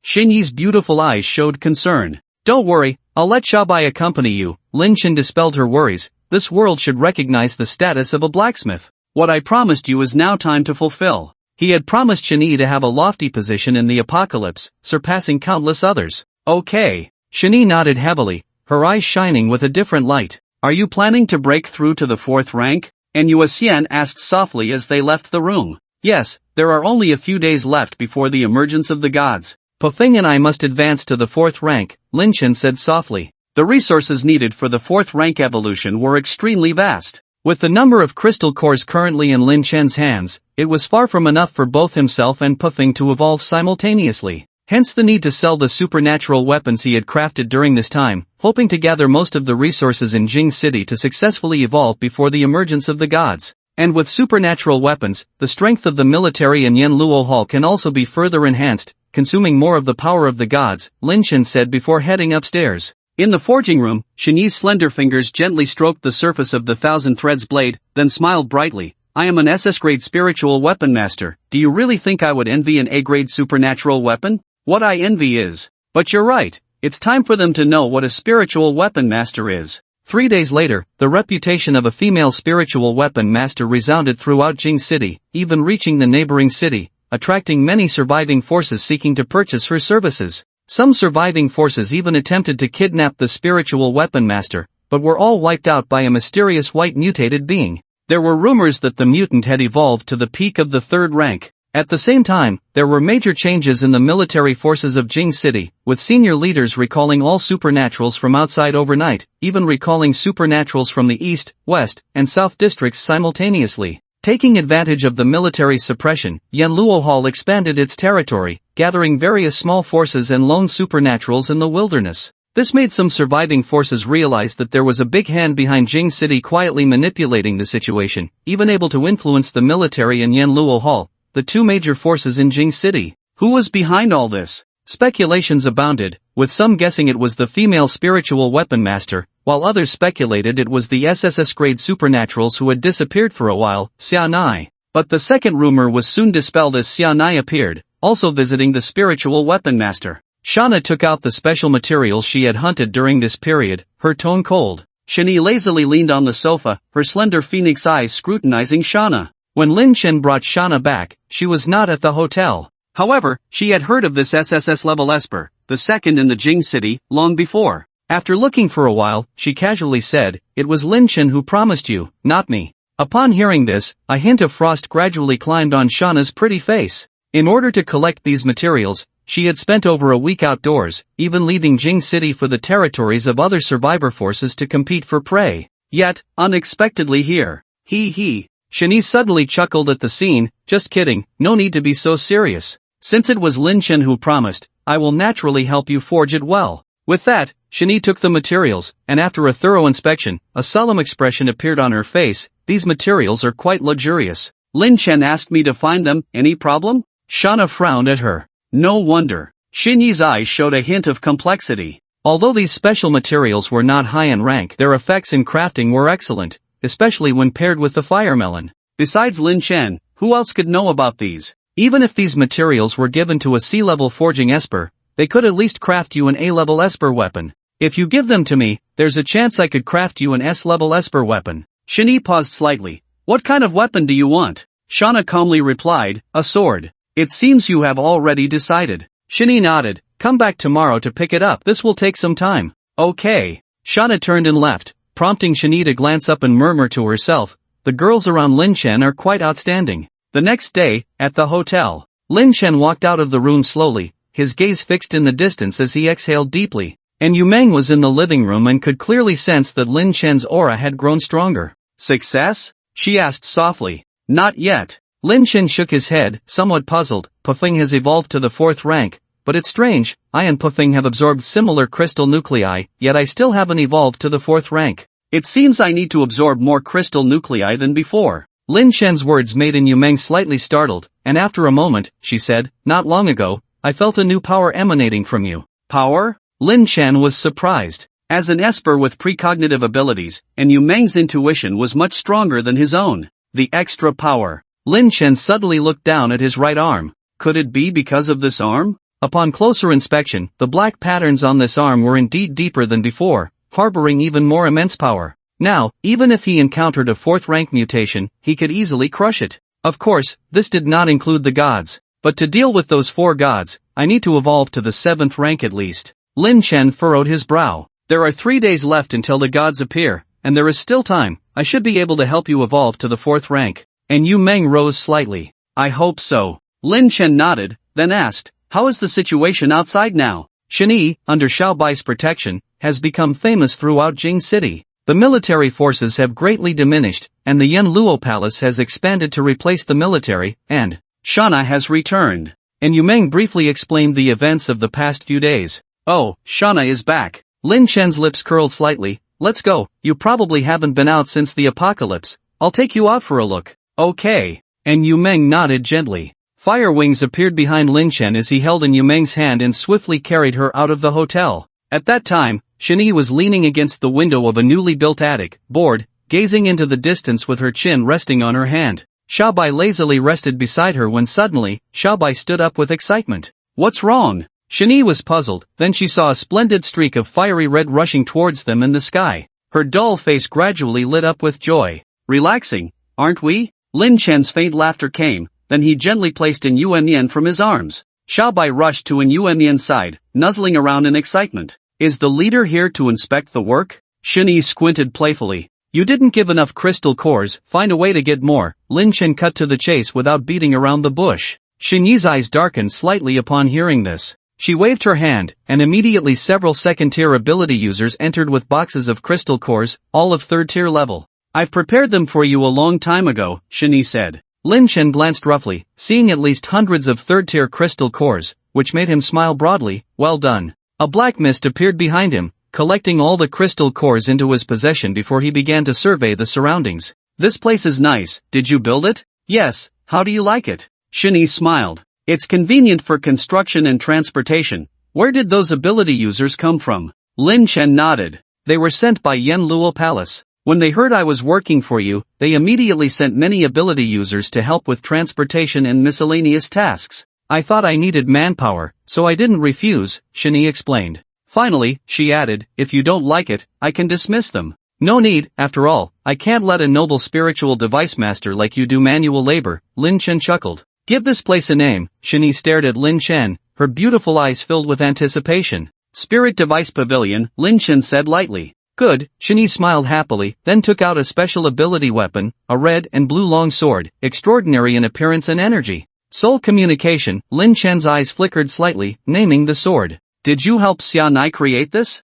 [SPEAKER 1] Shenyi's beautiful eyes showed concern. Don't worry, I'll let Xiao Bai accompany you. Lin Chen dispelled her worries. This world should recognize the status of a blacksmith. What I promised you is now time to fulfill. He had promised Shenyi to have a lofty position in the apocalypse, surpassing countless others. Okay. Shenyi nodded heavily, her eyes shining with a different light. Are you planning to break through to the 4th rank?
[SPEAKER 2] And Yuasian asked softly as they left the room. Yes, there are only a few days left before the emergence of the gods.
[SPEAKER 1] Pofeng and I must advance to the 4th rank, Lin Chen said softly.
[SPEAKER 2] The resources needed for the 4th rank evolution were extremely vast.
[SPEAKER 1] With the number of crystal cores currently in Lin Chen's hands, it was far from enough for both himself and Pofeng to evolve simultaneously. Hence the need to sell the supernatural weapons he had crafted during this time, hoping to gather most of the resources in Jing City to successfully evolve before the emergence of the gods. And with supernatural weapons, the strength of the military in Yanluo Hall can also be further enhanced, consuming more of the power of the gods, Lin Chen said before heading upstairs.
[SPEAKER 2] In the forging room, Shini's slender fingers gently stroked the surface of the Thousand Threads blade, then smiled brightly. I am an SS-grade spiritual weapon master. Do you really think I would envy an A-grade supernatural weapon? What I envy is. But you're right, it's time for them to know what a spiritual weapon master is.
[SPEAKER 1] 3 days later, the reputation of a female spiritual weapon master resounded throughout Jing City, even reaching the neighboring city, attracting many surviving forces seeking to purchase her services. Some surviving forces even attempted to kidnap the spiritual weapon master, but were all wiped out by a mysterious white mutated being. There were rumors that the mutant had evolved to the peak of the 3rd rank. At the same time, there were major changes in the military forces of Jing City, with senior leaders recalling all supernaturals from outside overnight, even recalling supernaturals from the east, west, and south districts simultaneously. Taking advantage of the military suppression, Yanluo Hall expanded its territory, gathering various small forces and lone supernaturals in the wilderness. This made some surviving forces realize that there was a big hand behind Jing City quietly manipulating the situation, even able to influence the military in Yanluo Hall, the 2 major forces in Jing City.
[SPEAKER 2] Who was behind all this?
[SPEAKER 1] Speculations abounded, with some guessing it was the female spiritual weapon master, while others speculated it was the SSS-grade supernaturals who had disappeared for a while, Xianai. But the second rumor was soon dispelled as Xianai appeared, also visiting the spiritual weapon master. Shauna took out the special materials she had hunted during this period, her tone cold.
[SPEAKER 2] Shini lazily leaned on the sofa, her slender phoenix eyes scrutinizing Shauna.
[SPEAKER 1] When Lin Chen brought Shauna back, she was not at the hotel.
[SPEAKER 2] However, she had heard of this SSS level Esper, the second in the Jing City, long before.
[SPEAKER 1] After looking for a while, she casually said, "It was Lin Chen who promised you, not me." Upon hearing this, a hint of frost gradually climbed on Shauna's pretty face. In order to collect these materials, she had spent over a week outdoors, even leaving Jing City for the territories of other survivor forces to compete for prey. Yet, unexpectedly here, Shani suddenly chuckled at the scene. Just kidding, no need to be so serious. Since it was Lin Chen who promised, I will naturally help you forge it well. With that, Shani took the materials, and after a thorough inspection, a solemn expression appeared on her face. These materials are quite luxurious.
[SPEAKER 2] Lin Chen asked me to find them, any problem?
[SPEAKER 1] Shana frowned at her.
[SPEAKER 2] No wonder. Xinyi's eyes showed a hint of complexity.
[SPEAKER 1] Although these special materials were not high in rank, their effects in crafting were excellent, especially when paired with the fire melon.
[SPEAKER 2] Besides Lin Chen, who else could know about these?
[SPEAKER 1] Even if these materials were given to a C-level forging esper, they could at least craft you an A-level esper weapon. If you give them to me, there's a chance I could craft you an S-level esper weapon.
[SPEAKER 2] Xinyi paused slightly. What kind of weapon do you want? Shana calmly replied, a sword. It seems you have already decided.
[SPEAKER 1] Xinyi nodded. Come back tomorrow to pick it up. This will take some time.
[SPEAKER 2] Okay.
[SPEAKER 1] Shana turned and left, prompting Xinyi to glance up and murmur to herself, the girls around Lin Chen are quite outstanding. The next day, at the hotel, Lin Chen walked out of the room slowly, his gaze fixed in the distance as he exhaled deeply. And Yu Meng was in the living room and could clearly sense that Lin Chen's aura had grown stronger.
[SPEAKER 2] Success? She asked softly. Not yet.
[SPEAKER 1] Lin Chen shook his head, somewhat puzzled. Pufeng has evolved to the 4th rank, but it's strange, I and Pufeng have absorbed similar crystal nuclei, yet I still haven't evolved to the 4th rank.
[SPEAKER 2] It seems I need to absorb more crystal nuclei than before.
[SPEAKER 1] Lin Chen's words made Yu Meng slightly startled, and after a moment, she said, not long ago, I felt a new power emanating from you.
[SPEAKER 2] Power?
[SPEAKER 1] Lin Chen was surprised.
[SPEAKER 2] As an esper with precognitive abilities, and Yu Meng's intuition was much stronger than his own. The extra power.
[SPEAKER 1] Lin Chen suddenly looked down at his right arm.
[SPEAKER 2] Could it be because of this arm?
[SPEAKER 1] Upon closer inspection, the black patterns on this arm were indeed deeper than before, harboring even more immense power. Now, even if he encountered a 4th rank mutation, he could easily crush it. Of course, this did not include the gods. But to deal with those 4 gods, I need to evolve to the 7th rank at least. Lin Chen furrowed his brow.
[SPEAKER 2] There are 3 days left until the gods appear, and there is still time. I should be able to help you evolve to the 4th rank. And Yu Meng rose slightly. I hope so. Lin Chen nodded, then asked, how is the situation outside now? Shenyi, under Xiao Bai's protection, has become famous throughout Jing City. The military forces have greatly diminished, and the Yanluo Palace has expanded to replace the military, and Shana has returned. And Yu Meng briefly explained the events of the past few days. Oh, Shana is back. Lin Chen's lips curled slightly. Let's go. You probably haven't been out since the apocalypse. I'll take you out for a look. Okay. And Yu Meng nodded gently. Fire wings appeared behind Lin Chen as he held in Yu Meng's hand and swiftly carried her out of the hotel. At that time, Shenyi was leaning against the window of a newly built attic, bored, gazing into the distance with her chin resting on her hand. Xiao Bai lazily rested beside her when suddenly, Xiao Bai stood up with excitement. What's wrong? Shenyi was puzzled, then she saw a splendid streak of fiery red rushing towards them in the sky. Her dull face gradually lit up with joy. Relaxing, aren't we? Lin Chen's faint laughter came, then he gently placed in Yuan from his arms. Xiao Bai rushed to Yuan's side, nuzzling around in excitement. Is the leader here to inspect the work? Shenyi squinted playfully. You didn't give enough crystal cores, find a way to get more. Lin Chen cut to the chase without beating around the bush. Shenyi's eyes darkened slightly upon hearing this. She waved her hand, and immediately several second-tier ability users entered with boxes of crystal cores, all of 3rd-tier level. I've prepared them for you a long time ago, Shenyi said. Lin Chen glanced roughly, seeing at least hundreds of 3rd-tier crystal cores, which made him smile broadly. Well done. A black mist appeared behind him, collecting all the crystal cores into his possession before he began to survey the surroundings. This place is nice, did you build it? Yes, how do you like it? Shenyi smiled. It's convenient for construction and transportation. Where did those ability users come from? Lin Chen nodded. They were sent by Yanluo Palace. When they heard I was working for you, they immediately sent many ability users to help with transportation and miscellaneous tasks. I thought I needed manpower, so I didn't refuse, Shenyi explained. Finally, she added, if you don't like it, I can dismiss them. No need, after all, I can't let a noble spiritual device master like you do manual labor, Lin Chen chuckled. Give this place a name. Shenyi stared at Lin Chen, her beautiful eyes filled with anticipation. Spirit Device Pavilion, Lin Chen said lightly. Good, Shenyi smiled happily, then took out a special ability weapon, a red and blue long sword, extraordinary in appearance and energy. Soul Communication, Lin Chen's eyes flickered slightly, naming the sword. Did you help Xianai create this?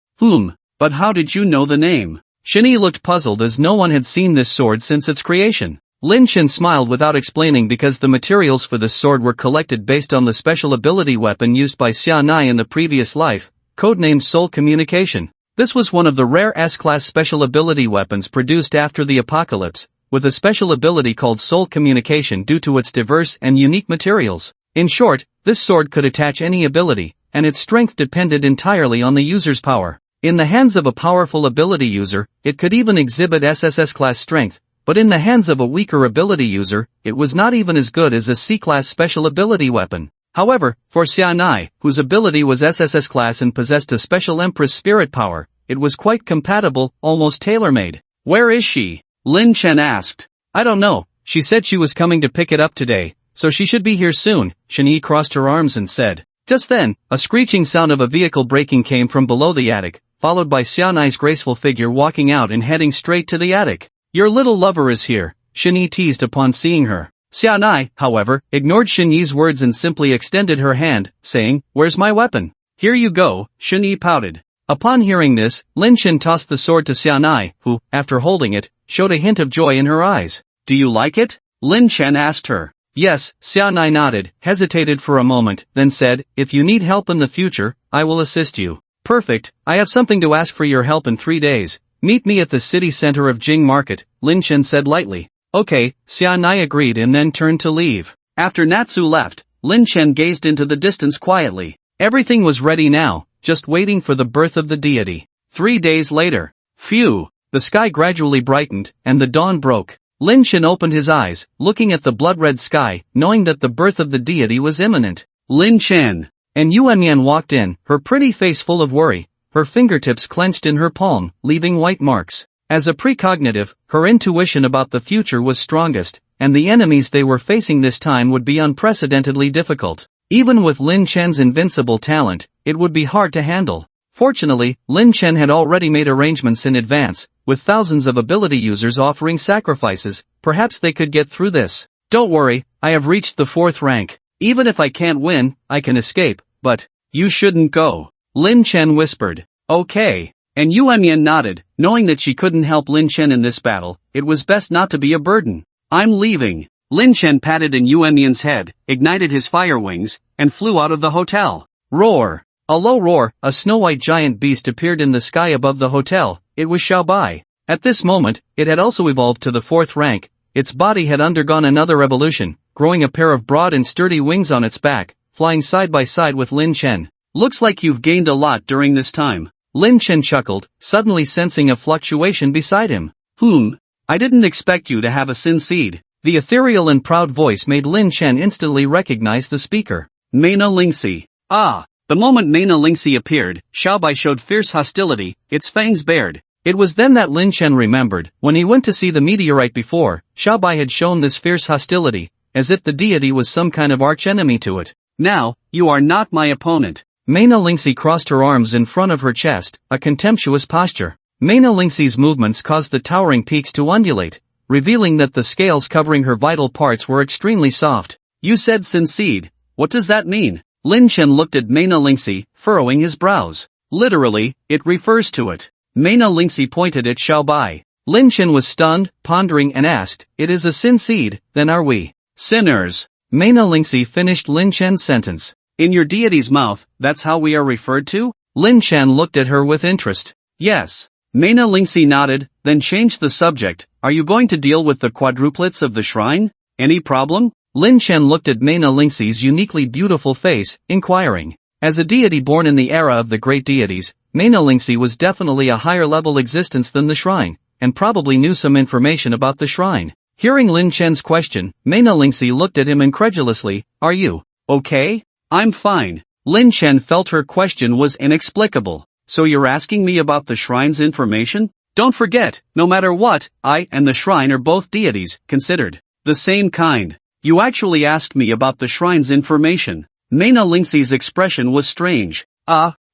[SPEAKER 2] But how did you know the name? Shenyi looked puzzled as no one had seen this sword since its creation. Lin Chen smiled without explaining because the materials for this sword were collected based on the special ability weapon used by Xianai in the previous life, codenamed Soul Communication. This was one of the rare S-class special ability weapons produced after the apocalypse, with a special ability called Soul Communication due to its diverse and unique materials. In short, this sword could attach any ability, and its strength depended entirely on the user's power. In the hands of a powerful ability user, it could even exhibit SSS-class strength, but in the hands of a weaker ability user, it was not even as good as a C-class special ability weapon. However, for Xianai, whose ability was SSS class and possessed a special Empress spirit power, it was quite compatible, almost tailor-made. Where is she? Lin Chen asked. I don't know, she said she was coming to pick it up today, so she should be here soon. Shenyi crossed her arms and said. Just then, a screeching sound of a vehicle braking came from below the attic, followed by Xianai's graceful figure walking out and heading straight to the attic. Your little lover is here, Shenyi teased upon seeing her. Xianai, however, ignored Shenyi's words and simply extended her hand, saying, Where's my weapon? Here you go, Shenyi pouted. Upon hearing this, Lin Chen tossed the sword to Xianai, who, after holding it, showed a hint of joy in her eyes. Do you like it? Lin Chen asked her. Yes, Xianai nodded, hesitated for a moment, then said, If you need help in the future, I will assist you. Perfect, I have something to ask for your help in 3 days. Meet me at the city center of Jing Market, Lin Chen said lightly. Okay, Xianai agreed and then turned to leave. After Natsu left, Lin Chen gazed into the distance quietly. Everything was ready now, just waiting for the birth of the deity. 3 days later. Phew! The sky gradually brightened, and the dawn broke. Lin Chen opened his eyes, looking at the blood-red sky, knowing that the birth of the deity was imminent. Lin Chen! And Yuan walked in, her pretty face full of worry, her fingertips clenched in her palm, leaving white marks. As a precognitive, her intuition about the future was strongest, and the enemies they were facing this time would be unprecedentedly difficult. Even with Lin Chen's invincible talent, it would be hard to handle. Fortunately, Lin Chen had already made arrangements in advance,
[SPEAKER 1] with thousands of ability users offering sacrifices, perhaps they could get through this. Don't worry, I have reached the 4th rank. Even if I can't win, I can escape, but you shouldn't go. Lin Chen whispered. Okay. And Yuan Yan nodded, knowing that she couldn't help Lin Chen in this battle. It was best not to be a burden. I'm leaving. Lin Chen patted in Yuan Yan's head, ignited his fire wings, and flew out of the hotel. Roar! A low roar, a snow-white giant beast appeared in the sky above the hotel. It was Xiaobai. At this moment, it had also evolved to the 4th rank. Its body had undergone another evolution, growing a pair of broad and sturdy wings on its back, flying side by side with Lin Chen. Looks like you've gained a lot during this time. Lin Chen chuckled, suddenly sensing a fluctuation beside him. I didn't expect you to have a sin seed. The ethereal and proud voice made Lin Chen instantly recognize the speaker. Mena Lingxi. Ah! The moment Mena Lingxi appeared, Xiaobai showed fierce hostility, its fangs bared. It was then that Lin Chen remembered, when he went to see the meteorite before, Xiaobai had shown this fierce hostility, as if the deity was some kind of archenemy to it. Now, you are not my opponent. Mena Lingxi crossed her arms in front of her chest, a contemptuous posture. Mena Lingxi's movements caused the towering peaks to undulate, revealing that the scales covering her vital parts were extremely soft. You said sin seed. What does that mean? Lin Chen looked at Mena Lingxi, furrowing his brows. Literally, it refers to it. Mena Lingxi pointed at Xiaobai. Lin Chen was stunned, pondering and asked, it is a sin seed, then are we sinners? Mena Lingxi finished Lin Chen's sentence. In your deity's mouth, that's how we are referred to? Lin Chen looked at her with interest. Yes. Mena Lingxi nodded, then changed the subject. Are you going to deal with the quadruplets of the shrine? Any problem? Lin Chen looked at Mena Lingxi's uniquely beautiful face, inquiring. As a deity born in the era of the great deities, Mena Lingxi was definitely a higher-level existence than the shrine, and probably knew some information about the shrine. Hearing Lin Chen's question, Mena Lingxi looked at him incredulously. Are you okay? I'm fine. Lin Chen felt her question was inexplicable. So you're asking me about the shrine's information? Don't forget, no matter what, I and the shrine are both deities, considered the same kind. You actually asked me about the shrine's information. Mena Lingxi's expression was strange.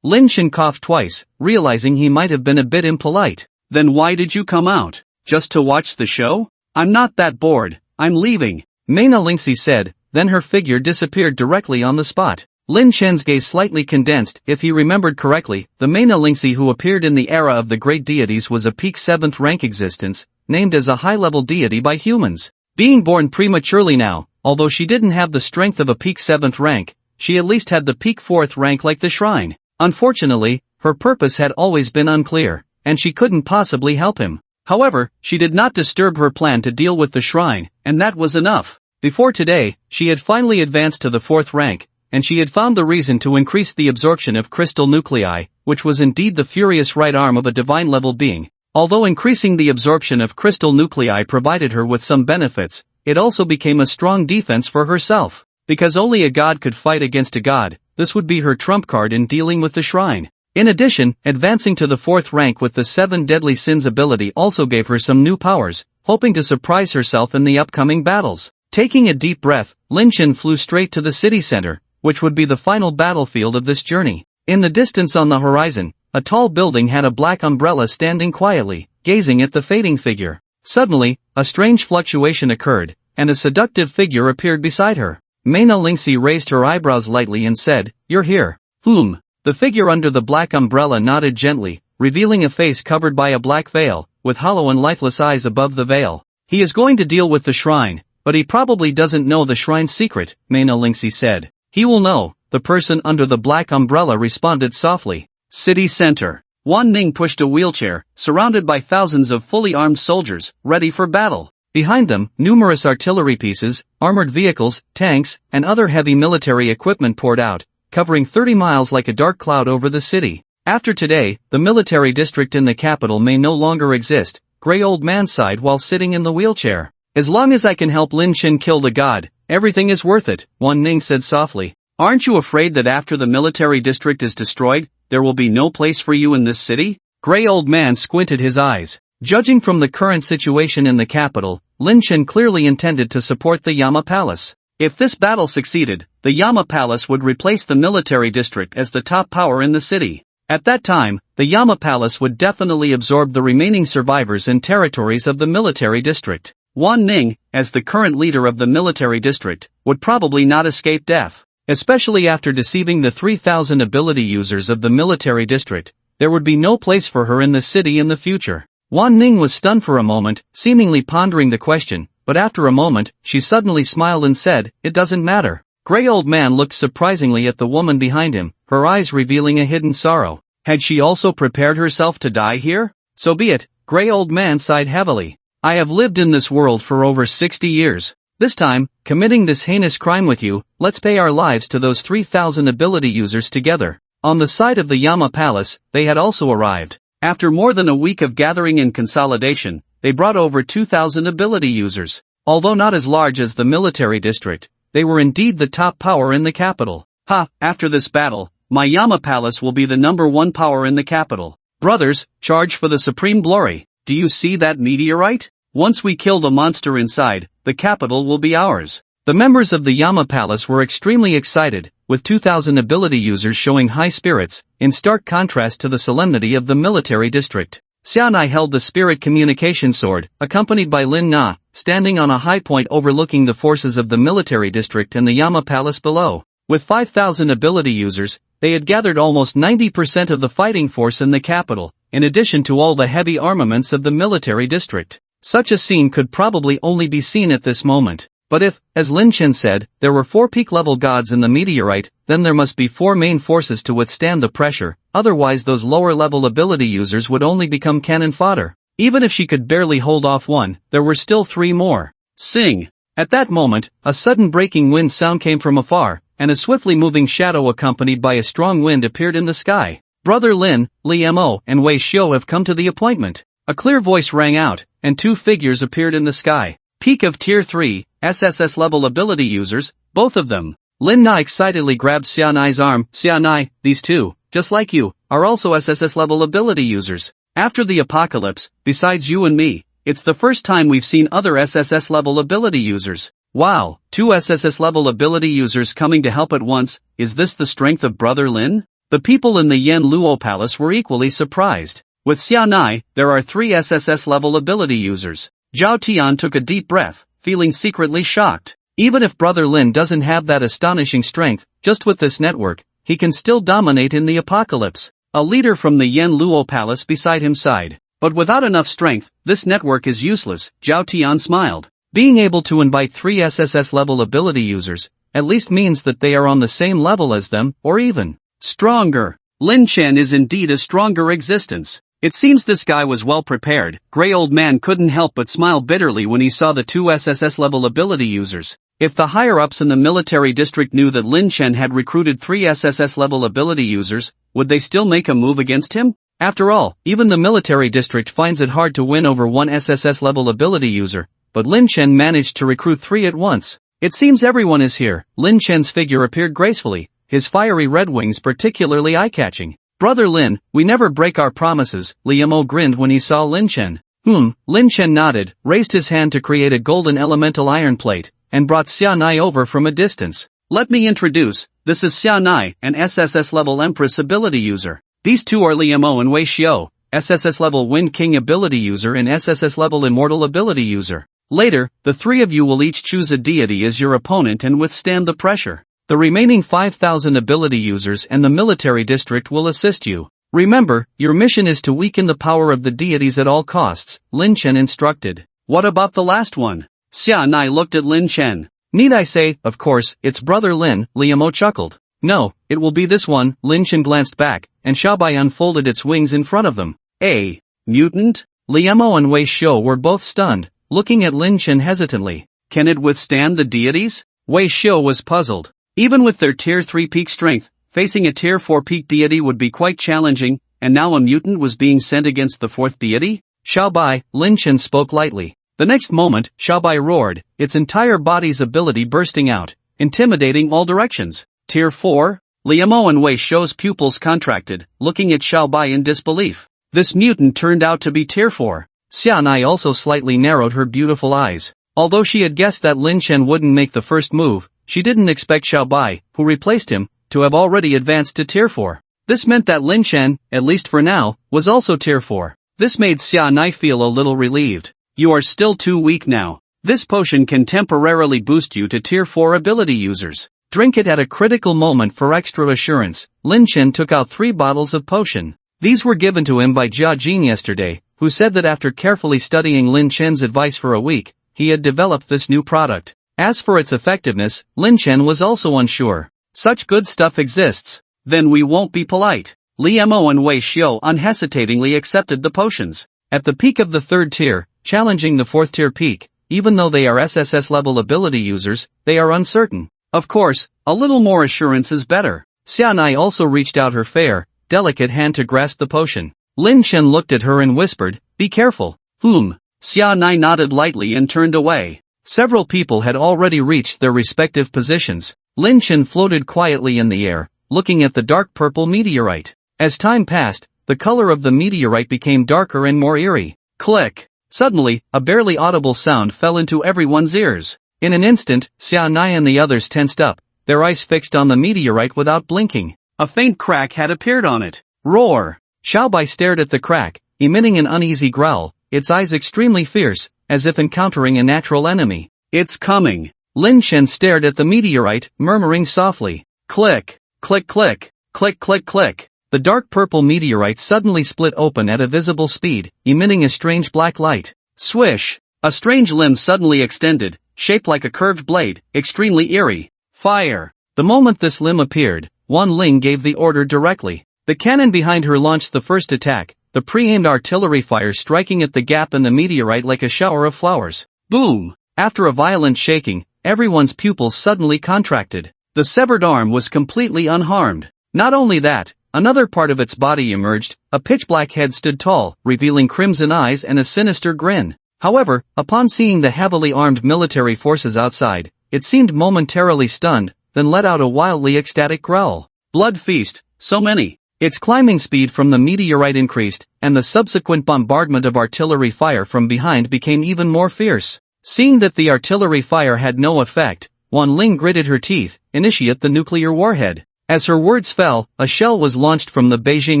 [SPEAKER 1] Lin Chen coughed twice, realizing he might have been a bit impolite. Then why did you come out? Just to watch the show? I'm not that bored. I'm leaving. Mena Lingxi said, then her figure disappeared directly on the spot. Lin Chen's gaze slightly condensed. If he remembered correctly, the Mena Lingxi who appeared in the era of the great deities was a peak 7th rank existence, named as a high-level deity by humans. Being born prematurely now, although she didn't have the strength of a peak 7th rank, she at least had the peak 4th rank like the shrine. Unfortunately, her purpose had always been unclear, and she couldn't possibly help him. However, she did not disturb her plan to deal with the shrine, and that was enough. Before today, she had finally advanced to the 4th rank, and she had found the reason to increase the absorption of crystal nuclei, which was indeed the furious right arm of a divine-level being. Although increasing the absorption of crystal nuclei provided her with some benefits, it also became a strong defense for herself. Because only a god could fight against a god, this would be her trump card in dealing with the shrine. In addition, advancing to the 4th rank with the 7 deadly sins ability also gave her some new powers, hoping to surprise herself in the upcoming battles. Taking a deep breath, Lin Chen flew straight to the city center, which would be the final battlefield of this journey. In the distance on the horizon, a tall building had a black umbrella standing quietly, gazing at the fading figure. Suddenly, a strange fluctuation occurred, and a seductive figure appeared beside her. Mena Lingxi raised her eyebrows lightly and said, "You're here." The figure under the black umbrella nodded gently, revealing a face covered by a black veil, with hollow and lifeless eyes above the veil. He is going to deal with the shrine, but he probably doesn't know the shrine's secret, Mena Lingxi said. He will know, the person under the black umbrella responded softly. City center. Wan Ning pushed a wheelchair, surrounded by thousands of fully armed soldiers, ready for battle. Behind them, numerous artillery pieces, armored vehicles, tanks, and other heavy military equipment poured out, covering 30 miles like a dark cloud over the city. After today, the military district in the capital may no longer exist, Grey Old Man sighed while sitting in the wheelchair. As long as I can help Lin Chen kill the god, everything is worth it, Wan Ning said softly. Aren't you afraid that after the military district is destroyed, there will be no place for you in this city? Grey Old Man squinted his eyes. Judging from the current situation in the capital, Lin Chen clearly intended to support the Yama Palace. If this battle succeeded, the Yama Palace would replace the military district as the top power in the city.
[SPEAKER 2] At that time, the Yama Palace would definitely absorb the remaining survivors and territories of the military district. Wan Ning, as the current leader of the military district, would probably not escape death. Especially after deceiving the 3,000 ability users of the military district, there would be no place for her in the city in the future. Wan Ning was stunned for a moment, seemingly pondering the question, but after a moment, she suddenly smiled and said, "It doesn't matter." Gray Old Man looked surprisingly at the woman behind him, her eyes revealing a hidden sorrow. Had she also prepared herself to die here? So be it, Gray Old Man sighed heavily. I have lived in this world for over 60 years. This time, committing this heinous crime with you, let's pay our lives to those 3,000 ability users together. On the side of the Yama Palace, they had also arrived. After more than a week of gathering and consolidation, they brought over 2,000 ability users. Although not as large as the military district, they were indeed the top power in the capital. Ha, after this battle, my Yama Palace will be the #1 power in the capital. Brothers, charge for the supreme glory. Do you see that meteorite? Once we kill the monster inside, the capital will be ours. The members of the Yama Palace were extremely excited, with 2,000 ability users showing high spirits, in stark contrast to the solemnity of the military district. Xianai held the spirit communication sword, accompanied by Lin Na, standing on a high point overlooking the forces of the military district and the Yama Palace below. With 5,000 ability users, they had gathered almost 90% of the fighting force in the capital, in addition to all the heavy armaments of the military district. Such a scene could probably only be seen at this moment. But if, as Lin Chen said, there were 4 peak-level gods in the meteorite, then there must be 4 main forces to withstand the pressure, otherwise those lower-level ability users would only become cannon fodder. Even if she could barely hold off one, there were still 3 more. Sing! At that moment, a sudden breaking wind sound came from afar, and a swiftly moving shadow accompanied by a strong wind appeared in the sky. Brother Lin, Li Mo, and Wei Xiu have come to the appointment. A clear voice rang out, and 2 figures appeared in the sky. Peak of Tier 3, SSS level ability users, both of them. Lin Na excitedly grabbed Xianai's arm. Xianai, these 2, just like you, are also SSS level ability users. After the apocalypse, besides you and me, it's the first time we've seen other SSS level ability users. Wow, 2 SSS level ability users coming to help at once, is this the strength of Brother Lin? The people in the Yan Luo Palace were equally surprised. With Xianai, there are 3 SSS level ability users. Zhao Tian took a deep breath, feeling secretly shocked. Even if Brother Lin doesn't have that astonishing strength, just with this network, he can still dominate in the apocalypse. A leader from the Yan Luo Palace beside him sighed. But without enough strength, this network is useless, Zhao Tian smiled. Being able to invite 3 SSS level ability users, at least means that they are on the same level as them, or even stronger. Lin Chen is indeed a stronger existence. It seems this guy was well prepared. Gray Old Man couldn't help but smile bitterly when he saw the 2 SSS level ability users. If the higher-ups in the military district knew that Lin Chen had recruited 3 SSS level ability users, would they still make a move against him? After all, even the military district finds it hard to win over 1 SSS level ability user, but Lin Chen managed to recruit 3 at once. It seems everyone is here. Lin Chen's figure appeared gracefully, his fiery red wings particularly eye-catching. Brother Lin, we never break our promises, Li Mo grinned when he saw Lin Chen. Lin Chen nodded, raised his hand to create a golden elemental iron plate, and brought Xianai over from a distance. Let me introduce, this is Xianai, an SSS level Empress ability user. These 2 are Li Mo and Wei Xiu, SSS level Wind King ability user and SSS level Immortal ability user. Later, the 3 of you will each choose a deity as your opponent and withstand the pressure. The remaining 5,000 ability users and the military district will assist you. Remember, your mission is to weaken the power of the deities at all costs, Lin Chen instructed. What about the last one? Xianai looked at Lin Chen. Need I say, of course, it's Brother Lin, Li Mo chuckled. No, it will be this one, Lin Chen glanced back, and Xiaobai unfolded its wings in front of them. A mutant? Li Mo and Wei Xiu were both stunned, looking at Lin Chen hesitantly. Can it withstand the deities? Wei Xiu was puzzled. Even with their Tier 3 peak strength, facing a Tier 4 peak deity would be quite challenging, and now a mutant was being sent against the 4th deity? Xiaobai, Lin Chen spoke lightly. The next moment, Xiaobai roared, its entire body's ability bursting out, intimidating all directions. Tier 4? Li Mo and Wei Xiu's pupils contracted, looking at Xiaobai in disbelief. This mutant turned out to be Tier 4. Xianai also slightly narrowed her beautiful eyes. Although she had guessed that Lin Chen wouldn't make the first move, she didn't expect Xiaobai, who replaced him, to have already advanced to Tier 4. This meant that Lin Chen, at least for now, was also tier 4. This made Xia Nai feel a little relieved. You are still too weak now. This potion can temporarily boost you to tier 4 ability users. Drink it at a critical moment for extra assurance. Lin Chen took out 3 bottles of potion. These were given to him by Jia Jin yesterday, who said that after carefully studying Lin Chen's advice for a week, he had developed this new product. As for its effectiveness, Lin Chen was also unsure. Such good stuff exists. Then we won't be polite. Li Mo and Wei Xiu unhesitatingly accepted the potions. At the peak of the 3rd tier, challenging the 4th tier peak, even though they are SSS level ability users, they are uncertain. Of course, a little more assurance is better. Xia Nai also reached out her fair, delicate hand to grasp the potion. Lin Chen looked at her and whispered, "Be careful." Xia Nai nodded lightly and turned away. Several people had already reached their respective positions. Lin Chen floated quietly in the air, looking at the dark purple meteorite. As time passed, the color of the meteorite became darker and more eerie. Click! Suddenly, a barely audible sound fell into everyone's ears. In an instant, Xia Nai and the others tensed up, their eyes fixed on the meteorite without blinking. A faint crack had appeared on it. Roar! Xiaobai stared at the crack, emitting an uneasy growl, its eyes extremely fierce, as if encountering a natural enemy. It's coming! Lin Chen stared at the meteorite, murmuring softly. Click! Click click! Click click click! The dark purple meteorite suddenly split open at a visible speed, emitting a strange black light. Swish! A strange limb suddenly extended, shaped like a curved blade, extremely eerie. Fire! The moment this limb appeared, Wan Ling gave the order directly. The cannon behind her launched the first attack, the pre-aimed artillery fire striking at the gap in the meteorite like a shower of flowers. Boom! After a violent shaking, everyone's pupils suddenly contracted. The severed arm was completely unharmed. Not only that, another part of its body emerged, a pitch-black head stood tall, revealing crimson eyes and a sinister grin. However, upon seeing the heavily armed military forces outside, it seemed momentarily stunned, then let out a wildly ecstatic growl. Blood feast, so many. Its climbing speed from the meteorite increased, and the subsequent bombardment of artillery fire from behind became even more fierce. Seeing that the artillery fire had no effect, Wan Ling gritted her teeth, initiate the nuclear warhead. As her words fell, a shell was launched from the Beijing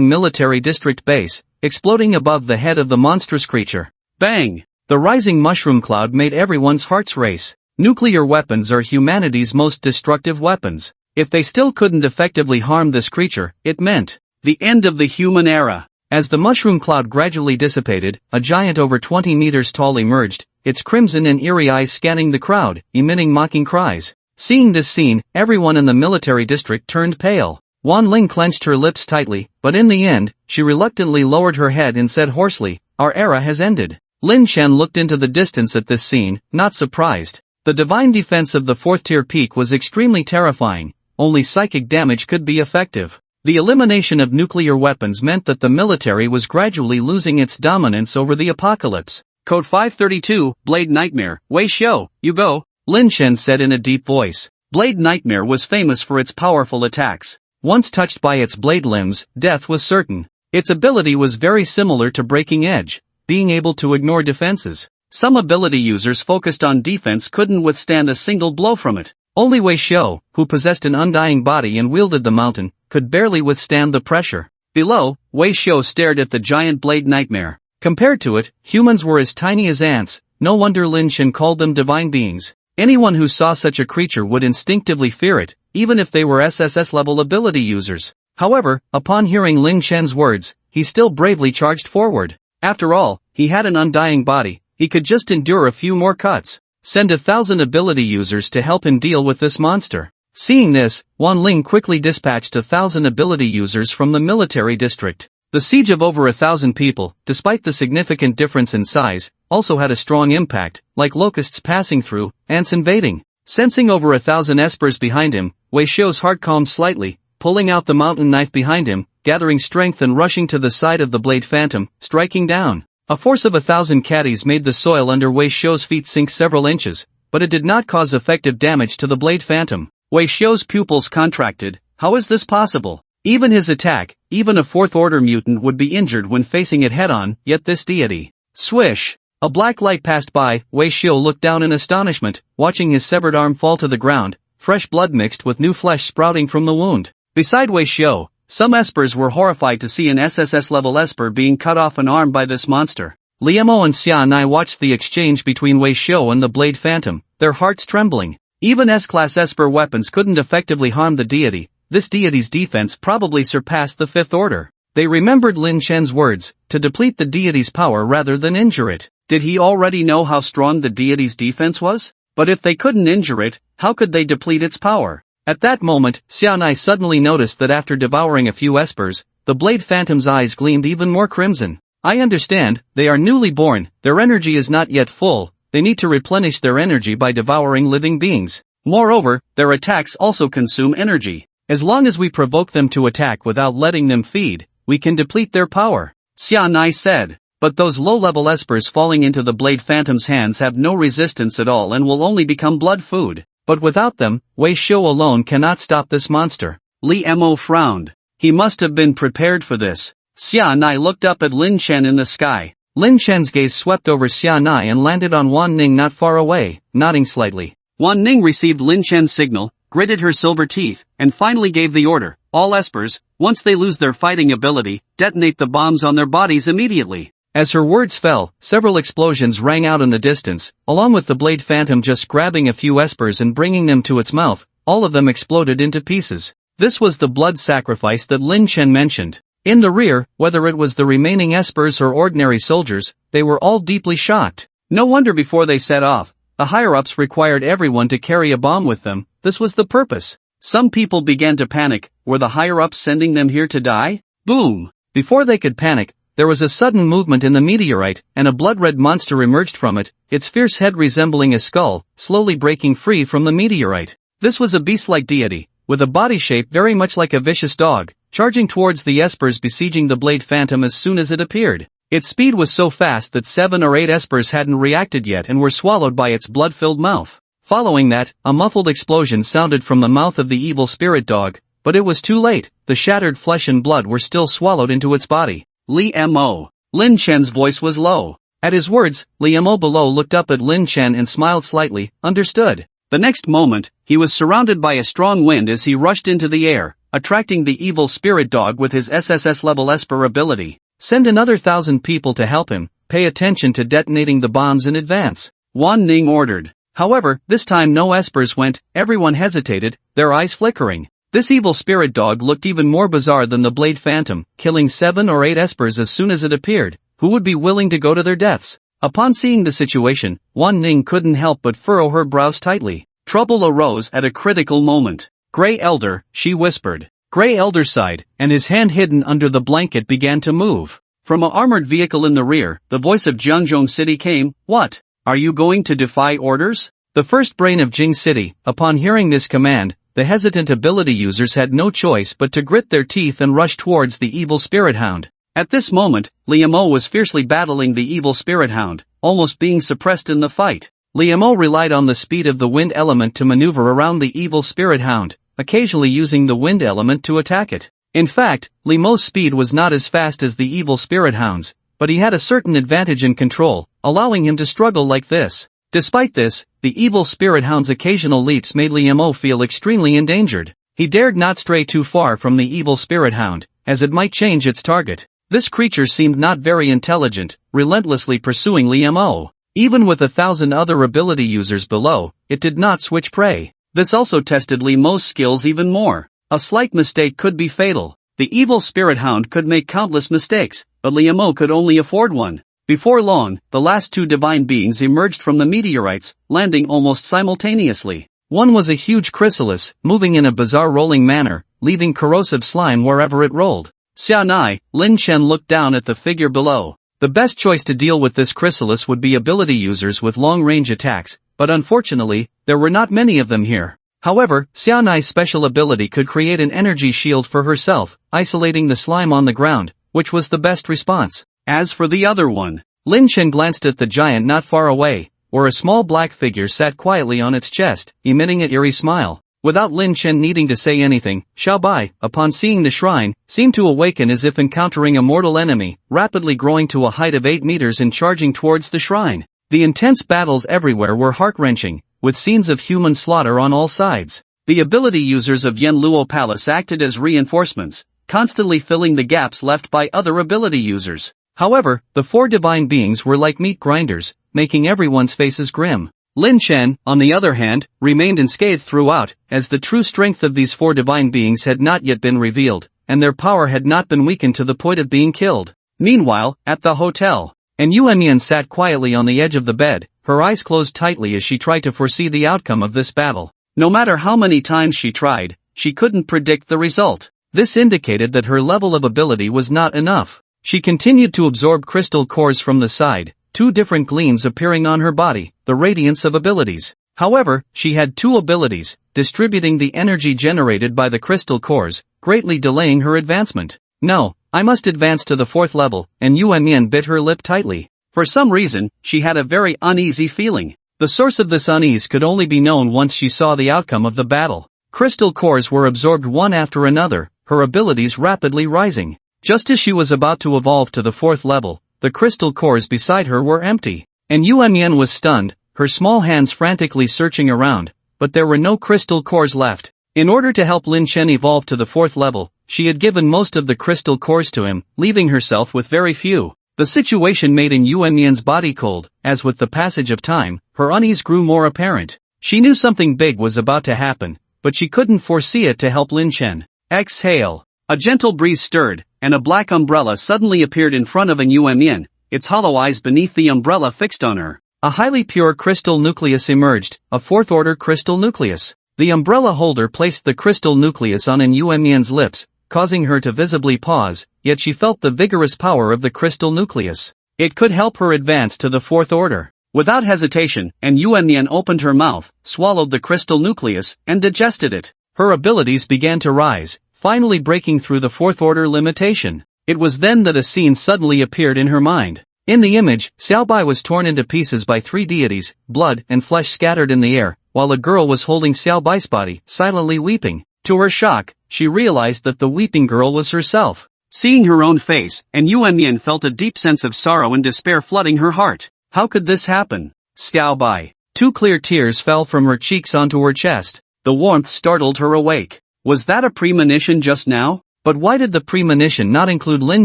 [SPEAKER 2] military district base, exploding above the head of the monstrous creature. Bang! The rising mushroom cloud made everyone's hearts race. Nuclear weapons are humanity's most destructive weapons. If they still couldn't effectively harm this creature, it meant the end of the human era. As the mushroom cloud gradually dissipated, a giant over 20 meters tall emerged, its crimson and eerie eyes scanning the crowd, emitting mocking cries. Seeing this scene, everyone in the military district turned pale. Wan Ling clenched her lips tightly, but in the end, she reluctantly lowered her head and said hoarsely, "Our era has ended." Lin Chen looked into the distance at this scene, not surprised. The divine defense of the 4th tier peak was extremely terrifying, only psychic damage could be effective. The elimination of nuclear weapons meant that the military was gradually losing its dominance over the apocalypse. Code 532, Blade Nightmare, Wei Xiu, you go, Lin Chen said in a deep voice. Blade Nightmare was famous for its powerful attacks. Once touched by its blade limbs, death was certain. Its ability was very similar to Breaking Edge, being able to ignore defenses. Some ability users focused on defense couldn't withstand a single blow from it. Only Wei Xiu, who possessed an undying body and wielded the mountain, could barely withstand the pressure. Below, Wei Xiu stared at the giant Blade Nightmare. Compared to it, humans were as tiny as ants. No wonder Lin Chen called them divine beings. Anyone who saw such a creature would instinctively fear it, even if they were SSS-level ability users. However, upon hearing Lin Chen's words, he still bravely charged forward. After all, he had an undying body, he could just endure a few more cuts. Send 1,000 ability users to help him deal with this monster. Seeing this, Wan Ling quickly dispatched 1,000 ability users from the military district. The siege of over 1,000 people, despite the significant difference in size, also had a strong impact, like locusts passing through, ants invading. Sensing over 1,000 espers behind him, Wei Xiu's heart calmed slightly, pulling out the mountain knife behind him, gathering strength and rushing to the side of the blade phantom, striking down. A force of 1,000 caddies made the soil under Wei Xiu's feet sink several inches, but it did not cause effective damage to the blade phantom. Wei Xiu's pupils contracted. How is this possible? Even his attack, even a 4th order mutant would be injured when facing it head-on, yet this deity. Swish! A black light passed by. Wei Xiu looked down in astonishment, watching his severed arm fall to the ground, fresh blood mixed with new flesh sprouting from the wound. Beside Wei Xiu, Some espers were horrified to see an SSS-level esper being cut off an arm by this monster.
[SPEAKER 1] Liemo and Xianai watched the exchange between Wei Xiu and the Blade Phantom, their hearts trembling. Even S-class esper weapons couldn't effectively harm the deity. This deity's defense probably surpassed the Fifth Order. They remembered Lin Chen's words, to deplete the deity's power rather than injure it.
[SPEAKER 2] Did he already know how strong the deity's defense was? But if they couldn't injure it, how could they deplete its power?
[SPEAKER 1] At that moment, Xianai suddenly noticed that after devouring a few espers, the Blade Phantom's eyes gleamed even more crimson. I understand, they are newly born, their energy is not yet full, they need to replenish their energy by devouring living beings.
[SPEAKER 2] Moreover, their attacks also consume energy.
[SPEAKER 1] As long as we provoke them to attack without letting them feed, we can deplete their power,
[SPEAKER 2] Xianai said. But those low-level espers falling into the Blade Phantom's hands have no resistance at all and will only become blood food.
[SPEAKER 1] But without them, Wei Xiu alone cannot stop this monster.
[SPEAKER 2] Li Mo frowned. He must have been prepared for this. Xianai looked up at Lin Chen in the sky.
[SPEAKER 1] Lin Chen's gaze swept over Xianai and landed on Wan Ning not far away, nodding slightly.
[SPEAKER 2] Wan Ning received Lin Chen's signal, gritted her silver teeth, and finally gave the order. All espers, once they lose their fighting ability, detonate the bombs on their bodies immediately.
[SPEAKER 1] As her words fell, several explosions rang out in the distance, along with the Blade Phantom just grabbing a few espers and bringing them to its mouth. All of them exploded into pieces. This was the blood sacrifice that Lin Chen mentioned. In the rear, whether it was the remaining espers or ordinary soldiers, they were all deeply shocked.
[SPEAKER 2] No wonder before they set off, the higher-ups required everyone to carry a bomb with them. This was the purpose. Some people began to panic. Were the higher-ups sending them here to die? Boom!
[SPEAKER 1] Before they could panic, there was a sudden movement in the meteorite, and a blood-red monster emerged from it, its fierce head resembling a skull, slowly breaking free from the meteorite. This was a beast-like deity, with a body shape very much like a vicious dog, charging towards the espers besieging the Blade Phantom as soon as it appeared. Its speed was so fast that 7 or 8 espers hadn't reacted yet and were swallowed by its blood-filled mouth. Following that, a muffled explosion sounded from the mouth of the evil spirit dog, but it was too late. The shattered flesh and blood were still swallowed into its body.
[SPEAKER 2] Li Mo. Lin Chen's voice was low.
[SPEAKER 1] At his words, Li Mo below looked up at Lin Chen and smiled slightly. Understood.
[SPEAKER 2] The next moment, he was surrounded by a strong wind as he rushed into the air, attracting the evil spirit dog with his SSS-level esper ability.
[SPEAKER 1] Send another 1,000 people to help him. Pay attention to detonating the bombs in advance,
[SPEAKER 2] Wan Ning ordered.
[SPEAKER 1] However, this time no espers went. Everyone hesitated, their eyes flickering. This evil spirit dog looked even more bizarre than the Blade Phantom, killing 7 or 8 espers as soon as it appeared. Who would be willing to go to their deaths? Upon seeing the situation, Wan Ning couldn't help but furrow her brows tightly.
[SPEAKER 2] Trouble arose at a critical moment. Grey Elder, she whispered.
[SPEAKER 1] Grey Elder sighed, and his hand hidden under the blanket began to move.
[SPEAKER 2] From a armored vehicle in the rear, the voice of Jiangzhong City came. What? Are you going to defy orders?
[SPEAKER 1] The first brain of Jing City. Upon hearing this command, the hesitant ability users had no choice but to grit their teeth and rush towards the evil spirit hound.
[SPEAKER 2] At this moment, Li Mo was fiercely battling the evil spirit hound, almost being suppressed in the fight.
[SPEAKER 1] Li Mo relied on the speed of the wind element to maneuver around the evil spirit hound, occasionally using the wind element to attack it. In fact, Li Mo's speed was not as fast as the evil spirit hound's, but he had a certain advantage in control, allowing him to struggle like this. Despite this, the evil spirit hound's occasional leaps made Li Mo feel extremely endangered. He dared not stray too far from the evil spirit hound, as it might change its target. This creature seemed not very intelligent, relentlessly pursuing Li Mo. Even with 1,000 other ability users below, it did not switch prey.
[SPEAKER 2] This also tested Li Mo's skills even more. A slight mistake could be fatal. The evil spirit hound could make countless mistakes, but Li Mo could only afford one. Before long, the last 2 divine beings emerged from the meteorites, landing almost simultaneously.
[SPEAKER 1] One was a huge chrysalis, moving in a bizarre rolling manner, leaving corrosive slime wherever it rolled.
[SPEAKER 2] Xianai, Lin Chen looked down at the figure below.
[SPEAKER 1] The best choice to deal with this chrysalis would be ability users with long-range attacks, but unfortunately, there were not many of them here. However, Xianai's special ability could create an energy shield for herself, isolating the slime on the ground, which was the best response.
[SPEAKER 2] As for the other one,
[SPEAKER 1] Lin Chen glanced at the giant not far away, where a small black figure sat quietly on its chest, emitting an eerie smile. Without Lin Chen needing to say anything, Xiao Bai, upon seeing the shrine, seemed to awaken as if encountering a mortal enemy, rapidly growing to a height of 8 meters and charging towards the shrine. The intense battles everywhere were heart-wrenching, with scenes of human slaughter on all sides. The ability users of Yanluo Palace acted as reinforcements,
[SPEAKER 2] constantly filling the gaps left by other ability users. However, the four divine beings were like meat grinders, making everyone's faces grim. Lin Chen, on the other hand, remained unscathed throughout, as the true strength of these four divine beings had not yet been revealed, and their power had not been weakened to the point of being killed. Meanwhile, at the hotel, Yuan sat quietly on the edge of the bed, her eyes closed tightly as she tried to foresee the outcome of this battle. No matter how many times she tried, she couldn't predict the result. This indicated that her level of ability was not enough. She continued to absorb crystal cores from the side, two different gleams appearing on her body, the radiance of abilities. However, she had two abilities, distributing the energy generated by the crystal cores, greatly delaying her advancement. No, I must advance to the fourth level, and Yuan bit her lip tightly. For some reason, she had a very uneasy feeling. The source of this unease could only be known once she saw the outcome of the battle. Crystal cores were absorbed one after another, her abilities rapidly rising. Just as she was about to evolve to the fourth level, the crystal cores beside her were empty. And Yuan was stunned, her small hands frantically searching around, but there were no crystal cores left. In order to help Lin Chen evolve to the fourth level, she had given most of the crystal cores to him, leaving herself with very few. The situation made Yuan's body cold, as with the passage of time, her unease grew more apparent. She knew something big was about to happen, but she couldn't foresee it to help Lin Chen. Exhale. A gentle breeze stirred, and a black umbrella suddenly appeared in front of Yuan, its hollow eyes beneath the umbrella fixed on her. A highly pure crystal nucleus emerged, a fourth-order crystal nucleus. The umbrella holder placed the crystal nucleus on Yuan's lips, causing her to visibly pause, yet she felt the vigorous power of the crystal nucleus. It could help her advance to the fourth order. Without hesitation, Yuan opened her mouth, swallowed the crystal nucleus, and digested it. Her abilities began to rise, finally breaking through the fourth order limitation. It was then that a scene suddenly appeared in her mind. In the image, Xiaobai was torn into pieces by three deities, blood and flesh scattered in the air, while a girl was holding Xiaobai's body, silently weeping. To her shock, she realized that the weeping girl was herself. Seeing her own face, Yuan felt a deep sense of sorrow and despair flooding her heart. How could this happen? Xiaobai. Two clear tears fell from her cheeks onto her chest. The warmth startled her awake. Was that a premonition just now? But why did the premonition not include Lin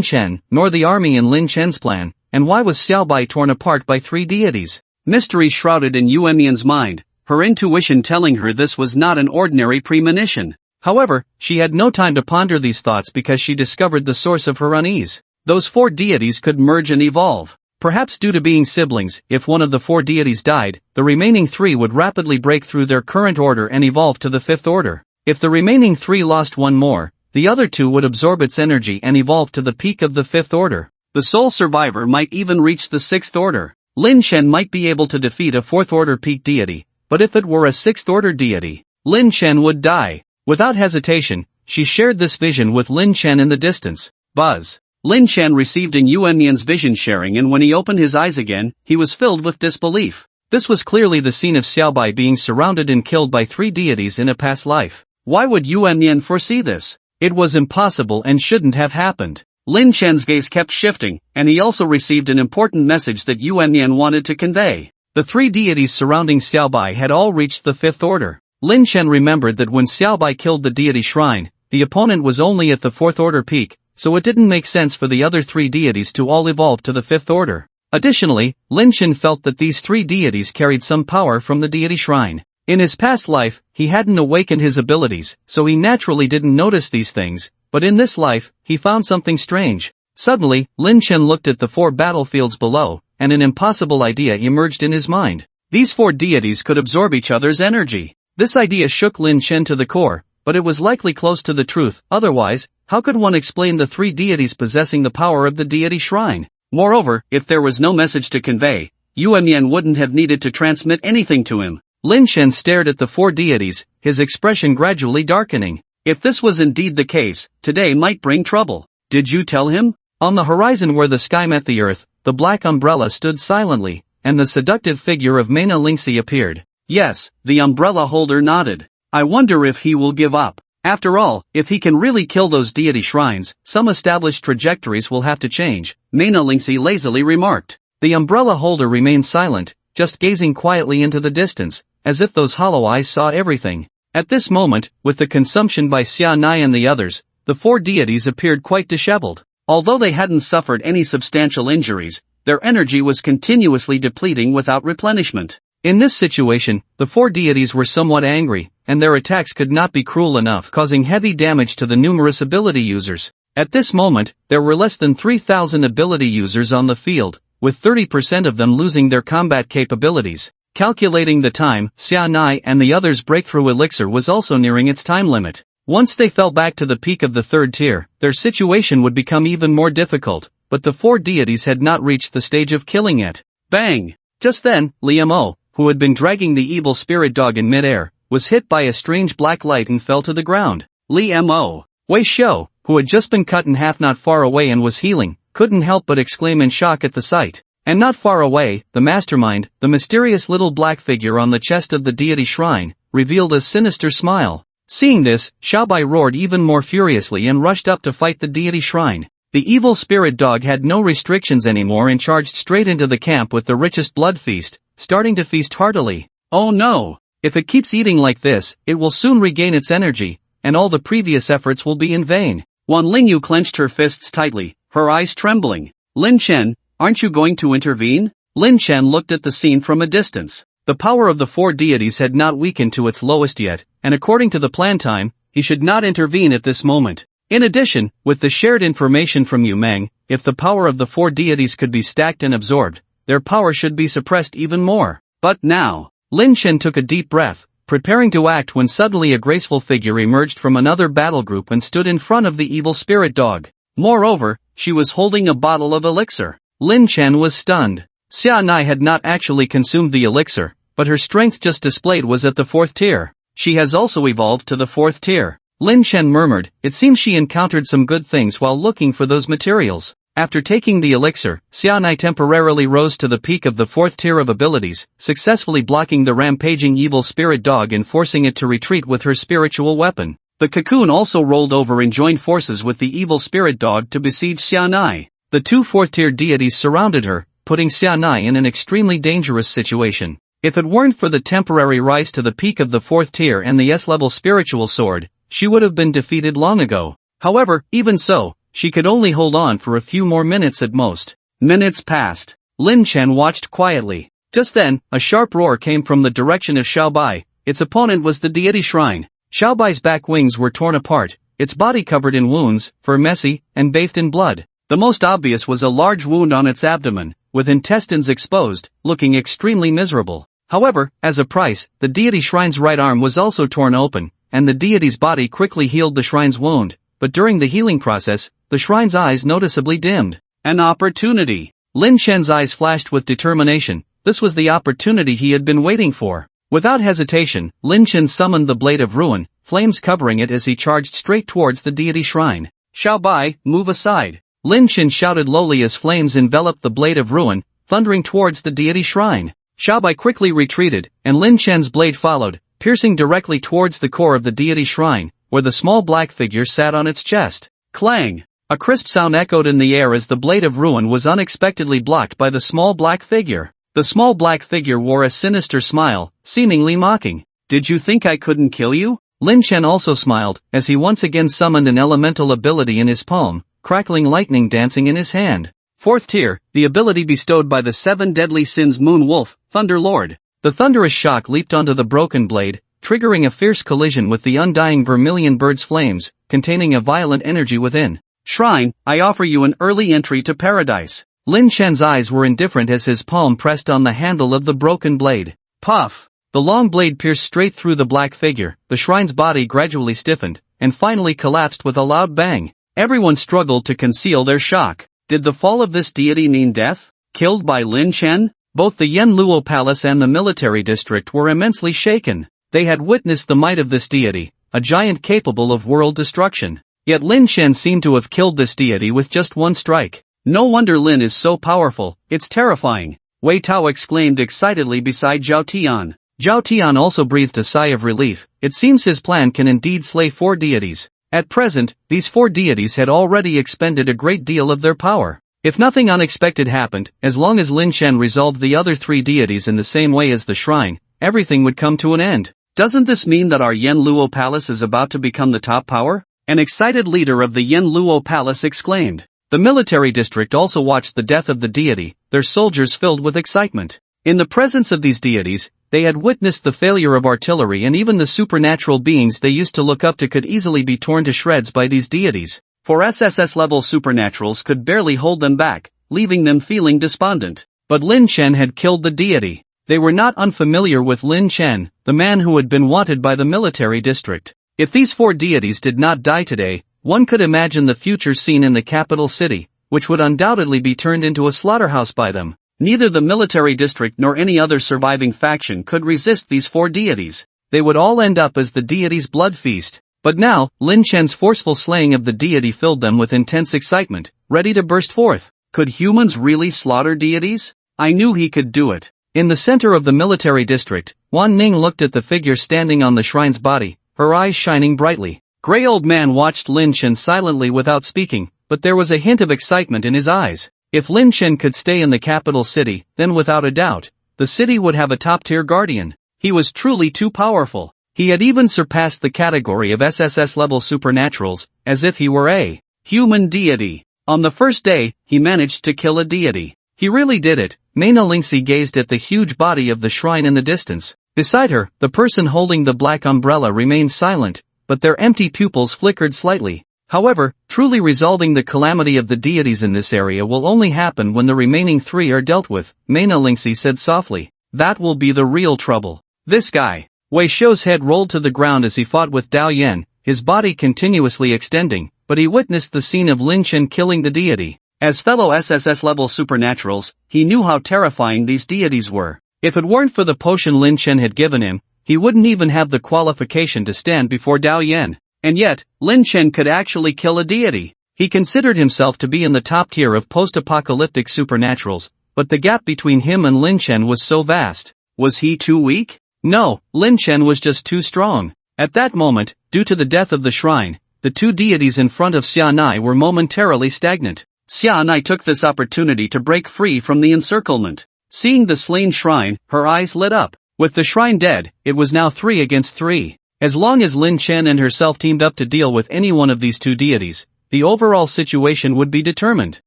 [SPEAKER 2] Chen, nor the army in Lin Chen's plan, and why was Xiaobai torn apart by three deities? Mystery shrouded in Yuan's mind, her intuition telling her this was not an ordinary premonition. However, she had no time to ponder these thoughts because she discovered the source of her unease. Those four deities could merge and evolve. Perhaps due to being siblings, if one of the four deities died, the remaining three would rapidly break through their current order and evolve to the fifth order. If the remaining three lost one more, the other two would absorb its energy and evolve to the peak of the fifth order. The sole survivor might even reach the sixth order. Lin Chen might be able to defeat a fourth order peak deity, but if it were a sixth order deity, Lin Chen would die. Without hesitation, she shared this vision with Lin Chen in the distance. Buzz. Lin Chen received Yuan's vision sharing, and when he opened his eyes again, he was filled with disbelief. This was clearly the scene of Xiaobai being surrounded and killed by three deities in a past life. Why would Yuan foresee this? It was impossible and shouldn't have happened. Lin Chen's gaze kept shifting, and he also received an important message that Yuan wanted to convey. The three deities surrounding Xiaobai had all reached the fifth order. Lin Chen remembered that when Xiaobai killed the deity shrine, the opponent was only at the fourth order peak, so it didn't make sense for the other three deities to all evolve to the fifth order. Additionally, Lin Chen felt that these three deities carried some power from the deity shrine. In his past life, he hadn't awakened his abilities, so he naturally didn't notice these things, but in this life, he found something strange. Suddenly, Lin Chen looked at the four battlefields below, and an impossible idea emerged in his mind. These four deities could absorb each other's energy. This idea shook Lin Chen to the core, but it was likely close to the truth. Otherwise, how could one explain the three deities possessing the power of the deity shrine? Moreover, if there was no message to convey, Yuan wouldn't have needed to transmit anything to him. Lin Chen stared at the four deities, his expression gradually darkening. If this was indeed the case, today might bring trouble. Did you tell him? On the horizon where the sky met the earth, the black umbrella stood silently, and the seductive figure of Mena Lingxi appeared. Yes, the umbrella holder nodded. I wonder if he will give up. After all, if he can really kill those deity shrines, some established trajectories will have to change, Mena Lingxi lazily remarked. The umbrella holder remained silent, just gazing quietly into the distance, as if those hollow eyes saw everything. At this moment, with the consumption by Xia Nai and the others, the four deities appeared quite disheveled. Although they hadn't suffered any substantial injuries, their energy was continuously depleting without replenishment.
[SPEAKER 1] In this situation, the four deities were somewhat angry, and their attacks could not be cruel enough, causing heavy damage to the numerous ability users. At this moment, there were less than 3,000 ability users on the field, with 30% of them losing their combat capabilities. Calculating the time, Xianai and the others' breakthrough elixir was also nearing its time limit. Once they fell back to the peak of the third tier, their situation would become even more difficult, but the four deities had not reached the stage of killing yet. Bang! Just then, Liamo, who had been dragging the evil spirit dog in midair, was hit by a strange black light and fell to the ground.
[SPEAKER 2] Liamo,
[SPEAKER 1] Wei Shou, who had just been cut in half not far away and was healing, couldn't help but exclaim in shock at the sight. And not far away, the mastermind, the mysterious little black figure on the chest of the deity shrine, revealed a sinister smile. Seeing this, Xiaobai roared even more furiously and rushed up to fight the deity shrine. The evil spirit dog had no restrictions anymore and charged straight into the camp with the richest blood feast, starting to feast heartily. Oh no! If it keeps eating like this, it will soon regain its energy, and all the previous efforts will be in vain.
[SPEAKER 2] Wan Lingyu clenched her fists tightly, her eyes trembling. Lin Chen, aren't you going to intervene?
[SPEAKER 1] Lin Chen looked at the scene from a distance. The power of the four deities had not weakened to its lowest yet, and according to the plan time, he should not intervene at this moment. In addition, with the shared information from Yu Meng, if the power of the four deities could be stacked and absorbed, their power should be suppressed even more. But now, Lin Chen took a deep breath, preparing to act when suddenly a graceful figure emerged from another battle group and stood in front of the evil spirit dog. Moreover, she was holding a bottle of elixir. Lin Chen was stunned. Xia Nai had not actually consumed the elixir, but her strength just displayed was at the 4th tier. She has also evolved to the 4th tier. Lin Chen murmured, it seems she encountered some good things while looking for those materials. After taking the elixir, Xianai temporarily rose to the peak of the 4th tier of abilities, successfully blocking the rampaging evil spirit dog and forcing it to retreat with her spiritual weapon. The cocoon also rolled over and joined forces with the evil spirit dog to besiege Xianai. The two 4th tier deities surrounded her, putting Xianai in an extremely dangerous situation. If it weren't for the temporary rise to the peak of the 4th tier and the S-level spiritual sword, she would have been defeated long ago. However, even so, she could only hold on for a few more minutes at most. Minutes passed. Lin Chen watched quietly. Just then, a sharp roar came from the direction of Xiaobai. Its opponent was the deity shrine. Xiaobai's back wings were torn apart, its body covered in wounds, fur messy, and bathed in blood. The most obvious was a large wound on its abdomen, with intestines exposed, looking extremely miserable. However, as a price, the deity shrine's right arm was also torn open, and the deity's body quickly healed the shrine's wound, but during the healing process, the shrine's eyes noticeably dimmed.
[SPEAKER 2] An opportunity.
[SPEAKER 1] Lin Chen's eyes flashed with determination. This was the opportunity he had been waiting for. Without hesitation, Lin Chen summoned the Blade of Ruin, flames covering it as he charged straight towards the deity shrine.
[SPEAKER 2] Xiaobai, move aside.
[SPEAKER 1] Lin Chen shouted lowly as flames enveloped the Blade of Ruin, thundering towards the deity shrine. Xiaobai quickly retreated, and Lin Chen's blade followed, piercing directly towards the core of the deity shrine, where the small black figure sat on its chest. Clang! A crisp sound echoed in the air as the Blade of Ruin was unexpectedly blocked by the small black figure. The small black figure wore a sinister smile, seemingly mocking.
[SPEAKER 2] Did you think I couldn't kill you?
[SPEAKER 1] Lin Chen also smiled, as he once again summoned an elemental ability in his palm, crackling lightning dancing in his hand.
[SPEAKER 2] 4th tier, the ability bestowed by the 7 deadly sins Moon Wolf, Thunder Lord.
[SPEAKER 1] The thunderous shock leaped onto the broken blade, triggering a fierce collision with the undying vermilion bird's flames, containing a violent energy within.
[SPEAKER 2] Shrine, I offer you an early entry to paradise.
[SPEAKER 1] Lin Chen's eyes were indifferent as his palm pressed on the handle of the broken blade.
[SPEAKER 2] Puff!
[SPEAKER 1] The long blade pierced straight through the black figure, the shrine's body gradually stiffened, and finally collapsed with a loud bang. Everyone struggled to conceal their shock. Did the fall of this deity mean death? Killed by Lin Chen? Both the Yanluo Palace and the military district were immensely shaken. They had witnessed the might of this deity, a giant capable of world destruction. Yet Lin Chen seemed to have killed this deity with just one strike.
[SPEAKER 2] No wonder Lin is so powerful, it's terrifying.
[SPEAKER 1] Wei Tao exclaimed excitedly beside Zhao Tian. Zhao Tian also breathed a sigh of relief. It seems his plan can indeed slay 4 deities. At present, these 4 deities had already expended a great deal of their power. If nothing unexpected happened, as long as Lin Chen resolved the other 3 deities in the same way as the shrine, everything would come to an end.
[SPEAKER 2] Doesn't this mean that our Yanluo Palace is about to become the top power? An excited leader of the Yen Luo Palace exclaimed. The military district also watched the death of the deity, their soldiers filled with excitement. In the presence of these deities, they had witnessed the failure of artillery, and even the supernatural beings they used to look up to could easily be torn to shreds by these deities. For SSS-level supernaturals could barely hold them back, leaving them feeling despondent. But Lin Chen had killed the deity. They were not unfamiliar with Lin Chen, the man who had been wanted by the military district. If these 4 deities did not die today, one could imagine the future scene in the capital city, which would undoubtedly be turned into a slaughterhouse by them. Neither the military district nor any other surviving faction could resist these 4 deities. They would all end up as the deity's blood feast. But now, Lin Chen's forceful slaying of the deity filled them with intense excitement, ready to burst forth. Could humans really slaughter deities? I knew he could do it. In the center of the military district, Wan Ning looked at the figure standing on the shrine's body, her eyes shining brightly. Gray Old Man watched Lin Chen silently without speaking, but there was a hint of excitement in his eyes. If Lin Chen could stay in the capital city, then without a doubt, the city would have a top-tier guardian. He was truly too powerful. He had even surpassed the category of SSS-level supernaturals, as if he were a human deity. On the first day, he managed to kill a deity. He really did it. Mena Lingxi gazed at the huge body of the shrine in the distance. Beside her, the person holding the black umbrella remained silent, but their empty pupils flickered slightly. However, truly resolving the calamity of the deities in this area will only happen when the remaining 3 are dealt with, Mena Lingxi said softly. That will be the real trouble. This guy. Wei Shou's head rolled to the ground as he fought with Dao Yan, his body continuously extending, but he witnessed the scene of Lin Chen killing the deity. As fellow SSS-level supernaturals, he knew how terrifying these deities were. If it weren't for the potion Lin Chen had given him, he wouldn't even have the qualification to stand before Dao Yan. And yet, Lin Chen could actually kill a deity. He considered himself to be in the top tier of post-apocalyptic supernaturals, but the gap between him and Lin Chen was so vast. Was he too weak? No, Lin Chen was just too strong. At that moment, due to the death of the shrine, the 2 deities in front of Xianai were momentarily stagnant. Xianai took this opportunity to break free from the encirclement. Seeing the slain shrine, her eyes lit up. With the shrine dead, it was now 3 against 3. As long as Lin Chen and herself teamed up to deal with any one of these 2 deities, the overall situation would be determined.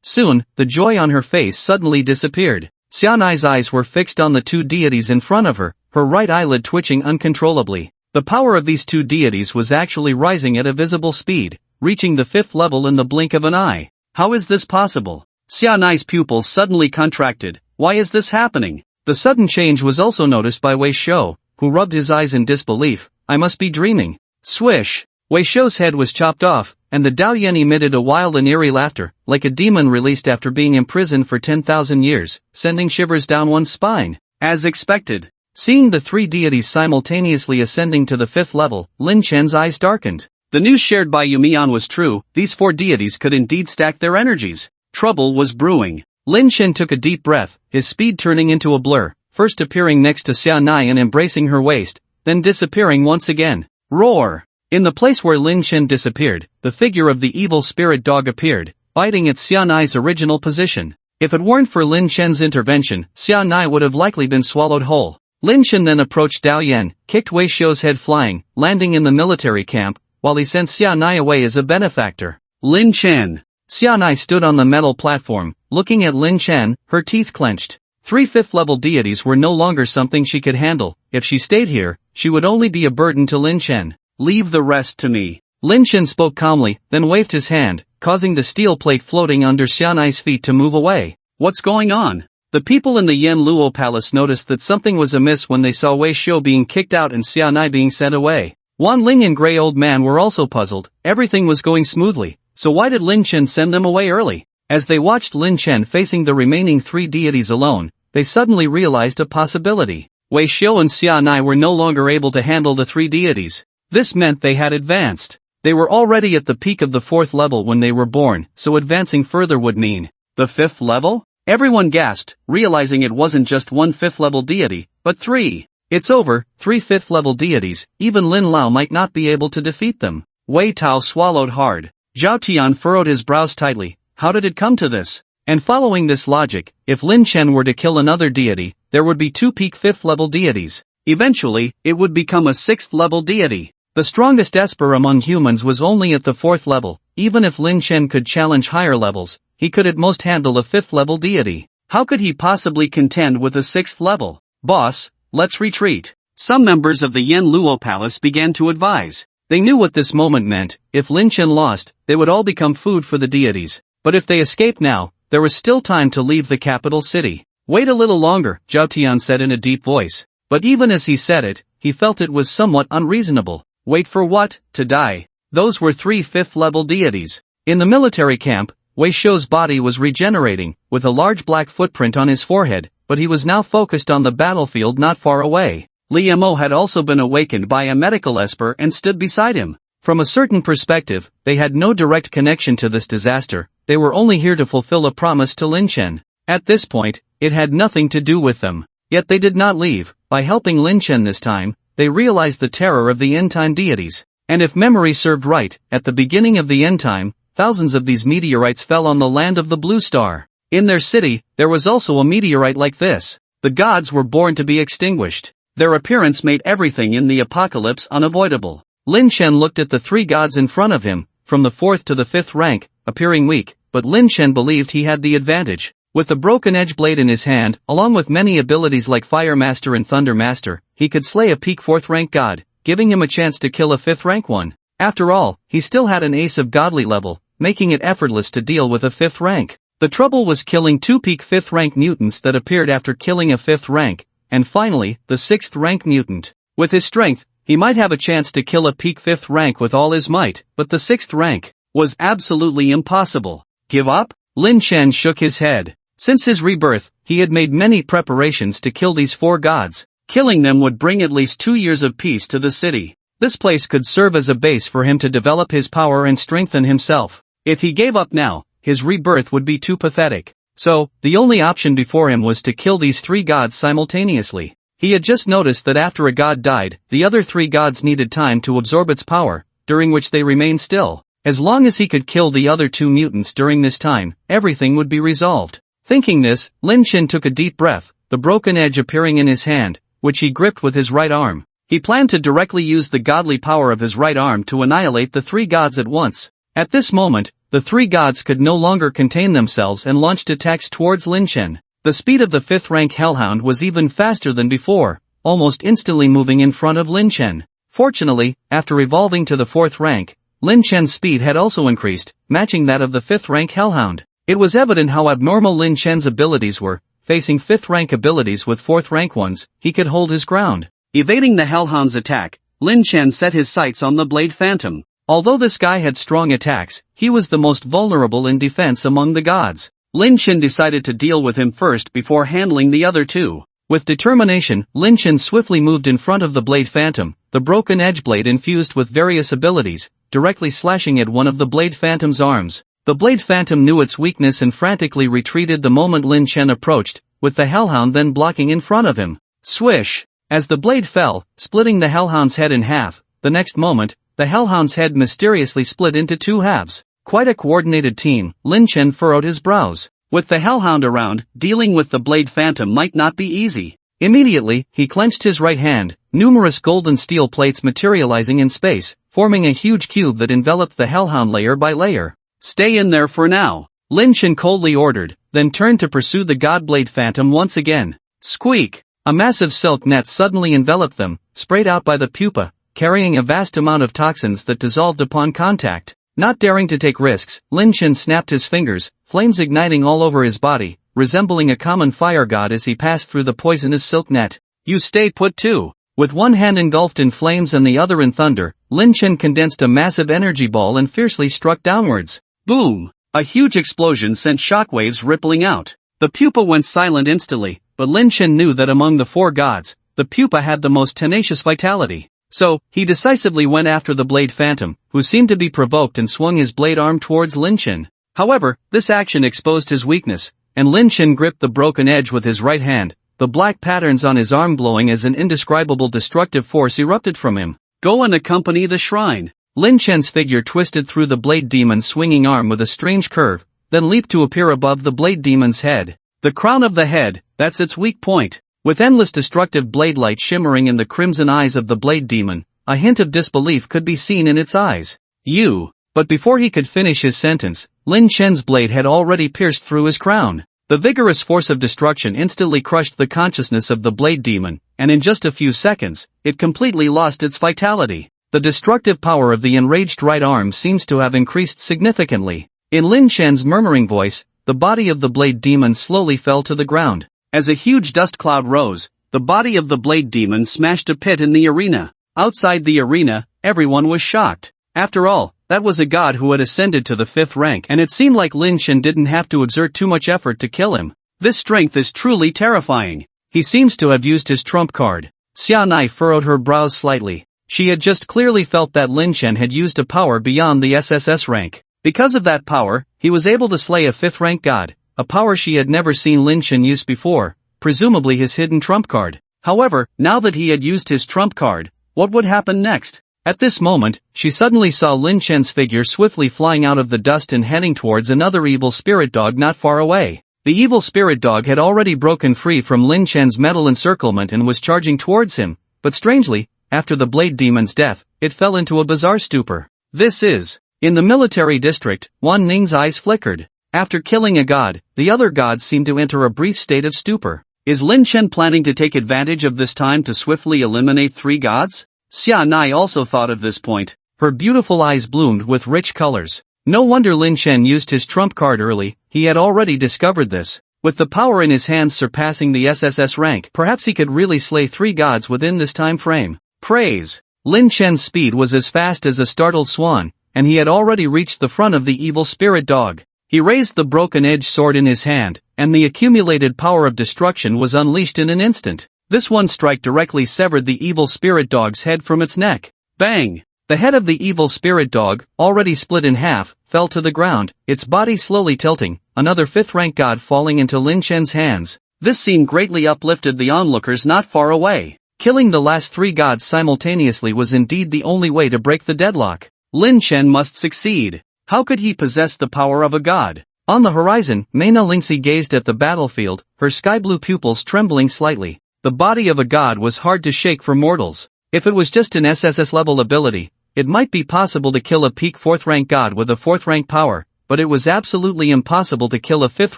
[SPEAKER 2] Soon, the joy on her face suddenly disappeared. Xianai's eyes were fixed on the 2 deities in front of her, her right eyelid twitching uncontrollably. The power of these 2 deities was actually rising at a visible speed, reaching the 5th level in the blink of an eye. How is this possible? Xianai's pupils suddenly contracted. Why is this happening? The sudden change was also noticed by Wei Shou, who rubbed his eyes in disbelief. I must be dreaming. Swish! Wei Shou's head was chopped off, and the Dao Yan emitted a wild and eerie laughter, like a demon released after being imprisoned for 10,000 years, sending shivers down one's spine. As expected. Seeing the 3 deities simultaneously ascending to the 5th level, Lin Chen's eyes darkened. The news shared by Yumian was true. These 4 deities could indeed stack their energies. Trouble was brewing. Lin Chen took a deep breath, his speed turning into a blur, first appearing next to Xianai and embracing her waist, then disappearing once again. Roar! In the place where Lin Chen disappeared, the figure of the evil spirit dog appeared, biting at Xianai's original position. If it weren't for Lin Chen's intervention, Xianai would have likely been swallowed whole. Lin Chen then approached Dao Yan, kicked Wei Shou's head flying, landing in the military camp, while he sent Xianai away as a benefactor. Lin Chen. Xianai stood on the metal platform, looking at Lin Chen, her teeth clenched. 3 5th-level deities were no longer something she could handle. If she stayed here, she would only be a burden to Lin Chen. Leave the rest to me. Lin Chen spoke calmly, then waved his hand, causing the steel plate floating under Xianai's feet to move away. What's going on? The people in the Yen Luo Palace noticed that something was amiss when they saw Wei Shou being kicked out and Xianai being sent away. Wan Ling and Grey Old Man were also puzzled. Everything was going smoothly, so why did Lin Chen send them away early? As they watched Lin Chen facing the remaining 3 deities alone, they suddenly realized a possibility. Wei Shou and Xianai were no longer able to handle the 3 deities. This meant they had advanced. They were already at the peak of the 4th level when they were born, so advancing further would mean the 5th level? Everyone gasped, realizing it wasn't just 1 5th-level deity, but 3. It's over, 3 5th-level deities, even Lin Lao might not be able to defeat them. Wei Tao swallowed hard. Zhao Tian furrowed his brows tightly. How did it come to this? And following this logic, if Lin Chen were to kill another deity, there would be 2 peak 5th-level deities. Eventually, it would become a 6th-level deity.
[SPEAKER 1] The strongest Esper among humans was only at the 4th level. Even if Lin Chen could challenge higher levels, he could at most handle a 5th level deity. How could he possibly contend with a 6th level? Boss, let's retreat.
[SPEAKER 2] Some members of the Yen Luo Palace began to advise.
[SPEAKER 1] They knew what this moment meant. If Lin Chen lost, they would all become food for the deities. But if they escaped now, there was still time to leave the capital city. Wait a little longer, Zhao Tian said in a deep voice. But even as he said it, he felt it was somewhat unreasonable. Wait for what? To die. Those were 3 5th-level deities. In the military camp, Wei Shou's body was regenerating, with a large black footprint on his forehead, but he was now focused on the battlefield not far away.
[SPEAKER 2] Li Mo had also been awakened by a medical esper and stood beside him.
[SPEAKER 1] From a certain perspective, they had no direct connection to this disaster. They were only here to fulfill a promise to Lin Chen. At this point, it had nothing to do with them. Yet they did not leave. By helping Lin Chen this time, they realized the terror of the end-time deities. And if memory served right, at the beginning of the end time, thousands of these meteorites fell on the land of the Blue Star. In their city, there was also a meteorite like this. The gods were born to be extinguished.
[SPEAKER 2] Their appearance made everything in the apocalypse unavoidable.
[SPEAKER 1] Lin Chen looked at the 3 gods in front of him, from the 4th to the 5th rank, appearing weak, but Lin Chen believed he had the advantage. With the broken edge blade in his hand, along with many abilities like Fire Master and Thunder Master, he could slay a peak 4th rank god, giving him a chance to kill a 5th rank one. After all, he still had an ace of godly level, making it effortless to deal with a 5th rank. The trouble was killing 2 peak 5th rank mutants that appeared after killing a 5th rank, and finally, the 6th rank mutant. With his strength, he might have a chance to kill a peak 5th rank with all his might, but the 6th rank
[SPEAKER 2] was absolutely impossible.
[SPEAKER 1] Give up? Lin Chen shook his head. Since his rebirth, he had made many preparations to kill these 4 gods.
[SPEAKER 2] Killing them would bring at least 2 years of peace to the city.
[SPEAKER 1] This place could serve as a base for him to develop his power and strengthen himself. If he gave up now, his rebirth would be too pathetic. So, the only option before him was to kill these 3 gods simultaneously. He had just noticed that after a god died, the other 3 gods needed time to absorb its power, during which they remained still. As long as he could kill the other 2 mutants during this time, everything would be resolved. Thinking this, Lin Chen took a deep breath, the broken edge appearing in his hand, which he gripped with his right arm. He planned to directly use the godly power of his right arm to annihilate the 3 gods at once. At this moment, the 3 gods could no longer contain themselves and launched attacks towards Lin Chen. The speed of the 5th rank Hellhound was even faster than before, almost instantly moving in front of Lin Chen. Fortunately, after evolving to the 4th rank, Lin Chen's speed had also increased, matching that of the 5th rank Hellhound. It was evident how abnormal Lin Chen's abilities were. Facing 5th rank abilities with 4th rank ones, he could hold his ground.
[SPEAKER 2] Evading the Hellhound's attack, Lin Chen set his sights on the Blade Phantom.
[SPEAKER 1] Although this guy had strong attacks, he was the most vulnerable in defense among the gods.
[SPEAKER 2] Lin Chen decided to deal with him first before handling the other 2.
[SPEAKER 1] With determination, Lin Chen swiftly moved in front of the Blade Phantom, the broken edge blade infused with various abilities, directly slashing at one of the Blade Phantom's arms. The Blade Phantom knew its weakness and frantically retreated the moment Lin Chen approached, with the Hellhound then blocking in front of him. Swish! As the blade fell, splitting the Hellhound's head in half, the next moment, the Hellhound's head mysteriously split into 2 halves. Quite a coordinated team, Lin Chen furrowed his brows.
[SPEAKER 2] With the Hellhound around, dealing with the Blade Phantom might not be easy.
[SPEAKER 1] Immediately, he clenched his right hand, numerous golden steel plates materializing in space, forming a huge cube that enveloped the Hellhound layer by layer.
[SPEAKER 2] Stay in there for now,
[SPEAKER 1] Lin Chen coldly ordered, then turned to pursue the God Blade Phantom once again. Squeak! A massive silk net suddenly enveloped them, sprayed out by the pupa, carrying a vast amount of toxins that dissolved upon contact. Not daring to take risks, Lin Chen snapped his fingers, flames igniting all over his body, resembling a common fire god as he passed through the poisonous silk net.
[SPEAKER 2] You stay put too.
[SPEAKER 1] With one hand engulfed in flames and the other in thunder, Lin Chen condensed a massive energy ball and fiercely struck downwards.
[SPEAKER 2] Boom! A huge explosion sent shockwaves rippling out. The pupa went silent instantly,
[SPEAKER 1] but Lin Chen knew that among the 4 gods, the pupa had the most tenacious vitality. So, he decisively went after the Blade Phantom, who seemed to be provoked and swung his blade arm towards Lin Chen. However, this action exposed his weakness, and Lin Chen gripped the broken edge with his right hand, the black patterns on his arm glowing as an indescribable destructive force erupted from him.
[SPEAKER 2] Go and accompany the shrine.
[SPEAKER 1] Lin Chen's figure twisted through the Blade Demon's swinging arm with a strange curve, then leaped to appear above the Blade Demon's head. The crown of the head, that's its weak point. With endless destructive blade light shimmering in the crimson eyes of the Blade Demon, a hint of disbelief could be seen in its eyes. You. But before he could finish his sentence, Lin Chen's blade had already pierced through his crown. The vigorous force of destruction instantly crushed the consciousness of the blade demon, and in just a few seconds, it completely lost its vitality. The destructive power of the enraged right arm seems to have increased significantly. In Lin Chen's murmuring voice, the body of the blade demon slowly fell to the ground.
[SPEAKER 2] As a huge dust cloud rose, the body of the blade demon smashed a pit in the arena. Outside the arena, everyone was shocked. After all, that was a god who had ascended to the 5th rank, and it seemed like Lin Chen didn't have to exert too much effort to kill him. This strength is truly terrifying. He seems to have used his trump card. Xia Nai furrowed her brows slightly. She had just clearly felt that Lin Chen had used a power beyond the SSS rank. Because of that power, he was able to slay a 5th rank god, a power she had never seen Lin Chen use before, presumably his hidden trump card. However, now that he had used his trump card, what would happen next? At this moment, she suddenly saw Lin Chen's figure swiftly flying out of the dust and heading towards another evil spirit dog not far away. The evil spirit dog had already broken free from Lin Chen's metal encirclement and was charging towards him, but strangely, after the blade demon's death, it fell into a bizarre stupor. This is. In the military district, Wan Ning's eyes flickered. After killing a god, the other gods seemed to enter a brief state of stupor. Is Lin Chen planning to take advantage of this time to swiftly eliminate 3 gods? Xia Nai also thought of this point. Her beautiful eyes bloomed with rich colors. No wonder Lin Chen used his trump card early, he had already discovered this. With the power in his hands surpassing the SSS rank, perhaps he could really slay 3 gods within this time frame. Praise! Lin Chen's speed was as fast as a startled swan, and he had already reached the front of the evil spirit dog. He raised the broken-edged sword in his hand, and the accumulated power of destruction was unleashed in an instant. This one strike directly severed the evil spirit dog's head from its neck. Bang! The head of the evil spirit dog, already split in half, fell to the ground, its body slowly tilting, another 5th rank god falling into Lin Chen's hands. This scene greatly uplifted the onlookers not far away. Killing the last 3 gods simultaneously was indeed the only way to break the deadlock. Lin Chen must succeed. How could he possess the power of a god? On the horizon, Mena Lingxi gazed at the battlefield, her sky-blue pupils trembling slightly. The body of a god was hard to shake for mortals. If it was just an SSS level ability, it might be possible to kill a peak 4th rank god with a 4th rank power, but it was absolutely impossible to kill a 5th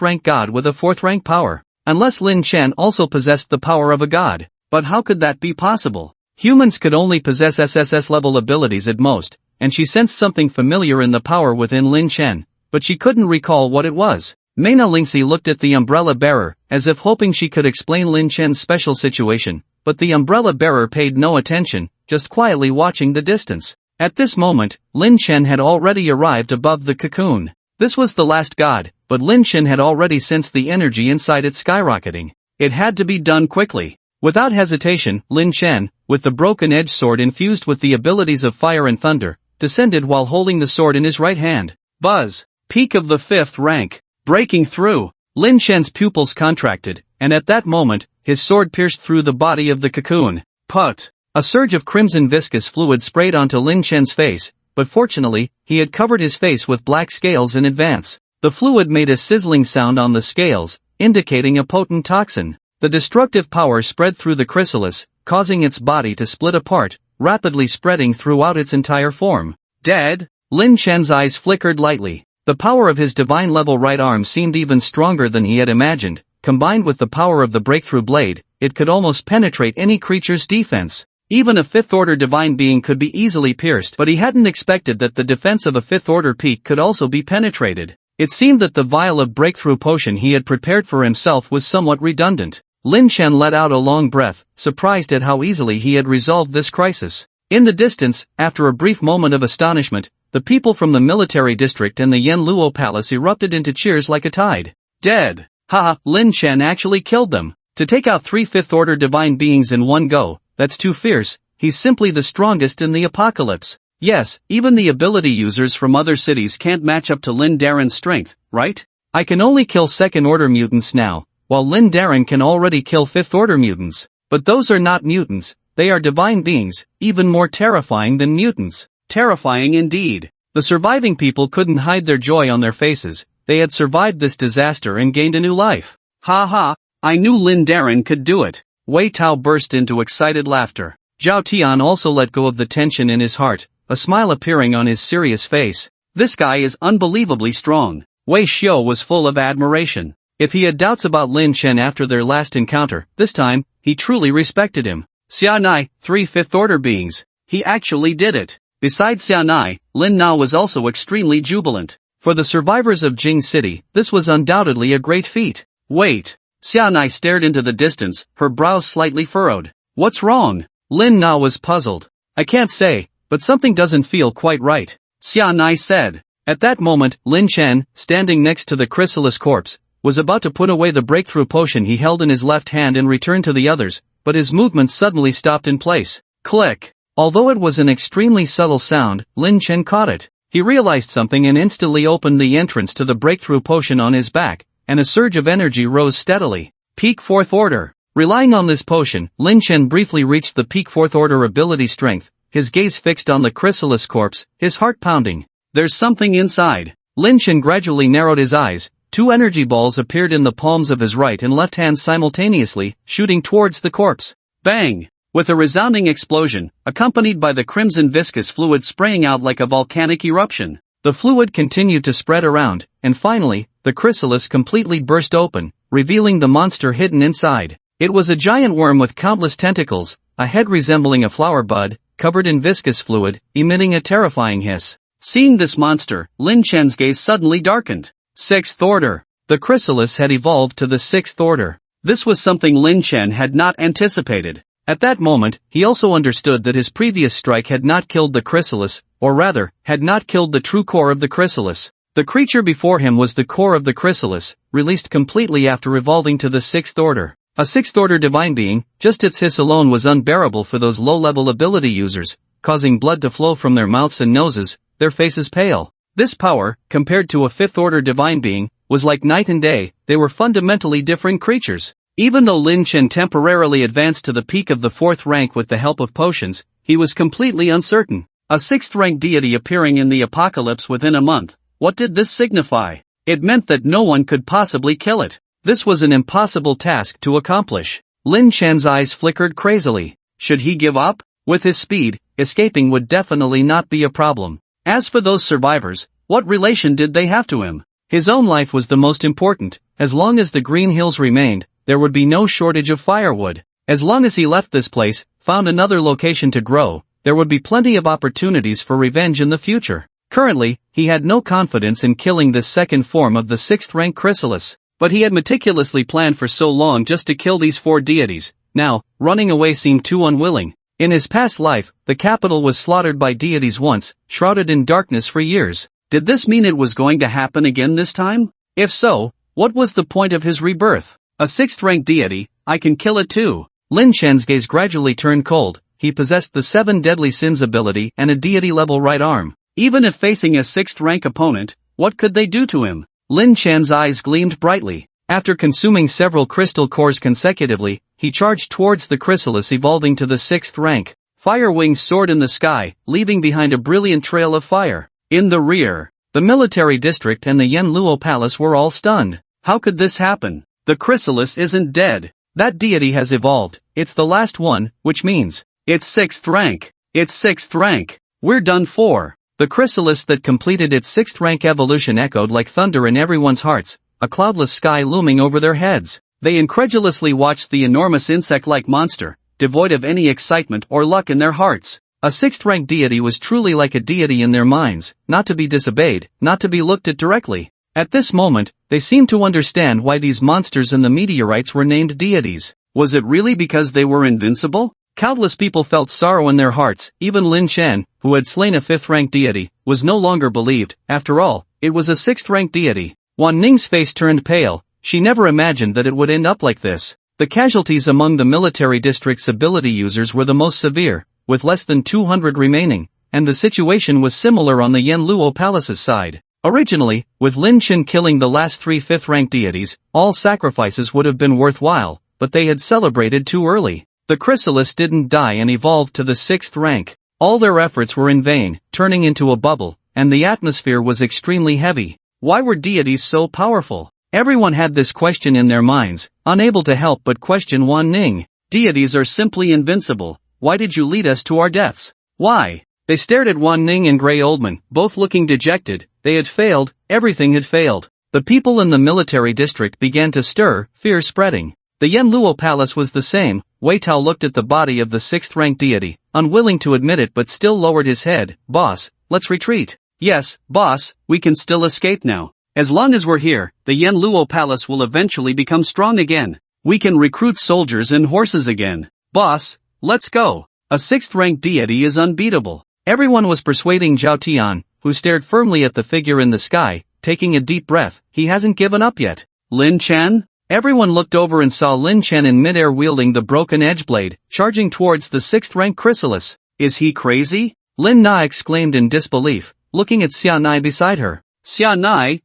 [SPEAKER 2] rank god with a 4th rank power. Unless Lin Chen also possessed the power of a god. But how could that be possible? Humans could only possess SSS level abilities at most, and she sensed something familiar in the power within Lin Chen, but she couldn't recall what it was. Mena Lingxi looked at the umbrella bearer, as if hoping she could explain Lin Chen's special situation, but the umbrella bearer paid no attention, just quietly watching the distance. At this moment, Lin Chen had already arrived above the cocoon. This was the last god, but Lin Chen had already sensed the energy inside it skyrocketing. It had to be done quickly. Without hesitation, Lin Chen, with the broken-edged sword infused with the abilities of fire and thunder, descended while holding the sword in his right hand. Buzz! Peak of the 5th rank. Breaking through. Lin Chen's pupils contracted, and at that moment, his sword pierced through the body of the cocoon. Put! A surge of crimson viscous fluid sprayed onto Lin Chen's face, but fortunately, he had covered his face with black scales in advance. The fluid made a sizzling sound on the scales, indicating a potent toxin. The destructive power spread through the chrysalis, causing its body to split apart, rapidly spreading throughout its entire form. Dead? Lin Chen's eyes flickered lightly. The power of his divine-level right arm seemed even stronger than he had imagined. Combined with the power of the breakthrough blade, it could almost penetrate any creature's defense. Even a 5th-order divine being could be easily pierced, but he hadn't expected that the defense of a 5th-order peak could also be penetrated. It seemed that the vial of breakthrough potion he had prepared for himself was somewhat redundant. Lin Chen let out a long breath, surprised at how easily he had resolved this crisis. In the distance, after a brief moment of astonishment, the people from the military district and the Yen Luo Palace erupted into cheers like a tide. Dead! Haha, Lin Chen actually killed them. To take out 3 5th-order divine beings in one go, that's too fierce. He's simply the strongest in the apocalypse. Yes, even the ability users from other cities can't match up to Lin Daren's strength, right? I can only kill 2nd-order mutants now, while Lin Daren can already kill 5th-order mutants. But those are not mutants, they are divine beings, even more terrifying than mutants. Terrifying indeed. The surviving people couldn't hide their joy on their faces. They had survived this disaster and gained a new life. Ha ha, I knew Lin Daren could do it. Wei Tao burst into excited laughter.
[SPEAKER 1] Zhao Tian also let go of the tension in his heart, a smile appearing on his serious face.
[SPEAKER 2] This guy is unbelievably strong.
[SPEAKER 1] Wei Xiao was full of admiration. If he had doubts about Lin Chen after their last encounter, this time, he truly respected him.
[SPEAKER 2] Xianai, 3 fifth-order beings. He actually did it. Besides Xianai, Lin Na was also extremely jubilant.
[SPEAKER 1] For the survivors of Jing City, this was undoubtedly a great feat.
[SPEAKER 2] Wait. Xianai stared into the distance, her brows slightly furrowed. What's wrong?
[SPEAKER 1] Lin Na was puzzled. I can't say, but something doesn't feel quite right,
[SPEAKER 2] Xianai said.
[SPEAKER 1] At that moment, Lin Chen, standing next to the chrysalis corpse, was about to put away the breakthrough potion he held in his left hand and return to the others, but his movements suddenly stopped in place.
[SPEAKER 2] Click.
[SPEAKER 1] Although it was an extremely subtle sound, Lin Chen caught it. He realized something and instantly opened the entrance to the breakthrough potion on his back, and a surge of energy rose steadily.
[SPEAKER 2] Peak 4th order.
[SPEAKER 1] Relying on this potion, Lin Chen briefly reached the peak 4th order ability strength, his gaze fixed on the chrysalis corpse, his heart pounding.
[SPEAKER 2] There's something inside.
[SPEAKER 1] Lin Chen gradually narrowed his eyes. 2 energy balls appeared in the palms of his right and left hands simultaneously, shooting towards the corpse.
[SPEAKER 2] Bang! With a resounding explosion, accompanied by the crimson viscous fluid spraying out like a volcanic eruption.
[SPEAKER 1] The fluid continued to spread around, and finally, the chrysalis completely burst open, revealing the monster hidden inside. It was a giant worm with countless tentacles, a head resembling a flower bud, covered in viscous fluid, emitting a terrifying hiss.
[SPEAKER 2] Seeing this monster, Lin Chen's gaze suddenly darkened. 6th order.
[SPEAKER 1] The chrysalis had evolved to the 6th order.
[SPEAKER 2] This was something Lin Chen had not anticipated.
[SPEAKER 1] At that moment, he also understood that his previous strike had not killed the chrysalis, or rather, had not killed the true core of the chrysalis. The creature before him was the core of the chrysalis, released completely after evolving to the 6th order. A 6th order divine being, just its hiss alone was unbearable for those low-level ability users, causing blood to flow from their mouths and noses, their faces pale. This power, compared to a 5th order divine being, was like night and day. They were fundamentally different creatures. Even though Lin Chen temporarily advanced to the peak of the 4th rank with the help of potions, he was completely uncertain. A 6th rank deity appearing in the apocalypse within a month. What did this signify? It meant that no one could possibly kill it. This was an impossible task to accomplish.
[SPEAKER 2] Lin Chen's eyes flickered crazily. Should he give up?
[SPEAKER 1] With his speed, escaping would definitely not be a problem.
[SPEAKER 2] As for those survivors, what relation did they have to him?
[SPEAKER 1] His own life was the most important. As long as the Green Hills remained, there would be no shortage of firewood. As long as he left this place, found another location to grow, there would be plenty of opportunities for revenge in the future. Currently, he had no confidence in killing this second form of the 6th rank chrysalis. But he had meticulously planned for so long just to kill these 4 deities. Now, running away seemed too unwilling. In his past life, the capital was slaughtered by deities once, shrouded in darkness for years.
[SPEAKER 2] Did this mean it was going to happen again this time? If so, what was the point of his rebirth? A 6th rank deity, I can kill it too.
[SPEAKER 1] Lin Chen's gaze gradually turned cold. He possessed the 7 deadly sins ability and a deity-level right arm.
[SPEAKER 2] Even if facing a 6th rank opponent, what could they do to him?
[SPEAKER 1] Lin Chen's eyes gleamed brightly. After consuming several crystal cores consecutively, he charged towards the chrysalis evolving to the 6th rank. Fire wings soared in the sky, leaving behind a brilliant trail of fire.
[SPEAKER 2] In the rear,
[SPEAKER 1] the military district and the Yanluo palace were all stunned.
[SPEAKER 2] How could this happen? The chrysalis isn't dead.
[SPEAKER 1] That deity has evolved. It's the last one, which means
[SPEAKER 2] it's 6th rank. It's 6th rank. We're done for.
[SPEAKER 1] The chrysalis that completed its 6th rank evolution echoed like thunder in everyone's hearts, a cloudless sky looming over their heads.
[SPEAKER 2] They incredulously watched the enormous insect-like monster, devoid of any excitement or luck in their hearts.
[SPEAKER 1] A 6th rank deity was truly like a deity in their minds, not to be disobeyed, not to be looked at directly. At this moment, they seemed to understand why these monsters and the meteorites were named deities.
[SPEAKER 2] Was it really because they were invincible?
[SPEAKER 1] Countless people felt sorrow in their hearts. Even Lin Chen, who had slain a 5th rank deity, was no longer believed. After all, it was a 6th rank deity. Wan Ning's face turned pale. She never imagined that it would end up like this. The casualties among the military district's ability users were the most severe, with less than 200 remaining, and the situation was similar on the Yanluo Palace's side. Originally, with Lin Chen killing the last 3 5th rank deities, all sacrifices would have been worthwhile, but they had celebrated too early. The chrysalis didn't die and evolved to the 6th rank. All their efforts were in vain, turning into a bubble, and the atmosphere was extremely heavy. Why were deities so powerful? Everyone had this question in their minds, unable to help but question Wan Ning.
[SPEAKER 2] Deities are simply invincible. why did you lead us to our deaths? Why? They stared at Wan Ning and Grey Oldman, both looking dejected. They had failed, everything had failed. The people in the military district began to stir, fear spreading. The Yenluo Palace was the same. Wei Tao looked at the body of the 6th-rank deity, unwilling to admit it but still lowered his head. Boss, let's retreat. Yes, boss, we can still escape now. As long as we're here, the Yenluo Palace will eventually become strong again. We can recruit soldiers and horses again. Boss, let's go. A 6th-rank deity is unbeatable. Everyone was persuading Zhao Tian, who stared firmly at the figure in the sky, taking a deep breath. He hasn't given up yet. Lin Chen? Everyone looked over and saw Lin Chen in midair wielding the broken edge blade, charging towards the 6th-rank chrysalis. Is he crazy? Lin Na exclaimed in disbelief, looking at Xia Nai beside her. Xia Nai,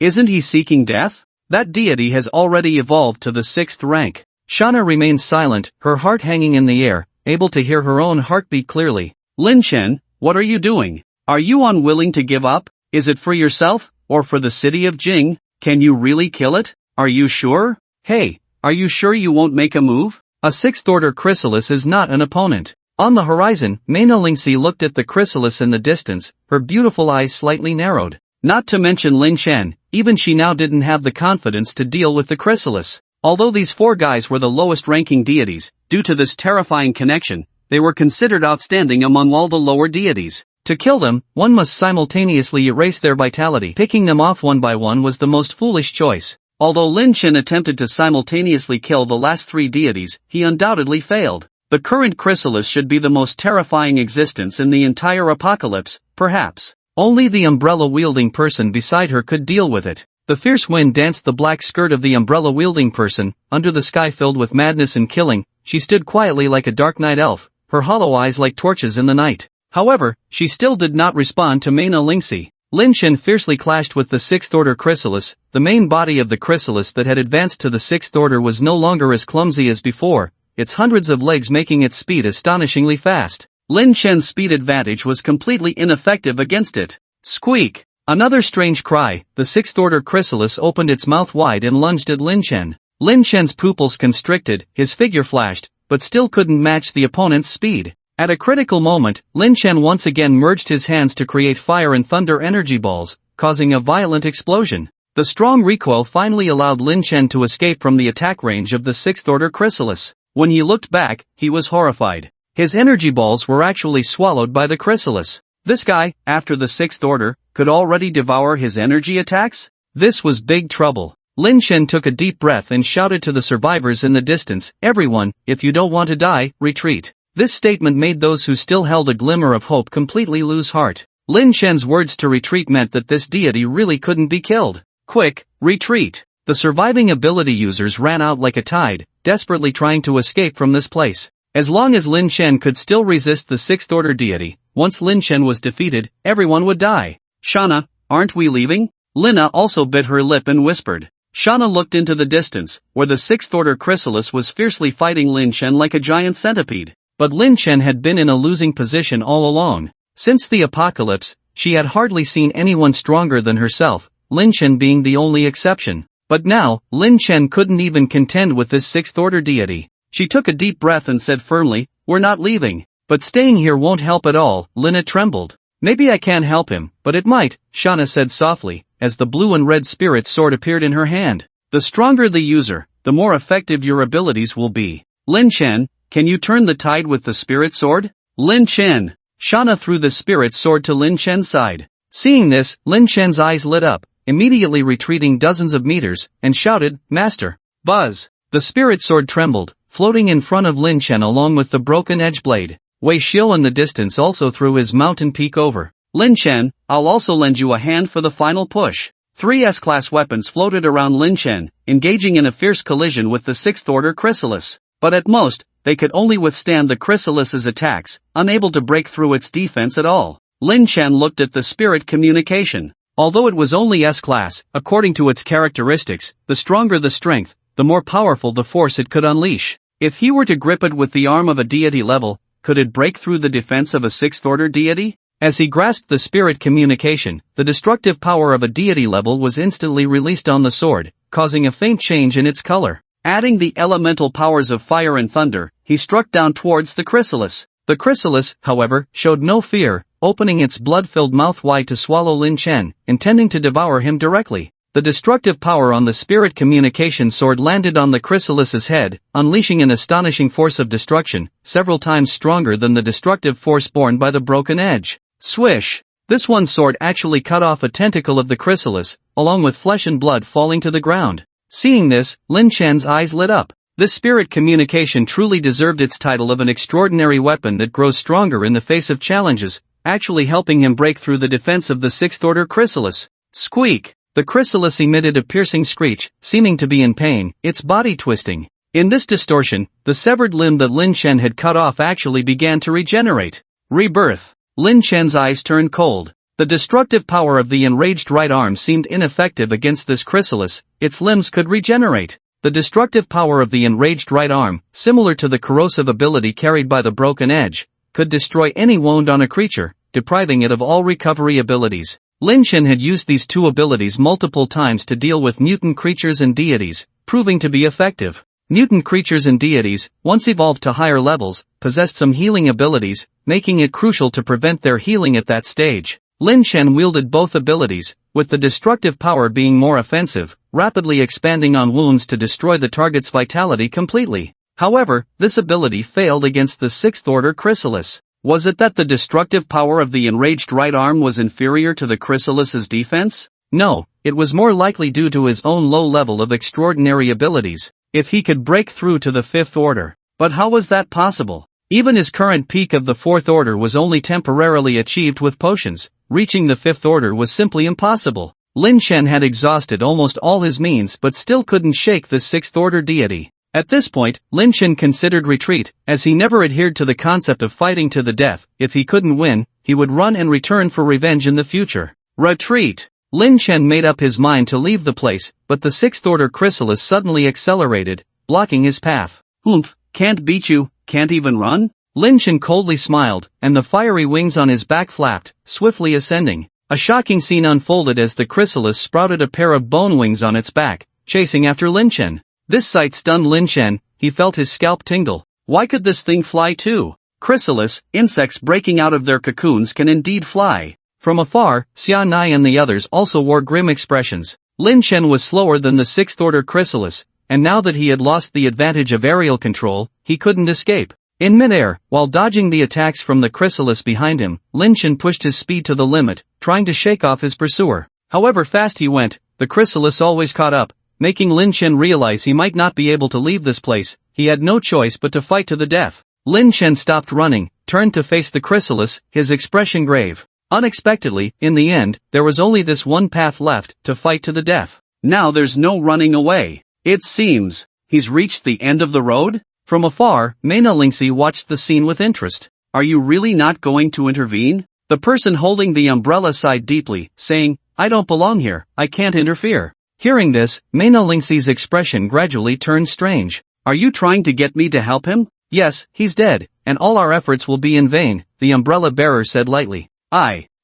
[SPEAKER 2] isn't he seeking death? That deity has already evolved to the 6th rank. Shana remained silent, her heart hanging in the air, able to hear her own heartbeat clearly. Lin Chen, what are you doing? Are you unwilling to give up? Is it for yourself, or for the city of Jing? Can you really kill it? Are you sure? Hey, are you sure you won't make a move? A 6th-order chrysalis is not an opponent. On the horizon, Mena Lingxi looked at the chrysalis in the distance, her beautiful eyes slightly narrowed. Not to mention Lin Chen, even she now didn't have the confidence to deal with the chrysalis. Although these 4 guys were the lowest-ranking deities, due to this terrifying connection, they were considered outstanding among all the lower deities. To kill them, one must simultaneously erase their vitality. Picking them off one by one was the most foolish choice. Although Lin Chen attempted to simultaneously kill the last 3 deities, he undoubtedly failed. The current chrysalis should be the most terrifying existence in the entire apocalypse, perhaps. Only the umbrella-wielding person beside her could deal with it. The fierce wind danced the black skirt of the umbrella-wielding person, under the sky filled with madness and killing. She stood quietly like a dark night elf, her hollow eyes like torches in the night. However, she still did not respond to Mena Lingxi. Lin Chen fiercely clashed with the 6th-order chrysalis. The main body of the chrysalis that had advanced to the 6th order was no longer as clumsy as before, its hundreds of legs making its speed astonishingly fast. Lin Chen's speed advantage was completely ineffective against it. Squeak! Another strange cry. The 6th-order chrysalis opened its mouth wide and lunged at Lin Chen. Lin Chen's pupils constricted, his figure flashed, but still couldn't match the opponent's speed. At a critical moment, Lin Chen once again merged his hands to create fire and thunder energy balls, causing a violent explosion. The strong recoil finally allowed Lin Chen to escape from the attack range of the 6th-order chrysalis. When he looked back, he was horrified. His energy balls were actually swallowed by the chrysalis. This guy, after the 6th order, could already devour his energy attacks? This was big trouble. Lin Chen took a deep breath and shouted to the survivors in the distance, "Everyone, if you don't want to die, retreat." This statement made those who still held a glimmer of hope completely lose heart. Lin Chen's words to retreat meant that this deity really couldn't be killed. Quick, retreat! The surviving ability users ran out like a tide, desperately trying to escape from this place. As long as Lin Chen could still resist the 6th order deity, once Lin Chen was defeated, everyone would die. Shana, aren't we leaving? Lina also bit her lip and whispered. Shana looked into the distance, where the 6th order chrysalis was fiercely fighting Lin Chen like a giant centipede. But Lin Chen had been in a losing position all along. Since the apocalypse, she had hardly seen anyone stronger than herself, Lin Chen being the only exception. But now, Lin Chen couldn't even contend with this 6th order deity. She took a deep breath and said firmly, "We're not leaving." "But staying here won't help at all," Lina trembled. "Maybe I can help him, but it might," Shana said softly, as the blue and red spirit sword appeared in her hand. "The stronger the user, the more effective your abilities will be. Lin Chen, can you turn the tide with the spirit sword?" "Lin Chen!" Shana threw the spirit sword to Lin Chen's side. Seeing this, Lin Chen's eyes lit up, immediately retreating dozens of meters, and shouted, "Master!" Buzz! The spirit sword trembled, floating in front of Lin Chen along with the broken edge blade. Wei Xiu in the distance also threw his mountain peak over. "Lin Chen, I'll also lend you a hand for the final push." 3 S-class weapons floated around Lin Chen, engaging in a fierce collision with the 6th order chrysalis. But at most, they could only withstand the chrysalis's attacks, unable to break through its defense at all. Lin Chen looked at the spirit communication. Although it was only S-class, according to its characteristics, the stronger the strength, the more powerful the force it could unleash. If he were to grip it with the arm of a deity level, could it break through the defense of a 6th order deity? As he grasped the spirit communication, the destructive power of a deity level was instantly released on the sword, causing a faint change in its color. Adding the elemental powers of fire and thunder, he struck down towards the chrysalis. The chrysalis, however, showed no fear, opening its blood-filled mouth wide to swallow Lin Chen, intending to devour him directly. The destructive power on the spirit communication sword landed on the chrysalis's head, unleashing an astonishing force of destruction, several times stronger than the destructive force borne by the broken edge. Swish! This one sword actually cut off a tentacle of the chrysalis, along with flesh and blood falling to the ground. Seeing this, Lin Chen's eyes lit up. This spirit communication truly deserved its title of an extraordinary weapon that grows stronger in the face of challenges, actually helping him break through the defense of the sixth-order chrysalis. Squeak! The chrysalis emitted a piercing screech, seeming to be in pain, its body twisting. In this distortion, the severed limb that Lin Chen had cut off actually began to regenerate. Rebirth. Lin Chen's eyes turned cold. The destructive power of the enraged right arm seemed ineffective against this chrysalis, its limbs could regenerate. The destructive power of the enraged right arm, similar to the corrosive ability carried by the broken edge, could destroy any wound on a creature, depriving it of all recovery abilities. Lin Chen had used these two abilities multiple times to deal with mutant creatures and deities, proving to be effective. Mutant creatures and deities, once evolved to higher levels, possessed some healing abilities, making it crucial to prevent their healing at that stage. Lin Chen wielded both abilities, with the destructive power being more offensive, rapidly expanding on wounds to destroy the target's vitality completely. However, this ability failed against the sixth-order chrysalis. Was it that the destructive power of the enraged right arm was inferior to the chrysalis's defense? No, it was more likely due to his own low level of extraordinary abilities. If he could break through to the fifth order. But how was that possible? Even his current peak of the fourth order was only temporarily achieved with potions. Reaching the fifth order was simply impossible. Lin Chen had exhausted almost all his means but still couldn't shake the sixth order deity. At this point, Lin Chen considered retreat, as he never adhered to the concept of fighting to the death. If he couldn't win, he would run and return for revenge in the future. Retreat! Lin Chen made up his mind to leave the place, but the sixth-order chrysalis suddenly accelerated, blocking his path. Oomph, can't beat you, can't even run? Lin Chen coldly smiled, and the fiery wings on his back flapped, swiftly ascending. A shocking scene unfolded as the chrysalis sprouted a pair of bone wings on its back, chasing after Lin Chen. This sight stunned Lin Chen, he felt his scalp tingle. Why could this thing fly too? Chrysalis, insects breaking out of their cocoons can indeed fly. From afar, Xia Nai and the others also wore grim expressions. Lin Chen was slower than the sixth-order chrysalis, and now that he had lost the advantage of aerial control, he couldn't escape. In midair, while dodging the attacks from the chrysalis behind him, Lin Chen pushed his speed to the limit, trying to shake off his pursuer. However fast he went, the chrysalis always caught up, making Lin Chen realize he might not be able to leave this place. He had no choice but to fight to the death. Lin Chen stopped running, turned to face the chrysalis, his expression grave. Unexpectedly, in the end, there was only this one path left, to fight to the death. Now there's no running away. It seems he's reached the end of the road? From afar, Mena Lingxi watched the scene with interest. Are you really not going to intervene? The person holding the umbrella sighed deeply, saying, I don't belong here, I can't interfere. Hearing this, Mena Lingxi's expression gradually turned strange. Are you trying to get me to help him? Yes, he's dead, and all our efforts will be in vain, the umbrella bearer said lightly.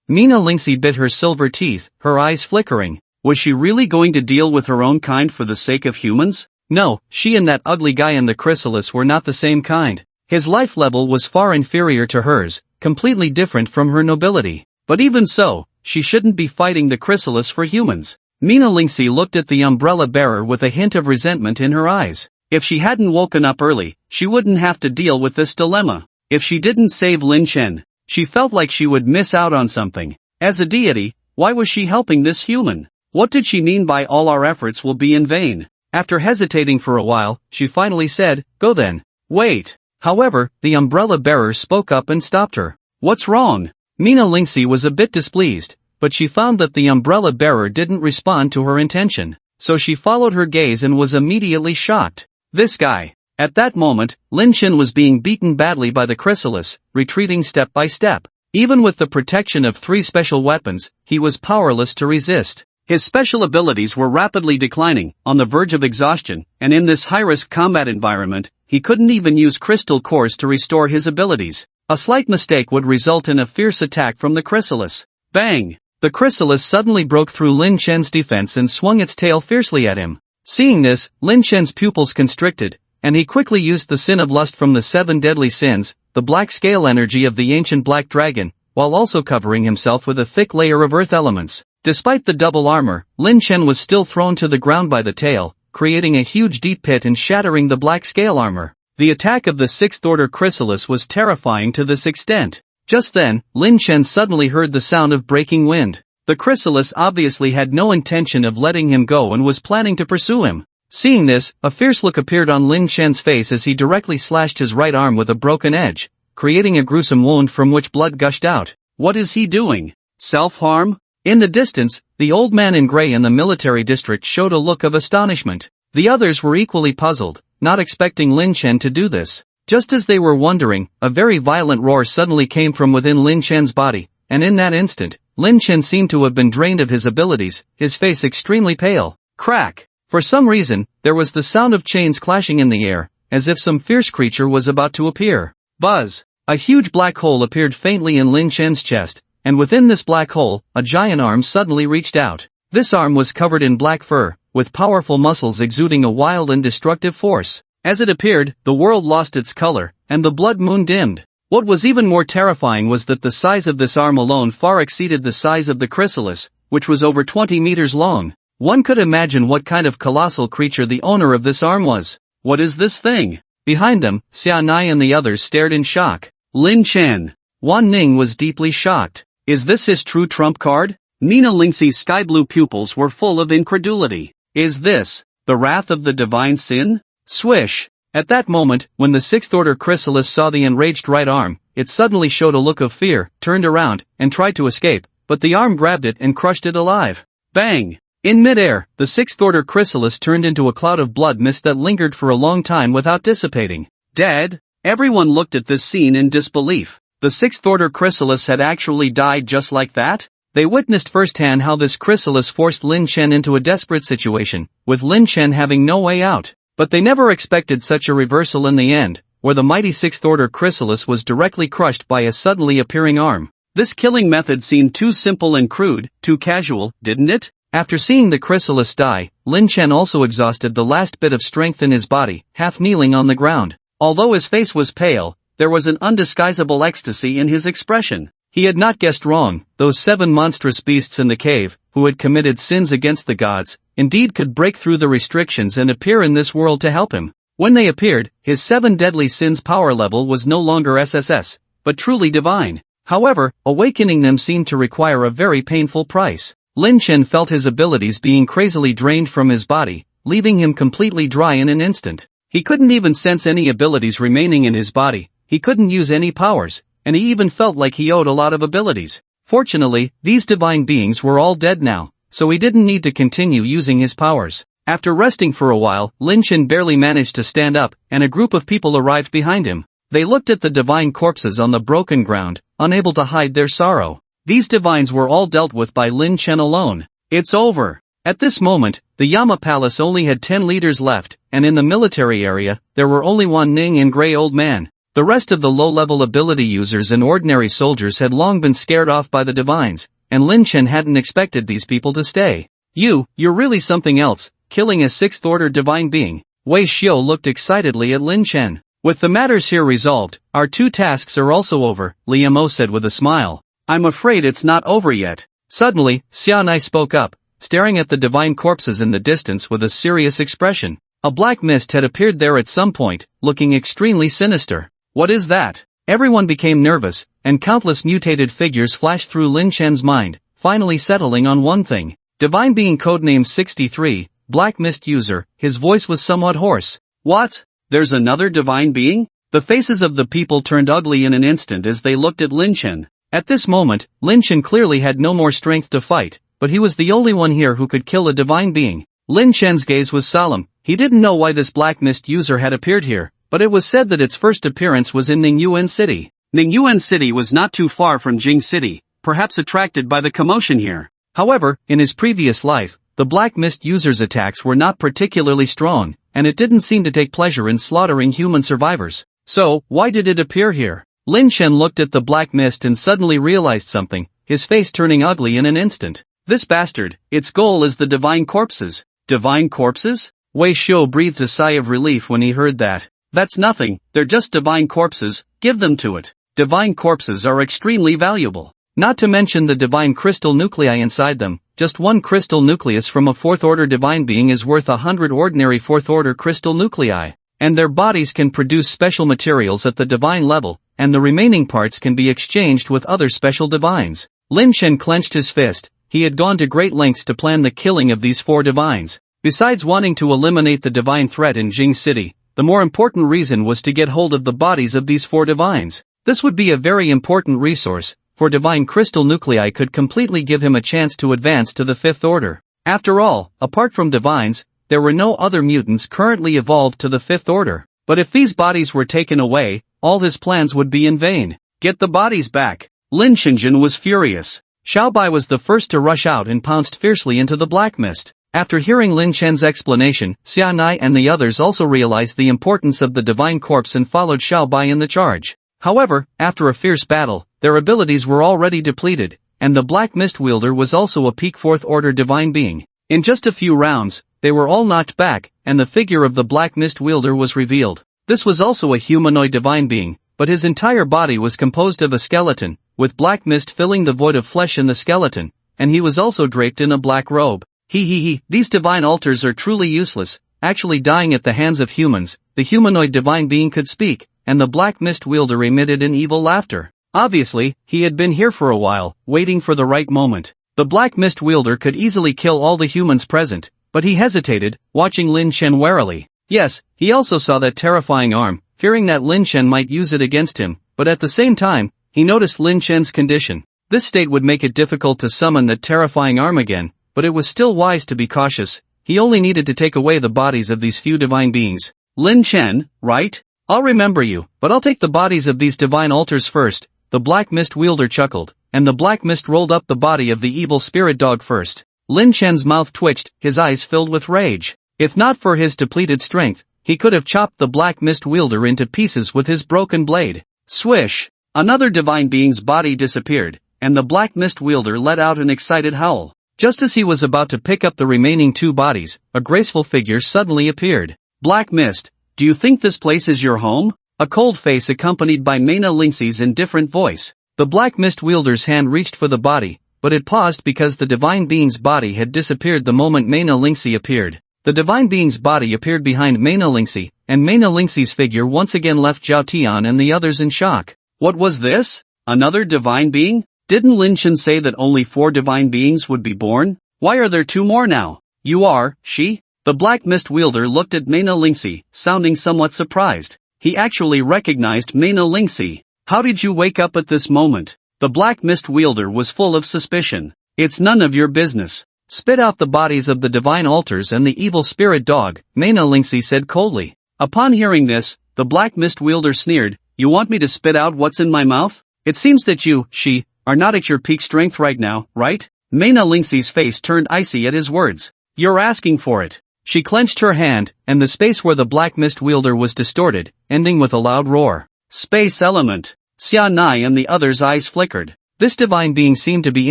[SPEAKER 2] Mena Lingxi bit her silver teeth, her eyes flickering. Was she really going to deal with her own kind for the sake of humans? No, she and that ugly guy in the chrysalis were not the same kind. His life level was far inferior to hers, completely different from her nobility. But even so, she shouldn't be fighting the chrysalis for humans. Mena Lingxi looked at the umbrella bearer with a hint of resentment in her eyes. If she hadn't woken up early, she wouldn't have to deal with this dilemma. If she didn't save Lin Chen, she felt like she would miss out on something. As a deity, why was she helping this human? What did she mean by all our efforts will be in vain? After hesitating for a while, she finally said, Go then. Wait. However, the umbrella bearer spoke up and stopped her. What's wrong? Mena Lingxi was a bit displeased, but she found that the umbrella bearer didn't respond to her intention. So she followed her gaze and was immediately shocked. This guy. At that moment, Lin Chen was being beaten badly by the chrysalis, retreating step by step. Even with the protection of 3 special weapons, he was powerless to resist. His special abilities were rapidly declining, on the verge of exhaustion, and in this high-risk combat environment, he couldn't even use crystal cores to restore his abilities. A slight mistake would result in a fierce attack from the chrysalis. Bang! The chrysalis suddenly broke through Lin Chen's defense and swung its tail fiercely at him.
[SPEAKER 1] Seeing this, Lin Chen's pupils constricted, and he quickly used the sin of lust from the 7 deadly sins, the black scale energy of the ancient black dragon, while also covering himself with a thick layer of earth elements. Despite the double armor, Lin Chen was still thrown to the ground by the tail, creating a huge deep pit and shattering the black scale armor. The attack of the 6th order chrysalis was terrifying to this extent. Just then, Lin Chen suddenly heard the sound of breaking wind. The chrysalis obviously had no intention of letting him go and was planning to pursue him. Seeing this, a fierce look appeared on Lin Chen's face as he directly slashed his right arm with a broken edge, creating a gruesome wound from which blood gushed out.
[SPEAKER 2] What is he doing? Self-harm?
[SPEAKER 1] In the distance, the old man in gray in the military district showed a look of astonishment. The others were equally puzzled, not expecting Lin Chen to do this. Just as they were wondering, a very violent roar suddenly came from within Lin Chen's body, and in that instant, Lin Chen seemed to have been drained of his abilities, his face extremely pale. Crack! For some reason, there was the sound of chains clashing in the air, as if some fierce creature was about to appear. Buzz! A huge black hole appeared faintly in Lin Chen's chest, and within this black hole, a giant arm suddenly reached out. This arm was covered in black fur, with powerful muscles exuding a wild and destructive force. As it appeared, the world lost its color, and the blood moon dimmed. What was even more terrifying was that the size of this arm alone far exceeded the size of the chrysalis, which was over 20 meters long. One could imagine what kind of colossal creature the owner of this arm was.
[SPEAKER 2] What is this thing?
[SPEAKER 1] Behind them, Xia Nai and the others stared in shock.
[SPEAKER 2] Lin Chen.
[SPEAKER 1] Wan Ning was deeply shocked.
[SPEAKER 2] Is this his true trump card? Nina Lingxi's sky-blue pupils were full of incredulity. Is this the wrath of the divine sin? Swish! At that moment, when the 6th order chrysalis saw the enraged right arm, it suddenly showed a look of fear, turned around, and tried to escape, but the arm grabbed it and crushed it alive. Bang! In midair, the 6th order chrysalis turned into a cloud of blood mist that lingered for a long time without dissipating. Dead? Everyone looked at this scene in disbelief. The 6th order chrysalis had actually died just like that? They witnessed firsthand how this chrysalis forced Lin Chen into a desperate situation, with Lin Chen having no way out. But they never expected such a reversal in the end, where the mighty 6th order chrysalis was directly crushed by a suddenly appearing arm. This killing method seemed too simple and crude, too casual, didn't it? After seeing the chrysalis die, Lin Chen also exhausted the last bit of strength in his body, half kneeling on the ground. Although his face was pale, there was an undisguisable ecstasy in his expression. He had not guessed wrong. Those 7 monstrous beasts in the cave, who had committed sins against the gods, indeed could break through the restrictions and appear in this world to help him. When they appeared, his 7 deadly sins power level was no longer SSS, but truly divine. However, awakening them seemed to require a very painful price. Lin Chen felt his abilities being crazily drained from his body, leaving him completely dry in an instant. He couldn't even sense any abilities remaining in his body, he couldn't use any powers, and he even felt like he owed a lot of abilities. Fortunately, these divine beings were all dead now, so he didn't need to continue using his powers. After resting for a while, Lin Chen barely managed to stand up, and a group of people arrived behind him. They looked at the divine corpses on the broken ground, unable to hide their sorrow. These divines were all dealt with by Lin Chen alone. It's over. At this moment, the Yama Palace only had 10 leaders left, and in the military area, there were only Wan Ning and Grey Old Man. The rest of the low-level ability users and ordinary soldiers had long been scared off by the divines, and Lin Chen hadn't expected these people to stay. You're really something else, killing a 6th order divine being. Wei Xiu looked excitedly at Lin Chen. With the matters here resolved, our 2 tasks are also over, Liu Mo said with a smile. I'm afraid it's not over yet.
[SPEAKER 1] Suddenly, Xianai spoke up, staring at the divine corpses in the distance with a serious expression. A black mist had appeared there at some point, looking extremely sinister. What is that? Everyone became nervous, and countless mutated figures flashed through Lin Chen's mind, finally settling on one thing. Divine being codename 63, Black Mist user, his voice was somewhat hoarse.
[SPEAKER 2] What? There's another divine being? The faces of the people turned ugly in an instant as they looked at Lin Chen.
[SPEAKER 1] At this moment, Lin Chen clearly had no more strength to fight, but he was the only one here who could kill a divine being. Lin Chen's gaze was solemn. He didn't know why this Black Mist user had appeared here, but it was said that its first appearance was in Ningyuan City.
[SPEAKER 2] Ningyuan City was not too far from Jing City, perhaps attracted by the commotion here.
[SPEAKER 1] However, in his previous life, the Black Mist user's attacks were not particularly strong, and it didn't seem to take pleasure in slaughtering human survivors. So, why did it appear here? Lin Chen looked at the Black Mist and suddenly realized something, his face turning ugly in an instant. This bastard, its goal is the divine corpses.
[SPEAKER 2] Divine corpses? Wei Shou breathed a sigh of relief when he heard that. That's nothing, they're just divine corpses, give them to it. Divine corpses are extremely valuable. Not to mention the divine crystal nuclei inside them. Just one crystal nucleus from a fourth-order divine being is worth 100 ordinary fourth-order crystal nuclei. And their bodies can produce special materials at the divine level, and the remaining parts can be exchanged with other special divines. Lin Shen clenched his fist. He had gone to great lengths to plan the killing of these 4 divines. Besides wanting to eliminate the divine threat in Jing City, the more important reason was to get hold of the bodies of these 4 divines. This would be a very important resource, for divine crystal nuclei could completely give him a chance to advance to the 5th order. After all, apart from divines, there were no other mutants currently evolved to the 5th order. But if these bodies were taken away, all his plans would be in vain. Get the bodies back. Lin Shenzhen was furious. Xiaobai was the first to rush out and pounced fiercely into the black mist. After hearing Lin Chen's explanation, Xianai and the others also realized the importance of the divine corpse and followed Xiaobai in the charge. However, after a fierce battle, their abilities were already depleted, and the Black Mist Wielder was also a peak 4th order divine being. In just a few rounds, they were all knocked back, and the figure of the Black Mist Wielder was revealed. This was also a humanoid divine being, but his entire body was composed of a skeleton, with black mist filling the void of flesh in the skeleton, and he was also draped in a black robe. These divine altars are truly useless, actually dying at the hands of humans. The humanoid divine being could speak, and the Black Mist Wielder emitted an evil laughter. Obviously, he had been here for a while, waiting for the right moment. The Black Mist Wielder could easily kill all the humans present, but he hesitated, watching Lin Shen warily. Yes, he also saw that terrifying arm, fearing that Lin Shen might use it against him, but at the same time, he noticed Lin Shen's condition. This state would make it difficult to summon that terrifying arm again, but it was still wise to be cautious. He only needed to take away the bodies of these few divine beings. Lin Shen, right? I'll remember you, but I'll take the bodies of these divine altars first. The Black Mist Wielder chuckled, and the black mist rolled up the body of the evil spirit dog first. Lin Shen's mouth twitched, his eyes filled with rage. If not for his depleted strength, he could have chopped the Black Mist Wielder into pieces with his broken blade. Swish! Another divine being's body disappeared, and the Black Mist Wielder let out an excited howl. Just as he was about to pick up the remaining 2 bodies, a graceful figure suddenly appeared. Black Mist, do you think this place is your home? A cold face accompanied by Mena Lingxi's indifferent voice. The Black Mist Wielder's hand reached for the body, but it paused because the divine being's body had disappeared the moment Mena Lingxi appeared. The divine being's body appeared behind Mena Lingxi, and Mena Lingxi's figure once again left Zhao Tian and the others in shock. What was this? Another divine being? Didn't Lin Shen say that only 4 divine beings would be born? Why are there 2 more now? You are, she? The Black Mist Wielder looked at Mena Lingxi, sounding somewhat surprised. He actually recognized Mena Lingxi. How did you wake up at this moment? The Black Mist Wielder was full of suspicion. It's none of your business. Spit out the bodies of the divine altars and the evil spirit dog, Mena Lingxi said coldly. Upon hearing this, the Black Mist Wielder sneered, you want me to spit out what's in my mouth? It seems that you, she, are not at your peak strength right now, right? Mena Lingxi's face turned icy at his words. You're asking for it. She clenched her hand, and the space where the Black Mist Wielder was distorted, ending with a loud roar. Space element. Xia Nai and the others' eyes flickered. This divine being seemed to be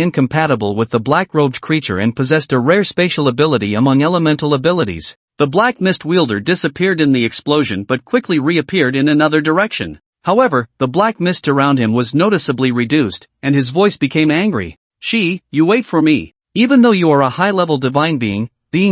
[SPEAKER 2] incompatible with the black-robed creature and possessed a rare spatial ability among elemental abilities. The Black Mist Wielder disappeared in the explosion but quickly reappeared in another direction. However, the black mist around him was noticeably reduced, and his voice became angry. You wait for me. Even though you are a high-level divine being,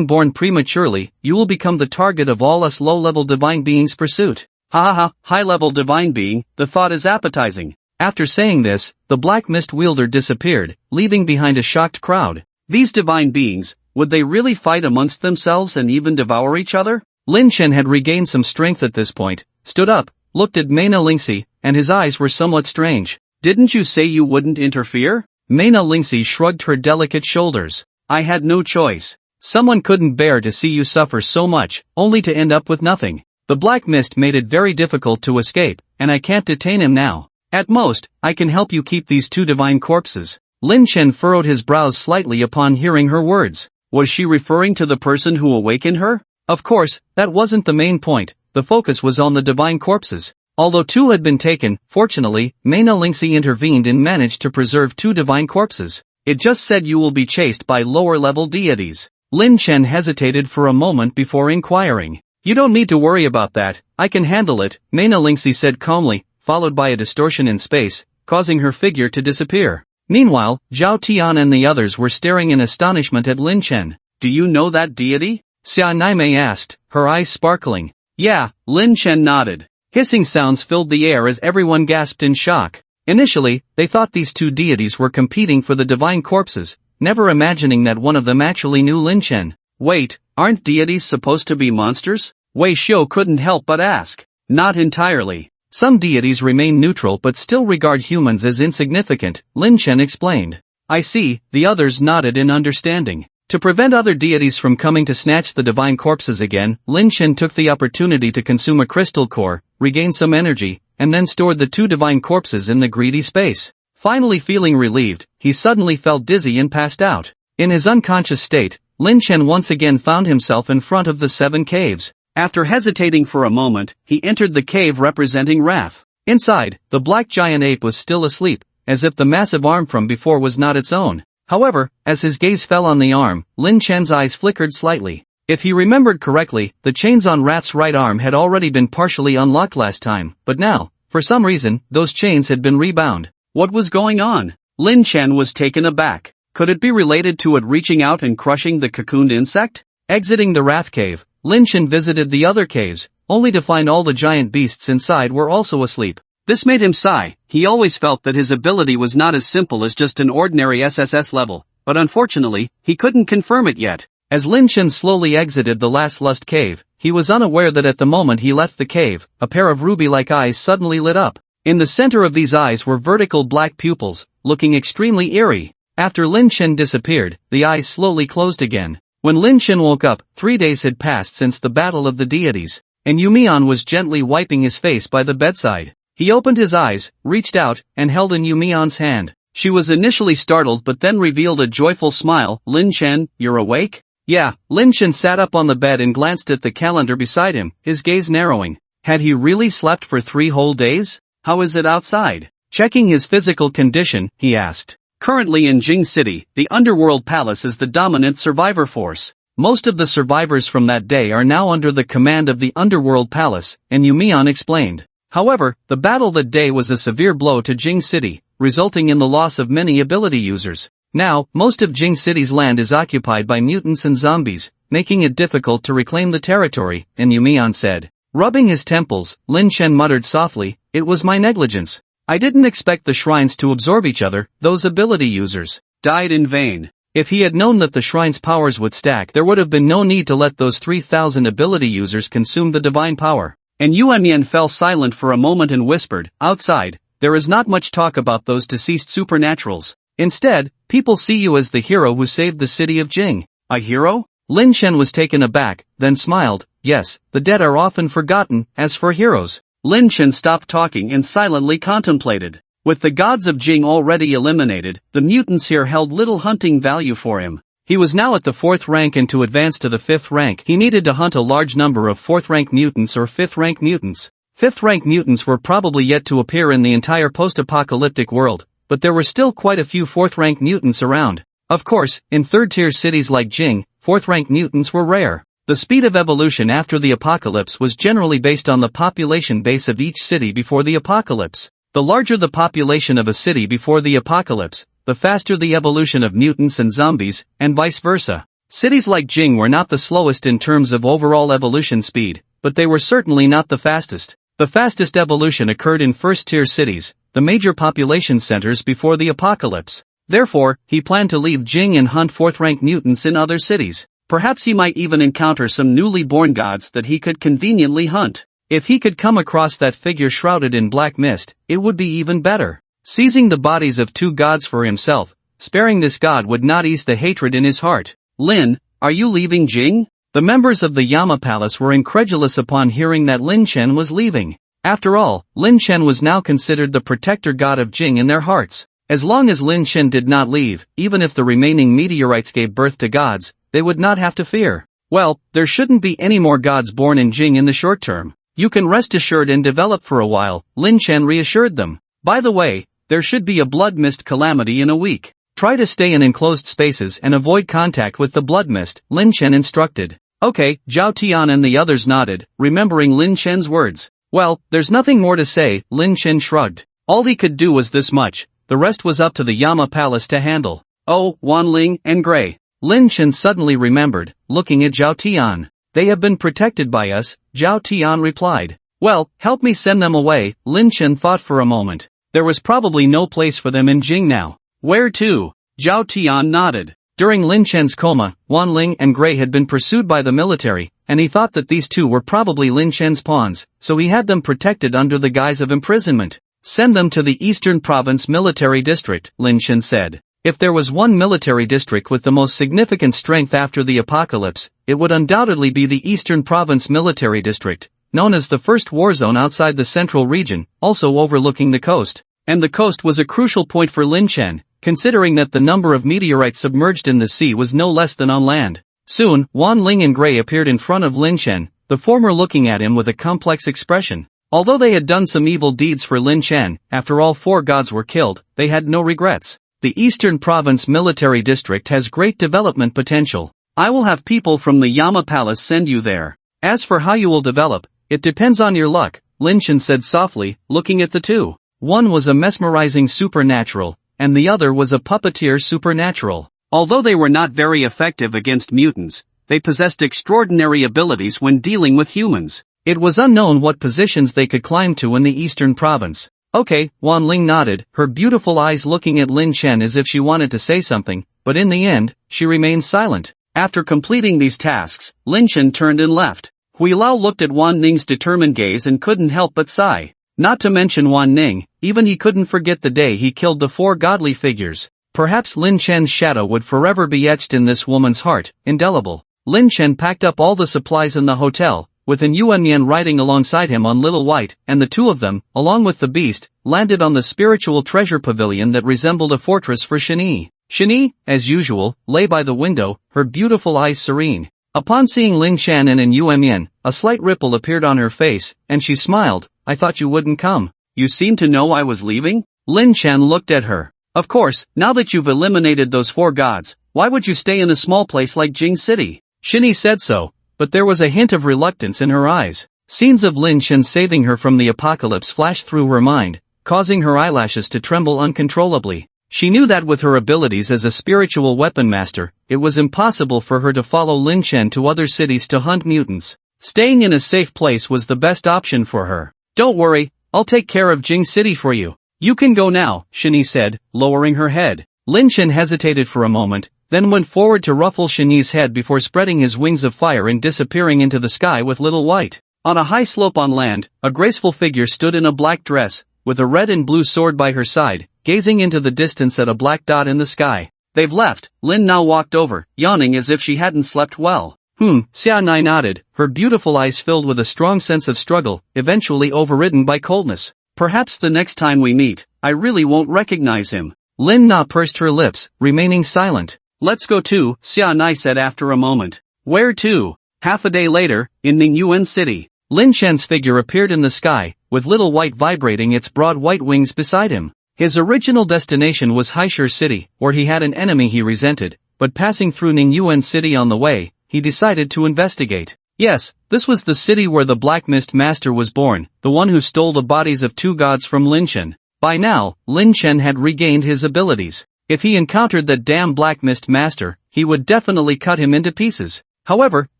[SPEAKER 2] born prematurely, you will become the target of all us low-level divine beings' pursuit. High-level divine being, the thought is appetizing. After saying this, the Black Mist Wielder disappeared, leaving behind a shocked crowd. These divine beings, would they really fight amongst themselves and even devour each other? Lin Shen had regained some strength at this point, stood up, looked at Mena Lingxi, and his eyes were somewhat strange. Didn't you say you wouldn't interfere? Mena Lingxi shrugged her delicate shoulders. I had no choice. Someone couldn't bear to see you suffer so much, only to end up with nothing. The black mist made it very difficult to escape, and I can't detain him now. At most, I can help you keep these 2 divine corpses. Lin Shen furrowed his brows slightly upon hearing her words. Was she referring to the person who awakened her? Of course, that wasn't the main point. The focus was on the divine corpses. Although 2 had been taken, fortunately, Mena Lingxi intervened and managed to preserve 2 divine corpses. It just said you will be chased by lower-level deities.
[SPEAKER 1] Lin Chen hesitated for a moment before inquiring. You don't need to worry about that, I can handle it, Mena Lingxi said calmly, followed by a distortion in space, causing her figure to disappear. Meanwhile, Zhao Tian and the others were staring in astonishment at Lin Chen.
[SPEAKER 2] Do you know that deity?
[SPEAKER 1] Xia Naimei asked, her eyes sparkling.
[SPEAKER 2] Yeah, Lin Chen nodded.
[SPEAKER 1] Hissing sounds filled the air as everyone gasped in shock. Initially, they thought these two deities were competing for the divine corpses, never imagining that one of them actually knew Lin Chen.
[SPEAKER 2] Wait, aren't deities supposed to be monsters? Wei Xiu couldn't help but ask. Not entirely.
[SPEAKER 1] Some deities remain neutral but still regard humans as insignificant, Lin Chen explained. I see, the others nodded in understanding. To prevent other deities from coming to snatch the divine corpses again, Lin Chen took the opportunity to consume a crystal core, regain some energy, and then stored the two divine corpses in the greedy space. Finally feeling relieved, he suddenly felt dizzy and passed out. In his unconscious state, Lin Chen once again found himself in front of the 7 caves.
[SPEAKER 2] After hesitating for a moment, he entered the cave representing Wrath.
[SPEAKER 1] Inside, the black giant ape was still asleep, as if the massive arm from before was not its own. However, as his gaze fell on the arm, Lin Chen's eyes flickered slightly. If he remembered correctly, the chains on Wrath's right arm had already been partially unlocked last time, but now, for some reason, those chains had been rebound.
[SPEAKER 2] What was going on? Lin Chen was taken aback. Could it be related to it reaching out and crushing the cocooned insect?
[SPEAKER 1] Exiting the Wrath cave, Lin Chen visited the other caves, only to find all the giant beasts inside were also asleep.
[SPEAKER 2] This made him sigh. He always felt that his ability was not as simple as just an ordinary SSS level, but unfortunately, he couldn't confirm it yet.
[SPEAKER 1] As Lin Chen slowly exited the last lust cave, he was unaware that at the moment he left the cave, a pair of ruby-like eyes suddenly lit up. In the center of these eyes were vertical black pupils, looking extremely eerie. After Lin Chen disappeared, the eyes slowly closed again. When Lin Chen woke up, 3 days had passed since the battle of the deities, and Yumian was gently wiping his face by the bedside. He opened his eyes, reached out, and held in Yumian's hand.
[SPEAKER 2] She was initially startled but then revealed a joyful smile. Lin Chen, you're awake?
[SPEAKER 1] Yeah, Lin Chen sat up on the bed and glanced at the calendar beside him, his gaze narrowing. Had he really slept for 3 whole days?
[SPEAKER 2] How is it outside?
[SPEAKER 1] Checking his physical condition, he asked.
[SPEAKER 2] Currently in Jing City, the Underworld Palace is the dominant survivor force.
[SPEAKER 1] Most of the survivors from that day are now under the command of the Underworld Palace, and Yumian explained. However, the battle that day was a severe blow to Jing City, resulting in the loss of many ability users. Now, most of Jing City's land is occupied by mutants and zombies, making it difficult to reclaim the territory, and Yumian said. Rubbing his temples, Lin Chen muttered softly, it was my negligence. I didn't expect the shrines to absorb each other, those ability users
[SPEAKER 2] died in vain.
[SPEAKER 1] If he had known that the shrine's powers would stack, there would have been no need to let those 3,000 ability users consume the divine power.
[SPEAKER 2] And Yuan Yan fell silent for a moment and whispered, outside, there is not much talk about those deceased supernaturals. Instead, people see you as the hero who saved the city of Jing. A hero?
[SPEAKER 1] Lin Chen was taken aback, then smiled. Yes, the dead are often forgotten, as for heroes.
[SPEAKER 2] Lin Chen stopped talking and silently contemplated. With the gods of Jing already eliminated, the mutants here held little hunting value for him. He was now at the 4th rank, and to advance to the 5th rank he needed to hunt a large number of 4th rank mutants or 5th rank mutants. 5th rank mutants were probably yet to appear in the entire post-apocalyptic world, but there were still quite a few 4th rank mutants around. Of course, in 3rd tier cities like Jing, 4th rank mutants were rare. The speed of evolution after the apocalypse was generally based on the population base of each city before the apocalypse. The larger the population of a city before the apocalypse, the faster the evolution of mutants and zombies, and vice versa. Cities like Jing were not the slowest in terms of overall evolution speed, but they were certainly not the fastest. The fastest evolution occurred in 1st-tier cities, the major population centers before the apocalypse. Therefore, he planned to leave Jing and hunt 4th-rank mutants in other cities. Perhaps he might even encounter some newly born gods that he could conveniently hunt. If he could come across that figure shrouded in black mist, it would be even better. Seizing the bodies of 2 gods for himself, sparing this god would not ease the hatred in his heart. Lin, are you leaving Jing? The members of the Yama Palace were incredulous upon hearing that Lin Chen was leaving. After all, Lin Chen was now considered the protector god of Jing in their hearts. As long as Lin Chen did not leave, even if the remaining meteorites gave birth to gods, they would not have to fear. Well, there shouldn't be any more gods born in Jing in the short term. You can rest assured and develop for a while, Lin Chen reassured them. By the way, there should be a blood mist calamity in a week.
[SPEAKER 1] Try to stay in enclosed spaces and avoid contact with the blood mist, Lin Chen instructed. Okay, Zhao Tian and the others nodded, remembering Lin Chen's words. Well, there's nothing more to say, Lin Chen shrugged. All he could do was this much, the rest was up to the Yama Palace to handle. Oh, Wanling and Gray. Lin Chen suddenly remembered, looking at Zhao Tian. They have been protected by us, Zhao Tian replied. Well, help me send them away, Lin Chen thought for a moment. There was probably no place for them in Jing now. Where to? Zhao Tian nodded. During Lin Chen's coma, Wanling and Gray had been pursued by the military, and he thought that these two were probably Lin Chen's pawns, so he had them protected under the guise of imprisonment. Send them to the Eastern Province Military District, Lin Chen said. If there was one military district with the most significant strength after the apocalypse, it would undoubtedly be the Eastern Province Military District, known as the first war zone outside the central region, also overlooking the coast. And the coast was a crucial point for Lin Chen, considering that the number of meteorites submerged in the sea was no less than on land. Soon, Wanling and Gray appeared in front of Lin Chen, the former looking at him with a complex expression. Although they had done some evil deeds for Lin Chen, after all four gods were killed, they had no regrets. The Eastern Province Military District has great development potential. I will have people from the Yama Palace send you there. As for how you will develop, it depends on your luck, Lin Chen said softly, looking at the two. One was a mesmerizing supernatural, and the other was a puppeteer supernatural. Although they were not very effective against mutants, they possessed extraordinary abilities when dealing with humans. It was unknown what positions they could climb to in the Eastern Province. Okay, Wanling nodded, her beautiful eyes looking at Lin Chen as if she wanted to say something, but in the end, she remained silent. After completing these tasks, Lin Chen turned and left. Hui Lao looked at Wan Ning's determined gaze and couldn't help but sigh. Not to mention Wan Ning, even he couldn't forget the day he killed the four godly figures. Perhaps Lin Chen's shadow would forever be etched in this woman's heart, indelible. Lin Chen packed up all the supplies in the hotel, with an Yuan riding alongside him on Little White, and the two of them, along with the beast, landed on the spiritual treasure pavilion that resembled a fortress for Shani. Shani, as usual, lay by the window, her beautiful eyes serene. Upon seeing Lin Chen and an Yuan, a slight ripple appeared on her face, and she smiled. I thought you wouldn't come. You seem to know I was leaving? Lin Chen looked at her. Of course, now that you've eliminated those four gods, why would you stay in a small place like Jing City? Shani said so, but there was a hint of reluctance in her eyes. Scenes of Lin Chen saving her from the apocalypse flashed through her mind, causing her eyelashes to tremble uncontrollably. She knew that with her abilities as a spiritual weapon master, it was impossible for her to follow Lin Chen to other cities to hunt mutants. Staying in a safe place was the best option for her. Don't worry, I'll take care of Jing City for you. You can go now, Shani said, lowering her head. Lin Chen hesitated for a moment, then went forward to ruffle Shani's head before spreading his wings of fire and disappearing into the sky with Little White. On a high slope on land, a graceful figure stood in a black dress, with a red and blue sword by her side, gazing into the distance at a black dot in the sky. They've left, Lin now walked over, yawning as if she hadn't slept well. Xia Nai nodded, her beautiful eyes filled with a strong sense of struggle, eventually overridden by coldness. Perhaps the next time we meet, I really won't recognize him. Lin Na pursed her lips, remaining silent. Let's go too, Xia Nai said after a moment. Where to? Half a day later, in Ningyuan City, Lin Chen's figure appeared in the sky, with Little White vibrating its broad white wings beside him. His original destination was Haishur City, where he had an enemy he resented, but passing through Ningyuan City on the way, he decided to investigate. Yes, this was the city where the Black Mist Master was born, the one who stole the bodies of two gods from Lin Chen. By now, Lin Chen had regained his abilities. If he encountered that damn Black Mist Master, he would definitely cut him into pieces. However,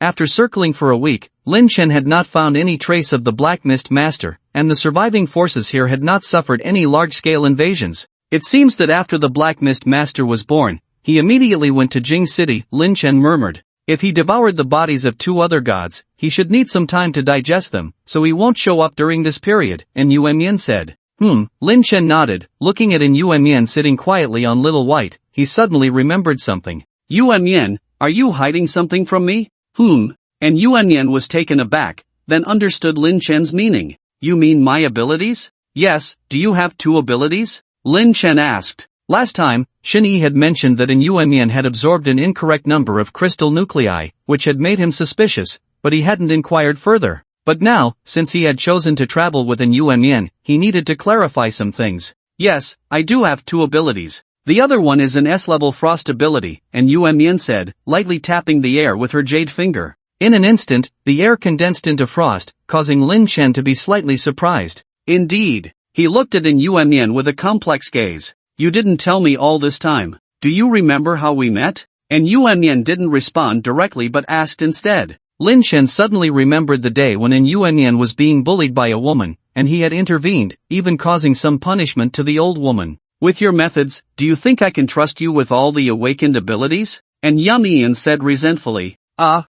[SPEAKER 1] after circling for a week, Lin Chen had not found any trace of the Black Mist Master, and the surviving forces here had not suffered any large-scale invasions. It seems that after the Black Mist Master was born, he immediately went to Jing City, Lin Chen murmured. If he devoured the bodies of two other gods, he should need some time to digest them, so he won't show up during this period, and Yuan Said. Lin Chen nodded, looking at Yuan sitting quietly on Little White. He suddenly remembered something. Yuan, are you hiding something from me? And Yuan was taken aback, then understood Lin Chen's meaning. You mean my abilities? Yes, do you have two abilities? Lin Chen asked. Last time, Shani had mentioned that Yuan had absorbed an incorrect number of crystal nuclei, which had made him suspicious, but he hadn't inquired further. But now, since he had chosen to travel with Yuan, he needed to clarify some things. Yes, I do have two abilities.
[SPEAKER 2] The other one is an S-level frost ability, and Yuan said, lightly tapping the air with her jade finger.
[SPEAKER 1] In an instant, the air condensed into frost, causing Lin Chen to be slightly surprised.
[SPEAKER 2] Indeed. He looked at Yuan with a complex gaze. You didn't tell me all this time. Do you remember how we met? And Yuan didn't respond directly but asked instead.
[SPEAKER 1] Lin Chen suddenly remembered the day when Yuan was being bullied by a woman, and he had intervened, even causing some punishment to the old woman.
[SPEAKER 2] With your methods, do you think I can trust you with all the awakened abilities? And Yuan said resentfully.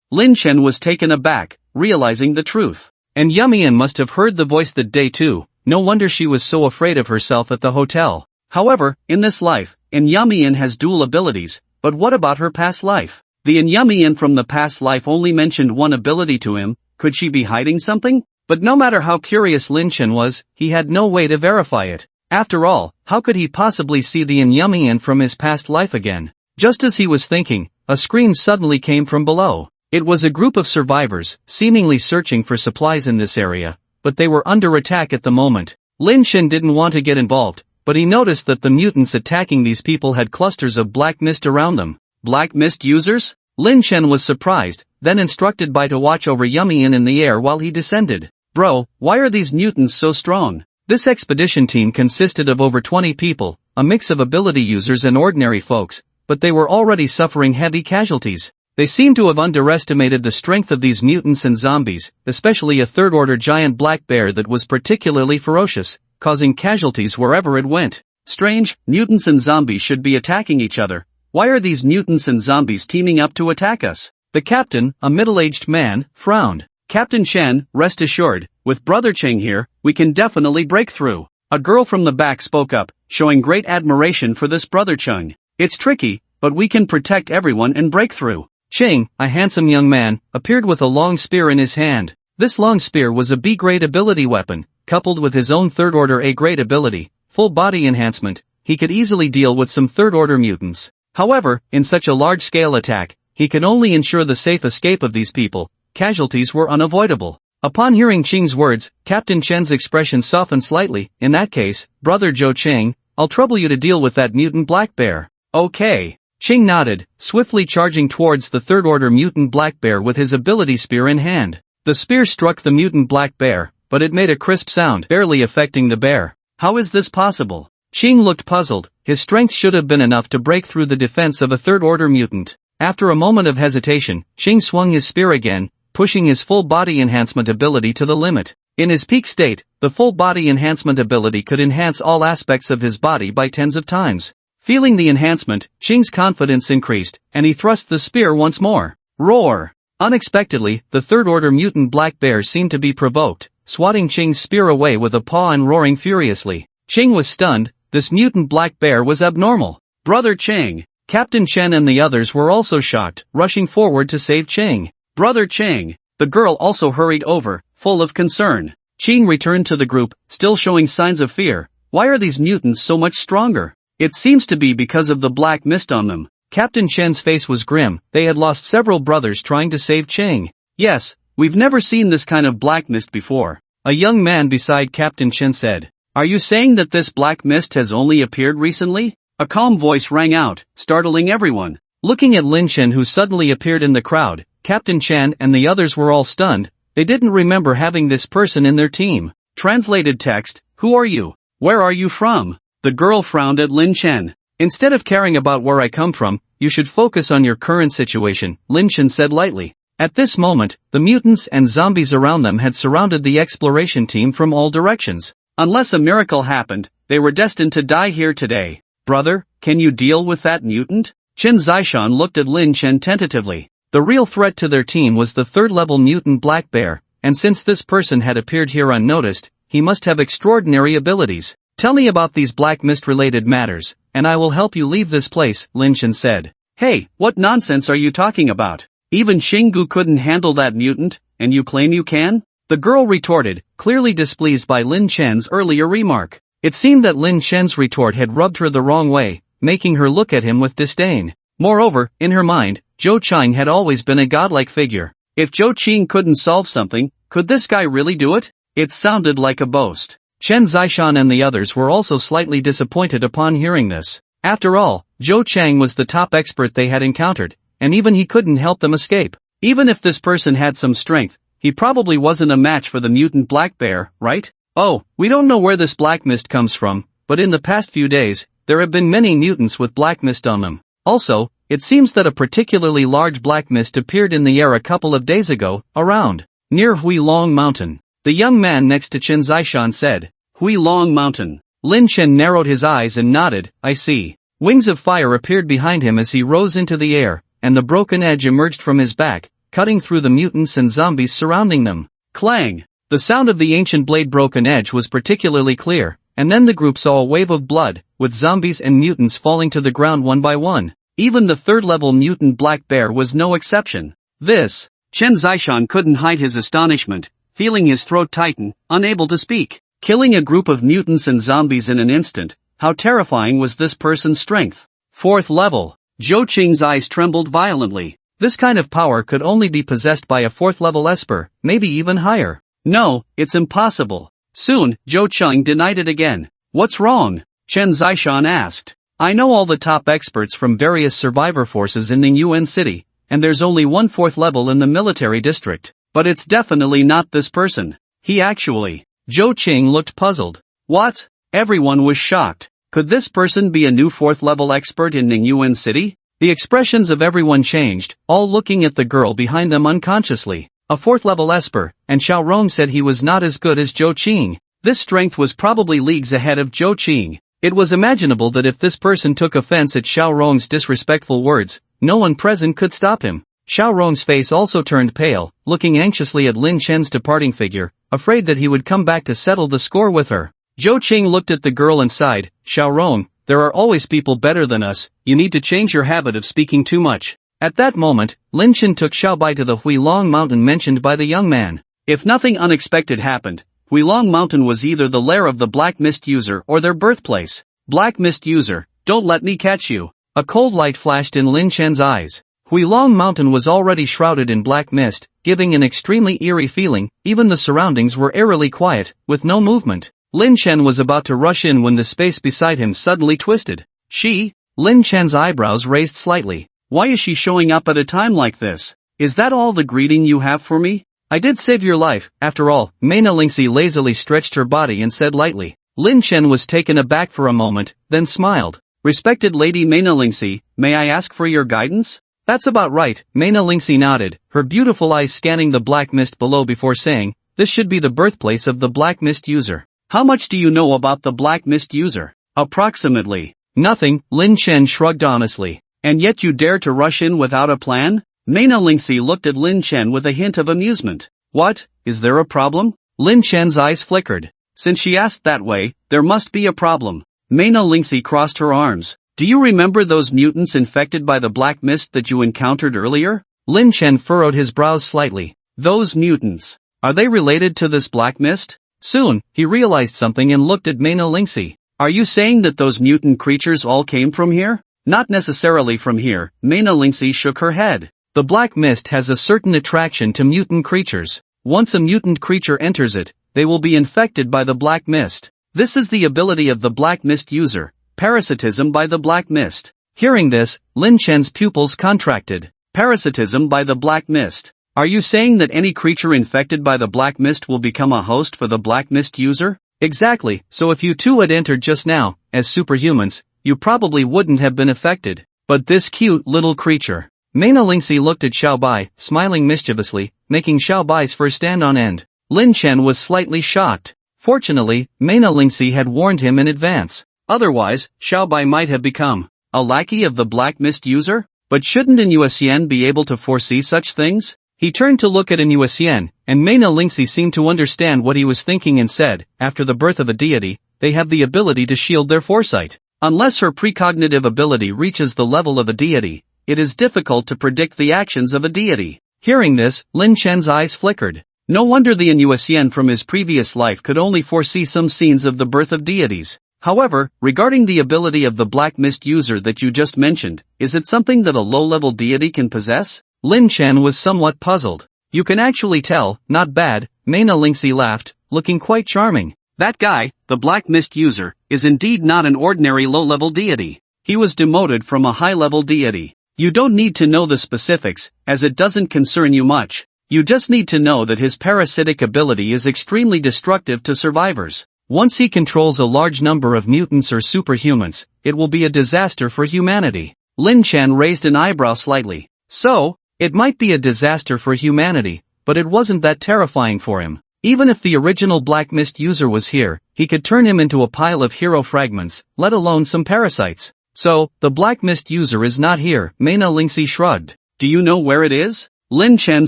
[SPEAKER 2] Lin Chen was taken aback, realizing the truth.
[SPEAKER 1] And Yuan must have heard the voice that day too. No wonder she was so afraid of herself at the hotel.
[SPEAKER 2] However, in this life, Yuan has dual abilities, but what about her past life? The Yuan from the past life only mentioned one ability to him. Could she be hiding something? But no matter how curious Lin Chen was, he had no way to verify it. After all, how could he possibly see the Yuan from his past life again? Just as he was thinking, a scream suddenly came from below. It was a group of survivors, seemingly searching for supplies in this area, but they were under attack at the moment. Lin Chen didn't want to get involved, but he noticed that the mutants attacking these people had clusters of black mist around them. Black mist users?
[SPEAKER 1] Lin Chen was surprised, then instructed Bai to watch over Yuan in the air while he descended.
[SPEAKER 2] Bro, why are these mutants so strong?
[SPEAKER 1] This expedition team consisted of over 20 people, a mix of ability users and ordinary folks, but they were already suffering heavy casualties. They seemed to have underestimated the strength of these mutants and zombies, especially a third-order giant black bear that was particularly ferocious, causing casualties wherever it went.
[SPEAKER 2] Strange, mutants and zombies should be attacking each other. Why are these mutants and zombies teaming up to attack us?
[SPEAKER 1] The captain, a middle-aged man, frowned.
[SPEAKER 2] Captain Chen, rest assured, with Brother Cheng here, we can definitely break through. A girl from the back spoke up, showing great admiration for this Brother Cheng. It's tricky, but we can protect everyone and break through.
[SPEAKER 1] Cheng, a handsome young man, appeared with a long spear in his hand. This long spear was a B-grade ability weapon, coupled with his own third-order A-grade ability, full body enhancement. He could easily deal with some third-order mutants. However, in such a large-scale attack, he could only ensure the safe escape of these people. Casualties were unavoidable. Upon hearing Cheng's words, Captain Chen's expression softened slightly. In that case, Brother Zhou Cheng, I'll trouble you to deal with that mutant black bear.
[SPEAKER 2] Okay.
[SPEAKER 1] Cheng nodded, swiftly charging towards the third-order mutant black bear with his ability spear in hand. The spear struck the mutant black bear, but it made a crisp sound, barely affecting the bear.
[SPEAKER 2] How is this possible?
[SPEAKER 1] Cheng looked puzzled. His strength should have been enough to break through the defense of a third-order mutant. After a moment of hesitation, Cheng swung his spear again, pushing his full body enhancement ability to the limit. In his peak state, the full body enhancement ability could enhance all aspects of his body by tens of times. Feeling the enhancement, Cheng's confidence increased, and he thrust the spear once more. Roar! Unexpectedly, the third-order mutant black bear seemed to be provoked, swatting Cheng's spear away with a paw and roaring furiously. Cheng was stunned. This mutant black bear was abnormal.
[SPEAKER 2] Brother Cheng!
[SPEAKER 1] Captain Chen and the others were also shocked, rushing forward to save Cheng.
[SPEAKER 2] Brother Cheng! The girl also hurried over, full of concern.
[SPEAKER 1] Cheng returned to the group, still showing signs of fear.
[SPEAKER 2] Why are these mutants so much stronger? It seems to be because of the black mist on them.
[SPEAKER 1] Captain Chen's face was grim. They had lost several brothers trying to save Cheng.
[SPEAKER 2] Yes, we've never seen this kind of black mist before.
[SPEAKER 1] A young man beside Captain Chen said.
[SPEAKER 2] Are you saying that this black mist has only appeared recently? A calm voice rang out, startling everyone.
[SPEAKER 1] Looking at Lin Chen, who suddenly appeared in the crowd, Captain Chen and the others were all stunned. They didn't remember having this person in their team.
[SPEAKER 2] Translated text, who are you? Where are you from? The girl frowned at Lin Chen.
[SPEAKER 1] Instead of caring about where I come from, you should focus on your current situation, Lin Chen said lightly. At this moment, the mutants and zombies around them had surrounded the exploration team from all directions.
[SPEAKER 2] Unless a miracle happened, they were destined to die here today. Brother, can you deal with that mutant?
[SPEAKER 1] Chen Zishan looked at Lin Chen tentatively. The real threat to their team was the third-level mutant black bear, and since this person had appeared here unnoticed, he must have extraordinary abilities. Tell me about these black mist-related matters, and I will help you leave this place, Lin Chen said.
[SPEAKER 2] Hey, what nonsense are you talking about? Even Xinggu couldn't handle that mutant, and you claim you can?
[SPEAKER 1] The girl retorted, clearly displeased by Lin Chen's earlier remark. It seemed that Lin Chen's retort had rubbed her the wrong way, making her look at him with disdain. Moreover, in her mind, Zhou Qing had always been a godlike figure.
[SPEAKER 2] If Zhou Qing couldn't solve something, could this guy really do it? It sounded like a boast.
[SPEAKER 1] Chen Zishan and the others were also slightly disappointed upon hearing this. After all, Zhou Chang was the top expert they had encountered, and even he couldn't help them escape. Even if this person had some strength, he probably wasn't a match for the mutant black bear, right? Oh, we don't know where this black mist comes from, but in the past few days, there have been many mutants with black mist on them. Also, it seems that a particularly large black mist appeared in the air a couple of days ago, around, near Huilong Mountain. The young man next to Chen Zishan said,
[SPEAKER 2] Huilong Mountain.
[SPEAKER 1] Lin Chen narrowed his eyes and nodded, I see. Wings of fire appeared behind him as he rose into the air, and the broken edge emerged from his back, cutting through the mutants and zombies surrounding them. Clang! The sound of the ancient blade broken edge was particularly clear, and then the group saw a wave of blood, with zombies and mutants falling to the ground one by one. Even the third-level mutant black bear was no exception. This,
[SPEAKER 2] Chen Zishan couldn't hide his astonishment, feeling his throat tighten, unable to speak. Killing a group of mutants and zombies in an instant, how terrifying was this person's strength? Fourth level. Zhou Qing's eyes trembled violently.
[SPEAKER 1] This kind of power could only be possessed by a fourth-level esper, maybe even higher.
[SPEAKER 2] No, it's impossible. Soon, Zhou Qing denied it again. What's wrong? Chen Zishan asked.
[SPEAKER 1] I know all the top experts from various survivor forces in the UN city, and there's only one fourth level in the military district.
[SPEAKER 2] But it's definitely not this person. He actually...
[SPEAKER 1] Zhou Qing looked puzzled.
[SPEAKER 2] What? Everyone was shocked. Could this person be a new fourth-level expert in Ningyuan City?
[SPEAKER 1] The expressions of everyone changed, all looking at the girl behind them unconsciously. A fourth-level esper, and Xiao Rong said he was not as good as Zhou Qing. This strength was probably leagues ahead of Zhou Qing. It was imaginable that if this person took offense at Xiao Rong's disrespectful words, no one present could stop him. Xiao Rong's face also turned pale, looking anxiously at Lin Chen's departing figure, afraid that he would come back to settle the score with her. Zhou Qing looked at the girl and sighed, Xiao Rong, there are always people better than us, you need to change your habit of speaking too much. At that moment, Lin Chen took Xiao Bai to the Huilong Mountain mentioned by the young man.
[SPEAKER 2] If nothing unexpected happened, Huilong Mountain was either the lair of the Black Mist User or their birthplace. Black Mist User, don't let me catch you.
[SPEAKER 1] A cold light flashed in Lin Chen's eyes. Huilong Mountain was already shrouded in black mist, giving an extremely eerie feeling. Even the surroundings were eerily quiet, with no movement. Lin Chen was about to rush in when the space beside him suddenly twisted.
[SPEAKER 2] She?
[SPEAKER 1] Lin Chen's eyebrows raised slightly.
[SPEAKER 2] Why is she showing up at a time like this? Is that all the greeting you have for me?
[SPEAKER 1] I did save your life, after all. Mena Lingxi lazily stretched her body and said lightly. Lin Chen was taken aback for a moment, then smiled.
[SPEAKER 2] Respected Lady Mena Lingxi, may I ask for your guidance?
[SPEAKER 1] That's about right, Mena Lingxi nodded, her beautiful eyes scanning the black mist below before saying, this should be the birthplace of the Black Mist User.
[SPEAKER 2] How much do you know about the Black Mist User? Approximately.
[SPEAKER 1] Nothing, Lin Chen shrugged honestly.
[SPEAKER 2] And yet you dare to rush in without a plan? Mena Lingxi looked at Lin Chen with a hint of amusement. What, is there a problem?
[SPEAKER 1] Lin Chen's eyes flickered.
[SPEAKER 2] Since she asked that way, there must be a problem. Mena Lingxi crossed her arms. Do you remember those mutants infected by the black mist that you encountered earlier?
[SPEAKER 1] Lin Chen furrowed his brows slightly.
[SPEAKER 2] Those mutants. Are they related to this black mist?
[SPEAKER 1] Soon, he realized something and looked at Mena Lingxi.
[SPEAKER 2] Are you saying that those mutant creatures all came from here? Not necessarily from here, Mena Lingxi shook her head.
[SPEAKER 1] The black mist has a certain attraction to mutant creatures. Once a mutant creature enters it, they will be infected by the black mist. This is the ability of the Black Mist User. Parasitism by the black mist. Hearing this, Lin Chen's pupils contracted.
[SPEAKER 2] Parasitism by the black mist. Are you saying that any creature infected by the black mist will become a host for the Black Mist User?
[SPEAKER 1] Exactly, so if you two had entered just now, as superhumans, you probably wouldn't have been affected. But this cute little creature. Mena Lingxi looked at Xiao Bai, smiling mischievously, making Xiao Bai's fur stand on end. Lin Chen was slightly shocked. Fortunately, Mena Lingxi had warned him in advance.
[SPEAKER 2] Otherwise, Xiao Bai might have become a lackey of the Black Mist User? But shouldn't an Yuxian be able to foresee such things?
[SPEAKER 1] He turned to look at an Yuxian, and Mena Lingxi seemed to understand what he was thinking and said, after the birth of a deity, they have the ability to shield their foresight. Unless her precognitive ability reaches the level of a deity, it is difficult to predict the actions of a deity. Hearing this, Lin Chen's eyes flickered. No wonder the Yuxian from his previous life could only foresee some scenes of the birth of deities. However, regarding the ability of the Black Mist User that you just mentioned, is it something that a low-level deity can possess? Lin Chen was somewhat puzzled. You can actually tell, not bad, Mena Lingxi laughed, looking quite charming.
[SPEAKER 2] That guy, the Black Mist User, is indeed not an ordinary low-level deity. He was demoted from a high-level deity. You don't need to know the specifics, as it doesn't concern you much. You just need to know that his parasitic ability is extremely destructive to survivors. Once he controls a large number of mutants or superhumans, it will be a disaster for humanity. Lin Chen raised an eyebrow slightly. So, it might be a disaster for humanity, but it wasn't that terrifying for him. Even if the original Black Mist user was here, he could turn him into a pile of hero fragments, let alone some parasites. So, the Black Mist user is not here, Mena Lingxi shrugged. Do you know where it is? Lin Chen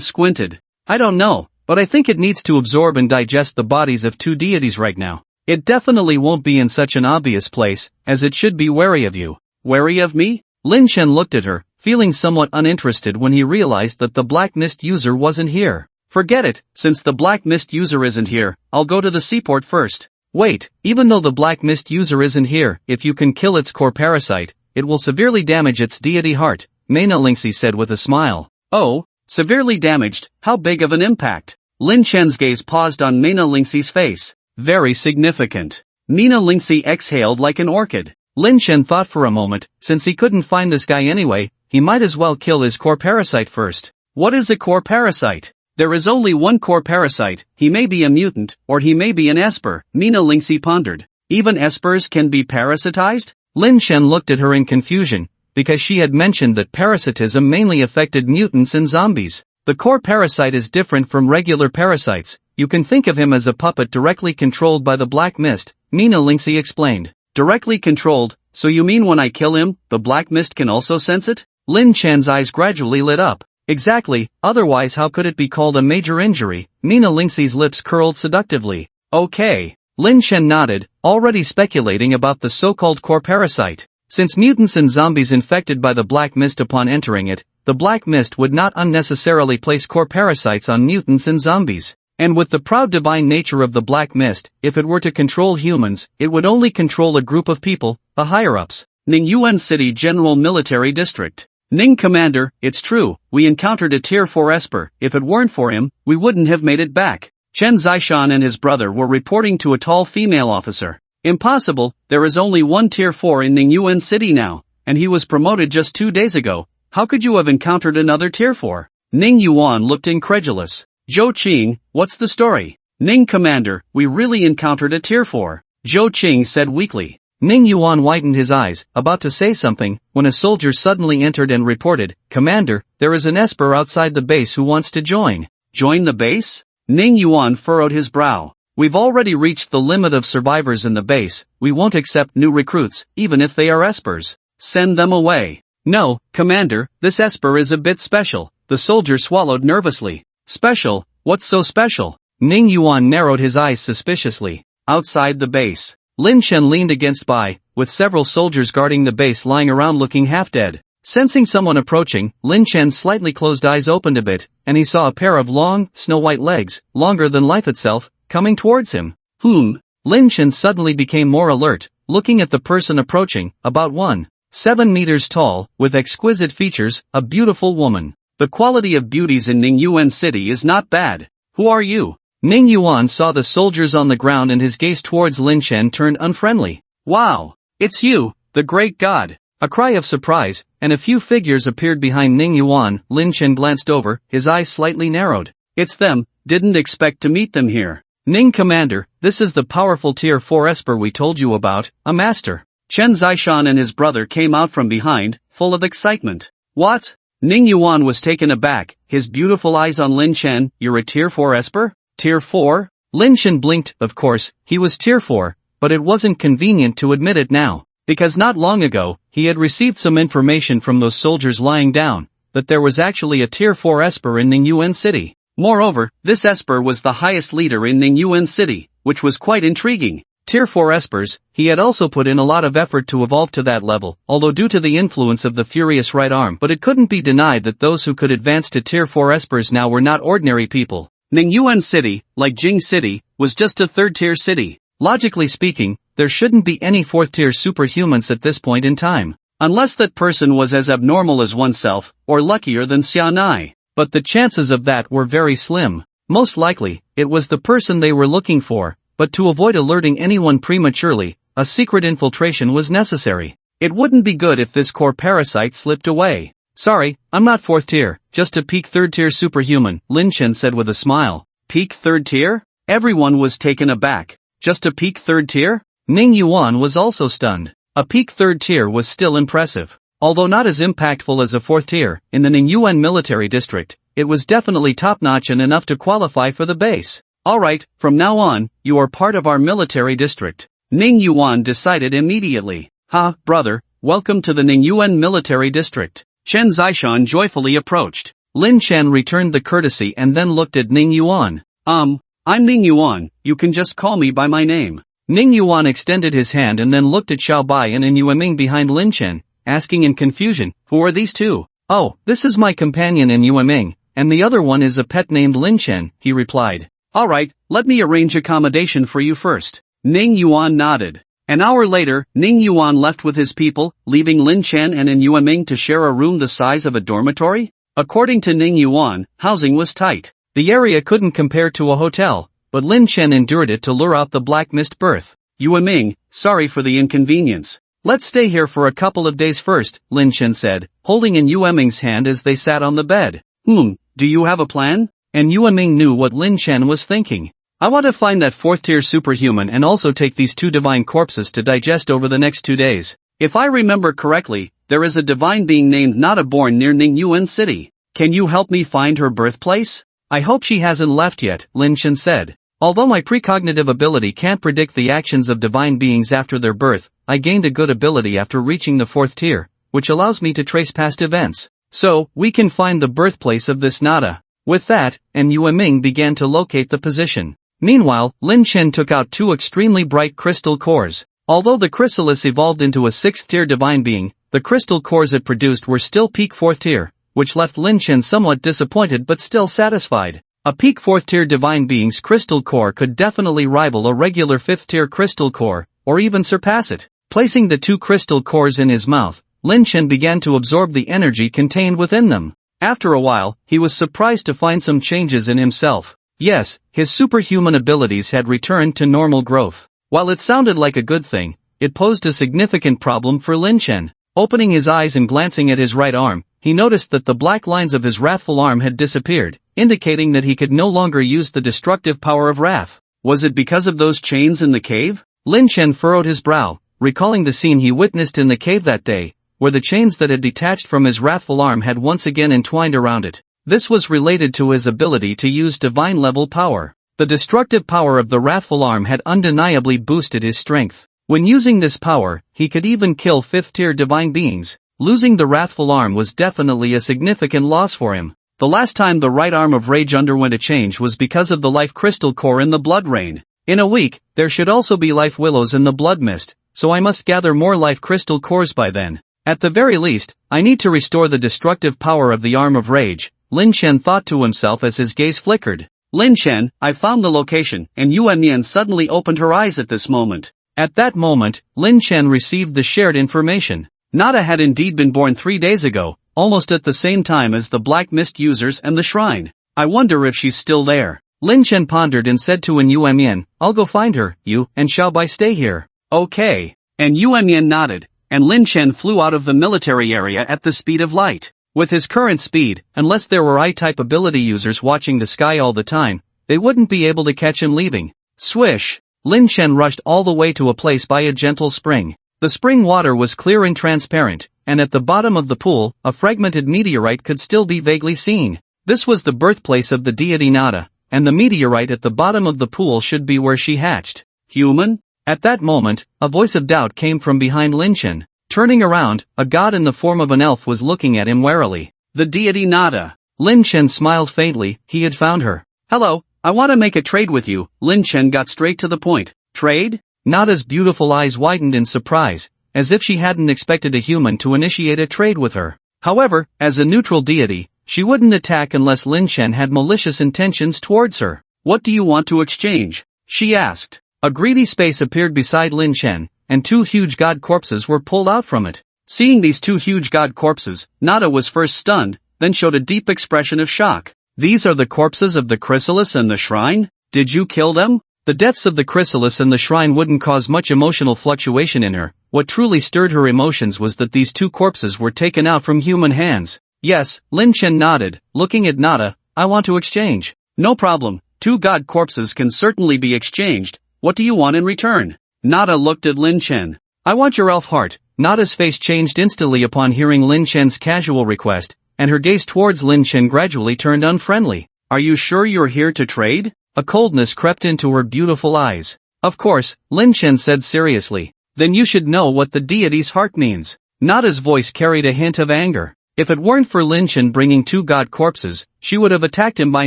[SPEAKER 2] squinted. I don't know, but I think it needs to absorb and digest the bodies of two deities right now. It definitely won't be in such an obvious place, as it should be wary of you. Wary of me? Lin Chen looked at her, feeling somewhat uninterested when he realized that the Black Mist user wasn't here. Forget it, since the Black Mist user isn't here, I'll go to the seaport first. Wait, even though the Black Mist user isn't here, if you can kill its core parasite, it will severely damage its deity heart, Mena Lingxi said with a smile. Oh? Severely damaged, how big of an impact? Lin Chen's gaze paused on Mena Lingxi's face. Very significant. Mena Lingxi exhaled like an orchid. Lin Chen thought for a moment, since he couldn't find this guy anyway, he might as well kill his core parasite first. What is a core parasite? There is only one core parasite, he may be a mutant, or he may be an esper, Mena Lingxi pondered. Even espers can be parasitized? Lin Chen looked at her in confusion, because she had mentioned that parasitism mainly affected mutants and zombies. The core parasite is different from regular parasites. You can think of him as a puppet directly controlled by the Black Mist, Mena Lingxi explained. Directly controlled, so you mean when I kill him, the Black Mist can also sense it? Lin Chen's eyes gradually lit up. Exactly, otherwise how could it be called a major injury? Mena Lingxi's lips curled seductively. Okay. Lin Chen nodded, already speculating about the so-called core parasite. Since mutants and zombies infected by the Black Mist upon entering it, the Black Mist would not unnecessarily place core parasites on mutants and zombies. And with the proud divine nature of the Black Mist, if it were to control humans, it would only control a group of people, the higher-ups. Ningyuan City General Military District. Ning Commander, it's true, we encountered a Tier 4 Esper. If it weren't for him, we wouldn't have made it back. Chen Zishan and his brother were reporting to a tall female officer. Impossible, there is only one Tier 4 in Ningyuan City now, and he was promoted just 2 days ago. How could you have encountered another Tier 4? Ning Yuan looked incredulous. Zhou Qing, what's the story? Ning Commander, we really encountered a Tier 4. Zhou Qing said weakly. Ning Yuan widened his eyes, about to say something, when a soldier suddenly entered and reported, Commander, there is an Esper outside the base who wants to join. Join the base? Ning Yuan furrowed his brow. We've already reached the limit of survivors in the base, we won't accept new recruits, even if they are Espers. Send them away. No, Commander, this Esper is a bit special, the soldier swallowed nervously. Special? What's so special? Ning Yuan narrowed his eyes suspiciously. Outside the base. Lin Chen leaned against Bai, with several soldiers guarding the base lying around looking half-dead. Sensing someone approaching, Lin Chen's slightly closed eyes opened a bit, and he saw a pair of long, snow-white legs, longer than life itself, coming towards him. Lin Chen suddenly became more alert, looking at the person approaching, about 1.7 meters tall, with exquisite features, a beautiful woman. The quality of beauties in Ningyuan City is not bad. Who are you? Ning Yuan saw the soldiers on the ground and his gaze towards Lin Chen turned unfriendly. Wow! It's you, the great god! A cry of surprise, and a few figures appeared behind Ning Yuan. Lin Chen glanced over, his eyes slightly narrowed. It's them, didn't expect to meet them here. Ning Commander, this is the powerful Tier 4 Esper we told you about, a master. Chen Zishan and his brother came out from behind, full of excitement. What? Ning Yuan was taken aback, his beautiful eyes on Lin Chen. You're a Tier 4 Esper? Tier 4? Lin Chen blinked. Of course, he was Tier 4, but it wasn't convenient to admit it now, because not long ago, he had received some information from those soldiers lying down, that there was actually a Tier 4 Esper in Ningyuan City. Moreover, this Esper was the highest leader in Ningyuan City, which was quite intriguing. Tier 4 Espers, he had also put in a lot of effort to evolve to that level, although due to the influence of the Furious Right Arm. But it couldn't be denied that those who could advance to Tier 4 Espers now were not ordinary people. Ningyuan City, like Jing City, was just a third-tier city. Logically speaking, there shouldn't be any fourth-tier superhumans at this point in time. Unless that person was as abnormal as oneself, or luckier than Xianai. But the chances of that were very slim. Most likely, it was the person they were looking for, but to avoid alerting anyone prematurely, a secret infiltration was necessary. It wouldn't be good if this core parasite slipped away.
[SPEAKER 1] Sorry, I'm not 4th tier, just a peak 3rd tier superhuman, Lin Chen said with a smile.
[SPEAKER 2] Peak 3rd tier? Everyone was taken aback. Just a peak 3rd tier?
[SPEAKER 1] Ning Yuan was also stunned. A peak 3rd tier was still impressive. Although not as impactful as a 4th tier, in the Ningyuan military district, it was definitely top-notch and enough to qualify for the base.
[SPEAKER 2] Alright, from now on, you are part of our military district. Ning Yuan decided immediately. Ha, brother, welcome to the Ningyuan military district. Chen Zishan joyfully approached.
[SPEAKER 1] Lin Chen returned the courtesy and then looked at Ning Yuan.
[SPEAKER 2] I'm Ning Yuan, you can just call me by my name.
[SPEAKER 1] Ning Yuan extended his hand and then looked at Xiao Bai and Yueming behind Lin Chen, asking in confusion, who are these two? Oh, this is my companion Yueming, and the other one is a pet named Lin Chen, he replied.
[SPEAKER 2] Alright, let me arrange accommodation for you first. Ning Yuan nodded. An hour later, Ning Yuan left with his people, leaving Lin Chen and Yueming to share a room the size of a dormitory? According to Ning Yuan, housing was tight.
[SPEAKER 1] The area couldn't compare to a hotel, but Lin Chen endured it to lure out the black mist birth.
[SPEAKER 2] Yueming, sorry for the inconvenience.
[SPEAKER 1] Let's stay here for a couple of days first, Lin Chen said, holding in Yueming's hand as they sat on the bed.
[SPEAKER 2] Do you have a plan?
[SPEAKER 1] And Yueming knew what Lin Chen was thinking. I want to find that 4th tier superhuman and also take these 2 divine corpses to digest over the next 2 days.
[SPEAKER 2] If I remember correctly, there is a divine being named Nada born near Ningyuan City. Can you help me find her birthplace?
[SPEAKER 1] I hope she hasn't left yet, Lin Chen said. Although my precognitive ability can't predict the actions of divine beings after their birth, I gained a good ability after reaching the 4th tier, which allows me to trace past events. So, we can find the birthplace of this Nada. With that, and Yueming began to locate the position. Meanwhile, Lin Chen took out 2 extremely bright crystal cores. Although the chrysalis evolved into a 6th tier divine being, the crystal cores it produced were still peak 4th tier, which left Lin Chen somewhat disappointed but still satisfied. A peak 4th tier divine being's crystal core could definitely rival a regular 5th tier crystal core, or even surpass it. Placing the 2 crystal cores in his mouth, Lin Chen began to absorb the energy contained within them. After a while, he was surprised to find some changes in himself. Yes, his superhuman abilities had returned to normal growth. While it sounded like a good thing, it posed a significant problem for Lin Chen. Opening his eyes and glancing at his right arm, he noticed that the black lines of his wrathful arm had disappeared, indicating that he could no longer use the destructive power of wrath.
[SPEAKER 2] Was it because of those chains in the cave?
[SPEAKER 1] Lin Chen furrowed his brow, recalling the scene he witnessed in the cave that day, where the chains that had detached from his wrathful arm had once again entwined around it. This was related to his ability to use divine-level power. The destructive power of the wrathful arm had undeniably boosted his strength. When using this power, he could even kill 5th-tier divine beings. Losing the wrathful arm was definitely a significant loss for him. The last time the right arm of rage underwent a change was because of the life crystal core in the blood rain. In a week, there should also be life willows in the blood mist, so I must gather more life crystal cores by then. At the very least, I need to restore the destructive power of the arm of rage, Lin Chen thought to himself as his gaze flickered.
[SPEAKER 2] Lin Chen, I found the location, and Yuan suddenly opened her eyes at this moment.
[SPEAKER 1] At that moment, Lin Chen received the shared information.
[SPEAKER 2] Nada had indeed been born 3 days ago, almost at the same time as the Black Mist users and the shrine. I wonder if she's still there.
[SPEAKER 1] Lin Chen pondered and said to Yuan, I'll go find her, you and Xiao Bai stay here.
[SPEAKER 2] Okay. And Yuan nodded, and Lin Chen flew out of the military area at the speed of light. With his current speed, unless there were I-type ability users watching the sky all the time, they wouldn't be able to catch him leaving. Swish! Lin Chen rushed all the way to a place by a gentle spring. The spring water was clear and transparent, and at the bottom of the pool, a fragmented meteorite could still be vaguely seen. This was the birthplace of the deity Nada, and the meteorite at the bottom of the pool should be where she hatched. Human?
[SPEAKER 1] At that moment, a voice of doubt came from behind Lin Chen. Turning around, a god in the form of an elf was looking at him warily.
[SPEAKER 2] The deity Nada.
[SPEAKER 1] Lin Chen smiled faintly, he had found her.
[SPEAKER 2] Hello, I want to make a trade with you. Lin Chen got straight to the point. Trade?
[SPEAKER 1] Nada's beautiful eyes widened in surprise, as if she hadn't expected a human to initiate a trade with her. However, as a neutral deity, she wouldn't attack unless Lin Chen had malicious intentions towards her.
[SPEAKER 2] What do you want to exchange? She asked.
[SPEAKER 1] A greedy space appeared beside Lin Chen, and 2 huge god corpses were pulled out from it.
[SPEAKER 2] Seeing these 2 huge god corpses, Nada was first stunned, then showed a deep expression of shock. These are the corpses of the chrysalis and the shrine? Did you kill them?
[SPEAKER 1] The deaths of the chrysalis and the shrine wouldn't cause much emotional fluctuation in her. What truly stirred her emotions was that these two corpses were taken out from human hands. Yes, Lin Chen nodded, looking at Nada. I want to exchange.
[SPEAKER 2] No problem, 2 god corpses can certainly be exchanged. What do you want in return? Nada looked at Lin Chen.
[SPEAKER 1] I want your elf heart. Nada's face changed instantly upon hearing Lin Chen's casual request, and her gaze towards Lin Chen gradually turned unfriendly.
[SPEAKER 2] Are you sure you're here to trade?
[SPEAKER 1] A coldness crept into her beautiful eyes. Of course, Lin Chen said seriously. Then you should know what the deity's heart means. Nada's voice carried a hint of anger. If it weren't for Lin Chen bringing 2 god corpses, she would have attacked him by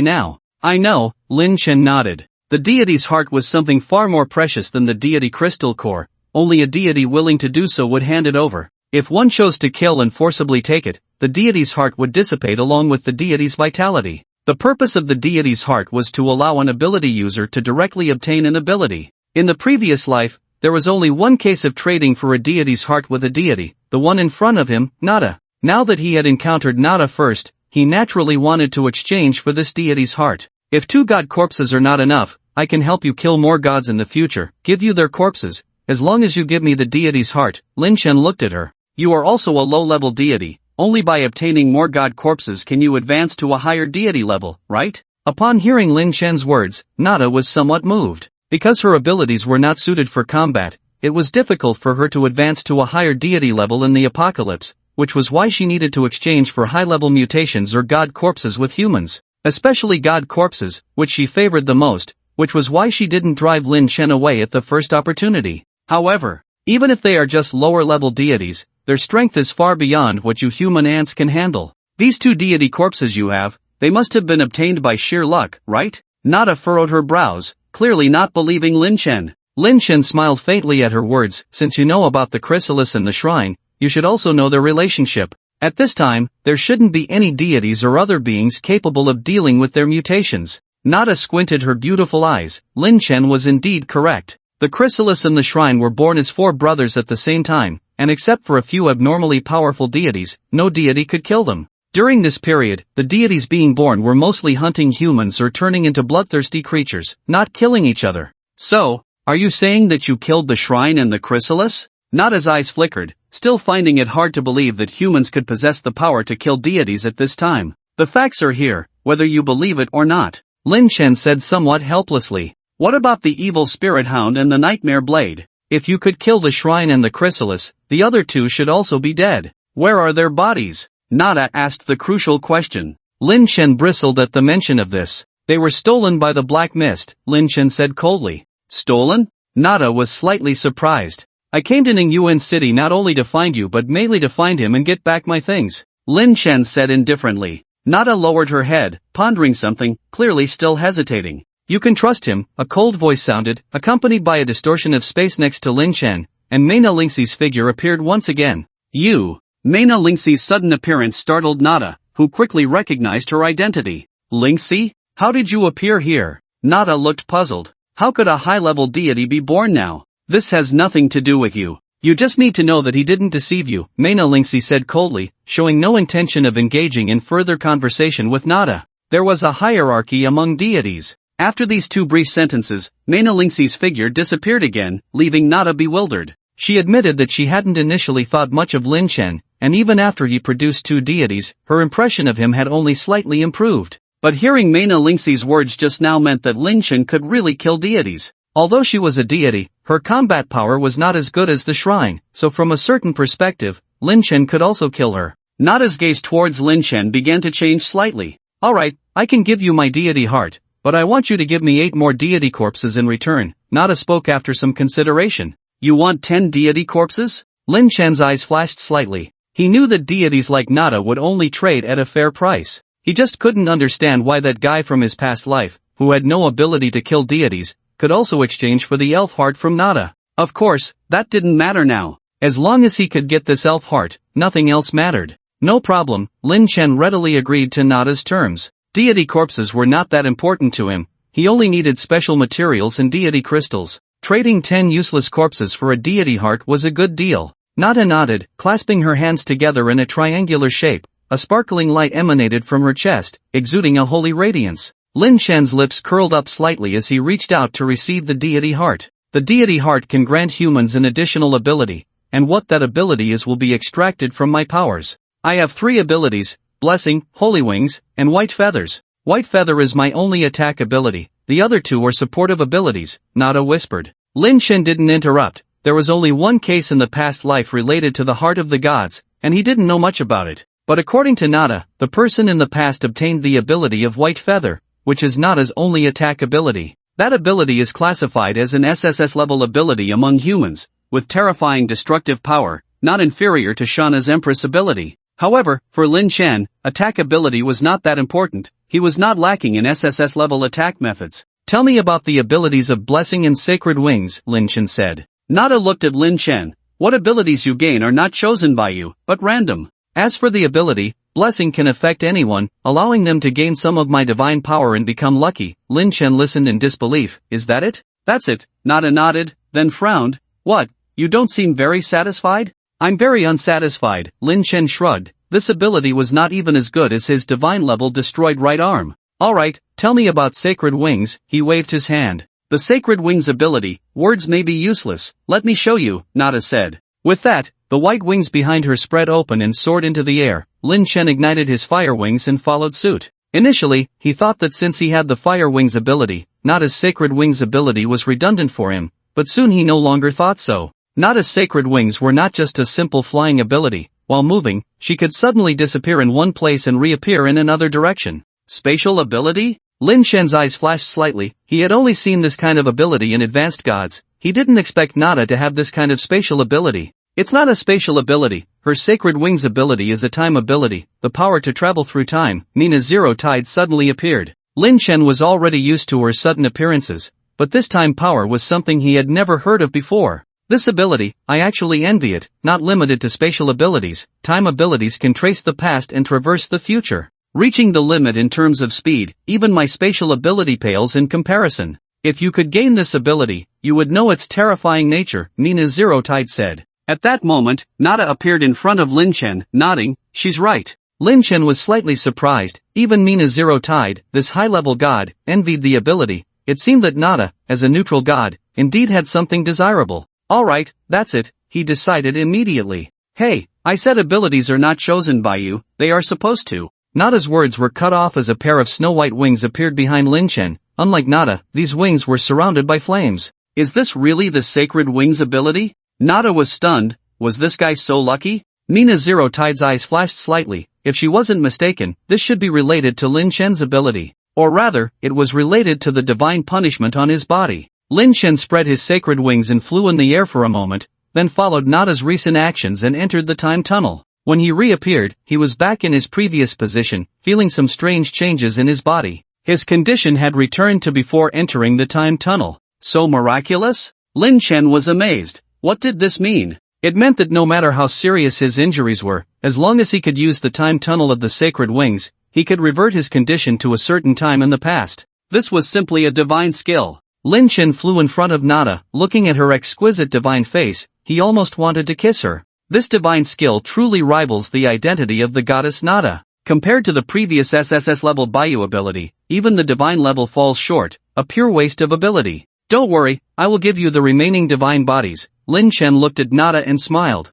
[SPEAKER 1] now. I know, Lin Chen nodded. The deity's heart was something far more precious than the deity crystal core. Only a deity willing to do so would hand it over. If one chose to kill and forcibly take it, the deity's heart would dissipate along with the deity's vitality. The purpose of the deity's heart was to allow an ability user to directly obtain an ability. In the previous life, there was only one case of trading for a deity's heart with a deity, the one in front of him, Nada. Now that he had encountered Nada first, he naturally wanted to exchange for this deity's heart. If 2 god corpses are not enough, I can help you kill more gods in the future, give you their corpses, as long as you give me the deity's heart. Lin Chen looked at her. You are also a low-level deity. Only by obtaining more god corpses can you advance to a higher deity level, right? Upon hearing Lin Chen's words, Nada was somewhat moved. Because her abilities were not suited for combat, it was difficult for her to advance to a higher deity level in the apocalypse, which was why she needed to exchange for high-level mutations or god corpses with humans, especially god corpses, which she favored the most, which was why she didn't drive Lin Chen away at the first opportunity. However, even if they are just lower-level deities, their strength is far beyond what you human ants can handle. These 2 deity corpses you have, they must have been obtained by sheer luck, right? Nada furrowed her brows, clearly not believing Lin Chen. Lin Chen smiled faintly at her words. Since you know about the chrysalis and the shrine, you should also know their relationship. At this time, there shouldn't be any deities or other beings capable of dealing with their mutations. Nada squinted her beautiful eyes. Lin Chen was indeed correct. The chrysalis and the shrine were born as 4 brothers at the same time, and except for a few abnormally powerful deities, no deity could kill them. During this period, the deities being born were mostly hunting humans or turning into bloodthirsty creatures, not killing each other.
[SPEAKER 2] So, are you saying that you killed the shrine and the chrysalis? Nada's eyes flickered, still finding it hard to believe that humans could possess the power to kill deities at this time. The facts are here, whether you believe it or not.
[SPEAKER 1] Lin Chen said somewhat helplessly.
[SPEAKER 2] What about the evil spirit hound and the nightmare blade?
[SPEAKER 1] If you could kill the shrine and the chrysalis, the other 2 should also be dead.
[SPEAKER 2] Where are their bodies? Nada asked the crucial question.
[SPEAKER 1] Lin Chen bristled at the mention of this. They were stolen by the Black Mist, Lin Chen said coldly.
[SPEAKER 2] Stolen?
[SPEAKER 1] Nada was slightly surprised. I came to Ningyuan City not only to find you but mainly to find him and get back my things,
[SPEAKER 2] Lin Chen said indifferently. Nada lowered her head, pondering something, clearly still hesitating.
[SPEAKER 1] You can trust him, a cold voice sounded, accompanied by a distortion of space next to Lin Chen, and Mena Lingxi's figure appeared once again.
[SPEAKER 2] You! Mena Lingxi's sudden appearance startled Nada, who quickly recognized her identity. Lingxi? How did you appear here? Nada looked puzzled. How could a high-level deity be born now? This has nothing to do with you.
[SPEAKER 1] You just need to know that he didn't deceive you, Mena Lingxi said coldly, showing no intention of engaging in further conversation with Nada. There was a hierarchy among deities.
[SPEAKER 2] After these 2 brief sentences, Mena Lingxi's figure disappeared again, leaving Nada bewildered.
[SPEAKER 1] She admitted that she hadn't initially thought much of Lin Chen, and even after he produced 2 deities, her impression of him had only slightly improved.
[SPEAKER 2] But hearing Mena Lingxi's words just now meant that Lin Chen could really kill deities.
[SPEAKER 1] Although she was a deity, her combat power was not as good as the shrine, so from a certain perspective, Lin Chen could also kill her.
[SPEAKER 2] Nada's gaze towards Lin Chen began to change slightly.
[SPEAKER 1] Alright, I can give you my deity heart, but I want you to give me 8 more deity corpses in return, Nada spoke after some consideration.
[SPEAKER 2] You want 10 deity corpses?
[SPEAKER 1] Lin Chen's eyes flashed slightly. He knew that deities like Nada would only trade at a fair price. He just couldn't understand why that guy from his past life, who had no ability to kill deities, could also exchange for the elf heart from Nada.
[SPEAKER 2] Of course, that didn't matter now.
[SPEAKER 1] As long as he could get this elf heart, nothing else mattered. No problem, Lin Chen readily agreed to Nada's terms. Deity corpses were not that important to him. He only needed special materials and deity crystals. Trading 10 useless corpses for a deity heart was a good deal. Nada nodded, clasping her hands together in a triangular shape. A sparkling light emanated from her chest, exuding a holy radiance. Lin Shen's lips curled up slightly as he reached out to receive the deity heart. The deity heart can grant humans an additional ability, and what that ability is will be extracted from my powers. I have 3 abilities: Blessing, Holy Wings, and White Feathers. White Feather is my only attack ability, the other 2 are supportive abilities, Nada whispered. Lin Shen didn't interrupt. There was only one case in the past life related to the Heart of the Gods, and he didn't know much about it. But according to Nada, the person in the past obtained the ability of White Feather, which is Nada's only attack ability. That ability is classified as an SSS level ability among humans, with terrifying destructive power, not inferior to Shana's Empress ability. However, for Lin Shen, attack ability was not that important. He was not lacking in SSS level attack methods. Tell me about the abilities of Blessing and Sacred Wings, Lin Shen said. Nada looked at Lin Shen. What abilities you gain are not chosen by you, but random. As for the ability, Blessing can affect anyone, allowing them to gain some of my divine power and become lucky. Lin Shen listened in disbelief. Is that it? That's it. Nada nodded, then frowned. What? You don't seem very satisfied? I'm very unsatisfied, Lin Shen shrugged. This ability was not even as good as his divine level destroyed right arm. Alright, tell me about Sacred Wings, he waved his hand. The Sacred Wings ability, words may be useless, let me show you, Nada said. With that, the white wings behind her spread open and soared into the air. Lin Shen ignited his fire wings and followed suit. Initially, he thought that since he had the Fire Wings ability, Nada's Sacred Wings ability was redundant for him, but soon he no longer thought so. Nada's Sacred Wings were not just a simple flying ability. While moving, she could suddenly disappear in one place and reappear in another direction. Spatial ability? Lin Shen's eyes flashed slightly. He had only seen this kind of ability in Advanced Gods. He didn't expect Nada to have this kind of spatial ability. It's not a spatial ability. Her Sacred Wings ability is a time ability, the power to travel through time. Nina's Zero Tide suddenly appeared. Lin Shen was already used to her sudden appearances, but this time power was something he had never heard of before. This ability, I actually envy it, not limited to spatial abilities. Time abilities can trace the past and traverse the future, reaching the limit in terms of speed. Even my spatial ability pales in comparison. If you could gain this ability, you would know its terrifying nature, Nina Zero Tide said. At that moment, Nada appeared in front of Lin Shen, nodding. She's right. Lin Shen was slightly surprised. Even Nina Zero Tide, this high-level god, envied the ability. It seemed that Nada, as a neutral god, indeed had something desirable. Alright, that's it, he decided immediately. Hey, I said abilities are not chosen by you, they are supposed to. Nada's words were cut off as a pair of snow-white wings appeared behind Lin Shen. Unlike Nada, these wings were surrounded by flames. Is this really the Sacred Wings ability? Nada was stunned. Was this guy so lucky? Nina Zero Tide's eyes flashed slightly. If she wasn't mistaken, this should be related to Lin Shen's ability. Or rather, it was related to the divine punishment on his body. Lin Shen spread his sacred wings and flew in the air for a moment, then followed Nada's recent actions and entered the time tunnel. When he reappeared, he was back in his previous position, feeling some strange changes in his body. His condition had returned to before entering the time tunnel. So miraculous? Lin Shen was amazed. What did this mean? It meant that no matter how serious his injuries were, as long as he could use the time tunnel of the sacred wings, he could revert his condition to a certain time in the past. This was simply a divine skill. Lin Shen flew in front of Nada, looking at her exquisite divine face. He almost wanted to kiss her. This divine skill truly rivals the identity of the goddess Nada. Compared to the previous SSS level Bayou ability, even the divine level falls short, a pure waste of ability. Don't worry, I will give you the remaining divine bodies. Lin Shen looked at Nada and smiled.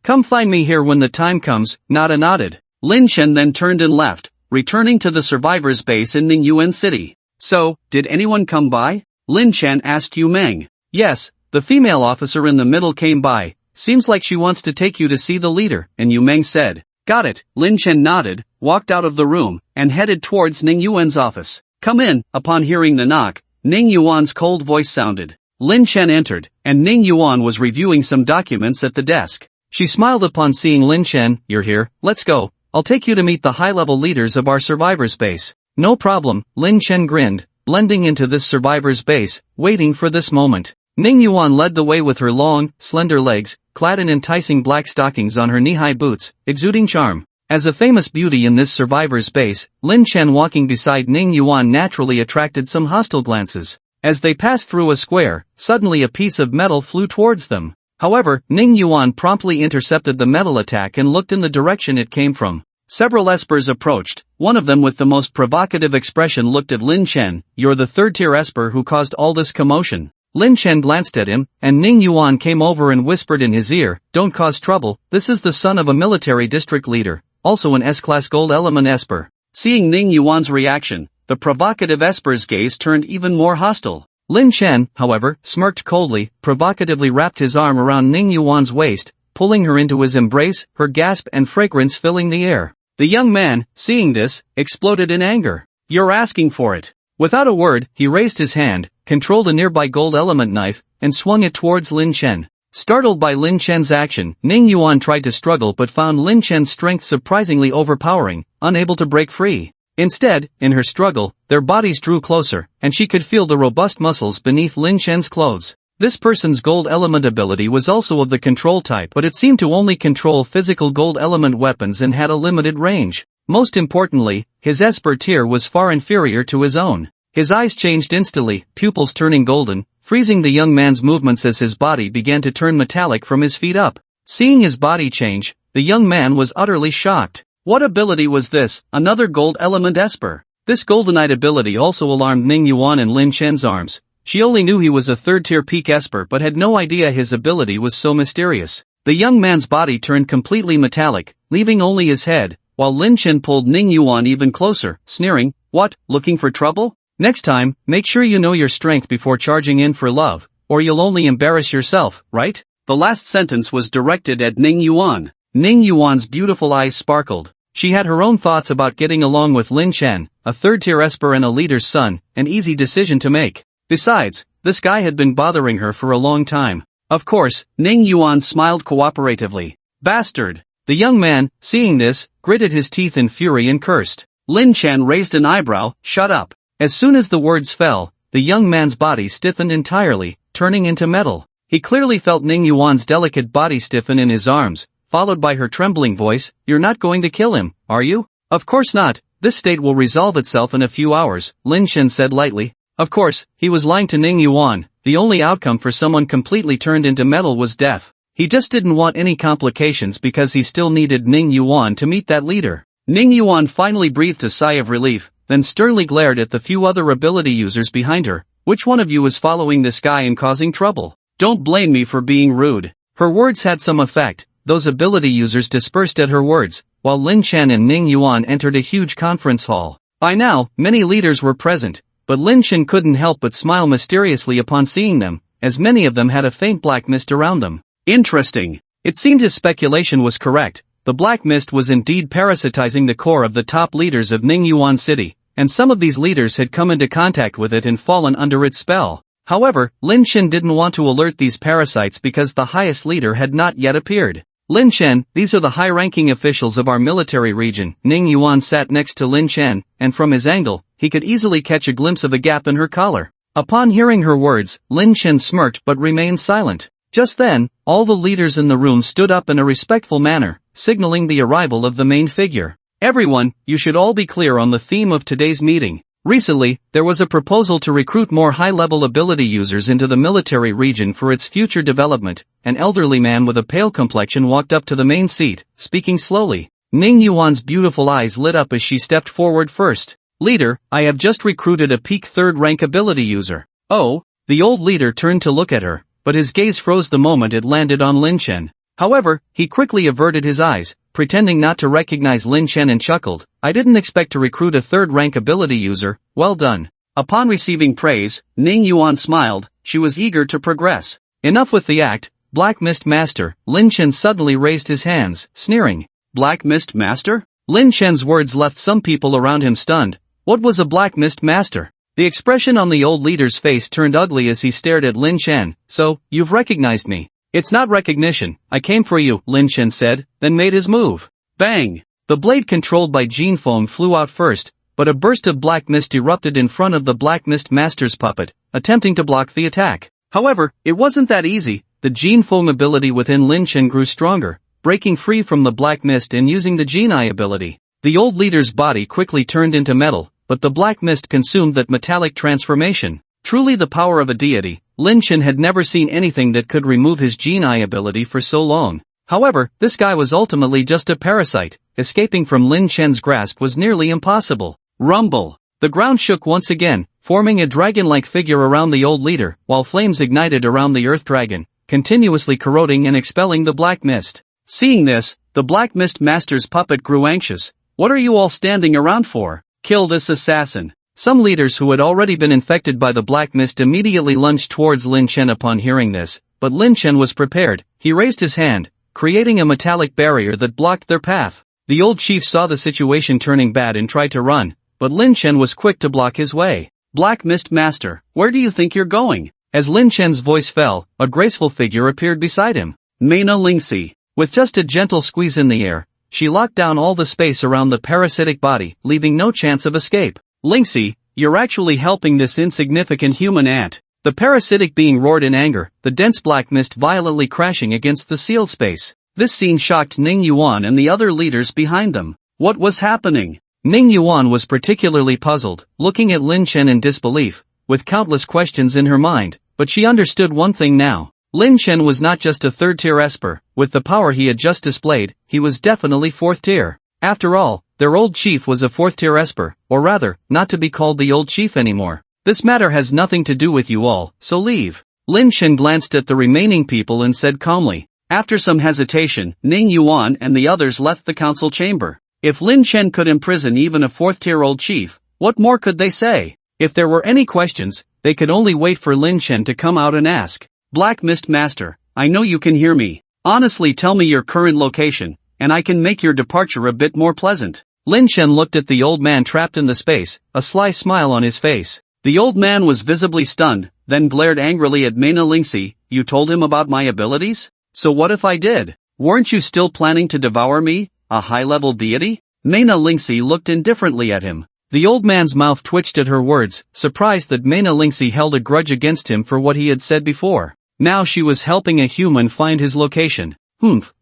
[SPEAKER 1] Come find me here when the time comes. Nada nodded. Lin Shen then turned and left, returning to the survivors' base in Ningyuan City. So, did anyone come by? Lin Shen asked Yu Meng. Yes, the female officer in the middle came by. Seems like she wants to take you to see the leader, and Yu Meng said. Got it. Lin Shen nodded, walked out of the room, and headed towards Ning Yuan's office. Come in. Upon hearing the knock, Ning Yuan's cold voice sounded. Lin Shen entered, and Ning Yuan was reviewing some documents at the desk. She smiled upon seeing Lin Shen. You're here, let's go. I'll take you to meet the high-level leaders of our survivors' base. No problem, Lin Shen grinned, blending into this survivors' base, waiting for this moment. Ning Yuan led the way with her long, slender legs, clad in enticing black stockings on her knee-high boots, exuding charm. As a famous beauty in this survivor's base, Lin Shen walking beside Ning Yuan naturally attracted some hostile glances. As they passed through a square, suddenly a piece of metal flew towards them. However, Ning Yuan promptly intercepted the metal attack and looked in the direction it came from.
[SPEAKER 2] Several espers approached, one of them with the most provocative expression looked at Lin Chen. "You're the third-tier esper who caused all this commotion." Lin Chen glanced at him, and Ning Yuan came over and whispered in his ear, "Don't cause trouble, this is the son of a military district leader, also an S-class gold element esper." Seeing Ning Yuan's reaction, the provocative esper's gaze turned even more hostile. Lin Chen, however, smirked coldly, provocatively wrapped his arm around Ning Yuan's waist, pulling her into his embrace, her gasp and fragrance filling the air. The young man, seeing this, exploded in anger. "You're asking for it." Without a word, he raised his hand, controlled a nearby gold element knife, and swung it towards Lin Chen. Startled by Lin Chen's action, Ning Yuan tried to struggle but found Lin Chen's strength surprisingly overpowering, unable to break free. Instead, in her struggle, their bodies drew closer, and she could feel the robust muscles beneath Lin Chen's clothes. This person's gold element ability was also of the control type, but it seemed to only control physical gold element weapons and had a limited range. Most importantly, his esper tier was far inferior to his own. His eyes changed instantly, pupils turning golden, freezing the young man's movements as his body began to turn metallic from his feet up. Seeing his body change, the young man was utterly shocked. What ability was this? Another gold element esper? This goldenite ability also alarmed Ning Yuan and Lin Chen's arms. She only knew he was a third-tier peak esper but had no idea his ability was so mysterious. The young man's body turned completely metallic, leaving only his head, while Lin Chen pulled Ning Yuan even closer, sneering, "What, looking for trouble? Next time, make sure you know your strength before charging in for love, or you'll only embarrass yourself, right?" The last sentence was directed at Ning Yuan. Ning Yuan's beautiful eyes sparkled. She had her own thoughts about getting along with Lin Chen, a third-tier esper and a leader's son, an easy decision to make. Besides, this guy had been bothering her for a long time. Of course, Ning Yuan smiled cooperatively. "Bastard!" The young man, seeing this, gritted his teeth in fury and cursed. Lin Chen raised an eyebrow, "Shut up." As soon as the words fell, the young man's body stiffened entirely, turning into metal. He clearly felt Ning Yuan's delicate body stiffen in his arms, followed by her trembling voice, "You're not going to kill him, are you?" "Of course not, this state will resolve itself in a few hours," Lin Chen said lightly. Of course, he was lying to Ning Yuan. The only outcome for someone completely turned into metal was death. He just didn't want any complications because he still needed Ning Yuan to meet that leader. Ning Yuan finally breathed a sigh of relief, then sternly glared at the few other ability users behind her. "Which one of you is following this guy and causing trouble? Don't blame me for being rude." Her words had some effect. Those ability users dispersed at her words, while Lin Chen and Ning Yuan entered a huge conference hall. By now, many leaders were present, but Lin Chen couldn't help but smile mysteriously upon seeing them, as many of them had a faint black mist around them. Interesting. It seemed his speculation was correct. The black mist was indeed parasitizing the core of the top leaders of Ning Yuan City, and some of these leaders had come into contact with it and fallen under its spell. However, Lin Chen didn't want to alert these parasites because the highest leader had not yet appeared. "Lin Chen, these are the high-ranking officials of our military region." Ning Yuan sat next to Lin Chen, and from his angle, he could easily catch a glimpse of a gap in her collar. Upon hearing her words, Lin Chen smirked but remained silent. Just then, all the leaders in the room stood up in a respectful manner, signaling the arrival of the main figure. "Everyone, you should all be clear on the theme of today's meeting. Recently, there was a proposal to recruit more high-level ability users into the military region for its future development." An elderly man with a pale complexion walked up to the main seat, speaking slowly. Ning Yuan's beautiful eyes lit up as she stepped forward first. "Leader, I have just recruited a peak third-rank ability user." "Oh?" The old leader turned to look at her, but his gaze froze the moment it landed on Lin Chen. However, he quickly averted his eyes, pretending not to recognize Lin Chen, and chuckled. "I didn't expect to recruit a third-rank ability user, well done." Upon receiving praise, Ning Yuan smiled. She was eager to progress. "Enough with the act, Black Mist Master." Lin Chen suddenly raised his hands, sneering. "Black Mist Master?" Lin Chen's words left some people around him stunned. What was a Black Mist Master? The expression on the old leader's face turned ugly as he stared at Lin Chen. "So, you've recognized me." "It's not recognition, I came for you," Lin Chen said, then made his move. Bang! The blade controlled by Gene Foam flew out first, but a burst of black mist erupted in front of the Black Mist Master's puppet, attempting to block the attack. However, it wasn't that easy. The Gene Foam ability within Lin Chen grew stronger, breaking free from the black mist and using the Gene Eye ability. The old leader's body quickly turned into metal, but the black mist consumed that metallic transformation. Truly the power of a deity. Lin Chen had never seen anything that could remove his Gene Eye ability for so long.
[SPEAKER 1] However, this guy was ultimately just a parasite. Escaping from Lin Chen's grasp was nearly impossible. Rumble. The ground shook once again, forming a dragon-like figure around the old leader, while flames ignited around the earth dragon, continuously corroding and expelling the black mist. Seeing this, the Black Mist Master's puppet grew anxious. What are you all standing around for? Kill this assassin. Some leaders who had already been infected by the black mist immediately lunged towards Lin Chen upon hearing this, but Lin Chen was prepared. He raised his hand, creating a metallic barrier that blocked their path. The old chief saw the situation turning bad and tried to run, but Lin Chen was quick to block his way. Black Mist Master, where do you think you're going? As Lin Chen's voice fell, a graceful figure appeared beside him. Mena Lingxi. With just a gentle squeeze in the air, she locked down all the space around the parasitic body, leaving no chance of escape. Lingxi, you're actually helping this insignificant human ant. The parasitic being roared in anger, the dense black mist violently crashing against the sealed space. This scene shocked Ning Yuan and the other leaders behind them. What was happening? Ning Yuan was particularly puzzled, looking at Lin Chen in disbelief, with countless questions in her mind, but she understood one thing now. Lin Chen was not just a third-tier esper. With the power he had just displayed, he was definitely fourth-tier. After all, their old chief was a fourth-tier esper, or rather, not to be called the old chief anymore. This matter has nothing to do with you all, so leave. Lin Chen glanced at the remaining people and said calmly. After some hesitation, Ning Yuan and the others left the council chamber. If Lin Chen could imprison even a fourth-tier old chief, what more could they say? If there were any questions, they could only wait for Lin Chen to come out and ask. Black Mist Master, I know you can hear me. Honestly, tell me your current location, and I can make your departure a bit more pleasant. Lin Chen looked at the old man trapped in the space, a sly smile on his face. The old man was visibly stunned, then glared angrily at Mena Lingxi. You told him about my abilities? So what if I did? Weren't you still planning to devour me, a high-level deity? Mena Lingxi looked indifferently at him. The old man's mouth twitched at her words, surprised that Mena Lingxi held a grudge against him for what he had said before. Now she was helping a human find his location.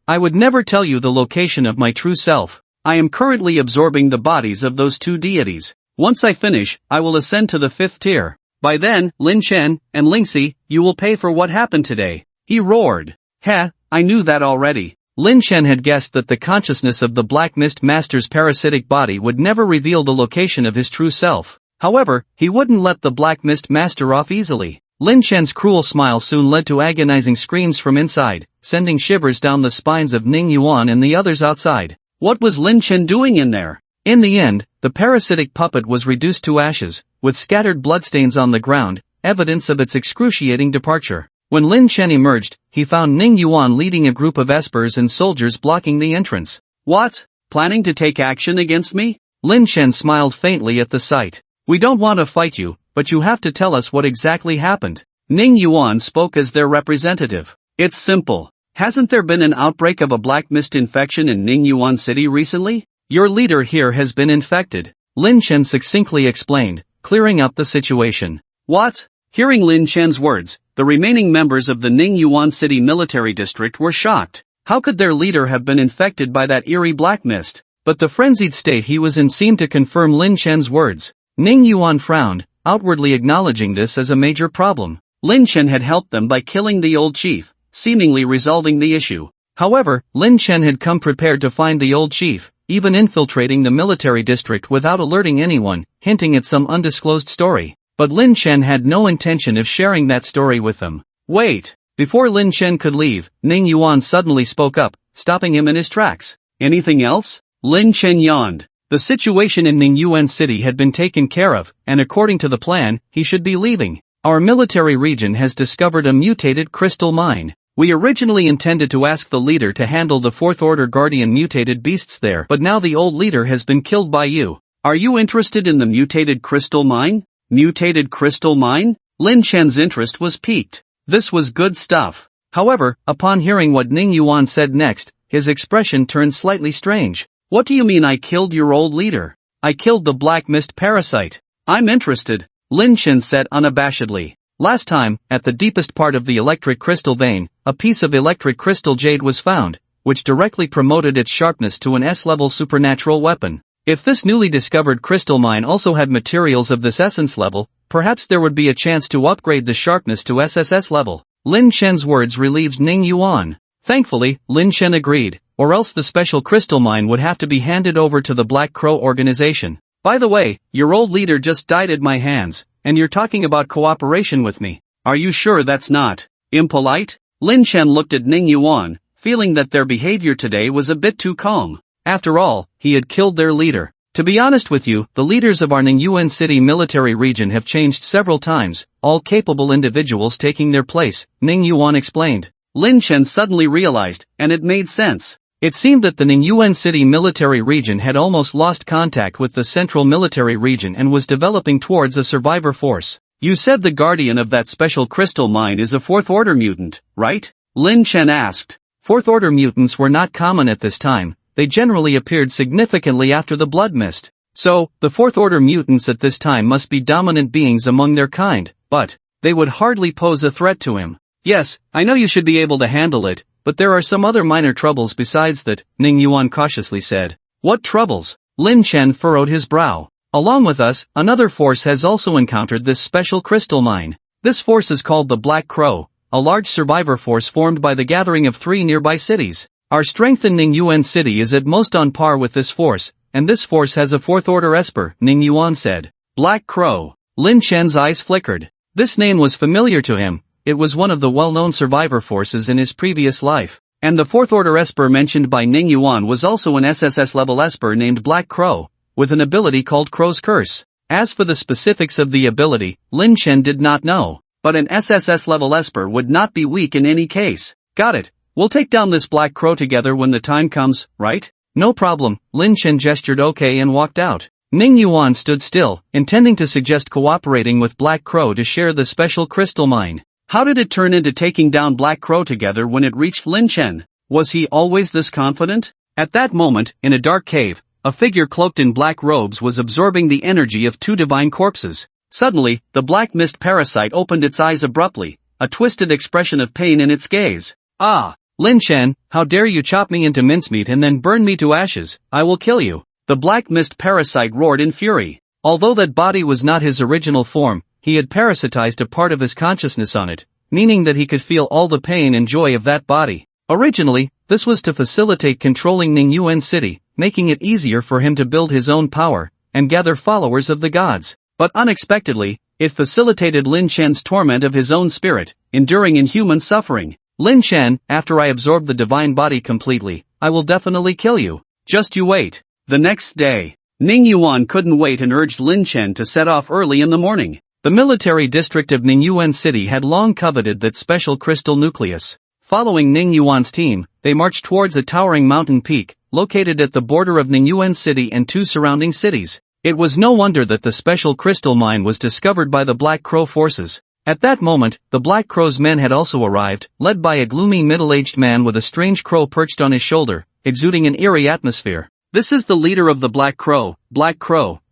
[SPEAKER 1] I would never tell you the location of my true self. I am currently absorbing the bodies of those two deities. Once I finish, I will ascend to the 5th tier. By then, Lin Chen and Lingxi, you will pay for what happened today. He roared. Heh, I knew that already. Lin Chen had guessed that the consciousness of the Black Mist Master's parasitic body would never reveal the location of his true self. However, he wouldn't let the Black Mist Master off easily. Lin Chen's cruel smile soon led to agonizing screams from inside, sending shivers down the spines of Ning Yuan and the others outside. What was Lin Chen doing in there? In the end, the parasitic puppet was reduced to ashes, with scattered bloodstains on the ground, evidence of its excruciating departure. When Lin Chen emerged, he found Ning Yuan leading a group of espers and soldiers blocking the entrance. What? Planning to take action against me? Lin Chen smiled faintly at the sight. We don't want to fight you, but you have to tell us what exactly happened. Ning Yuan spoke as their representative. It's simple. Hasn't there been an outbreak of a black mist infection in Ning Yuan City recently? Your leader here has been infected. Lin Chen succinctly explained, clearing up the situation. What? Hearing Lin Chen's words, the remaining members of the Ning Yuan City military district were shocked. How could their leader have been infected by that eerie black mist? But the frenzied state he was in seemed to confirm Lin Chen's words. Ning Yuan frowned, outwardly acknowledging this as a major problem. Lin Chen had helped them by killing the old chief, seemingly resolving the issue. However, Lin Chen had come prepared to find the old chief, even infiltrating the military district without alerting anyone, hinting at some undisclosed story. But Lin Chen had no intention of sharing that story with them. Wait! Before Lin Chen could leave, Ning Yuan suddenly spoke up, stopping him in his tracks. Anything else? Lin Chen yawned. The situation in Ning Yuan City had been taken care of, and according to the plan, he should be leaving. Our military region has discovered a mutated crystal mine. We originally intended to ask the leader to handle the Fourth Order Guardian mutated beasts there, but now the old leader has been killed by you. Are you interested in the mutated crystal mine? Mutated crystal mine? Lin Chen's interest was piqued. This was good stuff. However, upon hearing what Ning Yuan said next, his expression turned slightly strange. What do you mean I killed your old leader? I killed the black mist parasite. I'm interested, Lin Chen said unabashedly. Last time, at the deepest part of the electric crystal vein, a piece of electric crystal jade was found, which directly promoted its sharpness to an S-level supernatural weapon. If this newly discovered crystal mine also had materials of this essence level, perhaps there would be a chance to upgrade the sharpness to SSS level. Lin Chen's words relieved Ning Yuan. Thankfully, Lin Shen agreed, or else the special crystal mine would have to be handed over to the Black Crow organization. By the way, your old leader just died at my hands, and you're talking about cooperation with me.
[SPEAKER 2] Are you sure that's not impolite? Lin Shen looked at Ning Yuan, feeling that their behavior today was a bit too calm. After all, he had killed their leader. To be honest with you, the leaders of our Ningyuan City military region have changed several times, all capable individuals taking their place, Ning Yuan explained. Lin Shen suddenly realized, and it made sense.
[SPEAKER 1] It seemed that the Ningyuan City military region had almost lost contact with the central military region and was developing towards a survivor force.
[SPEAKER 2] You said the guardian of that special crystal mine is a fourth-order mutant, right? Lin Shen asked.
[SPEAKER 1] Fourth-order mutants were not common at this time. They generally appeared significantly after the blood mist. So, the fourth-order mutants at this time must be dominant beings among their kind, but they would hardly pose a threat to him.
[SPEAKER 2] Yes, I know you should be able to handle it, but there are some other minor troubles besides that, Ning Yuan cautiously said.
[SPEAKER 1] What troubles? Lin Shen furrowed his brow. Along with us, another force has also encountered this special crystal mine. This force is called the Black Crow, a large survivor force formed by the gathering of 3 nearby cities. Our strength in Ningyuan City is at most on par with this force, and this force has a fourth-order esper, Ning Yuan said.
[SPEAKER 2] Black Crow.
[SPEAKER 1] Lin Shen's eyes flickered. This name was familiar to him. It was one of the well-known survivor forces in his previous life.
[SPEAKER 2] And the fourth-order esper mentioned by Ning Yuan was also an SSS-level esper named Black Crow, with an ability called Crow's Curse. As for the specifics of the ability, Lin Shen did not know. But an SSS-level esper would not be weak in any case. Got it. We'll take down this Black Crow together when the time comes, right?
[SPEAKER 1] No problem. Lin Shen gestured okay and walked out. Ning Yuan stood still, intending to suggest cooperating with Black Crow to share the special crystal mine.
[SPEAKER 2] How did it turn into taking down Black Crow together when it reached Lin Shen? Was he always this confident? At that moment, in a dark cave, a figure cloaked in black robes was absorbing the energy of 2 divine corpses. Suddenly, the black mist parasite opened its eyes abruptly, a twisted expression of pain in its gaze.
[SPEAKER 1] Ah! Lin Shen, how dare you chop me into mincemeat and then burn me to ashes? I will kill you.
[SPEAKER 2] The black mist parasite roared in fury.
[SPEAKER 1] Although that body was not his original form, he had parasitized a part of his consciousness on it, meaning that he could feel all the pain and joy of that body. Originally, this was to facilitate controlling Ningyuan City, making it easier for him to build his own power and gather followers of the gods. But unexpectedly, it facilitated Lin Shen's torment of his own spirit, enduring inhuman suffering. Lin Shen, after I absorb the divine body completely, I will definitely kill you.
[SPEAKER 2] Just you wait. The next day, Ning Yuan couldn't wait and urged Lin Shen to set off early in the morning.
[SPEAKER 1] The military district of Ningyuan City had long coveted that special crystal nucleus. Following Ning Yuan's team, they marched towards a towering mountain peak, located at the border of Ningyuan City and 2 surrounding cities. It was no wonder that the special crystal mine was discovered by the Black Crow forces. At that moment, the Black Crow's men had also arrived, led by a gloomy middle-aged man with a strange crow perched on his shoulder, exuding an eerie atmosphere.
[SPEAKER 2] This is the leader of the Black Crow,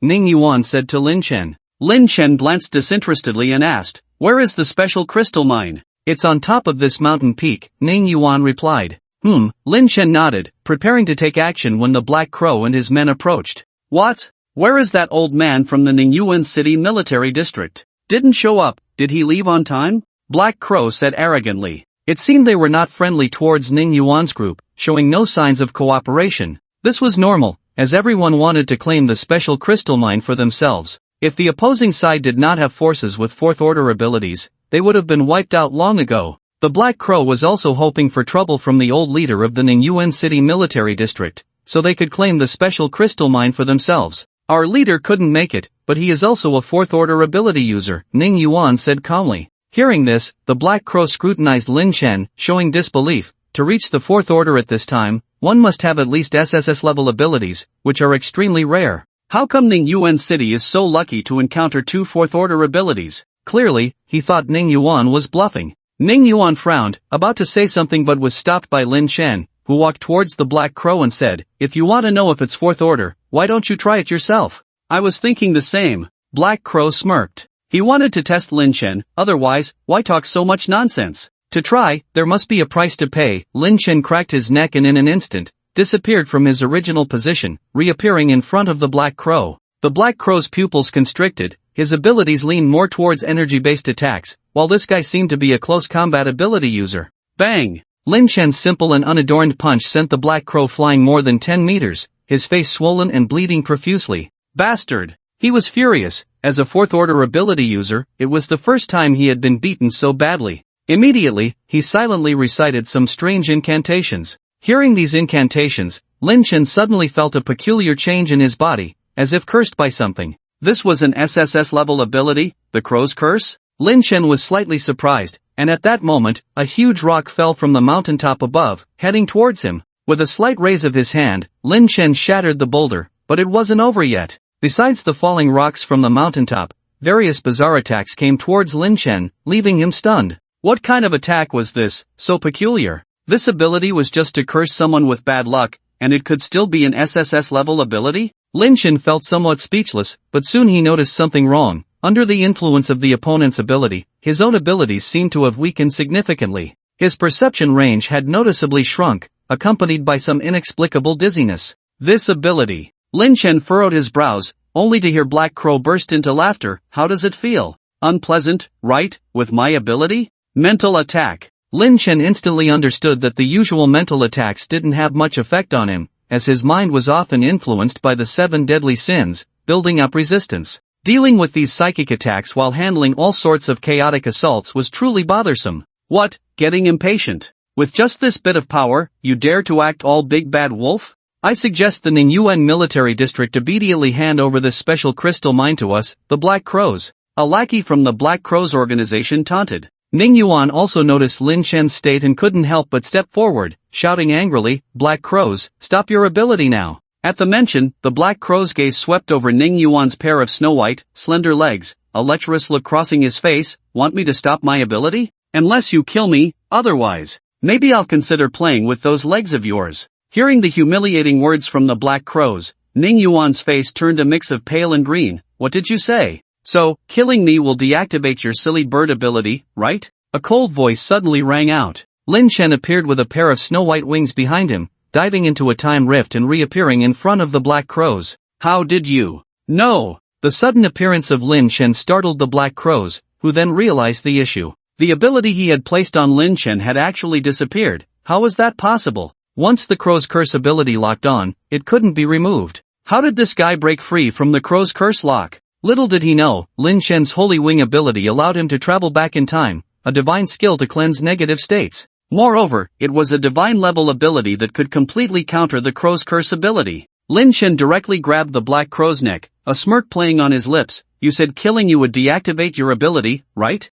[SPEAKER 1] Ning Yuan said to Lin Shen.
[SPEAKER 2] Lin Shen glanced disinterestedly and asked, "Where is the special crystal mine?"
[SPEAKER 1] It's on top of this mountain peak, Ning Yuan replied. Lin Shen nodded, preparing to take action when the Black Crow and his men approached.
[SPEAKER 2] What? Where is that old man from the Ningyuan City military district? Didn't show up, did he leave on time? Black Crow said arrogantly.
[SPEAKER 1] It seemed they were not friendly towards Ning Yuan's group, showing no signs of cooperation. This was normal, as everyone wanted to claim the special crystal mine for themselves. If the opposing side did not have forces with fourth-order abilities, they would have been wiped out long ago. The Black Crow was also hoping for trouble from the old leader of the Ningyuan City military district, so they could claim the special crystal mine for themselves. Our leader couldn't make it, but he is also a fourth-order ability user, Ning Yuan said calmly. Hearing this, the Black Crow scrutinized Lin Shen, showing disbelief. To reach the fourth order at this time, one must have at least SSS-level abilities, which are extremely rare.
[SPEAKER 2] How come Ningyuan City is so lucky to encounter 2 fourth-order abilities?
[SPEAKER 1] Clearly, he thought Ning Yuan was bluffing. Ning Yuan frowned, about to say something but was stopped by Lin Shen, who walked towards the Black Crow and said, "If you want to know if it's fourth order, why don't you try it yourself?"
[SPEAKER 2] I was thinking the same. Black Crow smirked. He wanted to test Lin Shen, otherwise, why talk so much nonsense?
[SPEAKER 1] To try, there must be a price to pay. Lin Shen cracked his neck and in an instant, disappeared from his original position, reappearing in front of the Black Crow. The Black Crow's pupils constricted, his abilities leaned more towards energy-based attacks, while this guy seemed to be a close combat ability user.
[SPEAKER 2] Bang!
[SPEAKER 1] Lin Chen's simple and unadorned punch sent the black crow flying more than 10 meters, his face swollen and bleeding profusely. Bastard! He was furious. As a fourth-order ability user, it was the first time he had been beaten so badly. Immediately, he silently recited some strange incantations. Hearing these incantations, Lin Chen suddenly felt a peculiar change in his body, as if cursed by something. This was an SSS-level ability, the Crow's Curse? Lin Chen was slightly surprised, and at that moment, a huge rock fell from the mountaintop above, heading towards him. With a slight raise of his hand, Lin Chen shattered the boulder, but it wasn't over yet. Besides the falling rocks from the mountaintop, various bizarre attacks came towards Lin Chen, leaving him stunned. What kind of attack was this, so peculiar? This ability was just to curse someone with bad luck, and it could still be an SSS-level ability? Lin Chen felt somewhat speechless, but soon he noticed something wrong. Under the influence of the opponent's ability, his own abilities seemed to have weakened significantly. His perception range had noticeably shrunk, accompanied by some inexplicable dizziness. This ability. Lin Chen furrowed his brows, only to hear Black Crow burst into laughter. How does it feel? Unpleasant, right, with my ability? Mental attack. Lin Chen instantly understood that the usual mental attacks didn't have much effect on him, as his mind was often influenced by the 7 deadly sins, building up resistance. Dealing with these psychic attacks while handling all sorts of chaotic assaults was truly bothersome. What, getting impatient? With just this bit of power, you dare to act all big bad wolf? I suggest the Ningyuan military district immediately hand over this special crystal mine to us, the Black Crows. A lackey from the Black Crows organization taunted. Ningyuan also noticed Lin Chen's state and couldn't help but step forward, shouting angrily, Black Crows, stop your ability now. At the mention, the Black Crow's gaze swept over Ningyuan's pair of snow-white, slender legs, a lecherous look crossing his face. Want me to stop my ability? Unless you kill me, otherwise. Maybe I'll consider playing with those legs of yours. Hearing the humiliating words from the Black Crows, Ningyuan's face turned a mix of pale and green. What did you say? So, killing me will deactivate your silly bird ability, right? A cold voice suddenly rang out. Lin Chen appeared with a pair of snow-white wings behind him, diving into a time rift and reappearing in front of the Black Crows. How did you know? The sudden appearance of Lin Chen startled the Black Crows, who then realized the issue. The ability he had placed on Lin Chen had actually disappeared. How was that possible? Once the Crow's Curse ability locked on, it couldn't be removed. How did this guy break free from the Crow's Curse lock? Little did he know, Lin Chen's Holy Wing ability allowed him to travel back in time, a divine skill to cleanse negative states. Moreover, it was a divine-level ability that could completely counter the Crow's Curse ability. Lin Chen directly grabbed the Black Crow's neck, a smirk playing on his lips. You said killing you would deactivate your ability, right?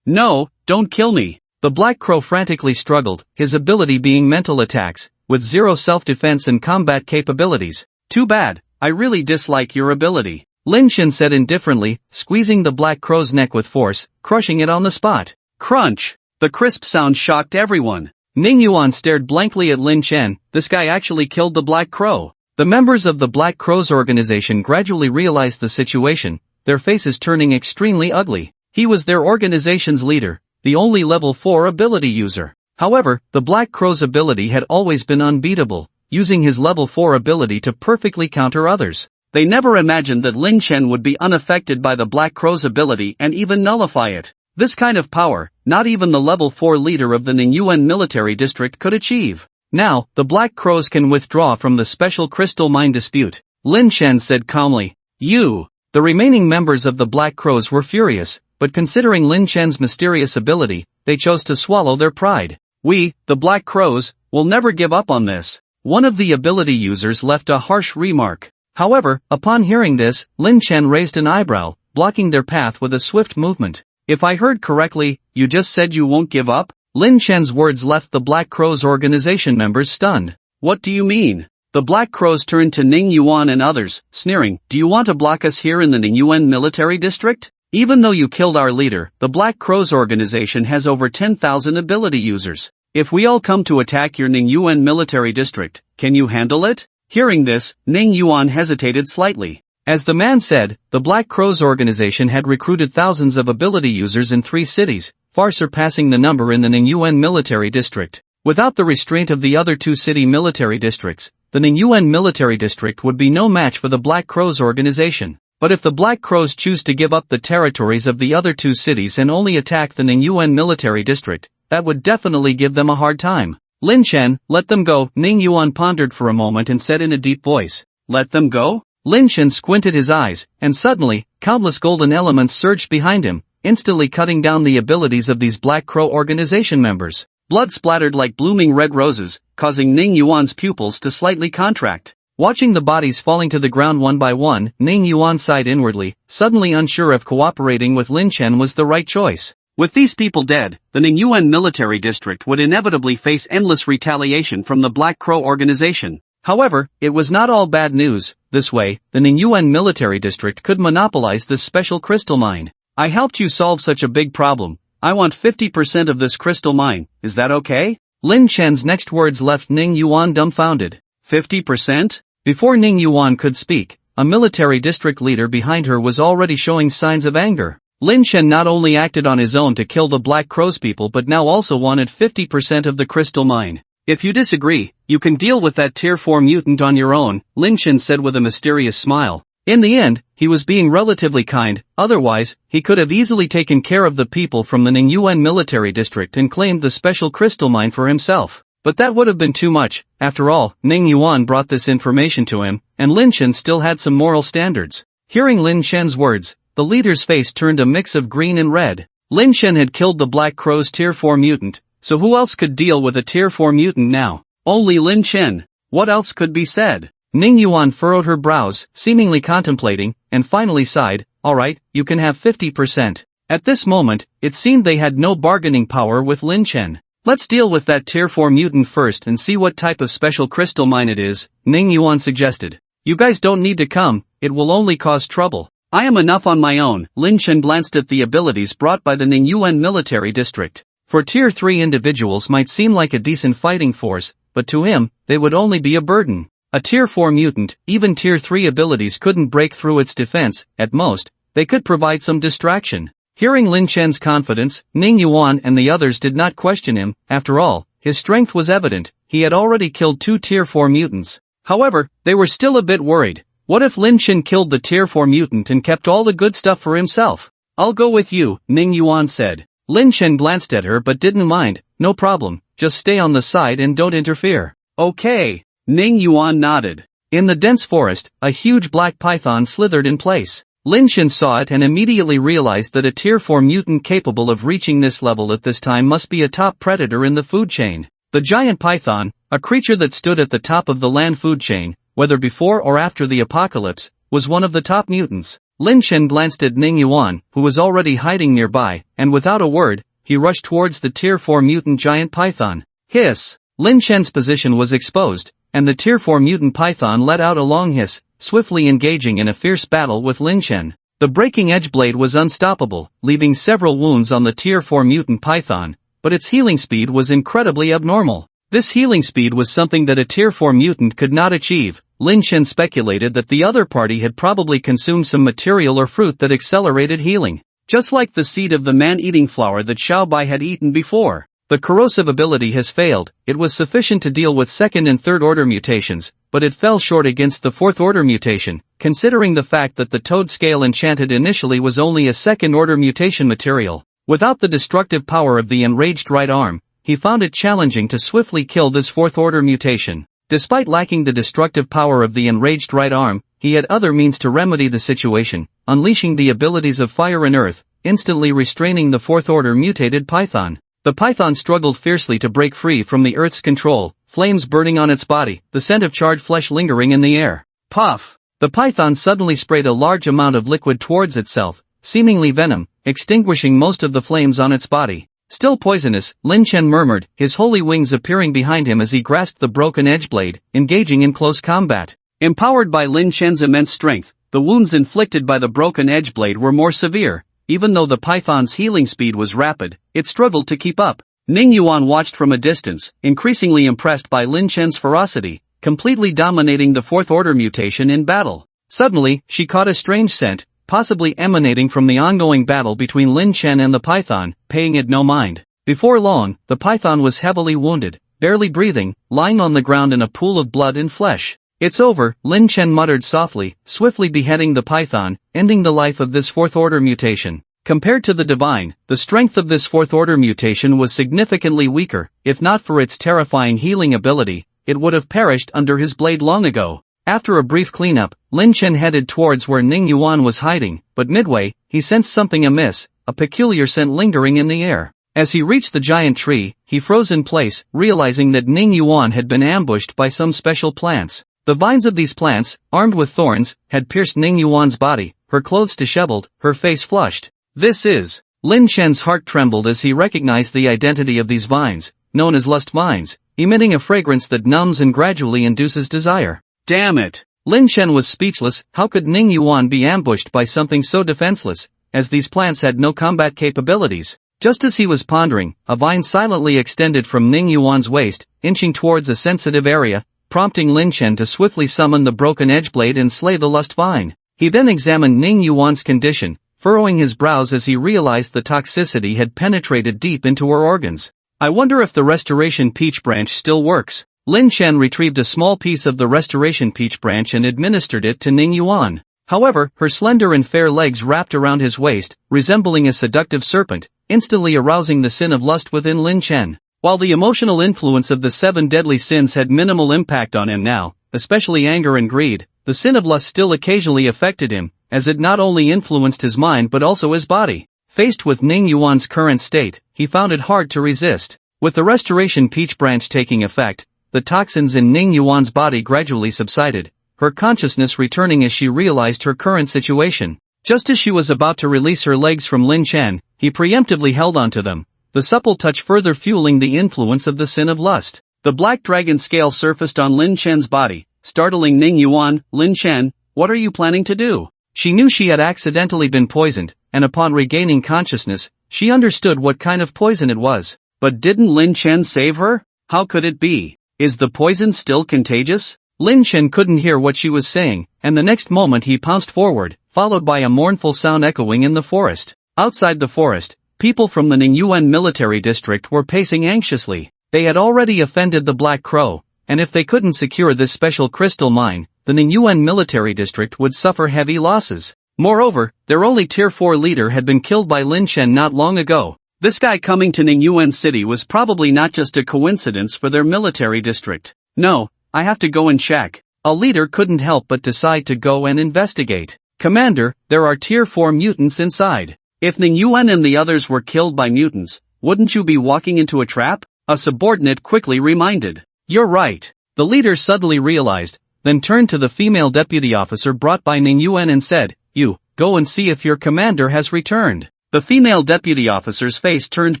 [SPEAKER 1] No, don't kill me. The Black Crow frantically struggled, his ability being mental attacks, with zero self-defense and combat capabilities. Too bad, I really dislike your ability. Lin Chen said indifferently, squeezing the Black Crow's neck with force, crushing it on the spot. Crunch! The crisp sound shocked everyone. Ningyuan stared blankly at Lin Chen. This guy actually killed the Black Crow. The members of the Black Crow's organization gradually realized the situation, their faces turning extremely ugly. He was their organization's leader, the only level 4 ability user. However, the Black Crow's ability had always been unbeatable, using his level 4 ability to perfectly counter others. They never imagined that Lin Chen would be unaffected by the Black Crow's ability and even nullify it. This kind of power, not even the level 4 leader of the Ningyuan military district could achieve. Now, the Black Crows can withdraw from the special crystal mine dispute. Lin Chen said calmly. The remaining members of the Black Crows were furious, but considering Lin Chen's mysterious ability, they chose to swallow their pride. We, the Black Crows, will never give up on this. One of the ability users left a harsh remark. However, upon hearing this, Lin Chen raised an eyebrow, blocking their path with a swift movement. If I heard correctly, you just said you won't give up? Lin Chen's words left the Black Crow's organization members stunned. What do you mean? The Black Crows turned to Ningyuan and others, sneering. Do you want to block us here in the Ningyuan military district? Even though you killed our leader, the Black Crow's organization has over 10,000 ability users. If we all come to attack your Ningyuan military district, can you handle it? Hearing this, Ningyuan hesitated slightly. As the man said, the Black Crow's organization had recruited thousands of ability users in 3 cities, far surpassing the number in the Ningyuan military district. Without the restraint of the other 2 city military districts, the Ningyuan military district would be no match for the Black Crow's organization. But if the Black Crows choose to give up the territories of the other 2 cities and only attack the Ningyuan military district, that would definitely give them a hard time. Lin Chen, let them go, Ning Yuan pondered for a moment and said in a deep voice. Let them go? Lin Chen squinted his eyes, and suddenly, countless golden elements surged behind him, instantly cutting down the abilities of these Black Crow organization members. Blood splattered like blooming red roses, causing Ning Yuan's pupils to slightly contract. Watching the bodies falling to the ground one by one, Ning Yuan sighed inwardly, suddenly unsure if cooperating with Lin Chen was the right choice. With these people dead, the Ningyuan military district would inevitably face endless retaliation from the Black Crow organization. However, it was not all bad news. This way, the Ningyuan military district could monopolize this special crystal mine. I helped you solve such a big problem. I want 50% of this crystal mine, is that okay? Lin Chen's next words left Ning Yuan dumbfounded. 50%? Before Ning Yuan could speak, a military district leader behind her was already showing signs of anger. Lin Chen not only acted on his own to kill the Black Crow's people but now also wanted 50% of the crystal mine. If you disagree, you can deal with that tier 4 mutant on your own, Lin Chen said with a mysterious smile. In the end, he was being relatively kind, otherwise, he could have easily taken care of the people from the Ningyuan military district and claimed the special crystal mine for himself. But that would have been too much. After all, Ning Yuan brought this information to him, and Lin Chen still had some moral standards. Hearing Lin Chen's words, the leader's face turned a mix of green and red. Lin Chen had killed the Black Crow's tier 4 mutant, so who else could deal with a tier 4 mutant now? Only Lin Chen. What else could be said? Ning Yuan furrowed her brows, seemingly contemplating, and finally sighed, alright, you can have 50%. At this moment, it seemed they had no bargaining power with Lin Chen. Let's deal with that tier 4 mutant first and see what type of special crystal mine it is, Ning Yuan suggested. You guys don't need to come, it will only cause trouble. I am enough on my own. Lin Chen glanced at the abilities brought by the Ningyuan military district. For tier 3 individuals might seem like a decent fighting force, but to him, they would only be a burden. A tier 4 mutant, even tier 3 abilities couldn't break through its defense. At most, they could provide some distraction. Hearing Lin Chen's confidence, Ning Yuan and the others did not question him. After all, his strength was evident. He had already killed 2 tier 4 mutants. However, they were still a bit worried. What if Lin Chen killed the tier 4 mutant and kept all the good stuff for himself? I'll go with you, Ning Yuan said. Lin Chen glanced at her but didn't mind. No problem, just stay on the side and don't interfere. Okay. Ning Yuan nodded. In the dense forest, a huge black python slithered in place. Lin Chen saw it and immediately realized that a tier 4 mutant capable of reaching this level at this time must be a top predator in the food chain. The giant python, a creature that stood at the top of the land food chain, whether before or after the apocalypse, was one of the top mutants. Lin Chen glanced at Ning Yuan, who was already hiding nearby, and without a word, he rushed towards the tier 4 mutant giant python. Hiss! Lin Chen's position was exposed, and the tier 4 mutant python let out a long hiss, swiftly engaging in a fierce battle with Lin Chen. The breaking edge blade was unstoppable, leaving several wounds on the tier 4 mutant python, but its healing speed was incredibly abnormal. This healing speed was something that a tier 4 mutant could not achieve. Lin Chen speculated that the other party had probably consumed some material or fruit that accelerated healing. Just like the seed of the man-eating flower that Xiaobai had eaten before. The corrosive ability has failed. It was sufficient to deal with second and third order mutations, but it fell short against the fourth order mutation, considering the fact that the toad scale enchanted initially was only a second order mutation material. Without the destructive power of the enraged right arm, he found it challenging to swiftly kill this fourth order mutation. Despite lacking the destructive power of the enraged right arm, he had other means to remedy the situation, unleashing the abilities of fire and earth, instantly restraining the fourth order mutated python. The python struggled fiercely to break free from the earth's control, flames burning on its body, the scent of charred flesh lingering in the air. Puff! The python suddenly sprayed a large amount of liquid towards itself, seemingly venom, extinguishing most of the flames on its body. Still poisonous, Lin Chen murmured, his holy wings appearing behind him as he grasped the broken edge blade, engaging in close combat. Empowered by Lin Chen's immense strength, the wounds inflicted by the broken edge blade were more severe. Even though the python's healing speed was rapid, it struggled to keep up. Ning Yuan watched from a distance, increasingly impressed by Lin Chen's ferocity, completely dominating the fourth order mutation in battle. Suddenly, she caught a strange scent, possibly emanating from the ongoing battle between Lin Chen and the python, paying it no mind. Before long, the python was heavily wounded, barely breathing, lying on the ground in a pool of blood and flesh. It's over, Lin Chen muttered softly, swiftly beheading the python, ending the life of this fourth order mutation.
[SPEAKER 2] Compared to the divine, the strength of this fourth-order mutation was significantly weaker. If not for its terrifying healing ability, it would have perished under his blade long ago. After a brief cleanup, Lin Chen headed towards where Ning Yuan was hiding, but midway, he sensed something amiss, a peculiar scent lingering in the air. As he reached the giant tree, he froze in place, realizing that Ning Yuan had been ambushed by some special plants. The vines of these plants, armed with thorns, had pierced Ning Yuan's body, her clothes disheveled, her face flushed. This is... Lin Chen's heart trembled as he recognized the identity of these vines, known as lust vines, emitting a fragrance that numbs and gradually induces desire. Damn it! Lin Chen was speechless. How could Ning Yuan be ambushed by something so defenseless, as these plants had no combat capabilities? Just as he was pondering, a vine silently extended from Ning Yuan's waist, inching towards a sensitive area, prompting Lin Chen to swiftly summon the broken edge blade and slay the lust vine. He then examined Ning Yuan's condition, furrowing his brows as he realized the toxicity had penetrated deep into her organs. I wonder if the restoration peach branch still works. Lin Chen retrieved a small piece of the restoration peach branch and administered it to Ning Yuan. However, her slender and fair legs wrapped around his waist, resembling a seductive serpent, instantly arousing the sin of lust within Lin Chen. While the emotional influence of the 7 deadly sins had minimal impact on him now, especially anger and greed, the sin of lust still occasionally affected him, as it not only influenced his mind but also his body. Faced with Ning Yuan's current state, he found it hard to resist. With the restoration peach branch taking effect, the toxins in Ning Yuan's body gradually subsided, her consciousness returning as she realized her current situation. Just as she was about to release her legs from Lin Chen, he preemptively held onto them, the supple touch further fueling the influence of the sin of lust. The black dragon scale surfaced on Lin Chen's body, startling Ning Yuan. Lin Chen, what are you planning to do? She knew she had accidentally been poisoned, and upon regaining consciousness, she understood what kind of poison it was. But didn't Lin Chen save her? How could it be? Is the poison still contagious? Lin Chen couldn't hear what she was saying, and the next moment he pounced forward, followed by a mournful sound echoing in the forest. Outside the forest, people from the Ningyuan military district were pacing anxiously. They had already offended the Black Crow, and if they couldn't secure this special crystal mine, the Ningyuan military district would suffer heavy losses. Moreover, their only Tier 4 leader had been killed by Lin Chen not long ago. This guy coming to Ningyuan City was probably not just a coincidence for their military district. No, I have to go and check. A leader couldn't help but decide to go and investigate. Commander, there are Tier 4 mutants inside. If Ningyuan and the others were killed by mutants, wouldn't you be walking into a trap? A subordinate quickly reminded. You're right. The leader suddenly realized, then turned to the female deputy officer brought by Ningyuan and said, You, go and see if your commander has returned. The female deputy officer's face turned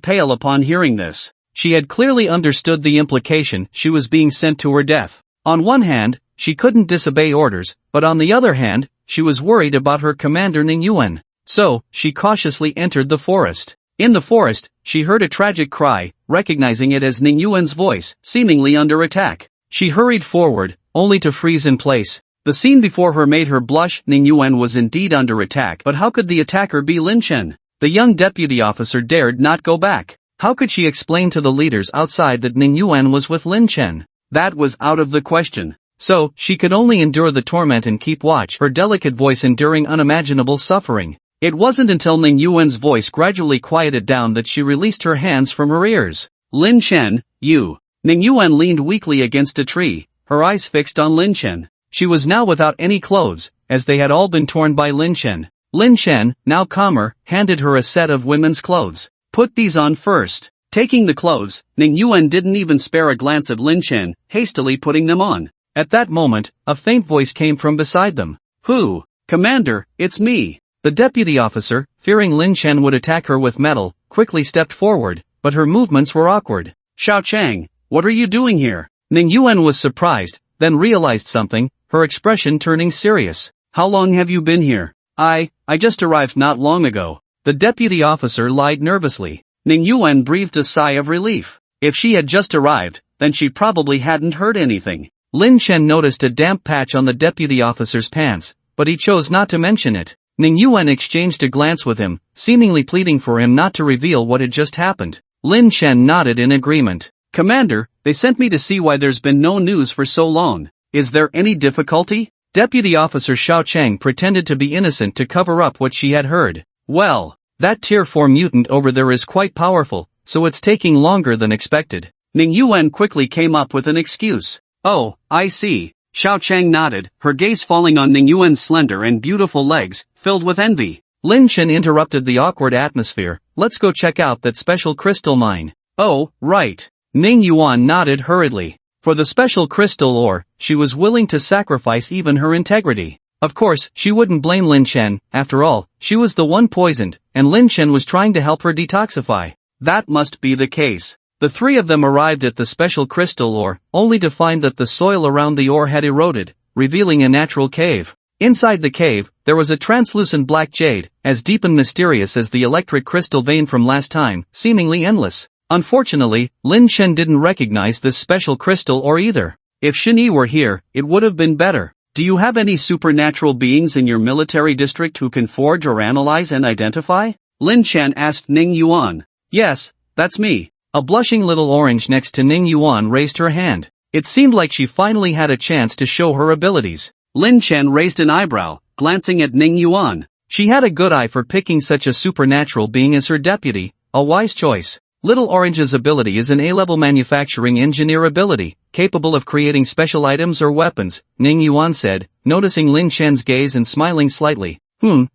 [SPEAKER 2] pale upon hearing this. She had clearly understood the implication. She was being sent to her death. On one hand, she couldn't disobey orders, but on the other hand, she was worried about her commander Ningyuan. So, she cautiously entered the forest. In the forest, she heard a tragic cry, recognizing it as Ningyuan's voice, seemingly under attack. She hurried forward, only to freeze in place. The scene before her made her blush. Ningyuan was indeed under attack, but how could the attacker be Lin Chen? The young deputy officer dared not go back. How could she explain to the leaders outside that Ningyuan was with Lin Chen? That was out of the question. So, she could only endure the torment and keep watch, her delicate voice enduring unimaginable suffering. It wasn't until Ningyuan's voice gradually quieted down that she released her hands from her ears. Lin Chen, you. Ningyuan leaned weakly against a tree, her eyes fixed on Lin Chen. She was now without any clothes, as they had all been torn by Lin Chen. Lin Chen, now calmer, handed her a set of women's clothes. Put these on first. Taking the clothes, Ningyuan didn't even spare a glance at Lin Chen, hastily putting them on. At that moment, a faint voice came from beside them. Who? Commander, it's me. The deputy officer, fearing Lin Chen would attack her with metal, quickly stepped forward, but her movements were awkward. Xiao Chang, what are you doing here? Ningyuan was surprised, then realized something, her expression turning serious. How long have you been here? I just arrived not long ago. The deputy officer lied nervously. Ningyuan breathed a sigh of relief. If she had just arrived, then she probably hadn't heard anything. Lin Chen noticed a damp patch on the deputy officer's pants, but he chose not to mention it. Ningyuan exchanged a glance with him, seemingly pleading for him not to reveal what had just happened. Lin Chen nodded in agreement. Commander, they sent me to see why there's been no news for so long. Is there any difficulty? Deputy Officer Xiao Chang pretended to be innocent to cover up what she had heard. Well,
[SPEAKER 1] That tier 4 mutant over there is quite powerful, so it's taking longer than expected.
[SPEAKER 2] Ning Yuan quickly came up with an excuse. Oh, I see. Xiao Chang nodded, her gaze falling on Ning Yuan's slender and beautiful legs, filled with envy.
[SPEAKER 1] Lin Chen interrupted the awkward atmosphere. Let's go check out that special crystal mine.
[SPEAKER 2] Oh, right.
[SPEAKER 1] Ning Yuan nodded hurriedly. For the special crystal ore, she was willing to sacrifice even her integrity. Of course, she wouldn't blame Lin Chen, after all, she was the one poisoned, and Lin Chen was trying to help her detoxify.
[SPEAKER 2] That must be the case.
[SPEAKER 1] The three of them arrived at the special crystal ore, only to find that the soil around the ore had eroded, revealing a natural cave. Inside the cave, there was a translucent black jade, as deep and mysterious as the electric crystal vein from last time, seemingly endless. Unfortunately, Lin Chen didn't recognize this special crystal ore either. If Shinyi were here, it would have been better.
[SPEAKER 2] Do you have any supernatural beings in your military district who can forge or analyze and identify? Lin Chen asked Ning Yuan.
[SPEAKER 1] Yes, that's me. A blushing little orange next to Ning Yuan raised her hand. It seemed like she finally had a chance to show her abilities.
[SPEAKER 2] Lin Chen raised an eyebrow, glancing at Ning Yuan.
[SPEAKER 1] She had a good eye for picking such a supernatural being as her deputy, a wise choice. Little Orange's ability is an A-level manufacturing engineer ability, capable of creating special items or weapons, Ning Yuan said, noticing Lin Chen's gaze and smiling slightly.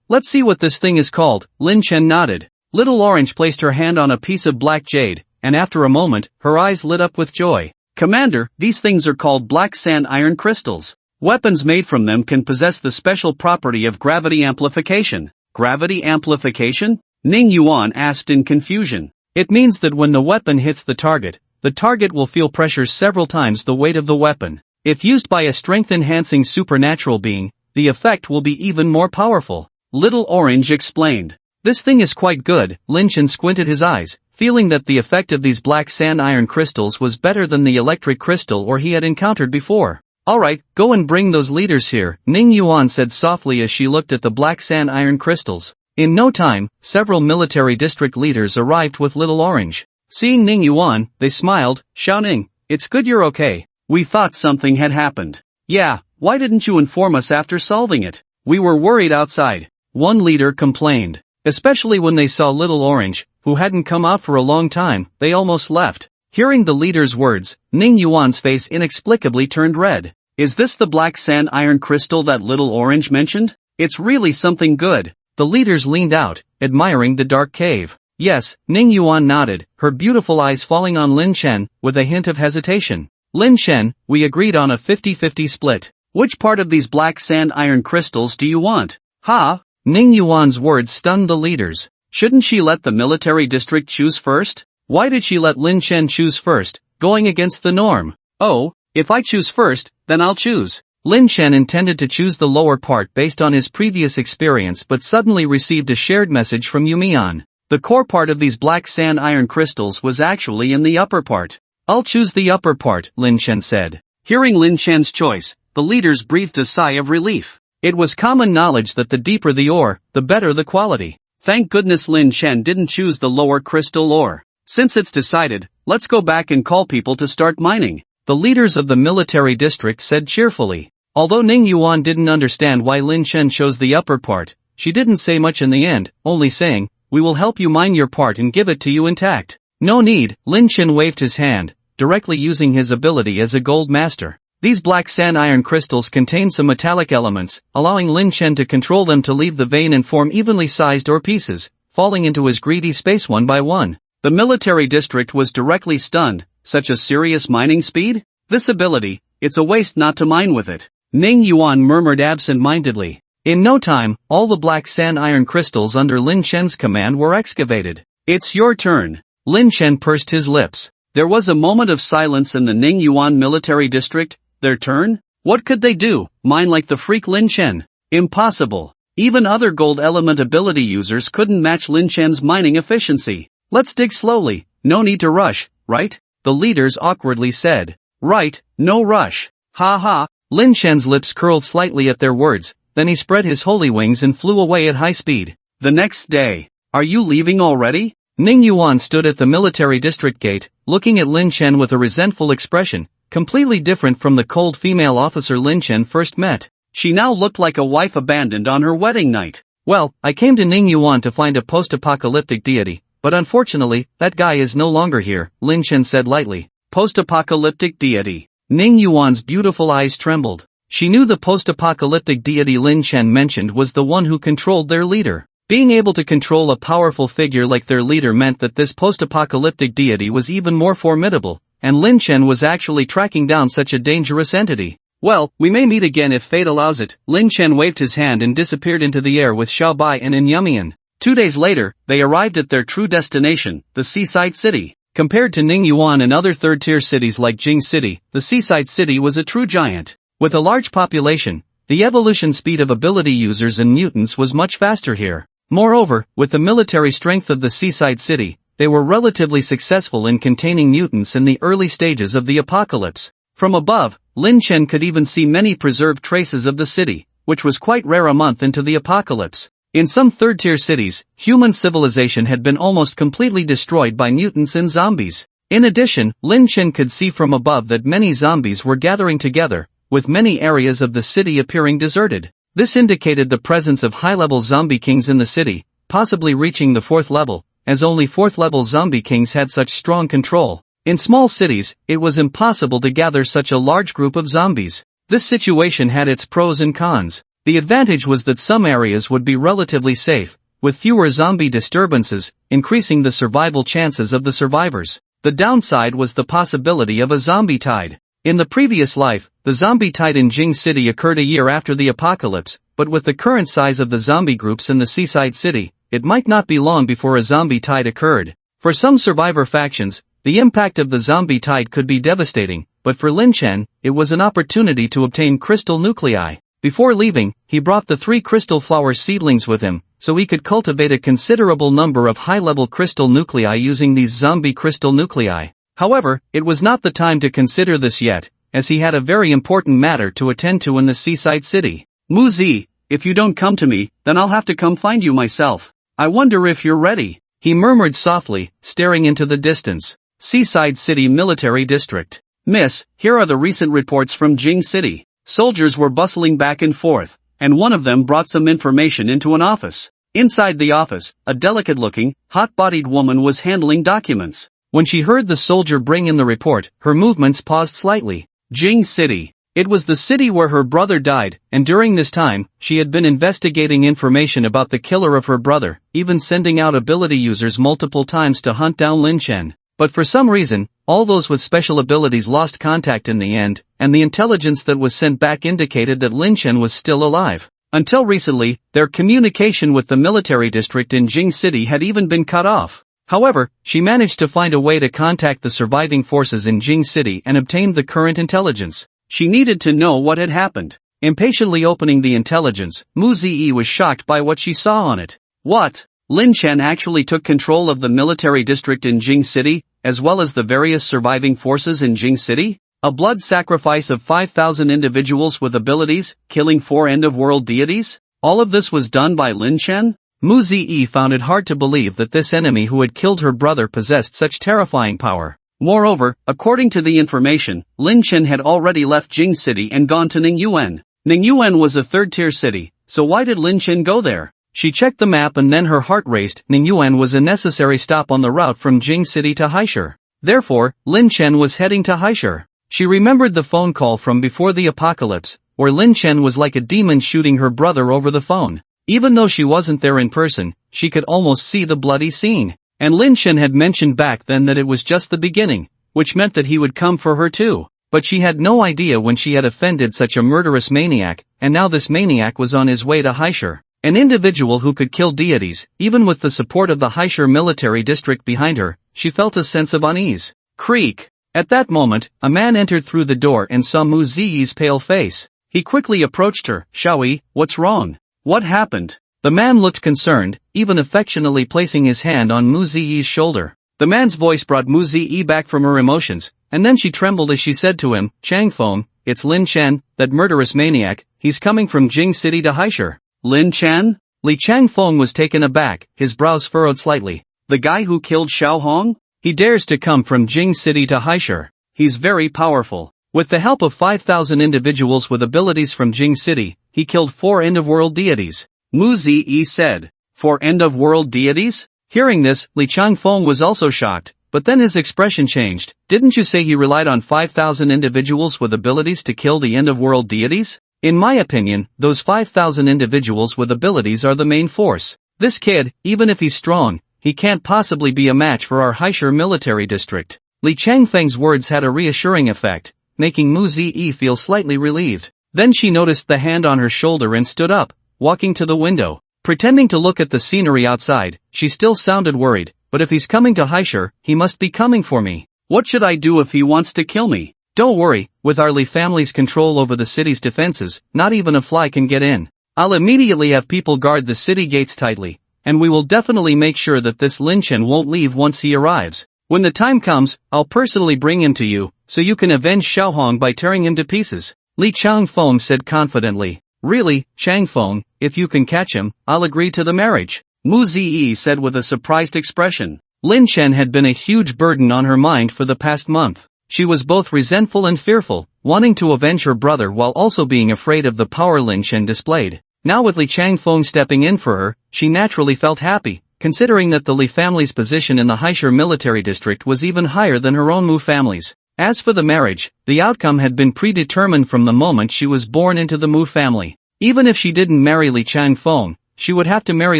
[SPEAKER 1] Let's see what this thing is called. Lin Chen nodded. Little Orange placed her hand on a piece of black jade, and after a moment, her eyes lit up with joy.
[SPEAKER 2] Commander, these things are called black sand iron crystals. Weapons made from them can possess the special property of gravity amplification. Gravity amplification? Ning Yuan asked in confusion.
[SPEAKER 1] It means that when the weapon hits the target will feel pressure several times the weight of the weapon. If used by a strength-enhancing supernatural being, the effect will be even more powerful.
[SPEAKER 2] Little Orange explained.
[SPEAKER 1] This thing is quite good. Lin Chen squinted his eyes, feeling that the effect of these black sand iron crystals was better than the electric crystal ore he had encountered before. Alright, go and bring those leaders here, Ning Yuan said softly as she looked at the black sand iron crystals. In no time, several military district leaders arrived with Little Orange. Seeing Ning Yuan, they smiled. Xiao Ning, it's good you're okay.
[SPEAKER 2] We thought something had happened. Yeah, why didn't you inform us after solving it? We were worried outside.
[SPEAKER 1] One leader complained. Especially when they saw Little Orange, who hadn't come out for a long time, they almost left. Hearing the leader's words, Ning Yuan's face inexplicably turned red.
[SPEAKER 2] Is this the black sand iron crystal that Little Orange mentioned? It's really something good.
[SPEAKER 1] The leaders leaned out, admiring the dark cave. Yes, Ning Yuan nodded, her beautiful eyes falling on Lin Chen, with a hint of hesitation. Lin Chen, we agreed on a 50-50 split.
[SPEAKER 2] Which part of these black sand iron crystals do you want?
[SPEAKER 1] Ha! Ning Yuan's words stunned the leaders.
[SPEAKER 2] Shouldn't she let the military district choose first?
[SPEAKER 1] Why did she let Lin Chen choose first, going against the norm?
[SPEAKER 2] Oh, if I choose first, then I'll choose.
[SPEAKER 1] Lin Chen intended to choose the lower part based on his previous experience but suddenly received a shared message from Yumian. The core part of these black sand iron crystals was actually in the upper part. I'll choose the upper part, Lin Chen said.
[SPEAKER 2] Hearing Lin Chen's choice, the leaders breathed a sigh of relief.
[SPEAKER 1] It was common knowledge that the deeper the ore, the better the quality.
[SPEAKER 2] Thank goodness Lin Chen didn't choose the lower crystal ore. Since it's decided, let's go back and call people to start mining.
[SPEAKER 1] The leaders of the military district said cheerfully. Although Ning Yuan didn't understand why Lin Chen chose the upper part, she didn't say much in the end, only saying, we will help you mine your part and give it to you intact. No need, Lin Chen waved his hand, directly using his ability as a gold master. These black sand iron crystals contain some metallic elements, allowing Lin Chen to control them to leave the vein and form evenly sized ore pieces, falling into his greedy space one by one.
[SPEAKER 2] The military district was directly stunned. Such a serious mining speed? This ability, it's a waste not to mine with it.
[SPEAKER 1] Ning Yuan murmured absent-mindedly. In no time, all the black sand iron crystals under Lin Chen's command were excavated.
[SPEAKER 2] It's your turn.
[SPEAKER 1] Lin Chen pursed his lips.
[SPEAKER 2] There was a moment of silence in the Ning Yuan military district. Their turn? What could they do? Mine like the freak Lin Chen? Impossible. Even other gold element ability users couldn't match Lin Chen's mining efficiency. Let's dig slowly, no need to rush, right?
[SPEAKER 1] The leaders awkwardly said.
[SPEAKER 2] Right, no rush. Ha ha.
[SPEAKER 1] Lin Chen's lips curled slightly at their words, then he spread his holy wings and flew away at high speed.
[SPEAKER 2] The next day. Are you leaving already?
[SPEAKER 1] Ning Yuan stood at the military district gate, looking at Lin Chen with a resentful expression, completely different from the cold female officer Lin Chen first met.
[SPEAKER 2] She now looked like a wife abandoned on her wedding night.
[SPEAKER 1] Well, I came to Ningyuan to find a post-apocalyptic deity, but unfortunately, that guy is no longer here, Lin Chen said lightly.
[SPEAKER 2] Post-apocalyptic deity.
[SPEAKER 1] Ningyuan's beautiful eyes trembled. She knew the post-apocalyptic deity Lin Chen mentioned was the one who controlled their leader. Being able to control a powerful figure like their leader meant that this post-apocalyptic deity was even more formidable, and Lin Chen was actually tracking down such a dangerous entity.
[SPEAKER 2] Well, we may meet again if fate allows it. Lin Chen waved his hand and disappeared into the air with Xiao Bai and Inyumian. 2 days later, they arrived at their true destination, the seaside city. Compared to Ningyuan and other third-tier cities like Jing City, the seaside city was a true giant. With a large population, the evolution speed of ability users and mutants was much faster here. Moreover, with the military strength of the seaside city, they were relatively successful in containing mutants in the early stages of the apocalypse. From above, Lin Chen could even see many preserved traces of the city, which was quite rare a month into the apocalypse. In some third-tier cities, human civilization had been almost completely destroyed by mutants and zombies. In addition, Lin Chen could see from above that many zombies were gathering together, with many areas of the city appearing deserted. This indicated the presence of high-level zombie kings in the city, possibly reaching the 4th level, as only 4th-level zombie kings had such strong control. In small cities, it was impossible to gather such a large group of zombies. This situation had its pros and cons. The advantage was that some areas would be relatively safe, with fewer zombie disturbances, increasing the survival chances of the survivors. The downside was the possibility of a zombie tide. In the previous life, the zombie tide in Jing City occurred a year after the apocalypse, but with the current size of the zombie groups in the seaside city, it might not be long before a zombie tide occurred. For some survivor factions, the impact of the zombie tide could be devastating, but for Lin Chen, it was an opportunity to obtain crystal nuclei. Before leaving, he brought the 3 crystal flower seedlings with him, so he could cultivate a considerable number of high-level crystal nuclei using these zombie crystal nuclei. However, it was not the time to consider this yet, as he had a very important matter to attend to in the seaside city. Mu Zi, if you don't come to me, then I'll have to come find you myself. I wonder if you're ready,
[SPEAKER 1] he murmured softly, staring into the distance. Seaside City Military District.
[SPEAKER 2] Miss, here are the recent reports from Jing City. Soldiers were bustling back and forth, and one of them brought some information into an office. Inside the office, a delicate-looking, hot-bodied woman was handling documents.
[SPEAKER 1] When she heard the soldier bring in the report, her movements paused slightly.
[SPEAKER 2] Jing City.
[SPEAKER 1] It was the city where her brother died, and during this time, she had been investigating information about the killer of her brother, even sending out ability users multiple times to hunt down Lin Chen. But for some reason, all those with special abilities lost contact in the end, and the intelligence that was sent back indicated that Lin Chen was still alive. Until recently, their communication with the military district in Jing City had even been cut off. However, she managed to find a way to contact the surviving forces in Jing City and obtained the current intelligence.
[SPEAKER 2] She needed to know what had happened.
[SPEAKER 1] Impatiently opening the intelligence, Mu Zi was shocked by what she saw on it.
[SPEAKER 2] What? Lin Chen actually took control of the military district in Jing City, as well as the various surviving forces in Jing City? A blood sacrifice of 5,000 individuals with abilities, killing 4 end-of-world deities? All of this was done by Lin Chen?
[SPEAKER 1] Mu Zi found it hard to believe that this enemy who had killed her brother possessed such terrifying power.
[SPEAKER 2] Moreover, according to the information, Lin Chen had already left Jing City and gone to Ningyuan. Ningyuan was a third-tier city, so why did Lin Chen go there?
[SPEAKER 1] She checked the map and then her heart raced. Ningyuan was a necessary stop on the route from Jing City to Haishur. Therefore, Lin Chen was heading to Haishur. She remembered the phone call from before the apocalypse, where Lin Chen was like a demon shooting her brother over the phone. Even though she wasn't there in person, she could almost see the bloody scene. And Lin Chen had mentioned back then that it was just the beginning, which meant that he would come for her too. But she had no idea when she had offended such a murderous maniac, and now this maniac was on his way to Haishur. An individual who could kill deities, even with the support of the Haishur military district behind her. She felt a sense of unease. Creak! At that moment, a man entered through the door and saw Mu Ziyi's pale face. He quickly approached her. Xiaoyi, what's wrong?
[SPEAKER 2] What happened?
[SPEAKER 1] The man looked concerned, even affectionately placing his hand on Mu Ziyi's shoulder. The man's voice brought Mu Ziyi back from her emotions, and then she trembled as she said to him, Changfeng, it's Lin Chen, that murderous maniac, he's coming from Jing City to Haishur.
[SPEAKER 2] Lin Chen?
[SPEAKER 1] Li Changfeng was taken aback, his brows furrowed slightly.
[SPEAKER 2] The guy who killed Xiao Hong?
[SPEAKER 1] He dares to come from Jing City to Haishur.
[SPEAKER 2] He's very powerful.
[SPEAKER 1] With the help of 5,000 individuals with abilities from Jing City, he killed 4 end-of-world deities.
[SPEAKER 2] Mu Zi said. 4 end-of-world deities? Hearing this, Li Changfeng was also shocked, but then his expression changed. Didn't you say he relied on 5,000 individuals with abilities to kill the end-of-world deities? In my opinion, those 5,000 individuals with abilities are the main force. This kid, even if he's strong, he can't possibly be a match for our Haisher military district. Li Changfeng's words had a reassuring effect, making Mu Zi feel slightly relieved. Then she noticed the hand on her shoulder and stood up, walking to the window. Pretending to look at the scenery outside, she still sounded worried. But if he's coming to Haisher, he must be coming for me. What should I do if he wants to kill me? Don't worry, with our Li family's control over the city's defenses, not even a fly can get in. I'll immediately have people guard the city gates tightly, and we will definitely make sure that this Lin Chen won't leave once he arrives. When the time comes, I'll personally bring him to you, so you can avenge Xiaohong by tearing him to pieces. Li Changfeng said confidently. Really, Changfeng, if you can catch him, I'll agree to the marriage. Mu Zi said with a surprised expression. Lin Chen had been a huge burden on her mind for the past month. She was both resentful and fearful, wanting to avenge her brother while also being afraid of the power Lin Chen displayed. Now with Li Changfeng stepping in for her, she naturally felt happy, considering that the Li family's position in the Haisher military district was even higher than her own Mu family's. As for the marriage, the outcome had been predetermined from the moment she was born into the Mu family. Even if she didn't marry Li Changfeng, she would have to marry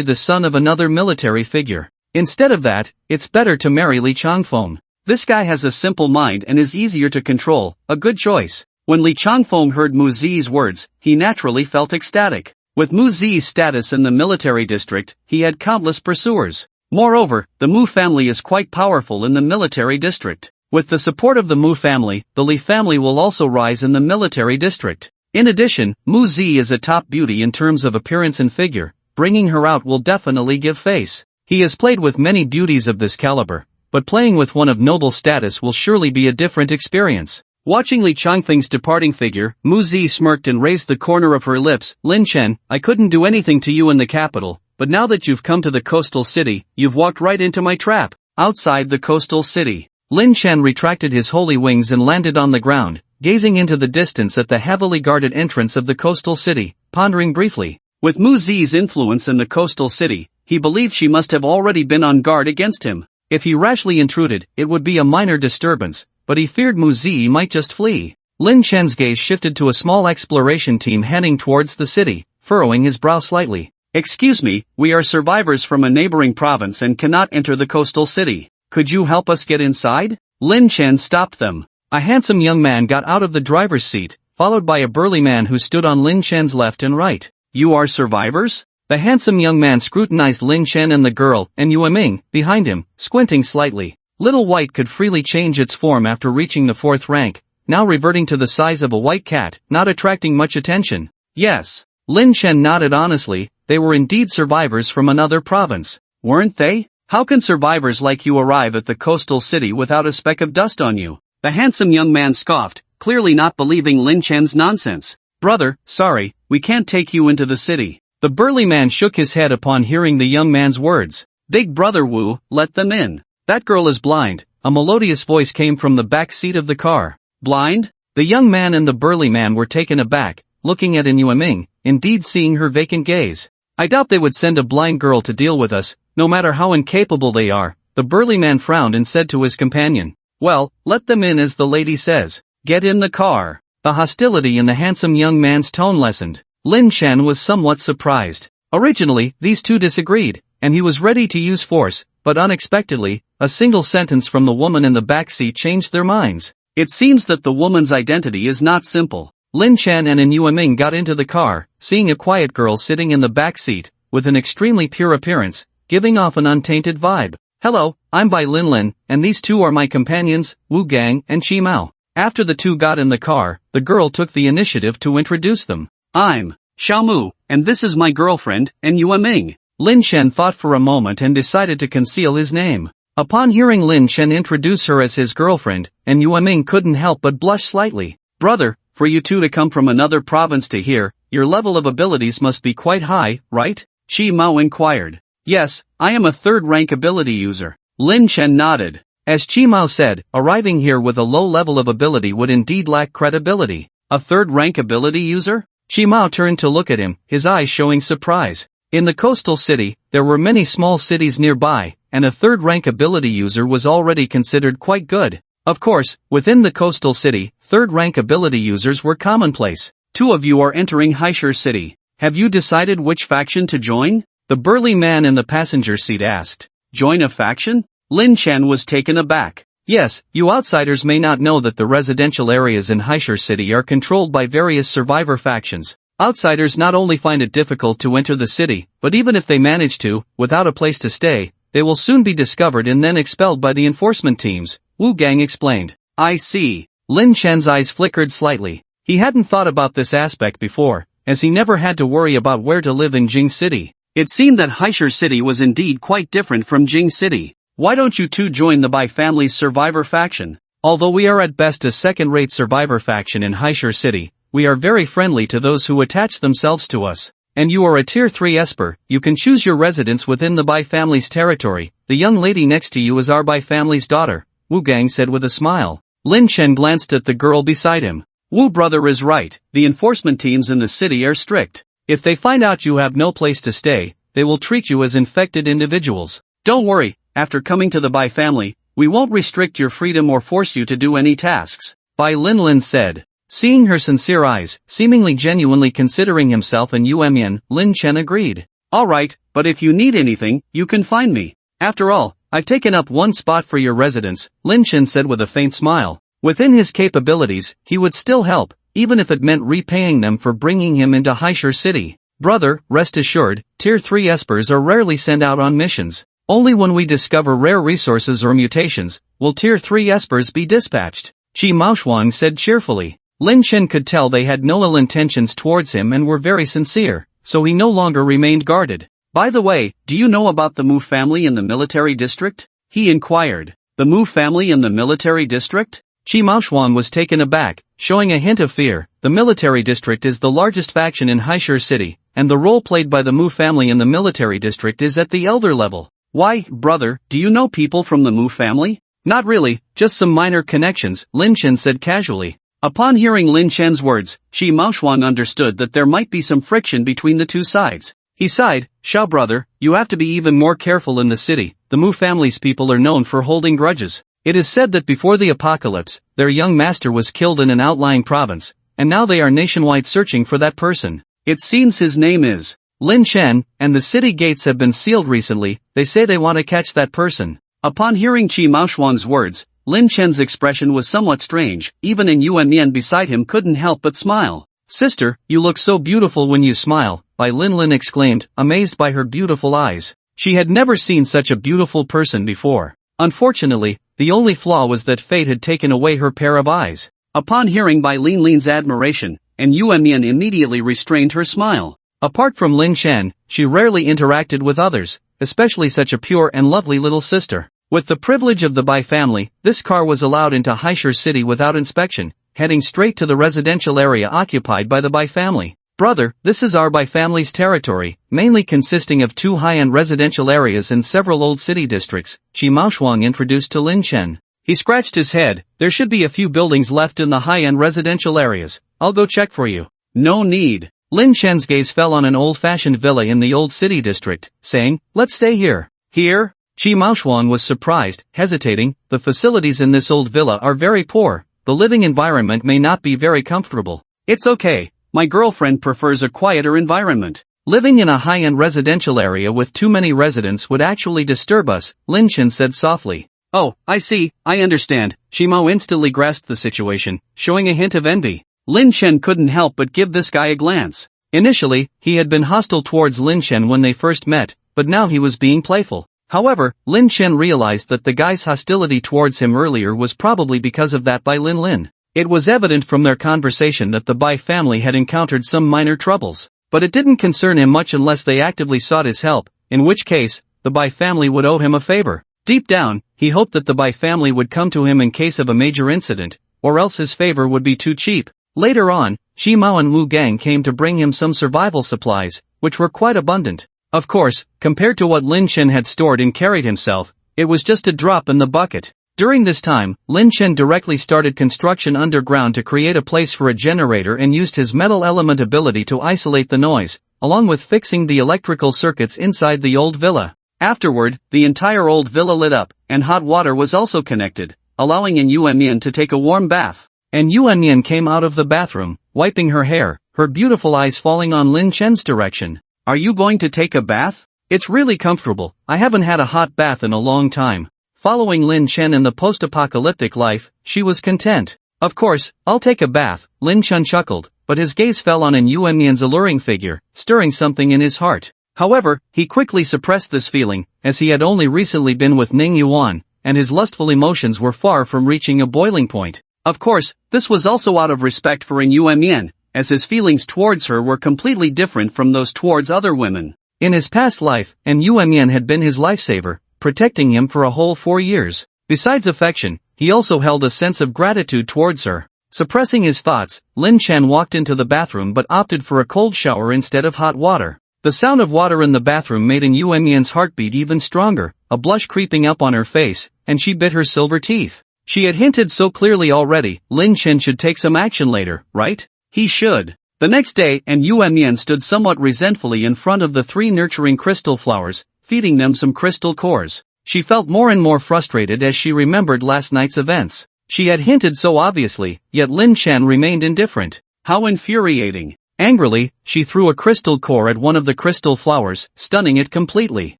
[SPEAKER 2] the son of another military figure. Instead of that, it's better to marry Li Changfeng. This guy has a simple mind and is easier to control, a good choice. When Li Changfeng heard Mu Zi's words, he naturally felt ecstatic. With Mu Zi's status in the military district, he had countless pursuers. Moreover, the Mu family is quite powerful in the military district. With the support of the Mu family, the Li family will also rise in the military district. In addition, Mu Zi is a top beauty in terms of appearance and figure. Bringing her out will definitely give face. He has played with many beauties of this caliber, but playing with one of noble status will surely be a different experience. Watching Li Changfeng's departing figure, Mu Zi smirked and raised the corner of her lips. Lin Chen, I couldn't do anything to you in the capital, but now that you've come to the coastal city, you've walked right into my trap. Outside the coastal city, Lin Chen retracted his holy wings and landed on the ground, gazing into the distance at the heavily guarded entrance of the coastal city, pondering briefly. With Mu Zi's influence in the coastal city, he believed she must have already been on guard against him. If he rashly intruded, it would be a minor disturbance, but he feared Mu Zi might just flee. Lin Chen's gaze shifted to a small exploration team heading towards the city, furrowing his brow slightly. Excuse me, we are survivors from a neighboring province and cannot enter the coastal city. Could you help us get inside? Lin Chen stopped them. A handsome young man got out of the driver's seat, followed by a burly man who stood on Lin Chen's left and right. You are survivors? The handsome young man scrutinized Lin Chen and the girl, and Yue Ming, behind him, squinting slightly. Little White could freely change its form after reaching the 4th rank, now reverting to the size of a white cat, not attracting much attention. Yes. Lin Chen nodded honestly, they were indeed survivors from another province. Weren't they? How can survivors like you arrive at the coastal city without a speck of dust on you? The handsome young man scoffed, clearly not believing Lin Chen's nonsense. Brother, sorry, we can't take you into the city. The burly man shook his head upon hearing the young man's words. Big brother Wu, let them in. That girl is blind. A melodious voice came from the back seat of the car. Blind? The young man and the burly man were taken aback, looking at Yue Ming, indeed seeing her vacant gaze. I doubt they would send a blind girl to deal with us, no matter how incapable they are. The burly man frowned and said to his companion. Well, let them in as the lady says. Get in the car. The hostility in the handsome young man's tone lessened. Lin Chen was somewhat surprised. Originally, these two disagreed, and he was ready to use force, but unexpectedly, a single sentence from the woman in the backseat changed their minds. It seems that the woman's identity is not simple. Lin Chen and Yue Ming got into the car, seeing a quiet girl sitting in the back seat, with an extremely pure appearance, giving off an untainted vibe. Hello, I'm Bai Linlin, and these two are my companions, Wu Gang and Qi Mao. After the two got in the car, the girl took the initiative to introduce them. I'm Xiaomu, and this is my girlfriend, Yue Ming. Lin Chen thought for a moment and decided to conceal his name. Upon hearing Lin Chen introduce her as his girlfriend, Yue Ming couldn't help but blush slightly. Brother, for you two to come from another province to here, your level of abilities must be quite high, right? Qi Mao inquired. Yes, I am a 3rd-rank ability user. Lin Chen nodded. As Qi Mao said, arriving here with a low level of ability would indeed lack credibility. A 3rd-rank ability user? Qi Mao turned to look at him, his eyes showing surprise.
[SPEAKER 1] In the coastal city, there were many small cities nearby, and a third-rank ability user was already considered quite good. Of course, within the coastal city, third-rank ability users were commonplace.
[SPEAKER 2] Two of you are entering Haishur City. Have you decided which faction to join?
[SPEAKER 1] The burly man in the passenger seat asked.
[SPEAKER 2] Join a faction? Lin Chen was taken aback.
[SPEAKER 1] Yes, you outsiders may not know that the residential areas in Haishur City are controlled by various survivor factions. Outsiders not only find it difficult to enter the city, but even if they manage to, without a place to stay, they will soon be discovered and then expelled by the enforcement teams, Wu Gang explained.
[SPEAKER 2] I see.
[SPEAKER 1] Lin Chen's eyes flickered slightly. He hadn't thought about this aspect before, as he never had to worry about where to live in Jing City.
[SPEAKER 2] It seemed that Haishur City was indeed quite different from Jing City. Why don't you two join the Bai family's survivor faction?
[SPEAKER 1] Although we are at best a second-rate survivor faction in Haishur City, we are very friendly to those who attach themselves to us. And you are a Tier 3 Esper, you can choose your residence within the Bai family's territory. The young lady next to you is our Bai family's daughter, Wu Gang said with a smile. Lin Chen glanced at the girl beside him.
[SPEAKER 2] Wu brother is right, the enforcement teams in the city are strict.
[SPEAKER 1] If they find out you have no place to stay, they will treat you as infected individuals.
[SPEAKER 2] Don't worry, after coming to the Bai family, we won't restrict your freedom or force you to do any tasks,
[SPEAKER 1] Bai Lin said. Seeing her sincere eyes, seemingly genuinely considering himself and Yuemian, Lin Chen agreed.
[SPEAKER 2] Alright, but if you need anything, you can find me.
[SPEAKER 1] After all, I've taken up one spot for your residence, Lin Chen said with a faint smile. Within his capabilities, he would still help, even if it meant repaying them for bringing him into Haishur City. Brother, rest assured, Tier 3 Espers are rarely sent out on missions. Only when we discover rare resources or mutations, will Tier 3 Espers be dispatched, Qi Maoshuang said cheerfully. Lin Chen could tell they had no ill intentions towards him and were very sincere, so he no longer remained guarded.
[SPEAKER 2] By the way, do you know about the Mu family in the military district? He inquired. The Mu family in the military district?
[SPEAKER 1] Qi Maoshuang was taken aback, showing a hint of fear. The military district is the largest faction in Haishur City, and the role played by the Mu family in the military district is at the elder level.
[SPEAKER 2] Why, brother, do you know people from the Mu family?
[SPEAKER 1] Not really, just some minor connections, Lin Chen said casually.
[SPEAKER 2] Upon hearing Lin Chen's words, Qi Maoshuang understood that there might be some friction between the two sides.
[SPEAKER 1] He sighed, Xiao brother, you have to be even more careful in the city. The Mu family's people are known for holding grudges. It is said that before the apocalypse, their young master was killed in an outlying province, and now they are nationwide searching for that person.
[SPEAKER 2] It seems his name is
[SPEAKER 1] Lin Chen, and the city gates have been sealed recently. They say they want to catch that person.
[SPEAKER 2] Upon hearing Qi Maoshuang's words, Lin Chen's expression was somewhat strange. Even Yuan Mian beside him couldn't help but smile.
[SPEAKER 1] Sister, you look so beautiful when you smile, Bai Lin exclaimed, amazed by her beautiful eyes. She had never seen such a beautiful person before. Unfortunately, the only flaw was that fate had taken away her pair of eyes.
[SPEAKER 2] Upon hearing Bai Lin's admiration, Yuan Mian immediately restrained her smile.
[SPEAKER 1] Apart from Lin Chen, she rarely interacted with others, especially such a pure and lovely little sister. With the privilege of the Bai family, this car was allowed into Haishur City without inspection, heading straight to the residential area occupied by the Bai family. Brother, this is our Bai family's territory, mainly consisting of 2 high-end residential areas and several old city districts, Qi Maoshuang introduced to Lin Chen. He scratched his head. There should be a few buildings left in the high-end residential areas. I'll go check for you.
[SPEAKER 2] No need.
[SPEAKER 1] Lin Chen's gaze fell on an old-fashioned villa in the old city district, saying, let's stay here.
[SPEAKER 2] Here?
[SPEAKER 1] Qi Maoshuang was surprised, hesitating. The facilities in this old villa are very poor. The living environment may not be very comfortable.
[SPEAKER 2] It's okay. My girlfriend prefers a quieter environment.
[SPEAKER 1] Living in a high-end residential area with too many residents would actually disturb us, Lin Chen said softly.
[SPEAKER 2] Oh, I see, I understand. Qi Mao instantly grasped the situation, showing a hint of envy. Lin Chen couldn't help but give this guy a glance.
[SPEAKER 1] Initially, he had been hostile towards Lin Chen when they first met, but now he was being playful. However, Lin Chen realized that the guy's hostility towards him earlier was probably because of that by Lin. It was evident from their conversation that the Bai family had encountered some minor troubles, but it didn't concern him much unless they actively sought his help, in which case, the Bai family would owe him a favor. Deep down, he hoped that the Bai family would come to him in case of a major incident, or else his favor would be too cheap. Later on, Xi Mao and Wu Gang came to bring him some survival supplies, which were quite abundant. Of course, compared to what Lin Chen had stored and carried himself, it was just a drop in the bucket. During this time, Lin Chen directly started construction underground to create a place for a generator and used his metal element ability to isolate the noise. along with fixing the electrical circuits inside the old villa.
[SPEAKER 2] Afterward, the entire old villa lit up, and hot water was also connected, allowing An Yuan to take a warm bath.
[SPEAKER 1] And Yuan came out of the bathroom, wiping her hair, her beautiful eyes falling on Lin Chen's direction.
[SPEAKER 2] Are you going to take a bath?
[SPEAKER 1] It's really comfortable. I haven't had a hot bath in a long time. Following Lin Chen in the post-apocalyptic life, she was content. Of course, I'll take a bath, Lin Chen chuckled, but his gaze fell on An Yuan's alluring figure, stirring something in his heart. However, he quickly suppressed this feeling, as he had only recently been with Ning Yuan, and his lustful emotions were far from reaching a boiling point.
[SPEAKER 2] Of course, this was also out of respect for An Yuan, as his feelings towards her were completely different from those towards other women.
[SPEAKER 1] In his past life, An Yuan had been his lifesaver, protecting him for a whole 4 years. Besides affection, he also held a sense of gratitude towards her. Suppressing his thoughts, Lin Chen walked into the bathroom but opted for a cold shower instead of hot water. The sound of water in the bathroom made An Yuan's heartbeat even stronger, a blush creeping up on her face, and she bit her silver teeth. She had hinted so clearly already, Lin Chen should take some action later, right?
[SPEAKER 2] He should. The next day, An Yuan stood somewhat resentfully in front of the 3 nurturing crystal flowers, feeding them some crystal cores. She felt more and more frustrated as she remembered last night's events. She had hinted so obviously, yet Lin Chen remained indifferent. How infuriating.
[SPEAKER 1] Angrily, she threw a crystal core at one of the crystal flowers, stunning it completely.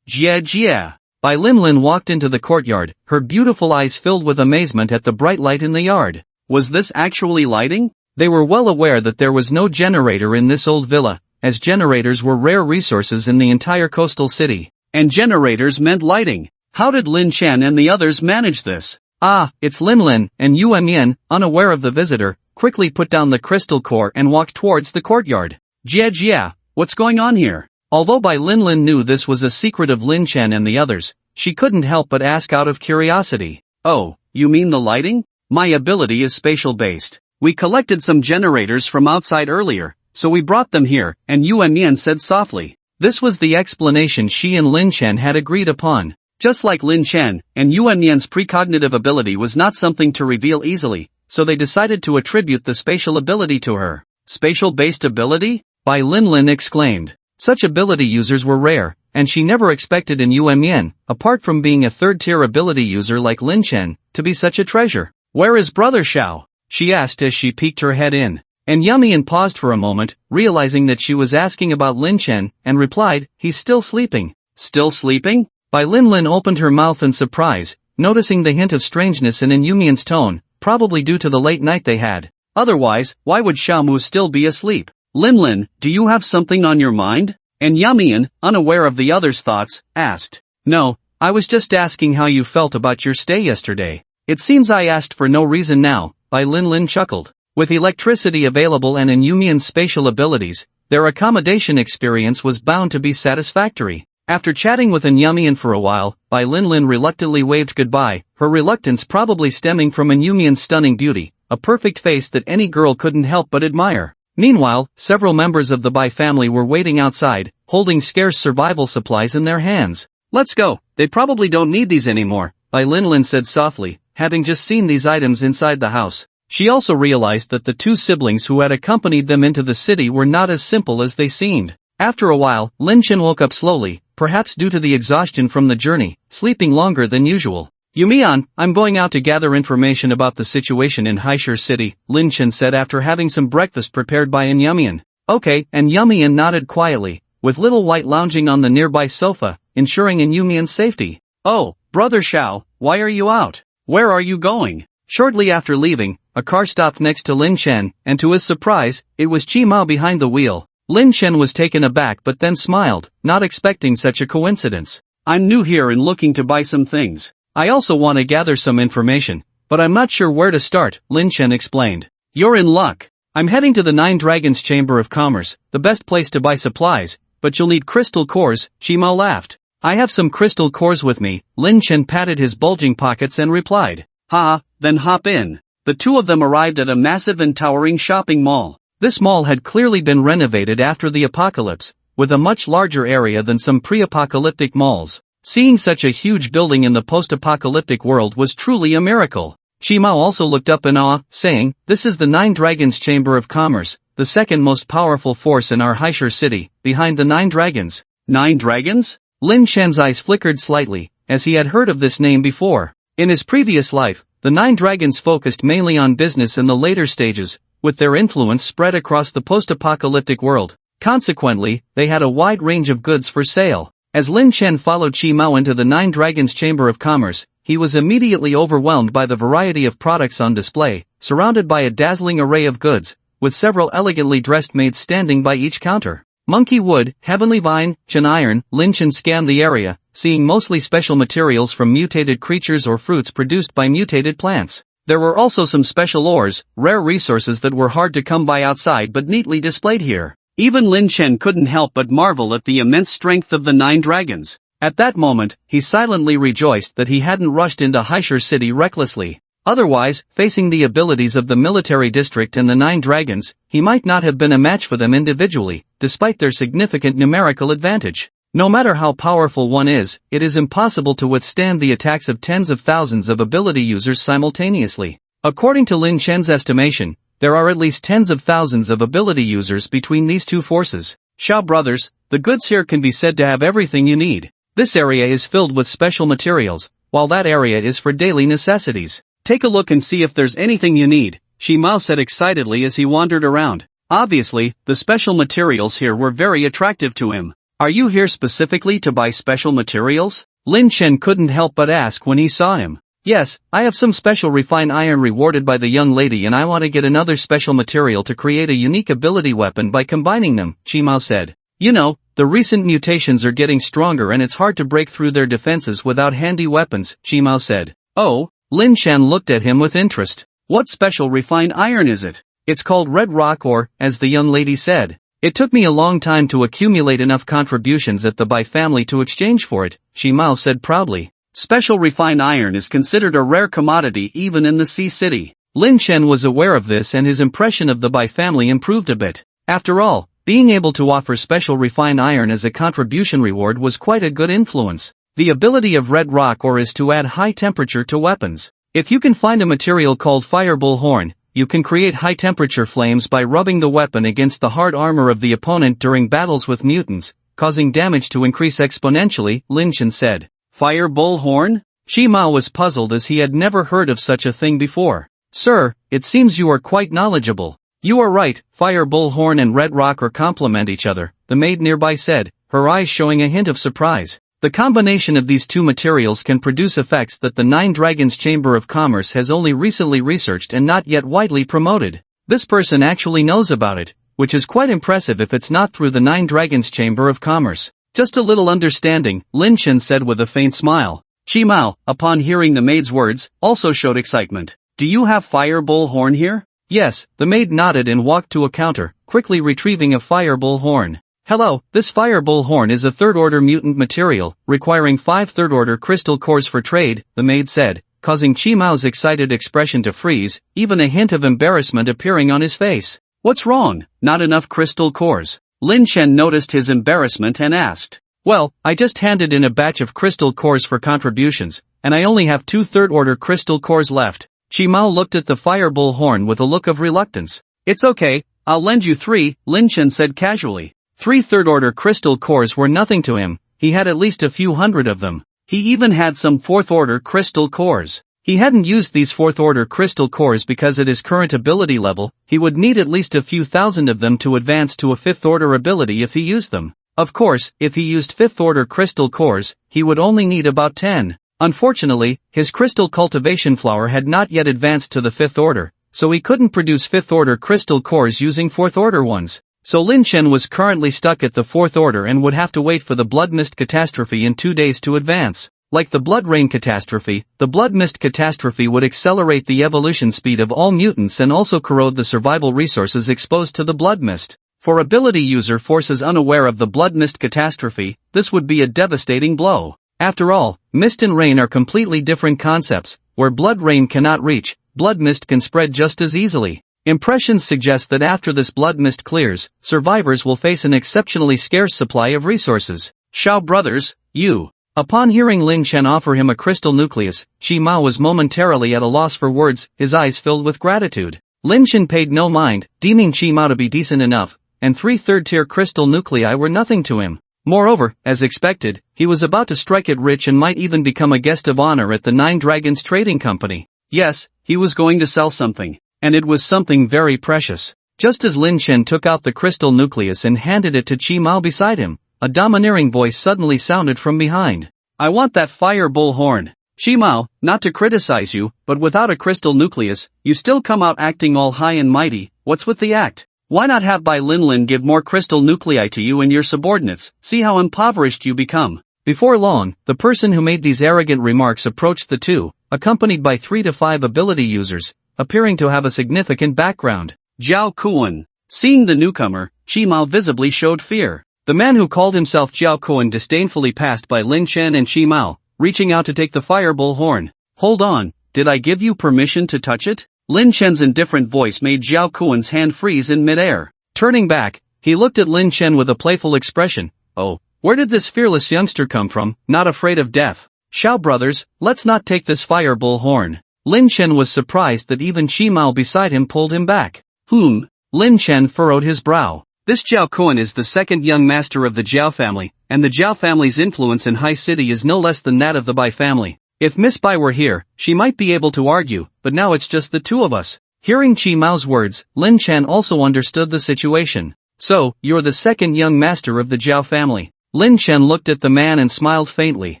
[SPEAKER 2] Jia Jia.
[SPEAKER 1] Bai Linlin walked into the courtyard, her beautiful eyes filled with amazement at the bright light in the yard.
[SPEAKER 2] Was this actually lighting?
[SPEAKER 1] They were well aware that there was no generator in this old villa, as generators were rare resources in the entire coastal city.
[SPEAKER 2] And generators meant lighting. How did Lin Chen and the others manage this?
[SPEAKER 1] Ah, it's Linlin, and Yuan, unaware of the visitor, quickly put down the crystal core and walked towards the courtyard.
[SPEAKER 2] Jia Jia, what's going on here?
[SPEAKER 1] Although Bai Linlin knew this was a secret of Lin Chen and the others, she couldn't help but ask out of curiosity.
[SPEAKER 2] Oh, you mean the lighting? My ability is spatial-based. We collected some generators from outside earlier, so we brought them here, and Yuan said softly.
[SPEAKER 1] This was the explanation she and Lin Chen had agreed upon.
[SPEAKER 2] Just like Lin Chen, and Yuan's precognitive ability was not something to reveal easily, so they decided to attribute the spatial ability to her. Spatial-based ability?
[SPEAKER 1] Bai Linlin exclaimed. Such ability users were rare, and she never expected in Yuan, apart from being a third-tier ability user like Lin Chen, to be such a treasure.
[SPEAKER 2] Where is Brother Xiao?
[SPEAKER 1] She asked as she peeked her head in. And Yuan paused for a moment, realizing that she was asking about Lin Chen, and replied, he's still sleeping.
[SPEAKER 2] Still sleeping?
[SPEAKER 1] Bai Linlin opened her mouth in surprise, noticing the hint of strangeness in Yuan's tone, probably due to the late night they had.
[SPEAKER 2] Otherwise, why would Xiaomu still be asleep? Linlin, do you have something on your mind? And Yuan, unaware of the other's thoughts, asked.
[SPEAKER 1] No, I was just asking how you felt about your stay yesterday. It seems I asked for no reason now, Bai Linlin chuckled. With electricity available and in Yuan's spatial abilities, their accommodation experience was bound to be satisfactory. After chatting with Yuan for a while, Bai Linlin reluctantly waved goodbye, her reluctance probably stemming from Yuan's stunning beauty, a perfect face that any girl couldn't help but admire. Meanwhile, several members of the Bai family were waiting outside, holding scarce survival supplies in their hands.
[SPEAKER 2] Let's go, they probably don't need these anymore,
[SPEAKER 1] Bai Linlin said softly, having just seen these items inside the house. She also realized that the 2 siblings who had accompanied them into the city were not as simple as they seemed. After a while, Lin Chen woke up slowly, perhaps due to the exhaustion from the journey, sleeping longer than usual. Yumian, I'm going out to gather information about the situation in Haishir City, Lin Chen said after having some breakfast prepared by Yuan. Okay, and Yuan nodded quietly, with Little White lounging on the nearby sofa, ensuring Yuan's safety.
[SPEAKER 2] Oh, Brother Xiao, why are you out? Where are you going?
[SPEAKER 1] Shortly after leaving, a car stopped next to Lin Chen, and to his surprise, it was Chi Mao behind the wheel. Lin Chen was taken aback but then smiled, not expecting such a coincidence.
[SPEAKER 2] I'm new here and looking to buy some things.
[SPEAKER 1] I also want to gather some information, but I'm not sure where to start, Lin Chen explained.
[SPEAKER 2] You're in luck.
[SPEAKER 1] I'm heading to the 9 Dragons Chamber of Commerce, the best place to buy supplies, but you'll need crystal cores, Chi Mao laughed. I have some crystal cores with me, Lin Chen patted his bulging pockets and replied.
[SPEAKER 2] Ha, then hop in. The 2 of them arrived at a massive and towering shopping mall.
[SPEAKER 1] This mall had clearly been renovated after the apocalypse, with a much larger area than some pre-apocalyptic malls. Seeing such a huge building in the post-apocalyptic world was truly a miracle. Chi Mao also looked up in awe, saying, "This is the Nine Dragons Chamber of Commerce, the second most powerful force in our Haishur city, behind the Nine Dragons."
[SPEAKER 2] 9 dragons?
[SPEAKER 1] Lin Shen's eyes flickered slightly, as he had heard of this name before. In his previous life, the Nine Dragons focused mainly on business in the later stages, with their influence spread across the post-apocalyptic world. Consequently, they had a wide range of goods for sale. As Lin Shen followed Chi Mao into the Nine Dragons Chamber of Commerce, he was immediately overwhelmed by the variety of products on display, surrounded by a dazzling array of goods, with several elegantly dressed maids standing by each counter. Monkey wood, heavenly vine, Chen iron. Lin Shen scanned the area, seeing mostly special materials from mutated creatures or fruits produced by mutated plants. There were also some special ores, rare resources that were hard to come by outside but neatly displayed here.
[SPEAKER 2] Even Lin Shen couldn't help but marvel at the immense strength of the 9 dragons.
[SPEAKER 1] At that moment, he silently rejoiced that he hadn't rushed into Haishur City recklessly. Otherwise, facing the abilities of the military district and the 9 dragons, he might not have been a match for them individually, despite their significant numerical advantage. No matter how powerful one is, it is impossible to withstand the attacks of tens of thousands of ability users simultaneously. According to Lin Shen's estimation, there are at least tens of thousands of ability users between these two forces. Xiao brothers, the goods here can be said to have everything you need. This area is filled with special materials, while that area is for daily necessities.
[SPEAKER 2] Take a look and see if there's anything you need, Chi Mao said excitedly as he wandered around. Obviously, the special materials here were very attractive to him.
[SPEAKER 1] Are you here specifically to buy special materials? Lin Shen couldn't help but ask when he saw him. Yes, I have some special refined iron rewarded by the young lady and I want to get another special material to create a unique ability weapon by combining them, Chi Mao said. You know, the recent mutations are getting stronger and it's hard to break through their defenses without handy weapons, Chi Mao said.
[SPEAKER 2] Oh?
[SPEAKER 1] Lin Shen looked at him with interest.
[SPEAKER 2] What special refined iron is it?
[SPEAKER 1] It's called red rock or, as the young lady said. It took me a long time to accumulate enough contributions at the Bai family to exchange for it, Chi Mao said proudly.
[SPEAKER 2] Special refined iron is considered a rare commodity even in the Sea City.
[SPEAKER 1] Lin Shen was aware of this and his impression of the Bai family improved a bit. After all, being able to offer special refined iron as a contribution reward was quite a good influence. The ability of red rock ore is to add high temperature to weapons. If you can find a material called fire bullhorn, you can create high temperature flames by rubbing the weapon against the hard armor of the opponent during battles with mutants, causing damage to increase exponentially, Lin Shen said.
[SPEAKER 2] Fire bullhorn?
[SPEAKER 1] Chi Mao was puzzled as he had never heard of such a thing before. Sir, it seems you are quite knowledgeable. You are right, fire bullhorn and red rock ore complement each other, the maid nearby said, her eyes showing a hint of surprise. The combination of these two materials can produce effects that the Nine Dragons Chamber of Commerce has only recently researched and not yet widely promoted. This person actually knows about it, which is quite impressive if it's not through the Nine Dragons Chamber of Commerce. Just a little understanding, Lin Shen said with a faint smile.
[SPEAKER 2] Chi Mao, upon hearing the maid's words, also showed excitement. Do you have fire bullhorn here?
[SPEAKER 1] Yes, the maid nodded and walked to a counter, quickly retrieving a fire bullhorn. Hello, this fire bullhorn is a third-order mutant material, requiring 5 third-order crystal cores for trade, the maid said, causing Chi Mao's excited expression to freeze, even a hint of embarrassment appearing on his face.
[SPEAKER 2] What's wrong? Not enough crystal cores? Lin Shen noticed his embarrassment and asked.
[SPEAKER 1] Well, I just handed in a batch of crystal cores for contributions, and I only have 2 third-order crystal cores left. Chi Mao looked at the fire bullhorn with a look of reluctance.
[SPEAKER 2] It's okay, I'll lend you 3, Lin Shen said casually.
[SPEAKER 1] 3 third-order crystal cores were nothing to him, he had at least a few hundred of them.
[SPEAKER 2] He even had some 4th-order crystal cores.
[SPEAKER 1] He hadn't used these 4th-order crystal cores because at his current ability level, he would need at least a few thousand of them to advance to a 5th-order ability if he used them. Of course, if he used 5th-order crystal cores, he would only need about 10. Unfortunately, his crystal cultivation flower had not yet advanced to the 5th order, so he couldn't produce 5th-order crystal cores using 4th-order ones. So Lin Shen was currently stuck at the 4th order and would have to wait for the Blood Mist Catastrophe in 2 days to advance. Like the Blood Rain Catastrophe, the Blood Mist Catastrophe would accelerate the evolution speed of all mutants and also corrode the survival resources exposed to the Blood Mist. For ability user forces unaware of the Blood Mist Catastrophe, this would be a devastating blow. After all, mist and rain are completely different concepts. Where blood rain cannot reach, blood mist can spread just as easily. Impressions suggest that after this blood mist clears, survivors will face an exceptionally scarce supply of resources.
[SPEAKER 2] Xiao brothers, you
[SPEAKER 1] Upon hearing Lin Chen offer him a crystal nucleus, Shi Mao was momentarily at a loss for words, his eyes filled with gratitude. Lin Chen paid no mind, deeming Shi Mao to be decent enough, and 3 third-tier crystal nuclei were nothing to him. Moreover, as expected, he was about to strike it rich and might even become a guest of honor at the Nine Dragons Trading Company. Yes, he was going to sell something. And it was something very precious. Just as Lin Chen took out the crystal nucleus and handed it to Shi Mao beside him, a domineering voice suddenly sounded from behind. I want that fire bull horn. Shi Mao, not to criticize you, but without a crystal nucleus, you still come out acting all high and mighty. What's with the act? Why not have Bai Lin give more crystal nuclei to you and your subordinates? See how impoverished you become. Before long, the person who made these arrogant remarks approached the two, accompanied by 3 to 5 ability users, appearing to have a significant background. Zhao Kuan. Seeing the newcomer, Shi Mao visibly showed fear. The man who called himself Zhao Kuan disdainfully passed by Lin Chen and Shi Mao, reaching out to take the fireball horn. Hold on, did I give you permission to touch it? Lin Chen's indifferent voice made Zhao Kuan's hand freeze in midair. Turning back, he looked at Lin Chen with a playful expression. Oh, where did this fearless youngster come from, not afraid of death? Shao brothers, let's not take this fireball horn. Lin Chen was surprised that even Shi Mao beside him pulled him back. Lin Chen furrowed his brow. This Zhao Kuan is the second young master of the Zhao family, and the Zhao family's influence in High City is no less than that of the Bai family. If Miss Bai were here, she might be able to argue, but now it's just the two of us. Hearing Shi Mao's words, Lin Chen also understood the situation. So, you're the second young master of the Zhao family. Lin Chen looked at the man and smiled faintly.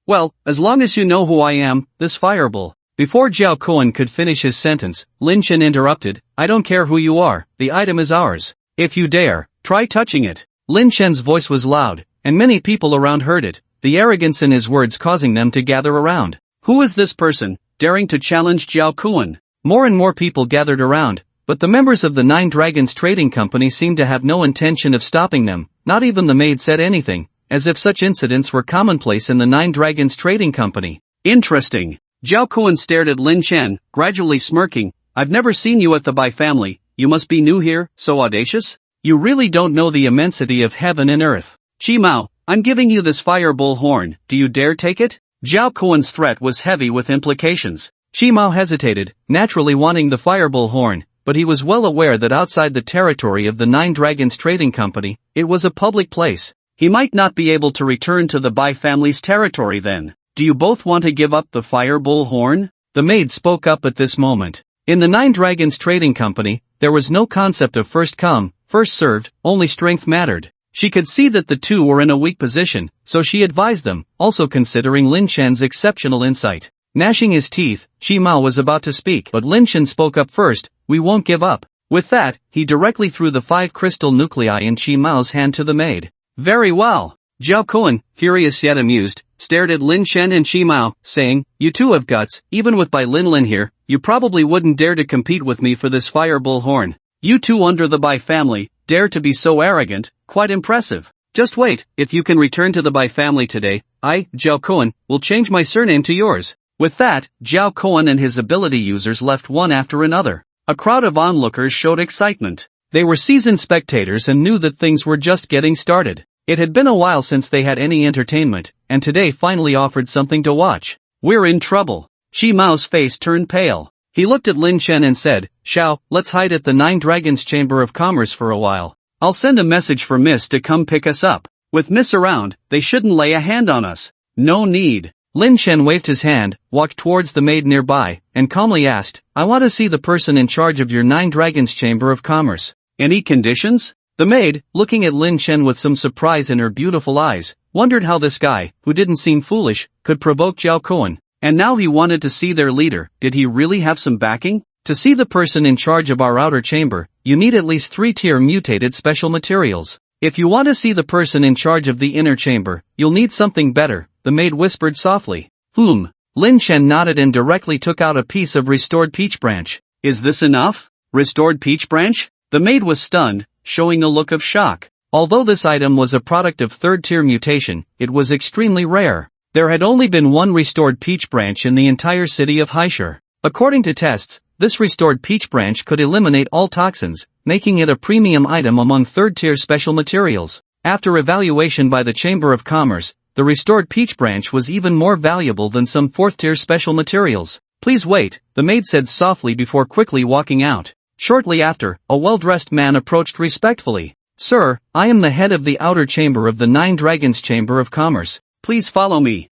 [SPEAKER 1] Well, as long as you know who I am, this fireball. Before Zhao Kuan could finish his sentence, Lin Chen interrupted, I don't care who you are, the item is ours. If you dare, try touching it. Lin Chen's voice was loud, and many people around heard it, the arrogance in his words causing them to gather around. Who is this person, daring to challenge Zhao Kuan? More and more people gathered around, but the members of the Nine Dragons Trading Company seemed to have no intention of stopping them, not even the maid said anything, as if such incidents were commonplace in the Nine Dragons Trading Company. Interesting. Zhao Kuan stared at Lin Chen, gradually smirking. I've never seen you at the Bai family, you must be new here, so audacious? You really don't know the immensity of heaven and earth. Shi Mao, I'm giving you this fireball horn, do you dare take it? Zhao Kuan's threat was heavy with implications. Shi Mao hesitated, naturally wanting the fireball horn, but he was well aware that outside the territory of the Nine Dragons Trading Company, it was a public place. He might not be able to return to the Bai family's territory then. Do you both want to give up the fireball horn? The maid spoke up at this moment. In the Nine Dragons Trading Company, there was no concept of first come, first served, only strength mattered. She could see that the two were in a weak position, so she advised them, also considering Lin Chen's exceptional insight. Gnashing his teeth, Shi Mao was about to speak, but Lin Chen spoke up first, we won't give up. With that, he directly threw the 5 crystal nuclei in Shi Mao's hand to the maid. Very well. Zhao Kuan, furious yet amused, stared at Lin Chen and Shi Mao, saying, you two have guts, even with Bai Lin here, you probably wouldn't dare to compete with me for this fireball horn. You two under the Bai family, dare to be so arrogant, quite impressive. Just wait, if you can return to the Bai family today, I, Zhao Kuan, will change my surname to yours. With that, Zhao Kuan and his ability users left one after another. A crowd of onlookers showed excitement. They were seasoned spectators and knew that things were just getting started. It had been a while since they had any entertainment, and today finally offered something to watch. We're in trouble. Shi Mao's face turned pale. He looked at Lin Chen and said, Shao, let's hide at the Nine Dragons Chamber of Commerce for a while. I'll send a message for Miss to come pick us up. With Miss around, they shouldn't lay a hand on us. No need. Lin Chen waved his hand, walked towards the maid nearby, and calmly asked, I want to see the person in charge of your Nine Dragons Chamber of Commerce. Any conditions? The maid, looking at Lin Chen with some surprise in her beautiful eyes, wondered how this guy, who didn't seem foolish, could provoke Zhao Kuan. And now he wanted to see their leader. Did he really have some backing? To see the person in charge of our outer chamber, you need at least 3-tier mutated special materials. If you want to see the person in charge of the inner chamber, you'll need something better, the maid whispered softly. Lin Chen nodded and directly took out a piece of restored peach branch. Is this enough? Restored peach branch? The maid was stunned, showing a look of shock. Although this item was a product of 3rd-tier mutation, it was extremely rare. There had only been one restored peach branch in the entire city of Haishur. According to tests, this restored peach branch could eliminate all toxins, making it a premium item among 3rd-tier special materials. After evaluation by the Chamber of Commerce, the restored peach branch was even more valuable than some 4th-tier special materials. Please wait, the maid said softly before quickly walking out. Shortly after, a well-dressed man approached respectfully. Sir, I am the head of the outer chamber of the 9 Dragons Chamber of Commerce. Please follow me.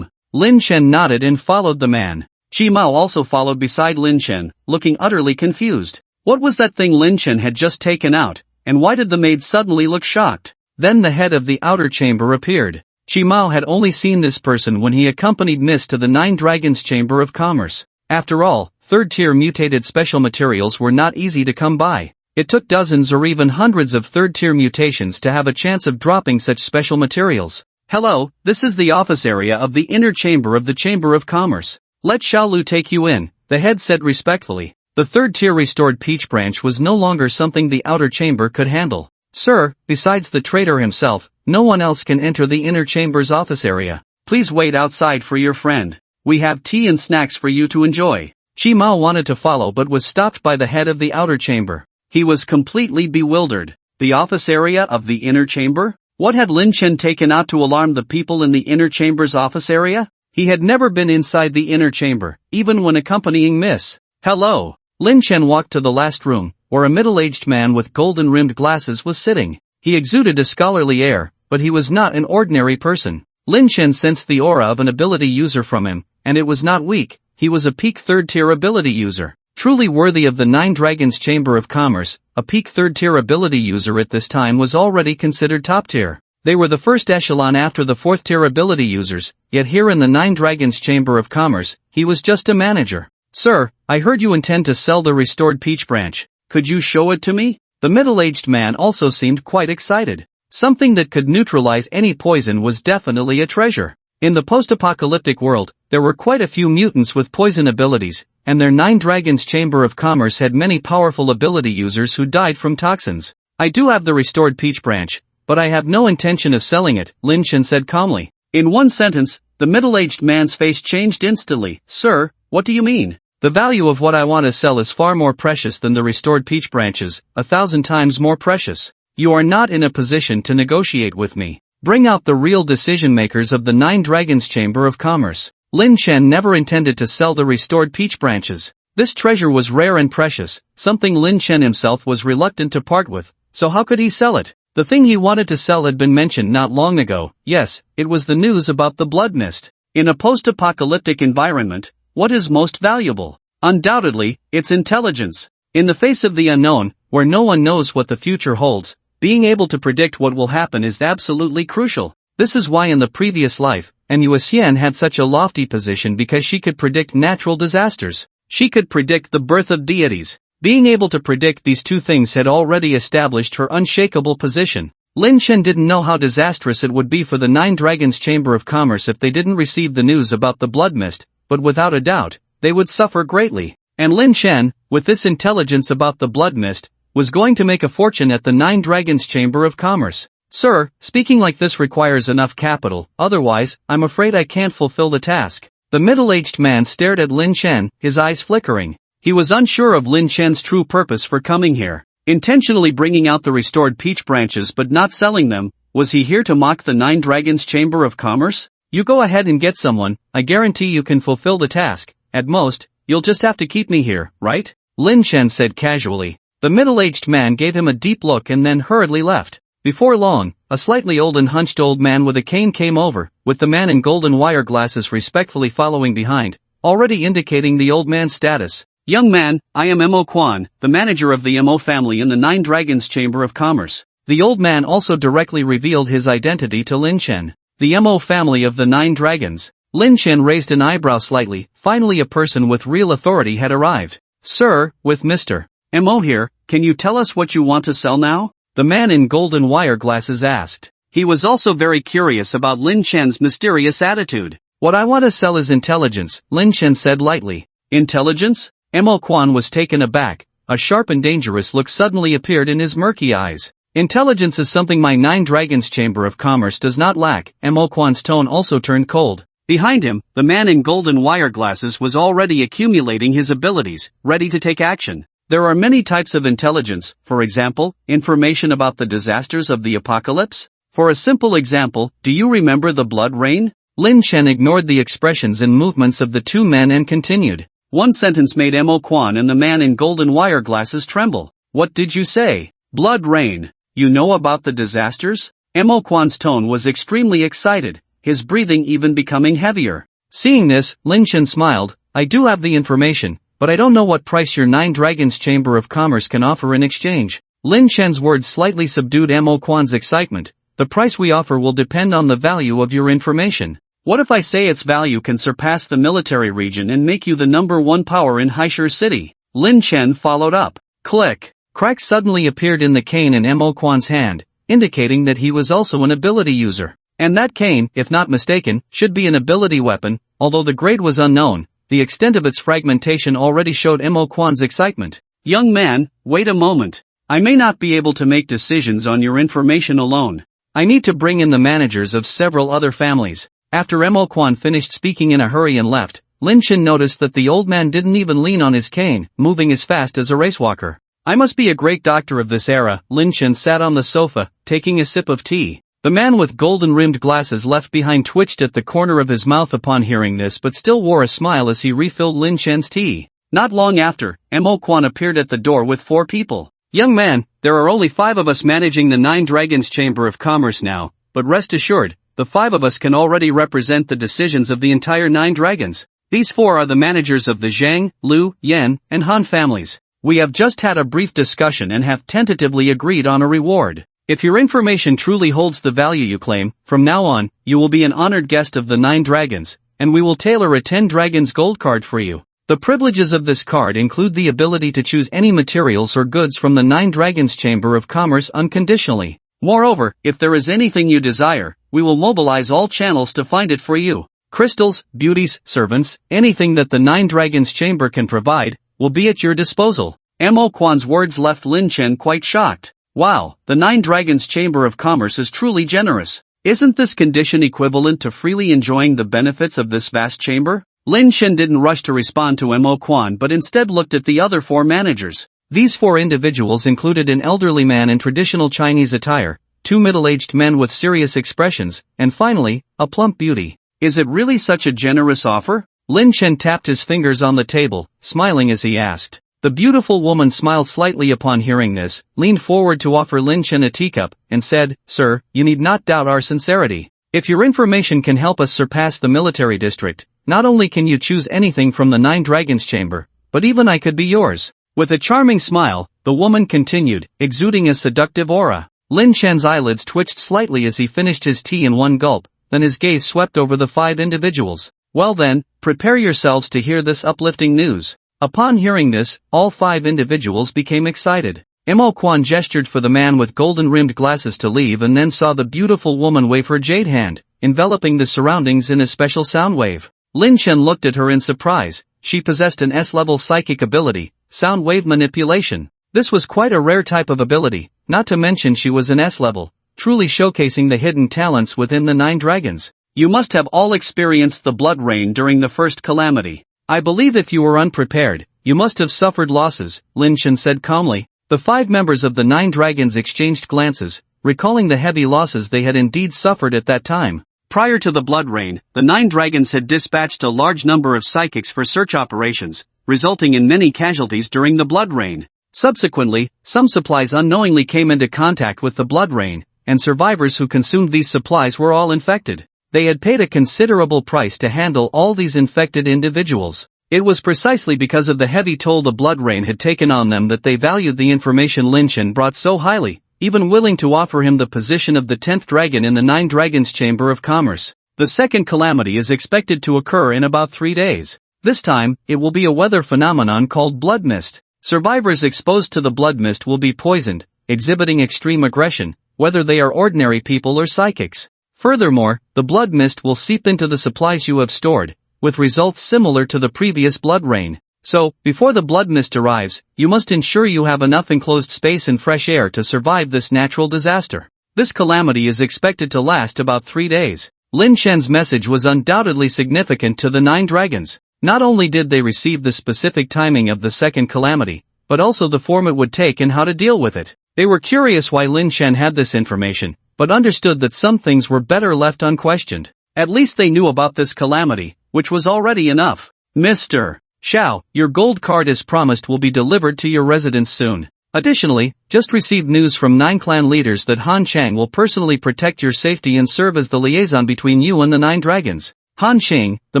[SPEAKER 1] Lin Chen nodded and followed the man. Chi Mao also followed beside Lin Chen, looking utterly confused. What was that thing Lin Chen had just taken out, and why did the maid suddenly look shocked? Then the head of the outer chamber appeared. Chi Mao had only seen this person when he accompanied Miss to the 9 Dragons Chamber of Commerce. After all, 3rd-tier mutated special materials were not easy to come by. It took dozens or even hundreds of 3rd-tier mutations to have a chance of dropping such special materials. Hello, this is the office area of the inner chamber of the Chamber of Commerce. Let Xiaolu take you in, the head said respectfully. The 3rd-tier restored peach branch was no longer something the outer chamber could handle. Sir, besides the trader himself, no one else can enter the inner chamber's office area. Please wait outside for your friend. We have tea and snacks for you to enjoy. Chi Mao wanted to follow but was stopped by the head of the outer chamber. He was completely bewildered. The office area of the inner chamber? What had Lin Chen taken out to alarm the people in the inner chamber's office area? He had never been inside the inner chamber, even when accompanying Miss. Hello. Lin Chen walked to the last room, where a middle-aged man with golden-rimmed glasses was sitting. He exuded a scholarly air, but he was not an ordinary person. Lin Chen sensed the aura of an ability user from him, and it was not weak. He was a peak 3rd-tier ability user. Truly worthy of the 9 Dragons Chamber of Commerce, a peak 3rd-tier ability user at this time was already considered top-tier. They were the first echelon after the 4th-tier ability users, yet here in the 9 Dragons Chamber of Commerce, he was just a manager. Sir, I heard you intend to sell the restored peach branch. Could you show it to me? The middle-aged man also seemed quite excited. Something that could neutralize any poison was definitely a treasure. In the post-apocalyptic world, there were quite a few mutants with poison abilities, and their 9 Dragons Chamber of Commerce had many powerful ability users who died from toxins. I do have the restored peach branch, but I have no intention of selling it, Lin Chen said calmly. In one sentence, the middle-aged man's face changed instantly. Sir, what do you mean? The value of what I want to sell is far more precious than the restored peach branches, 1,000 times more precious. You are not in a position to negotiate with me. Bring out the real decision-makers of the 9 Dragons Chamber of Commerce. Lin Chen never intended to sell the restored peach branches. This treasure was rare and precious, something Lin Chen himself was reluctant to part with, so how could he sell it? The thing he wanted to sell had been mentioned not long ago. Yes, it was the news about the blood mist. In a post-apocalyptic environment, what is most valuable? Undoubtedly, it's intelligence. In the face of the unknown, where no one knows what the future holds, being able to predict what will happen is absolutely crucial. This is why in the previous life, Manhwa Xian had such a lofty position because she could predict natural disasters. She could predict the birth of deities. Being able to predict these two things had already established her unshakable position. Lin Chen didn't know how disastrous it would be for the 9 Dragons Chamber of Commerce if they didn't receive the news about the blood mist, but without a doubt, they would suffer greatly. And Lin Chen, with this intelligence about the blood mist, was going to make a fortune at the 9 Dragons Chamber of Commerce. Sir, speaking like this requires enough capital, otherwise, I'm afraid I can't fulfill the task. The middle-aged man stared at Lin Chen, his eyes flickering. He was unsure of Lin Chen's true purpose for coming here. Intentionally bringing out the restored peach branches but not selling them, was he here to mock the 9 Dragons Chamber of Commerce? You go ahead and get someone, I guarantee you can fulfill the task. At most, you'll just have to keep me here, right? Lin Chen said casually. The middle-aged man gave him a deep look and then hurriedly left. Before long, a slightly old and hunched old man with a cane came over, with the man in golden wire glasses respectfully following behind, already indicating the old man's status. Young man, I am Mo Quan, the manager of the Mo family in the 9 Dragons Chamber of Commerce. The old man also directly revealed his identity to Lin Chen. The Mo family of the 9 Dragons. Lin Chen raised an eyebrow slightly. Finally a person with real authority had arrived. Sir, with Mr. Mo here, can you tell us what you want to sell now? The man in golden wire glasses asked. He was also very curious about Lin Chen's mysterious attitude. What I want to sell is intelligence, Lin Chen said lightly. Intelligence? Mo Quan was taken aback. A sharp and dangerous look suddenly appeared in his murky eyes. Intelligence is something my 9 Dragons Chamber of Commerce does not lack. Mo Quan's tone also turned cold. Behind him, the man in golden wire glasses was already accumulating his abilities, ready to take action. There are many types of intelligence, for example, information about the disasters of the apocalypse,
[SPEAKER 2] For a simple example, do you remember the blood rain?
[SPEAKER 1] Lin Chen ignored the expressions and movements of the two men and continued.
[SPEAKER 2] One sentence made Mo Quan and the man in golden wire glasses tremble. What did you say? Blood rain. You know about the disasters? Mo Quan's tone was extremely excited, his breathing even becoming heavier.
[SPEAKER 1] Seeing this, Lin Chen smiled. I do have the information, but I don't know what price your Nine Dragons Chamber of Commerce can offer in exchange. Lin Chen's words slightly subdued Mo Quan's excitement. The price we offer will depend on the value of your information.
[SPEAKER 2] What if I say its value can surpass the military region and make you the #1 power in Haishur City? Lin Chen followed up. Click.
[SPEAKER 1] Cracks suddenly appeared in the cane in Mo Quan's hand, indicating that he was also an ability user. And that cane, if not mistaken, should be an ability weapon. Although the grade was unknown, the extent of its fragmentation already showed Mo Quan's excitement.
[SPEAKER 2] Young man, wait a moment. I may not be able to make decisions on your information alone.
[SPEAKER 1] I need to bring in the managers of several other families. After Mo Quan finished speaking in a hurry and left, Lin Chen noticed that the old man didn't even lean on his cane, moving as fast as a racewalker. I must be a great doctor of this era. Lin Chen sat on the sofa, taking a sip of tea. The man with golden-rimmed glasses left behind twitched at the corner of his mouth upon hearing this but still wore a smile as he refilled Lin Chen's tea.
[SPEAKER 2] Not long after, Mo Quan appeared at the door with 4 people.
[SPEAKER 1] Young man, there are only 5 of us managing the Nine Dragons Chamber of Commerce now, but rest assured, the 5 of us can already represent the decisions of the entire 9 dragons. These 4 are the managers of the Zhang, Liu, Yan, and Han families. We have just had a brief discussion and have tentatively agreed on a reward. If your information truly holds the value you claim, from now on, you will be an honored guest of the 9 dragons, and we will tailor a 10 dragons gold card for you. The privileges of this card include the ability to choose any materials or goods from the 9 dragons Chamber of Commerce unconditionally. Moreover, if there is anything you desire, we will mobilize all channels to find it for you. Crystals, beauties, servants, anything that the 9 Dragons Chamber can provide, will be at your disposal.
[SPEAKER 2] Mo Quan's words left Lin Chen quite shocked. Wow, the 9 Dragons Chamber of Commerce is truly generous. Isn't this condition equivalent to freely enjoying the benefits of this vast chamber? Lin Chen didn't rush to respond to Mo Quan but instead looked at the other 4 managers. These 4 individuals included an elderly man in traditional Chinese attire, 2 middle-aged men with serious expressions, and finally, a plump beauty. Is it really such a generous offer?
[SPEAKER 1] Lin Chen tapped his fingers on the table, smiling as he asked. The beautiful woman smiled slightly upon hearing this, leaned forward to offer Lin Chen a teacup, and said, Sir, you need not doubt our sincerity. If your information can help us surpass the military district, not only can you choose anything from the 9 Dragons Chamber, but even I could be yours. With a charming smile, the woman continued, exuding a seductive aura. Lin Chen's eyelids twitched slightly as he finished his tea in one gulp, then his gaze swept over the 5 individuals. Well then, prepare yourselves to hear this uplifting news. Upon hearing this, all 5 individuals became excited. Mo Quan gestured for the man with golden-rimmed glasses to leave and then saw the beautiful woman wave her jade hand, enveloping the surroundings in a special sound wave. Lin Chen looked at her in surprise. She possessed an S-level psychic ability, sound wave manipulation. This was quite a rare type of ability, not to mention she was an S-level, truly showcasing the hidden talents within the 9 dragons.
[SPEAKER 2] You must have all experienced the blood rain during the first calamity.
[SPEAKER 1] I believe if you were unprepared, you must have suffered losses, Lin Chen said calmly. The 5 members of the 9 dragons exchanged glances, recalling the heavy losses they had indeed suffered at that time.
[SPEAKER 2] Prior to the blood rain, the 9 dragons had dispatched a large number of psychics for search operations, resulting in many casualties during the blood rain. Subsequently, some supplies unknowingly came into contact with the blood rain, and survivors who consumed these supplies were all infected. They had paid a considerable price to handle all these infected individuals. It was precisely because of the heavy toll the blood rain had taken on them that they valued the information Lin Chen brought so highly, even willing to offer him the position of the 10th dragon in the 9 Dragons Chamber of Commerce. The second calamity is expected to occur in about 3 days. This time, it will be a weather phenomenon called blood mist. Survivors exposed to the blood mist will be poisoned, exhibiting extreme aggression, whether they are ordinary people or psychics. Furthermore, the blood mist will seep into the supplies you have stored, with results similar to the previous blood rain. So, before the blood mist arrives, you must ensure you have enough enclosed space and fresh air to survive this natural disaster. This calamity is expected to last about 3 days. Lin Chen's message was undoubtedly significant to the 9 dragons. Not only did they receive the specific timing of the second calamity, but also the form it would take and how to deal with it. They were curious why Lin Chen had this information,
[SPEAKER 1] but understood that some things were better left unquestioned.
[SPEAKER 2] At least they knew about this calamity, which was already enough. Mr.
[SPEAKER 1] Xiao, your gold card as promised will be delivered to your residence soon. Additionally, just received news from 9 clan leaders that Han Chang will personally protect your safety and serve as the liaison between you and the 9 dragons. Han Chang, the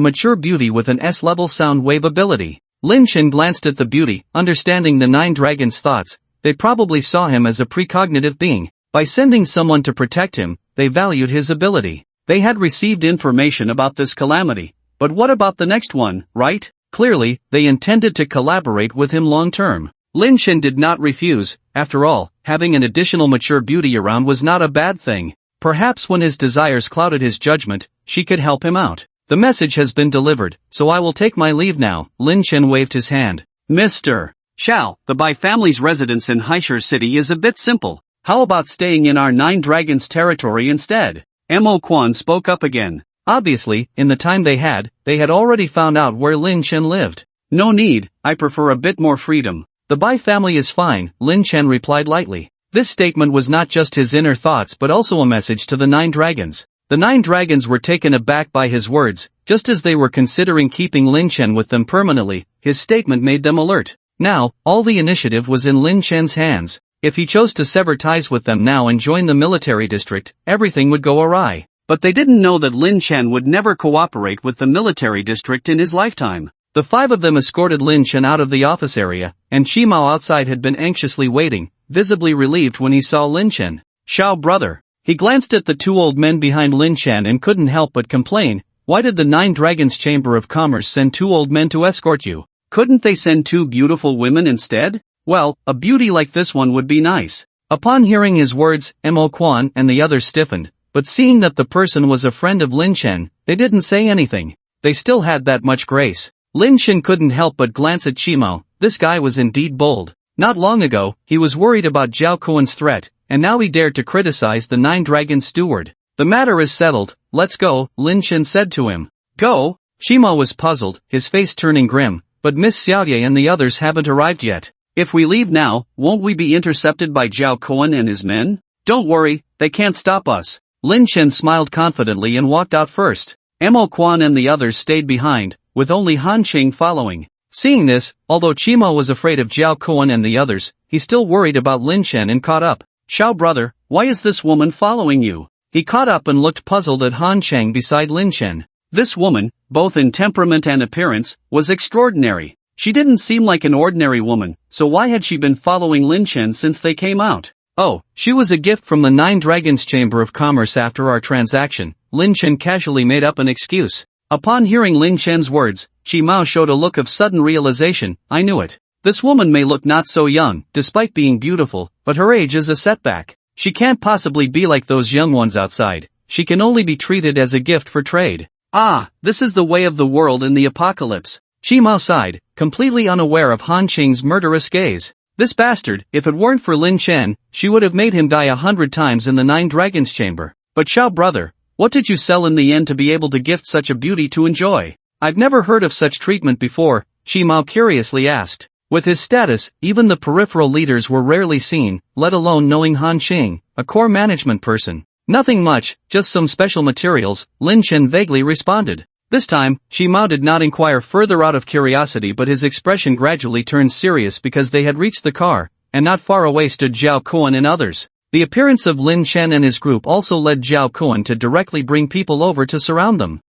[SPEAKER 1] mature beauty with an S-level sound wave ability. Lin Chen glanced at the beauty, understanding the 9 dragons' thoughts. They probably saw him as a precognitive being. By sending someone to protect him, they valued his ability.
[SPEAKER 2] They had received information about this calamity. But what about the next one, right?
[SPEAKER 1] Clearly, they intended to collaborate with him long-term.
[SPEAKER 2] Lin Chen did not refuse. After all, having an additional mature beauty around was not a bad thing.
[SPEAKER 1] Perhaps when his desires clouded his judgment, she could help him out. The message has been delivered, so I will take my leave now. Lin Chen waved his hand.
[SPEAKER 2] Mr. Xiao, the Bai family's residence in Haishur City is a bit simple. How about staying in our 9 dragons territory instead? Mo Quan spoke up again.
[SPEAKER 1] Obviously, in the time they had already found out where Lin Chen lived.
[SPEAKER 2] No need, I prefer a bit more freedom.
[SPEAKER 1] The Bai family is fine, Lin Chen replied lightly. This statement was not just his inner thoughts but also a message to the 9 dragons. The 9 dragons were taken aback by his words. Just as they were considering keeping Lin Chen with them permanently, his statement made them alert. Now, all the initiative was in Lin Chen's hands. If he chose to sever ties with them now and join the military district, everything would go awry.
[SPEAKER 2] But they didn't know that Lin Chen would never cooperate with the military district in his lifetime.
[SPEAKER 1] The 5 of them escorted Lin Chen out of the office area, and Qimao outside had been anxiously waiting, visibly relieved when he saw Lin Chen.
[SPEAKER 2] Xiao brother.
[SPEAKER 1] He glanced at the 2 old men behind Lin Chen and couldn't help but complain. Why did the 9 Dragons Chamber of Commerce send 2 old men to escort you?
[SPEAKER 2] Couldn't they send 2 beautiful women instead? Well, a beauty like this one would be nice.
[SPEAKER 1] Upon hearing his words, Mo Quan and the others stiffened, but seeing that the person was a friend of Lin Chen, they didn't say anything. They still had that much grace. Lin Chen couldn't help but glance at Qimao. This guy was indeed bold. Not long ago, he was worried about Zhao Kuan's threat, and now he dared to criticize the 9 Dragons steward. The matter is settled, let's go, Lin Chen said to him.
[SPEAKER 2] Go?
[SPEAKER 1] Qimao was puzzled, his face turning grim, but Miss Xiaoye and the others haven't arrived yet.
[SPEAKER 2] If we leave now, won't we be intercepted by Zhao Kuan and his men? Don't worry, they can't stop us.
[SPEAKER 1] Lin Chen smiled confidently and walked out first.
[SPEAKER 2] Mo Quan and the others stayed behind, with only Han Qing following.
[SPEAKER 1] Seeing this, although Qimao was afraid of Zhao Kuan and the others, he still worried about Lin Chen and caught up.
[SPEAKER 2] Xiao brother, why is this woman following you?
[SPEAKER 1] He caught up and looked puzzled at Han Chang beside Lin Chen.
[SPEAKER 2] This woman, both in temperament and appearance, was extraordinary. She didn't seem like an ordinary woman, so why had she been following Lin Chen since they came out?
[SPEAKER 1] Oh, she was a gift from the 9 Dragons Chamber of Commerce after our transaction, Lin Chen casually made up an excuse. Upon hearing Lin Chen's words, Qimao showed a look of sudden realization. I knew it. This woman may look not so young, despite being beautiful, but her age is a setback. She can't possibly be like those young ones outside. She can only be treated as a gift for trade.
[SPEAKER 2] Ah, this is the way of the world in the apocalypse.
[SPEAKER 1] Qimao sighed, completely unaware of Han Qing's murderous gaze. This bastard, if it weren't for Lin Chen, she would have made him die 100 times in the 9 Dragons Chamber. But Xiao brother, what did you sell in the end to be able to gift such a beauty to enjoy? I've never heard of such treatment before, Qimao curiously asked. With his status, even the peripheral leaders were rarely seen, let alone knowing Han Qing, a core management person. Nothing much, just some special materials, Lin Chen vaguely responded. This time, Qimao did not inquire further out of curiosity, but his expression gradually turned serious because they had reached the car, and not far away stood Zhao Kuan and others. The appearance of Lin Chen and his group also led Zhao Kuan to directly bring people over to surround them.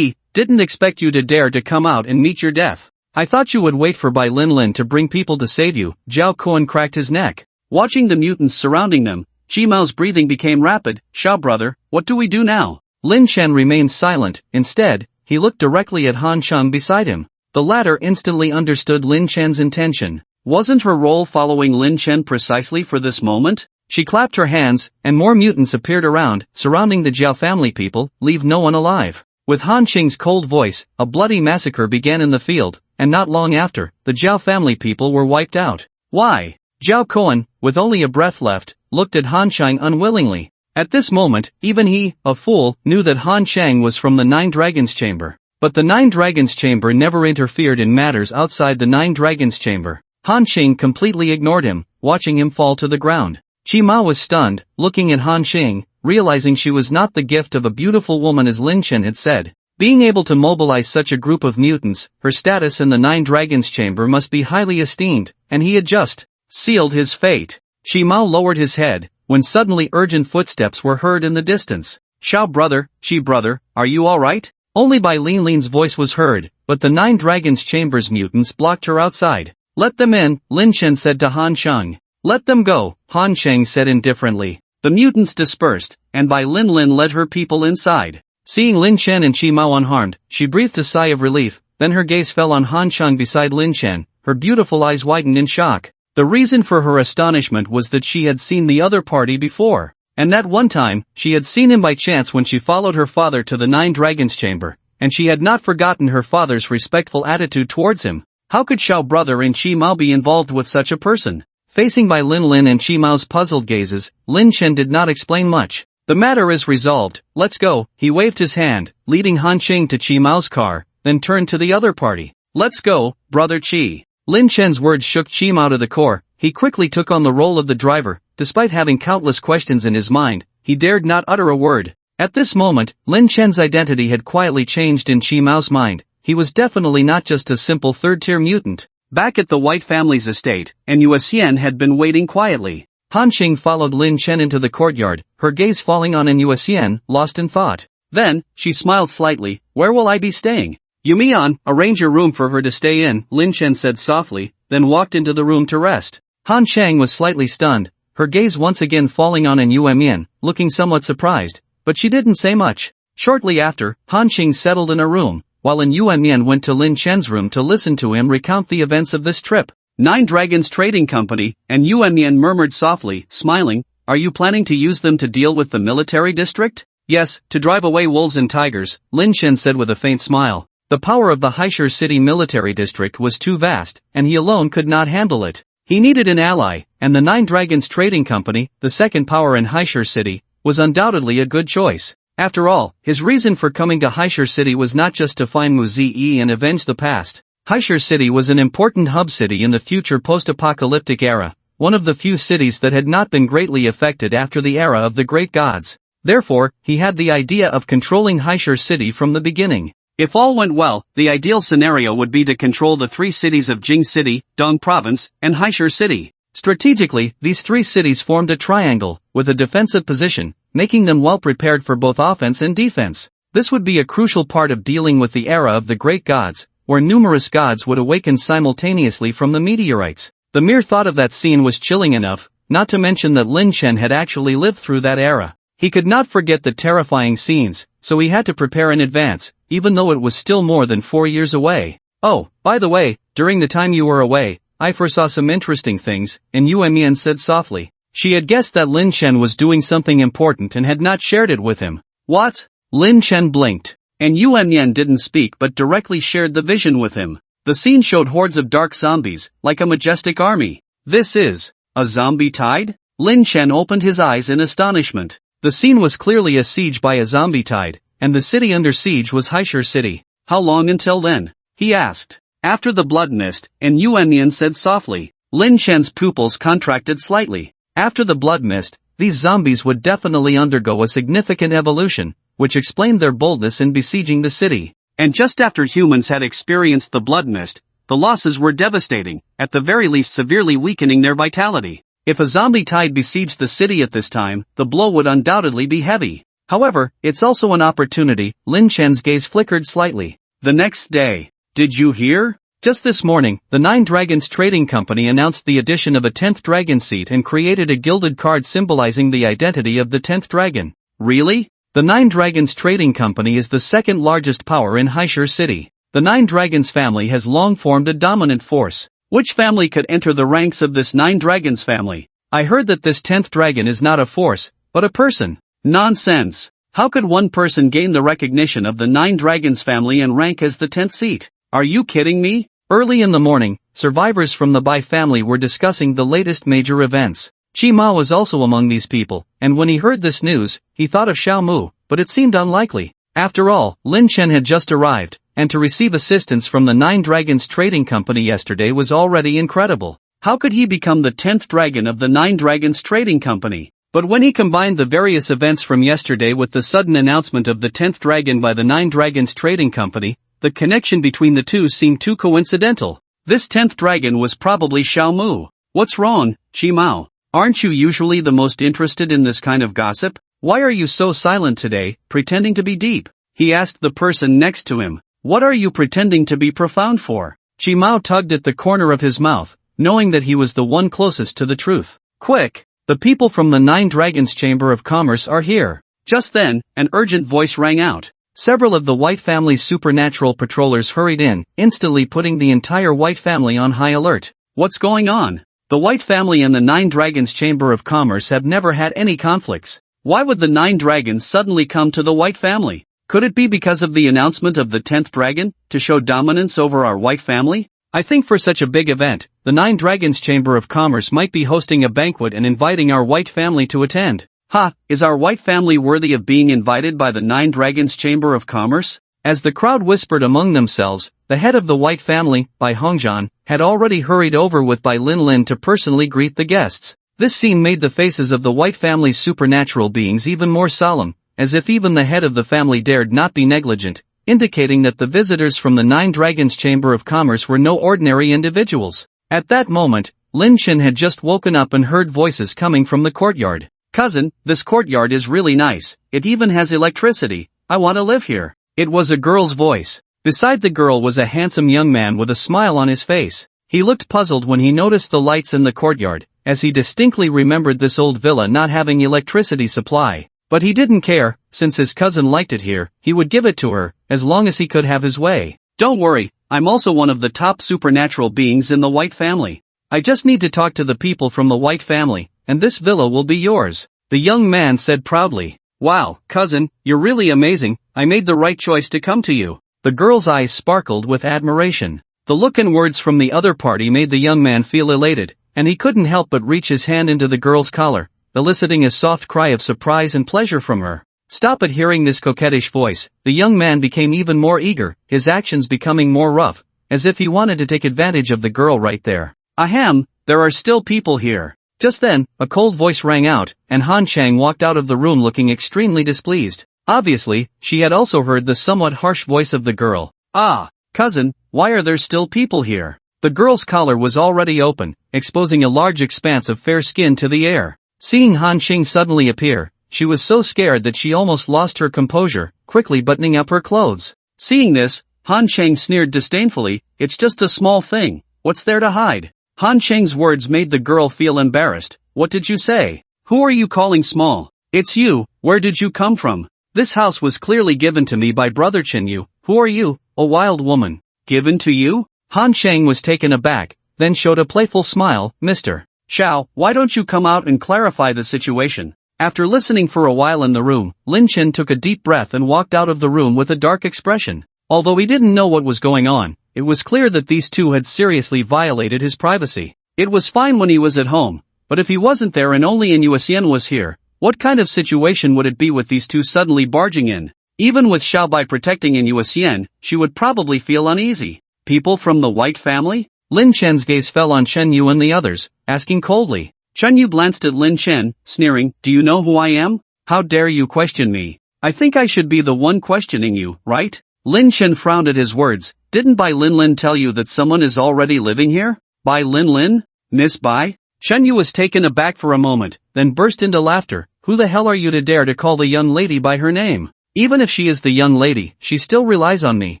[SPEAKER 1] Didn't expect you to dare to come out and meet your death. I thought you would wait for Bai Lin to bring people to save you. Zhao Kuan cracked his neck.
[SPEAKER 2] Watching the mutants surrounding them, Qimao's breathing became rapid. Xiao brother, what do we do now?
[SPEAKER 1] Lin Chen remained silent. Instead, he looked directly at Han Chang beside him. The latter instantly understood Lin Chen's intention.
[SPEAKER 2] Wasn't her role following Lin Chen precisely for this moment?
[SPEAKER 1] She clapped her hands, and more mutants appeared around, surrounding the Zhao family people. Leave no one alive. With Han Qing's cold voice, a bloody massacre began in the field, and not long after, the Zhao family people were wiped out.
[SPEAKER 2] Why?
[SPEAKER 1] Zhao Kuan, with only a breath left, looked at Han Chang unwillingly. At this moment, even he, a fool, knew that Han Chang was from the 9 Dragons Chamber. But the 9 Dragons Chamber never interfered in matters outside the 9 Dragons Chamber. Han Qing completely ignored him, watching him fall to the ground. Qimao was stunned, looking at Han Qing, realizing she was not the gift of a beautiful woman as Lin Chen had said. Being able to mobilize such a group of mutants, her status in the Nine Dragons chamber must be highly esteemed, and he had just sealed his fate. Shi Mao lowered his head, when suddenly urgent footsteps were heard in the distance. Xiao brother, Shi brother, are you alright? Only by Lin Lin's voice was heard, but the Nine Dragons chamber's mutants blocked her outside. Let them in, Lin Chen said to Han Sheng. Let them go, Han Sheng said indifferently. The mutants dispersed, and Bai Lin led her people inside. Seeing Lin Chen and Shi Mao unharmed, she breathed a sigh of relief, then her gaze fell on Han Sheng beside Lin Chen, her beautiful eyes widened in shock. The reason for her astonishment was that she had seen the other party before, and that one time, she had seen him by chance when she followed her father to the Nine Dragons chamber, and she had not forgotten her father's respectful attitude towards him. How could Xiao brother and Shi Mao be involved with such a person? Facing Bai Lin and Shi Mao's puzzled gazes, Lin Chen did not explain much. The matter is resolved, let's go, he waved his hand, leading Han Qing to Chi Mao's car, then turned to the other party. Let's go, brother Chi. Lin Chen's words shook Chi Mao to the core. He quickly took on the role of the driver. Despite having countless questions in his mind, he dared not utter a word. At this moment, Lin Chen's identity had quietly changed in Chi Mao's mind. He was definitely not just a simple third-tier mutant. Back at the White family's estate, and Yue Xian had been waiting quietly. Han Qing followed Lin Chen into the courtyard, her gaze falling on Yue Xian, lost in thought. Then, she smiled slightly. Where will I be staying? Yumian, arrange your room for her to stay in, Lin Chen said softly, then walked into the room to rest. Han Shang was slightly stunned, her gaze once again falling on Yue Mian, looking somewhat surprised, but she didn't say much. Shortly after, Han Qing settled in a room, while Yue Mian went to Lin Chen's room to listen to him recount the events of this trip. Nine Dragons Trading Company, and Yue Mian murmured softly, smiling, are you planning to use them to deal with the military district? Yes, to drive away wolves and tigers, Lin Chen said with a faint smile. The power of the Haishur City military district was too vast, and he alone could not handle it. He needed an ally, and the Nine Dragons Trading Company, the second power in Haishur City, was undoubtedly a good choice. After all, his reason for coming to Haishur City was not just to find Mu Ziyi and avenge the past. Haishur City was an important hub city in the future post-apocalyptic era, one of the few cities that had not been greatly affected after the era of the great gods. Therefore, he had the idea of controlling Haishur City from the beginning. If all went well, the ideal scenario would be to control the three cities of Jing City, Dong Province, and Haishur City. Strategically, these three cities formed a triangle, with a defensive position, making them well prepared for both offense and defense. This would be a crucial part of dealing with the era of the great gods, where numerous gods would awaken simultaneously from the meteorites. The mere thought of that scene was chilling enough, not to mention that Lin Chen had actually lived through that era. He could not forget the terrifying scenes, so he had to prepare in advance, even though it was still more than 4 years away. Oh, by the way, during the time you were away, I foresaw some interesting things, Yue Mian said softly. She had guessed that Lin Chen was doing something important and had not shared it with him. What? Lin Chen blinked. And Yue Mian didn't speak but directly shared the vision with him. The scene showed hordes of dark zombies, like a majestic army. This is a zombie tide? Lin Chen opened his eyes in astonishment. The scene was clearly a siege by a zombie tide, and the city under siege was Haishur City. How long until then? He asked. After the blood mist, and Yue Mian said softly. Lin Chen's pupils contracted slightly. After the blood mist, these zombies would definitely undergo a significant evolution, which explained their boldness in besieging the city. And just after humans had experienced the blood mist, the losses were devastating, at the very least severely weakening their vitality. If a zombie tide besieged the city at this time, the blow would undoubtedly be heavy. However, it's also an opportunity. Lin Chen's gaze flickered slightly. The next day. Did you hear? Just this morning, the Nine Dragons Trading Company announced the addition of a 10th dragon seat and created a gilded card symbolizing the identity of the 10th dragon. Really? The Nine Dragons Trading Company is the second largest power in Haishur City. The Nine Dragons family has long formed a dominant force. Which family could enter the ranks of this Nine Dragons family? I heard that this 10th dragon is not a force, but a person. Nonsense. How could one person gain the recognition of the Nine Dragons family and rank as the 10th seat? Are you kidding me? Early in the morning, survivors from the Bai family were discussing the latest major events. Chi Ma was also among these people, and when he heard this news, he thought of Xiao Mu, but it seemed unlikely. After all, Lin Chen had just arrived, and to receive assistance from the Nine Dragons Trading Company yesterday was already incredible. How could he become the 10th dragon of the Nine Dragons Trading Company?
[SPEAKER 2] But when he combined the various events from yesterday with the sudden announcement of the 10th dragon by the 9 Dragons Trading Company, the connection between the two seemed too coincidental. This 10th dragon was probably Xiao Mu. What's wrong, Chi Mao? Aren't you usually the most interested in this kind of gossip? Why are you so silent today, pretending to be deep? He asked the person next to him. What are you pretending to be profound for? Chi Mao tugged at the corner of his mouth, knowing that he was the one closest to the truth. Quick! The people from the 9 Dragons Chamber of Commerce are here. Just then, an urgent voice rang out. Several of the White family's supernatural patrollers hurried in, instantly putting the entire White family on high alert. What's going on? The White family and the 9 Dragons Chamber of Commerce have never had any conflicts. Why would the 9 dragons suddenly come to the White family? Could it be because of the announcement of the 10th dragon, to show dominance over our White family? I think for such a big event, the 9 Dragons Chamber of Commerce might be hosting a banquet and inviting our White family to attend. Ha, is our White family worthy of being invited by the 9 Dragons Chamber of Commerce? As the crowd whispered among themselves, the head of the White family, Bai Hongjian, had already hurried over with Bai Linlin to personally greet the guests. This scene made the faces of the White family's supernatural beings even more solemn, as if even the head of the family dared not be negligent, indicating that the visitors from the 9 Dragons Chamber of Commerce were no ordinary individuals. At that moment, Lin Chen had just woken up and heard voices coming from the courtyard. Cousin, this courtyard is really nice, it even has electricity, I want to live here. It was a girl's voice. Beside the girl was a handsome young man with a smile on his face. He looked puzzled when he noticed the lights in the courtyard, as he distinctly remembered this old villa not having electricity supply. But he didn't care, since his cousin liked it here, he would give it to her, as long as he could have his way. Don't worry, I'm also one of the top supernatural beings in the White family. I just need to talk to the people from the White family, and this villa will be yours. The young man said proudly. Wow, cousin, you're really amazing, I made the right choice to come to you. The girl's eyes sparkled with admiration. The look and words from the other party made the young man feel elated, and he couldn't help but reach his hand into the girl's collar, eliciting a soft cry of surprise and pleasure from her. Stop at hearing this coquettish voice, the young man became even more eager, his actions becoming more rough, as if he wanted to take advantage of the girl right there. Ahem, there are still people here. Just then, a cold voice rang out, and Han Chang walked out of the room looking extremely displeased. Obviously, she had also heard the somewhat harsh voice of the girl. Ah, cousin, why are there still people here? The girl's collar was already open, exposing a large expanse of fair skin to the air. Seeing Han Xing suddenly appear, she was so scared that she almost lost her composure, quickly buttoning up her clothes. Seeing this, Han Cheng sneered disdainfully, it's just a small thing, what's there to hide? Han Cheng's words made the girl feel embarrassed. What did you say? Who are you calling small? It's you, where did you come from? This house was clearly given to me by brother Chen Yu. Who are you, a wild woman? Given to you? Han Cheng was taken aback, then showed a playful smile. Mr. Xiao, why don't you come out and clarify the situation? After listening for a while in the room, Lin Chen took a deep breath and walked out of the room with a dark expression. Although he didn't know what was going on, it was clear that these two had seriously violated his privacy. It was fine when he was at home, but if he wasn't there and only Inuasian was here, what kind of situation would it be with these two suddenly barging in? Even with Xiaobai protecting Inuasian, she would probably feel uneasy. People from the White family? Lin Chen's gaze fell on Chen Yu and the others, asking coldly. Chen Yu glanced at Lin Chen, sneering, do you know who I am? How dare you question me? I think I should be the one questioning you, right? Lin Chen frowned at his words. Didn't Bai Linlin tell you that someone is already living here? Bai Linlin? Miss Bai? Chen Yu was taken aback for a moment, then burst into laughter. Who the hell are you to dare to call the young lady by her name? Even if she is the young lady, she still relies on me,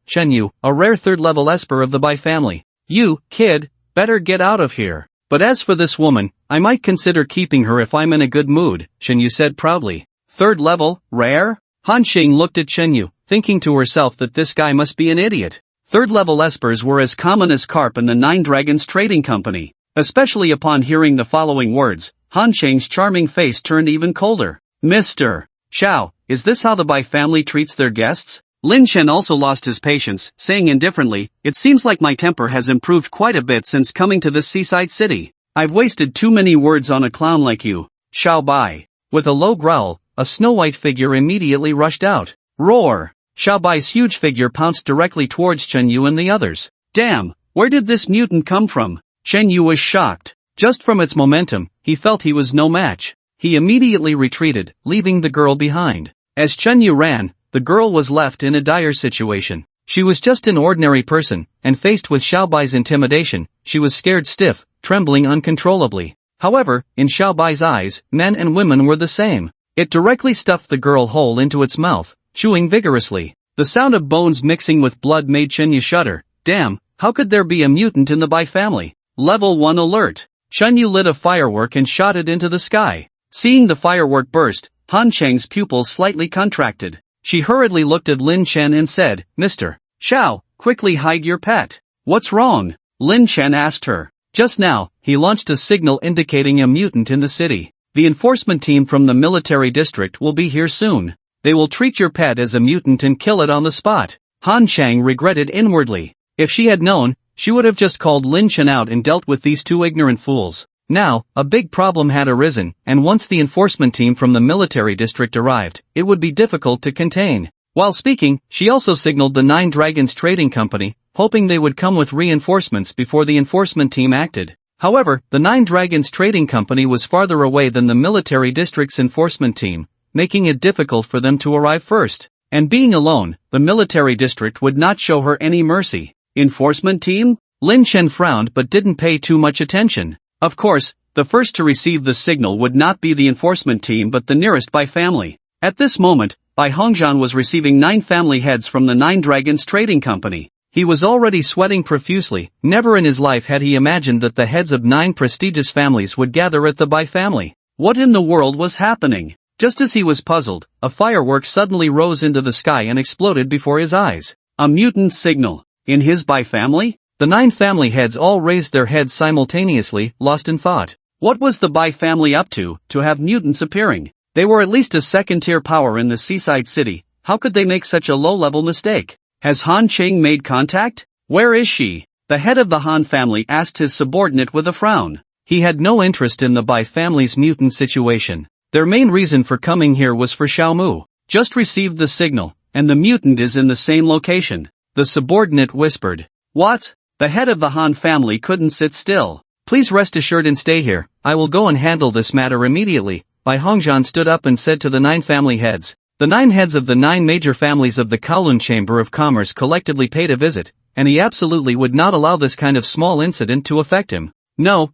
[SPEAKER 2] Chen Yu, a rare third-level esper of the Bai family. You, kid, better get out of here. But as for this woman, I might consider keeping her if I'm in a good mood, Chen Yu said proudly. Third level, rare? Han Xing looked at Chen Yu, thinking to herself that this guy must be an idiot. Third-level espers were as common as carp in the 9 Dragons Trading Company. Especially upon hearing the following words, Han Cheng's charming face turned even colder. Mr. Xiao, is this how the Bai family treats their guests? Lin Chen also lost his patience, saying indifferently, it seems like my temper has improved quite a bit since coming to this seaside city. I've wasted too many words on a clown like you. Xiao Bai. With a low growl, a snow-white figure immediately rushed out. Roar! Xiao Bai's huge figure pounced directly towards Chen Yu and the others. Damn, where did this mutant come from? Chen Yu was shocked. Just from its momentum, he felt he was no match.
[SPEAKER 1] he immediately retreated, leaving the girl behind. As Chen Yu ran, the girl was left in a dire situation. She was just an ordinary person, and faced with Xiaobai's intimidation, she was scared stiff, trembling uncontrollably. However, in Xiaobai's eyes, men and women were the same. It directly stuffed the girl whole into its mouth, chewing vigorously. The sound of bones mixing with blood made Chen Yu shudder. Damn, how could there be a mutant in the Bai family? Level 1 alert. Chen Yu lit a firework and shot it into the sky. Seeing the firework burst, Han Cheng's pupils slightly contracted. She hurriedly looked at Lin Chen and said, Mr. Xiao, quickly hide your pet. What's wrong? Lin Chen asked her. Just now, he launched a signal indicating a mutant in the city. The enforcement team from the military district will be here soon. They will treat your pet as a mutant and kill it on the spot. Han Cheng regretted inwardly. If she had known, she would have just called Lin Chen out and dealt with these two ignorant fools. Now, a big problem had arisen, and once the enforcement team from the military district arrived, it would be difficult to contain. While speaking, she also signaled the Nine Dragons Trading Company, hoping they would come with reinforcements before the enforcement team acted. However, the Nine Dragons Trading Company was farther away than the military district's enforcement team, making it difficult for them to arrive first. And being alone, the military district would not show her any mercy. Enforcement team? Lin Chen frowned but didn't pay too much attention. Of course, the first to receive the signal would not be the enforcement team but the nearest Bai family. At this moment, Bai Hongzhan was receiving 9 family heads from the Nine Dragons Trading Company. He was already sweating profusely. Never in his life had he imagined that the heads of 9 prestigious families would gather at the Bai family. What in the world was happening? Just as he was puzzled, a firework suddenly rose into the sky and exploded before his eyes. A mutant signal. In his Bai family? The 9 family heads all raised their heads simultaneously, lost in thought. What was the Bai family up to have mutants appearing? They were at least a second-tier power in the seaside city. How could they make such a low-level mistake? Has Han Cheng made contact? Where is she? The head of the Han family asked his subordinate with a frown. He had no interest in the Bai family's mutant situation. Their main reason for coming here was for Xiaomu. Just received the signal, and the mutant is in the same location. The subordinate whispered. What? The head of the Han family couldn't sit still. Please rest assured and stay here. I will go and handle this matter immediately. Bai Hongzhan stood up and said to the 9 family heads. The 9 heads of the 9 major families of the Kowloon Chamber of Commerce collectively paid a visit, and he absolutely would not allow this kind of small incident to affect him. No,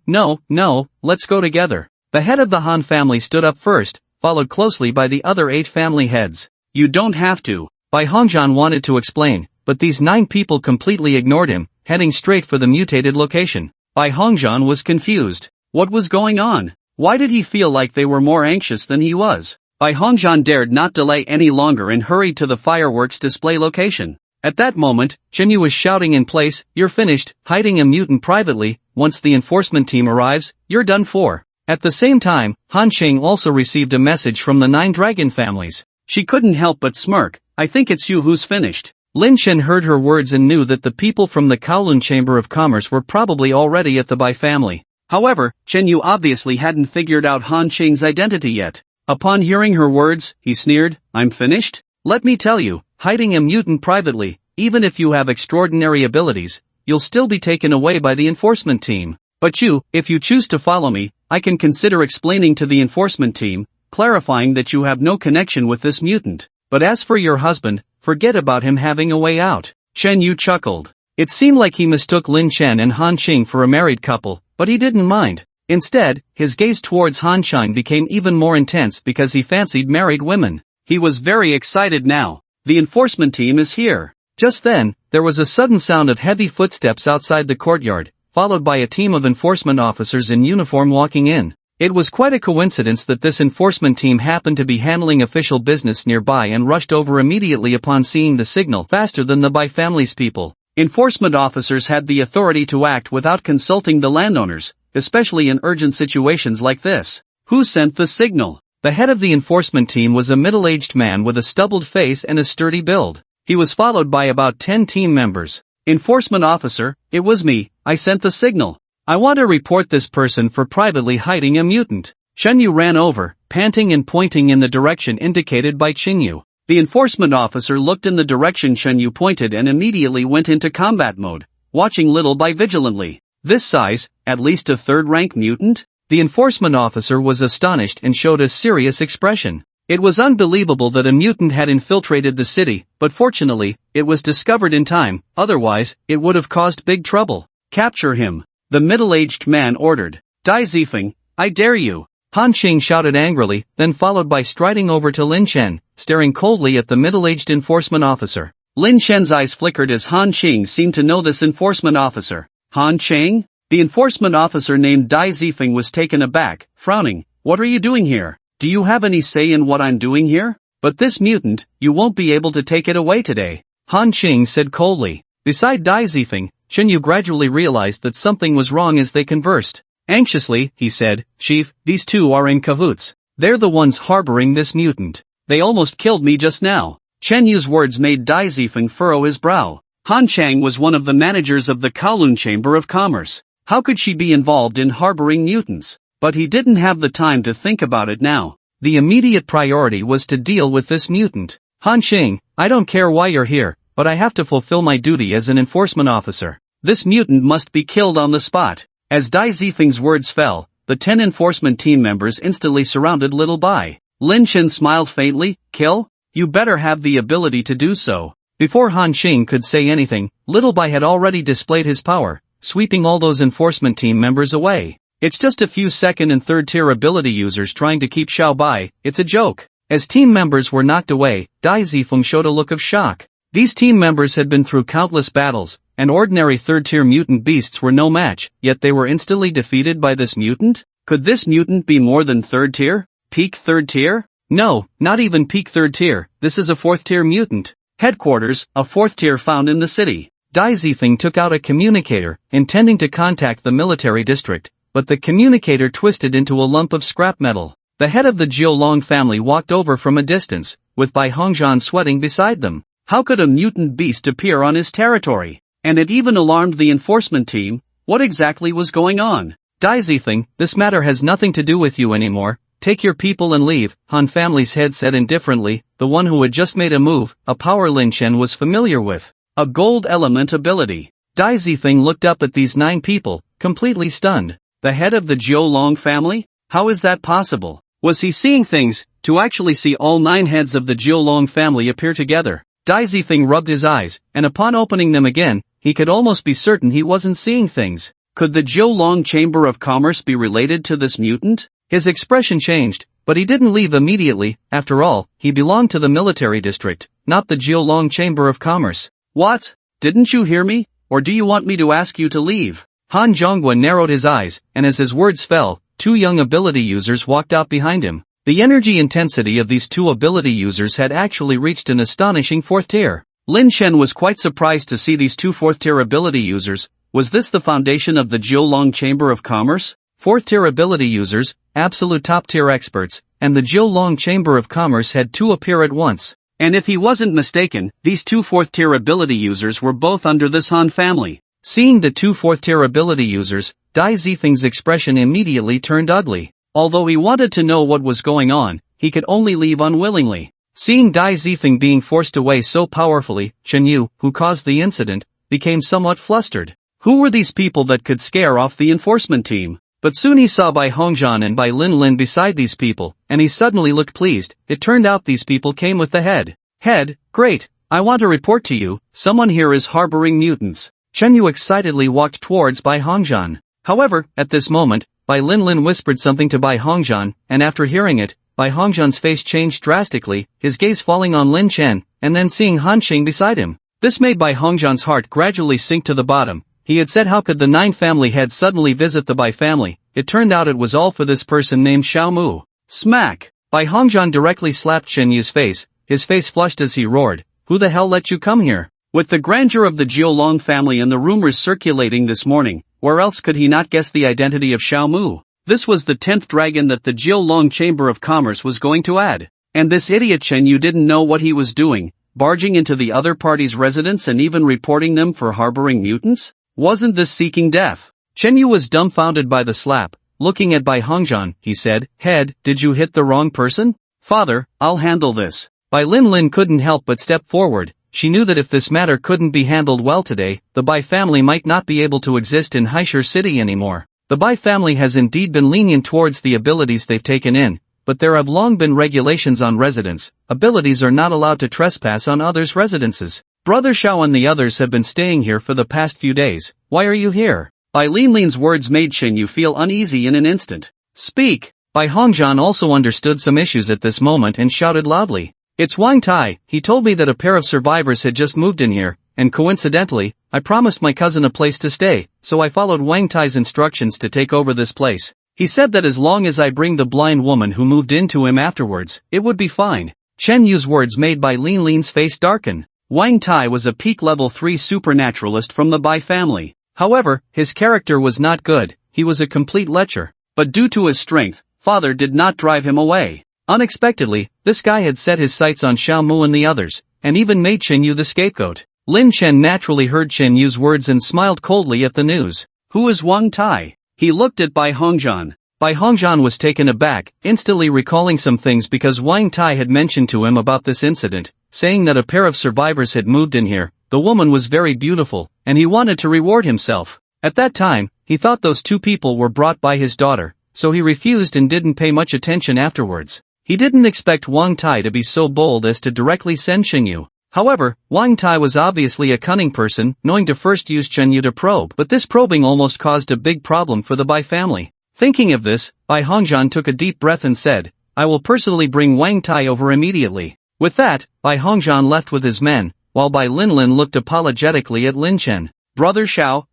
[SPEAKER 1] let's go together. The head of the Han family stood up first, followed closely by the other 8 family heads. You don't have to. Bai Hongzhan wanted to explain, but these 9 people completely ignored him, heading straight for the mutated location. Bai Hongzhan was confused. What was going on? Why did he feel like they were more anxious than he was? Bai Hongzhan dared not delay any longer and hurried to the fireworks display location. At that moment, Chen Yu was shouting in place, "You're finished, hiding a mutant privately. Once the enforcement team arrives, you're done for." At the same time, Han Cheng also received a message from the 9 dragon families. She couldn't help but smirk. I think it's you who's finished. Lin Chen heard her words and knew that the people from the Kowloon Chamber of Commerce were probably already at the Bai family. However, Chen Yu obviously hadn't figured out Han Cheng's identity yet. Upon hearing her words, he sneered, I'm finished? Let me tell you, hiding a mutant privately, even if you have extraordinary abilities, you'll still be taken away by the enforcement team. But if you choose to follow me, I can consider explaining to the enforcement team, clarifying that you have no connection with this mutant. But as for your husband, forget about him having a way out. Chen Yu chuckled. It seemed like he mistook Lin Chen and Han Qing for a married couple, but he didn't mind. Instead, his gaze towards Han Qing became even more intense because he fancied married women. He was very excited now. The enforcement team is here. Just then, there was a sudden sound of heavy footsteps outside the courtyard, followed by a team of enforcement officers in uniform walking in. It was quite a coincidence that this enforcement team happened to be handling official business nearby and rushed over immediately upon seeing the signal faster than the Bai family's people. Enforcement officers had the authority to act without consulting the landowners, especially in urgent situations like this. Who sent the signal? The head of the enforcement team was a middle-aged man with a stubbled face and a sturdy build. He was followed by about 10 team members. Enforcement officer, it was me, I sent the signal. I want to report this person for privately hiding a mutant. Chen Yu ran over, panting and pointing in the direction indicated by Qin Yu. The enforcement officer looked in the direction Chen Yu pointed and immediately went into combat mode, watching Little Bai vigilantly. This size, at least a third-rank mutant? The enforcement officer was astonished and showed a serious expression. It was unbelievable that a mutant had infiltrated the city, but fortunately, it was discovered in time, otherwise, it would have caused big trouble.
[SPEAKER 2] Capture him, the middle-aged man ordered. Dai Zifeng, I dare you.
[SPEAKER 1] Han Qing shouted angrily, then followed by striding over to Lin Chen, staring coldly at the middle-aged enforcement officer.
[SPEAKER 2] Lin Chen's eyes flickered as Han Qing seemed to know this enforcement officer. Han Qing? The enforcement officer named Dai Zifeng was taken aback, frowning. What are you doing here? Do you have any say in what I'm doing here? But this mutant, you won't be able to take it away today.
[SPEAKER 1] Han Qing said coldly. Beside Dai Zifeng, Chen Yu gradually realized that something was wrong as they conversed. Anxiously, he said, Chief, these two are in cahoots. They're the ones harboring this mutant.
[SPEAKER 2] They almost killed me just now. Chen Yu's words made Dai Zifeng furrow his brow. Han Chang was one of the managers of the Kowloon Chamber of Commerce. How could she be involved in harboring mutants? But he didn't have the time to think about it now.
[SPEAKER 1] The immediate priority was to deal with this mutant. Han Qing, I don't care why you're here, but I have to fulfill my duty as an enforcement officer.
[SPEAKER 2] This mutant must be killed on the spot. As Dai Zifeng's words fell, the 10 enforcement team members instantly surrounded Little Bai. Lin Chen smiled faintly. Kill? You better have the ability to do so.
[SPEAKER 1] Before Han Qing could say anything, Little Bai had already displayed his power, sweeping all those enforcement team members away. It's just a few second and third tier ability users trying to keep Xiao Bai, it's a joke. As team members were knocked away, Dai Zifeng showed a look of shock. These team members had been through countless battles, and ordinary third tier mutant beasts were no match, yet they were instantly defeated by this mutant?
[SPEAKER 2] Could this mutant be more than third tier? Peak third tier?
[SPEAKER 1] No, not even peak third tier, this is a fourth tier mutant.
[SPEAKER 2] Headquarters, a fourth tier found in the city.
[SPEAKER 1] Dai Zifeng took out a communicator, intending to contact the military district, but the communicator twisted into a lump of scrap metal. The head of the Jiolong family walked over from a distance, with Bai Hongzhan sweating beside them.
[SPEAKER 2] How could a mutant beast appear on his territory? And it even alarmed the enforcement team. What exactly was going on?
[SPEAKER 1] Dai Zifeng, this matter has nothing to do with you anymore. Take your people and leave, Han family's head said indifferently, the one who had just made a move, a power Lin Chen was familiar with.
[SPEAKER 2] A gold element ability.
[SPEAKER 1] Dai Zifeng looked up at these 9 people, completely stunned.
[SPEAKER 2] The head of the Jiolong family? How is that possible? Was he seeing things, to actually see all 9 heads of the Jiolong family appear together?
[SPEAKER 1] Dai Zifeng rubbed his eyes, and upon opening them again, he could almost be certain he wasn't seeing things.
[SPEAKER 2] Could the Jiolong Chamber of Commerce be related to this mutant?
[SPEAKER 1] His expression changed, but he didn't leave immediately. After all, he belonged to the military district, not the Jiolong Chamber of Commerce.
[SPEAKER 2] What? Didn't you hear me? Or do you want me to ask you to leave?
[SPEAKER 1] Han Zhonghua narrowed his eyes, and as his words fell, 2 young ability users walked out behind him. The energy intensity of these 2 ability users had actually reached an astonishing 4th tier.
[SPEAKER 2] Lin Chen was quite surprised to see these 2 4th tier ability users. Was this the foundation of the Jiolong Chamber of Commerce?
[SPEAKER 1] 4th tier ability users, absolute top tier experts, and the Jiolong Chamber of Commerce had 2 appear at once.
[SPEAKER 2] And if he wasn't mistaken, these 2 4th tier ability users were both under this Han family.
[SPEAKER 1] Seeing the 2 4th tier ability users, Dai Zifeng's expression immediately turned ugly.
[SPEAKER 2] Although he wanted to know what was going on, he could only leave unwillingly.
[SPEAKER 1] Seeing Dai Zifeng being forced away so powerfully, Chen Yu, who caused the incident, became somewhat flustered. Who were these people that could scare off the enforcement team? But soon he saw Bai Hongzhan and Bai Lin beside these people, and he suddenly looked pleased. It turned out these people came with the head. Head, great, I want to report to you, someone here is harboring mutants. Chen Yu excitedly walked towards Bai Hongzhan. However, at this moment, Bai Lin whispered something to Bai Hongzhan, and after hearing it, Bai Hongzhan's face changed drastically, his gaze falling on Lin Chen, and then seeing Han Qing beside him. This made Bai Hongzhan's heart gradually sink to the bottom. He had said how could the 9 family heads suddenly visit the Bai family. It turned out it was all for this person named Xiao Mu.
[SPEAKER 2] Smack!
[SPEAKER 1] Bai Hongzhan directly slapped Chen Yu's face, his face flushed as he roared, who the hell let you come here?
[SPEAKER 2] With the grandeur of the Jiolong family and the rumors circulating this morning, where else could he not guess the identity of Xiao Mu? This was the 10th dragon that the Jiolong Chamber of Commerce was going to add. And this idiot Chen Yu didn't know what he was doing, barging into the other party's residence and even reporting them for harboring mutants? Wasn't this seeking death? Chen Yu was dumbfounded by the slap. Looking at Bai Hongzhan, he said, Head, did you hit the wrong person? Father, I'll handle this.
[SPEAKER 1] Bai Lin couldn't help but step forward. She knew that if this matter couldn't be handled well today, the Bai family might not be able to exist in Haishur City anymore. The Bai family has indeed been lenient towards the abilities they've taken in, but there have long been regulations on residence. Abilities are not allowed to trespass on others' residences. Brother Xiao and the others have been staying here for the past few days. Why are you here?
[SPEAKER 2] Bai Linlin's words made Shen Yu feel uneasy in an instant.
[SPEAKER 1] Speak! Bai Hongzhan also understood some issues at this moment and shouted loudly. It's Wang Tai. He told me that a pair of survivors had just moved in here, and coincidentally, I promised my cousin a place to stay, so I followed Wang Tai's instructions to take over this place. He said that as long as I bring the blind woman who moved in to him afterwards, it would be fine. Chen Yu's words made Bai Linlin's face darken.
[SPEAKER 2] Wang Tai was a peak level 3 supernaturalist from the Bai family.
[SPEAKER 1] However, his character was not good. He was a complete lecher.
[SPEAKER 2] But due to his strength, father did not drive him away.
[SPEAKER 1] Unexpectedly, this guy had set his sights on Xiao Mu and the others, and even made Chen Yu the scapegoat. Lin Chen naturally heard Chen Yu's words and smiled coldly at the news.
[SPEAKER 2] Who is Wang Tai? He looked at Bai Hongzhan.
[SPEAKER 1] Bai Hongzhan was taken aback, instantly recalling some things because Wang Tai had mentioned to him about this incident, saying that a pair of survivors had moved in here. The woman was very beautiful, and he wanted to reward himself. At that time, he thought those two people were brought by his daughter, so he refused and didn't pay much attention afterwards. He didn't expect Wang Tai to be so bold as to directly send Chen Yu. However, Wang Tai was obviously a cunning person, knowing to first use Chen Yu to probe, but this probing almost caused a big problem for the Bai family. Thinking of this, Bai Hongzhan took a deep breath and said, I will personally bring Wang Tai over immediately. With that, Bai Hongzhan left with his men, while Bai Linlin looked apologetically at Lin Chen.
[SPEAKER 2] Brother Xiao,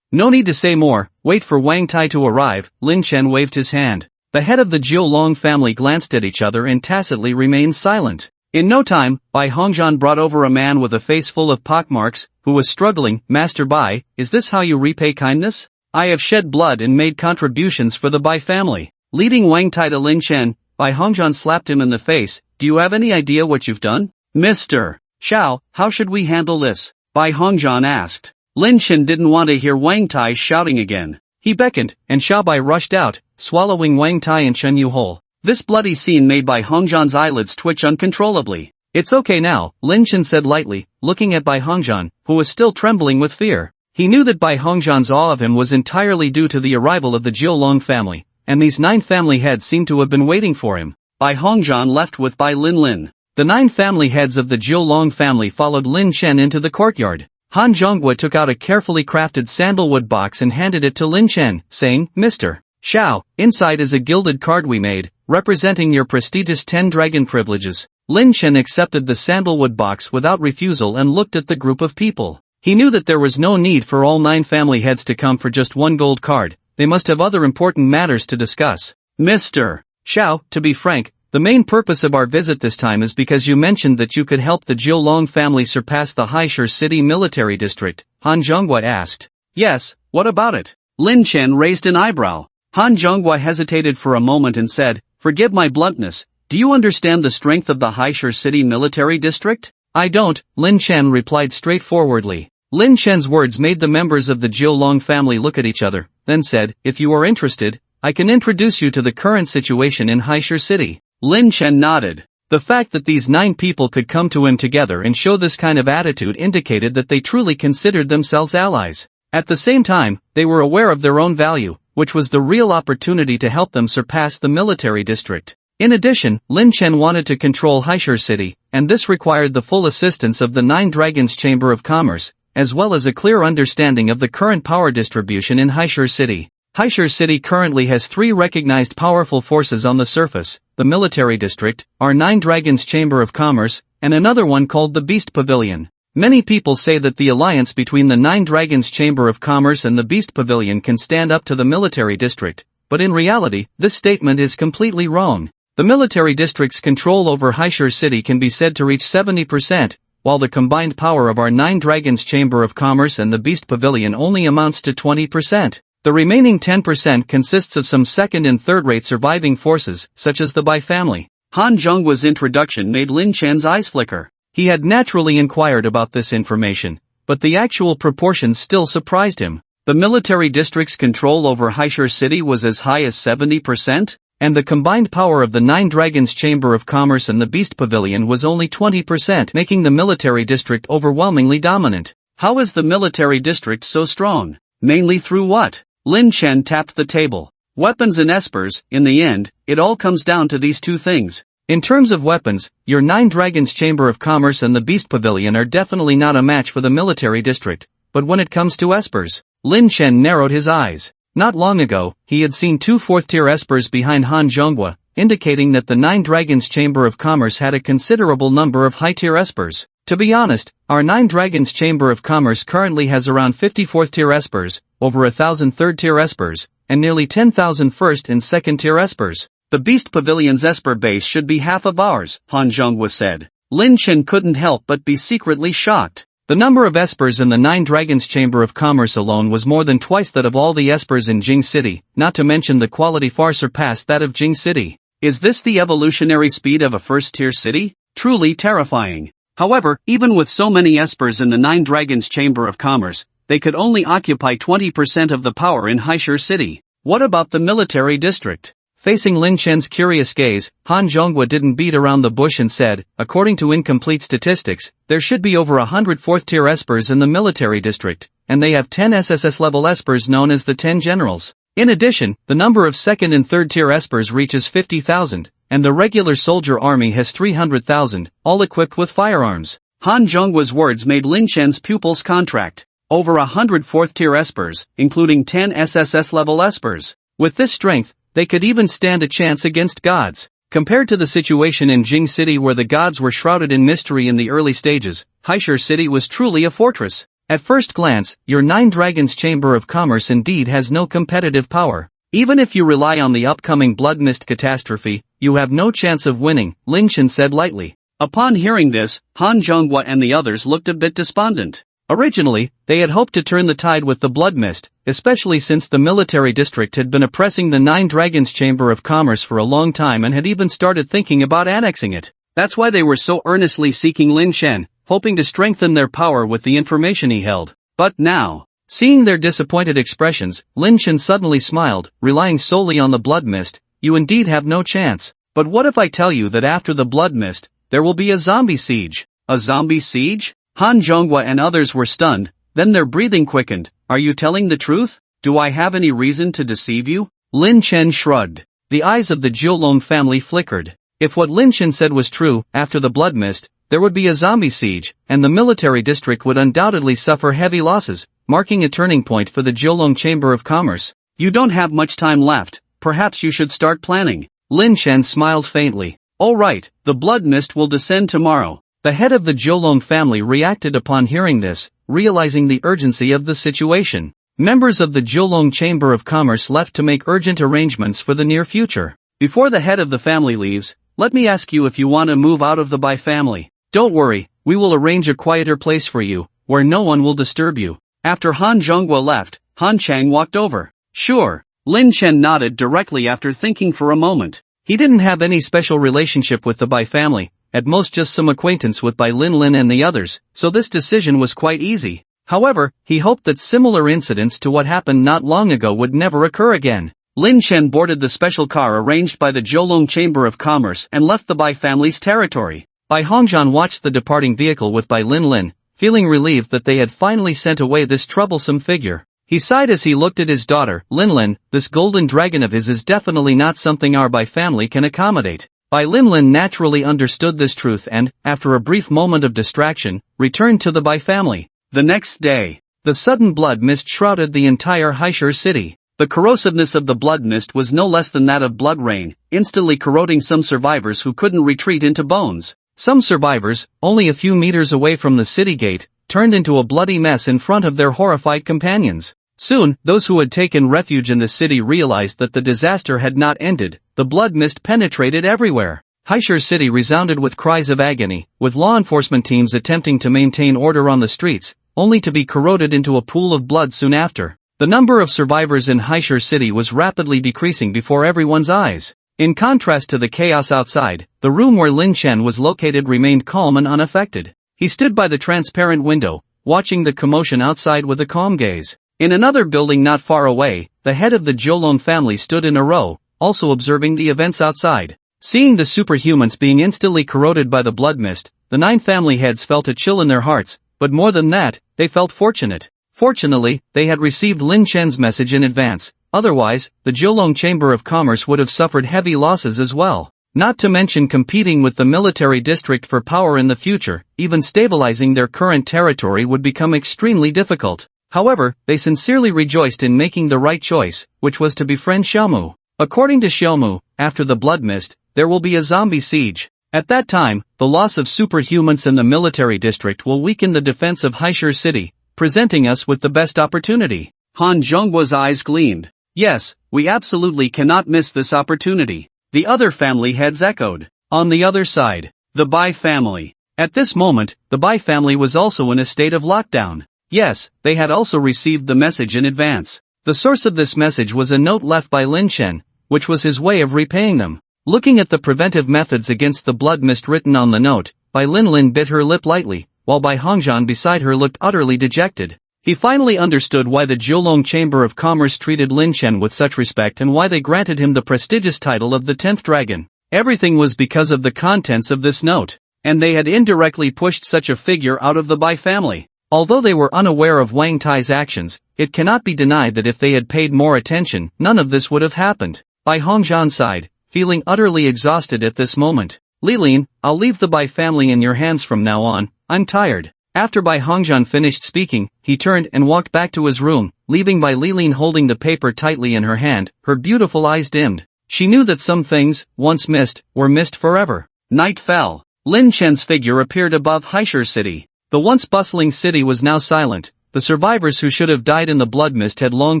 [SPEAKER 1] No need to say more, wait for Wang Tai to arrive. Lin Chen waved his hand. The head of the Jiulong family glanced at each other and tacitly remained silent. In no time, Bai Hongzhan brought over a man with a face full of pockmarks, who was struggling. Master Bai, is this how you repay kindness? I have shed blood and made contributions for the Bai family. Leading Wang Tai to Lin Chen, Bai Hongzhan slapped him in the face. Do you have any idea what you've done?
[SPEAKER 2] Mr. Xiao, how should we handle this? Bai Hongzhan asked. Lin Chen didn't want to hear Wang Tai shouting again.
[SPEAKER 1] He beckoned, and Xiao Bai rushed out, swallowing Wang Tai and Chen Yu whole.
[SPEAKER 2] This bloody scene made Bai Hongzhan's eyelids twitch uncontrollably.
[SPEAKER 1] It's okay now, Lin Chen said lightly, looking at Bai Hongzhan, who was still trembling with fear. He knew that Bai Hongzhan's awe of him was entirely due to the arrival of the Jiulong family, and these 9 family heads seemed to have been waiting for him.
[SPEAKER 2] Bai Hongzhan left with Bai Linlin.
[SPEAKER 1] The 9 family heads of the Jiulong family followed Lin Chen into the courtyard. Han Zhonghua took out a carefully crafted sandalwood box and handed it to Lin Chen, saying, Mr. Xiao, inside is a gilded card we made, representing your prestigious 10 dragon privileges. Lin Chen accepted the sandalwood box without refusal and looked at the group of people. He knew that there was no need for all 9 family heads to come for just one gold card. They must have other important matters to discuss.
[SPEAKER 2] Mr.
[SPEAKER 1] Xiao, to be frank, the main purpose of our visit this time is because you mentioned that you could help the Jiulong family surpass the Haishur City military district, Han Zhonghua asked.
[SPEAKER 2] Yes, what about it? Lin Chen raised an eyebrow. Han Zhonghua hesitated for a moment and said, Forgive my bluntness, do you understand the strength of the Haishur City military district?
[SPEAKER 1] I don't, Lin Chen replied straightforwardly. Lin Chen's words made the members of the Jiulong family look at each other, then said, If you are interested, I can introduce you to the current situation in Haishur City.
[SPEAKER 2] Lin Chen nodded.
[SPEAKER 1] The fact that these 9 people could come to him together and show this kind of attitude indicated that they truly considered themselves allies. At the same time, they were aware of their own value, which was the real opportunity to help them surpass the military district. In addition, Lin Chen wanted to control Haishur City, and this required the full assistance of the 9 Dragons Chamber of Commerce, as well as a clear understanding of the current power distribution in Haishur City. Haishur City currently has 3 recognized powerful forces on the surface, the military district, our 9 Dragons Chamber of Commerce, and another one called the Beast Pavilion. Many people say that the alliance between the 9 Dragons Chamber of Commerce and the Beast Pavilion can stand up to the military district, but in reality, this statement is completely wrong. The military district's control over Haishur City can be said to reach 70%, while the combined power of our 9 Dragons Chamber of Commerce and the Beast Pavilion only amounts to 20%. The remaining 10% consists of some second and third-rate surviving forces, such as the Bai family.
[SPEAKER 2] Han Zhonghua's introduction made Lin Chen's eyes flicker.
[SPEAKER 1] He had naturally inquired about this information, but the actual proportions still surprised him.
[SPEAKER 2] The military district's control over Haishur City was as high as 70%?
[SPEAKER 1] And the combined power of the 9 Dragons Chamber of Commerce and the Beast Pavilion was only 20%, making the military district overwhelmingly dominant.
[SPEAKER 2] How is the military district so strong? Mainly through what? Lin Chen tapped the table. Weapons and espers, in the end, it all comes down to these two things.
[SPEAKER 1] In terms of weapons, your 9 Dragons Chamber of Commerce and the Beast Pavilion are definitely not a match for the military district, but when it comes to espers, Lin Chen narrowed his eyes. Not long ago, he had seen 2 4th-tier espers behind Han Zhonghua, indicating that the 9 Dragons Chamber of Commerce had a considerable number of high-tier espers. To be honest, our 9 Dragons Chamber of Commerce currently has around 50 4th-tier espers, over 1,000 3rd-tier espers, and nearly 10,000 1st and 2nd-tier espers.
[SPEAKER 2] The Beast Pavilion's esper base should be half of ours, Han Zhonghua said. Lin Chen couldn't help but be secretly shocked.
[SPEAKER 1] The number of espers in the 9 Dragons Chamber of Commerce alone was more than twice that of all the espers in Jing City, not to mention the quality far surpassed that of Jing City.
[SPEAKER 2] Is this the evolutionary speed of a first-tier city? Truly terrifying. However, even with so many espers in the 9 Dragons Chamber of Commerce, they could only occupy 20% of the power in Haishur City. What about the military district?
[SPEAKER 1] Facing Lin Chen's curious gaze, Han Zhonghua didn't beat around the bush and said, according to incomplete statistics, there should be over 100 4th-tier espers in the military district, and they have 10 SSS-level espers known as the 10 Generals. In addition, the number of 2nd and 3rd-tier espers reaches 50,000, and the regular soldier army has 300,000, all equipped with firearms.
[SPEAKER 2] Han Zhonghua's words made Lin Chen's pupils contract. Over 100 4th-tier espers, including 10 SSS-level espers. With this strength, they could even stand a chance against gods. Compared to the situation in Jing City where the gods were shrouded in mystery in the early stages, Haishur City was truly a fortress. At first glance, your 9 Dragons Chamber of Commerce indeed has no competitive power. Even if you rely on the upcoming Blood Mist catastrophe, you have no chance of winning, Lin Chen said lightly. Upon hearing this, Han Zhonghua and the others looked a bit despondent.
[SPEAKER 1] Originally, they had hoped to turn the tide with the Blood Mist, especially since the military district had been oppressing the 9 Dragons Chamber of Commerce for a long time and had even started thinking about annexing it.
[SPEAKER 2] That's why they were so earnestly seeking Lin Chen, hoping to strengthen their power with the information he held. But now,
[SPEAKER 1] seeing their disappointed expressions, Lin Chen suddenly smiled, relying solely on the Blood Mist. You indeed have no chance. But what if I tell you that after the Blood Mist, there will be a zombie siege?
[SPEAKER 2] A zombie siege? Han Zhonghua and others were stunned, then their breathing quickened. Are you telling the truth? Do I have any reason to deceive you?
[SPEAKER 1] Lin Chen shrugged. The eyes of the Zhuolong family flickered. If what Lin Chen said was true, after the Blood Mist, there would be a zombie siege, and the military district would undoubtedly suffer heavy losses, marking a turning point for the Zhuolong Chamber of Commerce.
[SPEAKER 2] You don't have much time left, perhaps you should start planning.
[SPEAKER 1] Lin Chen smiled faintly.
[SPEAKER 2] All right, the Blood Mist will descend tomorrow.
[SPEAKER 1] The head of the Zhuolong family reacted upon hearing this, realizing the urgency of the situation. Members of the Zhuolong Chamber of Commerce left to make urgent arrangements for the near future.
[SPEAKER 2] Before the head of the family leaves, let me ask you if you want to move out of the Bai family.
[SPEAKER 1] Don't worry, we will arrange a quieter place for you, where no one will disturb you.
[SPEAKER 2] After Han Zhonghua left, Han Chang walked over. Sure. Lin Chen nodded directly after thinking for a moment.
[SPEAKER 1] He didn't have any special relationship with the Bai family, at most just some acquaintance with Bai Lin and the others, so this decision was quite easy. However, he hoped that similar incidents to what happened not long ago would never occur again.
[SPEAKER 2] Lin Chen boarded the special car arranged by the Zhuolong Chamber of Commerce and left the Bai family's territory.
[SPEAKER 1] Bai Hongzhan watched the departing vehicle with Bai Lin, feeling relieved that they had finally sent away this troublesome figure. He sighed as he looked at his daughter, Lin. This golden dragon of his is definitely not something our Bai family can accommodate. Bai Lin naturally understood this truth and, after a brief moment of distraction, returned to the Bai family.
[SPEAKER 2] The next day,
[SPEAKER 1] the sudden blood mist shrouded the entire Haishur city.
[SPEAKER 2] The corrosiveness of the blood mist was no less than that of blood rain, instantly corroding some survivors who couldn't retreat into bones.
[SPEAKER 1] Some survivors, only a few meters away from the city gate, turned into a bloody mess in front of their horrified companions. Soon, those who had taken refuge in the city realized that the disaster had not ended. The blood mist penetrated everywhere. Haishur city resounded with cries of agony, with law enforcement teams attempting to maintain order on the streets, only to be corroded into a pool of blood soon after. The number of survivors in Haishur city was rapidly decreasing before everyone's eyes. In contrast to the chaos outside, the room where Lin Chen was located remained calm and unaffected. He stood by the transparent window, watching the commotion outside with a calm gaze. In another building not far away, the head of the Zhuolong family stood in a row, also observing the events outside. Seeing the superhumans being instantly corroded by the blood mist, the 9 family heads felt a chill in their hearts, but more than that, they felt fortunate. Fortunately, they had received Lin Chen's message in advance, otherwise, the Jiulong Chamber of Commerce would have suffered heavy losses as well. Not to mention competing with the military district for power in the future, even stabilizing their current territory would become extremely difficult. However, they sincerely rejoiced in making the right choice, which was to befriend Xiaomu. According to Xiaomu, after the Blood Mist, there will be a zombie siege. At that time, the loss of superhumans in the military district will weaken the defense of Haishur City, presenting us with the best opportunity.
[SPEAKER 2] Han Zhonghua's eyes gleamed. Yes, we absolutely cannot miss this opportunity. The other family heads echoed. On the other side, the Bai family. At this moment, the Bai family was also in a state of lockdown. Yes, they had also received the message in advance. The source of this message was a note left by Lin Chen, which was his way of repaying them. Looking at the preventive methods against the blood mist written on the note, Bai Linlin bit her lip lightly, while Bai Hongzhan beside her looked utterly dejected. He finally understood why the Jiulong Chamber of Commerce treated Lin Chen with such respect and why they granted him the prestigious title of the 10th Dragon. Everything was because of the contents of this note, and they had indirectly pushed such a figure out of the Bai family. Although they were unaware of Wang Tai's actions, it cannot be denied that if they had paid more attention, none of this would have happened. Bai Hongzhan sighed, feeling utterly exhausted at this moment. Lilin, I'll leave the Bai family in your hands from now on, I'm tired. After Bai Hongzhan finished speaking, he turned and walked back to his room, leaving Bai Lilin holding the paper tightly in her hand, her beautiful eyes dimmed. She knew that some things, once missed, were missed forever. Night fell. Lin Chen's figure appeared above Haishur City. The once bustling city was now silent. The survivors who should have died in the blood mist had long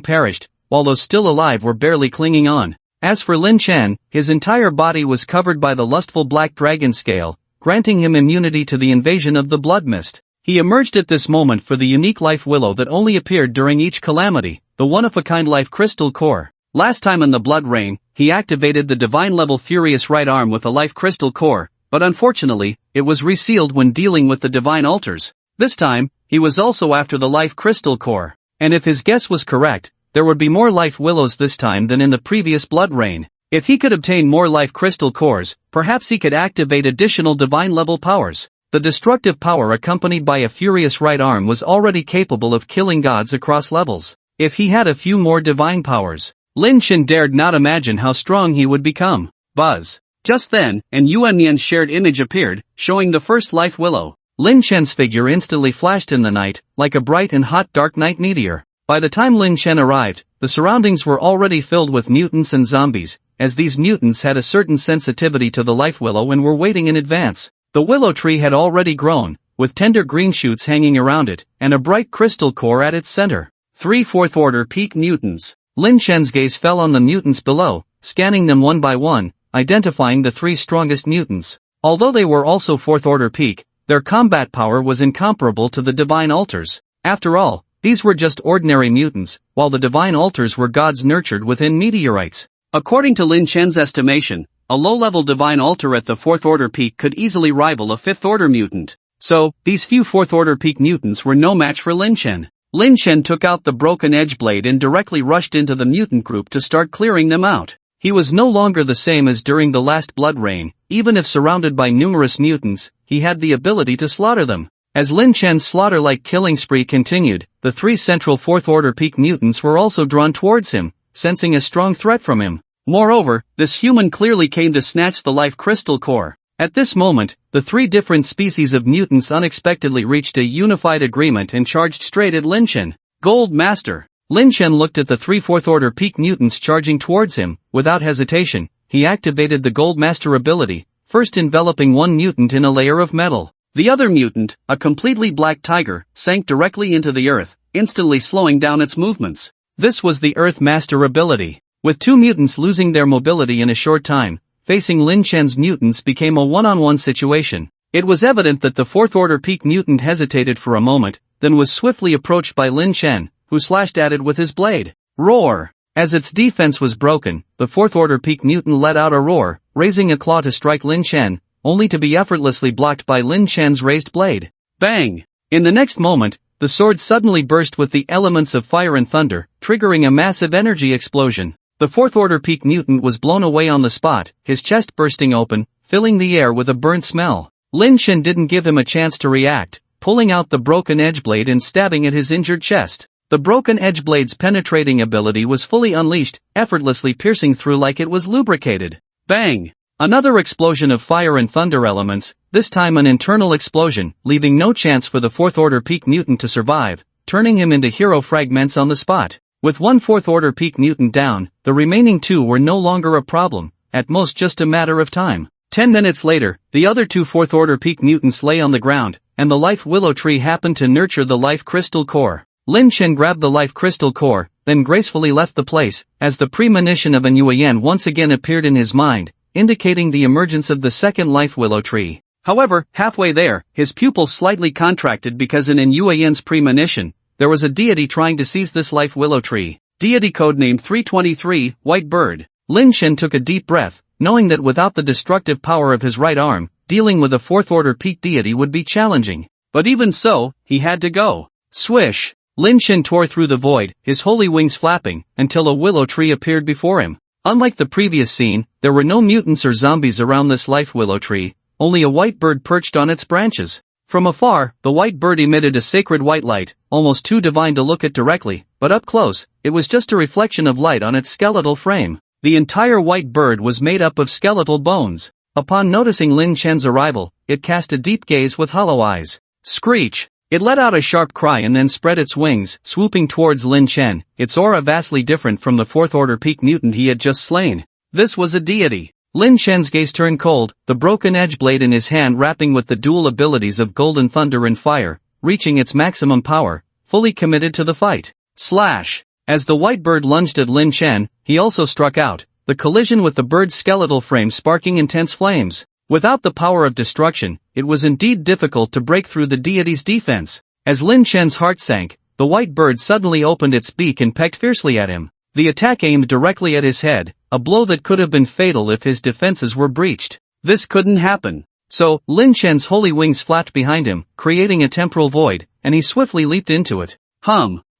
[SPEAKER 2] perished, while those still alive were barely clinging on. As for Lin Chen, his entire body was covered by the lustful black dragon scale, granting him immunity to the invasion of the blood mist. He emerged at this moment for the unique life willow that only appeared during each calamity, the one-of-a-kind life crystal core. Last time in the blood rain, he activated the divine-level furious right arm with a life crystal core, but unfortunately, it was resealed when dealing with the divine altars. This time, he was also after the life crystal core. And if his guess was correct, there would be more life willows this time than in the previous blood rain. If he could obtain more life crystal cores, perhaps he could activate additional divine-level powers. The destructive power accompanied by a furious right arm was already capable of killing gods across levels. If he had a few more divine powers, Lin Chen dared not imagine how strong he would become. Buzz. Just then, an Yuanyan's shared image appeared, showing the first life willow. Lin Chen's figure instantly flashed in the night, like a bright and hot dark night meteor. By the time Lin Chen arrived, the surroundings were already filled with mutants and zombies, as these mutants had a certain sensitivity to the life willow and were waiting in advance. The willow tree had already grown, with tender green shoots hanging around it, and a bright crystal core at its center. 3 fourth-order peak mutants. Lin Chen's gaze fell on the mutants below, scanning them one by one, identifying the 3 strongest mutants. Although they were also fourth-order peak, their combat power was incomparable to the divine altars. After all, these were just ordinary mutants, while the divine altars were gods nurtured within meteorites. According to Lin Chen's estimation, a low-level divine altar at the 4th-order peak could easily rival a 5th-order mutant. So, these few 4th-order peak mutants were no match for Lin Chen. Lin Chen took out the broken edge blade and directly rushed into the mutant group to start clearing them out. He was no longer the same as during the last blood rain. Even if surrounded by numerous mutants, he had the ability to slaughter them. As Lin Chen's slaughter-like killing spree continued, the 3 central 4th-order peak mutants were also drawn towards him, sensing a strong threat from him. Moreover, this human clearly came to snatch the life crystal core. At this moment, the 3 different species of mutants unexpectedly reached a unified agreement and charged straight at Lin Chen. Gold Master. Lin Chen looked at the 3 4th-order peak mutants charging towards him. Without hesitation, he activated the Gold Master ability, first enveloping one mutant in a layer of metal. The other mutant, a completely black tiger, sank directly into the earth, instantly slowing down its movements. This was the Earth Master ability. With 2 mutants losing their mobility in a short time, facing Lin Chen's mutants became a one-on-one situation. It was evident that the 4th-order peak mutant hesitated for a moment, then was swiftly approached by Lin Chen, who slashed at it with his blade. Roar! As its defense was broken, the 4th-order peak mutant let out a roar, raising a claw to strike Lin Chen, only to be effortlessly blocked by Lin Chen's raised blade. Bang! In the next moment, the sword suddenly burst with the elements of fire and thunder, triggering a massive energy explosion. The 4th-order peak mutant was blown away on the spot, his chest bursting open, filling the air with a burnt smell. Lin Chen didn't give him a chance to react,
[SPEAKER 1] pulling out the broken edge blade and stabbing at his injured chest. The broken edge blade's penetrating ability was fully unleashed, effortlessly piercing through like it was lubricated. Bang! Another explosion of fire and thunder elements, this time an internal explosion, leaving no chance for the fourth order peak mutant to survive, turning him into hero fragments on the spot. With one fourth order peak mutant down, the remaining two were no longer a problem, at most just a matter of time. 10 minutes later, the other two fourth order peak mutants lay on the ground, and the life willow tree happened to nurture the life crystal core. Lin Chen grabbed the life crystal core, then gracefully left the place, as the premonition of an Yuan once again appeared in his mind, indicating the emergence of the second life willow tree. However, halfway there, his pupils slightly contracted because in Yuan's premonition, there was a deity trying to seize this life willow tree. Deity codenamed 323, White Bird. Lin Chen took a deep breath, knowing that without the destructive power of his right arm, dealing with a fourth order peak deity would be challenging. But even so, he had to go. Swish! Lin Chen tore through the void, his holy wings flapping, until a willow tree appeared before him. Unlike the previous scene, there were no mutants or zombies around this life willow tree, only a white bird perched on its branches. From afar, the white bird emitted a sacred white light, almost too divine to look at directly, but up close, it was just a reflection of light on its skeletal frame. The entire white bird was made up of skeletal bones. Upon noticing Lin Chen's arrival, it cast a deep gaze with hollow eyes. Screech! It let out a sharp cry and then spread its wings, swooping towards Lin Chen, its aura vastly different from the fourth order peak mutant he had just slain. This was a deity. Lin Chen's gaze turned cold, the broken edge blade in his hand rapping with the dual abilities of golden thunder and fire, reaching its maximum power, fully committed to the fight. Slash! As the white bird lunged at Lin Chen, he also struck out, the collision with the bird's skeletal frame sparking intense flames. Without the power of destruction, it was indeed difficult to break through the deity's defense. As Lin Chen's heart sank, the white bird suddenly opened its beak and pecked fiercely at him. The attack aimed directly at his head, a blow that could have been fatal if his defenses were breached. This couldn't happen. So, Lin Chen's holy wings flapped behind him, creating a temporal void, and he swiftly leaped into it.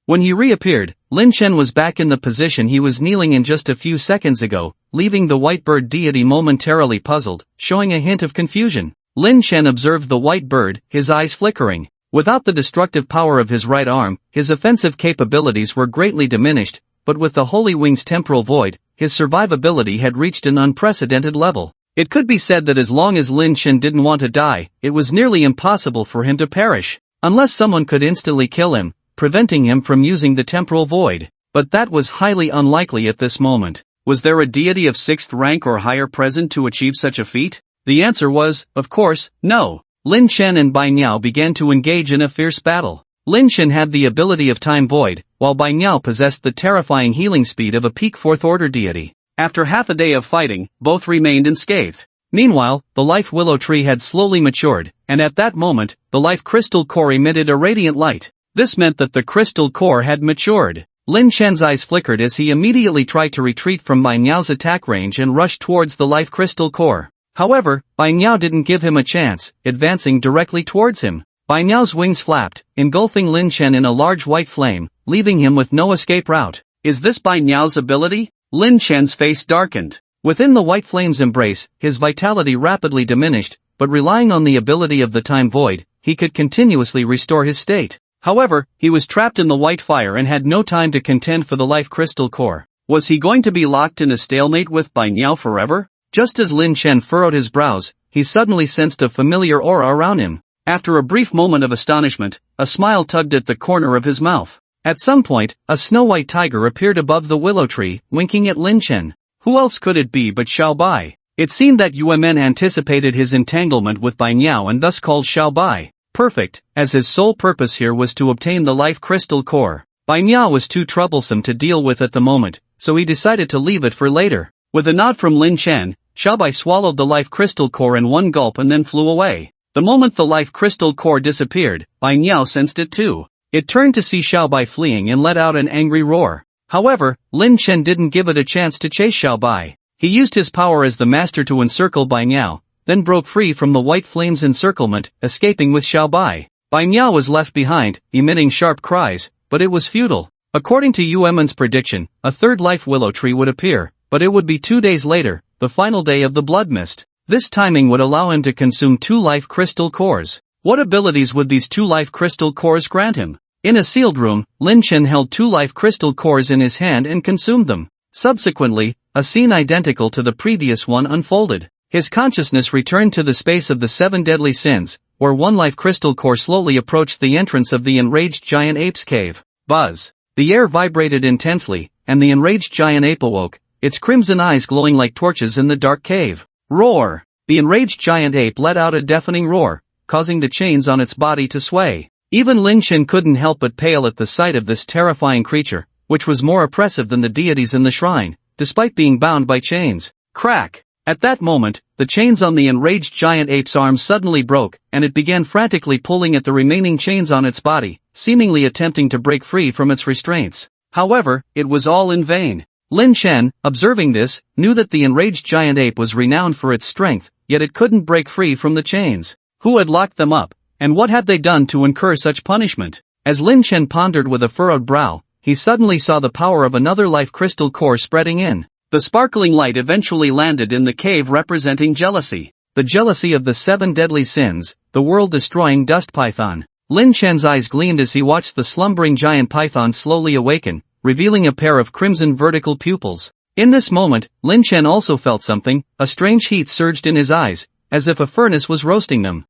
[SPEAKER 1] When he reappeared, Lin Chen was back in the position he was kneeling in just a few seconds ago, leaving the white bird deity momentarily puzzled, showing a hint of confusion. Lin Chen observed the white bird, his eyes flickering. Without the destructive power of his right arm, his offensive capabilities were greatly diminished, but with the Holy Wing's temporal void, his survivability had reached an unprecedented level. It could be said that as long as Lin Chen didn't want to die, it was nearly impossible for him to perish. Unless someone could instantly kill him, preventing him from using the temporal void. But that was highly unlikely at this moment. Was there a deity of 6th rank or higher present to achieve such a feat? The answer was, of course, no. Lin Chen and Bai Niao began to engage in a fierce battle. Lin Chen had the ability of Time Void, while Bai Niao possessed the terrifying healing speed of a peak 4th order deity. After half a day of fighting, both remained unscathed. Meanwhile, the life willow tree had slowly matured, and at that moment, the life crystal core emitted a radiant light. This meant that the crystal core had matured. Lin Chen's eyes flickered as he immediately tried to retreat from Bai Niao's attack range and rushed towards the life crystal core. However, Bai Niao didn't give him a chance, advancing directly towards him. Bai Niao's wings flapped, engulfing Lin Chen in a large white flame, leaving him with no escape route. Is this Bai Niao's ability? Lin Chen's face darkened. Within the white flame's embrace, his vitality rapidly diminished, but relying on the ability of the Time Void, he could continuously restore his state. However, he was trapped in the white fire and had no time to contend for the life crystal core. Was he going to be locked in a stalemate with Bai Niao forever? Just as Lin Chen furrowed his brows, he suddenly sensed a familiar aura around him. After a brief moment of astonishment, a smile tugged at the corner of his mouth. At some point, a snow-white tiger appeared above the willow tree, winking at Lin Chen. Who else could it be but Xiao Bai? It seemed that Yuemen anticipated his entanglement with Bai Niao and thus called Xiao Bai. Perfect, as his sole purpose here was to obtain the life crystal core. Bai Niao was too troublesome to deal with at the moment, so he decided to leave it for later. With a nod from Lin Chen, Xiao Bai swallowed the life crystal core in one gulp and then flew away. The moment the life crystal core disappeared, Bai Niao sensed it too. It turned to see Xiao Bai fleeing and let out an angry roar. However, Lin Chen didn't give it a chance to chase Xiao Bai. He used his power as the master to encircle Bai Niao, then broke free from the white flame's encirclement, escaping with Xiao Bai. Bai Niao was left behind, emitting sharp cries, but it was futile. According to Yu Emin's prediction, a third life willow tree would appear, but it would be 2 days later, the final day of the blood mist. This timing would allow him to consume 2 life crystal cores.
[SPEAKER 2] What abilities would these 2 life crystal cores grant him? In a sealed room, Lin Chen held 2 life crystal cores in his hand and consumed them. Subsequently, a scene identical to the previous one unfolded. His consciousness returned to the space of the 7 deadly sins, where 1 life crystal core slowly approached the entrance of the enraged giant ape's cave. Buzz. The air vibrated intensely, and the enraged giant ape awoke, its crimson eyes glowing like torches in the dark cave. Roar! The enraged giant ape let out a deafening roar, causing the chains on its body to sway. Even Lin Chen couldn't help but pale at the sight of this terrifying creature, which was more oppressive than the deities in the shrine, despite being bound by chains. Crack! At that moment, the chains on the enraged giant ape's arms suddenly broke, and it began frantically pulling at the remaining chains on its body, seemingly attempting to break free from its restraints. However, it was all in vain. Lin Chen, observing this, knew that the enraged giant ape was renowned for its strength, yet it couldn't break free from the chains. Who had locked them up? And what had they done to incur such punishment? As Lin Chen pondered with a furrowed brow, he suddenly saw the power of another life crystal core spreading in. The sparkling light eventually landed in the cave representing jealousy. The jealousy of the 7 deadly sins, the world-destroying dust python. Lin Chen's eyes gleamed as he watched the slumbering giant python slowly awaken, revealing a pair of crimson vertical pupils. In this moment, Lin Chen also felt something. A strange heat surged in his eyes, as if a furnace was roasting them.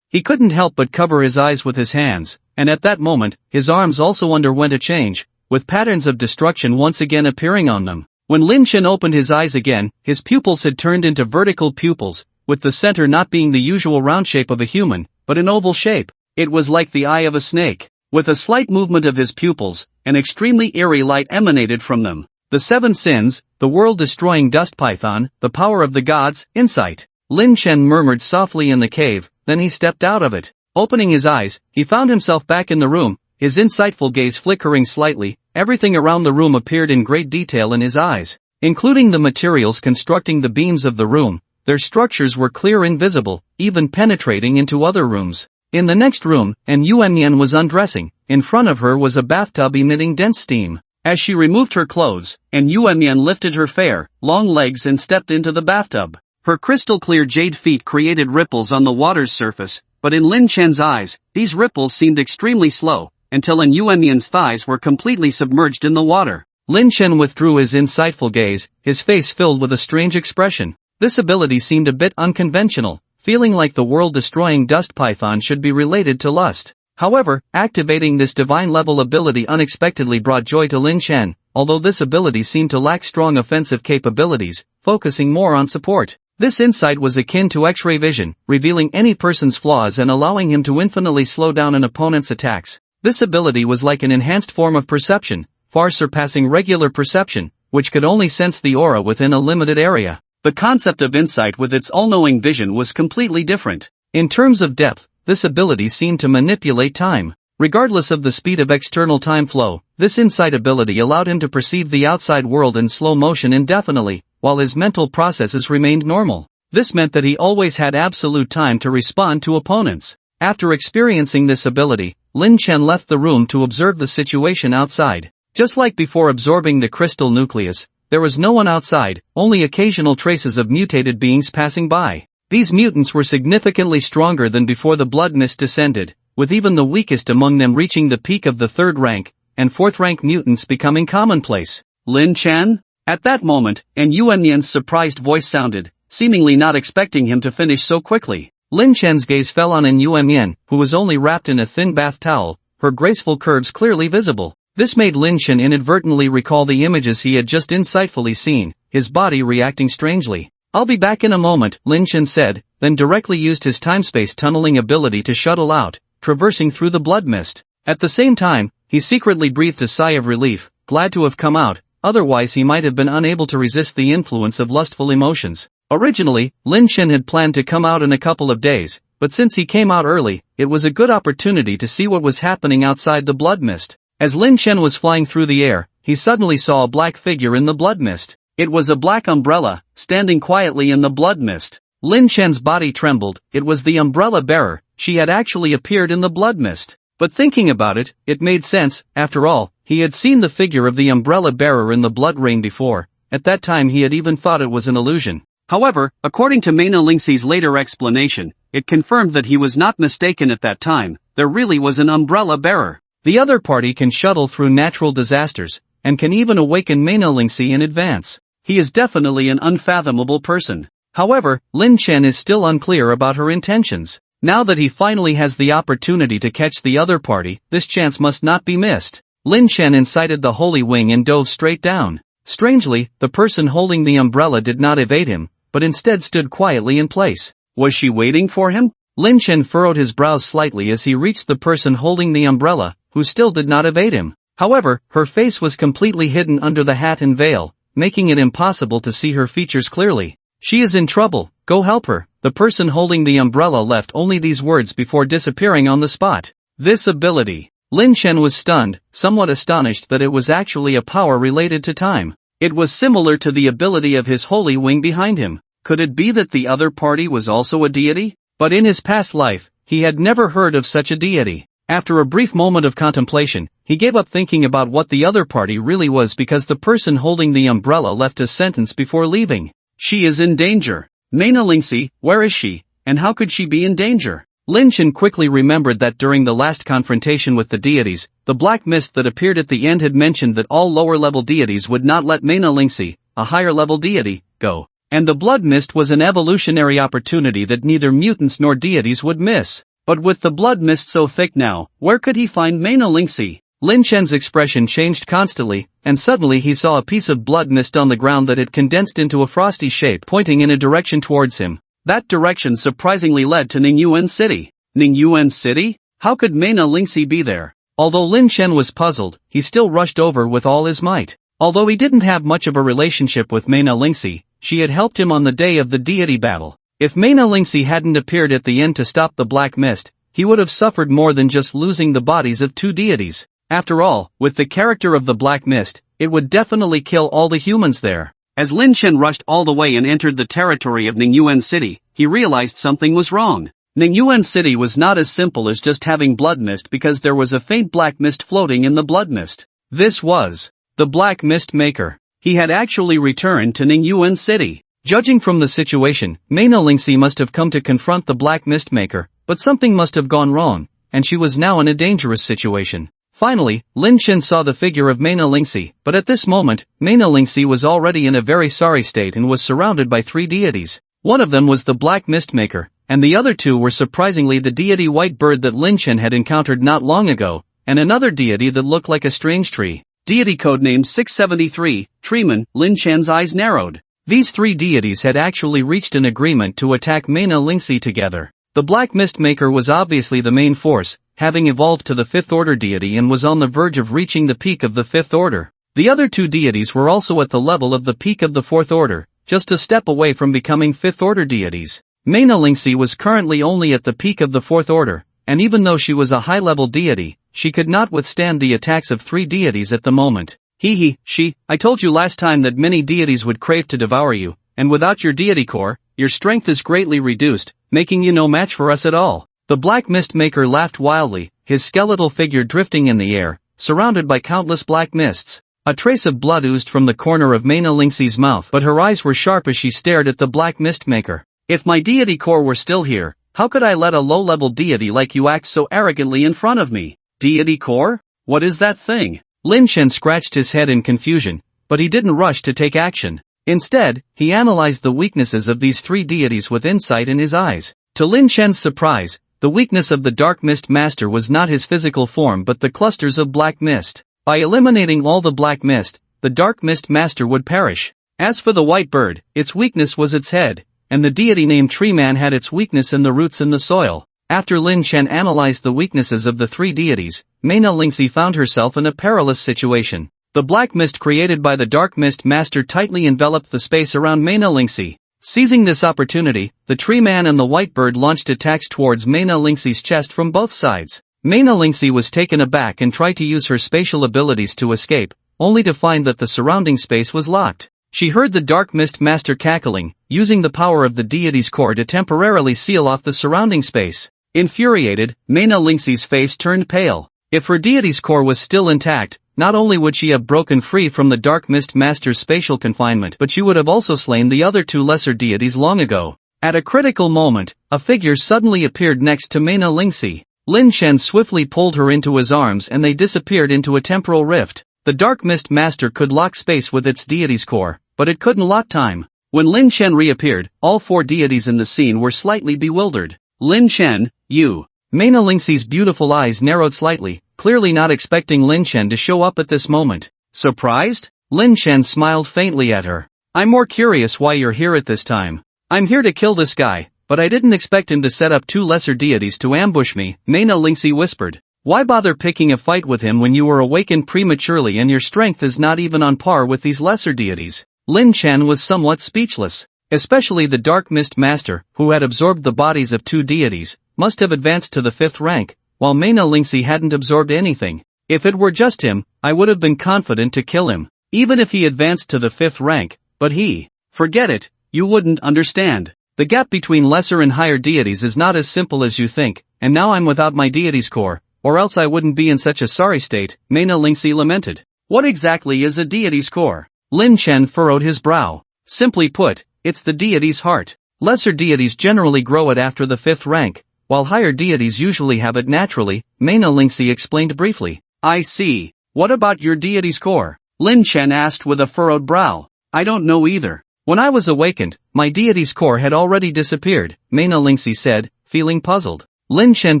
[SPEAKER 2] He couldn't help but cover his eyes with his hands, and at that moment, his arms also underwent a change, with patterns of destruction once again appearing on them. When Lin Chen opened his eyes again, his pupils had turned into vertical pupils, with the center not being the usual round shape of a human, but an oval shape. It was like the eye of a snake. With a slight movement of his pupils, an extremely eerie light emanated from them. The 7 sins, the world-destroying dust python, the power of the gods, insight. Lin Chen murmured softly in the cave, then he stepped out of it. Opening his eyes, he found himself back in the room, his insightful gaze flickering slightly. Everything around the room appeared in great detail in his eyes, including the materials constructing the beams of the room. Their structures were clear and visible, even penetrating into other rooms. In the next room, An Yuanyan was undressing. In front of her was a bathtub emitting dense steam. As she removed her clothes, An Yuanyan lifted her fair, long legs and stepped into the bathtub. Her crystal-clear jade feet created ripples on the water's surface, but in Lin Chen's eyes, these ripples seemed extremely slow, until An Yuanyan's thighs were completely submerged in the water. Lin Chen withdrew his insightful gaze, his face filled with a strange expression. This ability seemed a bit unconventional, feeling like the world-destroying dust python should be related to lust. However, activating this divine-level ability unexpectedly brought joy to Lin Chen, although this ability seemed to lack strong offensive capabilities, focusing more on support. This insight was akin to X-ray vision, revealing any person's flaws and allowing him to infinitely slow down an opponent's attacks. This ability was like an enhanced form of perception, far surpassing regular perception, which could only sense the aura within a limited area. The concept of insight with its all-knowing vision was completely different. In terms of depth, this ability seemed to manipulate time. Regardless of the speed of external time flow, this insight ability allowed him to perceive the outside world in slow motion indefinitely, while his mental processes remained normal. This meant that he always had absolute time to respond to opponents. After experiencing this ability, Lin Chen left the room to observe the situation outside. Just like before absorbing the crystal nucleus, there was no one outside, only occasional traces of mutated beings passing by. These mutants were significantly stronger than before the blood mist descended, with even the weakest among them reaching the peak of the 3rd rank, and 4th rank mutants becoming commonplace. Lin Chen? At that moment, An Yuanyan's surprised voice sounded, seemingly not expecting him to finish so quickly. Lin Chen's gaze fell on An Yuanyan, who was only wrapped in a thin bath towel, her graceful curves clearly visible. This made Lin Chen inadvertently recall the images he had just insightfully seen, his body reacting strangely. "I'll be back in a moment," Lin Chen said, then directly used his time-space tunneling ability to shuttle out, traversing through the blood mist. At the same time, he secretly breathed a sigh of relief, glad to have come out, otherwise he might have been unable to resist the influence of lustful emotions. Originally, Lin Chen had planned to come out in a couple of days, but since he came out early, it was a good opportunity to see what was happening outside the blood mist. As Lin Chen was flying through the air, he suddenly saw a black figure in the blood mist. It was a black umbrella, standing quietly in the blood mist. Lin Chen's body trembled. It was the umbrella bearer. She had actually appeared in the blood mist. But thinking about it, it made sense. After all, he had seen the figure of the umbrella bearer in the blood rain before. At that time he had even thought it was an illusion. However, according to Maina Lingxi's later explanation, it confirmed that he was not mistaken at that time, there really was an umbrella bearer.
[SPEAKER 1] The other party can shuttle through natural disasters, and can even awaken Lingxi in advance.
[SPEAKER 2] He is definitely an unfathomable person.
[SPEAKER 1] However, Lin Chen is still unclear about her intentions. Now that he finally has the opportunity to catch the other party, this chance must not be missed. Lin Chen incited the holy wing and dove straight down. Strangely, the person holding the umbrella did not evade him, but instead stood quietly in place.
[SPEAKER 2] Was she waiting for him?
[SPEAKER 1] Lin Chen furrowed his brows slightly as he reached the person holding the umbrella, who still did not evade him. However, her face was completely hidden under the hat and veil, making it impossible to see her features clearly. She is in trouble, go help her. The person holding the umbrella left only these words before disappearing on the spot. This ability. Lin Chen was stunned, somewhat astonished that it was actually a power related to time.
[SPEAKER 2] It was similar to the ability of his holy wing behind him. Could it be that the other party was also a deity?
[SPEAKER 1] But in his past life, he had never heard of such a deity. After a brief moment of contemplation, he gave up thinking about what the other party really was because the person holding the umbrella left a sentence before leaving.
[SPEAKER 2] She is in danger. Lingxi, where is she, and how could she be in danger?
[SPEAKER 1] Lin Chen quickly remembered that during the last confrontation with the deities, the black mist that appeared at the end had mentioned that all lower-level deities would not let Lingxi, a higher-level deity, go. And the blood mist was an evolutionary opportunity that neither mutants nor deities would miss.
[SPEAKER 2] But with the blood mist so thick now, where could he find Lingxi?
[SPEAKER 1] Lin Chen's expression changed constantly, and suddenly he saw a piece of blood mist on the ground that had condensed into a frosty shape pointing in a direction towards him.
[SPEAKER 2] That direction surprisingly led to Ningyuan City. Ningyuan City? How could Lingxi be there?
[SPEAKER 1] Although Lin Chen was puzzled, he still rushed over with all his might. Although he didn't have much of a relationship with Lingxi, she had helped him on the day of the deity battle. If Lingxi hadn't appeared at the end to stop the black mist, he would have suffered more than just losing the bodies of two deities. After all, with the character of the black mist, it would definitely kill all the humans there.
[SPEAKER 2] As Lin Chen rushed all the way and entered the territory of Ningyuan City, he realized something was wrong. Ningyuan City was not as simple as just having blood mist because there was a faint black mist floating in the blood mist.
[SPEAKER 1] This was the Black Mist Maker.
[SPEAKER 2] He had actually returned to Ningyuan City.
[SPEAKER 1] Judging from the situation, Lingxi must have come to confront the Black Mist Maker, but something must have gone wrong, and she was now in a dangerous situation. Finally, Lin Chen saw the figure of Lingxi, but at this moment, Lingxi was already in a very sorry state and was surrounded by three deities. One of them was the Black Mist Maker, and the other two were surprisingly the deity White Bird that Lin Chen had encountered not long ago, and another deity that looked like a strange tree.
[SPEAKER 2] Deity codename 673, Treeman. Lin Chen's eyes narrowed.
[SPEAKER 1] These three deities had actually reached an agreement to attack Lingxi together. The Black Mist Maker was obviously the main force, having evolved to the Fifth Order deity and was on the verge of reaching the peak of the Fifth Order. The other two deities were also at the level of the peak of the Fourth Order, just a step away from becoming Fifth Order deities. Lingxi was currently only at the peak of the Fourth Order, and even though she was a high-level deity, she could not withstand the attacks of three deities at the moment.
[SPEAKER 2] I told you last time that many deities would crave to devour you, and without your deity core, your strength is greatly reduced, making you no match for us at all.
[SPEAKER 1] The Black Mist Maker laughed wildly, his skeletal figure drifting in the air, surrounded by countless black mists. A trace of blood oozed from the corner of Lingxi's mouth, but her eyes were sharp as she stared at the Black Mist Maker.
[SPEAKER 2] If my deity core were still here, how could I let a low-level deity like you act so arrogantly in front of me? Deity core? What is that thing?
[SPEAKER 1] Lin Chen scratched his head in confusion, but he didn't rush to take action. Instead, he analyzed the weaknesses of these three deities with insight in his eyes. To Lin Chen's surprise, the weakness of the Dark Mist Master was not his physical form but the clusters of black mist. By eliminating all the black mist, the Dark Mist Master would perish. As for the White Bird, its weakness was its head, and the deity named Treeman had its weakness in the roots in the soil. After Lin Chen analyzed the weaknesses of the three deities, Lingxi found herself in a perilous situation. The black mist created by the Dark Mist Master tightly enveloped the space around Lingxi. Seizing this opportunity, the Tree Man and the White Bird launched attacks towards Lingxi's chest from both sides. Lingxi was taken aback and tried to use her spatial abilities to escape, only to find that the surrounding space was locked. She heard the Dark Mist Master cackling, using the power of the deity's core to temporarily seal off the surrounding space. Infuriated, Lingxi's face turned pale. If her deity's core was still intact, not only would she have broken free from the Dark Mist Master's spatial confinement but she would have also slain the other two lesser deities long ago. At a critical moment, a figure suddenly appeared next to Mena Lingxi. Lin Chen swiftly pulled her into his arms and they disappeared into a temporal rift. The Dark Mist Master could lock space with its deity's core, but it couldn't lock time. When Lin Chen reappeared, all 4 deities in the scene were slightly bewildered. Lin Chen, you. Mena Lingxi's beautiful eyes narrowed slightly, clearly not expecting Lin Chen to show up at this moment. Surprised? Lin Chen smiled faintly at her. I'm more curious why you're here at this time. I'm here to kill this guy, but I didn't expect him to set up 2 lesser deities to ambush me, Mena Lingxi whispered. Why bother picking a fight with him when you were awakened prematurely and your strength is not even on par with these lesser deities? Lin Chen was somewhat speechless. Especially the Dark Mist Master, who had absorbed the bodies of 2 deities, must have advanced to the 5th rank, while Mena Lingxi hadn't absorbed anything. If it were just him, I would have been confident to kill him, even if he advanced to the 5th rank, but he. Forget it, you wouldn't understand. The gap between lesser and higher deities is not as simple as you think, and now I'm without my deity's core, or else I wouldn't be in such a sorry state, Mena Lingxi lamented. What exactly is a deity's core? Lin Chen furrowed his brow. Simply put, it's the deity's heart. Lesser deities generally grow it after the 5th rank, while higher deities usually have it naturally, Mena Lingxi explained briefly. I see. What about your deity's core? Lin Chen asked with a furrowed brow. I don't know either. When I was awakened, my deity's core had already disappeared, Mena Lingxi said, feeling puzzled. Lin Chen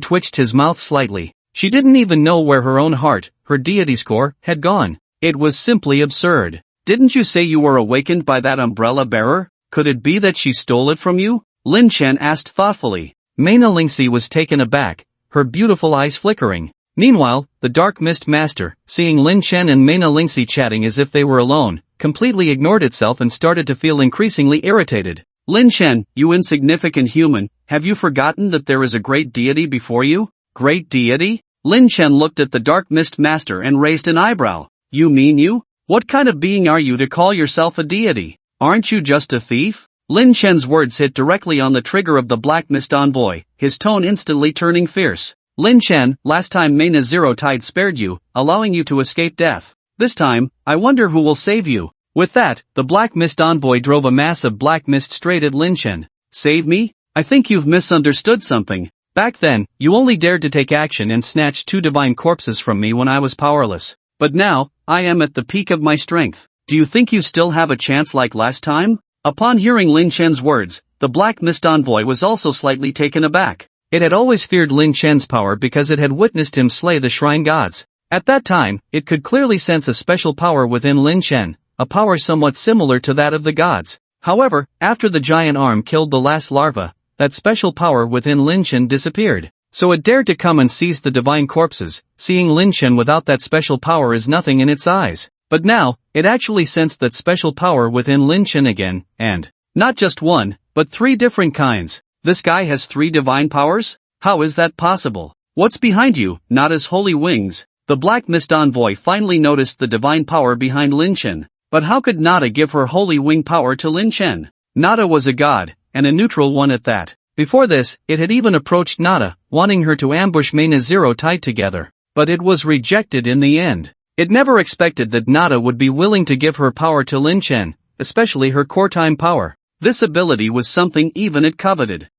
[SPEAKER 1] twitched his mouth slightly. She didn't even know where her own heart, her deity's core, had gone. It was simply absurd. Didn't you say you were awakened by that umbrella bearer? Could it be that she stole it from you? Lin Chen asked thoughtfully. Mena Lingxi was taken aback, her beautiful eyes flickering. Meanwhile, the Dark Mist Master, seeing Lin Chen and Mena Lingxi chatting as if they were alone, completely ignored itself and started to feel increasingly irritated. Lin Chen, you insignificant human, have you forgotten that there is a great deity before you? Great deity? Lin Chen looked at the Dark Mist Master and raised an eyebrow. You mean you? What kind of being are you to call yourself a deity? Aren't you just a thief? Lin Chen's words hit directly on the trigger of the Black Mist Envoy, his tone instantly turning fierce. Lin Chen, last time Mena Zero Tide spared you, allowing you to escape death. This time, I wonder who will save you. With that, the Black Mist Envoy drove a mass of black mist straight at Lin Chen. Save me? I think you've misunderstood something. Back then, you only dared to take action and snatch 2 divine corpses from me when I was powerless. But now, I am at the peak of my strength. Do you think you still have a chance like last time? Upon hearing Lin Chen's words, the Black Mist Envoy was also slightly taken aback. It had always feared Lin Chen's power because it had witnessed him slay the shrine gods. At that time, it could clearly sense a special power within Lin Chen, a power somewhat similar to that of the gods. However, after the giant arm killed the last larva, that special power within Lin Chen disappeared. So it dared to come and seize the divine corpses, seeing Lin Chen without that special power as nothing in its eyes. But now, it actually sensed that special power within Lin Chen again, and not just one, but 3 different kinds. This guy has 3 divine powers? How is that possible? What's behind you, Nada's holy wings? The Black Mist Envoy finally noticed the divine power behind Lin Chen. But how could Nada give her holy wing power to Lin Chen? Nada was a god, and a neutral one at that. Before this, it had even approached Nada, wanting her to ambush Mena Zero tied together. But it was rejected in the end. It never expected that Nada would be willing to give her power to Lin Chen, especially her core time power. This ability was something even it coveted.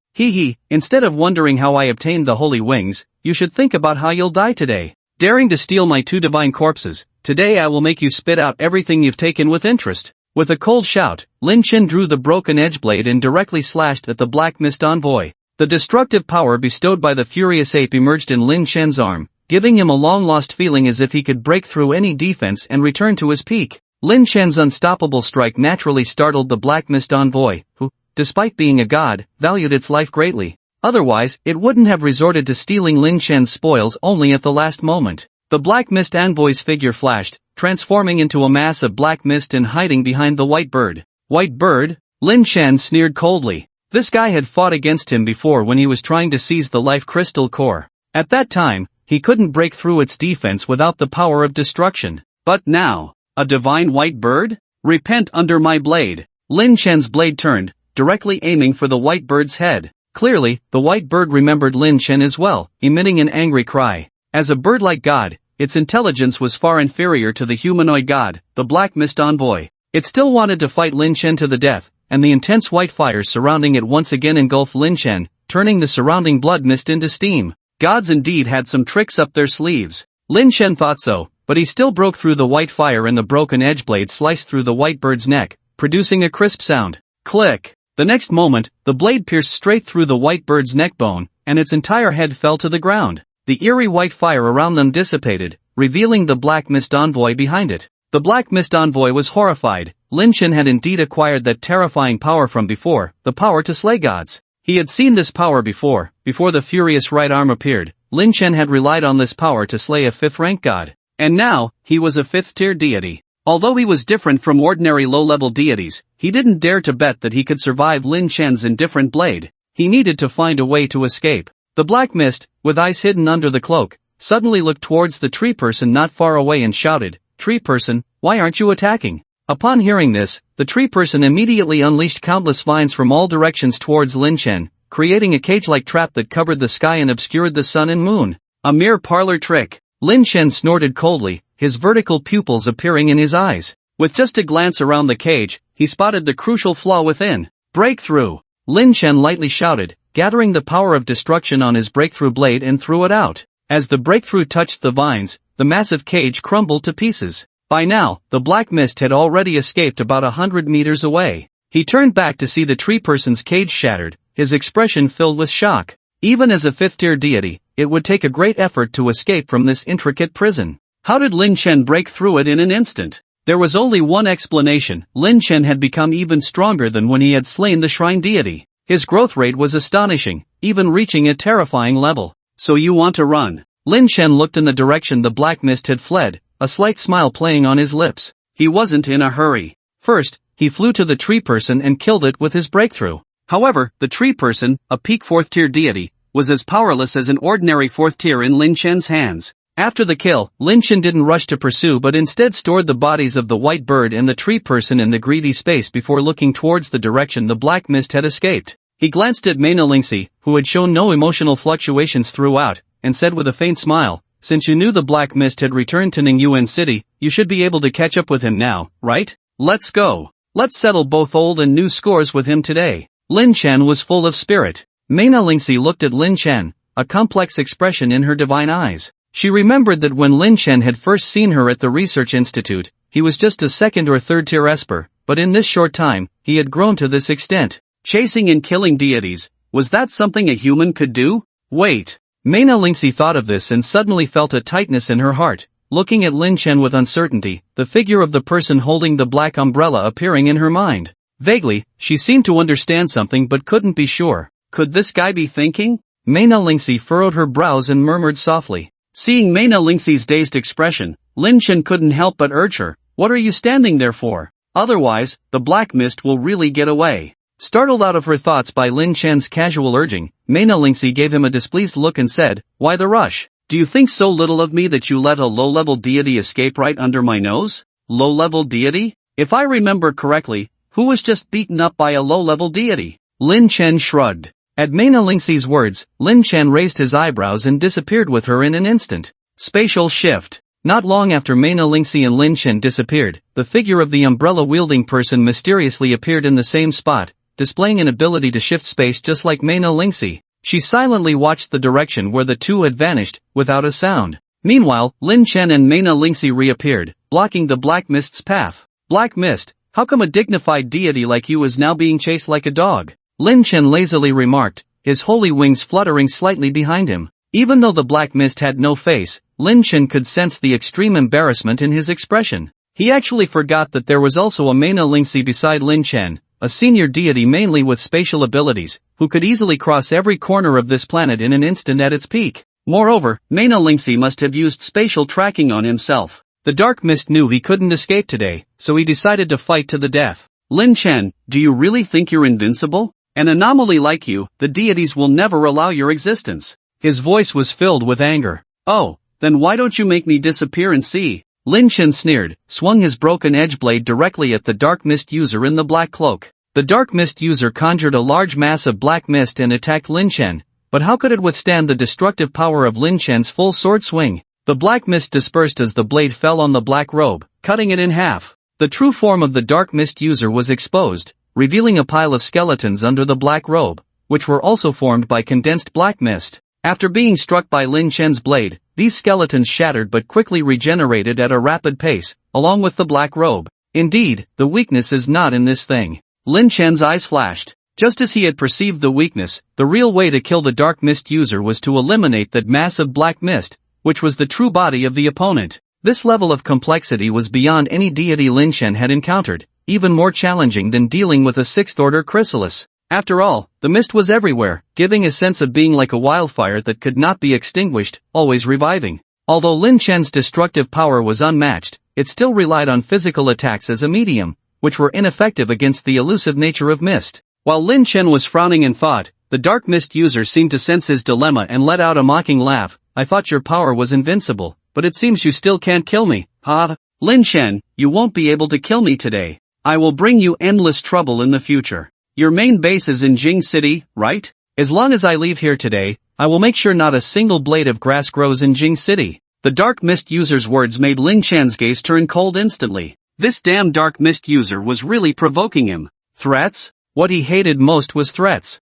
[SPEAKER 1] Instead of wondering how I obtained the holy wings, you should think about how you'll die today. Daring to steal my 2 divine corpses, today I will make you spit out everything you've taken with interest. With a cold shout, Lin Chen drew the broken edge blade and directly slashed at the Black Mist Envoy. The destructive power bestowed by the furious ape emerged in Lin Chen's arm, giving him a long-lost feeling as if he could break through any defense and return to his peak. Lin Chen's unstoppable strike naturally startled the Black Mist Envoy, who, despite being a god, valued its life greatly. Otherwise, it wouldn't have resorted to stealing Lin Chen's spoils only at the last moment. The Black Mist Envoy's figure flashed, transforming into a mass of black mist and hiding behind the White Bird. White Bird? Lin Chen sneered coldly. This guy had fought against him before when he was trying to seize the Life Crystal Core. At that time, he couldn't break through its defense without the power of destruction. But now, a divine White Bird? Repent under my blade. Lin Chen's blade turned, directly aiming for the White Bird's head. Clearly, the White Bird remembered Lin Chen as well, emitting an angry cry. As a bird-like god, its intelligence was far inferior to the humanoid god, the Black Mist Envoy. It still wanted to fight Lin Chen to the death, and the intense white fire surrounding it once again engulfed Lin Chen, turning the surrounding blood mist into steam. Gods indeed had some tricks up their sleeves. Lin Chen thought so, but he still broke through the white fire and the broken edge blade sliced through the white bird's neck, producing a crisp sound. Click! The next moment, the blade pierced straight through the white bird's neck bone, and its entire head fell to the ground. The eerie white fire around them dissipated, revealing the Black Mist Envoy behind it. The Black Mist Envoy was horrified. Lin Chen had indeed acquired that terrifying power from before, the power to slay gods. He had seen this power before the furious right arm appeared. Lin Chen had relied on this power to slay a 5th-rank god. And now, he was a 5th-tier deity. Although he was different from ordinary low-level deities, he didn't dare to bet that he could survive Lin Chen's indifferent blade. He needed to find a way to escape. The Black Mist, with eyes hidden under the cloak, suddenly looked towards the tree person not far away and shouted, "Tree person, why aren't you attacking?" Upon hearing this, the tree person immediately unleashed countless vines from all directions towards Lin Chen, creating a cage-like trap that covered the sky and obscured the sun and moon. A mere parlor trick. Lin Chen snorted coldly, his vertical pupils appearing in his eyes. With just a glance around the cage, he spotted the crucial flaw within. Breakthrough! Lin Chen lightly shouted, gathering the power of destruction on his breakthrough blade and threw it out. As the breakthrough touched the vines, the massive cage crumbled to pieces. By now, the Black Mist had already escaped about 100 meters away. He turned back to see the tree person's cage shattered, his expression filled with shock. Even as a 5th-tier deity, it would take a great effort to escape from this intricate prison. How did Lin Chen break through it in an instant? There was only one explanation: Lin Chen had become even stronger than when he had slain the shrine deity. His growth rate was astonishing, even reaching a terrifying level. So you want to run? Lin Chen looked in the direction the Black Mist had fled, a slight smile playing on his lips. He wasn't in a hurry. First, he flew to the tree person and killed it with his breakthrough. However, the tree person, a peak 4th-tier deity, was as powerless as an ordinary 4th-tier in Lin Chen's hands. After the kill, Lin Chen didn't rush to pursue but instead stored the bodies of the white bird and the tree person in the greedy space before looking towards the direction the Black Mist had escaped. He glanced at Mena Lingxi, who had shown no emotional fluctuations throughout, and said with a faint smile, "Since you knew the Black Mist had returned to Ningyuan City, you should be able to catch up with him now, right? Let's go. Let's settle both old and new scores with him today." Lin Chen was full of spirit. Mena Lingxi looked at Lin Chen, a complex expression in her divine eyes. She remembered that when Lin Chen had first seen her at the research institute, he was just a 2nd or 3rd-tier esper, but in this short time, he had grown to this extent. Chasing and killing deities, was that something a human could do? Wait. Mena Lingxi thought of this and suddenly felt a tightness in her heart. Looking at Lin Chen with uncertainty, the figure of the person holding the black umbrella appearing in her mind. Vaguely, she seemed to understand something but couldn't be sure. Could this guy be thinking? Mena Lingxi furrowed her brows and murmured softly. Seeing Mena Lingxi's dazed expression, Lin Chen couldn't help but urge her, "What are you standing there for? Otherwise, the Black Mist will really get away." Startled out of her thoughts by Lin Chen's casual urging, Mena Lingxi gave him a displeased look and said, "Why the rush? Do you think so little of me that you let a low-level deity escape right under my nose?" Low-level deity? If I remember correctly, who was just beaten up by a low-level deity? Lin Chen shrugged. At Mena Lingxi's words, Lin Chen raised his eyebrows and disappeared with her in an instant. Spatial shift. Not long after Mena Lingxi and Lin Chen disappeared, the figure of the umbrella-wielding person mysteriously appeared in the same spot, displaying an ability to shift space just like Mena Lingxi. She silently watched the direction where the two had vanished, without a sound. Meanwhile, Lin Chen and Mena Lingxi reappeared, blocking the Black Mist's path. Black Mist, how come a dignified deity like you is now being chased like a dog? Lin Chen lazily remarked, his holy wings fluttering slightly behind him. Even though the Black Mist had no face, Lin Chen could sense the extreme embarrassment in his expression. He actually forgot that there was also a Mena Lingxi beside Lin Chen, a senior deity mainly with spatial abilities, who could easily cross every corner of this planet in an instant at its peak. Moreover, Mena Lingxi must have used spatial tracking on himself. The Dark Mist knew he couldn't escape today, so he decided to fight to the death. Lin Chen, do you really think you're invincible? An anomaly like you, the deities will never allow your existence. His voice was filled with anger. Oh, then why don't you make me disappear and see? Lin Chen sneered, swung his broken edge blade directly at the Dark Mist user in the black cloak. The Dark Mist user conjured a large mass of black mist and attacked Lin Chen, but how could it withstand the destructive power of Lin Chen's full sword swing? The black mist dispersed as the blade fell on the black robe, cutting it in half. The true form of the Dark Mist user was exposed, revealing a pile of skeletons under the black robe, which were also formed by condensed black mist. After being struck by Lin Chen's blade, these skeletons shattered but quickly regenerated at a rapid pace, along with the black robe. Indeed, the weakness is not in this thing. Lin Chen's eyes flashed. Just as he had perceived the weakness, the real way to kill the dark mist user was to eliminate that mass of black mist, which was the true body of the opponent. This level of complexity was beyond any deity Lin Chen had encountered, even more challenging than dealing with a sixth-order chrysalis. After all, the mist was everywhere, giving a sense of being like a wildfire that could not be extinguished, always reviving. Although Lin Chen's destructive power was unmatched, it still relied on physical attacks as a medium, which were ineffective against the elusive nature of mist. While Lin Chen was frowning in thought, the dark mist user seemed to sense his dilemma and let out a mocking laugh. I thought your power was invincible, but it seems you still can't kill me, huh? Lin Chen, you won't be able to kill me today. I will bring you endless trouble in the future. Your main base is in Jing City, right? As long as I leave here today, I will make sure not a single blade of grass grows in Jing City. The dark mist user's words made Lin Chen's gaze turn cold instantly. This damn dark mist user was really provoking him. Threats? What he hated most was threats.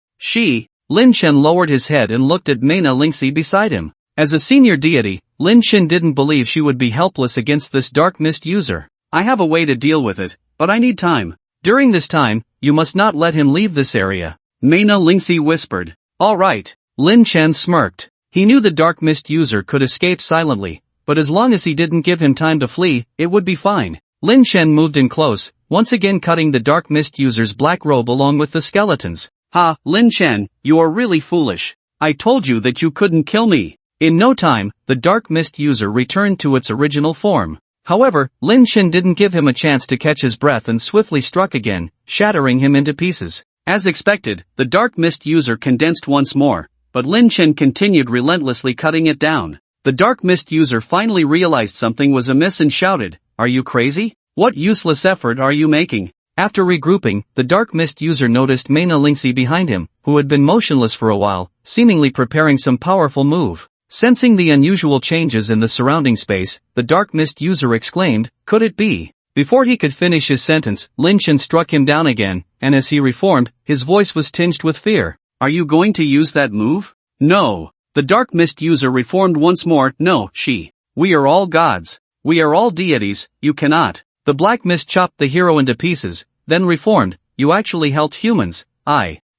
[SPEAKER 1] Lin Chen lowered his head and looked at Mena Lingxi beside him. As a senior deity, Lin Chen didn't believe she would be helpless against this dark mist user. I have a way to deal with it, but I need time. During this time, you must not let him leave this area. Mena Lingxi whispered. All right. Lin Chen smirked. He knew the dark mist user could escape silently, but as long as he didn't give him time to flee, it would be fine. Lin Chen moved in close, once again cutting the dark mist user's black robe along with the skeletons. Ha, Lin Chen, you are really foolish. I told you that you couldn't kill me. In no time, the dark mist user returned to its original form. However, Lin Chen didn't give him a chance to catch his breath and swiftly struck again, shattering him into pieces. As expected, the dark mist user condensed once more, but Lin Chen continued relentlessly cutting it down. The dark mist user finally realized something was amiss and shouted, "Are you crazy? What useless effort are you making?" After regrouping, the dark mist user noticed Mena Lingxi behind him, who had been motionless for a while, seemingly preparing some powerful move. Sensing the unusual changes in the surrounding space, the dark mist user exclaimed, "Could it be?" Before he could finish his sentence, Lin Chen struck him down again, and as he reformed, his voice was tinged with fear. "Are you going to use that move?" "No." The dark mist user reformed once more. "No, we are all gods. We are all deities, you cannot." The black mist chopped the hero into pieces, then reformed. "You actually helped humans.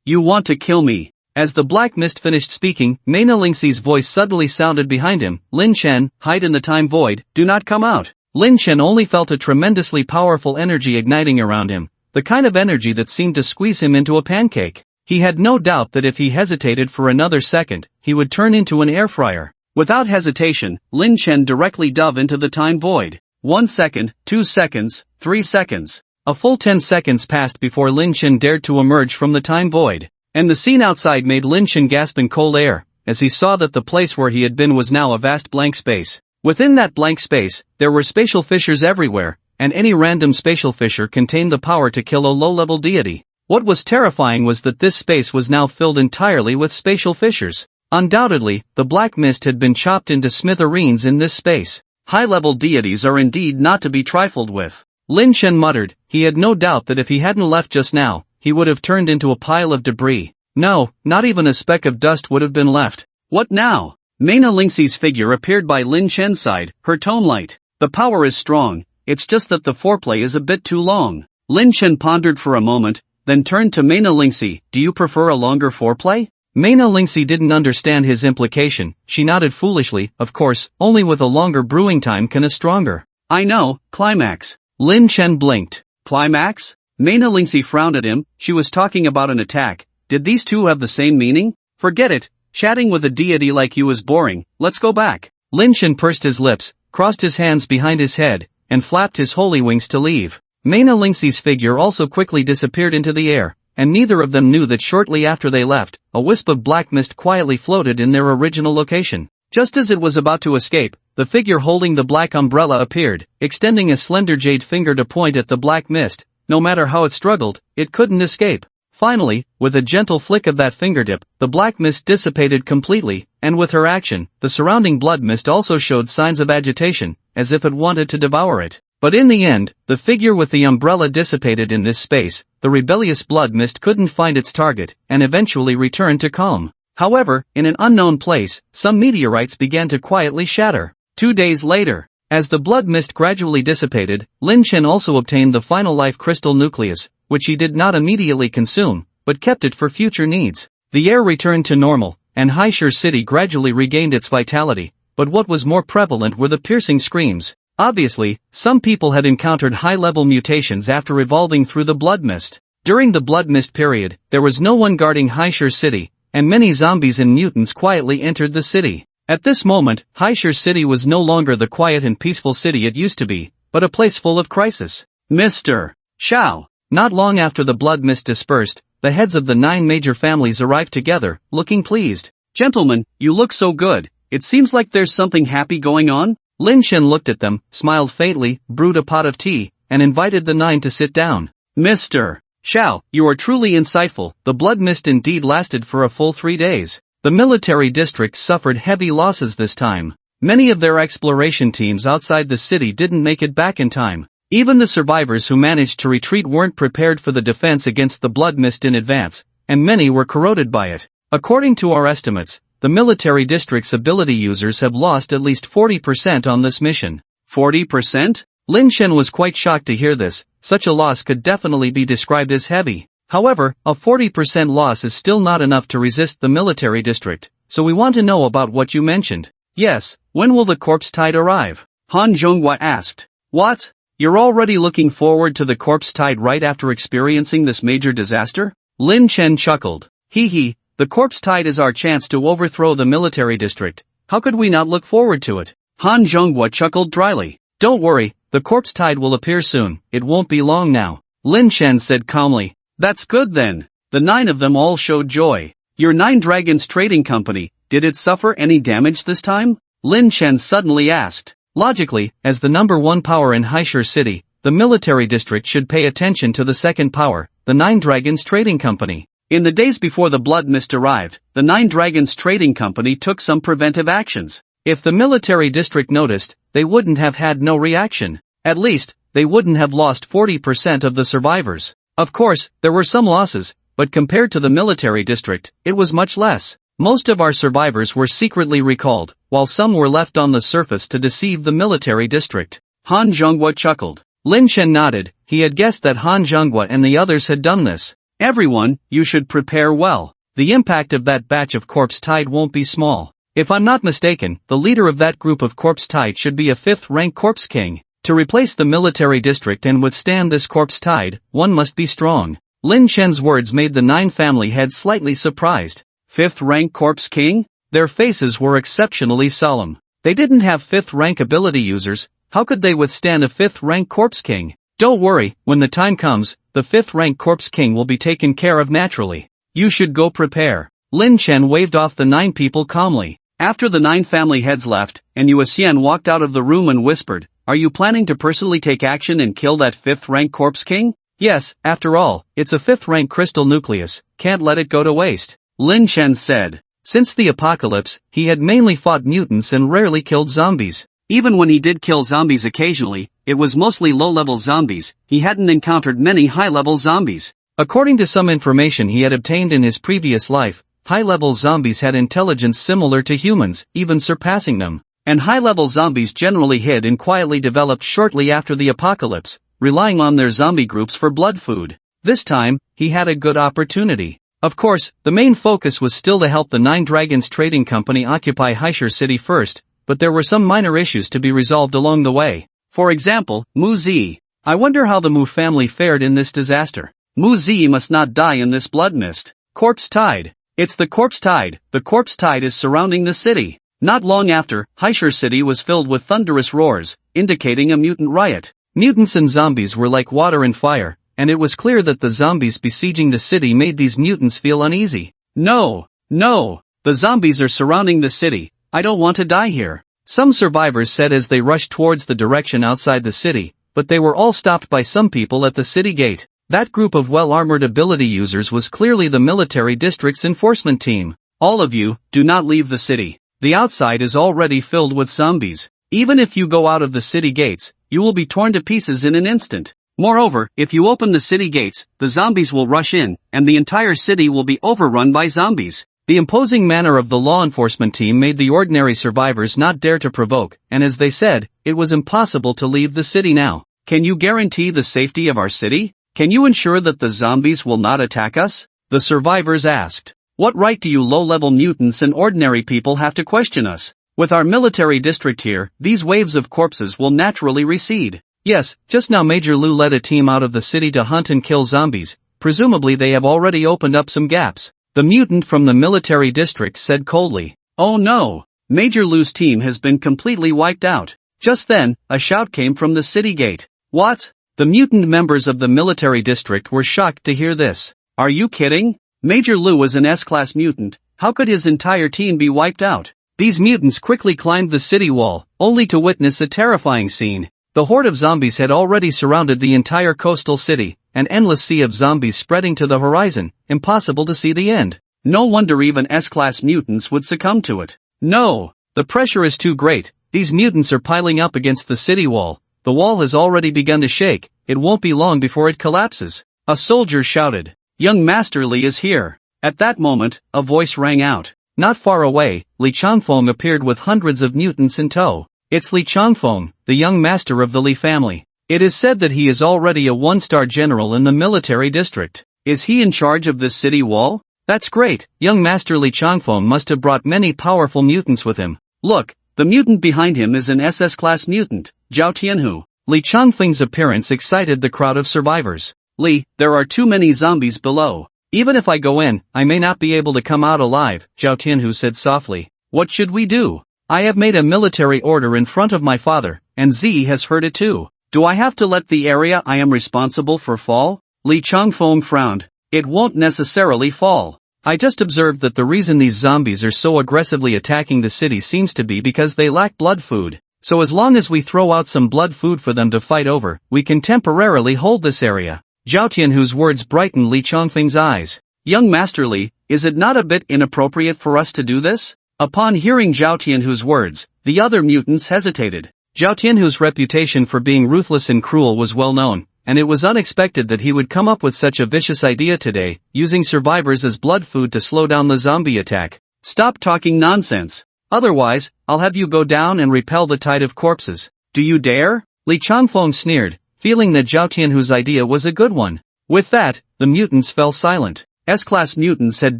[SPEAKER 1] You want to kill me." As the black mist finished speaking, Mena Lingxi's voice suddenly sounded behind him. "Lin Chen, hide in the time void, do not come out." Lin Chen only felt a tremendously powerful energy igniting around him, the kind of energy that seemed to squeeze him into a pancake. He had no doubt that if he hesitated for another second, he would turn into an air fryer. Without hesitation, Lin Chen directly dove into the time void. 1 second, 2 seconds, 3 seconds. A full 10 seconds passed before Lin Chen dared to emerge from the time void. And the scene outside made Lin Chen gasp in cold air, as he saw that the place where he had been was now a vast blank space. Within that blank space, there were spatial fissures everywhere, and any random spatial fissure contained the power to kill a low-level deity. What was terrifying was that this space was now filled entirely with spatial fissures. Undoubtedly, the black mist had been chopped into smithereens in this space. High-level deities are indeed not to be trifled with. Lin Chen muttered. He had no doubt that if he hadn't left just now, he would have turned into a pile of debris. No, not even a speck of dust would have been left. What now? Mena Lingxi's figure appeared by Lin Chen's side, her tone light. The power is strong, it's just that the foreplay is a bit too long. Lin Chen pondered for a moment, then turned to Mena Lingxi. "Do you prefer a longer foreplay?" Mena Lingxi didn't understand his implication. She nodded foolishly. "Of course, only with a longer brewing time can a stronger." "I know, climax." Lin Chen blinked. "Climax?" Mena Lingxi frowned at him. She was talking about an attack. Did these two have the same meaning? "Forget it. Chatting with a deity like you is boring. Let's go back." Lin Chen pursed his lips, crossed his hands behind his head, and flapped his holy wings to leave. Mena Lingxi's figure also quickly disappeared into the air, and neither of them knew that shortly after they left, a wisp of black mist quietly floated in their original location. Just as it was about to escape, the figure holding the black umbrella appeared, extending a slender jade finger to point at the black mist. No matter how it struggled, it couldn't escape. Finally, with a gentle flick of that fingertip, the black mist dissipated completely, and with her action, the surrounding blood mist also showed signs of agitation, as if it wanted to devour it. But in the end, the figure with the umbrella dissipated in this space, the rebellious blood mist couldn't find its target, and eventually returned to calm. However, in an unknown place, some meteorites began to quietly shatter. 2 days later, as the blood mist gradually dissipated, Lin Chen also obtained the final life crystal nucleus, which he did not immediately consume, but kept it for future needs. The air returned to normal, and Haishur City gradually regained its vitality, but what was more prevalent were the piercing screams. Obviously, some people had encountered high-level mutations after evolving through the blood mist. During the blood mist period, there was no one guarding Haishur City, and many zombies and mutants quietly entered the city. At this moment, Haishur City was no longer the quiet and peaceful city it used to be, but a place full of crisis. Mr. Xiao. Not long after the blood mist dispersed, the heads of the 9 major families arrived together, looking pleased.
[SPEAKER 2] Gentlemen, you look so good. It seems like there's something happy going on?
[SPEAKER 1] Lin Chen looked at them, smiled faintly, brewed a pot of tea, and invited the 9 to sit down.
[SPEAKER 2] Mr. Xiao, you are truly insightful. The blood mist indeed lasted for a full 3 days.
[SPEAKER 1] The military districts suffered heavy losses this time. Many of their exploration teams outside the city didn't make it back in time. Even the survivors who managed to retreat weren't prepared for the defense against the blood mist in advance, and many were corroded by it. According to our estimates, the military district's ability users have lost at least 40% on this mission.
[SPEAKER 2] 40%?
[SPEAKER 1] Lin Chen was quite shocked to hear this. Such a loss could definitely be described as heavy. However, a 40% loss is still not enough to resist the military district, so we want to know about what you mentioned.
[SPEAKER 2] Yes, when will the corpse tide arrive? Han Zhonghua asked. What? You're already looking forward to the corpse tide right after experiencing this major disaster?
[SPEAKER 1] Lin Chen chuckled.
[SPEAKER 2] Hee, the corpse tide is our chance to overthrow the military district. How could we not look forward to it? Han Zhonghua chuckled dryly.
[SPEAKER 1] Don't worry, the corpse tide will appear soon. It won't be long now. Lin Chen said calmly.
[SPEAKER 2] That's good then. The 9 of them all showed joy. Your 9 Dragons Trading Company, did it suffer any damage this time?
[SPEAKER 1] Lin Chen suddenly asked. Logically, as the number 1 power in Haishur City, the military district should pay attention to the second power, the 9 Dragons Trading Company.
[SPEAKER 2] In the days before the blood mist arrived, the 9 Dragons Trading Company took some preventive actions.
[SPEAKER 1] If the military district noticed, they wouldn't have had no reaction. At least, they wouldn't have lost 40% of the survivors. Of course, there were some losses, but compared to the military district, it was much less. Most of our survivors were secretly recalled, while some were left on the surface to deceive the military district.
[SPEAKER 2] Han Zhonghua chuckled.
[SPEAKER 1] Lin Chen nodded. He had guessed that Han Zhonghua and the others had done this.
[SPEAKER 2] Everyone, you should prepare well.
[SPEAKER 1] The impact of that batch of corpse tide won't be small. If I'm not mistaken, the leader of that group of corpse tide should be a 5th-rank corpse king. To replace the military district and withstand this corpse tide, one must be strong. Lin Chen's words made the 9 family heads slightly surprised.
[SPEAKER 2] 5th-rank corpse king?
[SPEAKER 1] Their faces were exceptionally solemn. They didn't have 5th-rank ability users. How could they withstand a 5th-rank corpse king? Don't worry, when the time comes, the 5th-rank corpse king will be taken care of naturally. You should go prepare. Lin Chen waved off the 9 people calmly.
[SPEAKER 2] After the 9 family heads left, and Yue Xian walked out of the room and whispered, "Are you planning to personally take action and kill that 5th-rank corpse king?"
[SPEAKER 1] Yes, after all, it's a 5th-rank crystal nucleus, can't let it go to waste.
[SPEAKER 2] Lin Chen said.
[SPEAKER 1] Since the apocalypse, he had mainly fought mutants and rarely killed zombies.
[SPEAKER 2] Even when he did kill zombies occasionally, it was mostly low-level zombies. He hadn't encountered many high-level zombies.
[SPEAKER 1] According to some information he had obtained in his previous life, high-level zombies had intelligence similar to humans, even surpassing them.
[SPEAKER 2] And high-level zombies generally hid and quietly developed shortly after the apocalypse, relying on their zombie groups for blood food.
[SPEAKER 1] This time, he had a good opportunity. Of course, the main focus was still to help the 9 Dragons Trading Company occupy Haishur City first, but there were some minor issues to be resolved along the way.
[SPEAKER 2] For example, Mu Zi. I wonder how the Mu family fared in this disaster. Mu Zi must not die in this blood mist.
[SPEAKER 1] Corpse tide.
[SPEAKER 2] It's the corpse tide. The corpse tide is surrounding the city. Not long after, Haishur City was filled with thunderous roars, indicating a mutant riot.
[SPEAKER 1] Mutants and zombies were like water and fire, and it was clear that the zombies besieging the city made these mutants feel uneasy.
[SPEAKER 2] No, the zombies are surrounding the city. I don't want to die here.
[SPEAKER 1] Some survivors said as they rushed towards the direction outside the city, but they were all stopped by some people at the city gate. That group of well-armored ability users was clearly the military district's enforcement team.
[SPEAKER 2] All of you, do not leave the city. The outside is already filled with zombies. Even if you go out of the city gates, you will be torn to pieces in an instant. Moreover, if you open the city gates, the zombies will rush in, and the entire city will be overrun by zombies.
[SPEAKER 1] The imposing manner of the law enforcement team made the ordinary survivors not dare to provoke, and as they said, it was impossible to leave the city now.
[SPEAKER 2] Can you guarantee the safety of our city? Can you ensure that the zombies will not attack us?
[SPEAKER 1] The survivors asked.
[SPEAKER 2] What right do you low-level mutants and ordinary people have to question us? With our military district here, these waves of corpses will naturally recede.
[SPEAKER 1] Yes, just now Major Lu led a team out of the city to hunt and kill zombies. Presumably they have already opened up some gaps. The mutant from the military district said coldly.
[SPEAKER 2] Oh no! Major Lu's team has been completely wiped out. Just then, a shout came from the city gate.
[SPEAKER 1] What? The mutant members of the military district were shocked to hear this.
[SPEAKER 2] Are you kidding? Major Lu was an S-class mutant. How could his entire team be wiped out?
[SPEAKER 1] These mutants quickly climbed the city wall, only to witness a terrifying scene. The horde of zombies had already surrounded the entire coastal city, an endless sea of zombies spreading to the horizon, impossible to see the end.
[SPEAKER 2] No wonder even S-class mutants would succumb to it.
[SPEAKER 1] No! The pressure is too great. These mutants are piling up against the city wall. The wall has already begun to shake. It won't be long before it collapses.
[SPEAKER 2] A soldier shouted. Young Master Li is here. At that moment, a voice rang out.
[SPEAKER 1] Not far away, Li Changfeng appeared with hundreds of mutants in tow. It's Li Changfeng, the young master of the Li family. It is said that he is already a one-star general in the military district.
[SPEAKER 2] Is he in charge of this city wall?
[SPEAKER 1] That's great. Young Master Li Changfeng must have brought many powerful mutants with him.
[SPEAKER 2] Look, the mutant behind him is an SS-class mutant, Zhao Tianhu.
[SPEAKER 1] Li Changfeng's appearance excited the crowd of survivors.
[SPEAKER 2] Li, there are too many zombies below.
[SPEAKER 1] Even if I go in, I may not be able to come out alive, Zhao Tianhu said softly.
[SPEAKER 2] What should we do?
[SPEAKER 1] I have made a military order in front of my father, and Z has heard it too.
[SPEAKER 2] Do I have to let the area I am responsible for fall? Li Changfeng frowned. It won't necessarily fall.
[SPEAKER 1] I just observed that the reason these zombies are so aggressively attacking the city seems to be because they lack blood food. So as long as we throw out some blood food for them to fight over, we can temporarily hold this area. Zhao Tianhu's words brightened Li Changfeng's eyes.
[SPEAKER 2] Young Master Li, is it not a bit inappropriate for us to do this? Upon hearing Zhao Tianhu's words, the other mutants hesitated.
[SPEAKER 1] Zhao Tianhu's reputation for being ruthless and cruel was well known, and it was unexpected that he would come up with such a vicious idea today, using survivors as blood food to slow down the zombie attack.
[SPEAKER 2] Stop talking nonsense.
[SPEAKER 1] Otherwise, I'll have you go down and repel the tide of corpses.
[SPEAKER 2] Do you dare?
[SPEAKER 1] Li Changfeng sneered, feeling that Zhao Tianhu's idea was a good one. With that, the mutants fell silent.
[SPEAKER 2] S-class mutants had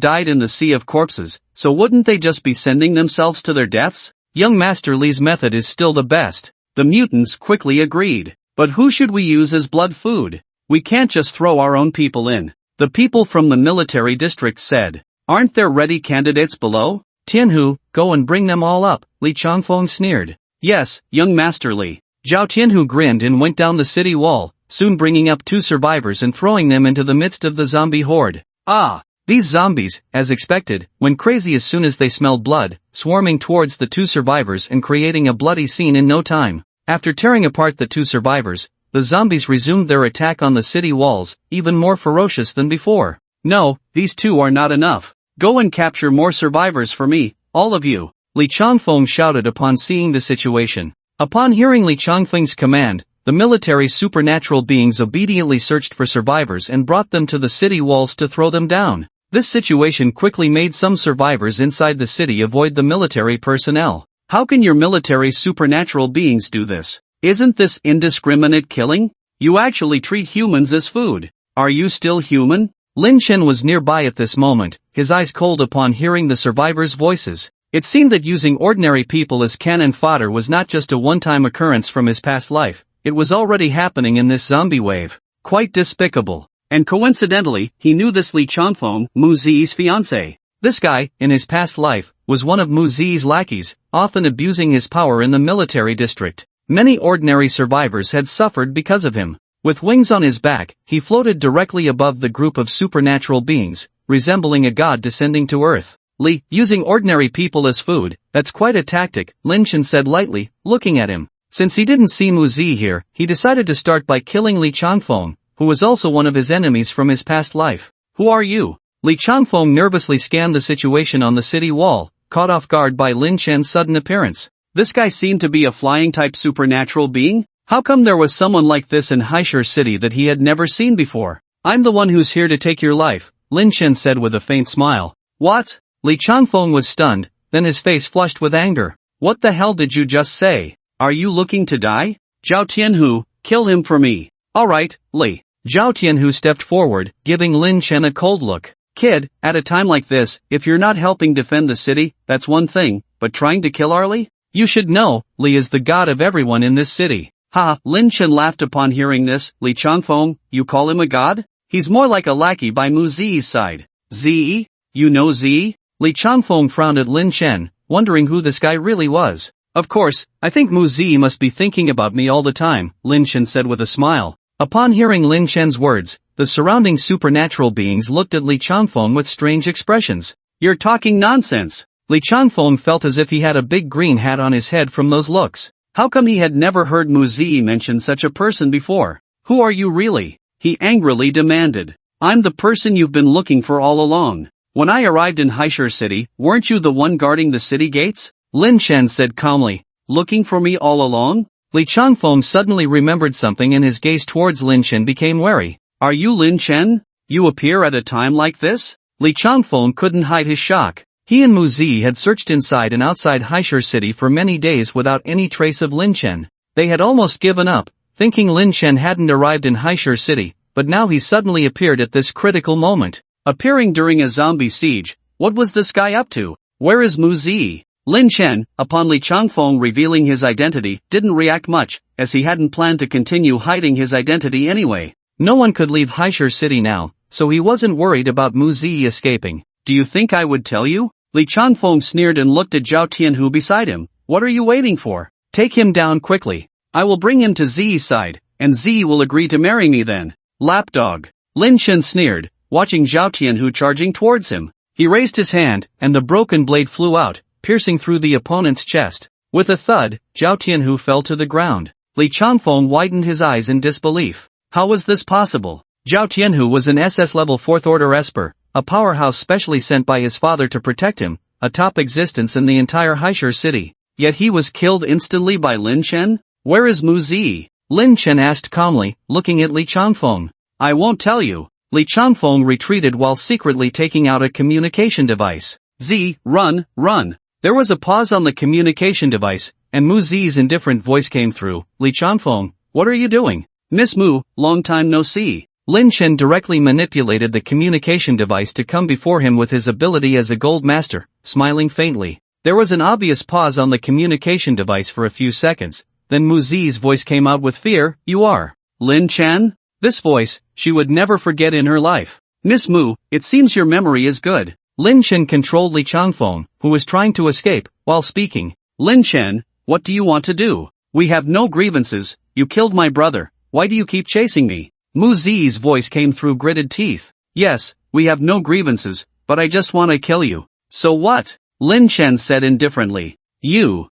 [SPEAKER 2] died in the sea of corpses, so wouldn't they just be sending themselves to their deaths?
[SPEAKER 1] Young Master Li's method is still the best.
[SPEAKER 2] The mutants quickly agreed. But who should we use as blood food? We can't just throw our own people in. The people from the military district said. Aren't there ready candidates below?
[SPEAKER 1] Tianhu, go and bring them all up, Li Changfeng sneered.
[SPEAKER 2] Yes, young Master Li.
[SPEAKER 1] Zhao Tianhu grinned and went down the city wall, soon bringing up 2 survivors and throwing them into the midst of the zombie horde. Ah! These zombies, as expected, went crazy as soon as they smelled blood, swarming towards the 2 survivors and creating a bloody scene in no time. After tearing apart the 2 survivors, the zombies resumed their attack on the city walls, even more ferocious than before.
[SPEAKER 2] No, these 2 are not enough. Go and capture more survivors for me, all of you.
[SPEAKER 1] Li Changfeng shouted upon seeing the situation. Upon hearing Li Changfeng's command, the military supernatural beings obediently searched for survivors and brought them to the city walls to throw them down. This situation quickly made some survivors inside the city avoid the military personnel.
[SPEAKER 2] How can your military supernatural beings do this? Isn't this indiscriminate killing? You actually treat humans as food. Are you still human?
[SPEAKER 1] Lin Chen was nearby at this moment, his eyes cold upon hearing the survivors' voices. It seemed that using ordinary people as cannon fodder was not just a one-time occurrence from his past life, it was already happening in this zombie wave. Quite despicable.
[SPEAKER 2] And coincidentally, he knew this Li Changfeng, Mu Zi's fiancé.
[SPEAKER 1] This guy, in his past life, was one of Mu Zi's lackeys, often abusing his power in the military district. Many ordinary survivors had suffered because of him. With wings on his back, he floated directly above the group of supernatural beings, resembling a god descending to earth. Li, using ordinary people as food, that's quite a tactic, Lin Chen said lightly, looking at him. Since he didn't see Mu Zi here, he decided to start by killing Li Changfeng, who was also one of his enemies from his past life. Who are you? Li Changfeng nervously scanned the situation on the city wall, caught off guard by Lin Chen's sudden appearance.
[SPEAKER 2] This guy seemed to be a flying-type supernatural being? How come there was someone like this in Haishur City that he had never seen before? I'm the one who's here to take your life, Lin Chen said with a faint smile. What? Li Changfeng was stunned, then his face flushed with anger. What the hell did you just say? Are you looking to die? Zhao Tianhu, kill him for me. Alright, Li. Zhao Tianhu stepped forward, giving Lin Chen a cold look. Kid, at a time like this, if you're not helping defend the city, that's one thing, but trying to kill our Li? You should know, Li is the god of everyone in this city. Ha, Lin Chen laughed upon hearing this. Li Changfeng, you call him a god? He's more like a lackey by Mu Zi's side. Zi? You know Zi? Li Changfeng frowned at Lin Chen, wondering who this guy really was. Of course, I think Mu Zi must be thinking about me all the time, Lin Chen said with a smile. Upon hearing Lin Chen's words, the surrounding supernatural beings looked at Li Changfeng with strange expressions. You're talking nonsense. Li Changfeng felt as if he had a big green hat on his head from those looks. How come he had never heard Mu Zi mention such a person before? Who are you really? He angrily demanded. I'm the person you've been looking for all along. When I arrived in Haishur City, weren't you the one guarding the city gates? Lin Chen said calmly. Looking for me all along? Li Changfeng suddenly remembered something and his gaze towards Lin Chen became wary. Are you Lin Chen? You appear at a time like this? Li Changfeng couldn't hide his shock. He and Mu Zi had searched inside and outside Haishur City for many days without any trace of Lin Chen. They had almost given up, thinking Lin Chen hadn't arrived in Haishur City, but now he suddenly appeared at this critical moment. Appearing during a zombie siege, what was this guy up to? Where is Mu Zi? Lin Chen, upon Li Changfeng revealing his identity, didn't react much, as he hadn't planned to continue hiding his identity anyway. No one could leave Haishur City now, so he wasn't worried about Mu Zi escaping. Do you think I would tell you? Li Changfeng sneered and looked at Zhao Tianhu beside him. What are you waiting for? Take him down quickly. I will bring him to Zi's side, and Zi will agree to marry me then. Lapdog. Lin Chen sneered, watching Zhao Tianhu charging towards him. He raised his hand, and the broken blade flew out, piercing through the opponent's chest. With a thud, Zhao Tianhu fell to the ground. Li Changfeng widened his eyes in disbelief. How was this possible? Zhao Tianhu was an SS level 4th order Esper, a powerhouse specially sent by his father to protect him, a top existence in the entire Haishur City. Yet he was killed instantly by Lin Chen? Where is Mu Zi? Lin Chen asked calmly, looking at Li Changfeng. I won't tell you. Li Changfeng retreated while secretly taking out a communication device. Zi, run, run. There was a pause on the communication device, and Mu Zi's indifferent voice came through. Li Changfeng, what are you doing? Miss Mu, long time no see. Lin Chen directly manipulated the communication device to come before him with his ability as a gold master, smiling faintly. There was an obvious pause on the communication device for a few seconds, then Mu Zi's voice came out with fear. You are Lin Chen? This voice, she would never forget in her life. Miss Mu, it seems your memory is good. Lin Chen controlled Li Changfeng, who was trying to escape, while speaking. Lin Chen, what do you want to do? We have no grievances, you killed my brother, why do you keep chasing me? Mu Zi's voice came through gritted teeth. Yes, we have no grievances, but I just want to kill you. So what? Lin Chen said indifferently. You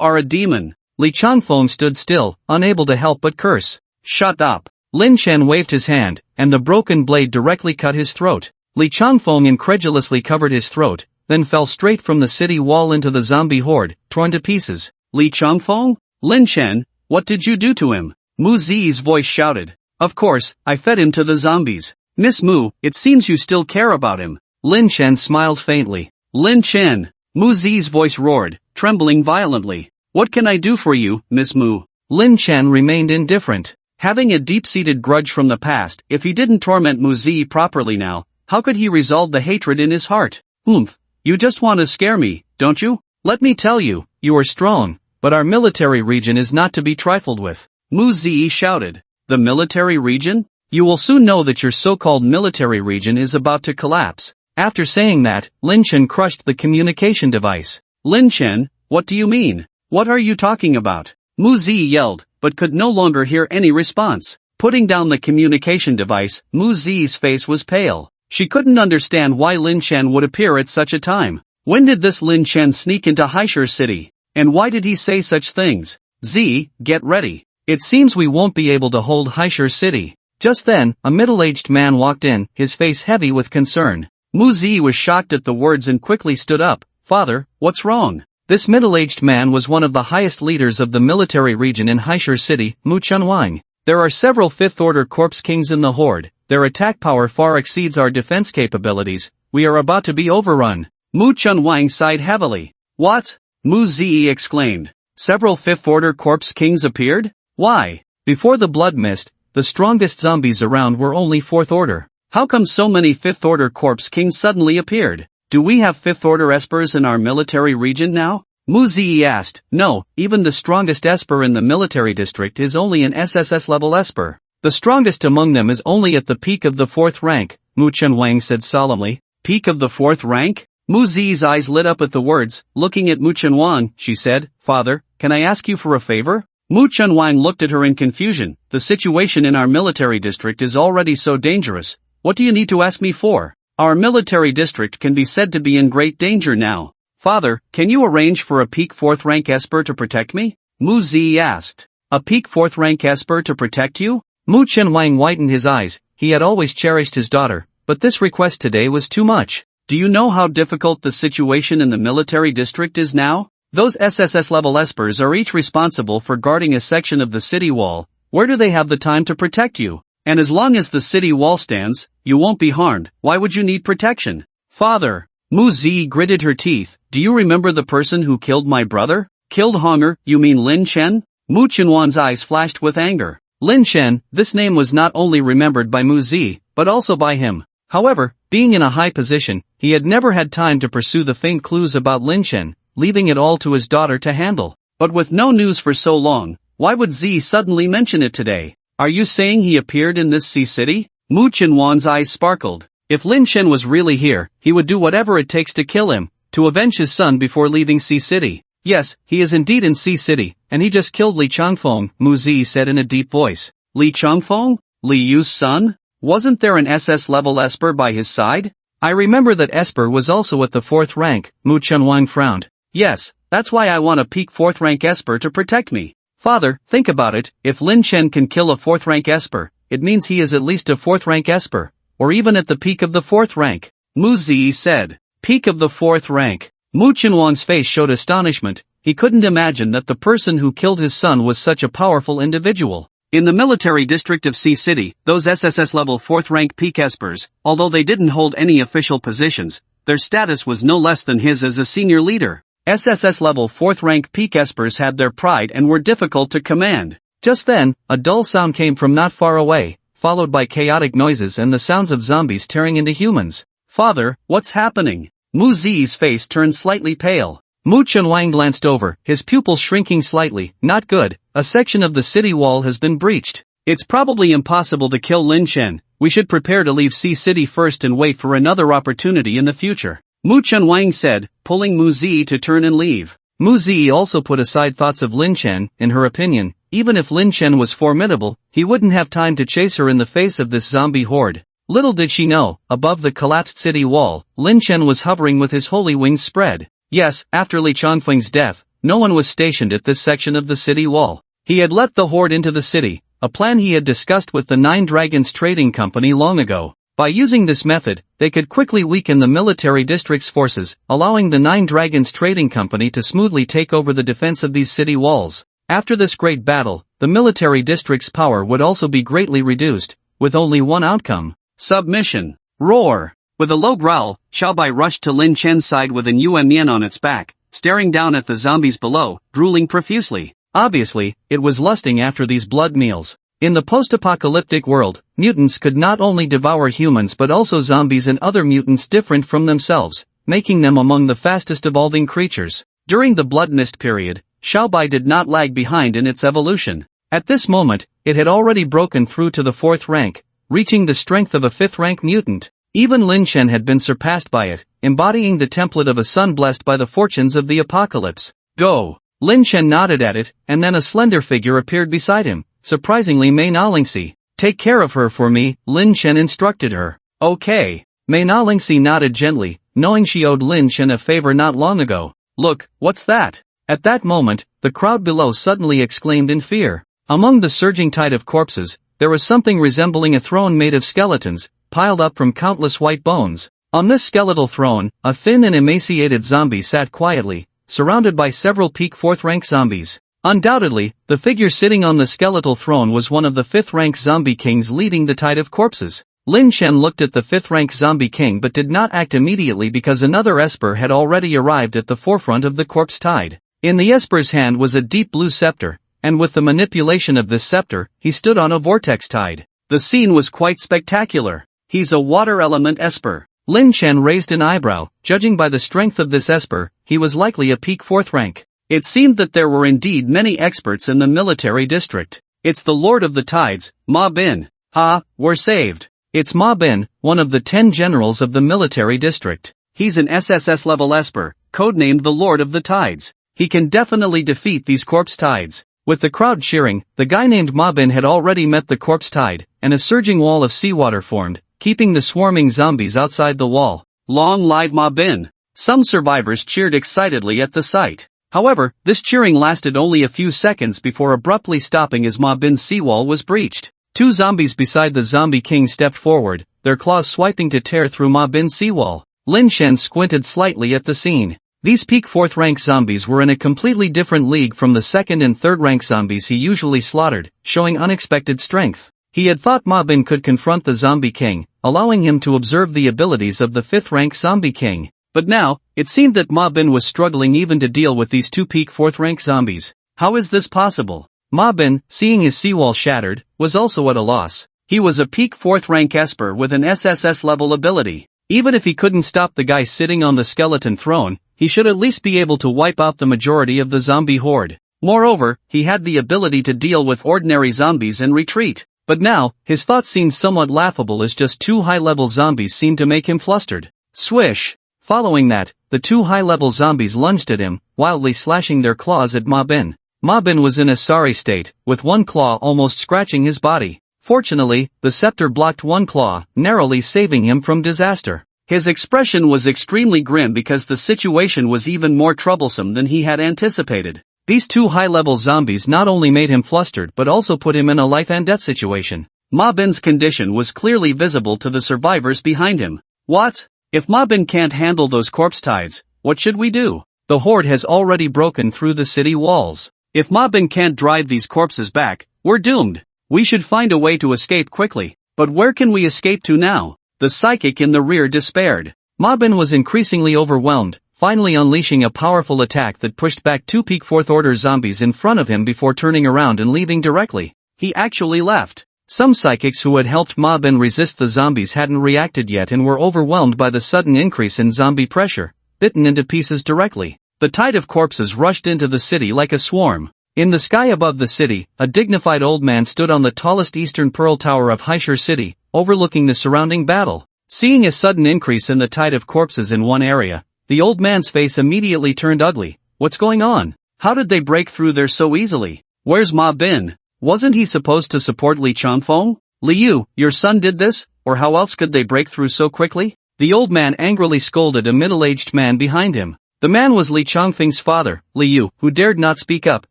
[SPEAKER 2] are a demon. Li Changfeng stood still, unable to help but curse. Shut up. Lin Chen waved his hand, and the broken blade directly cut his throat. Li Changfeng incredulously covered his throat, then fell straight from the city wall into the zombie horde, torn to pieces. Li Changfeng? Lin Chen, what did you do to him? Mu Zi's voice shouted. Of course, I fed him to the zombies. Miss Mu, it seems you still care about him. Lin Chen smiled faintly. Lin Chen. Mu Zi's voice roared, trembling violently. What can I do for you, Miss Mu? Lin Chen remained indifferent. Having a deep-seated grudge from the past, if he didn't torment Mu Zi properly now, how could he resolve the hatred in his heart? You just want to scare me, don't you? Let me tell you, you are strong, but our military region is not to be trifled with. Mu Zi shouted. The military region? You will soon know that your so-called military region is about to collapse. After saying that, Lin Chen crushed the communication device. Lin Chen, what do you mean? What are you talking about? Mu Zi yelled, but could no longer hear any response. Putting down the communication device, Mu Zi's face was pale. She couldn't understand why Lin Chen would appear at such a time. When did this Lin Chen sneak into Haishur City? And why did he say such things? Zi, get ready. It seems we won't be able to hold Haishur City. Just then, a middle-aged man walked in, his face heavy with concern. Mu Zi was shocked at the words and quickly stood up. Father, what's wrong?
[SPEAKER 1] This middle-aged man was one of the highest leaders of the military region in Haishur City, Mu Chunwang. There are several fifth-order corpse kings in the horde. Their attack power far exceeds our defense capabilities. We are about to be overrun.
[SPEAKER 2] Mu Chunwang sighed heavily. What? Mu Zi exclaimed. Several fifth-order corpse kings appeared? Why?
[SPEAKER 1] Before the blood mist, the strongest zombies around were only fourth order.
[SPEAKER 2] How come so many fifth-order corpse kings suddenly appeared? Do we have fifth-order espers in our military region now? Mu Zi asked. No, even the strongest esper in the military district is only an SSS-level esper.
[SPEAKER 1] The strongest among them is only at the peak of the fourth rank, Mu Chunwang said solemnly.
[SPEAKER 2] Peak of the fourth rank? Mu Zi's eyes lit up at the words. Looking at Mu Chunwang, she said, Father, can I ask you for a favor? Mu Chunwang looked at her in confusion. The situation in our military district is already so dangerous. What do you need to ask me for? Our military district can be said to be in great danger now. Father, can you arrange for a peak 4th rank esper to protect me? Mu Zi asked. A peak 4th rank esper to protect you?
[SPEAKER 1] Mu Chunwang widened his eyes. He had always cherished his daughter, but this request today was too much.
[SPEAKER 2] Do you know how difficult the situation in the military district is now? Those SSS level espers are each responsible for guarding a section of the city wall. Where do they have the time to protect you? And as long as the city wall stands, you won't be harmed. Why would you need protection? Father, Mu Zi gritted her teeth. Do you remember the person who killed my brother? Killed Honger, you mean Lin Chen? Mu Chunwan's eyes flashed with anger.
[SPEAKER 1] Lin Chen, this name was not only remembered by Mu Zi, but also by him. However, being in a high position, he had never had time to pursue the faint clues about Lin Chen, leaving it all to his daughter to handle.
[SPEAKER 2] But with no news for so long, why would Zi suddenly mention it today? Are you saying he appeared in this sea city? Mu Chunwan's eyes sparkled. If Lin Chen was really here, he would do whatever it takes to kill him, to avenge his son before leaving Sea City.
[SPEAKER 1] Yes, he is indeed in Sea City, and he just killed Li Changfeng, Mu Zi said in a deep voice.
[SPEAKER 2] Li Changfeng? Li Yu's son? Wasn't there an SS-level esper by his side?
[SPEAKER 1] I remember that esper was also at the 4th rank, Mu Chunwang frowned.
[SPEAKER 2] Yes, that's why I want a peak 4th rank esper to protect me.
[SPEAKER 1] Father, think about it, if Lin Chen can kill a 4th rank esper, it means he is at least a 4th rank esper, or even at the peak of the 4th rank.
[SPEAKER 2] Mu Zi said. Peak of the 4th rank.
[SPEAKER 1] Mu Chunwang's face showed astonishment. He couldn't imagine that the person who killed his son was such a powerful individual.
[SPEAKER 2] In the military district of Sea City, those SSS level 4th rank peak espers, although they didn't hold any official positions, their status was no less than his as a senior leader. SSS level 4th rank peak espers had their pride and were difficult to command.
[SPEAKER 1] Just then, a dull sound came from not far away, followed by chaotic noises and the sounds of zombies tearing into humans.
[SPEAKER 2] Father, what's happening? Mu Zi's face turned slightly pale.
[SPEAKER 1] Mu Chunwang glanced over, his pupils shrinking slightly. Not good, a section of the city wall has been breached.
[SPEAKER 2] It's probably impossible to kill Lin Chen. We should prepare to leave Sea City first and wait for another opportunity in the future. Mu Chunwang said, pulling Mu Zi to turn and leave.
[SPEAKER 1] Mu Zi also put aside thoughts of Lin Chen. In her opinion, even if Lin Chen was formidable, he wouldn't have time to chase her in the face of this zombie horde. Little did she know, above the collapsed city wall, Lin Chen was hovering with his holy wings spread. Yes, after Li Changfeng's death, no one was stationed at this section of the city wall. He had let the horde into the city, a plan he had discussed with the Nine Dragons Trading Company long ago. By using this method, they could quickly weaken the military district's forces, allowing the Nine Dragons Trading Company to smoothly take over the defense of these city walls. After this great battle, the military district's power would also be greatly reduced, with only one outcome.
[SPEAKER 2] Submission. Roar. With a low growl, Xiaobai rushed to Lin Chen's side with an Yuan Mian on its back, staring down at the zombies below, drooling profusely.
[SPEAKER 1] Obviously, it was lusting after these blood meals. In the post-apocalyptic world, mutants could not only devour humans but also zombies and other mutants different from themselves, making them among the fastest evolving creatures. During the Blood Mist period, Xiaobai did not lag behind in its evolution. At this moment, it had already broken through to the 4th rank, reaching the strength of a 5th rank mutant. Even Lin Chen had been surpassed by it, embodying the template of a son blessed by the fortunes of the apocalypse. Go! Lin Chen nodded at it, and then a slender figure appeared beside him. Surprisingly, Mei Nalingxi. Take care of her for me, Lin Chen instructed her. Okay. Mei Nalingxi nodded gently, knowing she owed Lin Chen a favor not long ago. Look, what's that? At that moment, the crowd below suddenly exclaimed in fear. Among the surging tide of corpses, there was something resembling a throne made of skeletons, piled up from countless white bones. On this skeletal throne, a thin and emaciated zombie sat quietly, surrounded by several peak 4th rank zombies. Undoubtedly, the figure sitting on the skeletal throne was one of the 5th rank zombie kings leading the tide of corpses. Lin Shen looked at the 5th rank zombie king but did not act immediately because another esper had already arrived at the forefront of the corpse tide. In the esper's hand was a deep blue scepter, and with the manipulation of this scepter, he stood on a vortex tide. The scene was quite spectacular. He's a water element esper. Lin Shen raised an eyebrow. Judging by the strength of this esper, he was likely a peak 4th rank. It seemed that there were indeed many experts in the military district. It's the Lord of the Tides, Ma Bin. Ha, we're saved. It's Ma Bin, one of the 10 generals of the military district. He's an SSS level esper, codenamed the Lord of the Tides. He can definitely defeat these corpse tides. With the crowd cheering, the guy named Ma Bin had already met the corpse tide, and a surging wall of seawater formed, keeping the swarming zombies outside the wall. Long live Ma Bin! Some survivors cheered excitedly at the sight. However, this cheering lasted only a few seconds before abruptly stopping as Ma Bin's seawall was breached. 2 zombies beside the zombie king stepped forward, their claws swiping to tear through Ma Bin's seawall. Lin Shen squinted slightly at the scene. These peak 4th rank zombies were in a completely different league from the 2nd and 3rd rank zombies he usually slaughtered, showing unexpected strength. He had thought Ma Bin could confront the zombie king, allowing him to observe the abilities of the 5th rank zombie king. But now, it seemed that Ma Bin was struggling even to deal with these 2 peak 4th rank zombies. How is this possible? Ma Bin, seeing his seawall shattered, was also at a loss. He was a peak 4th rank esper with an SSS level ability. Even if he couldn't stop the guy sitting on the skeleton throne, he should at least be able to wipe out the majority of the zombie horde. Moreover, he had the ability to deal with ordinary zombies and retreat. But now, his thoughts seemed somewhat laughable as just 2 high-level zombies seemed to make him flustered. Swish! Following that, the 2 high-level zombies lunged at him, wildly slashing their claws at Ma Bin. Ma Bin was in a sorry state, with one claw almost scratching his body. Fortunately, the scepter blocked one claw, narrowly saving him from disaster. His expression was extremely grim because the situation was even more troublesome than he had anticipated. These 2 high-level zombies not only made him flustered but also put him in a life-and-death situation. Ma Bin's condition was clearly visible to the survivors behind him. What? If Ma Bin can't handle those corpse tides, what should we do? The horde has already broken through the city walls. If Ma Bin can't drive these corpses back, we're doomed. We should find a way to escape quickly. But where can we escape to now? The psychic in the rear despaired. Ma Bin was increasingly overwhelmed, finally unleashing a powerful attack that pushed back 2 peak 4th order zombies in front of him before turning around and leaving directly. He actually left. Some psychics who had helped Ma Bin resist the zombies hadn't reacted yet and were overwhelmed by the sudden increase in zombie pressure, bitten into pieces directly. The tide of corpses rushed into the city like a swarm. In the sky above the city, a dignified old man stood on the tallest eastern pearl tower of Haishur City, overlooking the surrounding battle. Seeing a sudden increase in the tide of corpses in one area, the old man's face immediately turned ugly. What's going on? How did they break through there so easily? Where's Ma Bin? Wasn't he supposed to support Li Changfeng? Liu, your son did this, or how else could they break through so quickly? The old man angrily scolded a middle-aged man behind him. The man was Li Changfeng's father, Liu, who dared not speak up,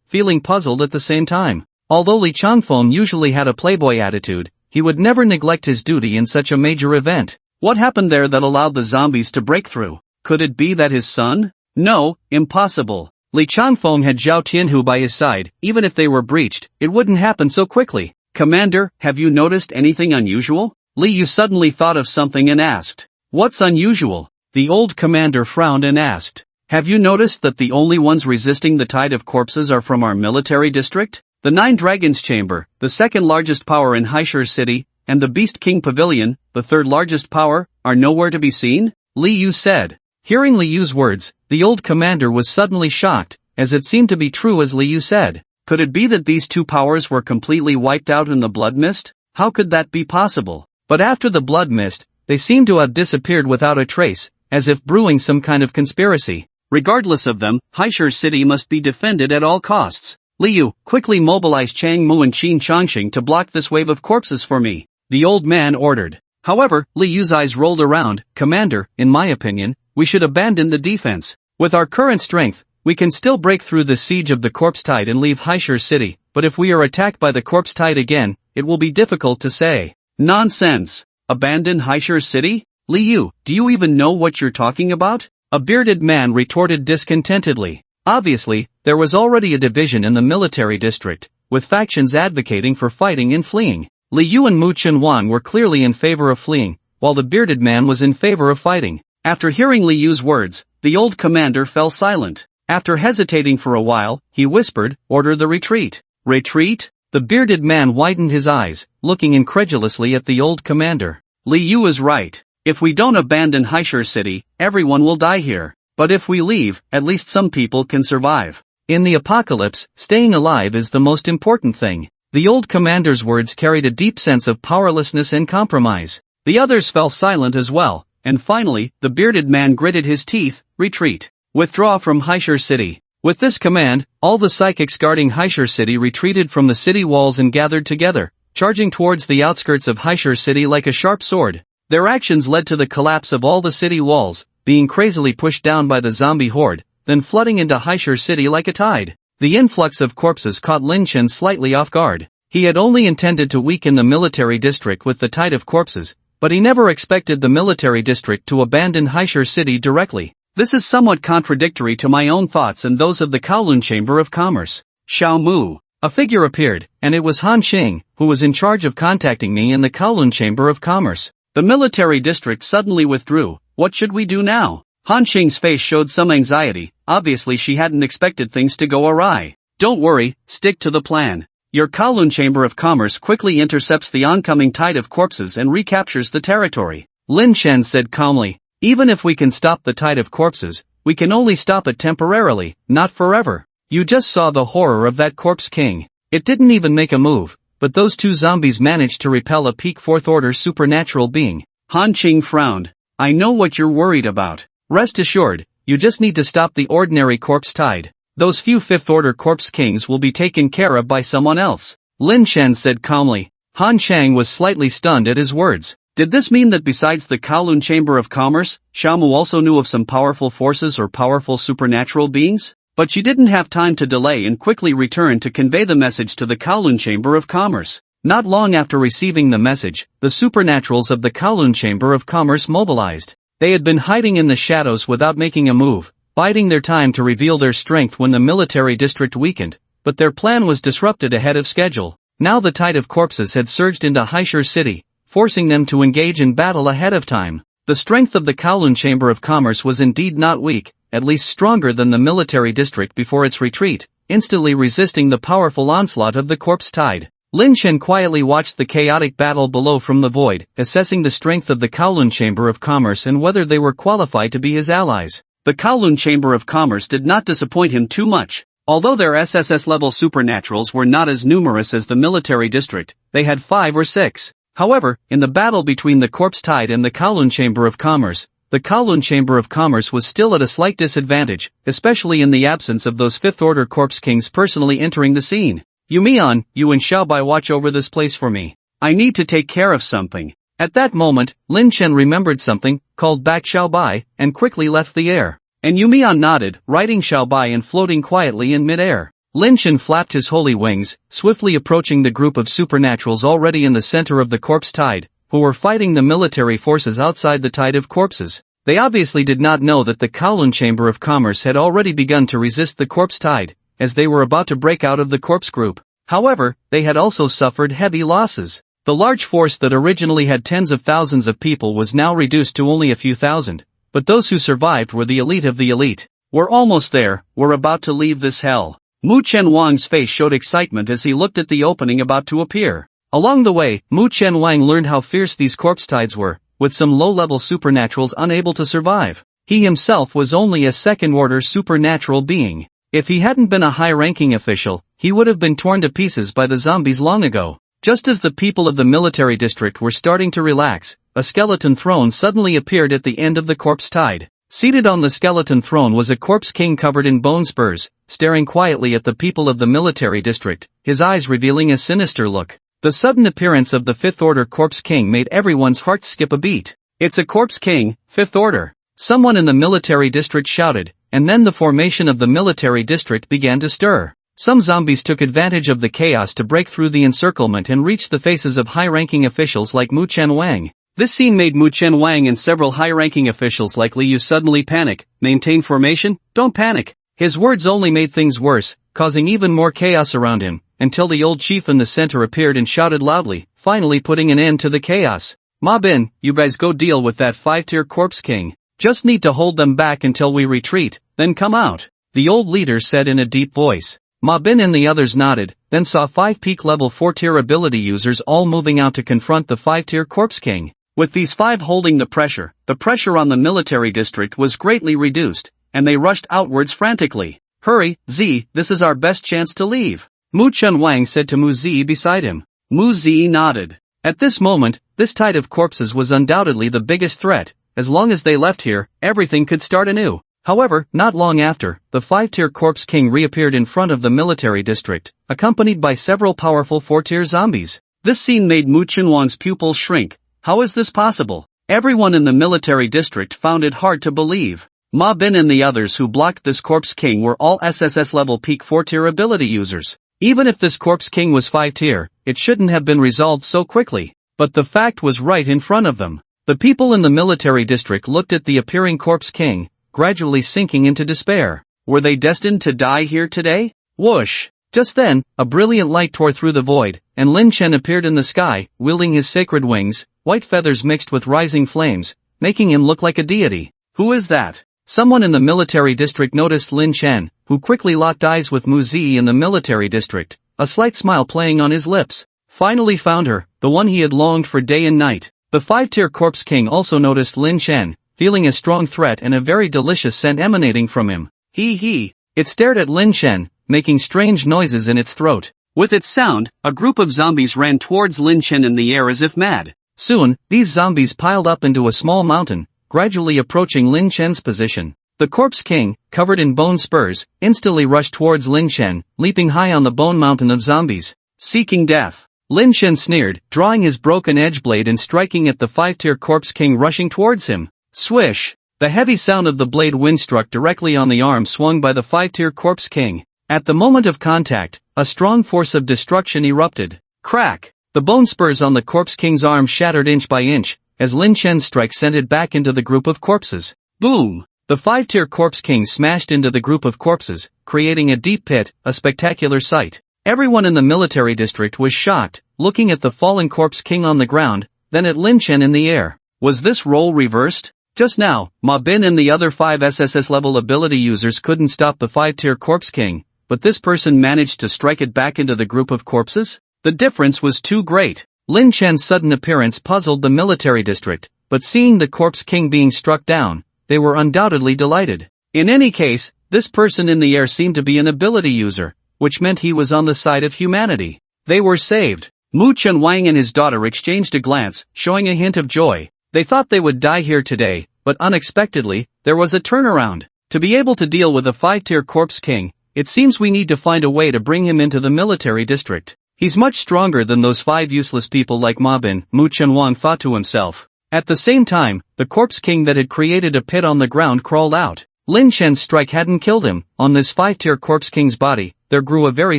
[SPEAKER 1] feeling puzzled at the same time. Although Li Changfeng usually had a playboy attitude, he would never neglect his duty in such a major event. What happened there that allowed the zombies to break through? Could it be that his son? No, impossible. Li Changfeng had Zhao Tianhu by his side. Even if they were breached, it wouldn't happen so quickly. Commander, have you noticed anything unusual? Li Yu suddenly thought of something and asked. What's unusual? The old commander frowned and asked. Have you noticed that the only ones resisting the tide of corpses are from our military district? The 9 Dragons Chamber, the 2nd largest power in Haishur City, and the Beast King Pavilion, the 3rd largest power, are nowhere to be seen? Li Yu said. Hearing Li Yu's words, the old commander was suddenly shocked, as it seemed to be true as Li Yu said. Could it be that these 2 powers were completely wiped out in the blood mist? How could that be possible? But after the blood mist, they seemed to have disappeared without a trace, as if brewing some kind of conspiracy. Regardless of them, Haishur City must be defended at all costs. Liu, quickly mobilize Chang Mu and Qin Changxing to block this wave of corpses for me, the old man ordered. However, Liu's eyes rolled around. Commander, in my opinion, we should abandon the defense. With our current strength, we can still break through the siege of the corpse tide and leave Haishur City, but if we are attacked by the corpse tide again, it will be difficult to say. Nonsense! Abandon Haishur City? Liu, do you even know what you're talking about?
[SPEAKER 2] A bearded man retorted discontentedly. Obviously, there was already a division in the military district, with factions advocating for fighting and fleeing. Li Yu and Mu Chenwang were clearly in favor of fleeing, while the bearded man was in favor of fighting. After hearing Li Yu's words, the old commander fell silent. After hesitating for a while, he whispered, "Order the retreat." Retreat? The bearded man widened his eyes, looking incredulously at the old commander. Li Yu is right. If we don't abandon Haishur City, everyone will die here. But if we leave, at least some people can survive. In the apocalypse, staying alive is the most important thing. The old commander's words carried a deep sense of powerlessness and compromise. The others fell silent as well, and finally, the bearded man gritted his teeth, "Retreat. Withdraw from Haishur City." With this command, all the psychics guarding Haishur City retreated from the city walls and gathered together, charging towards the outskirts of Haishur City like a sharp sword. Their actions led to the collapse of all the city walls, being crazily pushed down by the zombie horde, then flooding into Haishur City like a tide. The influx of corpses caught Lin Chen slightly off guard. He had only intended to weaken the military district with the tide of corpses, but he never expected the military district to abandon Haishur City directly. This is somewhat contradictory to my own thoughts and those of the Kowloon Chamber of Commerce. Xiao Mu. A figure appeared, and it was Han Xing, who was in charge of contacting me in the Kowloon Chamber of Commerce. The military district suddenly withdrew. What should we do now? Han Xing's face showed some anxiety. Obviously she hadn't expected things to go awry. Don't worry, stick to the plan. Your Kowloon Chamber of Commerce quickly intercepts the oncoming tide of corpses and recaptures the territory. Lin Chen said calmly. Even if we can stop the tide of corpses, we can only stop it temporarily, not forever. You just saw the horror of that corpse king. It didn't even make a move, but those two zombies managed to repel a peak fourth-order supernatural being. Han Xing frowned. I know what you're worried about. Rest assured, you just need to stop the ordinary corpse tide. Those few fifth-order corpse kings will be taken care of by someone else. Lin Chen said calmly. Han Chang was slightly stunned at his words. Did this mean that besides the Kowloon Chamber of Commerce, Xiaomu also knew of some powerful forces or powerful supernatural beings? But she didn't have time to delay and quickly returned to convey the message to the Kowloon Chamber of Commerce. Not long after receiving the message, the supernaturals of the Kowloon Chamber of Commerce mobilized. They had been hiding in the shadows without making a move, biding their time to reveal their strength when the military district weakened, but their plan was disrupted ahead of schedule. Now the tide of corpses had surged into Haishur City, forcing them to engage in battle ahead of time. The strength of the Kowloon Chamber of Commerce was indeed not weak, at least stronger than the military district before its retreat, instantly resisting the powerful onslaught of the corpse tide. Lin Chen quietly watched the chaotic battle below from the void, assessing the strength of the Kowloon Chamber of Commerce and whether they were qualified to be his allies. The Kowloon Chamber of Commerce did not disappoint him too much. Although their SSS-level supernaturals were not as numerous as the military district, they had 5 or 6. However, in the battle between the corpse tide and the Kowloon Chamber of Commerce, the Kowloon Chamber of Commerce was still at a slight disadvantage, especially in the absence of those fifth-order corpse kings personally entering the scene. Yumian, you and Xiaobai watch over this place for me. I need to take care of something. At that moment, Lin Chen remembered something, called back Xiaobai, and quickly left the air. And Yumian nodded, riding Xiaobai and floating quietly in mid-air. Lin Chen flapped his holy wings, swiftly approaching the group of supernaturals already in the center of the corpse tide, who were fighting the military forces outside the tide of corpses. They obviously did not know that the Kowloon Chamber of Commerce had already begun to resist the corpse tide, as they were about to break out of the corpse group. However, they had also suffered heavy losses. The large force that originally had tens of thousands of people was now reduced to only a few thousand, but those who survived were the elite of the elite. We're almost there, we're about to leave this hell. Mu Chenwang's face showed excitement as he looked at the opening about to appear. Along the way, Mu Chenwang learned how fierce these corpse tides were, with some low-level supernaturals unable to survive. He himself was only a second-order supernatural being. If he hadn't been a high-ranking official, he would have been torn to pieces by the zombies long ago. Just as the people of the military district were starting to relax, a skeleton throne suddenly appeared at the end of the corpse tide. Seated on the skeleton throne was a corpse king covered in bone spurs, staring quietly at the people of the military district, his eyes revealing a sinister look. The sudden appearance of the fifth-order corpse king made everyone's hearts skip a beat. It's a corpse king, fifth order. Someone in the military district shouted, and then the formation of the military district began to stir. Some zombies took advantage of the chaos to break through the encirclement and reach the faces of high-ranking officials like Mu Chenwang. This scene made Mu Chen Wang and several high-ranking officials like Liu suddenly panic. Maintain formation, don't panic. His words only made things worse, causing even more chaos around him, until the old chief in the center appeared and shouted loudly, finally putting an end to the chaos. Ma Bin, you guys go deal with that 5-tier corpse king. Just need to hold them back until we retreat, then come out. The old leader said in a deep voice. Ma Bin and the others nodded, then saw 5 peak level 4-tier ability users all moving out to confront the 5-tier corpse king. With these 5 holding the pressure on the military district was greatly reduced, and they rushed outwards frantically. Hurry, Z, this is our best chance to leave. Mu Chen Wang said to Mu Zi beside him. Mu Zi nodded. At this moment, this tide of corpses was undoubtedly the biggest threat. As long as they left here, everything could start anew. However, not long after, the 5-tier corpse king reappeared in front of the military district, accompanied by several powerful 4-tier zombies. This scene made Mu Chen Wang's pupils shrink. How is this possible? Everyone in the military district found it hard to believe. Ma Bin and the others who blocked this corpse king were all SSS level peak 4-tier ability users. Even if this corpse king was 5-tier, it shouldn't have been resolved so quickly. But the fact was right in front of them. The people in the military district looked at the appearing corpse king, gradually sinking into despair. Were they destined to die here today? Whoosh! Just then, a brilliant light tore through the void, and Lin Chen appeared in the sky, wielding his sacred wings, white feathers mixed with rising flames, making him look like a deity. Who is that? Someone in the military district noticed Lin Chen, who quickly locked eyes with Mu Zi in the military district, a slight smile playing on his lips. Finally found her, the one he had longed for day and night. The 5-tier corpse king also noticed Lin Chen, feeling a strong threat and a very delicious scent emanating from him. Hee. It stared at Lin Chen, making strange noises in its throat. With its sound, a group of zombies ran towards Lin Chen in the air as if mad. Soon, these zombies piled up into a small mountain, gradually approaching Lin Chen's position. The corpse king, covered in bone spurs, instantly rushed towards Lin Chen, leaping high on the bone mountain of zombies. Seeking death. Lin Chen sneered, drawing his broken edge blade and striking at the 5-tier corpse king rushing towards him. Swish! The heavy sound of the blade wind struck directly on the arm swung by the 5-tier corpse king. At the moment of contact, a strong force of destruction erupted. Crack! The bone spurs on the corpse king's arm shattered inch by inch, as Lin Chen's strike sent it back into the group of corpses. Boom! The 5-tier corpse king smashed into the group of corpses, creating a deep pit, a spectacular sight. Everyone in the military district was shocked, looking at the fallen corpse king on the ground, then at Lin Chen in the air. Was this role reversed? Just now, Ma Bin and the other 5 SSS level ability users couldn't stop the 5-tier corpse king, but this person managed to strike it back into the group of corpses? The difference was too great. Lin Chen's sudden appearance puzzled the military district, but seeing the corpse king being struck down, they were undoubtedly delighted. In any case, this person in the air seemed to be an ability user, which meant he was on the side of humanity. They were saved. Mu Chen Wang and his daughter exchanged a glance, showing a hint of joy. They thought they would die here today, but unexpectedly, there was a turnaround. To be able to deal with a 5-tier corpse king, it seems we need to find a way to bring him into the military district. He's much stronger than those 5 useless people like Ma Bin, Mu Chen Wang thought to himself. At the same time, the corpse king that had created a pit on the ground crawled out. Lin Chen's strike hadn't killed him. On this 5-tier corpse king's body, there grew a very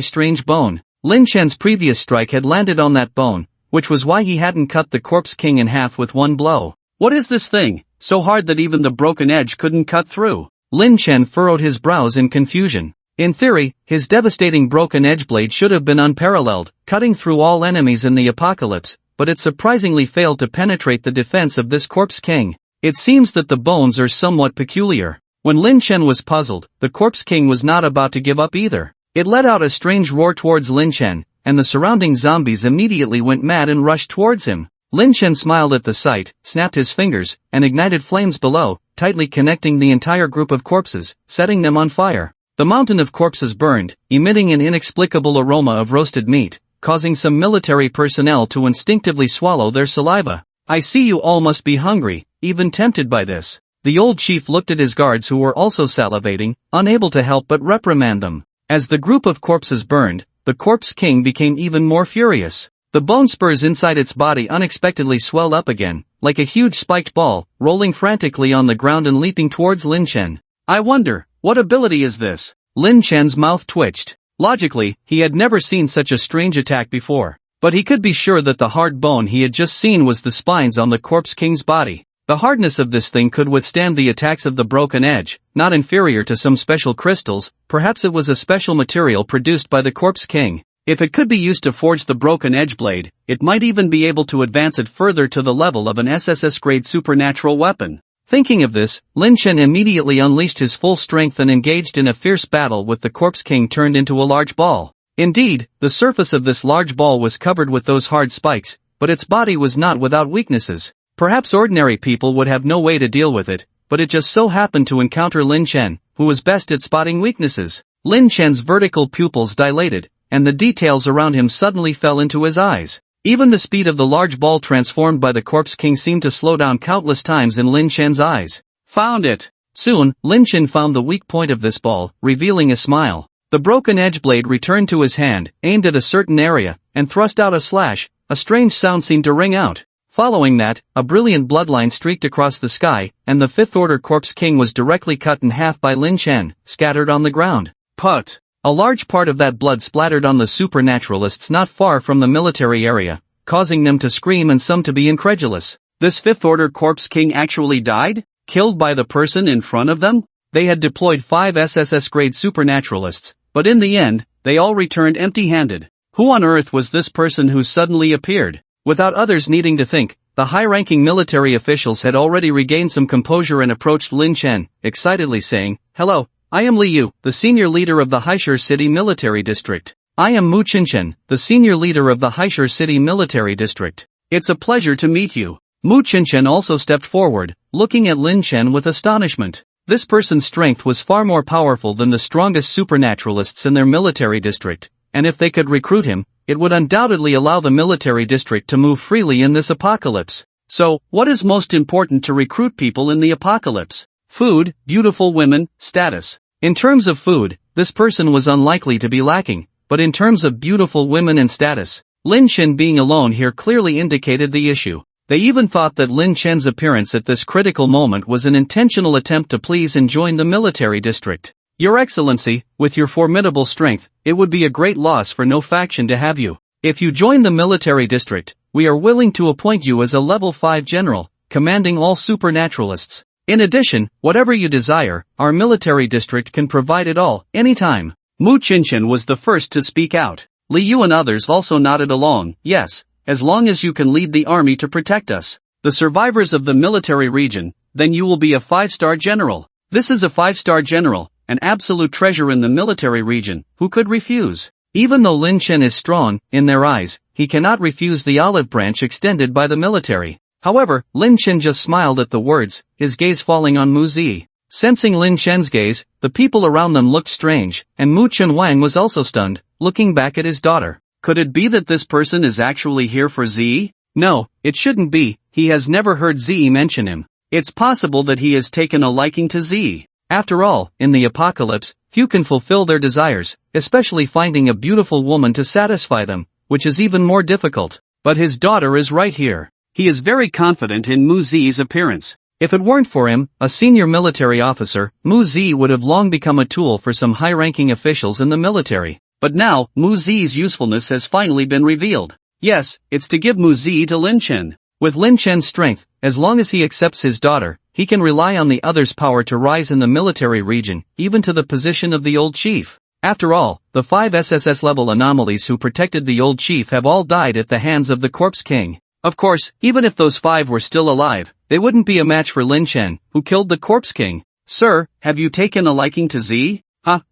[SPEAKER 2] strange bone. Lin Chen's previous strike had landed on that bone, which was why he hadn't cut the corpse king in half with one blow. What is this thing, so hard that even the broken edge couldn't cut through? Lin Chen furrowed his brows in confusion. In theory, his devastating broken edge blade should have been unparalleled, cutting through all enemies in the apocalypse, but it surprisingly failed to penetrate the defense of this corpse king. It seems that the bones are somewhat peculiar. When Lin Chen was puzzled, the corpse king was not about to give up either. It let out a strange roar towards Lin Chen, and the surrounding zombies immediately went mad and rushed towards him. Lin Chen smiled at the sight, snapped his fingers, and ignited flames below, tightly connecting the entire group of corpses, setting them on fire. The mountain of corpses burned, emitting an inexplicable aroma of roasted meat, causing some military personnel to instinctively swallow their saliva. I see you all must be hungry, even tempted by this. The old chief looked at his guards who were also salivating, unable to help but reprimand them. As the group of corpses burned, the corpse king became even more furious. The bone spurs inside its body unexpectedly swelled up again, like a huge spiked ball, rolling frantically on the ground and leaping towards Lin Chen. I wonder, what ability is this? Lin Chen's mouth twitched. Logically, he had never seen such a strange attack before.
[SPEAKER 1] but he could be sure that the hard bone he had just seen was the spines on the Corpse King's body. The hardness of this thing could withstand the attacks of the broken edge, not inferior to some special crystals. Perhaps it was a special material produced by the Corpse King. If it could be used to forge the broken edge blade, it might even be able to advance it further to the level of an SSS-grade supernatural weapon. Thinking of this, Lin Chen immediately unleashed his full strength and engaged in a fierce battle with the Corpse King turned into a large ball. Indeed, the surface of this large ball was covered with those hard spikes, but its body was not without weaknesses. Perhaps ordinary people would have no way to deal with it, but it just so happened to encounter Lin Chen, who was best at spotting weaknesses. Lin Chen's vertical pupils dilated, and the details around him suddenly fell into his eyes. Even the speed of the large ball transformed by the Corpse King seemed to slow down countless times in Lin Chen's eyes. Found it! Soon, Lin Chen found the weak point of this ball, revealing a smile. The broken edge blade returned to his hand, aimed at a certain area, and thrust out a slash. A strange sound seemed to ring out. Following that, a brilliant bloodline streaked across the sky, and the Fifth Order Corpse King was directly cut in half by Lin Chen, scattered on the ground. Put! A large part of that blood splattered on the supernaturalists not far from the military area, causing them to scream and some to be incredulous. This Fifth Order Corpse King actually died? Killed by the person in front of them? They had deployed 5 SSS-grade supernaturalists, but in the end, they all returned empty-handed. Who on earth was this person who suddenly appeared? Without others needing to think, the high-ranking military officials had already regained some composure and approached Lin Chen, excitedly saying, "Hello, I am Li Yu, the senior leader of the Haishur City Military District. I am Mu Qinshen, the senior leader of the Haishur City Military District. It's a pleasure to meet you." Mu Qinshen also stepped forward, looking at Lin Chen with astonishment. This person's strength was far more powerful than the strongest supernaturalists in their military district, and if they could recruit him, it would undoubtedly allow the military district to move freely in this apocalypse. So, what is most important to recruit people in the apocalypse? Food, beautiful women, status. In terms of food, this person was unlikely to be lacking, but in terms of beautiful women and status, Lin Chen being alone here clearly indicated the issue. They even thought that Lin Chen's appearance at this critical moment was an intentional attempt to please and join the military district. Your Excellency, with your formidable strength, it would be a great loss for no faction to have you. If you join the military district, we are willing to appoint you as a level 5 general, commanding all supernaturalists. In addition, whatever you desire, our military district can provide it all, anytime. Mu Qinshen was the first to speak out. Li Yu and others also nodded along. Yes, as long as you can lead the army to protect us, the survivors of the military region, then you will be a 5-star general. This is a 5-star general, an absolute treasure in the military region. Who could refuse? Even though Lin Chen is strong, in their eyes, he cannot refuse the olive branch extended by the military. However, Lin Chen just smiled at the words, his gaze falling on Mu Zi. Sensing Lin Chen's gaze, the people around them looked strange, and Mu Chen Wang was also stunned, looking back at his daughter. Could it be that this person is actually here for Zi? No, it shouldn't be. He has never heard Zi mention him. It's possible that he has taken a liking to Zi. After all, in the apocalypse, few can fulfill their desires, especially finding a beautiful woman to satisfy them, which is even more difficult. But his daughter is right here. He is very confident in Mu Zi's appearance. If it weren't for him, a senior military officer, Mu Zi would have long become a tool for some high-ranking officials in the military. But now, Mu Zi's usefulness has finally been revealed. Yes, it's to give Mu Zi to Lin Chen. With Lin Chen's strength, as long as he accepts his daughter, he can rely on the others' power to rise in the military region, even to the position of the old chief. After all, the 5 SSS-level anomalies who protected the old chief have all died at the hands of the Corpse King. Of course, even if those 5 were still alive, they wouldn't be a match for Lin Chen, who killed the Corpse King. Sir, have you taken a liking to Zi?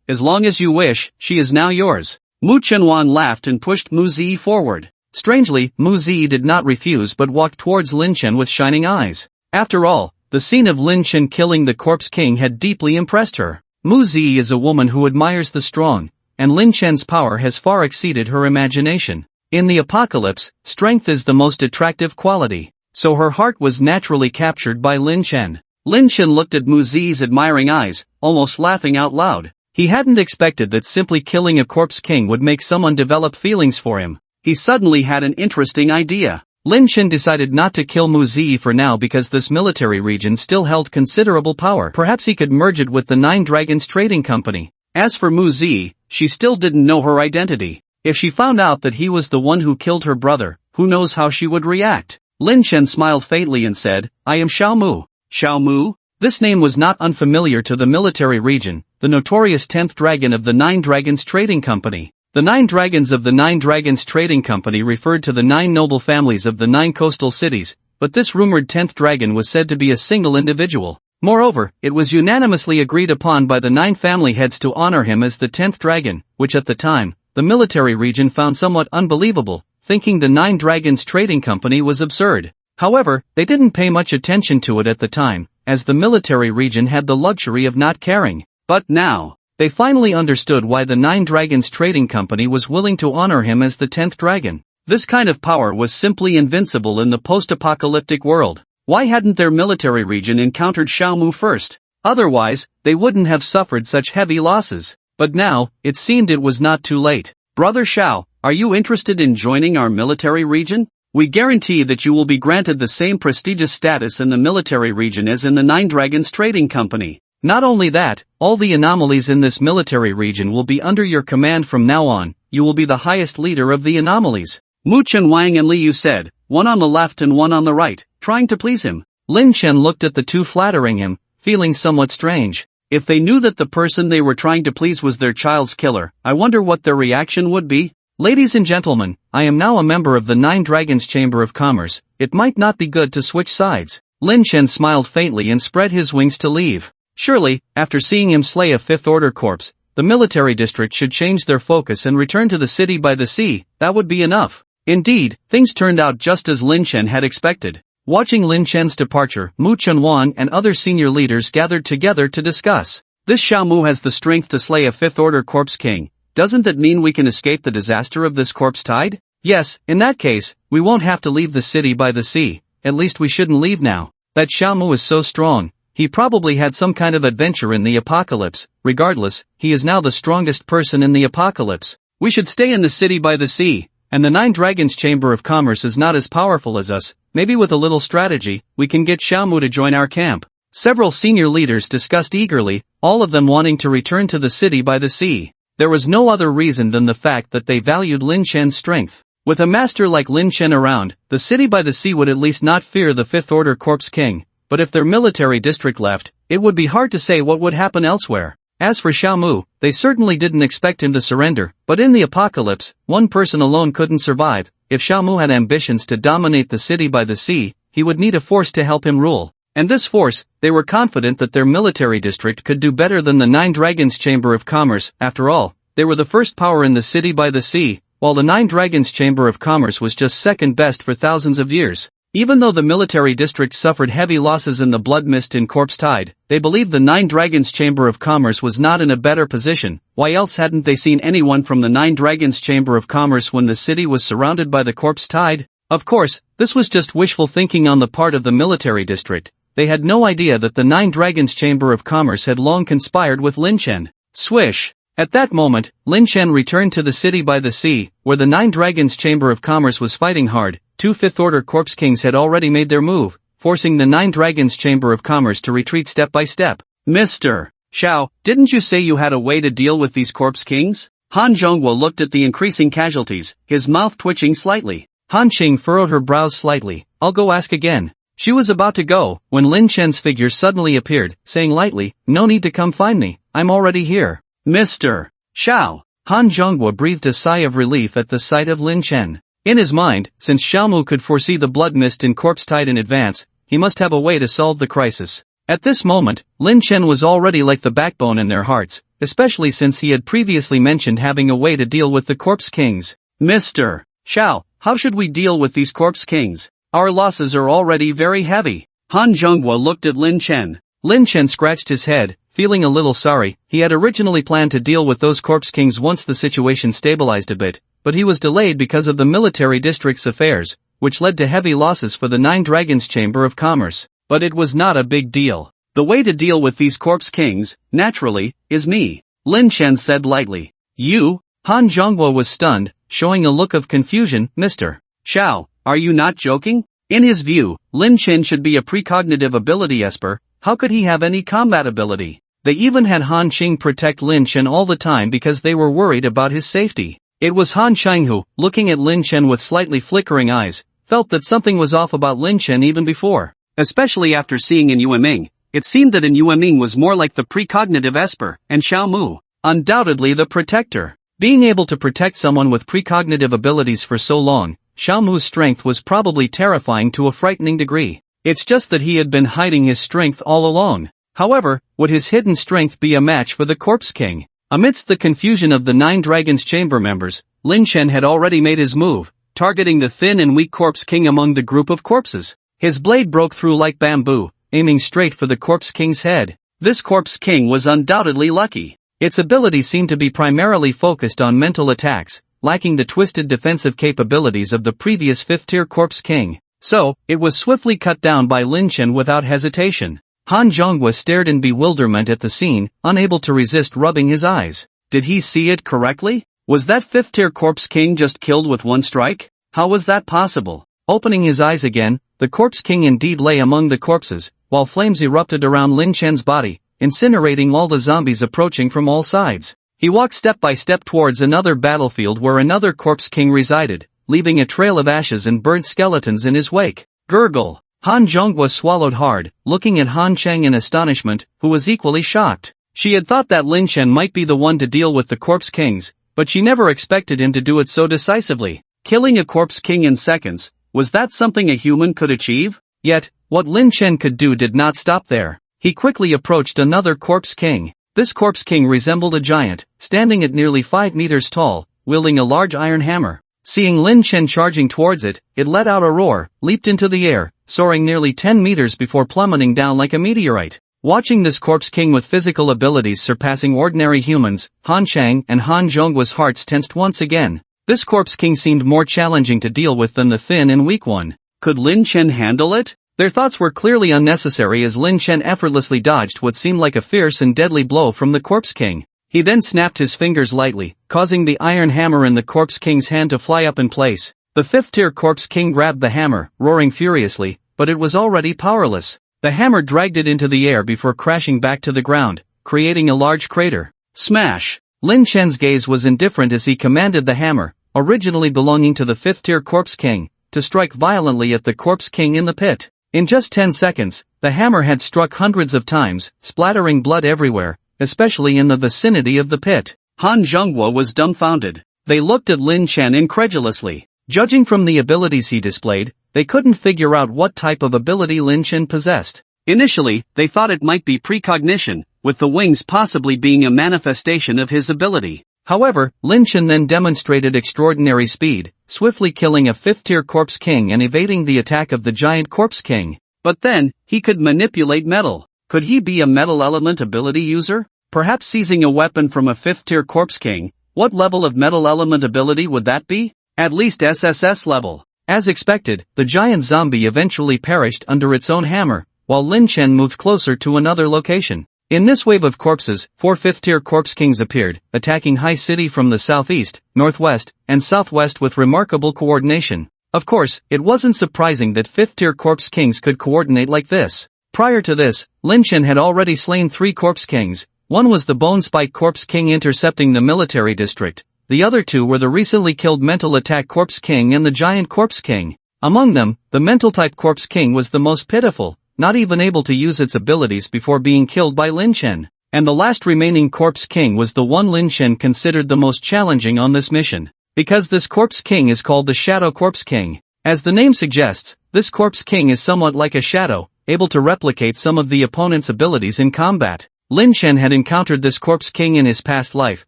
[SPEAKER 1] As long as you wish, she is now yours. Mu Chenwan laughed and pushed Mu Zi forward. Strangely, Mu Zi did not refuse but walked towards Lin Chen with shining eyes. After all, the scene of Lin Chen killing the Corpse King had deeply impressed her. Mu Zi is a woman who admires the strong, and Lin Chen's power has far exceeded her imagination. In the apocalypse, strength is the most attractive quality, so her heart was naturally captured by Lin Chen. Lin Chen looked at Mu Zi's admiring eyes, almost laughing out loud. He hadn't expected that simply killing a Corpse King would make someone develop feelings for him. He suddenly had an interesting idea. Lin Chen decided not to kill Mu Zi for now because this military region still held considerable power. Perhaps he could merge it with the 9 Dragons Trading Company. As for Mu Zi, she still didn't know her identity.
[SPEAKER 2] If she found out that he was the one who killed her brother, who knows how she would react? Lin Chen smiled faintly and said, I am Xiao Mu. Xiao Mu? This name was not unfamiliar to the military region, the notorious 10th dragon of the Nine Dragons Trading Company. The 9 dragons of the 9 Dragons Trading Company referred to the 9 noble families of the 9 coastal cities, but this rumored 10th dragon was said to be a single individual. Moreover, it was unanimously agreed upon by the 9 family heads to honor him as the 10th dragon, which at the time, the military region found somewhat unbelievable, thinking the 9 Dragons Trading Company was absurd. However, they didn't pay much attention to it at the time, as the military region had the luxury of not caring. But now, they finally understood why the 9 Dragons Trading Company was willing to honor him as the 10th dragon. This kind of power was simply invincible in the post-apocalyptic world. Why hadn't their military region encountered Xiao Mu first? Otherwise, they wouldn't have suffered such heavy losses. But now, it seemed it was not too late. Brother Xiao, are you interested in joining our military region? We guarantee that you will be granted the same prestigious status in the military region as in the 9 Dragons Trading Company. Not only that, all the anomalies in this military region will be under your command from now on. You will be the highest leader of the anomalies. Mu Chen Wang and Li Yu said, one on the left and one on the right, trying to please him. Lin Chen looked at the two flattering him, feeling somewhat strange. If they knew that the person they were trying to please was their child's killer, I wonder what their reaction would be. Ladies and gentlemen, I am now a member of the 9 Dragons Chamber of Commerce. It might not be good to switch sides. Lin Chen smiled faintly and spread his wings to leave. Surely, after seeing him slay a Fifth Order corpse, the military district should change their focus and return to the city by the sea. That would be enough. Indeed, things turned out just as Lin Chen had expected. Watching Lin Chen's departure, Mu Chunwan and other senior leaders gathered together to discuss. This Xiao Mu has the strength to slay a Fifth Order corpse king. Doesn't that mean we can escape the disaster of this corpse tide? Yes, in that case, we won't have to leave the city by the sea. At least we shouldn't leave now. That Xiao Mu is so strong. He probably had some kind of adventure in the apocalypse. Regardless, he is now the strongest person in the apocalypse. We should stay in the city by the sea. And the 9 Dragons Chamber of Commerce is not as powerful as us. Maybe with a little strategy, we can get Xiao Mu to join our camp. Several senior leaders discussed eagerly, all of them wanting to return to the city by the sea. There was no other reason than the fact that they valued Lin Chen's strength. With a master like Lin Chen around, the city by the sea would at least not fear the Fifth Order Corpse King. But if their military district left, it would be hard to say what would happen elsewhere. As for Xiao Mu, they certainly didn't expect him to surrender, but in the apocalypse, one person alone couldn't survive. If Xiao Mu had ambitions to dominate the city by the sea, he would need a force to help him rule. And this force, they were confident that their military district could do better than the 9 Dragons Chamber of Commerce. After all, they were the first power in the city by the sea, while the 9 Dragons Chamber of Commerce was just second best for thousands of years. Even though the military district suffered heavy losses in the blood mist and corpse tide, they believed the 9 Dragons Chamber of Commerce was not in a better position. Why else hadn't they seen anyone from the 9 Dragons Chamber of Commerce when the city was surrounded by the corpse tide? Of course, this was just wishful thinking on the part of the military district. They had no idea that the 9 Dragons Chamber of Commerce had long conspired with Lin Chen. Swish! At that moment, Lin Chen returned to the city by the sea, where the 9 Dragons Chamber of Commerce was fighting hard. 2 Fifth Order Corpse Kings had already made their move, forcing the 9 Dragons Chamber of Commerce to retreat step by step. Mr. Xiao, didn't you say you had a way to deal with these Corpse Kings? Han Zhonghua looked at the increasing casualties, his mouth twitching slightly. Han Qing furrowed her brows slightly. I'll go ask again. She was about to go, when Lin Chen's figure suddenly appeared, saying lightly, no need to come find me, I'm already here. Mr. Xiao. Han Zhonghua breathed a sigh of relief at the sight of Lin Chen. In his mind, since Xiao Mu could foresee the blood mist and corpse tide in advance, he must have a way to solve the crisis. At this moment, Lin Chen was already like the backbone in their hearts, especially since he had previously mentioned having a way to deal with the Corpse Kings. Mr. Xiao, how should we deal with these Corpse Kings? Our losses are already very heavy. Han Zhonghua looked at Lin Chen. Lin Chen scratched his head, feeling a little sorry. He had originally planned to deal with those Corpse Kings once the situation stabilized a bit, but he was delayed because of the military district's affairs, which led to heavy losses for the 9 Dragons Chamber of Commerce. But it was not a big deal. The way to deal with these Corpse Kings, naturally, is me. Lin Chen said lightly. You? Han Zhonghua was stunned, showing a look of confusion. Mr. Xiao, are you not joking? In his view, Lin Chen should be a precognitive ability esper. How could he have any combat ability? They even had Han Qing protect Lin Chen all the time because they were worried about his safety. It was Han Chang who, looking at Lin Chen with slightly flickering eyes, felt that something was off about Lin Chen even before. Especially after seeing in Yueming, it seemed that in Yueming was more like the precognitive Esper, and Xiao Mu, undoubtedly the protector. Being able to protect someone with precognitive abilities for so long, Xiao Mu's strength was probably terrifying to a frightening degree. It's just that he had been hiding his strength all along. However, would his hidden strength be a match for the Corpse King? Amidst the confusion of the 9 Dragons chamber members, Lin Chen had already made his move, targeting the thin and weak Corpse King among the group of corpses. His blade broke through like bamboo, aiming straight for the Corpse King's head. This Corpse King was undoubtedly lucky. Its ability seemed to be primarily focused on mental attacks, lacking the twisted defensive capabilities of the previous 5th-tier Corpse King. So, it was swiftly cut down by Lin Chen without hesitation. Han Zhonghua stared in bewilderment at the scene, unable to resist rubbing his eyes. Did he see it correctly? Was that 5th-tier Corpse King just killed with one strike? How was that possible? Opening his eyes again, the Corpse King indeed lay among the corpses, while flames erupted around Lin Chen's body, incinerating all the zombies approaching from all sides. He walked step by step towards another battlefield where another Corpse King resided, leaving a trail of ashes and burnt skeletons in his wake. Gurgle. Han Zhonghua swallowed hard, looking at Han Chang in astonishment, who was equally shocked. She had thought that Lin Chen might be the one to deal with the Corpse Kings, but she never expected him to do it so decisively. Killing a Corpse King in seconds, was that something a human could achieve? Yet, what Lin Chen could do did not stop there. He quickly approached another Corpse King. This Corpse King resembled a giant, standing at nearly 5 meters tall, wielding a large iron hammer. Seeing Lin Chen charging towards it, it let out a roar, leaped into the air, soaring nearly 10 meters before plummeting down like a meteorite. Watching this Corpse King with physical abilities surpassing ordinary humans, Han Chang and Han Zhonghua's hearts tensed once again. This Corpse King seemed more challenging to deal with than the thin and weak one. Could Lin Chen handle it? Their thoughts were clearly unnecessary as Lin Chen effortlessly dodged what seemed like a fierce and deadly blow from the Corpse King. He then snapped his fingers lightly, causing the iron hammer in the Corpse King's hand to fly up in place. The 5th-tier Corpse King grabbed the hammer, roaring furiously, but it was already powerless. The hammer dragged it into the air before crashing back to the ground, creating a large crater. Smash! Lin Chen's gaze was indifferent as he commanded the hammer, originally belonging to the 5th-tier Corpse King, to strike violently at the Corpse King in the pit. In just 10 seconds, the hammer had struck hundreds of times, splattering blood everywhere, especially in the vicinity of the pit. Han Zhonghua was dumbfounded. They looked at Lin Chen incredulously. Judging from the abilities he displayed, they couldn't figure out what type of ability Lin Chen possessed. Initially, they thought it might be precognition, with the wings possibly being a manifestation of his ability. However, Lin Chen then demonstrated extraordinary speed, swiftly killing a 5th-tier Corpse King and evading the attack of the giant Corpse King. But then, he could manipulate metal. Could he be a metal element ability user? Perhaps seizing a weapon from a 5th-tier Corpse King. What level of metal element ability would that be? At least SSS level. As expected, the giant zombie eventually perished under its own hammer, while Lin Chen moved closer to another location. In this wave of corpses, 4 5th-tier Corpse Kings appeared, attacking High City from the southeast, northwest, and southwest with remarkable coordination. Of course, it wasn't surprising that 5th-tier Corpse Kings could coordinate like this. Prior to this, Lin Chen had already slain 3 Corpse Kings. One was the Bone Spike Corpse King intercepting the military district. The other 2 were the recently killed Mental Attack Corpse King and the Giant Corpse King. Among them, the Mental-type Corpse King was the most pitiful, not even able to use its abilities before being killed by Lin Chen. And the last remaining Corpse King was the one Lin Chen considered the most challenging on this mission. Because this Corpse King is called the Shadow Corpse King. As the name suggests, this Corpse King is somewhat like a shadow, able to replicate some of the opponent's abilities in combat. Lin Chen had encountered this Corpse King in his past life,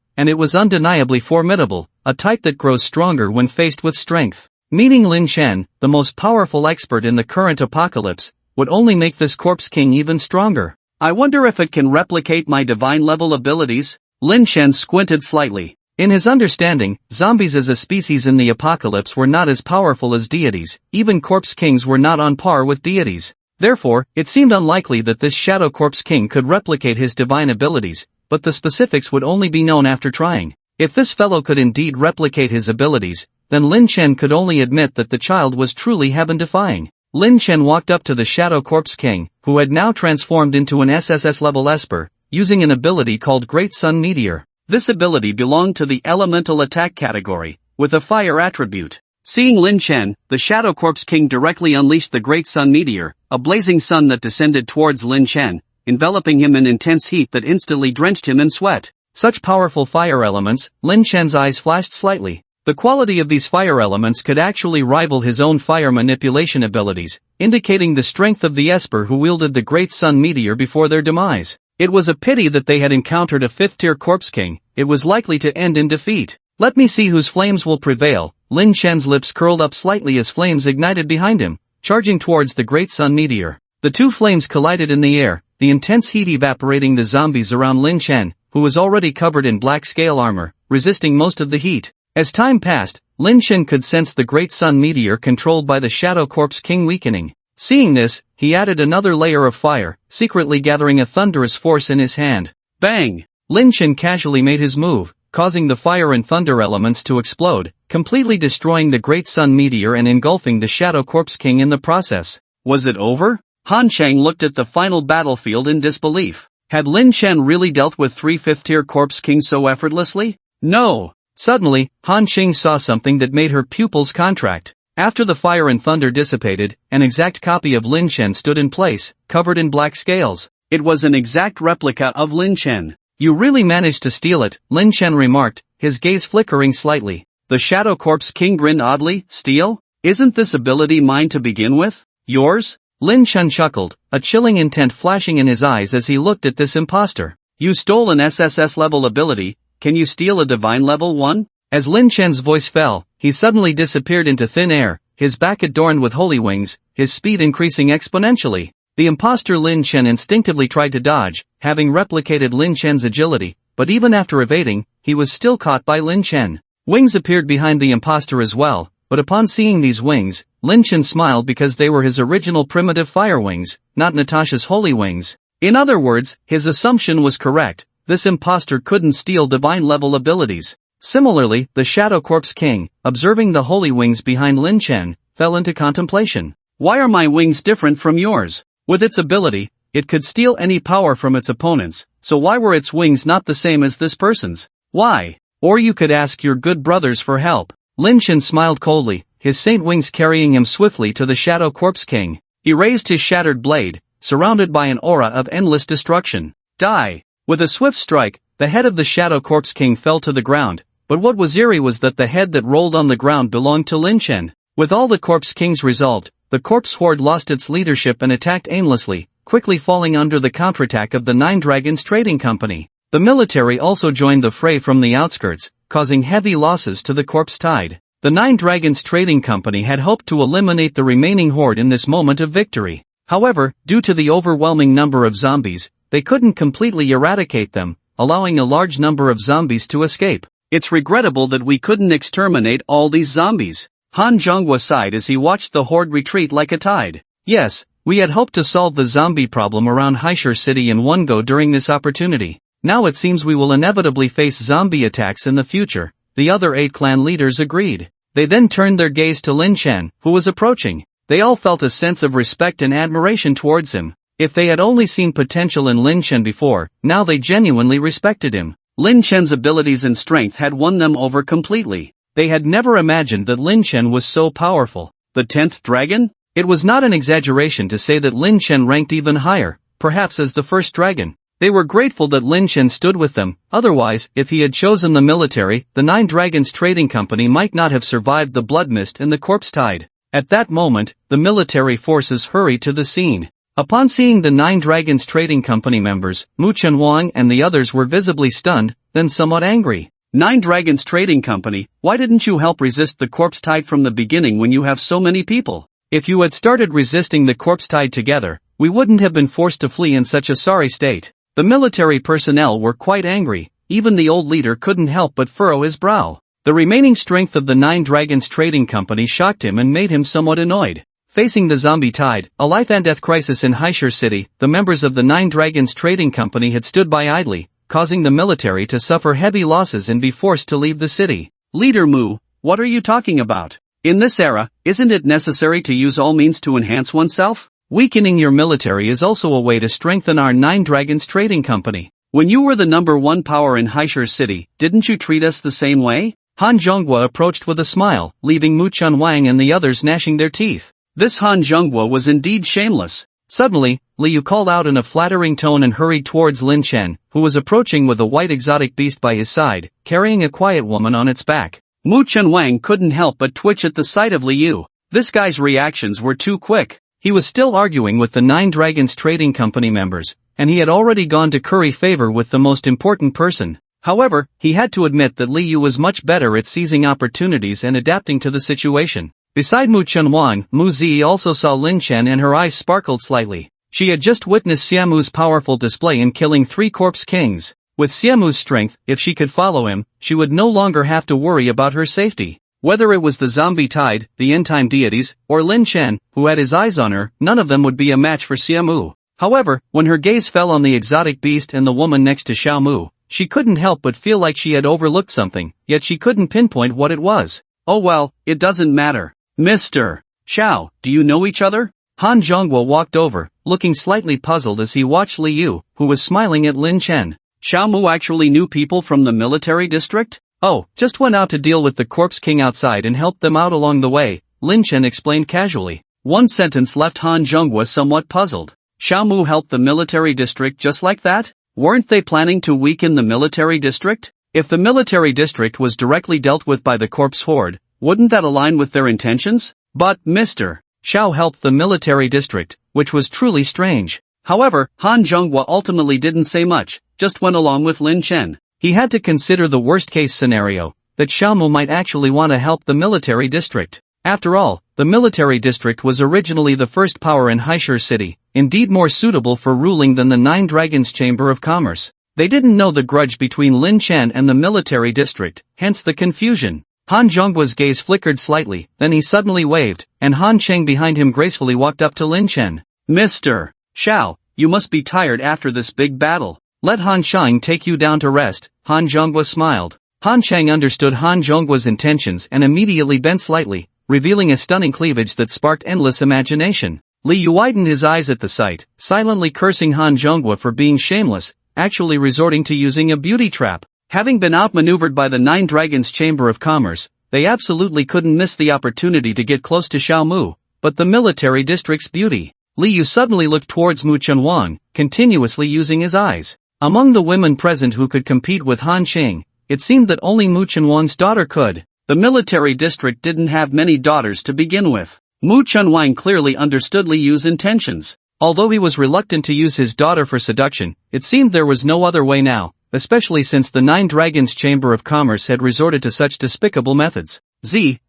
[SPEAKER 2] and it was undeniably formidable, a type that grows stronger when faced with strength. Meeting Lin Chen, the most powerful expert in the current apocalypse, would only make this Corpse King even stronger. I wonder if it can replicate my divine level abilities? Lin Chen squinted slightly. In his understanding, zombies as a species in the apocalypse were not as powerful as deities, even Corpse Kings were not on par with deities. Therefore, it seemed unlikely that this Shadow Corpse King could replicate his divine abilities, but the specifics would only be known after trying. If this fellow could indeed replicate his abilities, then Lin Chen could only admit that the child was truly heaven-defying. Lin Chen walked up to the Shadow Corpse King, who had now transformed into an SSS-level Esper, using an ability called Great Sun Meteor. This ability belonged to the elemental attack category, with a fire attribute. Seeing Lin Chen, the Shadow Corpse King directly unleashed the Great Sun Meteor, a blazing sun that descended towards Lin Chen, enveloping him in intense heat that instantly drenched him in sweat.
[SPEAKER 1] Such powerful fire elements, Lin Chen's eyes flashed slightly. The quality of these fire elements could actually rival his own fire manipulation abilities, indicating the strength of the Esper who wielded the Great Sun Meteor before their demise. It was a pity that they had encountered a fifth-tier Corpse King. It was likely to end in defeat. Let me see whose flames will prevail. Lin Chen's lips curled up slightly as flames ignited behind him, charging towards the Great Sun Meteor. The two flames collided in the air, the intense heat evaporating the zombies around Lin Chen, who was already covered in black scale armor, resisting most of the heat. As time passed, Lin Chen could sense the Great Sun Meteor controlled by the Shadow Corpse King weakening. Seeing this, he added another layer of fire, secretly gathering a thunderous force in his hand. Bang! Lin Chen casually made his move, causing the fire and thunder elements to explode, completely destroying the Great Sun Meteor and engulfing the Shadow Corpse King in the process.
[SPEAKER 2] Was it over? Han Chang looked at the final battlefield in disbelief. Had Lin Chen really dealt with 3 fifth-tier Corpse Kings so effortlessly? No! Suddenly, Han Qing saw something that made her pupils contract. After the fire and thunder dissipated, an exact copy of Lin Chen stood in place, covered in black scales. It was an exact replica of Lin Chen. You really managed to steal it, Lin Chen remarked, his gaze flickering slightly. The Shadow Corpse King grinned oddly. Steal? Isn't this ability mine to begin with? Yours? Lin Chen chuckled, a chilling intent flashing in his eyes as he looked at this imposter. You stole an SSS level ability. Can you steal a divine level 1? As Lin Chen's voice fell, he suddenly disappeared into thin air, his back adorned with holy wings, his speed increasing exponentially. The imposter Lin Chen instinctively tried to dodge, having replicated Lin Chen's agility, but even after evading, he was still caught by Lin Chen. Wings appeared behind the imposter as well, but upon seeing these wings, Lin Chen smiled because they were his original primitive fire wings, not Natasha's holy wings. In other words, his assumption was correct. This imposter couldn't steal divine-level abilities. Similarly, the Shadow Corpse King, observing the holy wings behind Lin Chen, fell into contemplation. Why are my wings different from yours? With its ability, it could steal any power from its opponents, so why were its wings not the same as this person's? Why? Or you could ask your good brothers for help. Lin Chen smiled coldly, his saint wings carrying him swiftly to the Shadow Corpse King. He raised his shattered blade, surrounded by an aura of endless destruction. Die! With a swift strike, the head of the Shadow Corpse King fell to the ground, but what was eerie was that the head that rolled on the ground belonged to Lin Chen. With all the Corpse Kings resolved, the Corpse Horde lost its leadership and attacked aimlessly, quickly falling under the counterattack of the Nine Dragons Trading Company. The military also joined the fray from the outskirts, causing heavy losses to the Corpse Tide. The Nine Dragons Trading Company had hoped to eliminate the remaining horde in this moment of victory. However, due to the overwhelming number of zombies, they couldn't completely eradicate them, allowing a large number of zombies to escape. It's regrettable that we couldn't exterminate all these zombies. Han Zhonghua sighed as he watched the horde retreat like a tide. Yes, we had hoped to solve the zombie problem around Haishur City in one go during this opportunity. Now it seems we will inevitably face zombie attacks in the future. The other 8 clan leaders agreed. They then turned their gaze to Lin Chen, who was approaching. They all felt a sense of respect and admiration towards him. If they had only seen potential in Lin Chen before, now they genuinely respected him. Lin Chen's abilities and strength had won them over completely. They had never imagined that Lin Chen was so powerful. The 10th dragon? It was not an exaggeration to say that Lin Chen ranked even higher, perhaps as the first dragon. They were grateful that Lin Chen stood with them, otherwise, if he had chosen the military, the Nine Dragons Trading Company might not have survived the blood mist and the corpse tide. At that moment, the military forces hurried to the scene. Upon seeing the Nine Dragons Trading Company members, Mu Chenwang and the others were visibly stunned, then somewhat angry. Nine Dragons Trading Company, why didn't you help resist the corpse tide from the beginning when you have so many people? If you had started resisting the corpse tide together, we wouldn't have been forced to flee in such a sorry state. The military personnel were quite angry, even the old leader couldn't help but furrow his brow. The remaining strength of the Nine Dragons Trading Company shocked him and made him somewhat annoyed. Facing the zombie tide, a life and death crisis in Haishur City, the members of the Nine Dragons Trading Company had stood by idly, causing the military to suffer heavy losses and be forced to leave the city. Leader Mu, what are you talking about? In this era, isn't it necessary to use all means to enhance oneself? Weakening your military is also a way to strengthen our Nine Dragons Trading Company. When you were the #1 power in Haishur City, didn't you treat us the same way?
[SPEAKER 1] Han Zhonghua approached with a smile, leaving Mu Chunwang and the others gnashing their teeth.
[SPEAKER 2] This Han Zhonghua was indeed shameless.
[SPEAKER 1] Suddenly, Liu called out in a flattering tone and hurried towards Lin Chen, who was approaching with a white exotic beast by his side, carrying a quiet woman on its back.
[SPEAKER 2] Mu Chunwang couldn't help but twitch at the sight of Liu. This guy's reactions were too quick.
[SPEAKER 1] He was still arguing with the 9 Dragons Trading Company members, and he had already gone to curry favor with the most important person. However, he had to admit that Liu was much better at seizing opportunities and adapting to the situation. Beside Mu Chunwang, Mu Zi also saw Lin Chen and her eyes sparkled slightly. She had just witnessed Xiamu's powerful display in killing 3 corpse kings. With Xiamu's strength, if she could follow him, she would no longer have to worry about her safety. Whether it was the zombie tide, the end-time deities, or Lin Chen, who had his eyes on her, none of them would be a match for Xiamu. However, when her gaze fell on the exotic beast and the woman next to Xiamu, she couldn't help but feel like she had overlooked something, yet she couldn't pinpoint what it was.
[SPEAKER 2] Oh well, it doesn't matter. Mr. Xiao, do you know each other?
[SPEAKER 1] Han Zhonghua walked over, looking slightly puzzled as he watched Liu, who was smiling at Lin Chen.
[SPEAKER 2] Xiaomu actually knew people from the military district?
[SPEAKER 1] Oh, just went out to deal with the corpse king outside and helped them out along the way, Lin Chen explained casually.
[SPEAKER 2] One sentence left Han Zhonghua somewhat puzzled. Xiaomu helped the military district just like that? Weren't they planning to weaken the military district? If the military district was directly dealt with by the corpse horde, wouldn't that align with their intentions? But, Mr.
[SPEAKER 1] Xiao helped the military district, which was truly strange.
[SPEAKER 2] However, Han Zhonghua ultimately didn't say much, just went along with Lin Chen.
[SPEAKER 1] He had to consider the worst-case scenario, that Xiaomu might actually want to help the military district. After all, the military district was originally the first power in Haishur City, indeed more suitable for ruling than the 9 Dragons Chamber of Commerce. They didn't know the grudge between Lin Chen and the military district, hence the confusion. Han Zhonghua's gaze flickered slightly, then he suddenly waved, and Han Cheng behind him gracefully walked up to Lin Chen.
[SPEAKER 2] Mr. Xiao, you must be tired after this big battle.
[SPEAKER 1] Let Han Cheng take you down to rest, Han Zhonghua smiled. Han Cheng understood Han Zhonghua's intentions and immediately bent slightly, revealing a stunning cleavage that sparked endless imagination. Liu widened his eyes at the sight, silently cursing Han Zhonghua for being shameless, actually resorting to using a beauty trap. Having been outmaneuvered by the 9 Dragons Chamber of Commerce, they absolutely couldn't miss the opportunity to get close to Xiaomu, but the military district's beauty. Liu suddenly looked towards Mu Chunwang, continuously using his eyes. Among the women present who could compete with Han Cheng, it seemed that only Mu Chunwang's daughter could. The military district didn't have many daughters to begin with. Mu Chunwang clearly understood Liu's intentions. Although he was reluctant to use his daughter for seduction, it seemed there was no other way now, especially since the 9 Dragons Chamber of Commerce had resorted to such despicable methods.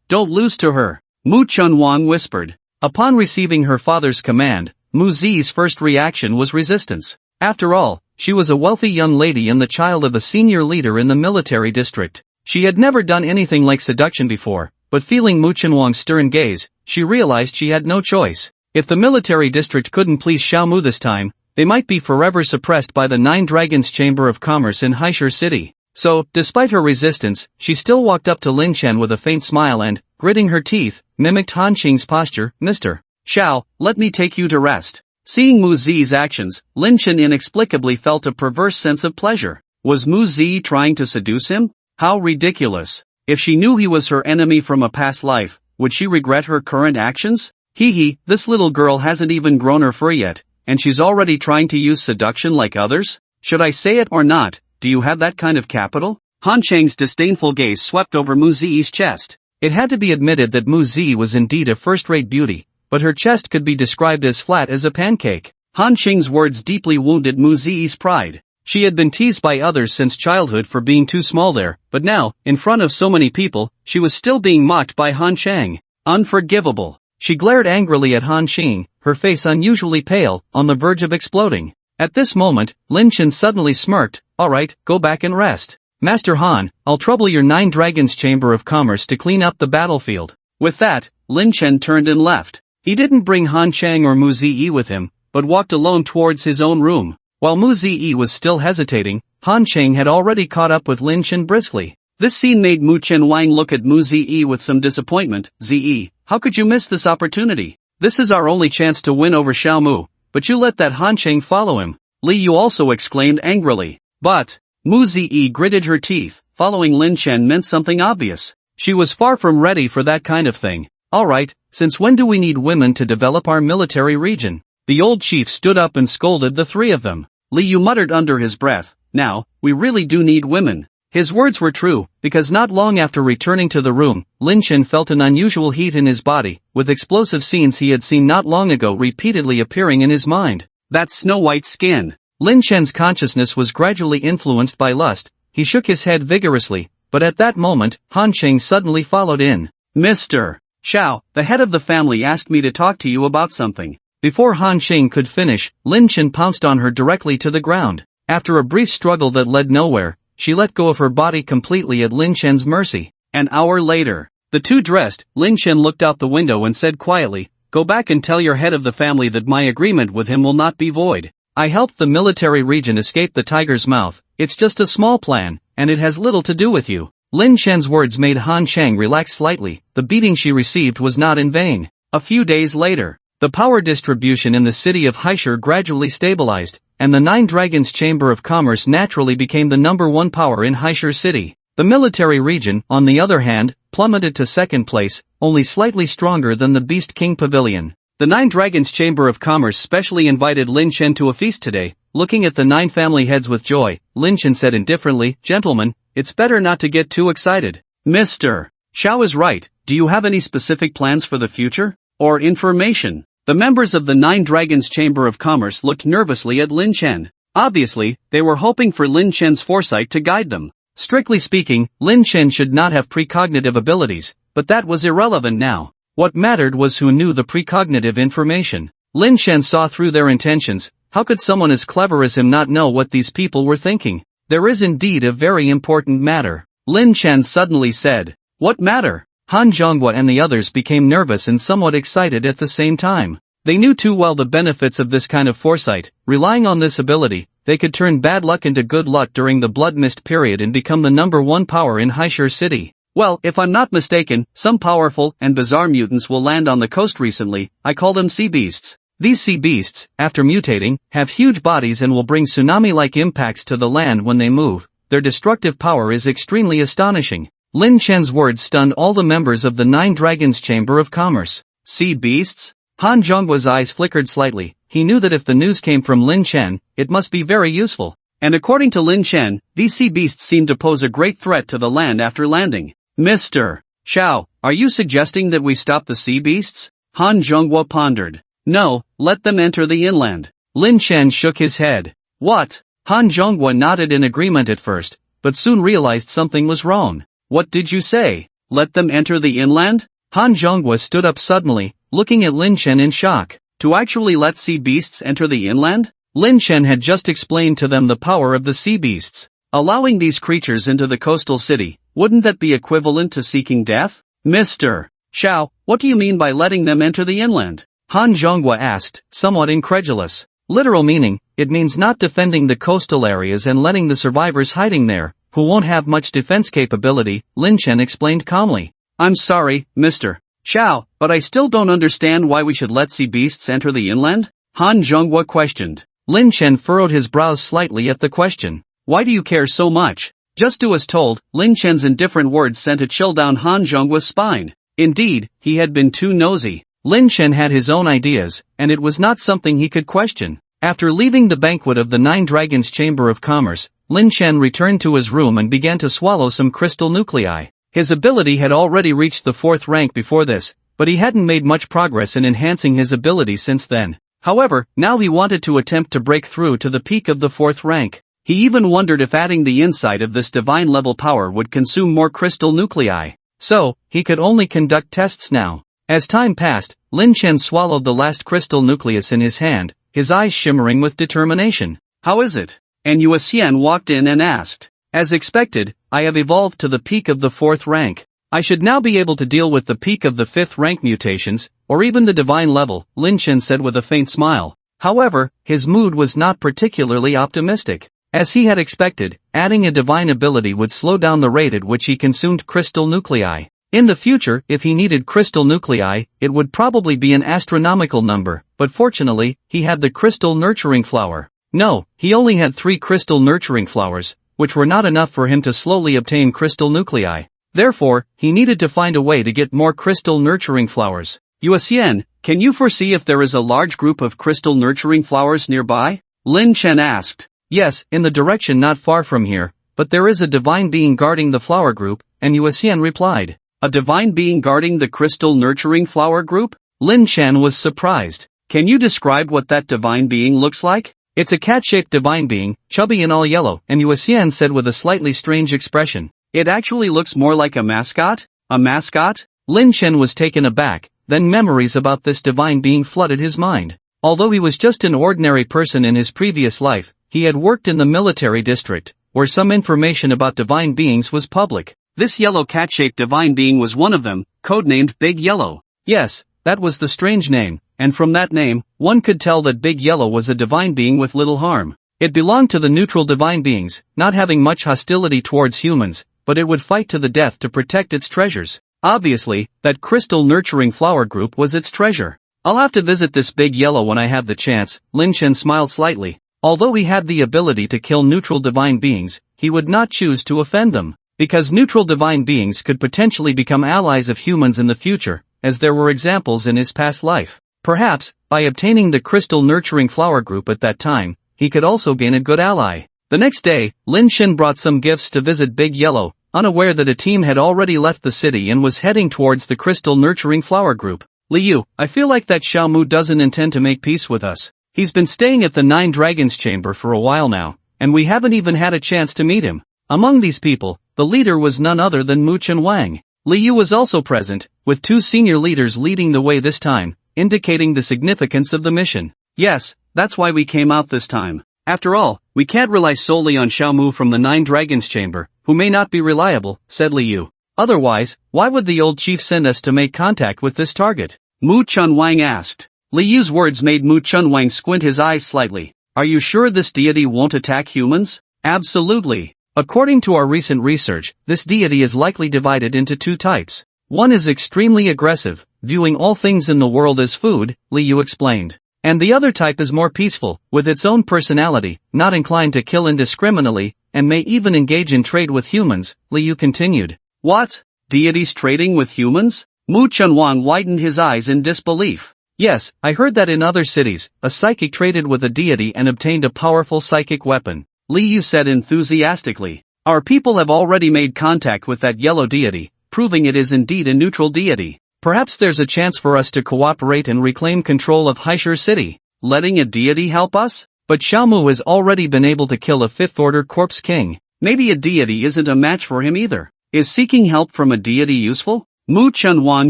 [SPEAKER 2] Don't lose to her, Mu Chunwang whispered.
[SPEAKER 1] Upon receiving her father's command, Mu Zi's first reaction was resistance. After all, she was a wealthy young lady and the child of a senior leader in the military district. She had never done anything like seduction before, but feeling Mu Chunwang's stern gaze, she realized she had no choice. If the military district couldn't please Xiaomu this time, they might be forever suppressed by the 9 Dragons Chamber of Commerce in Haishur City. So, despite her resistance, she still walked up to Lin Chen with a faint smile and, gritting her teeth, mimicked Han Qing's posture. Mr.
[SPEAKER 2] Xiao, let me take you to rest. Seeing Mu Zi's actions, Lin Chen inexplicably felt a perverse sense of pleasure. Was Mu Zi trying to seduce him? How ridiculous. If she knew he was her enemy from a past life, would she regret her current actions? This little girl hasn't even grown her fur yet, and she's already trying to use seduction like others? Should I say it or not? Do you have that kind of capital? Han Cheng's disdainful gaze swept over Mu Zi's chest.
[SPEAKER 1] It had to be admitted that Mu Zi was indeed a first-rate beauty, but her chest could be described as flat as a pancake.
[SPEAKER 2] Han Cheng's words deeply wounded Mu Zi's pride.
[SPEAKER 1] She had been teased by others since childhood for being too small there, but now, in front of so many people, she was still being mocked by Han Cheng. Unforgivable. She glared angrily at Han Cheng, her face unusually pale, on the verge of exploding. At this moment, Lin Chen suddenly smirked. Alright, go back and rest. Master Han, I'll trouble your 9 Dragons Chamber of Commerce to clean up the battlefield.
[SPEAKER 2] With that, Lin Chen turned and left.
[SPEAKER 1] He didn't bring Han Cheng or Mu Zi with him, but walked alone towards his own room. While Mu Zi was still hesitating, Han Cheng had already caught up with Lin Chen briskly.
[SPEAKER 2] This scene made Mu Chunwang look at Mu Zi with some disappointment. Zi, how could you miss this opportunity? This is our only chance to win over Xiaomu, but you let that Han Cheng follow him.
[SPEAKER 1] Liu also exclaimed angrily.
[SPEAKER 2] But, Mu Zi gritted her teeth, following Lin Chen meant something obvious. She was far from ready for that kind of thing. Alright, since when do we need women to develop our military region? The old chief stood up and scolded the three of them. Liu muttered under his breath, now, we really do need women. His words were true, because not long after returning to the room, Lin Chen felt an unusual heat in his body, with explosive scenes he had seen not long ago repeatedly appearing in his mind. That snow-white skin. Lin Chen's consciousness was gradually influenced by lust. He shook his head vigorously, but at that moment, Han Qing suddenly followed in. Mr. Xiao, the head of the family asked me to talk to you about something. Before Han Qing could finish, Lin Chen pounced on her directly to the ground. After a brief struggle that led nowhere, she let go of her body completely at Lin Chen's mercy. An hour later, the two dressed. Lin Chen looked out the window and said quietly, go back and tell your head of the family that my agreement with him will not be void. I helped the military region escape the tiger's mouth. It's just a small plan, and it has little to do with you. Lin Chen's words made Han Cheng relax slightly. The beating she received was not in vain. A few days later, the power distribution in the city of Haishur gradually stabilized, and the Nine Dragons Chamber of Commerce naturally became the #1 power in Haishur city. The military region, on the other hand, plummeted to second place, only slightly stronger than the Beast King Pavilion. The Nine Dragons Chamber of Commerce specially invited Lin Chen to a feast today. Looking at the 9 family heads with joy, Lin Chen said indifferently, gentlemen, it's better not to get too excited. Mr. Xiao is right, do you have any specific plans for the future? Or information? The members of the Nine Dragons Chamber of Commerce looked nervously at Lin Chen. Obviously, they were hoping for Lin Chen's foresight to guide them. Strictly speaking, Lin Chen should not have precognitive abilities, but that was irrelevant now. What mattered was who knew the precognitive information. Lin Chen saw through their intentions. How could someone as clever as him not know what these people were thinking? There is indeed a very important matter. Lin Chen suddenly said. What matter? Han Zhonghua and the others became nervous and somewhat excited at the same time. They knew too well the benefits of this kind of foresight. Relying on this ability, they could turn bad luck into good luck during the Blood Mist period and become the #1 power in Haishur city. Well, if I'm not mistaken, some powerful and bizarre mutants will land on the coast recently. I call them sea beasts. These sea beasts, after mutating, have huge bodies and will bring tsunami-like impacts to the land when they move. Their destructive power is extremely astonishing. Lin Chen's words stunned all the members of the Nine Dragons Chamber of Commerce. Sea beasts? Han Zhonghua's eyes flickered slightly. He knew that if the news came from Lin Chen, it must be very useful. And according to Lin Chen, these sea beasts seem to pose a great threat to the land after landing. Mr. Xiao, are you suggesting that we stop the sea beasts? Han Zhonghua pondered. No, let them enter the inland. Lin Chen shook his head. What? Han Zhonghua nodded in agreement at first, but soon realized something was wrong. What did you say? Let them enter the inland? Han Zhonghua stood up suddenly, looking at Lin Chen in shock. To actually let sea beasts enter the inland? Lin Chen had just explained to them the power of the sea beasts. Allowing these creatures into the coastal city, wouldn't that be equivalent to seeking death? Mr. Xiao, what do you mean by letting them enter the inland? Han Zhonghua asked, somewhat incredulous. Literal meaning, it means not defending the coastal areas and letting the survivors hiding there, who won't have much defense capability, Lin Chen explained calmly. I'm sorry, Mr. Xiao, but I still don't understand why we should let sea beasts enter the inland? Han Zhonghua questioned. Lin Chen furrowed his brows slightly at the question. Why do you care so much? Just do as told. Lin Chen's indifferent words sent a chill down Han Zhonghua's spine. Indeed, he had been too nosy. Lin Chen had his own ideas, and it was not something he could question. After leaving the banquet of the Nine Dragons Chamber of Commerce, Lin Chen returned to his room and began to swallow some crystal nuclei. His ability had already reached the 4th rank before this, but he hadn't made much progress in enhancing his ability since then. However, now he wanted to attempt to break through to the peak of the 4th rank. He even wondered if adding the insight of this divine level power would consume more crystal nuclei. So, he could only conduct tests now. As time passed, Lin Chen swallowed the last crystal nucleus in his hand, his eyes shimmering with determination. How is it? And Yue Xian walked in and asked. As expected, I have evolved to the peak of the 4th rank. I should now be able to deal with the peak of the 5th rank mutations, or even the divine level, Lin Chen said with a faint smile. However, his mood was not particularly optimistic. As he had expected, adding a divine ability would slow down the rate at which he consumed crystal nuclei. In the future, if he needed crystal nuclei, it would probably be an astronomical number, but fortunately, he had the crystal nurturing flower.
[SPEAKER 1] No, he only had 3 crystal nurturing flowers, which were not enough for him to slowly obtain crystal nuclei. Therefore, he needed to find a way to get more crystal nurturing flowers.
[SPEAKER 2] Yuasian, can you foresee if there is a large group of crystal nurturing flowers nearby? Lin Chen asked.
[SPEAKER 1] Yes, in the direction not far from here, but there is a divine being guarding the flower group, and Yuasian replied.
[SPEAKER 2] A divine being guarding the crystal nurturing flower group?
[SPEAKER 1] Lin Chen was surprised.
[SPEAKER 2] Can you describe what that divine being looks like?
[SPEAKER 1] It's a cat-shaped divine being, chubby and all yellow, and Yuasian said with a slightly strange expression.
[SPEAKER 2] It actually looks more like a mascot? A mascot?
[SPEAKER 1] Lin Chen was taken aback, then memories about this divine being flooded his mind. Although he was just an ordinary person in his previous life, he had worked in the military district, where some information about divine beings was public.
[SPEAKER 2] This yellow cat-shaped divine being was one of them, codenamed Big Yellow.
[SPEAKER 1] Yes, that was the strange name, and from that name, one could tell that Big Yellow was a divine being with little harm. It belonged to the neutral divine beings, not having much hostility towards humans, but it would fight to the death to protect its treasures. Obviously, that crystal nurturing flower group was its treasure. I'll have to visit this Big Yellow when I have the chance. Lin Chen smiled slightly. Although he had the ability to kill neutral divine beings, he would not choose to offend them, because neutral divine beings could potentially become allies of humans in the future, as there were examples in his past life. Perhaps, by obtaining the crystal nurturing flower group at that time, he could also gain a good ally. The next day, Lin Chen brought some gifts to visit Big Yellow, unaware that a team had already left the city and was heading towards the crystal nurturing flower group. Liu, I feel like that Xiaomu doesn't intend to make peace with us. He's been staying at the 9 Dragons Chamber for a while now, and we haven't even had a chance to meet him. Among these people, the leader was none other than Mu Chen Wang. Liu was also present, with 2 senior leaders leading the way this time, indicating the significance of the mission.
[SPEAKER 2] Yes, that's why we came out this time. After all, we can't rely solely on Xiaomu from the 9 Dragons Chamber, who may not be reliable, said Liu. Otherwise, why would the old chief send us to make contact with this target?
[SPEAKER 1] Mu Chen Wang asked. Liu's words made Mu Chen Wang squint his eyes slightly. Are you sure this deity won't attack humans? Absolutely. According to our recent research, this deity is likely divided into 2 types. One is extremely aggressive, viewing all things in the world as food, Liu explained. And the other type is more peaceful, with its own personality, not inclined to kill indiscriminately, and may even engage in trade with humans, Liu continued.
[SPEAKER 2] What? Deities trading with humans? Mu Chen Wang widened his eyes in disbelief.
[SPEAKER 1] Yes, I heard that in other cities, a psychic traded with a deity and obtained a powerful psychic weapon, Liu said enthusiastically. Our people have already made contact with that yellow deity, proving it is indeed a neutral deity. Perhaps there's a chance for us to cooperate and reclaim control of Haishur City.
[SPEAKER 2] Letting a deity help us?
[SPEAKER 1] But Xiaomu has already been able to kill a 5th Order Corpse King.
[SPEAKER 2] Maybe a deity isn't a match for him either. Is seeking help from a deity useful? Mu Chen Wang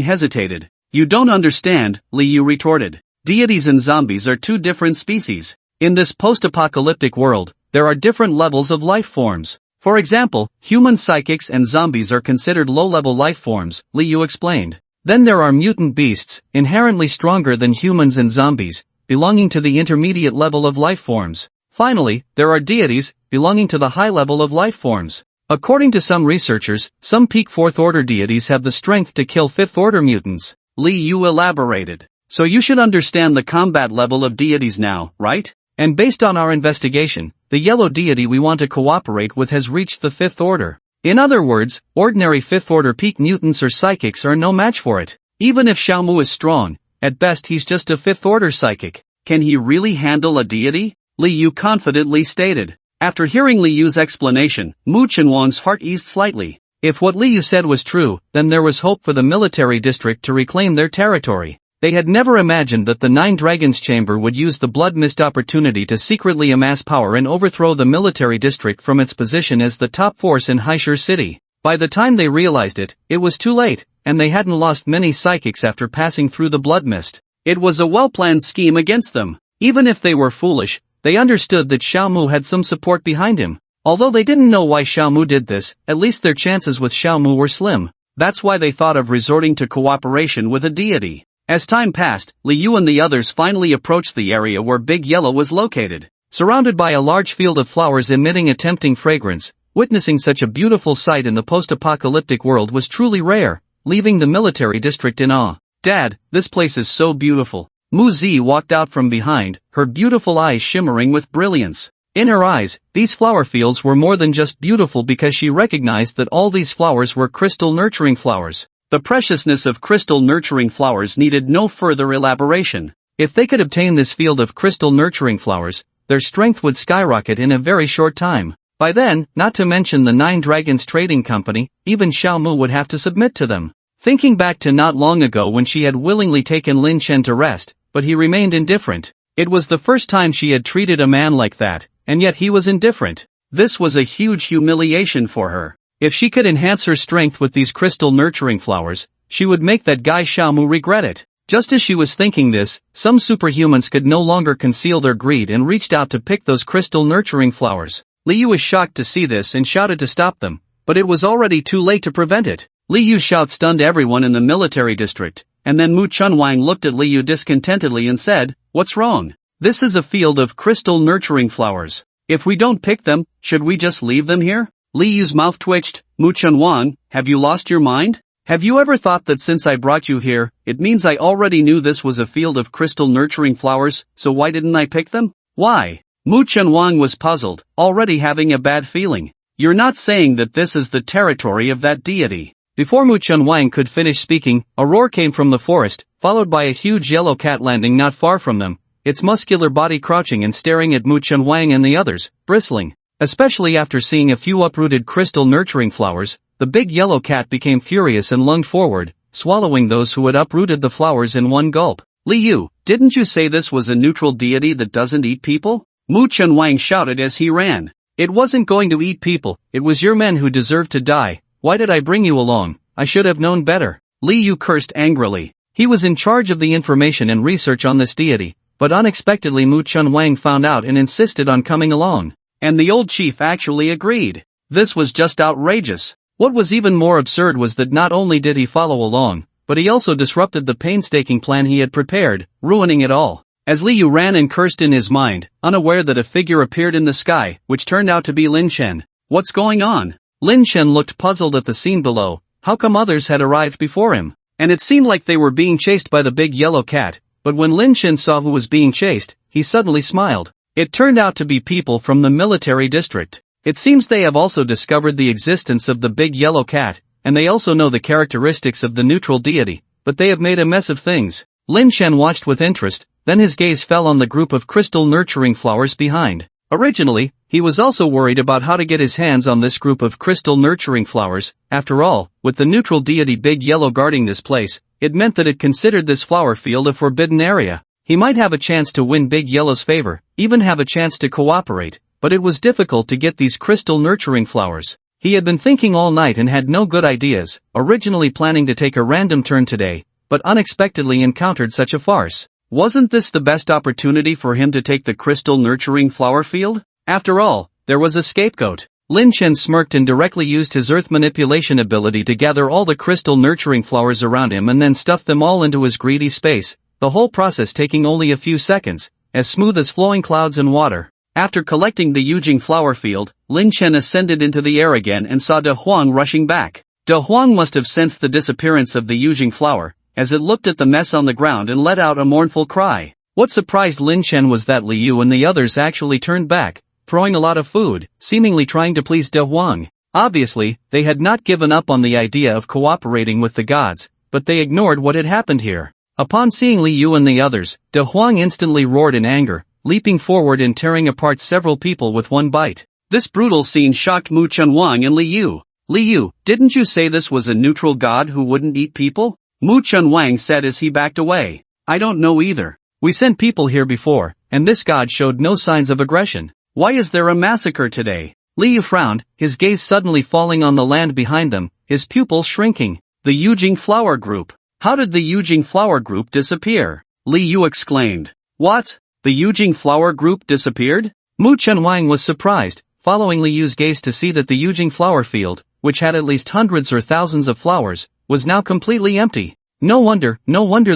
[SPEAKER 2] hesitated. You don't understand, Liu retorted. Deities and zombies are 2 different species. In this post-apocalyptic world, there are different levels of life forms. For example, human psychics and zombies are considered low-level life forms, Liu explained. Then there are mutant beasts, inherently stronger than humans and zombies, belonging to the intermediate level of life forms. Finally, there are deities, belonging to the high level of life forms. According to some researchers, some peak 4th Order deities have the strength to kill 5th Order mutants. Liu elaborated. So you should understand the combat level of deities now, right?
[SPEAKER 1] And based on our investigation, the yellow deity we want to cooperate with has reached the 5th Order. In other words, ordinary 5th Order peak mutants or psychics are no match for it. Even if Xiaomu is strong, at best he's just a 5th Order psychic.
[SPEAKER 2] Can he really handle a deity? Liu confidently stated. After hearing Liu's explanation, Mu Chen Wang's heart eased slightly.
[SPEAKER 1] If what Liu said was true, then there was hope for the military district to reclaim their territory. They had never imagined that the 9 Dragons Chamber would use the blood mist opportunity to secretly amass power and overthrow the military district from its position as the top force in Haishur City. By the time they realized it, it was too late, and they hadn't lost many psychics after passing through the blood mist.
[SPEAKER 2] It was a well-planned scheme against them.
[SPEAKER 1] Even if they were foolish, they understood that Xiaomu had some support behind him. Although they didn't know why Xiaomu did this, at least their chances with Xiaomu were slim. That's why they thought of resorting to cooperation with a deity. As time passed, Liu and the others finally approached the area where Big Yellow was located. Surrounded by a large field of flowers emitting a tempting fragrance, witnessing such a beautiful sight in the post-apocalyptic world was truly rare, leaving the military district in awe.
[SPEAKER 2] Dad, this place is so beautiful. Mu Zi walked out from behind, her beautiful eyes shimmering with brilliance. In her eyes, these flower fields were more than just beautiful because she recognized that all these flowers were crystal nurturing flowers. The preciousness of crystal nurturing flowers needed no further elaboration. If they could obtain this field of crystal nurturing flowers, their strength would skyrocket in a very short time. By then, not to mention the 9 Dragons Trading Company, even Xiao Mu would have to submit to them. Thinking back to not long ago when she had willingly taken Lin Chen to rest, but he remained indifferent. It was the first time she had treated a man like that, and yet he was indifferent. This was a huge humiliation for her. If she could enhance her strength with these crystal nurturing flowers, she would make that guy Xiao Mu regret it. Just as she was thinking this, some superhumans could no longer conceal their greed and reached out to pick those crystal nurturing flowers. Li Yu was shocked to see this and shouted to stop them, but it was already too late to prevent it. Li Yu's shout stunned everyone in the military district, and then Mu Chunwang looked at Li Yu discontentedly and said, "What's wrong? This is a field of crystal nurturing flowers. If we don't pick them, should we just leave them here?" Li Yu's mouth twitched. "Mu Chunwang, have you lost your mind? Have you ever thought that since I brought you here, it means I already knew this was a field of crystal nurturing flowers, so why didn't I pick them? Why?" Mu Chunwang was puzzled, already having a bad feeling. "You're not saying that this is the territory of that deity?" Before Mu Chunwang could finish speaking, a roar came from the forest, followed by a huge yellow cat landing not far from them, its muscular body crouching and staring at Mu Chunwang and the others, bristling. Especially after seeing a few uprooted crystal nurturing flowers, the big yellow cat became furious and lunged forward, swallowing those who had uprooted the flowers in one gulp. "Li Yu, didn't you say this was a neutral deity that doesn't eat people?" Mu Chunwang shouted as he ran. "It wasn't going to eat people, it was your men who deserved to die. Why did I bring you along? I should have known better." Li Yu cursed angrily. He was in charge of the information and research on this deity, but unexpectedly Mu Chunwang found out and insisted on coming along. And the old chief actually agreed. This was just outrageous. What was even more absurd was that not only did he follow along, but he also disrupted the painstaking plan he had prepared, ruining it all. As Li Yu ran and cursed in his mind, unaware that a figure appeared in the sky, which turned out to be Lin Chen. "What's going on?" Lin Chen looked puzzled at the scene below. How come others had arrived before him? And it seemed like they were being chased by the big yellow cat, but when Lin Chen saw who was being chased, he suddenly smiled. It turned out to be people from the military district. It seems they have also discovered the existence of the big yellow cat, and they also know the characteristics of the neutral deity, but they have made a mess of things. Lin Chen watched with interest, then his gaze fell on the group of crystal nurturing flowers behind. Originally, he was also worried about how to get his hands on this group of crystal nurturing flowers. After all, with the neutral deity Big Yellow guarding this place, it meant that it considered this flower field a forbidden area. He might have a chance to win Big Yellow's favor, even have a chance to cooperate, but it was difficult to get these crystal nurturing flowers. He had been thinking all night and had no good ideas, originally planning to take a random turn today, but unexpectedly encountered such a farce. Wasn't this the best opportunity for him to take the crystal nurturing flower field? After all, there was a scapegoat. Lin Chen smirked and directly used his earth manipulation ability to gather all the crystal nurturing flowers around him and then stuff them all into his greedy space, the whole process taking only a few seconds, as smooth as flowing clouds in water. After collecting the Yujing flower field, Lin Chen ascended into the air again and saw De Huang rushing back. De Huang must have sensed the disappearance of the Yujing flower, as it looked at the mess on the ground and let out a mournful cry. What surprised Lin Chen was that Li Yu and the others actually turned back, throwing a lot of food, seemingly trying to please De Huang. Obviously, they had not given up on the idea of cooperating with the gods, but they ignored what had happened here. Upon seeing Li Yu and the others, De Huang instantly roared in anger, leaping forward and tearing apart several people with one bite. This brutal scene shocked Mu Chunwang and Li Yu. "Li Yu, didn't you say this was a neutral god who wouldn't eat people?" Mu Chunwang said as he backed away. "I don't know either. We sent people here before, and this god showed no signs of aggression. Why is there a massacre today?" Li Yu frowned, his gaze suddenly falling on the land behind them, his pupils shrinking. The Yujing flower group. How did the Yujing flower group disappear? Li Yu exclaimed. "What? The Yujing flower group disappeared?" Mu Chunwang was surprised, following Li Yu's gaze to see that the Yujing flower field, which had at least hundreds or thousands of flowers, was now completely empty. No wonder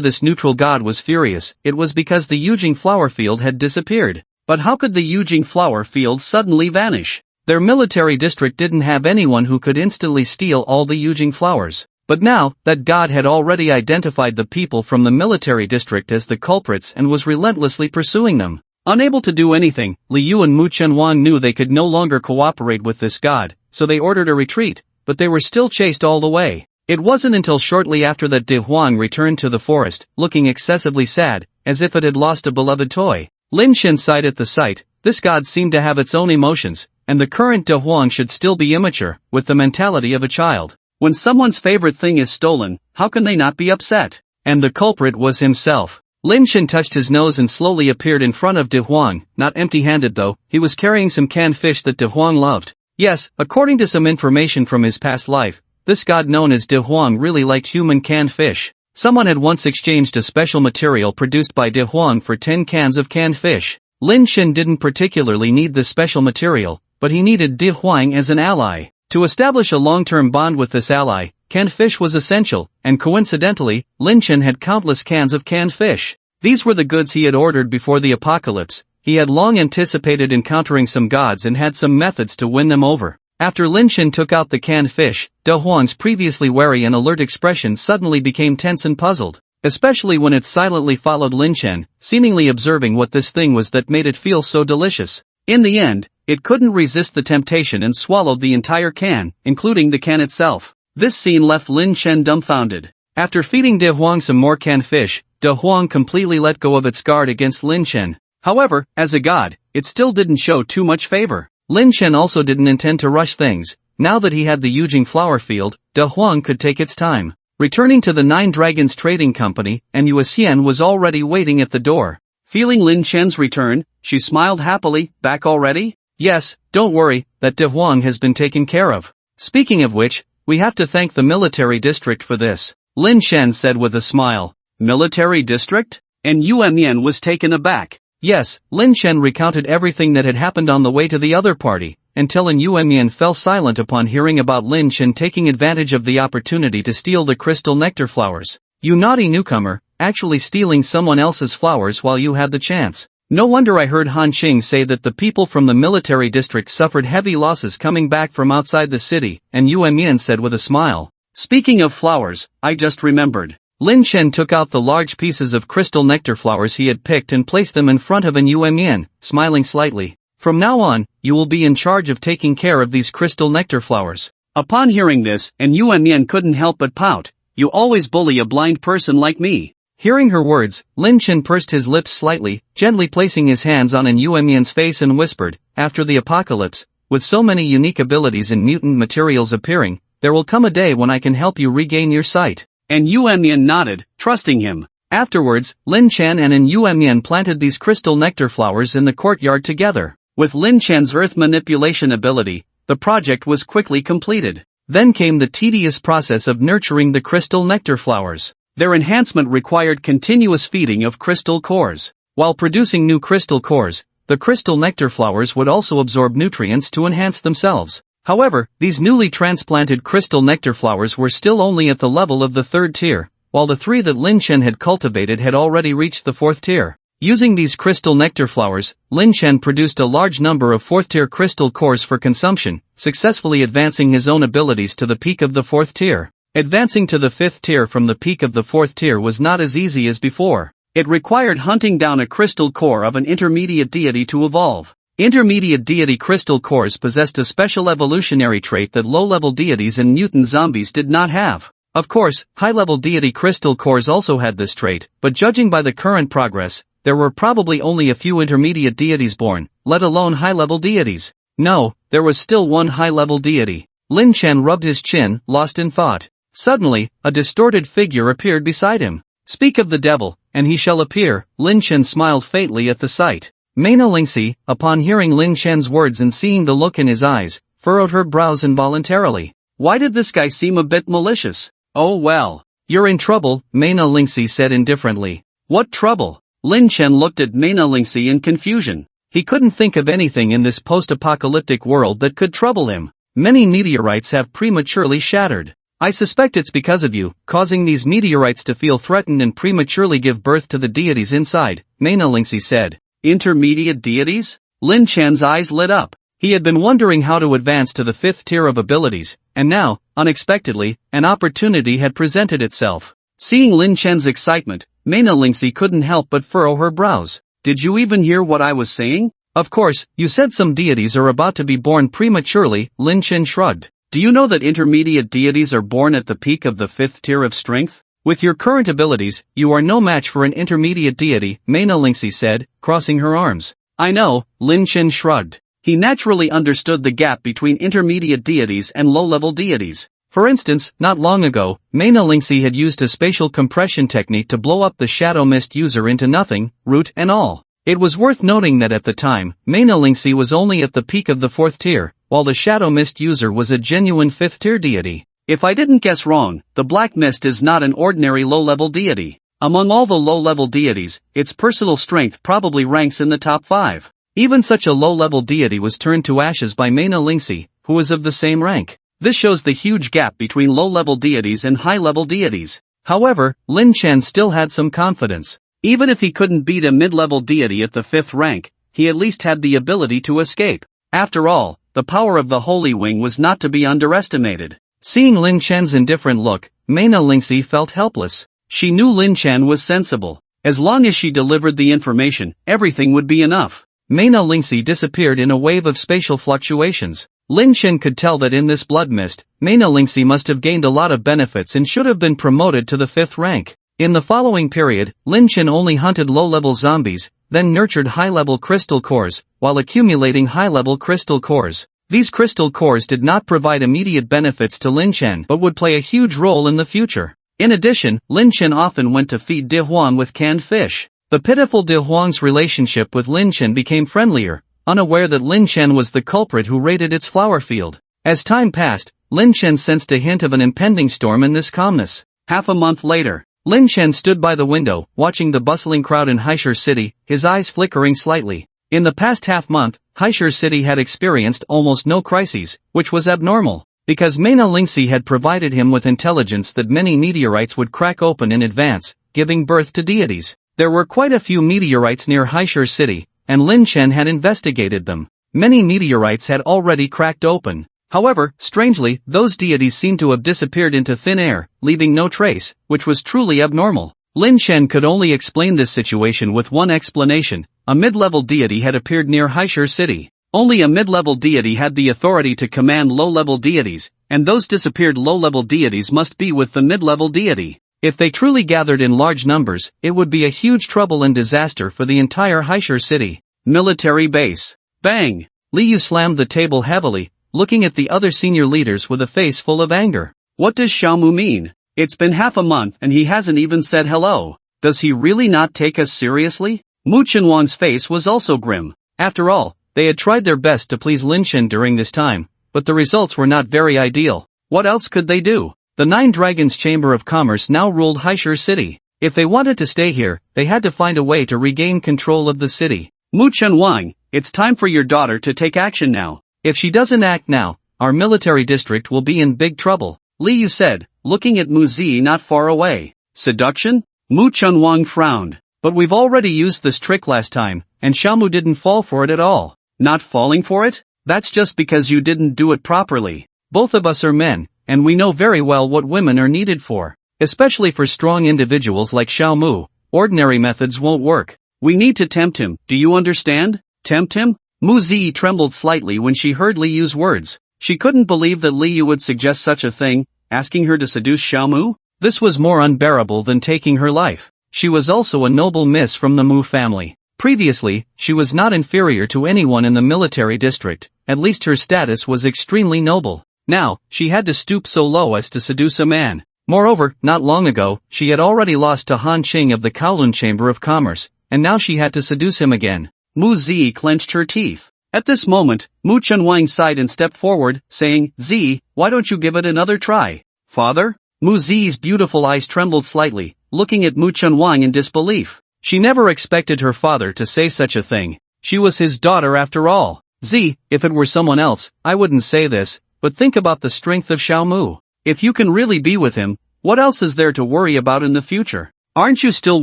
[SPEAKER 2] this neutral god was furious. It was because the Yujing flower field had disappeared. But how could the Yujing flower field suddenly vanish? Their military district didn't have anyone who could instantly steal all the Yujing flowers.
[SPEAKER 1] But now, that god had already identified the people from the military district as the culprits and was relentlessly pursuing them. Unable to do anything, Liu and Mu Chenhuang knew they could no longer cooperate with this god, so they ordered a retreat, but they were still chased all the way. It wasn't until shortly after that De Huang returned to the forest, looking excessively sad, as if it had lost a beloved toy. Lin Shen sighed at the sight. This god seemed to have its own emotions, and the current De Huang should still be immature, with the mentality of a child. When someone's favorite thing is stolen, how can they not be upset? And the culprit was himself. Lin Shen touched his nose and slowly appeared in front of De Huang, not empty-handed though. He was carrying some canned fish that De Huang loved. Yes, according to some information from his past life, this god known as De Huang really liked human canned fish. Someone had once exchanged a special material produced by De Huang for 10 cans of canned fish. Lin Shen didn't particularly need this special material, but he needed De Huang as an ally. To establish a long-term bond with this ally, canned fish was essential, and coincidentally, Lin Shen had countless cans of canned fish. These were the goods he had ordered before the apocalypse. He had long anticipated encountering some gods and had some methods to win them over. After Lin Shen took out the canned fish, De Huang's previously wary and alert expression suddenly became tense and puzzled, especially when it silently followed Lin Shen, seemingly observing what this thing was that made it feel so delicious. In the end, it couldn't resist the temptation and swallowed the entire can, including the can itself. This scene left Lin Shen dumbfounded. After feeding De Huang some more canned fish, De Huang completely let go of its guard against Lin Shen. However, as a god, it still didn't show too much favor. Lin Shen also didn't intend to rush things. Now that he had the Yujing flower field, De Huang could take its time. Returning to the Nine Dragons Trading Company, and Yue Xian was already waiting at the door. Feeling Lin Shen's return, she smiled happily. Back already? Yes, don't worry, that De Huang has been taken care of. Speaking of which, we have to thank the military district for this, Lin Shen said with a smile. Military district? And Yuan Yan was taken aback. Yes, Lin Shen recounted everything that had happened on the way to the other party, until Yuan Yan fell silent upon hearing about Lin Shen taking advantage of the opportunity to steal the crystal nectar flowers. You naughty newcomer, actually stealing someone else's flowers while you had the chance. No wonder I heard Han Qing say that the people from the military district suffered heavy losses coming back from outside the city, and Yuan Yan said with a smile. Speaking of flowers, I just remembered. Lin Shen took out the large pieces of crystal nectar flowers he had picked and placed them in front of Yuan Yan, smiling slightly. From now on, you will be in charge of taking care of these crystal nectar flowers. Upon hearing this, Yuan Yan couldn't help but pout. You always bully a blind person like me. Hearing her words, Lin Shen pursed his lips slightly, gently placing his hands on Yuan Yan's face and whispered, after the apocalypse, with so many unique abilities and mutant materials appearing, there will come a day when I can help you regain your sight. And Yuan Yan nodded, trusting him. Afterwards, Lin Chen and Yuan Yan planted these crystal nectar flowers in the courtyard together. With Lin Chen's earth manipulation ability, the project was quickly completed. Then came the tedious process of nurturing the crystal nectar flowers. Their enhancement required continuous feeding of crystal cores. While producing new crystal cores, the crystal nectar flowers would also absorb nutrients to enhance themselves. However, these newly transplanted crystal nectar flowers were still only at the level of the 3rd tier, while the 3 that Lin Shen had cultivated had already reached the 4th tier. Using these crystal nectar flowers, Lin Shen produced a large number of 4th tier crystal cores for consumption, successfully advancing his own abilities to the peak of the 4th tier. Advancing to the 5th tier from the peak of the 4th tier was not as easy as before. It required hunting down a crystal core of an intermediate deity to evolve. Intermediate deity crystal cores possessed a special evolutionary trait that low-level deities and mutant zombies did not have. Of course, high-level deity crystal cores also had this trait, but judging by the current progress, there were probably only a few intermediate deities born, let alone high-level deities. No, there was still one high-level deity. Lin Chen rubbed his chin, lost in thought. Suddenly, a distorted figure appeared beside him. Speak of the devil, and he shall appear. Lin Chen smiled faintly at the sight. Mena Lingxi, upon hearing Lin Shen's words and seeing the look in his eyes, furrowed her brows involuntarily. Why did this guy seem a bit malicious? Oh well. You're in trouble, Mena Lingxi said indifferently. What trouble? Lin Chen looked at Mena Lingxi in confusion. He couldn't think of anything in this post-apocalyptic world that could trouble him. Many meteorites have prematurely shattered. I suspect it's because of you, causing these meteorites to feel threatened and prematurely give birth to the deities inside, Mena Lingxi said. Intermediate deities? Lin Chen's eyes lit up.
[SPEAKER 2] He had been wondering how to advance to the 5th tier of abilities, and now, unexpectedly, an opportunity had presented itself. Seeing Lin Chen's excitement, Mena Lingxi couldn't help but furrow her brows. Did you even hear what I was saying? Of course, you said some deities are about to be born prematurely, Lin Chen shrugged. Do you know that intermediate deities are born at the peak of the 5th tier of strength? With your current abilities, you are no match for an intermediate deity, Mena Lingxi said, crossing her arms. I know, Lin Chen shrugged. He naturally understood the gap between intermediate deities and low-level deities. For instance, not long ago, Mena Lingxi had used a spatial compression technique to blow up the Shadow Mist user into nothing, root and all. It was worth noting that at the time, Mena Lingxi was only at the peak of the 4th tier, while the Shadow Mist user was a genuine 5th tier deity. If I didn't guess wrong, the Black Mist is not an ordinary low-level deity. Among all the low-level deities, its personal strength probably ranks in the top 5. Even such a low-level deity was turned to ashes by Mena Lingxi, who was of the same rank. This shows the huge gap between low-level deities and high-level deities. However, Lin Chen still had some confidence. Even if he couldn't beat a mid-level deity at the 5th rank, he at least had the ability to escape. After all, the power of the Holy Wing was not to be underestimated. Seeing Lin Chen's indifferent look, Mena Lingxi felt helpless. She knew Lin Chen was sensible. As long as she delivered the information, everything would be enough. Mena Lingxi disappeared in a wave of spatial fluctuations. Lin Chen could tell that in this blood mist, Mena Lingxi must have gained a lot of benefits and should have been promoted to the 5th rank. In the following period, Lin Chen only hunted low-level zombies, then nurtured high-level crystal cores, while accumulating high-level crystal cores. These crystal cores did not provide immediate benefits to Lin Chen but would play a huge role in the future. In addition, Lin Chen often went to feed De Huang with canned fish. The pitiful De Huang's relationship with Lin Chen became friendlier, unaware that Lin Chen was the culprit who raided its flower field. As time passed, Lin Chen sensed a hint of an impending storm in this calmness. Half a month later, Lin Chen stood by the window, watching the bustling crowd in Haishur City, his eyes flickering slightly. In the past half-month, Haishur City had experienced almost no crises, which was abnormal, because Mena Lingxi had provided him with intelligence that many meteorites would crack open in advance, giving birth to deities. There were quite a few meteorites near Haishur City, and Lin Chen had investigated them. Many meteorites had already cracked open. However, strangely, those deities seemed to have disappeared into thin air, leaving no trace, which was truly abnormal. Lin Chen could only explain this situation with one explanation: a mid-level deity had appeared near Haishur City. Only a mid-level deity had the authority to command low-level deities, and those disappeared low-level deities must be with the mid-level deity. If they truly gathered in large numbers, it would be a huge trouble and disaster for the entire Haishur City. Military base. Bang! Liu slammed the table heavily, looking at the other senior leaders with a face full of anger. What does Xiaomu mean? It's been half a month and he hasn't even said hello. Does he really not take us seriously? Mu Chenwang's face was also grim. After all, they had tried their best to please Lin Chen during this time, but the results were not very ideal. What else could they do? The Nine Dragons Chamber of Commerce now ruled Haishur City. If they wanted to stay here, they had to find a way to regain control of the city. Mu Chenwang, it's time for your daughter to take action now. If she doesn't act now, our military district will be in big trouble, Liu said, looking at Mu Zi not far away. Seduction? Mu Chenwang frowned. But we've already used this trick last time, and Xiaomu didn't fall for it at all. Not falling for it? That's just because you didn't do it properly. Both of us are men, and we know very well what women are needed for. Especially for strong individuals like Xiaomu, ordinary methods won't work. We need to tempt him, do you understand? Tempt him? Mu Zi trembled slightly when she heard Liu's words. She couldn't believe that Liu would suggest such a thing, asking her to seduce Xiaomu? This was more unbearable than taking her life. She was also a noble miss from the Mu family. Previously, she was not inferior to anyone in the military district, at least her status was extremely noble. Now, she had to stoop so low as to seduce a man. Moreover, not long ago, she had already lost to Han Qing of the Kowloon Chamber of Commerce, and now she had to seduce him again. Mu Zi clenched her teeth. At this moment, Mu Chenwang sighed and stepped forward, saying, Zi, why don't you give it another try? Father? Mu Zi's beautiful eyes trembled slightly, looking at Mu Chenwang in disbelief. She never expected her father to say such a thing. She was his daughter after all. Zi, if it were someone else, I wouldn't say this, but think about the strength of Xiaomu. If you can really be with him, what else is there to worry about in the future? Aren't you still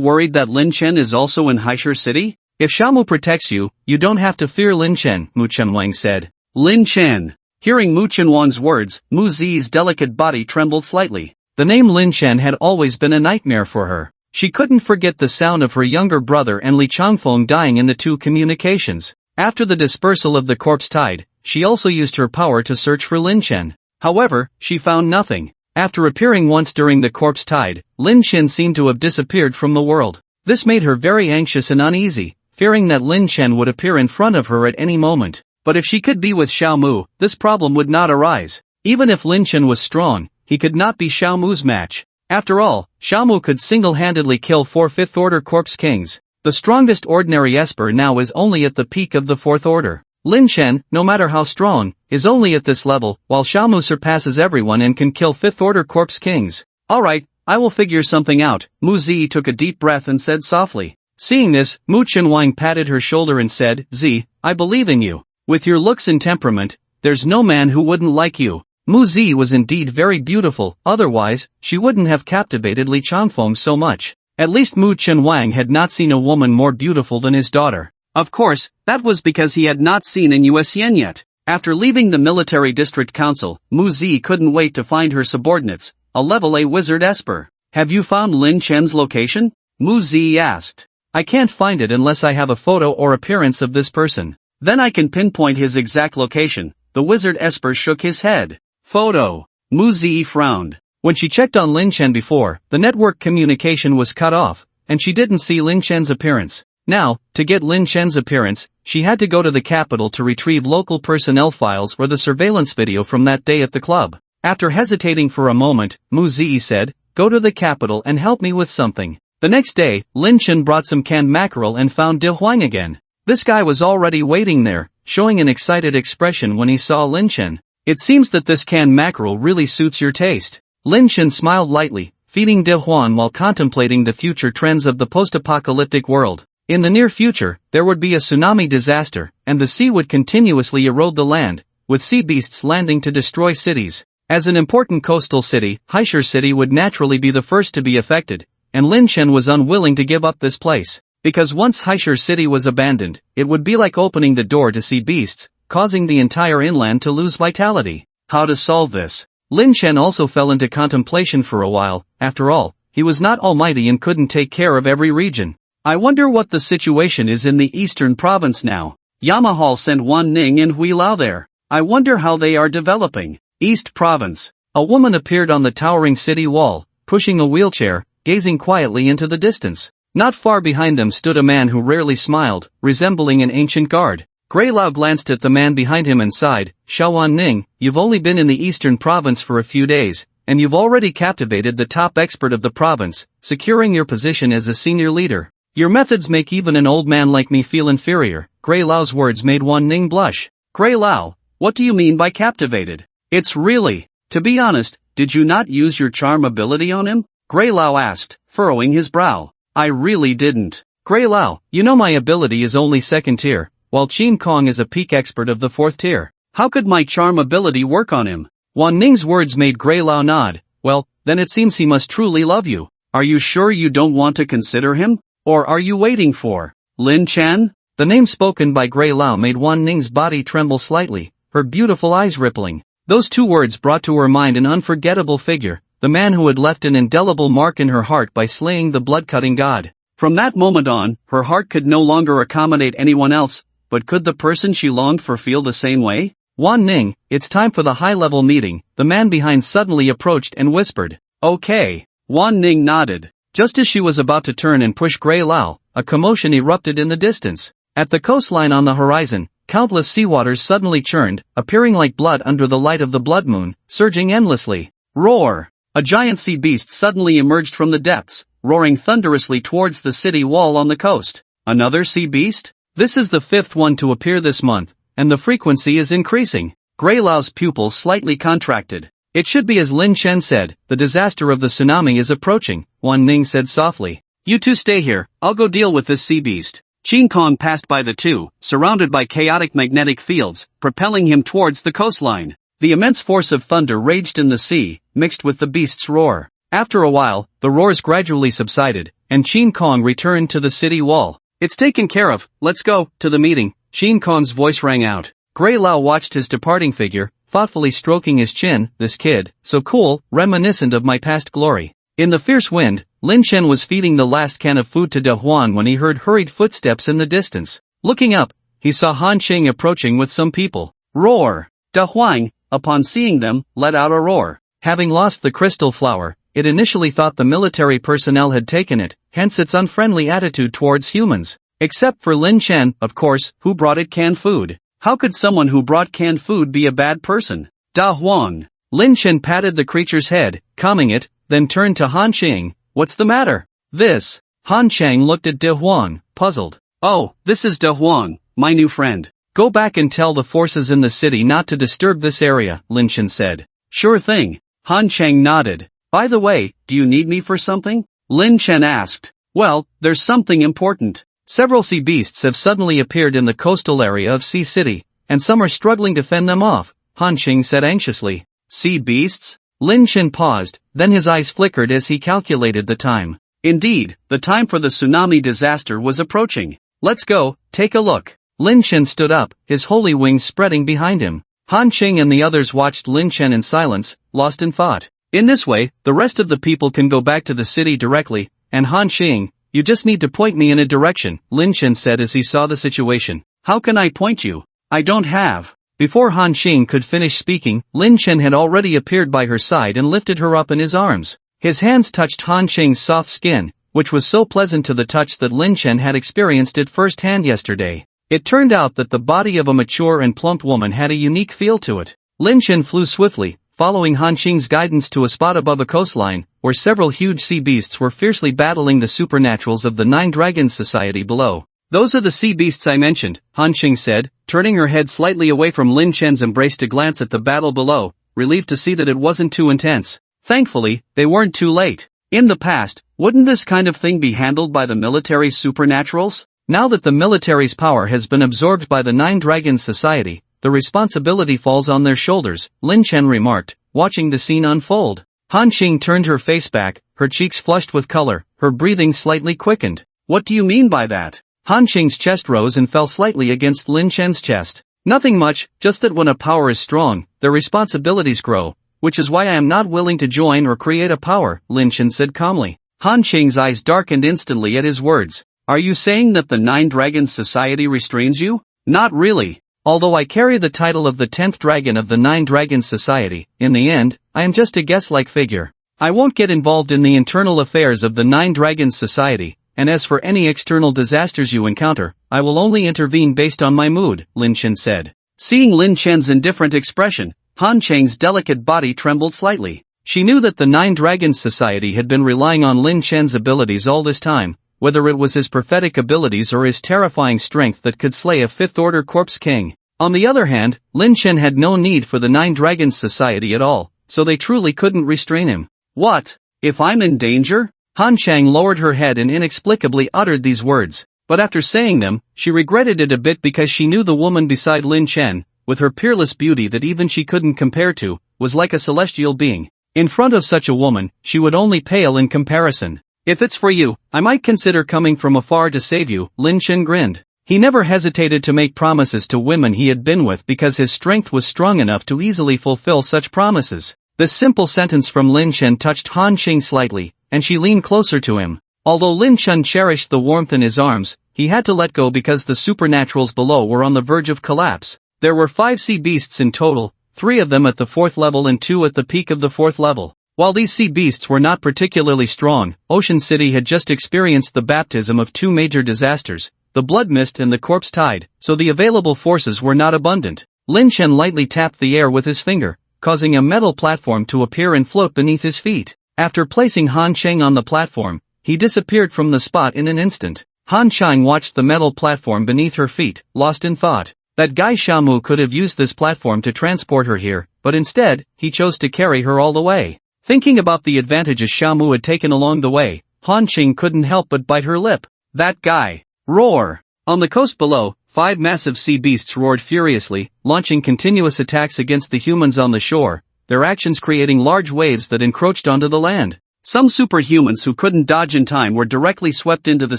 [SPEAKER 2] worried that Lin Chen is also in Haishur City? If Xiaomu protects you, you don't have to fear Lin Chen, Mu Chenwang said. Lin Chen. Hearing Mu Qianwang's words, Mu Zi's delicate body trembled slightly.
[SPEAKER 1] The name Lin Chen had always been a nightmare for her. She couldn't forget the sound of her younger brother and Li Changfeng dying in the two communications. After the dispersal of the corpse tide, she also used her power to search for Lin Chen. However, she found nothing. After appearing once during the corpse tide, Lin Chen seemed to have disappeared from the world. This made her very anxious and uneasy, fearing that Lin Chen would appear in front of her at any moment. But if she could be with Xiao Mu, this problem would not arise. Even if Lin Chen was strong, he could not be Xiao Mu's match. After all, Xiao Mu could single-handedly kill 4 fifth-order corpse kings. The strongest ordinary esper now is only at the peak of the 4th order. Lin Chen, no matter how strong, is only at this level, while Xiao Mu surpasses everyone and can kill 5th-order corpse kings. Alright, I will figure something out. Mu Zi took a deep breath and said softly. Seeing this, Mu Qianwang patted her shoulder and said, Zi, I believe in you. With your looks and temperament, there's no man who wouldn't like you. Mu Zi was indeed very beautiful, otherwise, she wouldn't have captivated Li Changfeng so much. At least Mu Qianwang had not seen a woman more beautiful than his daughter.
[SPEAKER 2] Of course, that was because he had not seen an Yuesian yet. After leaving the military district council, Mu Zi couldn't wait to find her subordinates, a level A wizard esper. Have you found Lin Chen's location? Mu Zi asked. I can't find it unless I have a photo or appearance of this person. Then I can pinpoint his exact location. The wizard esper shook his head. Photo. Mu Zi frowned. When she checked on Lin Chen before, the network communication was cut off, and she didn't see Lin Chen's appearance. Now, to get Lin Chen's appearance, she had to go to the capital to retrieve local personnel files or the surveillance video from that day at the club. After hesitating for a moment, Mu Zi said, Go to the capital and help me with something. The next day, Lin Chen brought some canned mackerel and found De Huang again. This guy was already waiting there, showing an excited expression when he saw Lin Chen. It seems that this canned mackerel really suits your taste. Lin Chen smiled lightly, feeding De Huang while contemplating the future trends of the post-apocalyptic world. In the near future, there would be a tsunami disaster, and the sea would continuously erode the land, with sea beasts landing to destroy cities. As an important coastal city, Haishur City would naturally be the first to be affected, and Lin Chen was unwilling to give up this place. Because once Haishur City was abandoned, it would be like opening the door to sea beasts, causing the entire inland to lose vitality. How to solve this? Lin Chen also fell into contemplation for a while. After all, he was not almighty and couldn't take care of every region. I wonder what the situation is in the eastern province now. Yamahal sent Wan Ning and Hui Lao there. I wonder how they are developing. East Province. A woman appeared on the towering city wall, pushing a wheelchair, gazing quietly into the distance. Not far behind them stood a man who rarely smiled, resembling an ancient guard. Gray Lao glanced at the man behind him and sighed, Xiaowan Ning, you've only been in the eastern province for a few days, and you've already captivated the top expert of the province, securing your position as a senior leader. Your methods make even an old man like me feel inferior. Gray Lao's words made Wan Ning blush. Gray Lao, what do you mean by captivated? It's really, to be honest, did you not use your charm ability on him? Gray Lao asked, furrowing his brow. I really didn't. Gray Lao, you know my ability is only 2nd tier, while Qin Kong is a peak expert of the 4th tier. How could my charm ability work on him? Wan Ning's words made Gray Lao nod. Well, then it seems he must truly love you. Are you sure you don't want to consider him? Or are you waiting for Lin Chen? The name spoken by Gray Lao made Wan Ning's body tremble slightly, her beautiful eyes rippling. Those two words brought to her mind an unforgettable figure, the man who had left an indelible mark in her heart by slaying the blood-cutting god. From that moment on, her heart could no longer accommodate anyone else, but could the person she longed for feel the same way? Wan Ning, it's time for the high-level meeting. The man behind suddenly approached and whispered. Okay. Wan Ning nodded. Just as she was about to turn and push Gray Lao, a commotion erupted in the distance. At the coastline on the horizon, countless seawaters suddenly churned, appearing like blood under the light of the blood moon, surging endlessly. Roar! A giant sea beast suddenly emerged from the depths, roaring thunderously towards the city wall on the coast. Another sea beast? This is the 5th one to appear this month, and the frequency is increasing. Gray Lao's pupils slightly contracted. It should be as Lin Chen said, the disaster of the tsunami is approaching, Wan Ning said softly. You two stay here, I'll go deal with this sea beast. Qin Kong passed by the two, surrounded by chaotic magnetic fields, propelling him towards the coastline. The immense force of thunder raged in the sea, mixed with the beast's roar. After a while, the roars gradually subsided, and Qin Kong returned to the city wall. It's taken care of, let's go, to the meeting. Qin Kong's voice rang out.
[SPEAKER 1] Gray Lao watched his departing figure, thoughtfully stroking his chin. This kid, so cool, reminiscent of my past glory. In the fierce wind, Lin Chen was feeding the last can of food to De Huan when he heard hurried footsteps in the distance. Looking up, he saw Han Qing approaching with some people. Roar! De Huan, upon seeing them, let out a roar. Having lost the crystal flower, it initially thought the military personnel had taken it, hence its unfriendly attitude towards humans. Except for Lin Chen, of course, who brought it canned food. How could someone who brought canned food be a bad person? Da Huang. Lin Chen patted the creature's head, calming it, then turned to Han Qing. What's the matter? This. Han Chang looked at De Huang, puzzled. Oh, this is De Huang, my new friend. Go back and tell the forces in the city not to disturb this area, Lin Chen said. Sure thing. Han Chang nodded. By the way, do you need me for something? Lin Chen asked. Well, there's something important. Several sea beasts have suddenly appeared in the coastal area of Sea City, and some are struggling to fend them off, Han Qing said anxiously. Sea beasts? Lin Chen paused, then his eyes flickered as he calculated the time. Indeed, the time for the tsunami disaster was approaching. Let's go, take a look. Lin Chen stood up, his holy wings spreading behind him. Han Qing and the others watched Lin Chen in silence, lost in thought. In this way, the rest of the people can go back to the city directly, and Han Qing, you just need to point me in a direction, Lin Chen said as he saw the situation. How can I point you? I don't have. Before Han Qing could finish speaking, Lin Chen had already appeared by her side and lifted her up in his arms. His hands touched Han Qing's soft skin, which was so pleasant to the touch that Lin Chen had experienced it firsthand yesterday. It turned out that the body of a mature and plump woman had a unique feel to it. Lin Chen flew swiftly, following Han Qing's guidance to a spot above a coastline, where several huge sea beasts were fiercely battling the supernaturals of the Nine Dragons Society below. Those are the sea beasts I mentioned, Han Qing said, turning her head slightly away from Lin Chen's embrace to glance at the battle below, relieved to see that it wasn't too intense. Thankfully, they weren't too late. In the past, wouldn't this kind of thing be handled by the military's supernaturals? Now that the military's power has been absorbed by the Nine Dragons Society, the responsibility falls on their shoulders, Lin Chen remarked, watching the scene unfold. Han Qing turned her face back, her cheeks flushed with color, her breathing slightly quickened. What do you mean by that? Han Qing's chest rose and fell slightly against Lin Chen's chest. Nothing much, just that when a power is strong, their responsibilities grow, which is why I am not willing to join or create a power, Lin Chen said calmly. Han Qing's eyes darkened instantly at his words. Are you saying that the Nine Dragons Society restrains you? Not really. Although I carry the title of the 10th dragon of the Nine Dragons Society, in the end, I am just a guest-like figure. I won't get involved in the internal affairs of the Nine Dragons Society, and as for any external disasters you encounter, I will only intervene based on my mood, Lin Chen said. Seeing Lin Chen's indifferent expression, Han Qing's delicate body trembled slightly. She knew that the Nine Dragons Society had been relying on Lin Chen's abilities all this time, whether it was his prophetic abilities or his terrifying strength that could slay a fifth-order corpse king. On the other hand, Lin Chen had no need for the Nine Dragons Society at all, so they truly couldn't restrain him. What? If I'm in danger? Han Chang lowered her head and inexplicably uttered these words, but after saying them, she regretted it a bit because she knew the woman beside Lin Chen, with her peerless beauty that even she couldn't compare to, was like a celestial being. In front of such a woman, she would only pale in comparison. If it's for you, I might consider coming from afar to save you, Lin Chen grinned. He never hesitated to make promises to women he had been with because his strength was strong enough to easily fulfill such promises. This simple sentence from Lin Chen touched Han Qing slightly, and she leaned closer to him. Although Lin Chen cherished the warmth in his arms, he had to let go because the supernaturals below were on the verge of collapse. There were 5 sea beasts in total, 3 of them at the 4th level and 2 at the peak of the 4th level. While these sea beasts were not particularly strong, Ocean City had just experienced the baptism of 2 major disasters, the Blood Mist and the Corpse Tide, so the available forces were not abundant. Lin Chen lightly tapped the air with his finger, causing a metal platform to appear and float beneath his feet. After placing Han Cheng on the platform, he disappeared from the spot in an instant. Han Cheng watched the metal platform beneath her feet, lost in thought. That guy Shamu could have used this platform to transport her here, but instead, he chose to carry her all the way. Thinking about the advantages Shamu had taken along the way, Han Qing couldn't help but bite her lip. That guy. Roar! On the coast below, 5 massive sea beasts roared furiously, launching continuous attacks against the humans on the shore, their actions creating large waves that encroached onto the land. Some superhumans who couldn't dodge in time were directly swept into the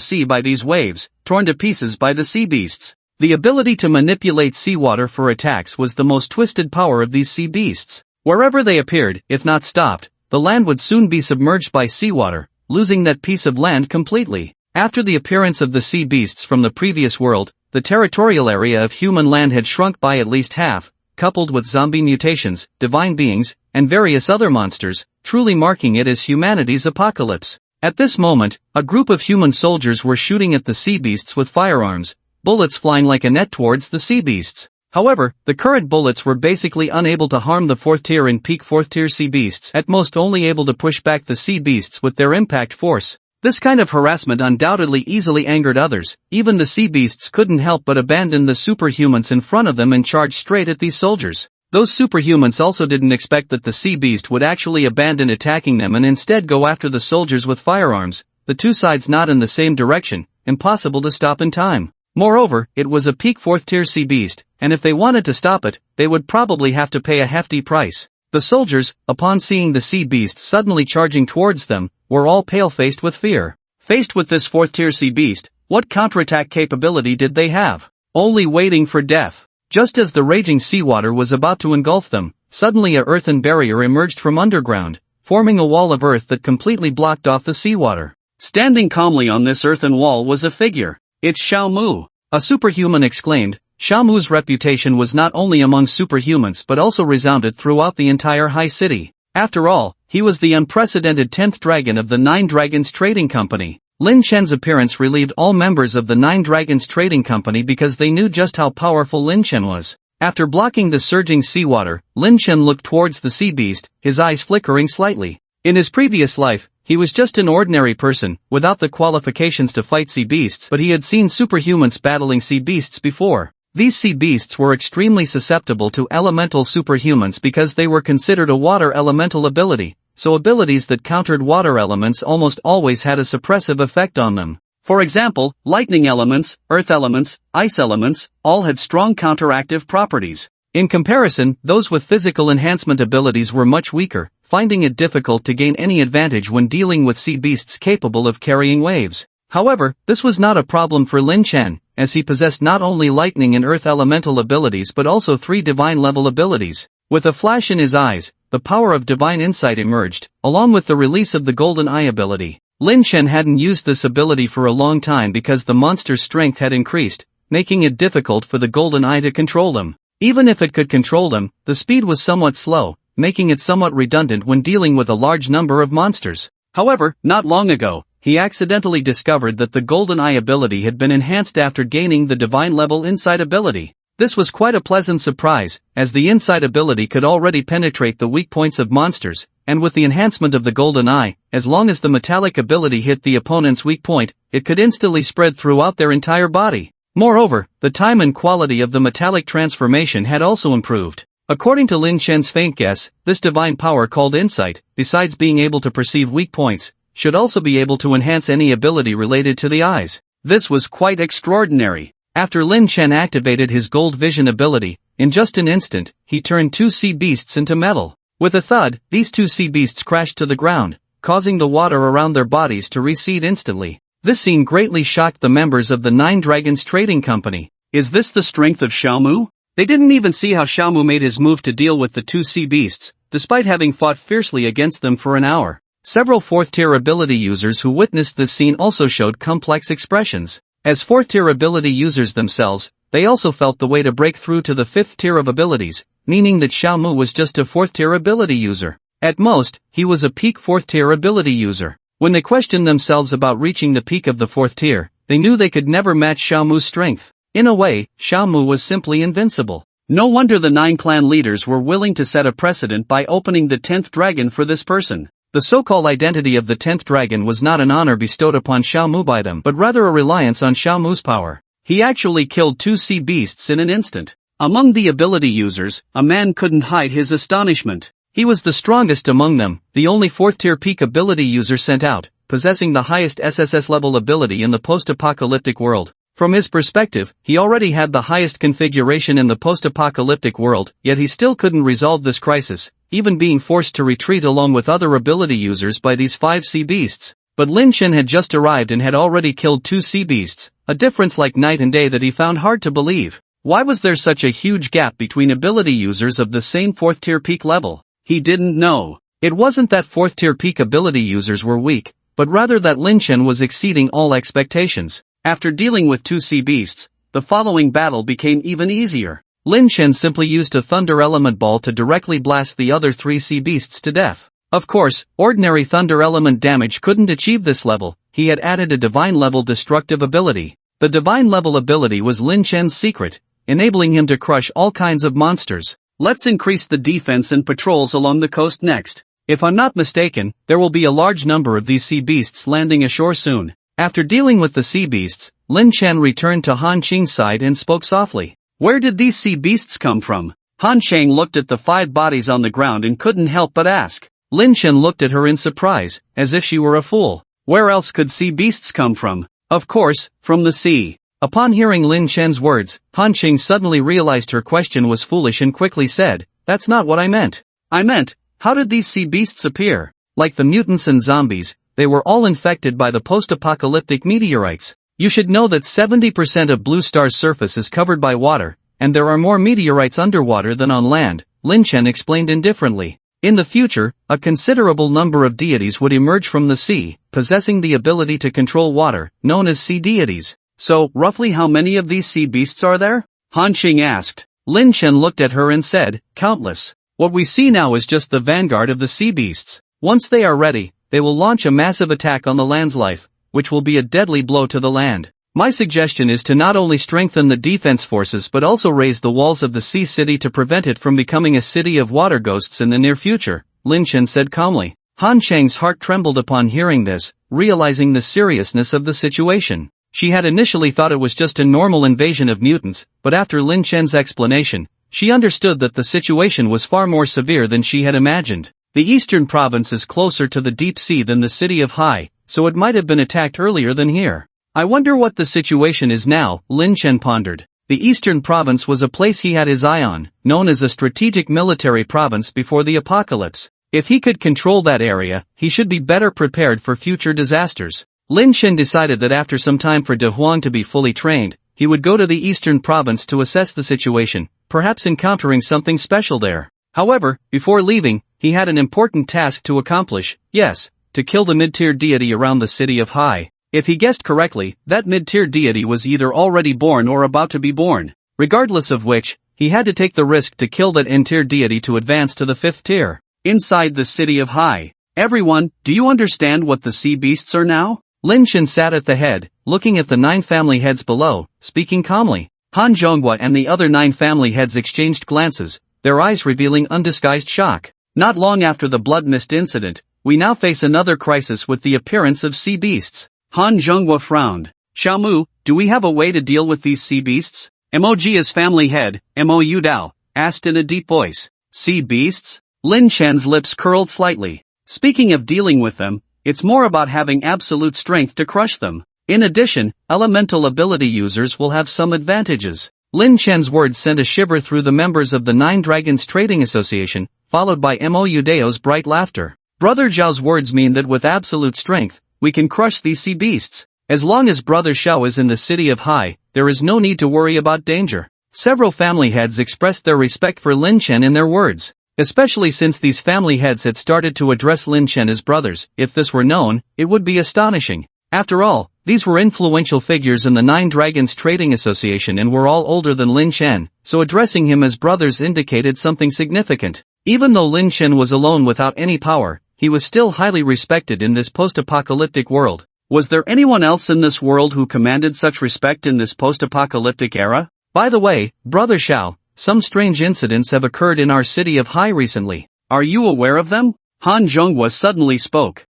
[SPEAKER 1] sea by these waves, torn to pieces by the sea beasts.
[SPEAKER 2] The ability to manipulate seawater for attacks was the most twisted power of these sea beasts. Wherever they appeared, if not stopped, the land would soon be submerged by seawater, losing that piece of land completely. After the appearance of the sea beasts from the previous world, the territorial area of human land had shrunk by at least half, coupled with zombie mutations, divine beings, and various other monsters, truly marking it as humanity's apocalypse. At this moment, a group of human soldiers were shooting at the sea beasts with firearms, bullets flying like a net towards the sea beasts. However, the current bullets were basically unable to harm the 4th tier and peak 4th tier sea beasts, at most only able to push back the sea beasts with their impact force. This kind of harassment undoubtedly easily angered others. Even the sea beasts couldn't help but abandon the superhumans in front of them and charge straight at these soldiers. Those superhumans also didn't expect that the sea beast would actually abandon attacking them and instead go after the soldiers with firearms, the two sides not in the same direction, impossible to stop in time. Moreover, it was a peak 4th tier sea beast, and if they wanted to stop it, they would probably have to pay a hefty price. The soldiers, upon seeing the sea beast suddenly charging towards them, were all pale-faced with fear. Faced with this 4th tier sea beast, what counterattack capability did they have? Only waiting for death. Just as the raging seawater was about to engulf them, suddenly a earthen barrier emerged from underground, forming a wall of earth that completely blocked off the seawater. Standing calmly on this earthen wall was a figure. "It's Xiao Mu," a superhuman exclaimed. Xiao Mu's reputation was not only among superhumans but also resounded throughout the entire high city. After all, he was the unprecedented 10th dragon of the 9 Dragons Trading Company. Lin Chen's appearance relieved all members of the 9 Dragons Trading Company because they knew just how powerful Lin Chen was. After blocking the surging seawater, Lin Chen looked towards the sea beast, his eyes flickering slightly. In his previous life, he was just an ordinary person, without the qualifications to fight sea beasts, but he had seen superhumans battling sea beasts before. These sea beasts were extremely susceptible to elemental superhumans because they were considered a water elemental ability, so abilities that countered water elements almost always had a suppressive effect on them. For example, lightning elements, earth elements, ice elements, all had strong counteractive properties. In comparison, those with physical enhancement abilities were much weaker, finding it difficult to gain any advantage when dealing with sea beasts capable of carrying waves. However, this was not a problem for Lin Chen, as he possessed not only lightning and earth elemental abilities but also 3 divine level abilities. With a flash in his eyes, the power of divine insight emerged, along with the release of the golden eye ability. Lin Chen hadn't used this ability for a long time because the monster's strength had increased, making it difficult for the golden eye to control them. Even if it could control them, the speed was somewhat slow, making it somewhat redundant when dealing with a large number of monsters. However, not long ago, he accidentally discovered that the golden eye ability had been enhanced after gaining the divine level insight ability. This was quite a pleasant surprise, as the insight ability could already penetrate the weak points of monsters, and with the enhancement of the golden eye, as long as the metallic ability hit the opponent's weak point, it could instantly spread throughout their entire body. Moreover, the time and quality of the metallic transformation had also improved. According to Lin Chen's faint guess, this divine power called insight, besides being able to perceive weak points, should also be able to enhance any ability related to the eyes. This was quite extraordinary. After Lin Chen activated his gold vision ability, in just an instant, he turned 2 sea beasts into metal. With a thud, these 2 sea beasts crashed to the ground, causing the water around their bodies to recede instantly. This scene greatly shocked the members of the 9 Dragons Trading Company. Is this the strength of Xiao Mu? They didn't even see how Xiao Mu made his move to deal with the 2 sea beasts, despite having fought fiercely against them for an hour. Several 4th tier ability users who witnessed this scene also showed complex expressions. As 4th tier ability users themselves, they also felt the way to break through to the 5th tier of abilities, meaning that Xiao Mu was just a 4th tier ability user. At most, he was a peak 4th tier ability user. When they questioned themselves about reaching the peak of the 4th tier, they knew they could never match Xiao Mu's strength. In a way, Xiao Mu was simply invincible. No wonder the 9 clan leaders were willing to set a precedent by opening the 10th dragon for this person. The so-called identity of the 10th dragon was not an honor bestowed upon Xiao Mu by them, but rather a reliance on Xiao Mu's power. He actually killed 2 sea beasts in an instant. Among the ability users, a man couldn't hide his astonishment. He was the strongest among them, the only 4th tier peak ability user sent out, possessing the highest SSS level ability in the post-apocalyptic world. From his perspective, he already had the highest configuration in the post-apocalyptic world, yet he still couldn't resolve this crisis, even being forced to retreat along with other ability users by these 5 sea beasts.
[SPEAKER 1] But Lin Chen had just arrived and had already killed 2 sea beasts, a difference like night and day that he found hard to believe. Why was there such a huge gap between ability users of the same 4th tier peak level? He didn't know. It wasn't that 4th tier peak ability users were weak, but rather that Lin Chen was exceeding all expectations. After dealing with 2 sea beasts, the following battle became even easier. Lin Chen simply used a thunder element ball to directly blast the other 3 sea beasts to death. Of course, ordinary thunder element damage couldn't achieve this level. He had added a divine level destructive ability. The divine level ability was Lin Chen's secret, enabling him to crush all kinds of monsters. Let's increase the defense and patrols along the coast next. If I'm not mistaken, there will be a large number of these sea beasts landing ashore soon. After dealing with the sea beasts, Lin Chen returned to Han Qing's side and spoke softly. Where did these sea beasts come from? Han Qing looked at the 5 bodies on the ground and couldn't help but ask. Lin Chen looked at her in surprise, as if she were a fool. Where else could sea beasts come from? Of course, from the sea. Upon hearing Lin Chen's words, Han Qing suddenly realized her question was foolish and quickly said, "That's not what I meant. I meant, how did these sea beasts appear? Like the mutants and zombies, they were all infected by the post-apocalyptic meteorites. You should know that 70% of Blue Star's surface is covered by water, and there are more meteorites underwater than on land," Lin Chen explained indifferently. In the future, a considerable number of deities would emerge from the sea, possessing the ability to control water, known as sea deities. So, roughly how many of these sea beasts are there? Han Qing asked. Lin Chen looked at her and said, "Countless. What we see now is just the vanguard of the sea beasts. Once they are ready, they will launch a massive attack on the land's life, which will be a deadly blow to the land. My suggestion is to not only strengthen the defense forces but also raise the walls of the sea city to prevent it from becoming a city of water ghosts in the near future," Lin Chen said calmly. Han Qing's heart trembled upon hearing this, realizing the seriousness of the situation. She had initially thought it was just a normal invasion of mutants, but after Lin Chen's explanation, she understood that the situation was far more severe than she had imagined. The eastern province is closer to the deep sea than the city of Hai, so it might have been attacked earlier than here. I wonder what the situation is now, Lin Chen pondered. The eastern province was a place he had his eye on, known as a strategic military province before the apocalypse. If he could control that area, he should be better prepared for future disasters. Lin Chen decided that after some time for De Huang to be fully trained, he would go to the eastern province to assess the situation, perhaps encountering something special there. However, before leaving, he had an important task to accomplish, yes, to kill the mid-tier deity around the city of Hai. If he guessed correctly, that mid-tier deity was either already born or about to be born. Regardless of which, he had to take the risk to kill that N-tier deity to advance to the 5th tier. Inside the city of Hai. Everyone, do you understand what the sea beasts are now? Lin Chen sat at the head, looking at the 9 family heads below, speaking calmly. Han Zhonghua and the other 9 family heads exchanged glances, their eyes revealing undisguised shock. Not long after the blood mist incident, we now face another crisis with the appearance of sea beasts. Han Zhonghua frowned. Xiaomu, do we have a way to deal with these sea beasts? Mojia's family head, Mo Yudao, asked in a deep voice. Sea beasts? Lin Chen's lips curled slightly. Speaking of dealing with them, it's more about having absolute strength to crush them. In addition, elemental ability users will have some advantages. Lin Chen's words sent a shiver through the members of the 9 Dragons Trading Association, followed by Mo Yudao's bright laughter. Brother Zhao's words mean that with absolute strength, we can crush these sea beasts. As long as Brother Xiao is in the city of Hai, there is no need to worry about danger. Several family heads expressed their respect for Lin Chen in their words. Especially since these family heads had started to address Lin Chen as brothers. If this were known, it would be astonishing. After all, these were influential figures in the 9 Dragons Trading Association and were all older than Lin Chen, so addressing him as brothers indicated something significant. Even though Lin Chen was alone without any power, he was still highly respected in this post-apocalyptic world. Was there anyone else in this world who commanded such respect in this post-apocalyptic era? By the way, Brother Xiao, some strange incidents have occurred in our city of Hai recently. Are you aware of them? Han Zhonghua suddenly spoke.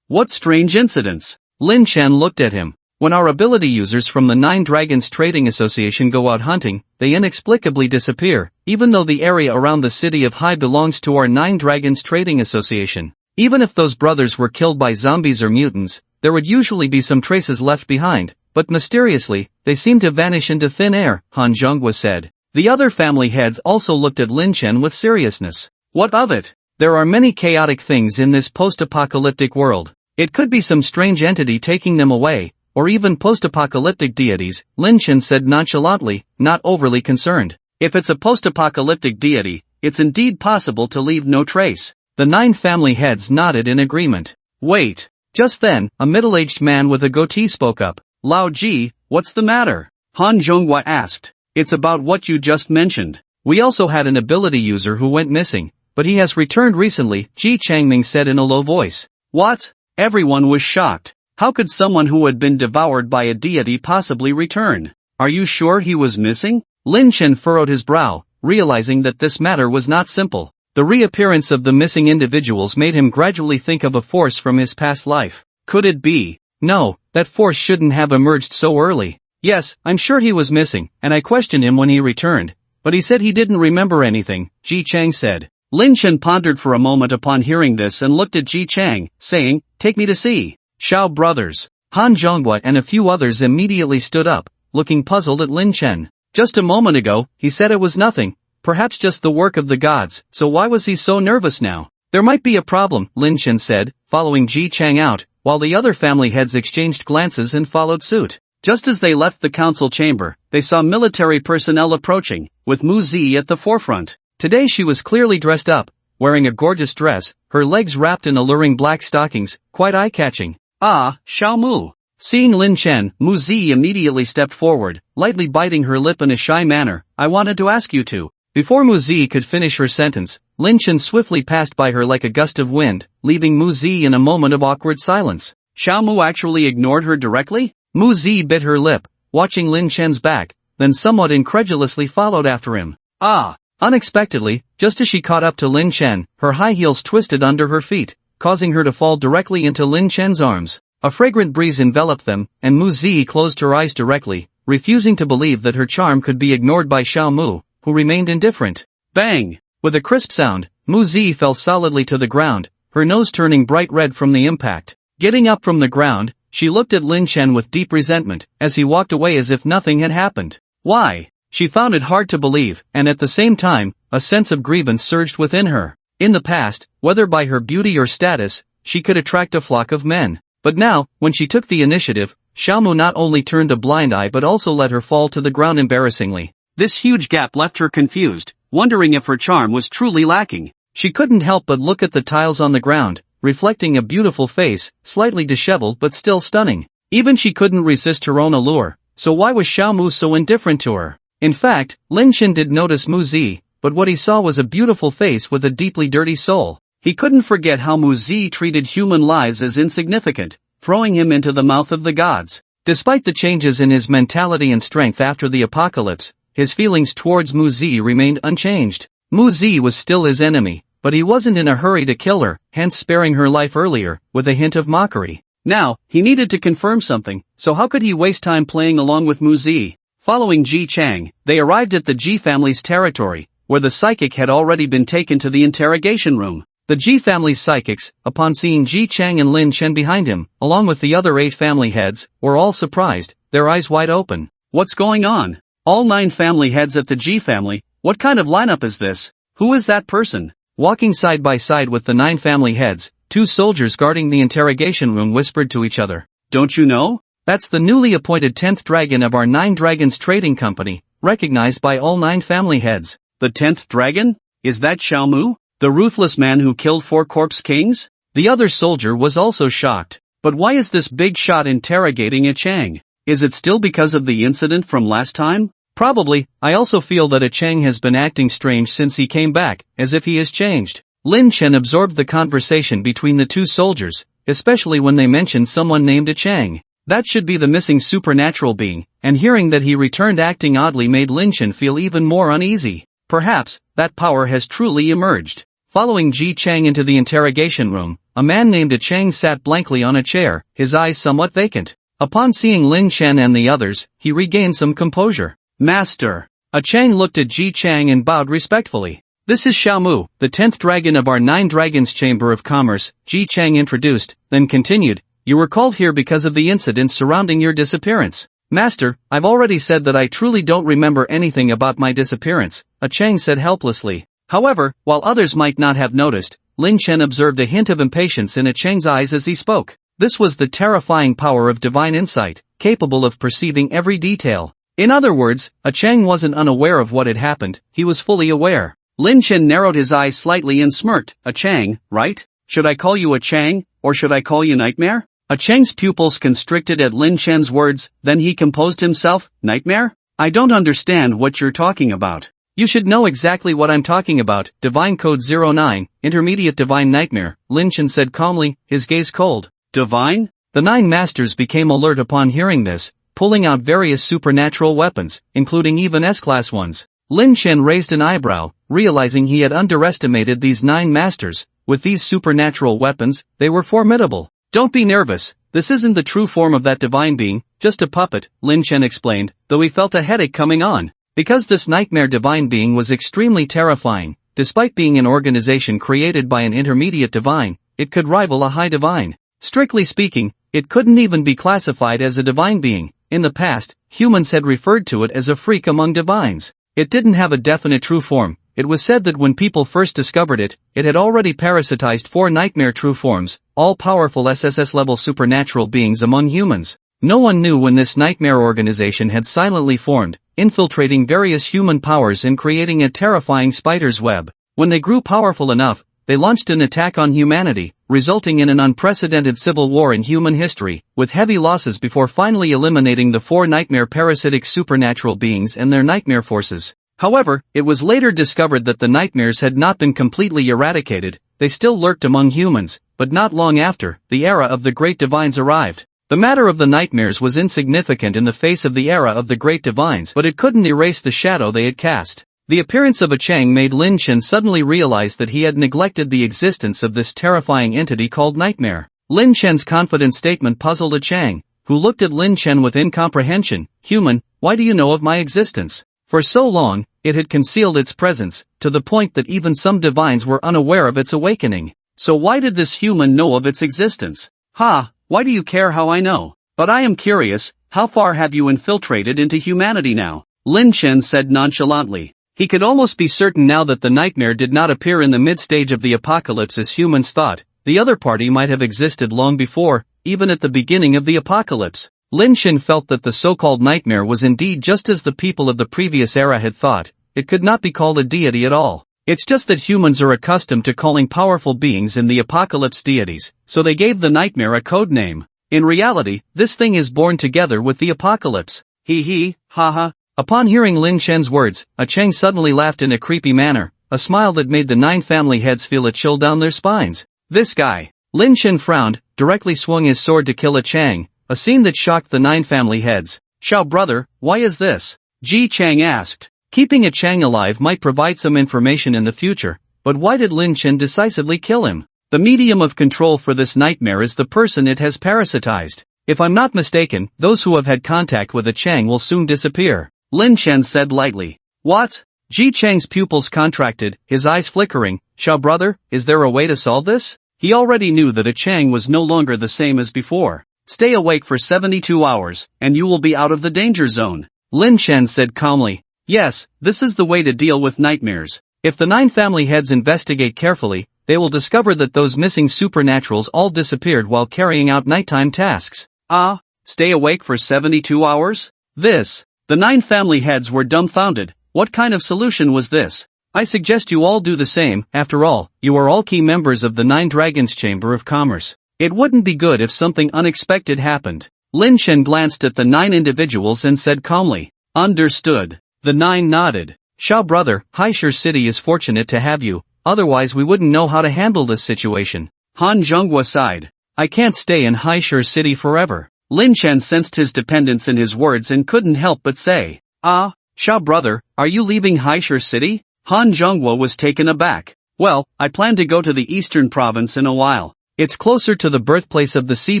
[SPEAKER 1] What strange incidents? Lin Chen looked at him. When our ability users from the 9 Dragons Trading Association go out hunting, they inexplicably disappear, even though the area around the city of Hai belongs to our 9 Dragons Trading Association. Even if those brothers were killed by zombies or mutants, there would usually be some traces left behind, but mysteriously, they seem to vanish into thin air, Han Zhonghua said. The other family heads also looked at Lin Chen with seriousness. What of it? There are many chaotic things in this post-apocalyptic world. It could be some strange entity taking them away, or even post-apocalyptic deities, Lin Chen said nonchalantly, not overly concerned.
[SPEAKER 2] If it's a post-apocalyptic deity, it's indeed possible to leave no trace.
[SPEAKER 1] The 9 family heads nodded in agreement.
[SPEAKER 2] Wait.
[SPEAKER 1] Just then, a middle-aged man with a goatee spoke up.
[SPEAKER 2] Lao Ji, what's the matter? Han Zhonghua asked. It's about what you just mentioned.
[SPEAKER 1] We also had an ability user who went missing, but he has returned recently, Ji Changming said in a low voice.
[SPEAKER 2] What? Everyone was shocked. How could someone who had been devoured by a deity possibly return? Are you sure he was missing?
[SPEAKER 1] Lin Chen furrowed his brow, realizing that this matter was not simple. The reappearance of the missing individuals made him gradually think of a force from his past life.
[SPEAKER 2] Could it be?
[SPEAKER 1] No, that force shouldn't have emerged so early. Yes, I'm sure he was missing, and I questioned him when he returned, but he said he didn't remember anything, Ji Chang said.
[SPEAKER 2] Lin Chen pondered for a moment upon hearing this and looked at Ji Chang, saying, "Take me to see Xiao brothers."
[SPEAKER 1] Han Zhonghua and a few others immediately stood up, looking puzzled at Lin Chen. Just a moment ago, he said it was nothing, perhaps just the work of the gods, so why was he so nervous now? There might be a problem, Lin Chen said, following Ji Chang out, while the other family heads exchanged glances and followed suit.
[SPEAKER 2] Just as they left the council chamber, they saw military personnel approaching, with Mu Zi at the forefront.
[SPEAKER 1] Today she was clearly dressed up, wearing a gorgeous dress, her legs wrapped in alluring black stockings, quite eye-catching.
[SPEAKER 2] Ah, Xiao Mu.
[SPEAKER 1] Seeing Lin Chen, Mu Zi immediately stepped forward, lightly biting her lip in a shy manner. I wanted to ask you to. Before Mu Zi could finish her sentence, Lin Chen swiftly passed by her like a gust of wind, leaving Mu Zi in a moment of awkward silence.
[SPEAKER 2] Xiao Mu actually ignored her directly?
[SPEAKER 1] Mu Zi bit her lip, watching Lin Chen's back, then somewhat incredulously followed after him.
[SPEAKER 2] Ah!
[SPEAKER 1] Unexpectedly, just as she caught up to Lin Chen, her high heels twisted under her feet, causing her to fall directly into Lin Chen's arms. A fragrant breeze enveloped them, and Mu Zi closed her eyes directly, refusing to believe that her charm could be ignored by Xiao Mu, who remained indifferent.
[SPEAKER 2] Bang!
[SPEAKER 1] With a crisp sound, Mu Zi fell solidly to the ground, her nose turning bright red from the impact. Getting up from the ground, she looked at Lin Chen with deep resentment, as he walked away as if nothing had happened. Why? She found it hard to believe, and at the same time, a sense of grievance surged within her. In the past, whether by her beauty or status, she could attract a flock of men. But now, when she took the initiative, Xiao Mu not only turned a blind eye but also let her fall to the ground embarrassingly.
[SPEAKER 2] This huge gap left her confused, wondering if her charm was truly lacking.
[SPEAKER 1] She couldn't help but look at the tiles on the ground, reflecting a beautiful face, slightly disheveled but still stunning. Even she couldn't resist her own allure, so why was Xiao Mu so indifferent to her? In fact, Lin Chen did notice Mu Zi, but what he saw was a beautiful face with a deeply dirty soul. He couldn't forget how Mu Zi treated human lives as insignificant, throwing him into the mouth of the gods. Despite the changes in his mentality and strength after the apocalypse, his feelings towards Mu Zi remained unchanged. Mu Zi was still his enemy, but he wasn't in a hurry to kill her, hence sparing her life earlier, with a hint of mockery.
[SPEAKER 2] Now, he needed to confirm something, so how could he waste time playing along with Mu Zi? Following Ji Chang, they arrived at the Ji family's territory, where the psychic had already been taken to the interrogation room. The Ji family's psychics, upon seeing Ji Chang and Lin Chen behind him, along with the other 8 family heads, were all surprised, their eyes wide open. What's going on? All 9 family heads at the Ji family? What kind of lineup is this? Who is that person?
[SPEAKER 1] Walking side by side with the 9 family heads, 2 soldiers guarding the interrogation room whispered to each other.
[SPEAKER 2] Don't you know?
[SPEAKER 1] That's the newly appointed 10th dragon of our 9 Dragons Trading Company, recognized by all 9 family heads.
[SPEAKER 2] The 10th dragon? Is that Xiao Mu? The ruthless man who killed 4 corpse kings?
[SPEAKER 1] The other soldier was also shocked.
[SPEAKER 2] But why is this big shot interrogating a Chang? Is it still because of the incident from last time?
[SPEAKER 1] Probably. I also feel that a Chang has been acting strange since he came back, as if he has changed. Lin Chen absorbed the conversation between the 2 soldiers, especially when they mentioned someone named a Chang. That should be the missing supernatural being, and hearing that he returned acting oddly made Lin Chen feel even more uneasy. Perhaps, that power has truly emerged. Following Ji Chang into the interrogation room, a man named a Chang sat blankly on a chair, his eyes somewhat vacant. Upon seeing Lin Chen and the others, he regained some composure.
[SPEAKER 2] Master.
[SPEAKER 1] A Chang looked at Ji Chang and bowed respectfully. This is Xiao Mu, the 10th dragon of our 9 Dragons Chamber of Commerce, Ji Chang introduced, then continued. You were called here because of the incident surrounding your disappearance. Master, I've already said that I truly don't remember anything about my disappearance, a Chang said helplessly. However, while others might not have noticed, Lin Chen observed a hint of impatience in a Chang's eyes as he spoke. This was the terrifying power of divine insight, capable of perceiving every detail. In other words, a Chang wasn't unaware of what had happened, he was fully aware.
[SPEAKER 2] Lin Chen narrowed his eyes slightly and smirked. A Chang, right? Should I call you a Chang, or should I call you Nightmare? A Chang's pupils constricted at Lin Chen's words, then he composed himself. Nightmare? I don't understand what you're talking about.
[SPEAKER 1] You should know exactly what I'm talking about. Divine Code 09, Intermediate Divine Nightmare, Lin Chen said calmly, his gaze cold.
[SPEAKER 2] Divine?
[SPEAKER 1] The 9 masters became alert upon hearing this, pulling out various supernatural weapons, including even S-class ones. Lin Chen raised an eyebrow, realizing he had underestimated these 9 masters. With these supernatural weapons, they were formidable. Don't be nervous, this isn't the true form of that divine being, just a puppet, Lin Chen explained, though he felt a headache coming on. Because this nightmare divine being was extremely terrifying, despite being an organization created by an intermediate divine, it could rival a high divine. Strictly speaking, it couldn't even be classified as a divine being. In the past, humans had referred to it as a freak among divines. It didn't have a definite true form. It was said that when people first discovered it, it had already parasitized 4 nightmare true forms, all-powerful SSS-level supernatural beings among humans. No one knew when this nightmare organization had silently formed, infiltrating various human powers and creating a terrifying spider's web. When they grew powerful enough, they launched an attack on humanity, resulting in an unprecedented civil war in human history, with heavy losses before finally eliminating the 4 nightmare parasitic supernatural beings and their nightmare forces. However, it was later discovered that the nightmares had not been completely eradicated. They still lurked among humans, but not long after, the era of the Great Divines arrived. The matter of the nightmares was insignificant in the face of the era of the Great Divines, but it couldn't erase the shadow they had cast. The appearance of a Chang made Lin Chen suddenly realize that he had neglected the existence of this terrifying entity called Nightmare. Lin Chen's confident statement puzzled a Chang, who looked at Lin Chen with incomprehension. Human, why do you know of my existence? For so long, it had concealed its presence, to the point that even some divines were unaware of its awakening.
[SPEAKER 2] So why did this human know of its existence? Ha, why do you care how I know? But I am curious, how far have you infiltrated into humanity now? Lin Chen said nonchalantly. He could almost be certain now that the nightmare did not appear in the mid-stage of the apocalypse as humans thought. The other party might have existed long before, even at the beginning of the apocalypse. Lin Chen felt that the so-called nightmare was indeed just as the people of the previous era had thought. It could not be called a deity at all. It's just that humans are accustomed to calling powerful beings in the apocalypse deities, so they gave the nightmare a code name. In reality, this thing is born together with the apocalypse. He, haha. Upon hearing Lin Chen's words, a Chang suddenly laughed in a creepy manner, a smile that made the 9 family heads feel a chill down their spines. This guy. Lin Chen frowned, directly swung his sword to kill a Chang, a scene that shocked the 9 family heads. Xiao brother, why is this? Ji Chang asked. Keeping a Chang alive might provide some information in the future, but why did Lin Chen decisively kill him? The medium of control for this nightmare is the person it has parasitized. If I'm not mistaken, those who have had contact with a Chang will soon disappear. Lin Chen said lightly. What? Ji Chang's pupils contracted, his eyes flickering. Xiao brother, is there a way to solve this? He already knew that a Chang was no longer the same as before. Stay awake for 72 hours, and you will be out of the danger zone. Lin Chen said calmly. Yes, this is the way to deal with nightmares. If the 9 family heads investigate carefully, they will discover that those missing supernaturals all disappeared while carrying out nighttime tasks. Ah, stay awake for 72 hours? The 9 family heads were dumbfounded. What kind of solution was this? I suggest you all do the same. After all, you are all key members of the 9 Dragons Chamber of Commerce. It wouldn't be good if something unexpected happened. Lin Chen glanced at the 9 individuals and said calmly. Understood. The 9 nodded. Xiao brother, Haishur City is fortunate to have you, otherwise we wouldn't know how to handle this situation. Han Zhonghua sighed. I can't stay in Haishur City forever. Lin Chen sensed his dependence in his words and couldn't help but say. Ah, Xiao brother, are you leaving Haishur City? Han Zhonghua was taken aback. Well, I plan to go to the eastern province in a while. It's closer to the birthplace of the sea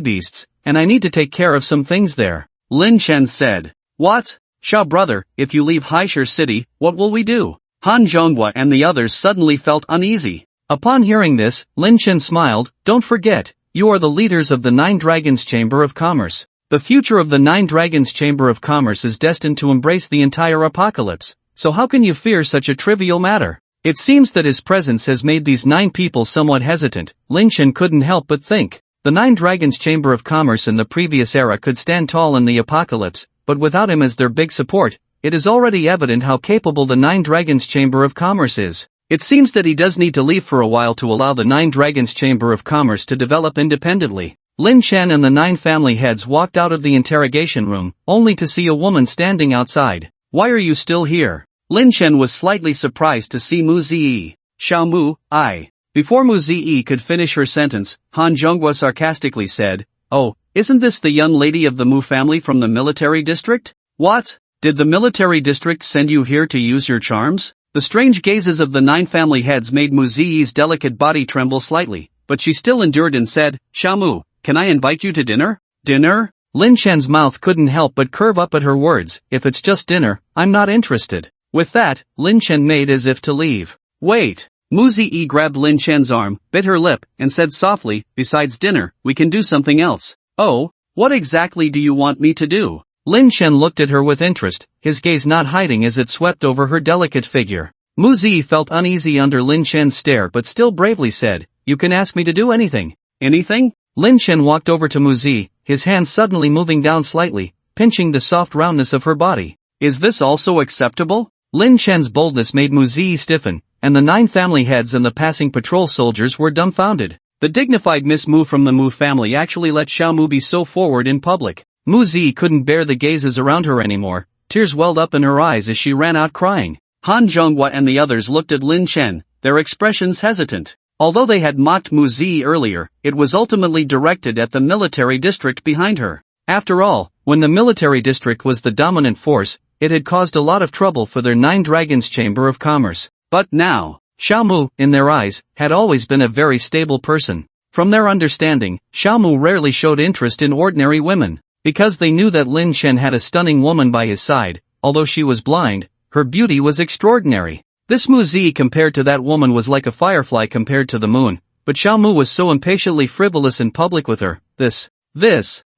[SPEAKER 2] beasts, and I need to take care of some things there. Lin Chen said. What? Xiao brother, if you leave Haishur City, what will we do? Han Zhonghua and the others suddenly felt uneasy. Upon hearing this, Lin Chen smiled. Don't forget, you are the leaders of the 9 Dragons Chamber of Commerce. The future of the 9 Dragons Chamber of Commerce is destined to embrace the entire apocalypse, so how can you fear such a trivial matter? It seems that his presence has made these 9 people somewhat hesitant. Lin Chen couldn't help but think.
[SPEAKER 1] The Nine Dragons Chamber of Commerce in the previous era could stand tall in the apocalypse, but without him as their big support, it is already evident how capable the Nine Dragons Chamber of Commerce is. It seems that he does need to leave for a while to allow the Nine Dragons Chamber of Commerce to develop independently. Lin Chen and the 9 family heads walked out of the interrogation room, only to see a woman standing outside. "Why are you still here?" Lin Chen was slightly surprised to see Mu Ziyi. "Xiao Mu, I." Before Mu Ziyi could finish her sentence, Han Zhonghua sarcastically said, "Oh, isn't this the young lady of the Mu family from the military district? What? Did the military district send you here to use your charms?" The strange gazes of the 9 family heads made Mu Ziyi's delicate body tremble slightly, but she still endured and said, "Xiao Mu, can I invite you to dinner?" "Dinner?" Lin Chen's mouth couldn't help but curve up at her words. "If it's just dinner, I'm not interested." With that, Lin Chen made as if to leave. "Wait." Mu Ziyi grabbed Lin Chen's arm, bit her lip, and said softly, "Besides dinner, we can do something else." "Oh, what exactly do you want me to do?" Lin Chen looked at her with interest, his gaze not hiding as it swept over her delicate figure. Mu Ziyi felt uneasy under Lin Chen's stare but still bravely said, "You can ask me to do anything." "Anything?" Lin Chen walked over to Mu Ziyi, his hand suddenly moving down slightly, pinching the soft roundness of her body. "Is this also acceptable?" Lin Chen's boldness made Mu Ziyi stiffen, and the 9 family heads and the passing patrol soldiers were dumbfounded. The dignified Miss Mu from the Mu family actually let Xiao Mu be so forward in public. Mu Ziyi couldn't bear the gazes around her anymore, tears welled up in her eyes as she ran out crying. Han Zhonghua and the others looked at Lin Chen, their expressions hesitant. Although they had mocked Mu Ziyi earlier, it was ultimately directed at the military district behind her. After all, when the military district was the dominant force, it had caused a lot of trouble for their 9 Dragons Chamber of Commerce. But now, Xiao Mu, in their eyes, had always been a very stable person. From their understanding, Xiao Mu rarely showed interest in ordinary women. Because they knew that Lin Chen had a stunning woman by his side, although she was blind, her beauty was extraordinary. This Mu Ziyi compared to that woman was like a firefly compared to the moon, but Xiao Mu was so impatiently frivolous in public with her.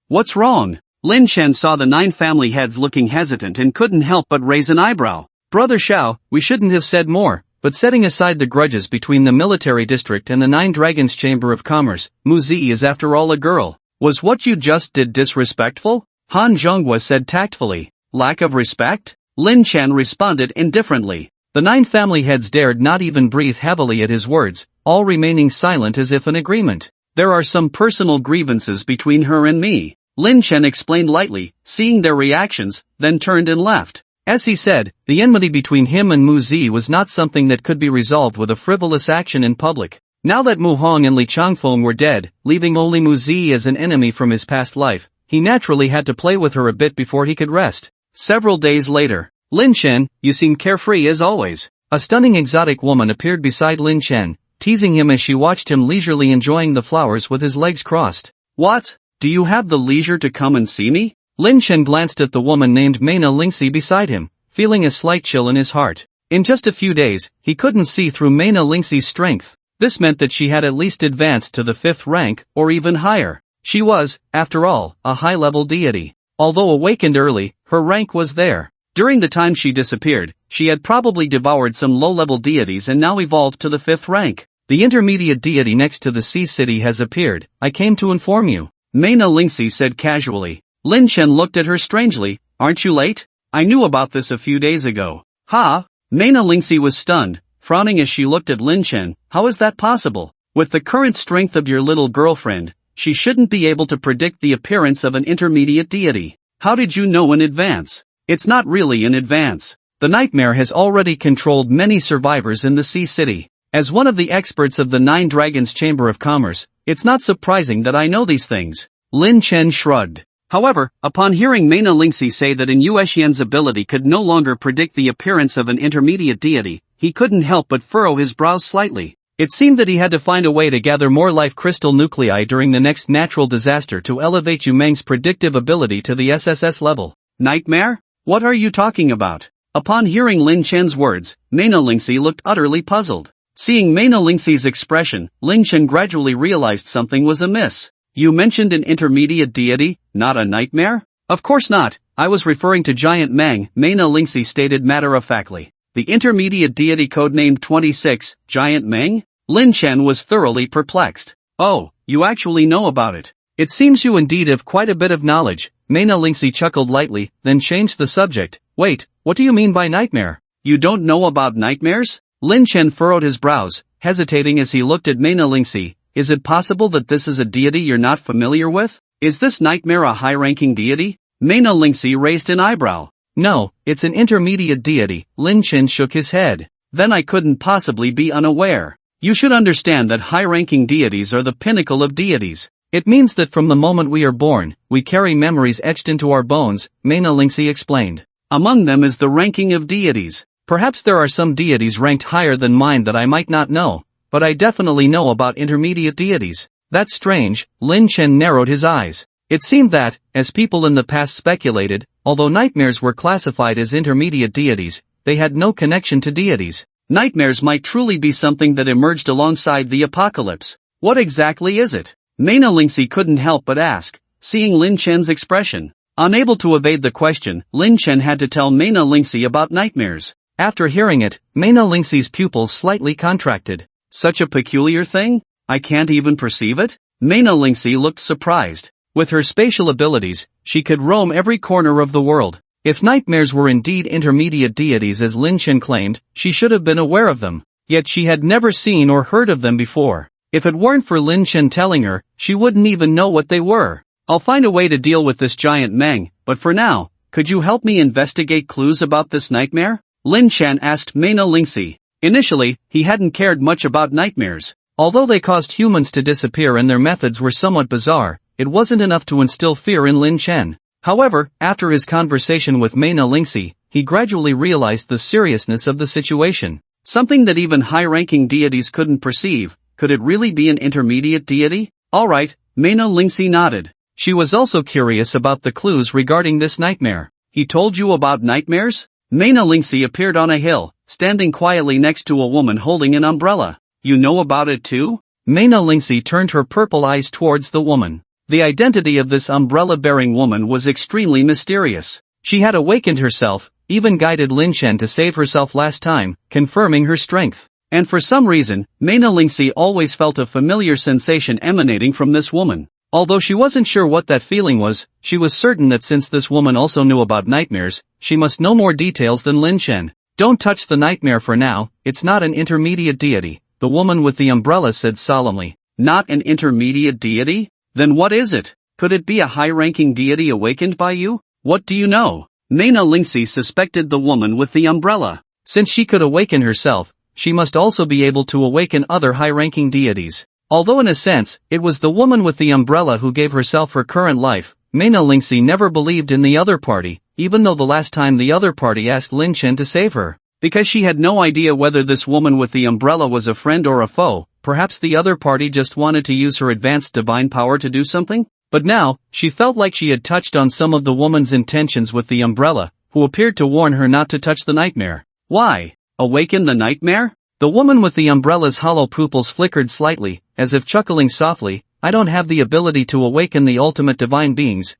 [SPEAKER 1] What's wrong? Lin Chen saw the 9 family heads looking hesitant and couldn't help but raise an eyebrow. "Brother Xiao, we shouldn't have said more." But setting aside the grudges between the military district and the 9 Dragons Chamber of Commerce, Mu Ziyi is after all a girl. "Was what you just did disrespectful?" Han Zhonghua said tactfully. "Lack of respect?" Lin Chen responded indifferently. The 9 family heads dared not even breathe heavily at his words, all remaining silent as if in agreement. "There are some personal grievances between her and me," Lin Chen explained lightly, seeing their reactions, then turned and left. As he said, the enmity between him and Mu Ziyi was not something that could be resolved with a frivolous action in public. Now that Mu Hong and Li Changfeng were dead, leaving only Mu Ziyi as an enemy from his past life, he naturally had to play with her a bit before he could rest. Several days later, "Lin Chen, you seem carefree as always." A stunning exotic woman appeared beside Lin Chen, teasing him as she watched him leisurely enjoying the flowers with his legs crossed. "What? Do you have the leisure to come and see me?" Lin Chen glanced at the woman named Mena Lingxi beside him, feeling a slight chill in his heart. In just a few days, he couldn't see through Mena Lingxi's strength. This meant that she had at least advanced to the 5th rank, or even higher. She was, after all, a high-level deity. Although awakened early, her rank was there. During the time she disappeared, she had probably devoured some low-level deities and now evolved to the 5th rank. "The intermediate deity next to the sea city has appeared, I came to inform you," Mena Lingxi said casually. Lin Chen looked at her strangely. "Aren't you late? I knew about this a few days ago." "Ha?" Mena Lingxi was stunned, frowning as she looked at Lin Chen. "How is that possible? With the current strength of your little girlfriend, she shouldn't be able to predict the appearance of an intermediate deity. How did you know in advance?" "It's not really in advance. The nightmare has already controlled many survivors in the Sea City. As one of the experts of the 9 Dragons Chamber of Commerce, it's not surprising that I know these things." Lin Chen shrugged. However, upon hearing Mena Lingxi say that Yu Xian's ability could no longer predict the appearance of an intermediate deity, he couldn't help but furrow his brows slightly. It seemed that he had to find a way to gather more life crystal nuclei during the next natural disaster to elevate Yu Meng's predictive ability to the SSS level. "Nightmare? What are you talking about?" Upon hearing Lin Chen's words, Mena Lingxi looked utterly puzzled. Seeing Mena Lingxi's expression, Lin Chen gradually realized something was amiss. "You mentioned an intermediate deity, not a nightmare?" "Of course not, I was referring to Giant Meng," Mena Lingxi stated matter-of-factly. "The intermediate deity codenamed 26, Giant Meng?" Lin Chen was thoroughly perplexed. "Oh,
[SPEAKER 2] you actually know about it.
[SPEAKER 1] It seems you indeed have quite a bit of knowledge. Mena Lingxi chuckled lightly, then changed the subject. Wait, what do you mean by nightmare?
[SPEAKER 2] You don't know about nightmares?
[SPEAKER 1] Lin Chen furrowed his brows, hesitating as he looked at Mena Lingxi.
[SPEAKER 2] Is it possible that this is a deity you're not familiar with? Is this nightmare a high-ranking deity? Mena Lingxi raised an eyebrow.
[SPEAKER 1] No, it's an intermediate deity. Lin Chen shook his head.
[SPEAKER 2] Then I couldn't possibly be unaware. You should understand that high-ranking deities are the pinnacle of deities.
[SPEAKER 1] It means that from the moment we are born, we carry memories etched into our bones, Mena Lingxi explained.
[SPEAKER 2] Among them is the ranking of deities.
[SPEAKER 1] Perhaps there are some deities ranked higher than mine that I might not know, but I definitely know about intermediate deities. That's strange. Lin Chen narrowed his eyes. It seemed that, as people in the past speculated, although nightmares were classified as intermediate deities, they had no connection to deities.
[SPEAKER 2] Nightmares might truly be something that emerged alongside the apocalypse. What exactly is it? Mena Lingxi couldn't help but ask, seeing Lin Chen's expression. Unable to evade the question, Lin Chen had to tell Mena Lingxi about nightmares.
[SPEAKER 1] After hearing it, Mena Lingxi's pupils slightly contracted.
[SPEAKER 2] Such a peculiar thing? I can't even perceive it? Mena Lingxi looked surprised.
[SPEAKER 1] With her spatial abilities, she could roam every corner of the world. If nightmares were indeed intermediate deities as Lin Chen claimed, she should have been aware of them. Yet she had never seen or heard of them before. If it weren't for Lin Chen telling her, she wouldn't even know what they were.
[SPEAKER 2] I'll find a way to deal with this giant Meng, but for now, could you help me investigate clues about this nightmare? Lin Chen asked Mena Lingxi. Initially, he hadn't cared much about nightmares.
[SPEAKER 1] Although they caused humans to disappear and their methods were somewhat bizarre, it wasn't enough to instill fear in Lin Chen. However, after his conversation with Mena Lingxi, he gradually realized the seriousness of the situation.
[SPEAKER 2] Something that even high-ranking deities couldn't perceive. Could it really be an intermediate deity? Alright, Mena Lingxi nodded.
[SPEAKER 1] She was also curious about the clues regarding this nightmare.
[SPEAKER 2] He told you about nightmares? Mena Lingxi appeared on a hill, standing quietly next to a woman holding an umbrella. You know about it too?
[SPEAKER 1] Mena Lingxi turned her purple eyes towards the woman. The identity of this umbrella-bearing woman was extremely mysterious. She had awakened herself, even guided Lin Chen to save herself last time, confirming her strength. And for some reason, Mena Lingxi always felt a familiar sensation emanating from this woman. Although she wasn't sure what that feeling was, she was certain that since this woman also knew about nightmares, she must know more details than Lin Chen. Don't touch the nightmare for now, it's not an intermediate deity, the woman with the umbrella said solemnly.
[SPEAKER 2] Not an intermediate deity? Then what is it? Could it be a high-ranking deity awakened by you? What do you know? Mena Lingxi suspected the woman with the umbrella.
[SPEAKER 1] Since she could awaken herself, she must also be able to awaken other high-ranking deities. Although in a sense, it was the woman with the umbrella who gave herself her current life, Mena Lingxi never believed in the other party, even though the last time the other party asked Lin Chen to save her. Because she had no idea whether this woman with the umbrella was a friend or a foe, perhaps the other party just wanted to use her advanced divine power to do something? But now, she felt like she had touched on some of the woman's intentions with the umbrella, who appeared to warn her not to touch the nightmare.
[SPEAKER 2] Why? Awaken the nightmare?
[SPEAKER 1] The woman with the umbrella's hollow pupils flickered slightly, as if chuckling softly. I don't have the ability to awaken the ultimate divine beings.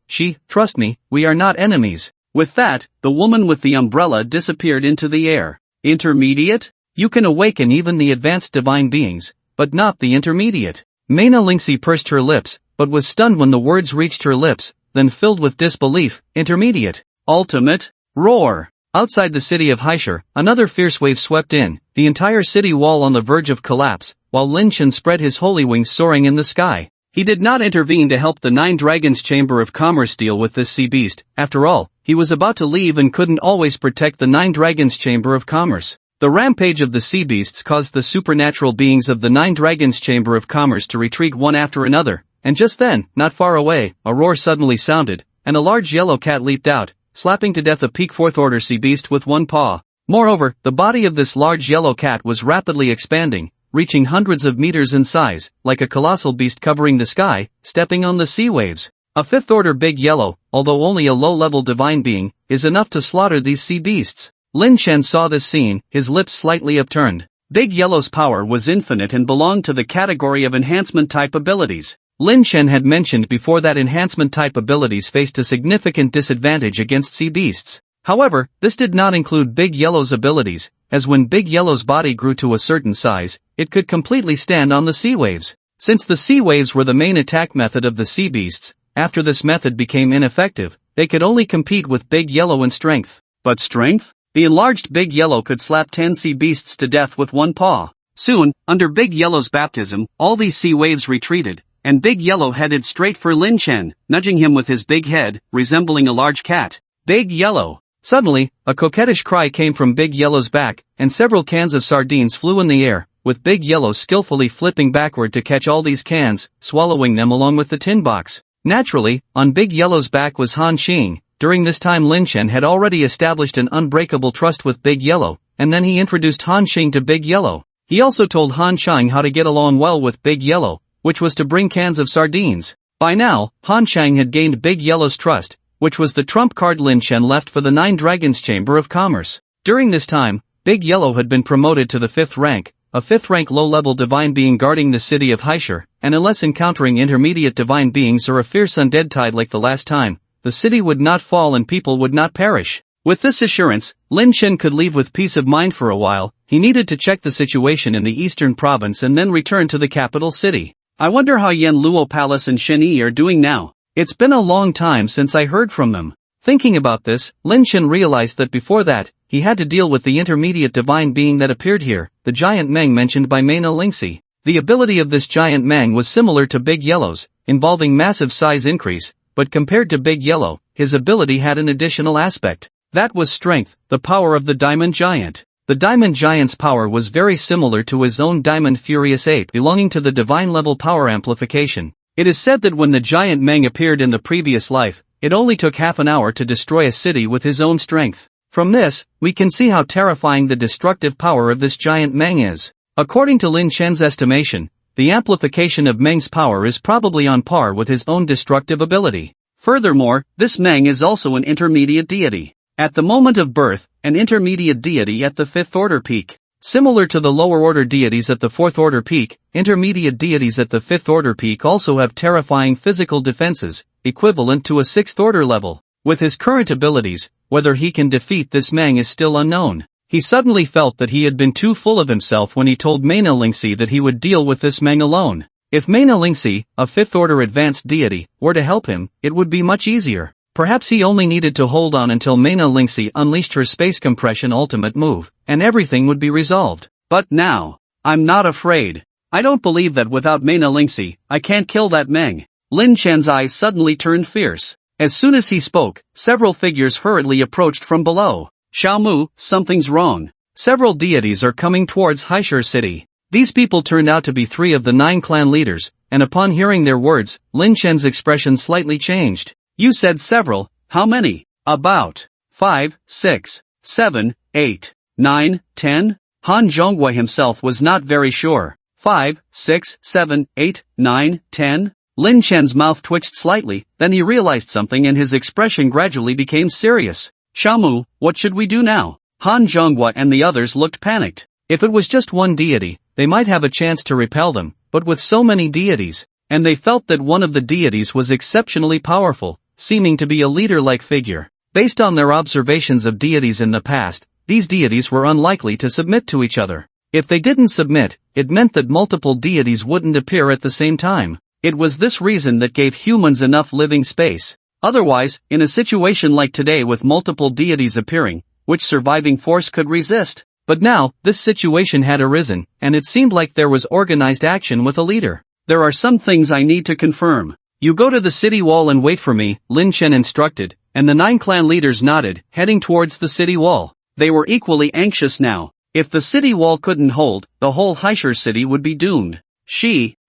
[SPEAKER 1] Trust me, we are not enemies.
[SPEAKER 2] With that, the woman with the umbrella disappeared into the air. Intermediate?
[SPEAKER 1] You can awaken even the advanced divine beings, but not the intermediate. Mena Lingxi pursed her lips, but was stunned when the words reached her lips, then filled with disbelief. Intermediate.
[SPEAKER 2] Ultimate? Roar!
[SPEAKER 1] Outside the city of Haishur, another fierce wave swept in, the entire city wall on the verge of collapse, while Lin Chen spread his holy wings soaring in the sky. He did not intervene to help the Nine Dragons Chamber of Commerce deal with this sea beast. After all, he was about to leave and couldn't always protect the Nine Dragons Chamber of Commerce. The rampage of the sea beasts caused the supernatural beings of the Nine Dragons Chamber of Commerce to retreat one after another, and just then, not far away, a roar suddenly sounded, and a large yellow cat leaped out, slapping to death a peak fourth order sea beast with one paw. Moreover, the body of this large yellow cat was rapidly expanding, reaching hundreds of meters in size, like a colossal beast covering the sky, stepping on the sea waves. A fifth order big yellow, although only a low-level divine being, is enough to slaughter these sea beasts. Lin Chen saw this scene, his lips slightly upturned. Big Yellow's power was infinite and belonged to the category of enhancement type abilities. Lin Chen had mentioned before that enhancement type abilities faced a significant disadvantage against sea beasts. However, this did not include Big Yellow's abilities, as when Big Yellow's body grew to a certain size, it could completely stand on the sea waves. Since the sea waves were the main attack method of the sea beasts, after this method became ineffective, they could only compete with Big Yellow in strength. But strength? The enlarged Big Yellow could slap 10 sea beasts to death with one paw. Soon, under Big Yellow's baptism, all these sea waves retreated, and Big Yellow headed straight for Lin Chen, nudging him with his big head, resembling a large cat. Big Yellow! Suddenly, a coquettish cry came from Big Yellow's back, and several cans of sardines flew in the air, with Big Yellow skillfully flipping backward to catch all these cans, swallowing them along with the tin box. Naturally, on Big Yellow's back was Han Xing. During this time Lin Chen had already established an unbreakable trust with Big Yellow, and then he introduced Han Xing to Big Yellow. He also told Han Xing how to get along well with Big Yellow, which was to bring cans of sardines. By now, Han Xing had gained Big Yellow's trust, which was the trump card Lin Chen left for the Nine Dragons Chamber of Commerce. During this time, Big Yellow had been promoted to the 5th rank, a 5th rank low-level divine being guarding the city of Haishur, and unless encountering intermediate divine beings or a fierce undead tide like the last time, the city would not fall and people would not perish. With this assurance, Lin Chen could leave with peace of mind for a while. He needed to check the situation in the eastern province and then return to the capital city. I wonder how Yan Luo Palace and Shen Yi are doing now. It's been a long time since I heard from them. Thinking about this, Lin Chen realized that before that, he had to deal with the intermediate divine being that appeared here, the giant Meng mentioned by Mena Lingxi. The ability of this giant Meng was similar to Big Yellow's, involving massive size increase, but compared to Big Yellow, his ability had an additional aspect. That was strength, the power of the Diamond Giant. The Diamond Giant's power was very similar to his own Diamond Furious Ape belonging to the divine level power amplification. It is said that when the giant Meng appeared in the previous life, it only took half an hour to destroy a city with his own strength. From this, we can see how terrifying the destructive power of this giant Meng is. According to Lin Chen's estimation, the amplification of Meng's power is probably on par with his own destructive ability. Furthermore, this Meng is also an intermediate deity. At the moment of birth, an intermediate deity at the 5th order peak. Similar to the lower order deities at the 4th order peak, intermediate deities at the 5th order peak also have terrifying physical defenses, equivalent to a 6th order level. With his current abilities, whether he can defeat this Meng is still unknown. He suddenly felt that he had been too full of himself when he told Mena Lingxi that he would deal with this Meng alone. If Mena Lingxi, a 5th order advanced deity, were to help him, it would be much easier. Perhaps he only needed to hold on until Mena Lingxi unleashed her space compression ultimate move, and everything would be resolved. But now, I'm not afraid. I don't believe that without Mena Lingxi, I can't kill that Meng. Lin Chen's eyes suddenly turned fierce. As soon as he spoke, several figures hurriedly approached from below. Xiaomu, something's wrong. Several deities are coming towards Haishur city. These people turned out to be 3 of the 9 clan leaders, and upon hearing their words, Lin Chen's expression slightly changed. You said several, how many? About 5, 6, 7, 8, 9, 10? Han Zhonghua himself was not very sure. 5, 6, 7, 8, 9, 10? Lin Chen's mouth twitched slightly, then he realized something and his expression gradually became serious. Xiaomu, what should we do now? Han Zhonghua and the others looked panicked. If it was just one deity, they might have a chance to repel them, but with so many deities, and they felt that one of the deities was exceptionally powerful, seeming to be a leader-like figure. Based on their observations of deities in the past, these deities were unlikely to submit to each other. If they didn't submit, it meant that multiple deities wouldn't appear at the same time. It was this reason that gave humans enough living space. Otherwise, in a situation like today with multiple deities appearing, which surviving force could resist? But now, this situation had arisen, and it seemed like there was organized action with a leader. There are some things I need to confirm. You go to the city wall and wait for me, Lin Chen instructed, and the 9 clan leaders nodded, heading towards the city wall. They were equally anxious now. If the city wall couldn't hold, the whole Haishur city would be doomed.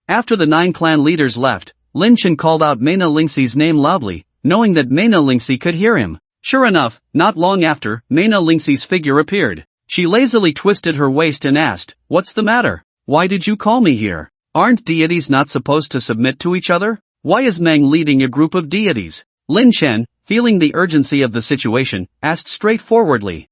[SPEAKER 1] After the 9 clan leaders left, Lin Chen called out Mena Lingxi's name loudly, knowing that Mena Lingxi could hear him. Sure enough, not long after, Mena Lingxi's figure appeared. She lazily twisted her waist and asked, "What's the matter? Why did you call me here? Aren't deities not supposed to submit to each other? Why is Meng leading a group of deities?" Lin Chen, feeling the urgency of the situation, asked straightforwardly.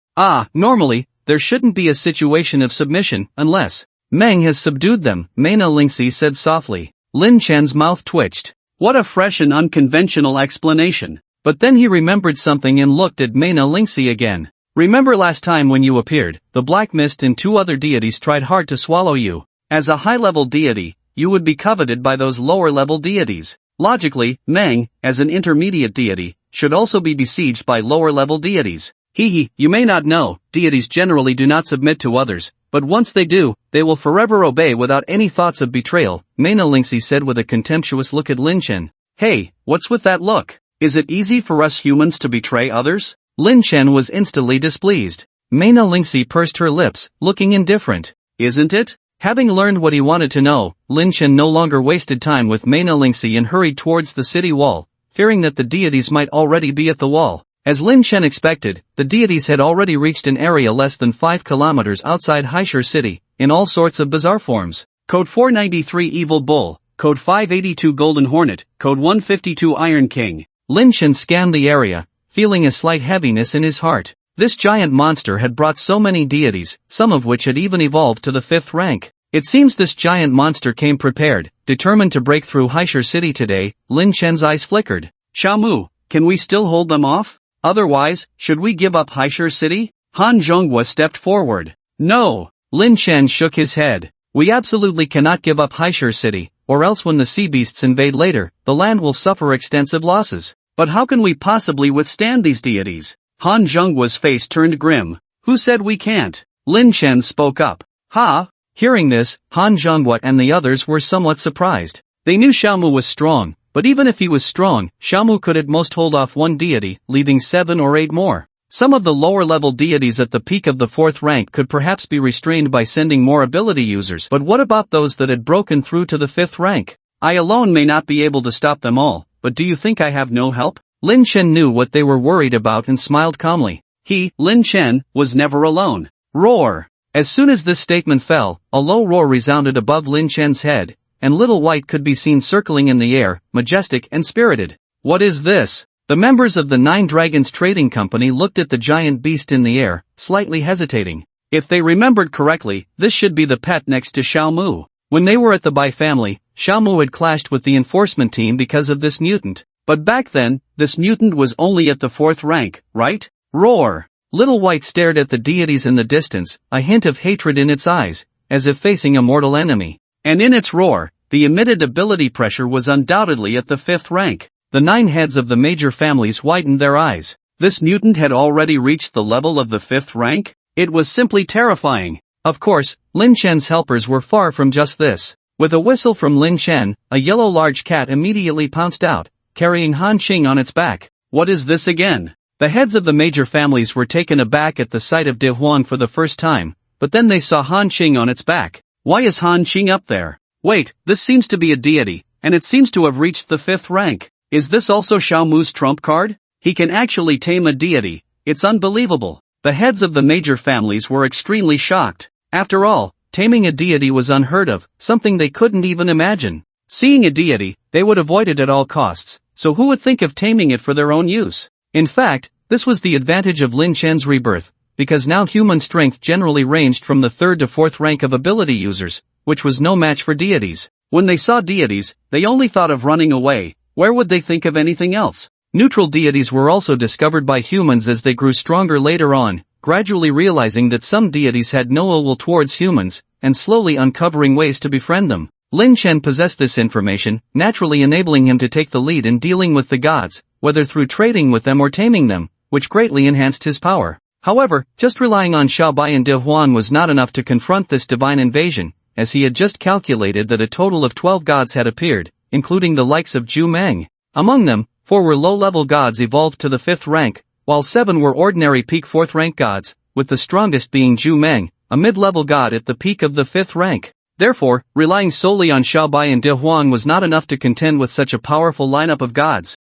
[SPEAKER 1] Normally, there shouldn't be a situation of submission, unless Meng has subdued them, Mena Lingxi said softly. Lin Chen's mouth twitched. What a fresh and unconventional explanation. But then he remembered something and looked at Mena Lingxi again. Remember last time when you appeared, the Black Mist and 2 other deities tried hard to swallow you. As a high-level deity,
[SPEAKER 2] you would be coveted by those lower-level deities. Logically, Meng, as an intermediate deity, should also be besieged by lower-level deities. You may not know, deities generally do not submit to others, but once they do, they will forever obey without any thoughts of betrayal, Mena Lingxi said with a contemptuous look at Lin Chen. Hey, what's with that look? Is it easy for us humans to betray others? Lin Chen was instantly displeased. Mena Lingxi pursed her lips, looking indifferent. Isn't it? Having learned what he wanted to know, Lin Chen no longer wasted time with Mena Lingxi and hurried towards the city wall, fearing that the deities might already be at the wall. As Lin Chen expected, the deities had already reached an area less than 5 kilometers outside Haishur City, in all sorts of bizarre forms. Code 493 Evil Bull, Code 582 Golden Hornet, Code 152 Iron King. Lin Chen scanned the area, feeling a slight heaviness in his heart. This giant monster had brought so many deities, some of which had even evolved to the 5th rank. It seems this giant monster came prepared, determined to break through Haishur City today. Lin Chen's eyes flickered. Xiaomu, can we still hold them off? Otherwise, should we give up Haishur City? Han Zhonghua stepped forward. No. Lin Chen shook his head. We absolutely cannot give up Haishur City, or else when the sea beasts invade later, the land will suffer extensive losses. But how can we possibly withstand these deities? Han Zhonghua's face turned grim. Who said we can't? Lin Chen spoke up. Ha! Hearing this, Han Zhonghua and the others were somewhat surprised. They knew Xiaomu was strong, but even if he was strong, Xiaomu could at most hold off one deity, leaving 7 or 8 more. Some of the lower-level deities at the peak of the 4th rank could perhaps be restrained by sending more ability users, but what about those that had broken through to the 5th rank? I alone may not be able to stop them all, but do you think I have no help? Lin Chen knew what they were worried about and smiled calmly. He, Lin Chen, was never alone. Roar! As soon as this statement fell, a low roar resounded above Lin Chen's head, and Little White could be seen circling in the air, majestic and spirited. What is this? The members of the 9 Dragons Trading Company looked at the giant beast in the air, slightly hesitating. If they remembered correctly, this should be the pet next to Xiaomu. When they were at the Bai family, Xiaomu had clashed with the enforcement team because of this mutant. But back then, this mutant was only at the 4th rank, right? Roar! Little White stared at the deities in the distance, a hint of hatred in its eyes, as if facing a mortal enemy. And in its roar, the emitted ability pressure was undoubtedly at the 5th rank. The 9 heads of the major families widened their eyes. This mutant had already reached the level of the 5th rank? It was simply terrifying. Of course, Lin Chen's helpers were far from just this. With a whistle from Lin Chen, a yellow large cat immediately pounced out, carrying Han Qing on its back. What is this again? The heads of the major families were taken aback at the sight of De Huan for the first time, but then they saw Han Qing on its back. Why is Han Qing up there? Wait, this seems to be a deity, and it seems to have reached the 5th rank. Is this also Xiaomu's trump card? He can actually tame a deity. It's unbelievable. The heads of the major families were extremely shocked. After all, taming a deity was unheard of, something they couldn't even imagine. Seeing a deity, they would avoid it at all costs, so who would think of taming it for their own use? In fact, this was the advantage of Lin Chen's rebirth, because now human strength generally ranged from the 3rd to 4th rank of ability users, which was no match for deities. When they saw deities, they only thought of running away. Where would they think of anything else? Neutral deities were also discovered by humans as they grew stronger later on, gradually realizing that some deities had no ill will towards humans, and slowly uncovering ways to befriend them. Lin Chen possessed this information, naturally enabling him to take the lead in dealing with the gods, whether through trading with them or taming them, which greatly enhanced his power. However, just relying on Xiaobai and De Huan was not enough to confront this divine invasion, as he had just calculated that a total of 12 gods had appeared, including the likes of Zhu Meng. Among them, 4 were low-level gods evolved to the 5th rank, while 7 were ordinary peak 4th rank gods, with the strongest being Zhu Meng, a mid-level god at the peak of the 5th rank. Therefore, relying solely on Xiaobai and De Huan was not enough to contend with such a powerful lineup of gods.